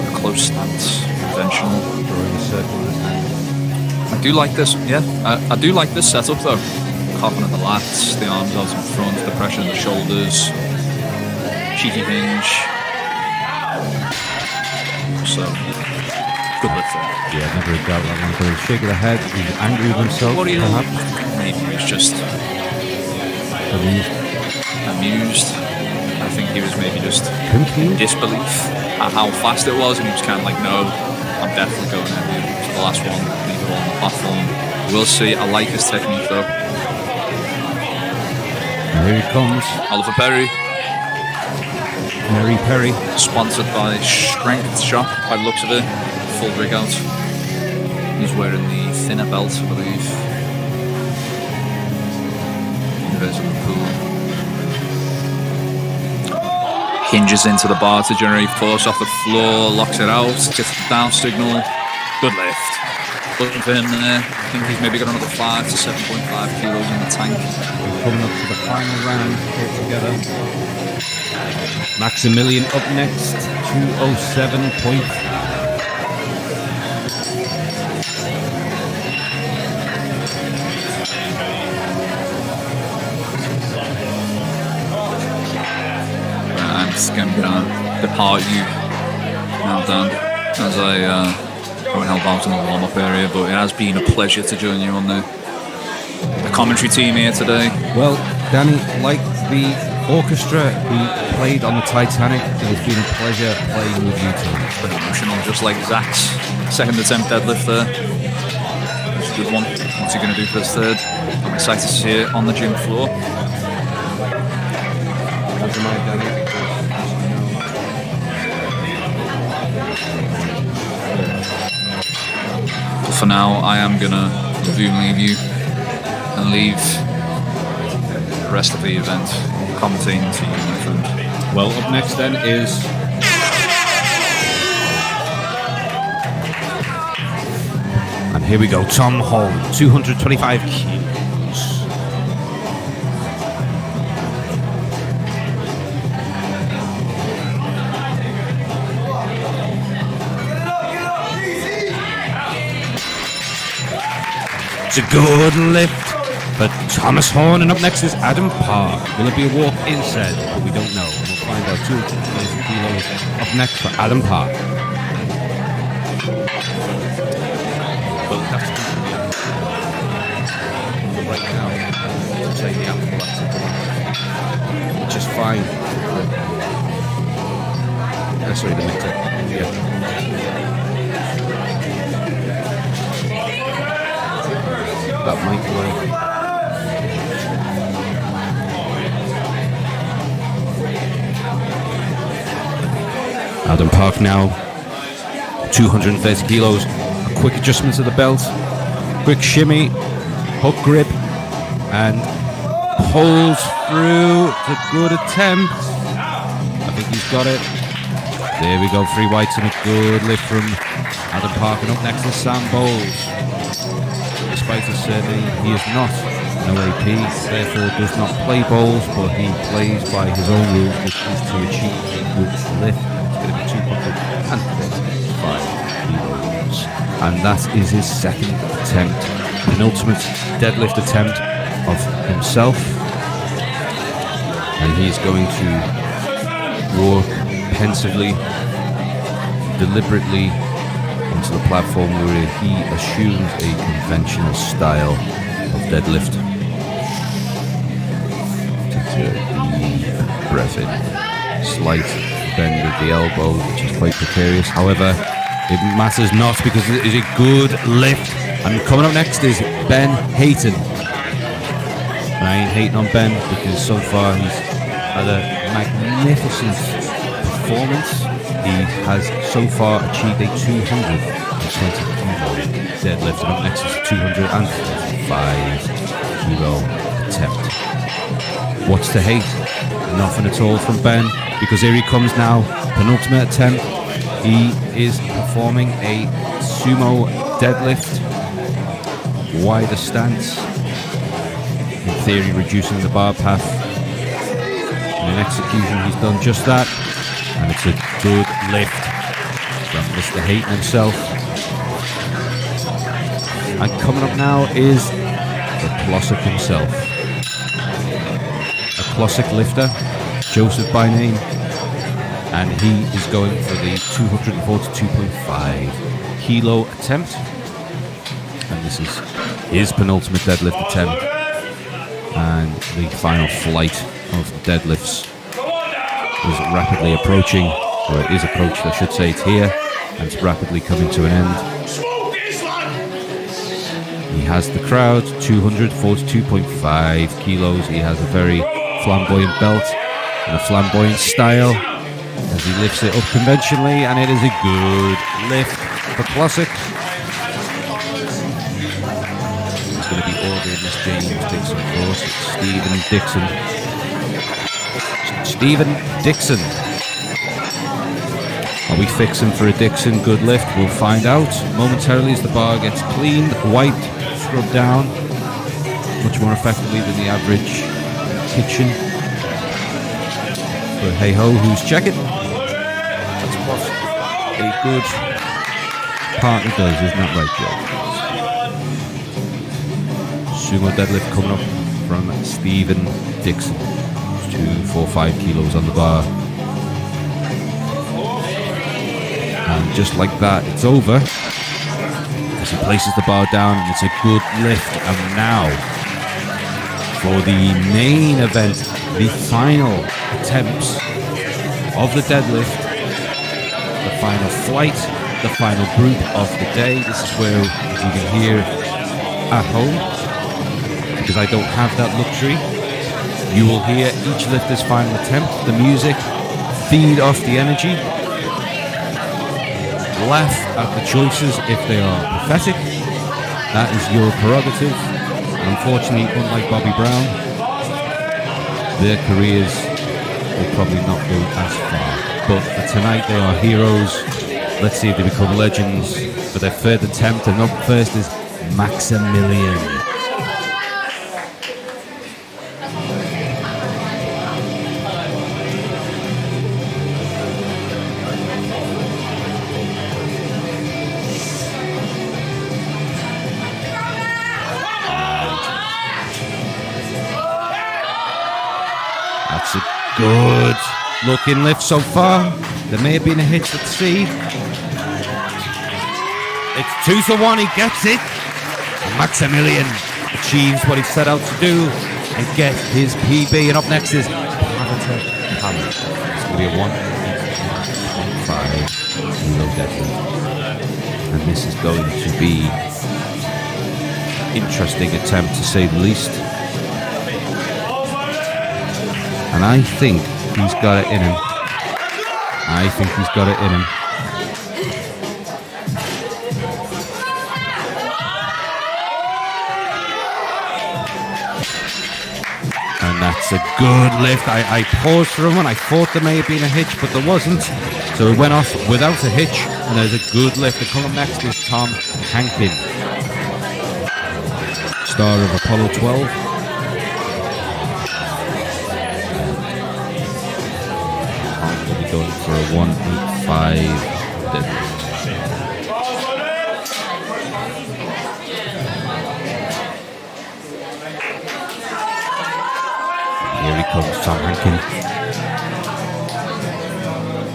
A close stance, conventional. I do like this, I do like this setup though. Coughing at the lats, the arms out in front, the pressure on the shoulders, cheeky hinge. So, good lift there. Yeah, never a doubt that one. But he's shaking the head, he's angry with himself, What do you perhaps. Maybe he was just amused. I think he was maybe just in Confused? disbelief at how fast it was, and he was kind of like, no, I'm definitely going in. It's the last one, leave it all on the platform. We'll see. I like his technique though. Here he comes, Oliver Perry, Mary Perry. sponsored by Strength Shop by the looks of it. Full rig out. He's wearing the thinner belt, I believe. University of Liverpool. Hinges into the bar to generate force off the floor, locks it out, gets the down signal. Good lift. Looking for him there. I think he's maybe got another 5 to 7.5 kilos in the tank. We're coming up to the final round altogether. Maximilian up next, 207.5. I'm just going to depart you now, Dan, as I won't help out in the warm-up area, but it has been a pleasure to join you on the commentary team here today. Well, Danny, like the orchestra who played on the Titanic, it has been a pleasure playing with you tonight. But emotional, just like Zach's Second attempt deadlift there. That's a good one. What's he going to do for his third? I'm excited to see it on the gym floor. But for now, I am going to leave you and leave the rest of the event commentating to you, my friend. Well, up next then is and here we go, Tom Holm, 225 kilos. It's a good lift for Thomas Horn, and up next is Adam Park. Will it be a walk inside? But we don't know. We'll find out. 220 kilos up next for Adam Park. Well, that's right now. Take the apple, which is fine. Sorry, the mixer. Yeah. That might work. Adam Park now, 230 kilos. A quick adjustment to the belt, quick shimmy, hook grip, and pulls through. It's a good attempt. I think he's got it. There we go, 3 whites and a good lift from Adam Park. And up next is Sam Bowles. Despite his surname, he is not an OAP, therefore does not play bowls, but he plays by his own rules, which is to achieve a good lift. It's going to be 235 kilos. And that is his second attempt, penultimate deadlift attempt of himself. And he is going to walk pensively, deliberately onto the platform where he assumes a conventional style of deadlift. Takes a deep breath in, slight bend with the elbow, which is quite precarious. However, it matters not because it is a good lift. And coming up next is Ben Hayton. And I ain't hating on Ben because so far he's had a magnificent performance. He has so far achieved a 220 kilo deadlift, and up next is a 235 kilo attempt. What's to hate? Nothing at all from Ben, because here he comes now, penultimate attempt. He is performing a sumo deadlift, wider stance, in theory reducing the bar path. And in execution he's done just that. And it's a good lift from Mr. Hayton himself. And coming up now is the Clossic himself. A Clossic lifter, Joseph by name. And he is going for the 242.5 kilo attempt. And this is his penultimate deadlift attempt. And the final flight of the deadlifts is rapidly approaching, or it is approached, I should say. It's here, and it's rapidly coming to an end. He has the crowd, 242.5 kilos. He has a very flamboyant belt and a flamboyant style as he lifts it up conventionally, and it is a good lift for Classic. He's going to be ordering Miss James Dixon, of course. It's Stephen Dixon. Stephen Dixon. Are we fixing for a Dixon good lift? We'll find out momentarily as the bar gets cleaned, wiped, scrubbed down, much more effectively than the average kitchen. But hey ho, who's checking? That's what a good partner does, isn't that right, Joe? Sumo deadlift coming up from Stephen Dixon. 245 kilos on the bar. And just like that, it's over as he places the bar down, and it's a good lift. And now for the main event, the final attempts of the deadlift, the final flight the final group of the day. This is where you can hear at home, because I don't have that luxury. You will hear each lifter's final attempt, the music, feed off the energy, laugh at the choices if they are pathetic. That is your prerogative. And unfortunately, unlike Bobby Brown, their careers will probably not go as far. But for tonight, they are heroes. Let's see if they become legends for their third attempt. And up first is Maximilian. That's a good looking lift so far. There may have been a hitch, let's see. It's 2 to 1, he gets it. And Maximilian achieves what he set out to do and get his PB. And up next is Pavita Pali. It's going to be a 1.5 kilo deadlift. And this is going to be interesting attempt to say the least. And I think he's got it in him. I think he's got it in him. And that's a good lift. I paused for a moment. I thought there may have been a hitch, but there wasn't. So it went off without a hitch, and there's a good lift. The coming next is Tom Hankin, star of Apollo 12. Going for a 1.85 deadlift. Here he comes, Tom Hankin.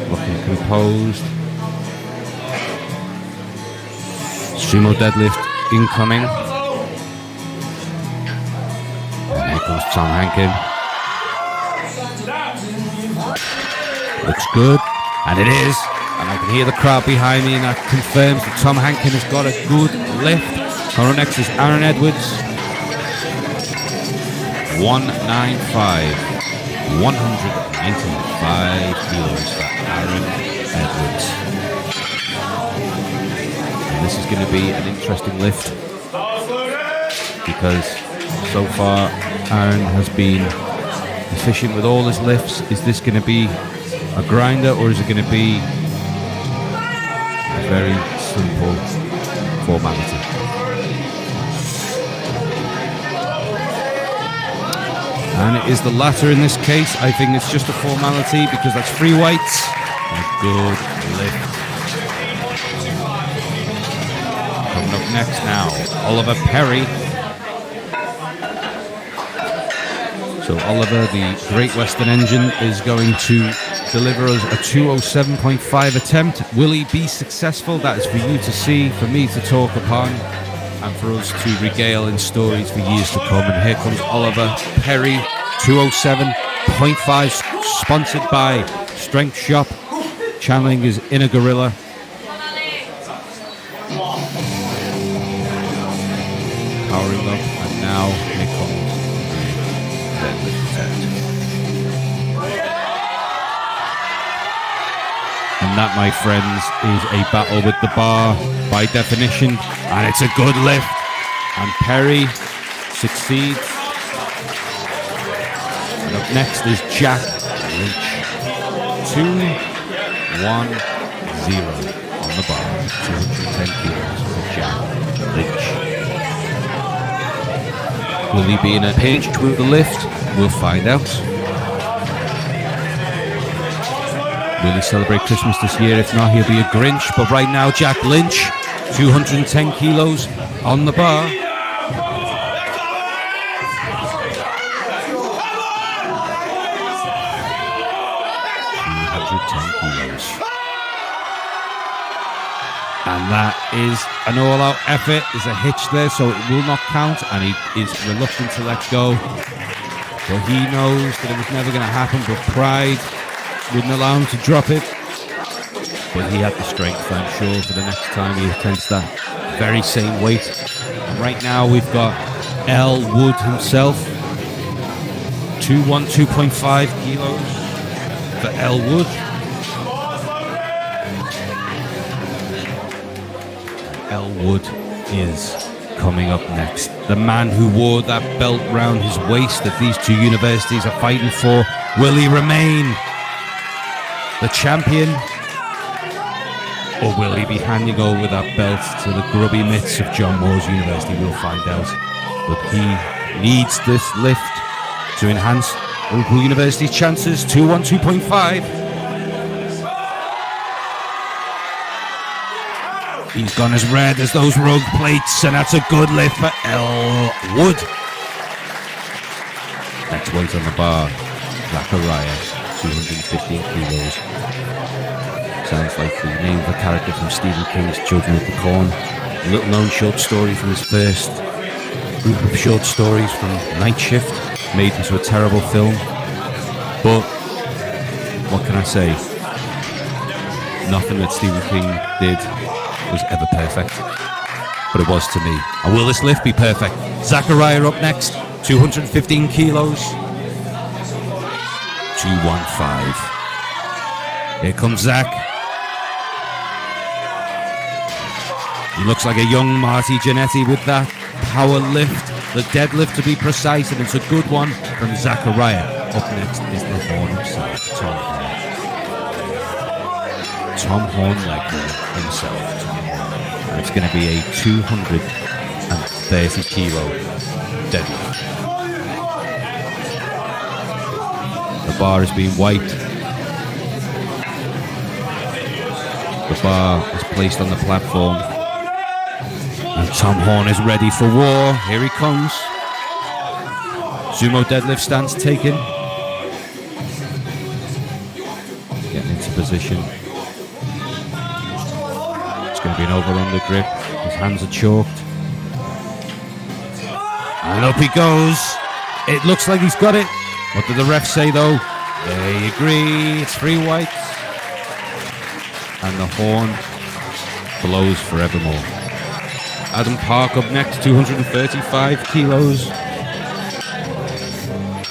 Looking composed. Sumo deadlift incoming. And here comes Tom Hankin. Looks good, and it is, and I can hear the crowd behind me, and that confirms that Tom Hankin has got a good lift. Our next is Aaron Edwards. 195, 195 kilos for Aaron Edwards. And this is going to be an interesting lift, because so far Aaron has been efficient with all his lifts. Is this going to be a grinder, or is it going to be a very simple formality? And it is the latter in this case. I think it's just a formality, because that's free weights and a good lift. Coming up next now, Oliver Perry. So Oliver, the Great Western Engine, is going to deliver us a 207.5 attempt. Will he be successful? That is for you to see, for me to talk upon, and for us to regale in stories for years to come. And here comes Oliver Perry, 207.5, sponsored by Strength Shop, channeling his inner gorilla. Powering up, and now here comes deadlift attempt. And that, my friends, is a battle with the bar by definition, and it's a good lift. And Perry succeeds. And up next is Jack Lynch. 2-1-0 on the bar. 210 kilos for Jack Lynch. Will he be in a pinch with the lift? We'll find out. Will he celebrate Christmas this year? If not, he'll be a Grinch. But right now, Jack Lynch, 210 kilos on the bar. 210 kilos. And that is an all-out effort. There's a hitch there, so it will not count, and he is reluctant to let go. But he knows that it was never going to happen, but pride wouldn't allow him to drop it. but he had the strength, I'm sure, for the next time he attempts that very same weight. And right now we've got L. Wood himself, 212.5 kilos for L. Wood. L. Wood is coming up next. The man who wore that belt round his waist that these two universities are fighting for. Will he remain the champion? Or will he be handing over that belt to the grubby mitts of John Moores University? We'll find out. But he needs this lift to enhance Liverpool University's chances. 212.5. He's gone as red as those rug plates, and that's a good lift for L. Wood. Next weight on the bar, Zachariah, 215 kilos. Sounds like the name of a character from Stephen King's Children of the Corn. A little known short story from his first group of short stories from Night Shift, made into a terrible film. But what can I say? Nothing that Stephen King did was ever perfect, but it was to me. And will this lift be perfect? Zachariah up next, 215 kilos, 215. Here comes Zach. He looks like a young Marty Jannetty with that power lift, the deadlift to be precise, and it's a good one from Zachariah. Up next is the Horn himself, Tom Horn. Tom Horn Legman himself. And it's going to be a 230 kilo deadlift. The bar is being wiped. The bar is placed on the platform. And Tom Horn is ready for war. Here he comes. Sumo deadlift stance taken. Getting into position. It's going to be an over-under grip. His hands are chalked. And up he goes. It looks like he's got it. What did the ref say though? They agree. It's 3 whites. And the horn blows forevermore. Adam Park up next, 235 kilos.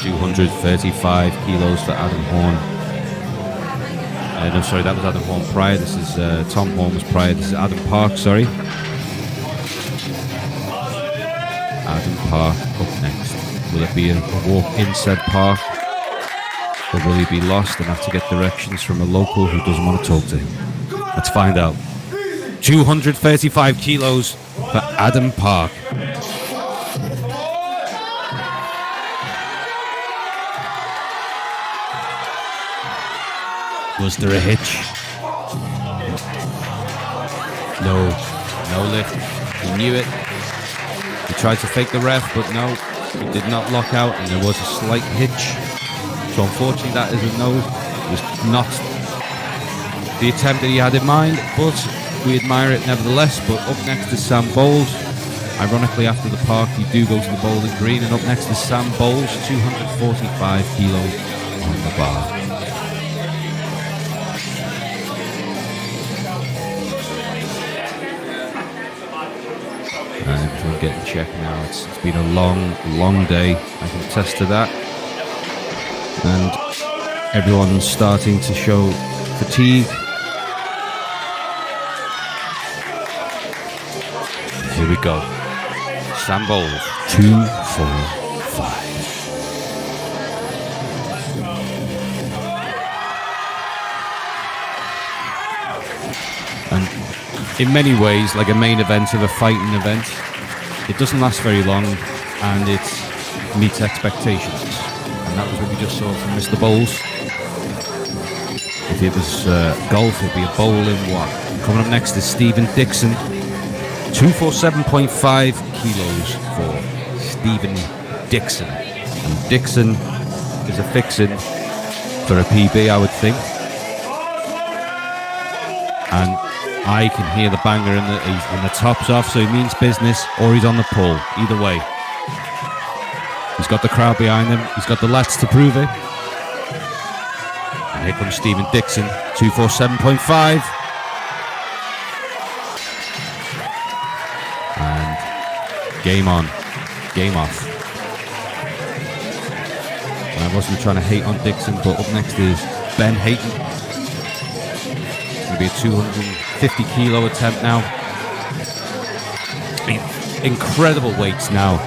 235 kilos for Adam Horn. No, sorry, that was Adam Horn prior. This is Tom Horn was prior. This is Adam Park, sorry. Adam Park up next. Will it be a walk in said park? Or will he be lost and have to get directions from a local who doesn't want to talk to him? Let's find out. 235 kilos for Adam Park. Was there a hitch? No lift. He knew it. He tried to fake the ref, but no, he did not lock out, and there was a slight hitch. So unfortunately, that is a no. It was not the attempt that he had in mind, but we admire it nevertheless. But up next is Sam Bowles. Ironically, after the park, you do go to the bowling green, and up next is Sam Bowles, 245 kilos on the bar. And everyone getting checked now. It's been a long day. I can attest to that. And everyone's starting to show fatigue. Here we go. Sam Bowles, 245. And in many ways, like a main event of a fighting event, it doesn't last very long, and it meets expectations. And that was what we just saw from Mr. Bowles. If it was golf, it'd be a bowl in one. Coming up next is Stephen Dixon, 247.5 kilos for Stephen Dixon. And Dixon is a fixin' for a PB, I would think. And I can hear the banger and the top's off, so he means business, or he's on the pull. Either way. He's got the crowd behind him. He's got the lats to prove it. And here comes Stephen Dixon, 247.5. And game on, game off. And I wasn't trying to hate on Dixon, but up next is Ben Hayton. It's going to be a 250 kilo attempt now. Incredible weights now.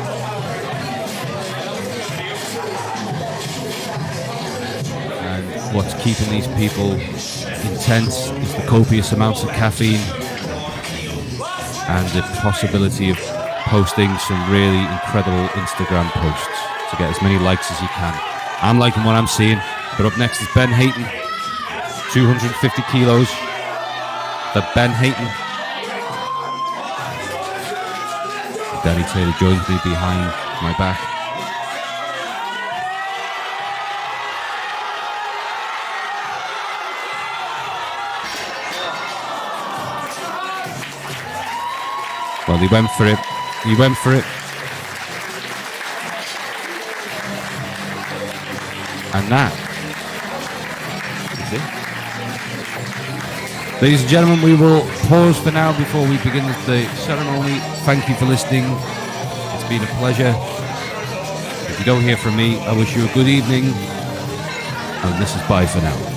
And what's keeping these people intense is the copious amounts of caffeine and the possibility of posting some really incredible Instagram posts to get as many likes as you can. I'm liking what I'm seeing, but up next is Ben Hayton, 250 kilos. The Ben Hayton. Danny Taylor joins me behind my back. Well, he went for it. He went for it. And that is it. Ladies and gentlemen, we will pause for now before we begin the ceremony. Thank you for listening. It's been a pleasure. If you don't hear from me, I wish you a good evening. And this is bye for now.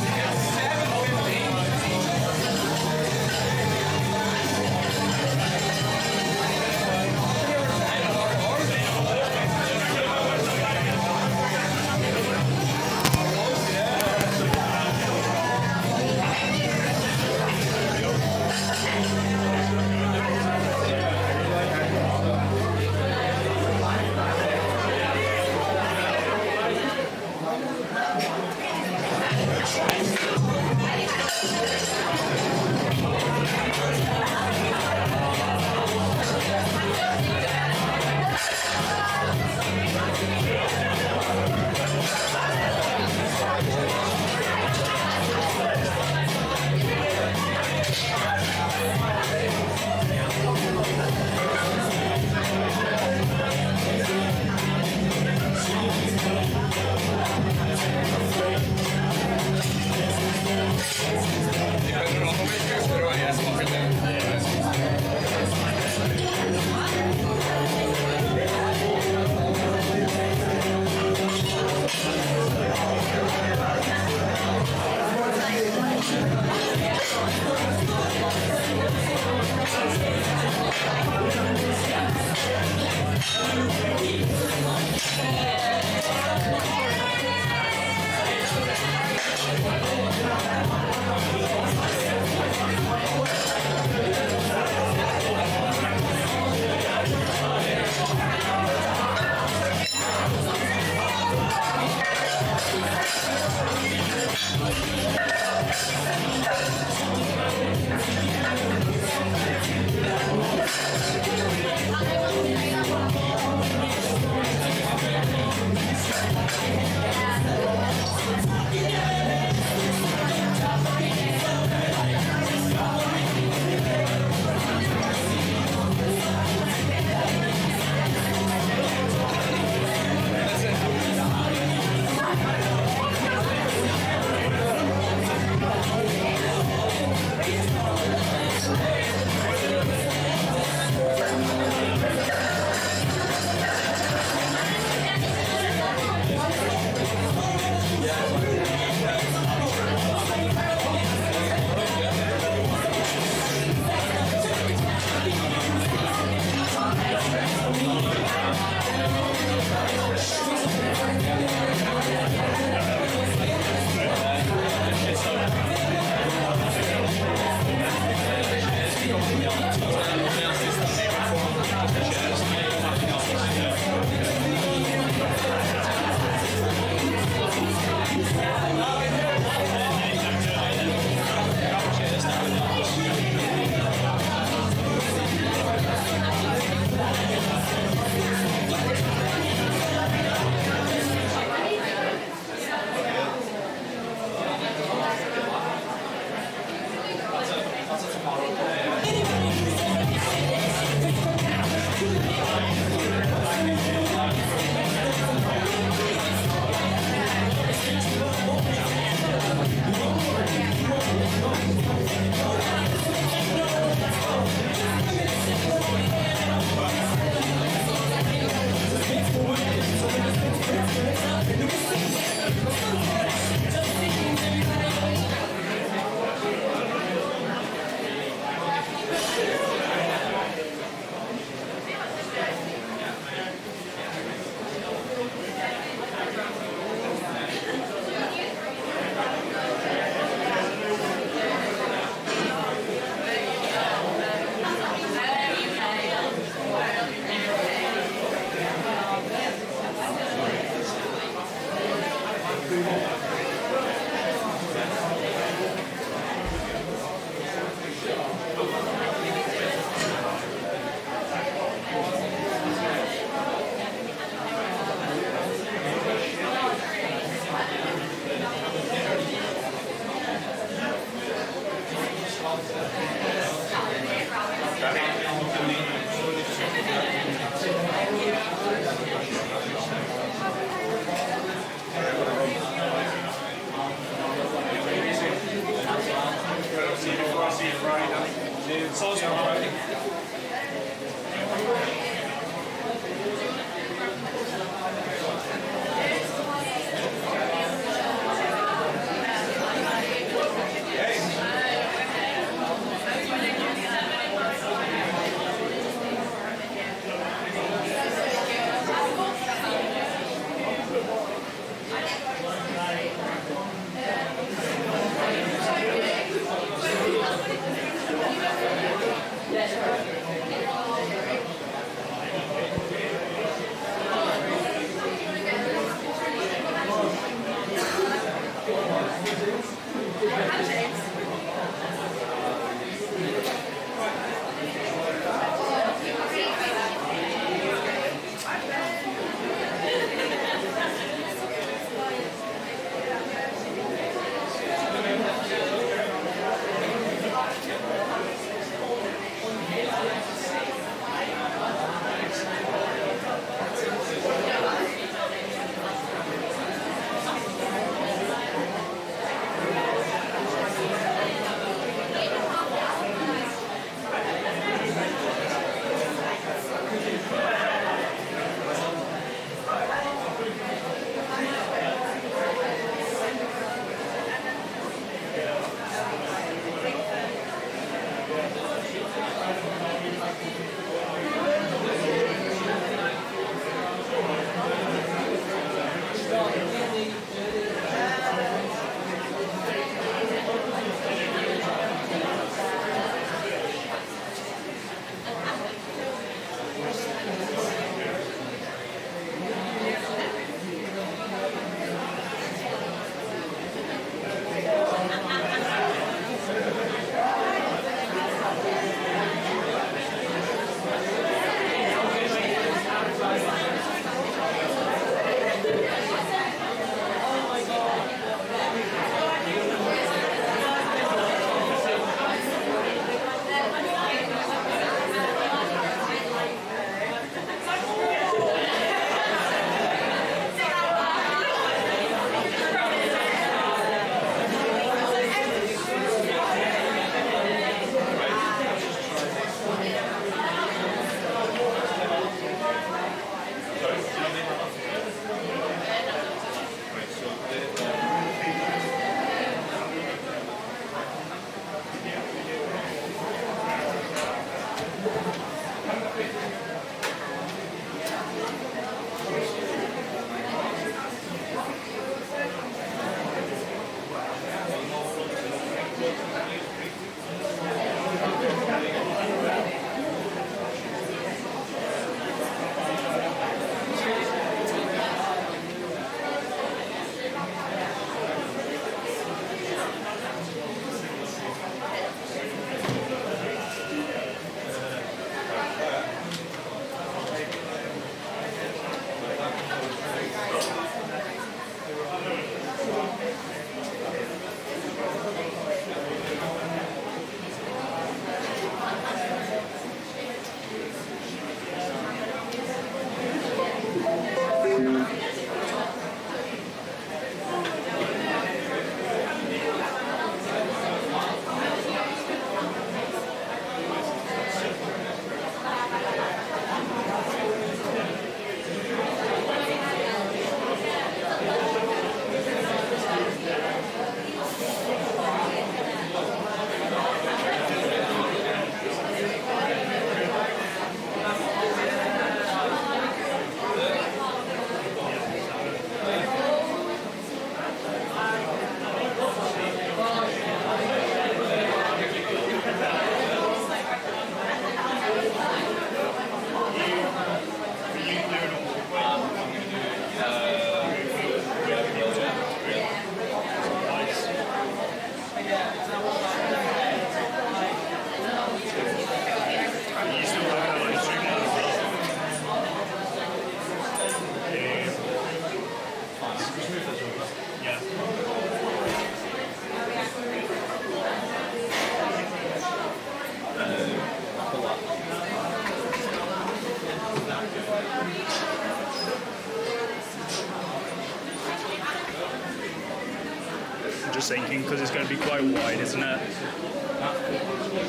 sinking because it's going to be quite wide, isn't it?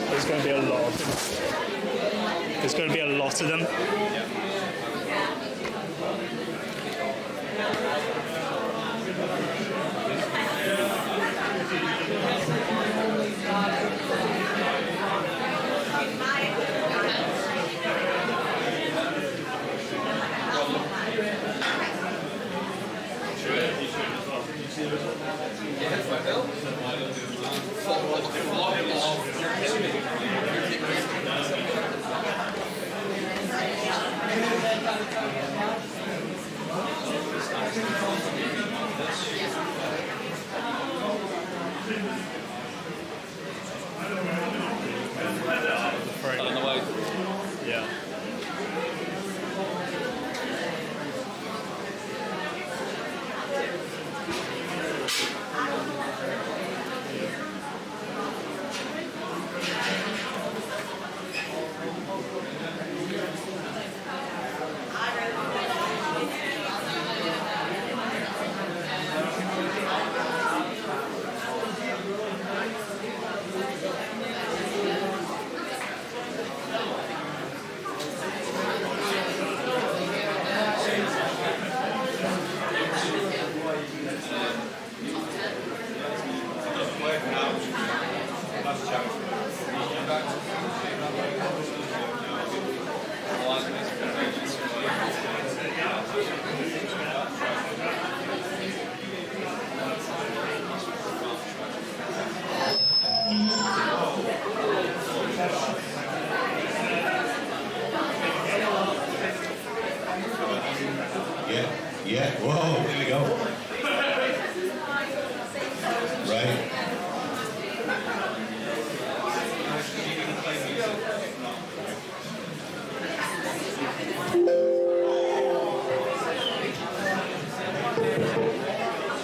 There's going to be a lot. There's going to be a lot of them. On the way. Yeah. Yeah, whoa, here we go. Right.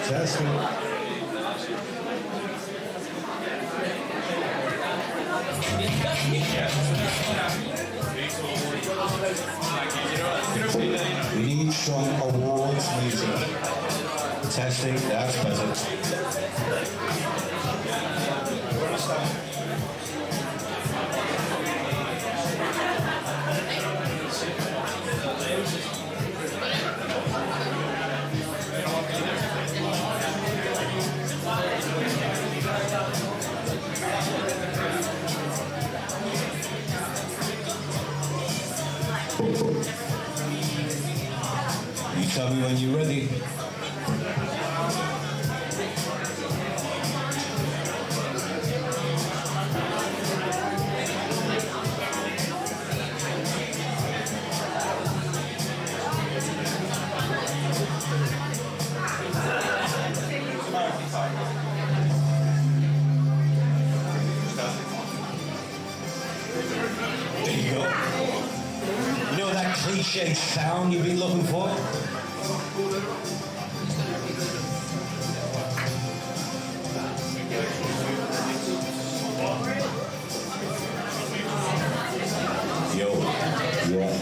Testing. We need some awards music. Testing, that's better. You tell me when you're ready. There you go. You know that cliche sound you've been looking for? Yo, yeah.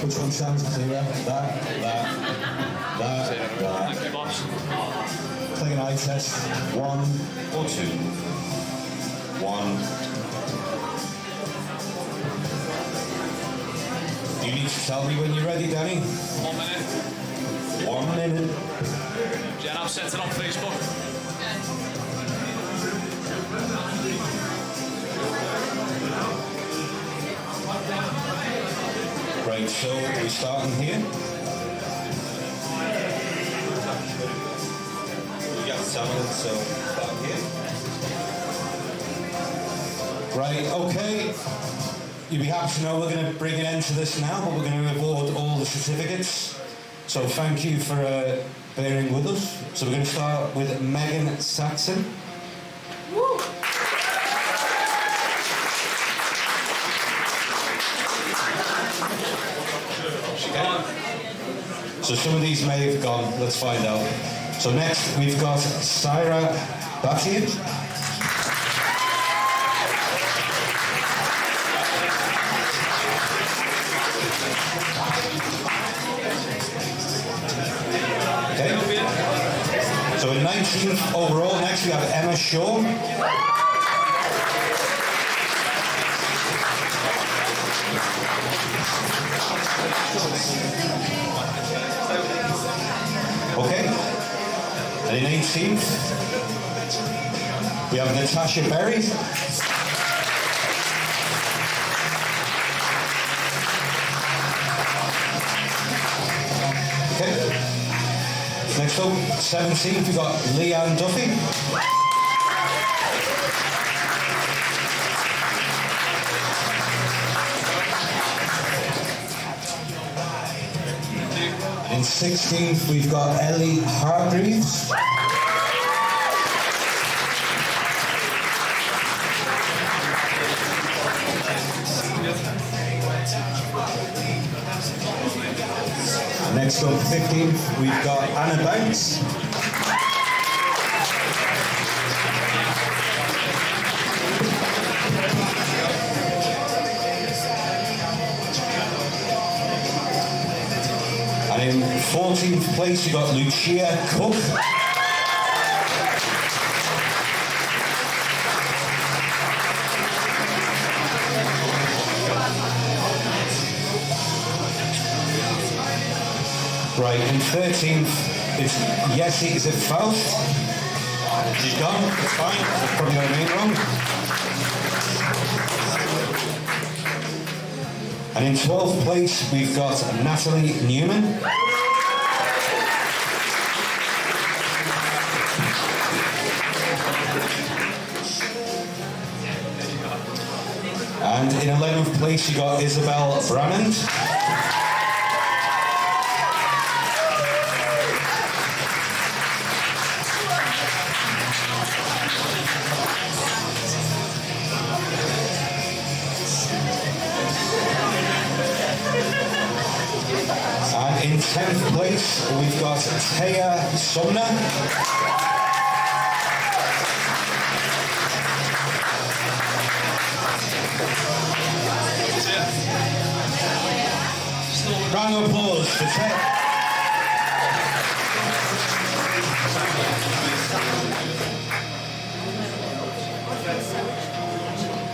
Which one sounds clearer? That. Thank you, boss. Take an eye test. 1 or 2. 1. You need to tell me when you're ready, Danny. 1 minute. 1 minute. Jen, I've sent it on Facebook. Right, so we're starting here. We got someone, so start here. Right, okay. You'll be happy to know we're going to bring an end to this now, but we're going to award all the certificates. So thank you for bearing with us. So we're going to start with Megan Saxon. Woo! So some of these may have gone, let's find out. So next we've got Syra Batian. Okay. So in 19th overall, next we have Emma Shaw. Okay. And in 18th, we have Natasha Berry. Okay. Next up, 17th, we've got Leanne Duffy. In 16th, we've got Ellie Hargreaves. Next up, 15th, we've got Anna Banks. And in 14th place, we've got Lucia Cook. Right, in 13th, it's Yessi, is it Faust? She's gone, it's fine, I've probably got her name wrong. And in 12th place, we've got Natalie Newman. And in 11th place, you got Isabel Brannand. And in 10th place, we've got Taya Sumner. Round of applause for Taya.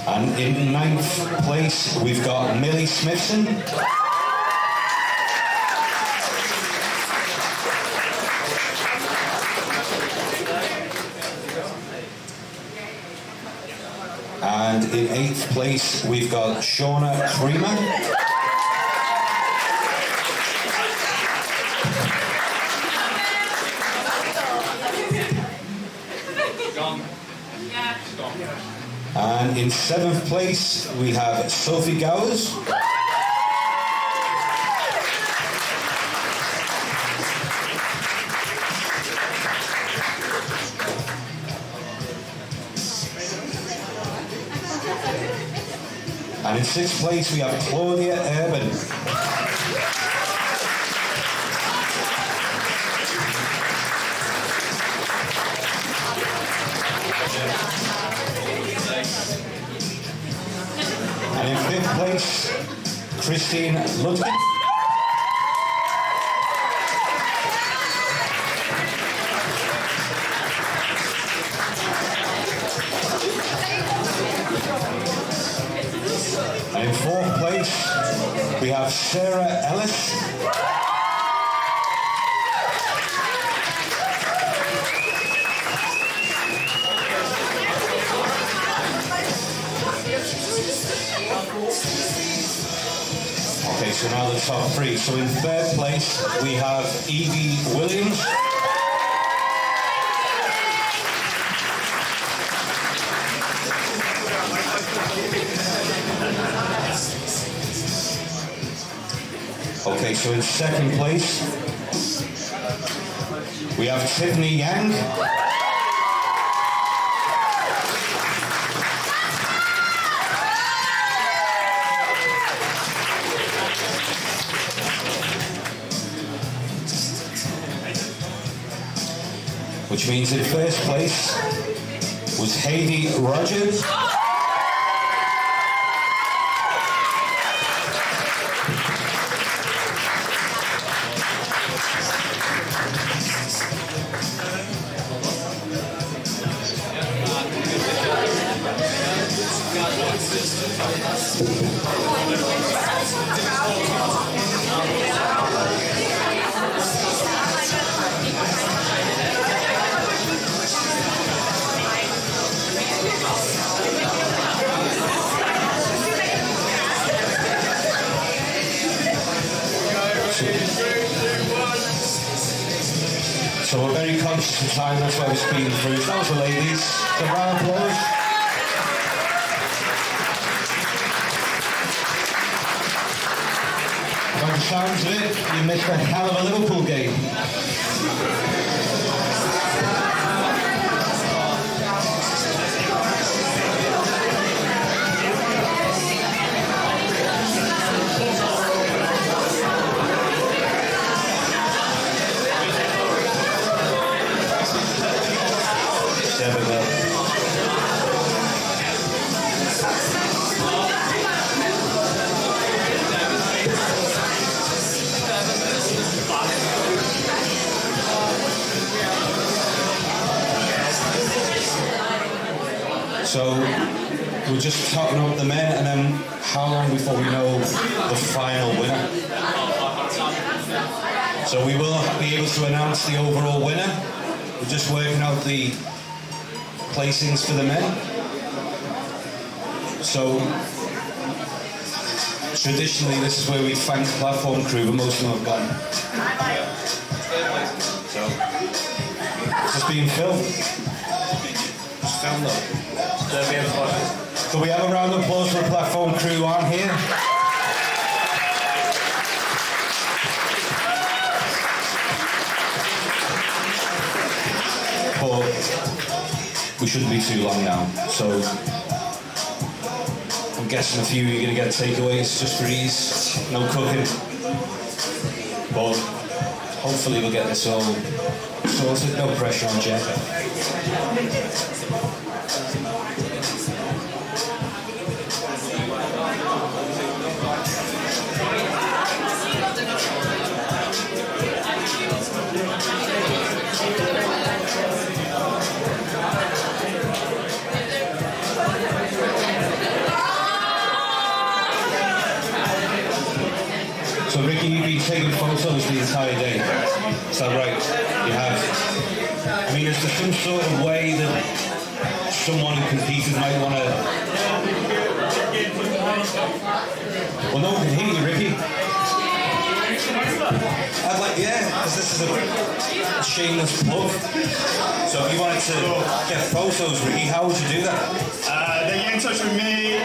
And in 9th place, we've got Millie Smithson. And in 8th place, we've got Shauna Creamer. And in 7th place, we have Sophie Gowers. And in 6th place, we have Claudia Urban. And in 5th place, Christine Ludwig. And in 4th place, we have Sarah Ellis. Okay, so now the top three. So in 3rd place, we have Evie Williams. Okay, so in 2nd place, we have Tiffany Yang. Which means in 1st place was Heidi Rogers. So we're very conscious of time, that's why we're speeding through. So that was the ladies. So round of applause. By the sounds of it, you missed a hell of a Liverpool game. So we're just topping up the men, and then how long before we know the final winner? So we will be able to announce the overall winner. We're just working out the placings for the men. So traditionally this is where we thank the platform crew, but most of them have gone. So it's just being filmed. Just filmed though. Can we have a round of applause for the platform crew on here? But we shouldn't be too long now, so I'm guessing a few of you are going to get takeaways just for ease, no cooking. But hopefully we'll get this all sorted, no pressure on Jeff. So Ricky, you've been taking photos the entire day. Is that right? You have. I mean, is there some sort of way that someone who competed might want to... Well, no one can hear you, Ricky. I'd like, yeah, because this is a shameless plug. So if you wanted to get photos, Ricky, how would you do that? Then get in touch with me.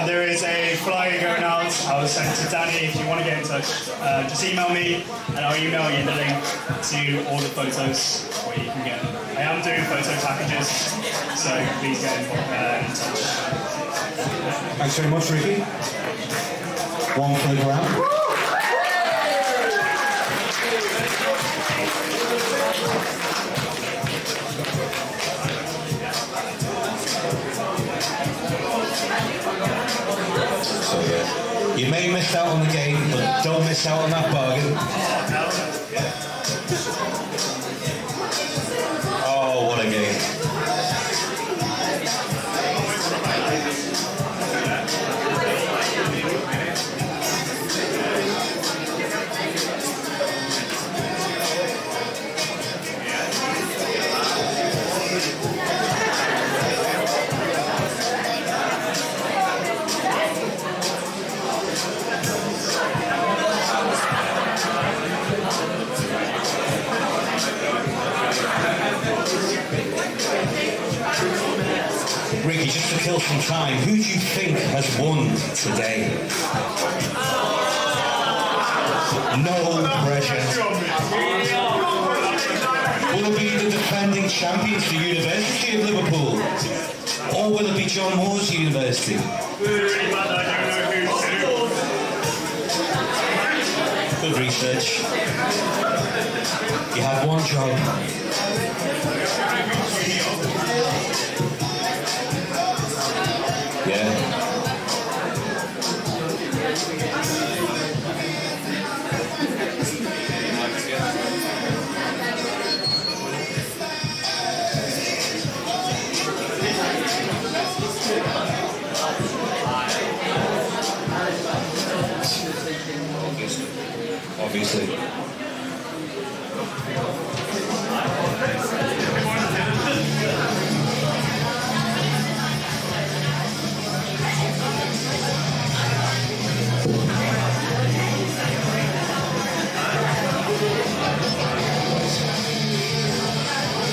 There is a flyer going out. I will send it to Danny. If you want to get in touch, just email me and I'll email you the link to all the photos where you can get them. I am doing photo packages, so please get in touch. Thanks very much, Ricky. One for the ground. So yeah, you may miss out on the game, but don't miss out on that bargain. Oh, what a game. Ricky, just to kill some time, who do you think has won today? No pressure. Will it be the defending champions, the University of Liverpool? Or will it be John Moore's University? Good research. You had one job. Yeah. obviously.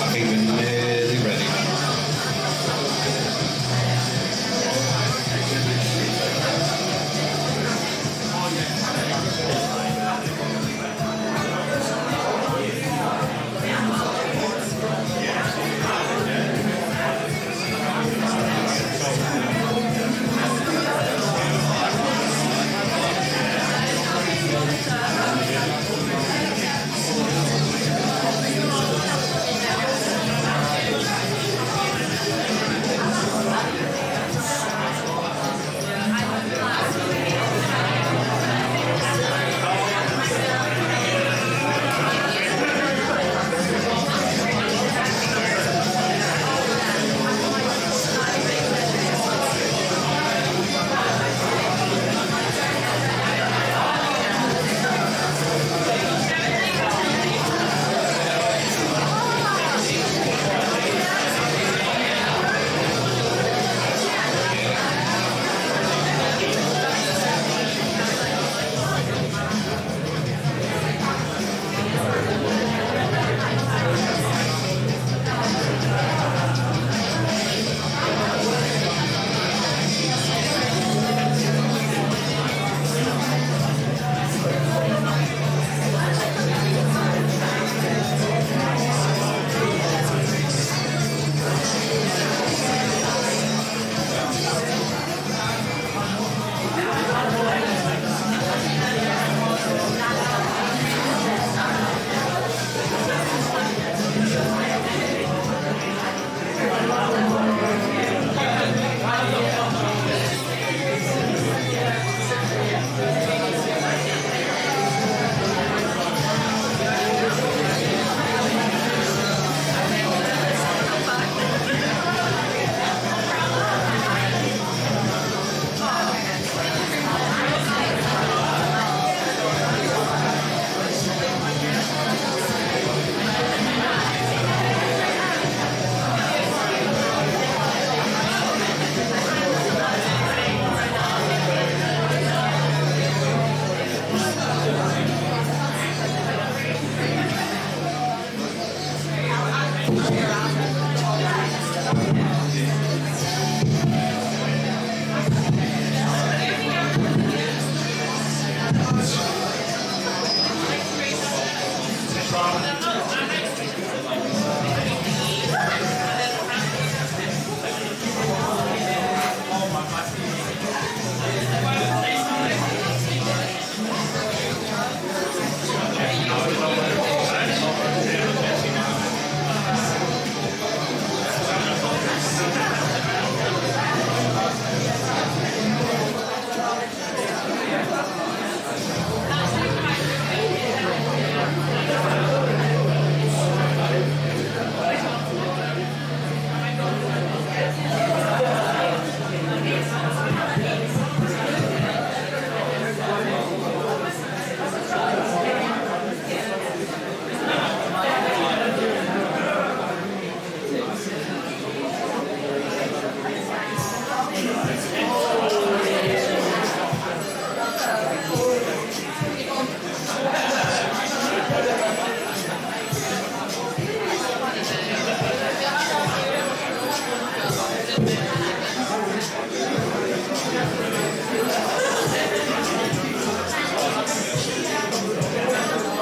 I think we're nearly ready.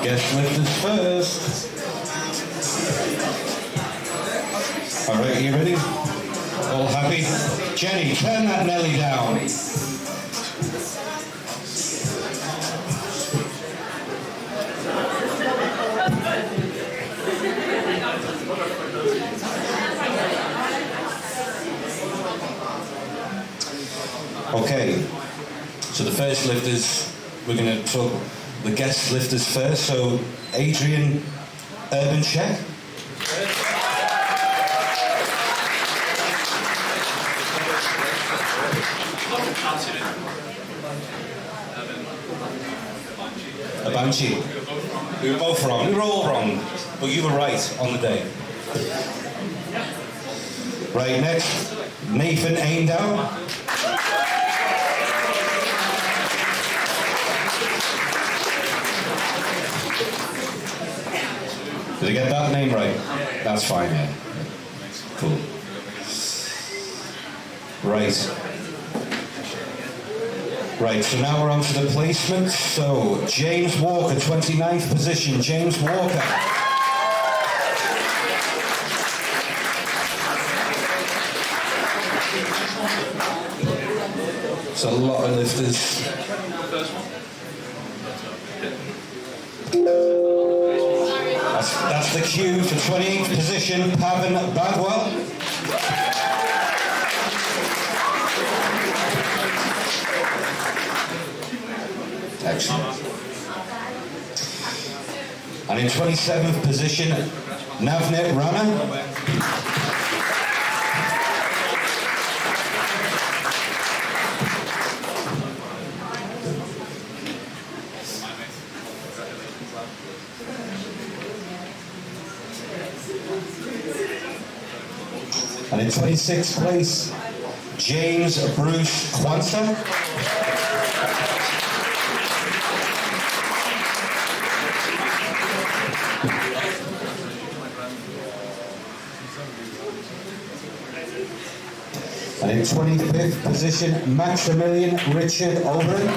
Guest lifters first. All right, you ready? All happy? Jenny, turn that Nelly down. Okay, so the first lifters, we're going to talk the guest lifters first. So Adrian Urbanchek. a banshee. We were both wrong. We were all wrong, but you were right on the day. Right, next, Nathan Aindow. Did I get that name right? That's fine, yeah. Cool. Right. Right, so now we're on to the placements. So, James Walker, 29th position. James Walker. It's a lot of lifters. That's the cue for 28th position, Pavan Bagwell. Excellent. And in 27th position, Navneet Rana. And in 26th place, James Bruce Kwanzaa. And in 25th position, Maximilian Richard Oberon.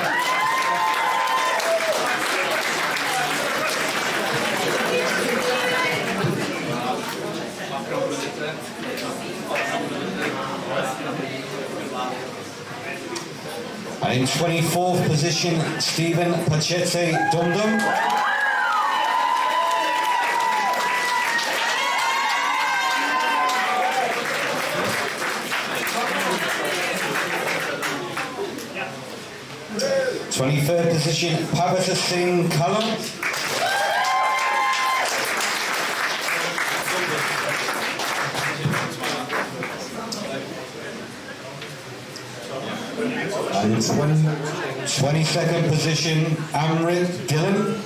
And in 24th position, Stephen Pachete Dumdum. '23rd position, Pavita Singh Kalam. And 22nd position, Amrit Gillen.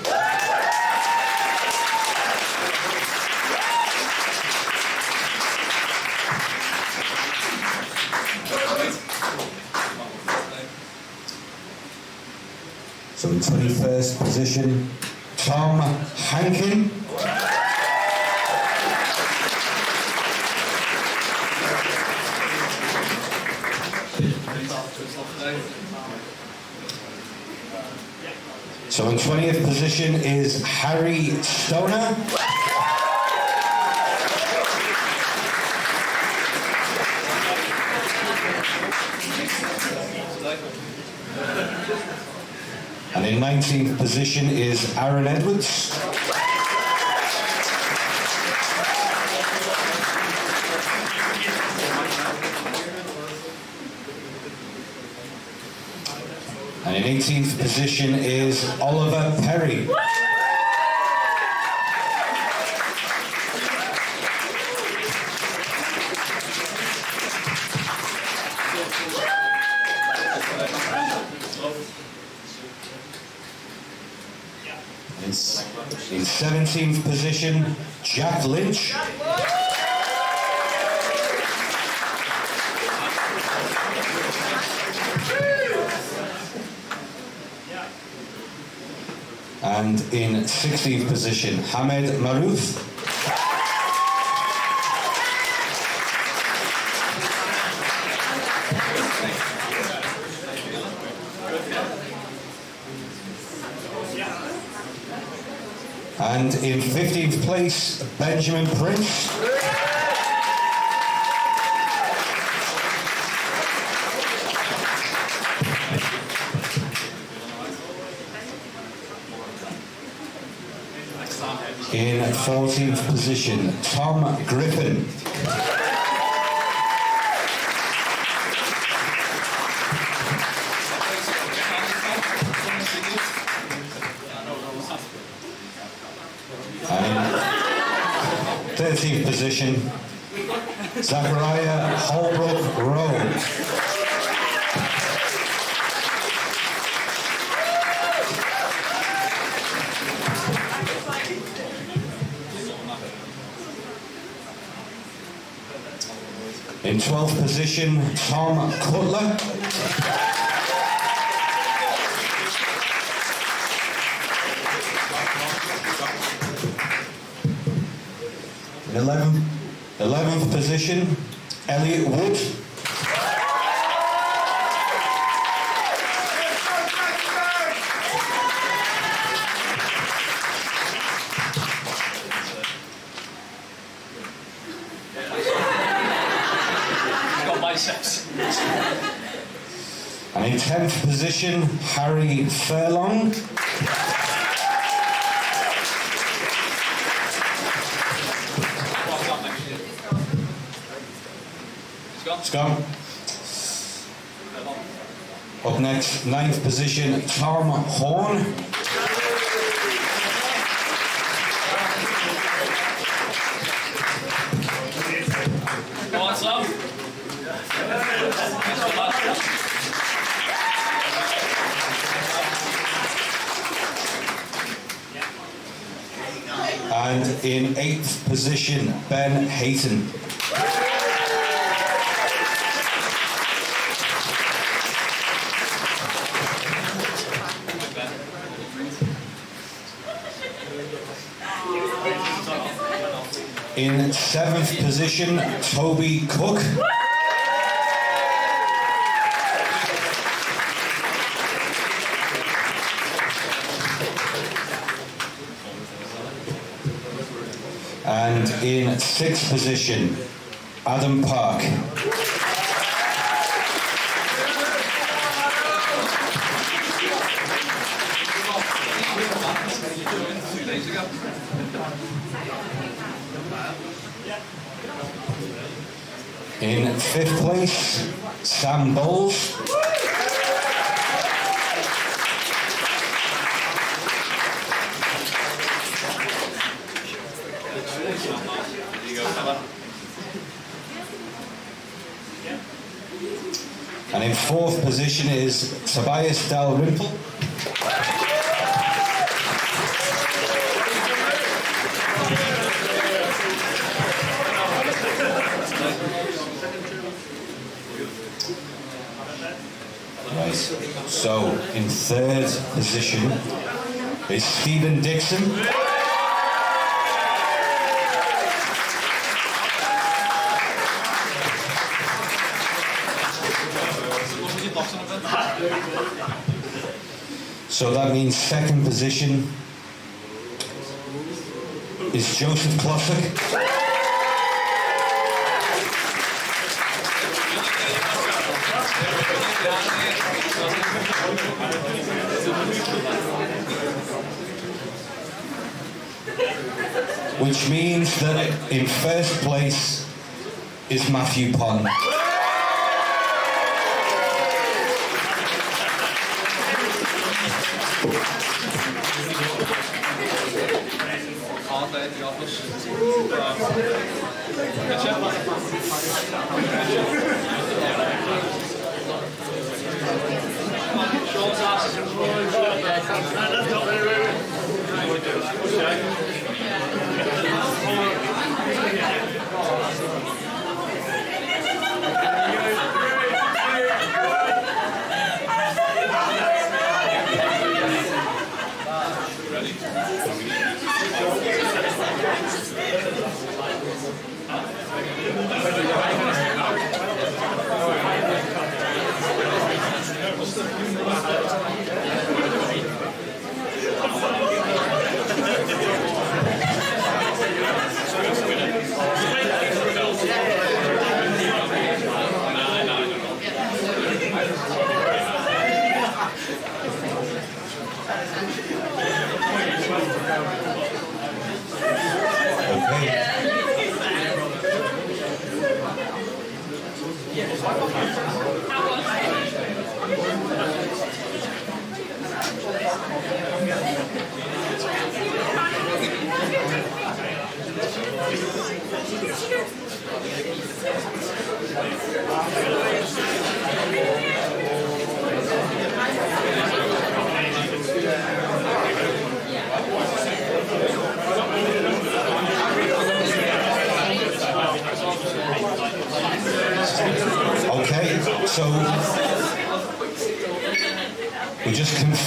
So in 21st position, Tom Hankin. So in 20th position is Harry Stoner. And in 19th position is Aaron Edwards. And in 18th position is Oliver Perry. In 17th position, Jack Lynch. And in 16th position, Hamed Maroof. And in 15th place, Benjamin Prince. In 14th position, Tom Griffin. And 13th position, Zachariah Holbrook Rowe. In 12th position, Tom Cutler. In 11th position, Elliot Wood. Got biceps. And in 10th position, Harry Furlong. It's gone. Up next, 9th position, Tom Horn. Go on, Sam. And in 8th position, Ben Hayton. In 7th position, Toby Cook. And in 6th position, Adam Park. In 5th place, Sam Bowles. And in 4th position is Tobias Dalrymple. Right. So in 3rd position is Stephen Dixon. So that means 2nd position is Joseph Klossek. Which means that in 1st place is Matthew Pond.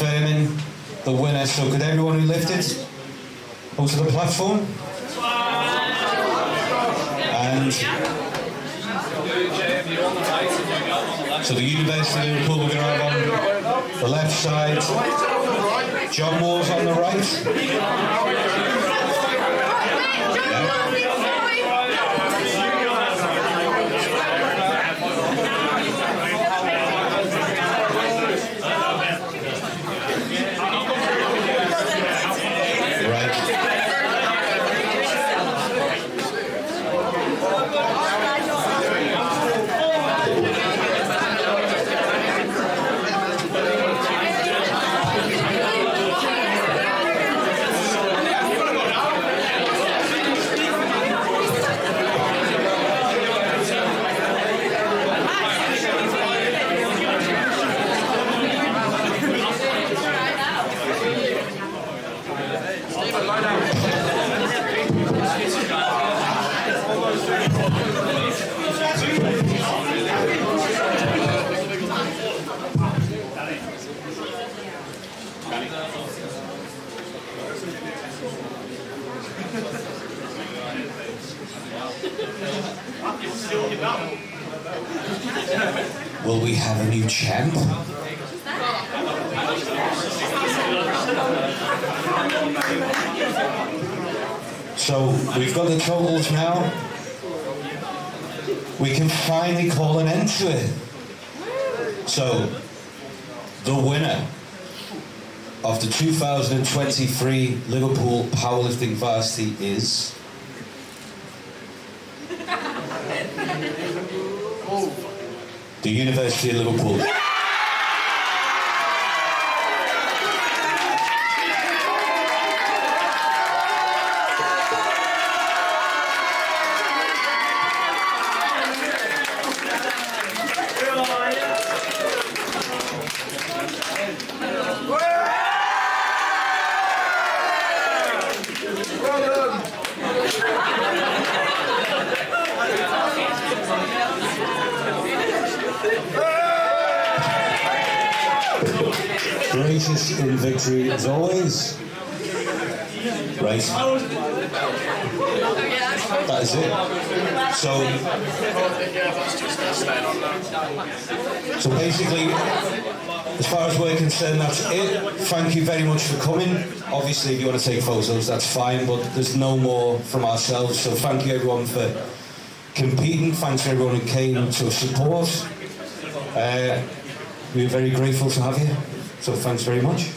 confirming the winner. So could everyone who lifted go to the platform? And so the University of Liverpool, we're going to have on the left side, John Moore's on the right. Will we have a new champ? So we've got the totals now. We can finally call an end to it. So the winner of the 2023 Liverpool Powerlifting Varsity is the University of Liverpool. Greatest in victory as always. Right. That is it. So basically, as far as we're concerned, that's it. Thank you very much for coming. Obviously, if you want to take photos, that's fine, but there's no more from ourselves. So thank you everyone for competing. Thanks to everyone who came to support. We're very grateful to have you. So thanks very much.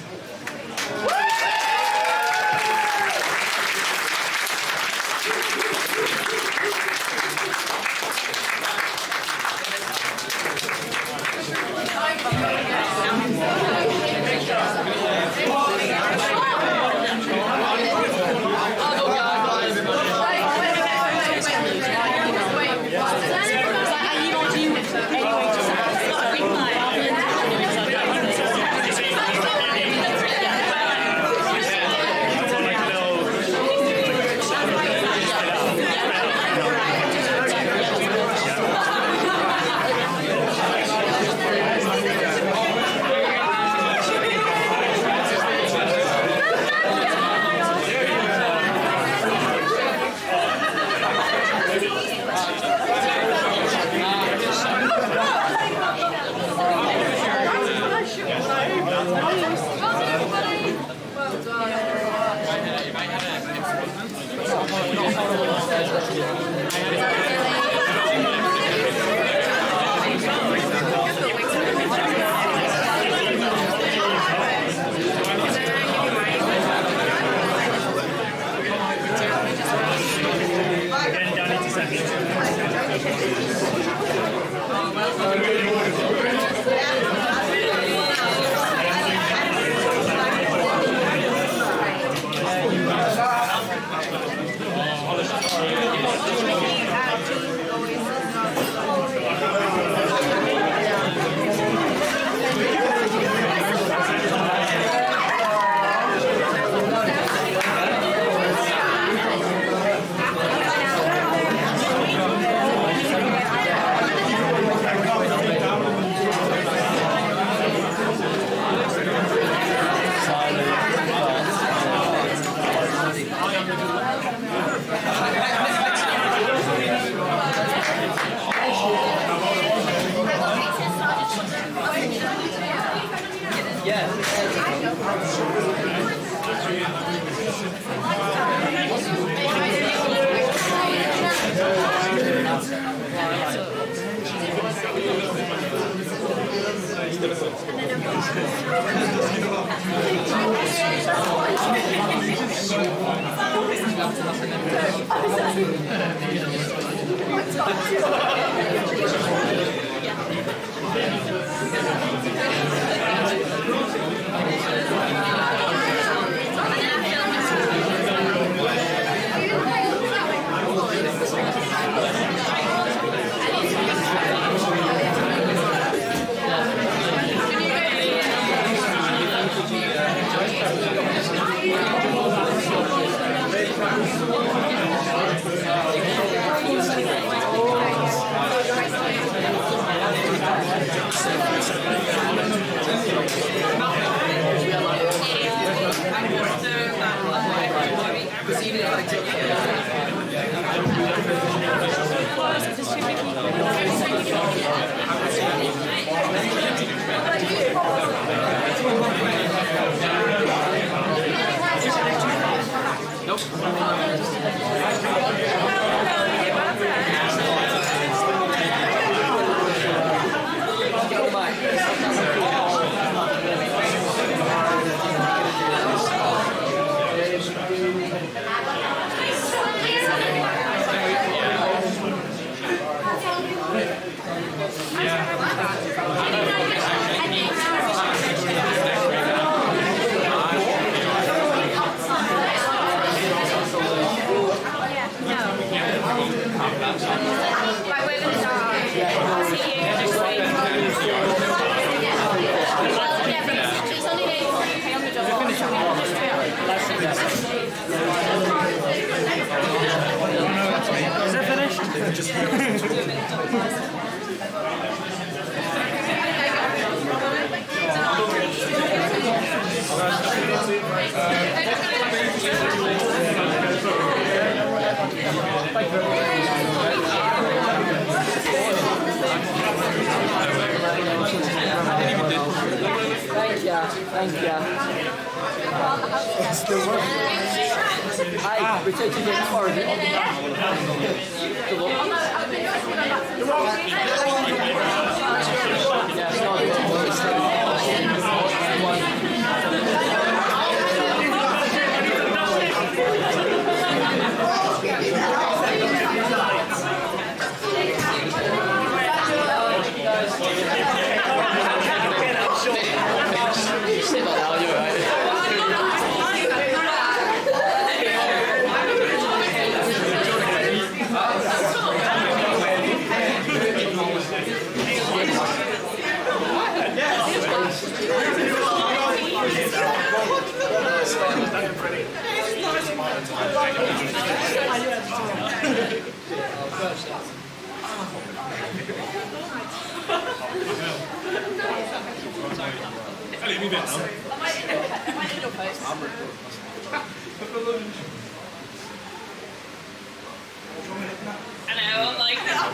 I know, I'm like, I'm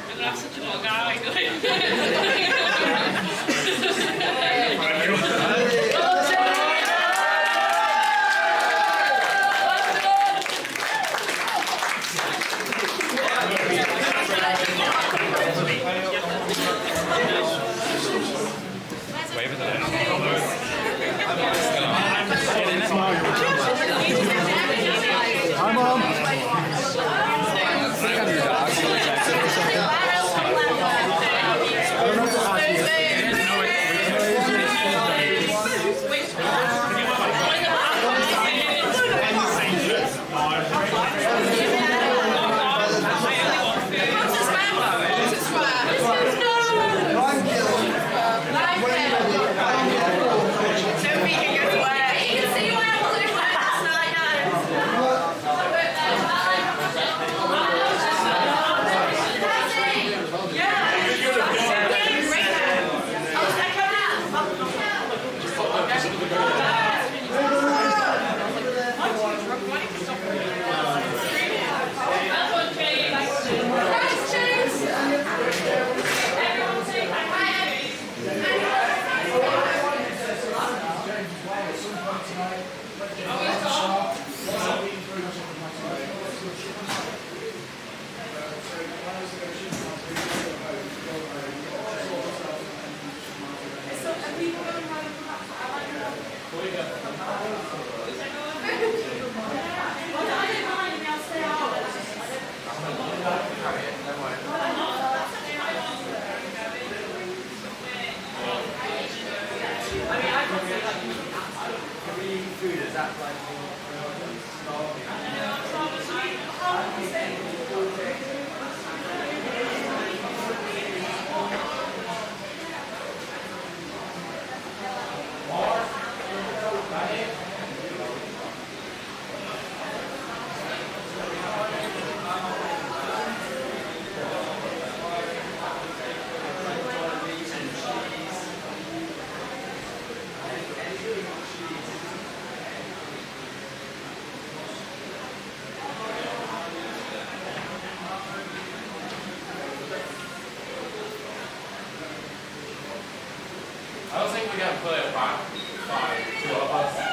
gonna have such a long eye. Hi, Mom. Yeah. I don't think we can play it back by two of us.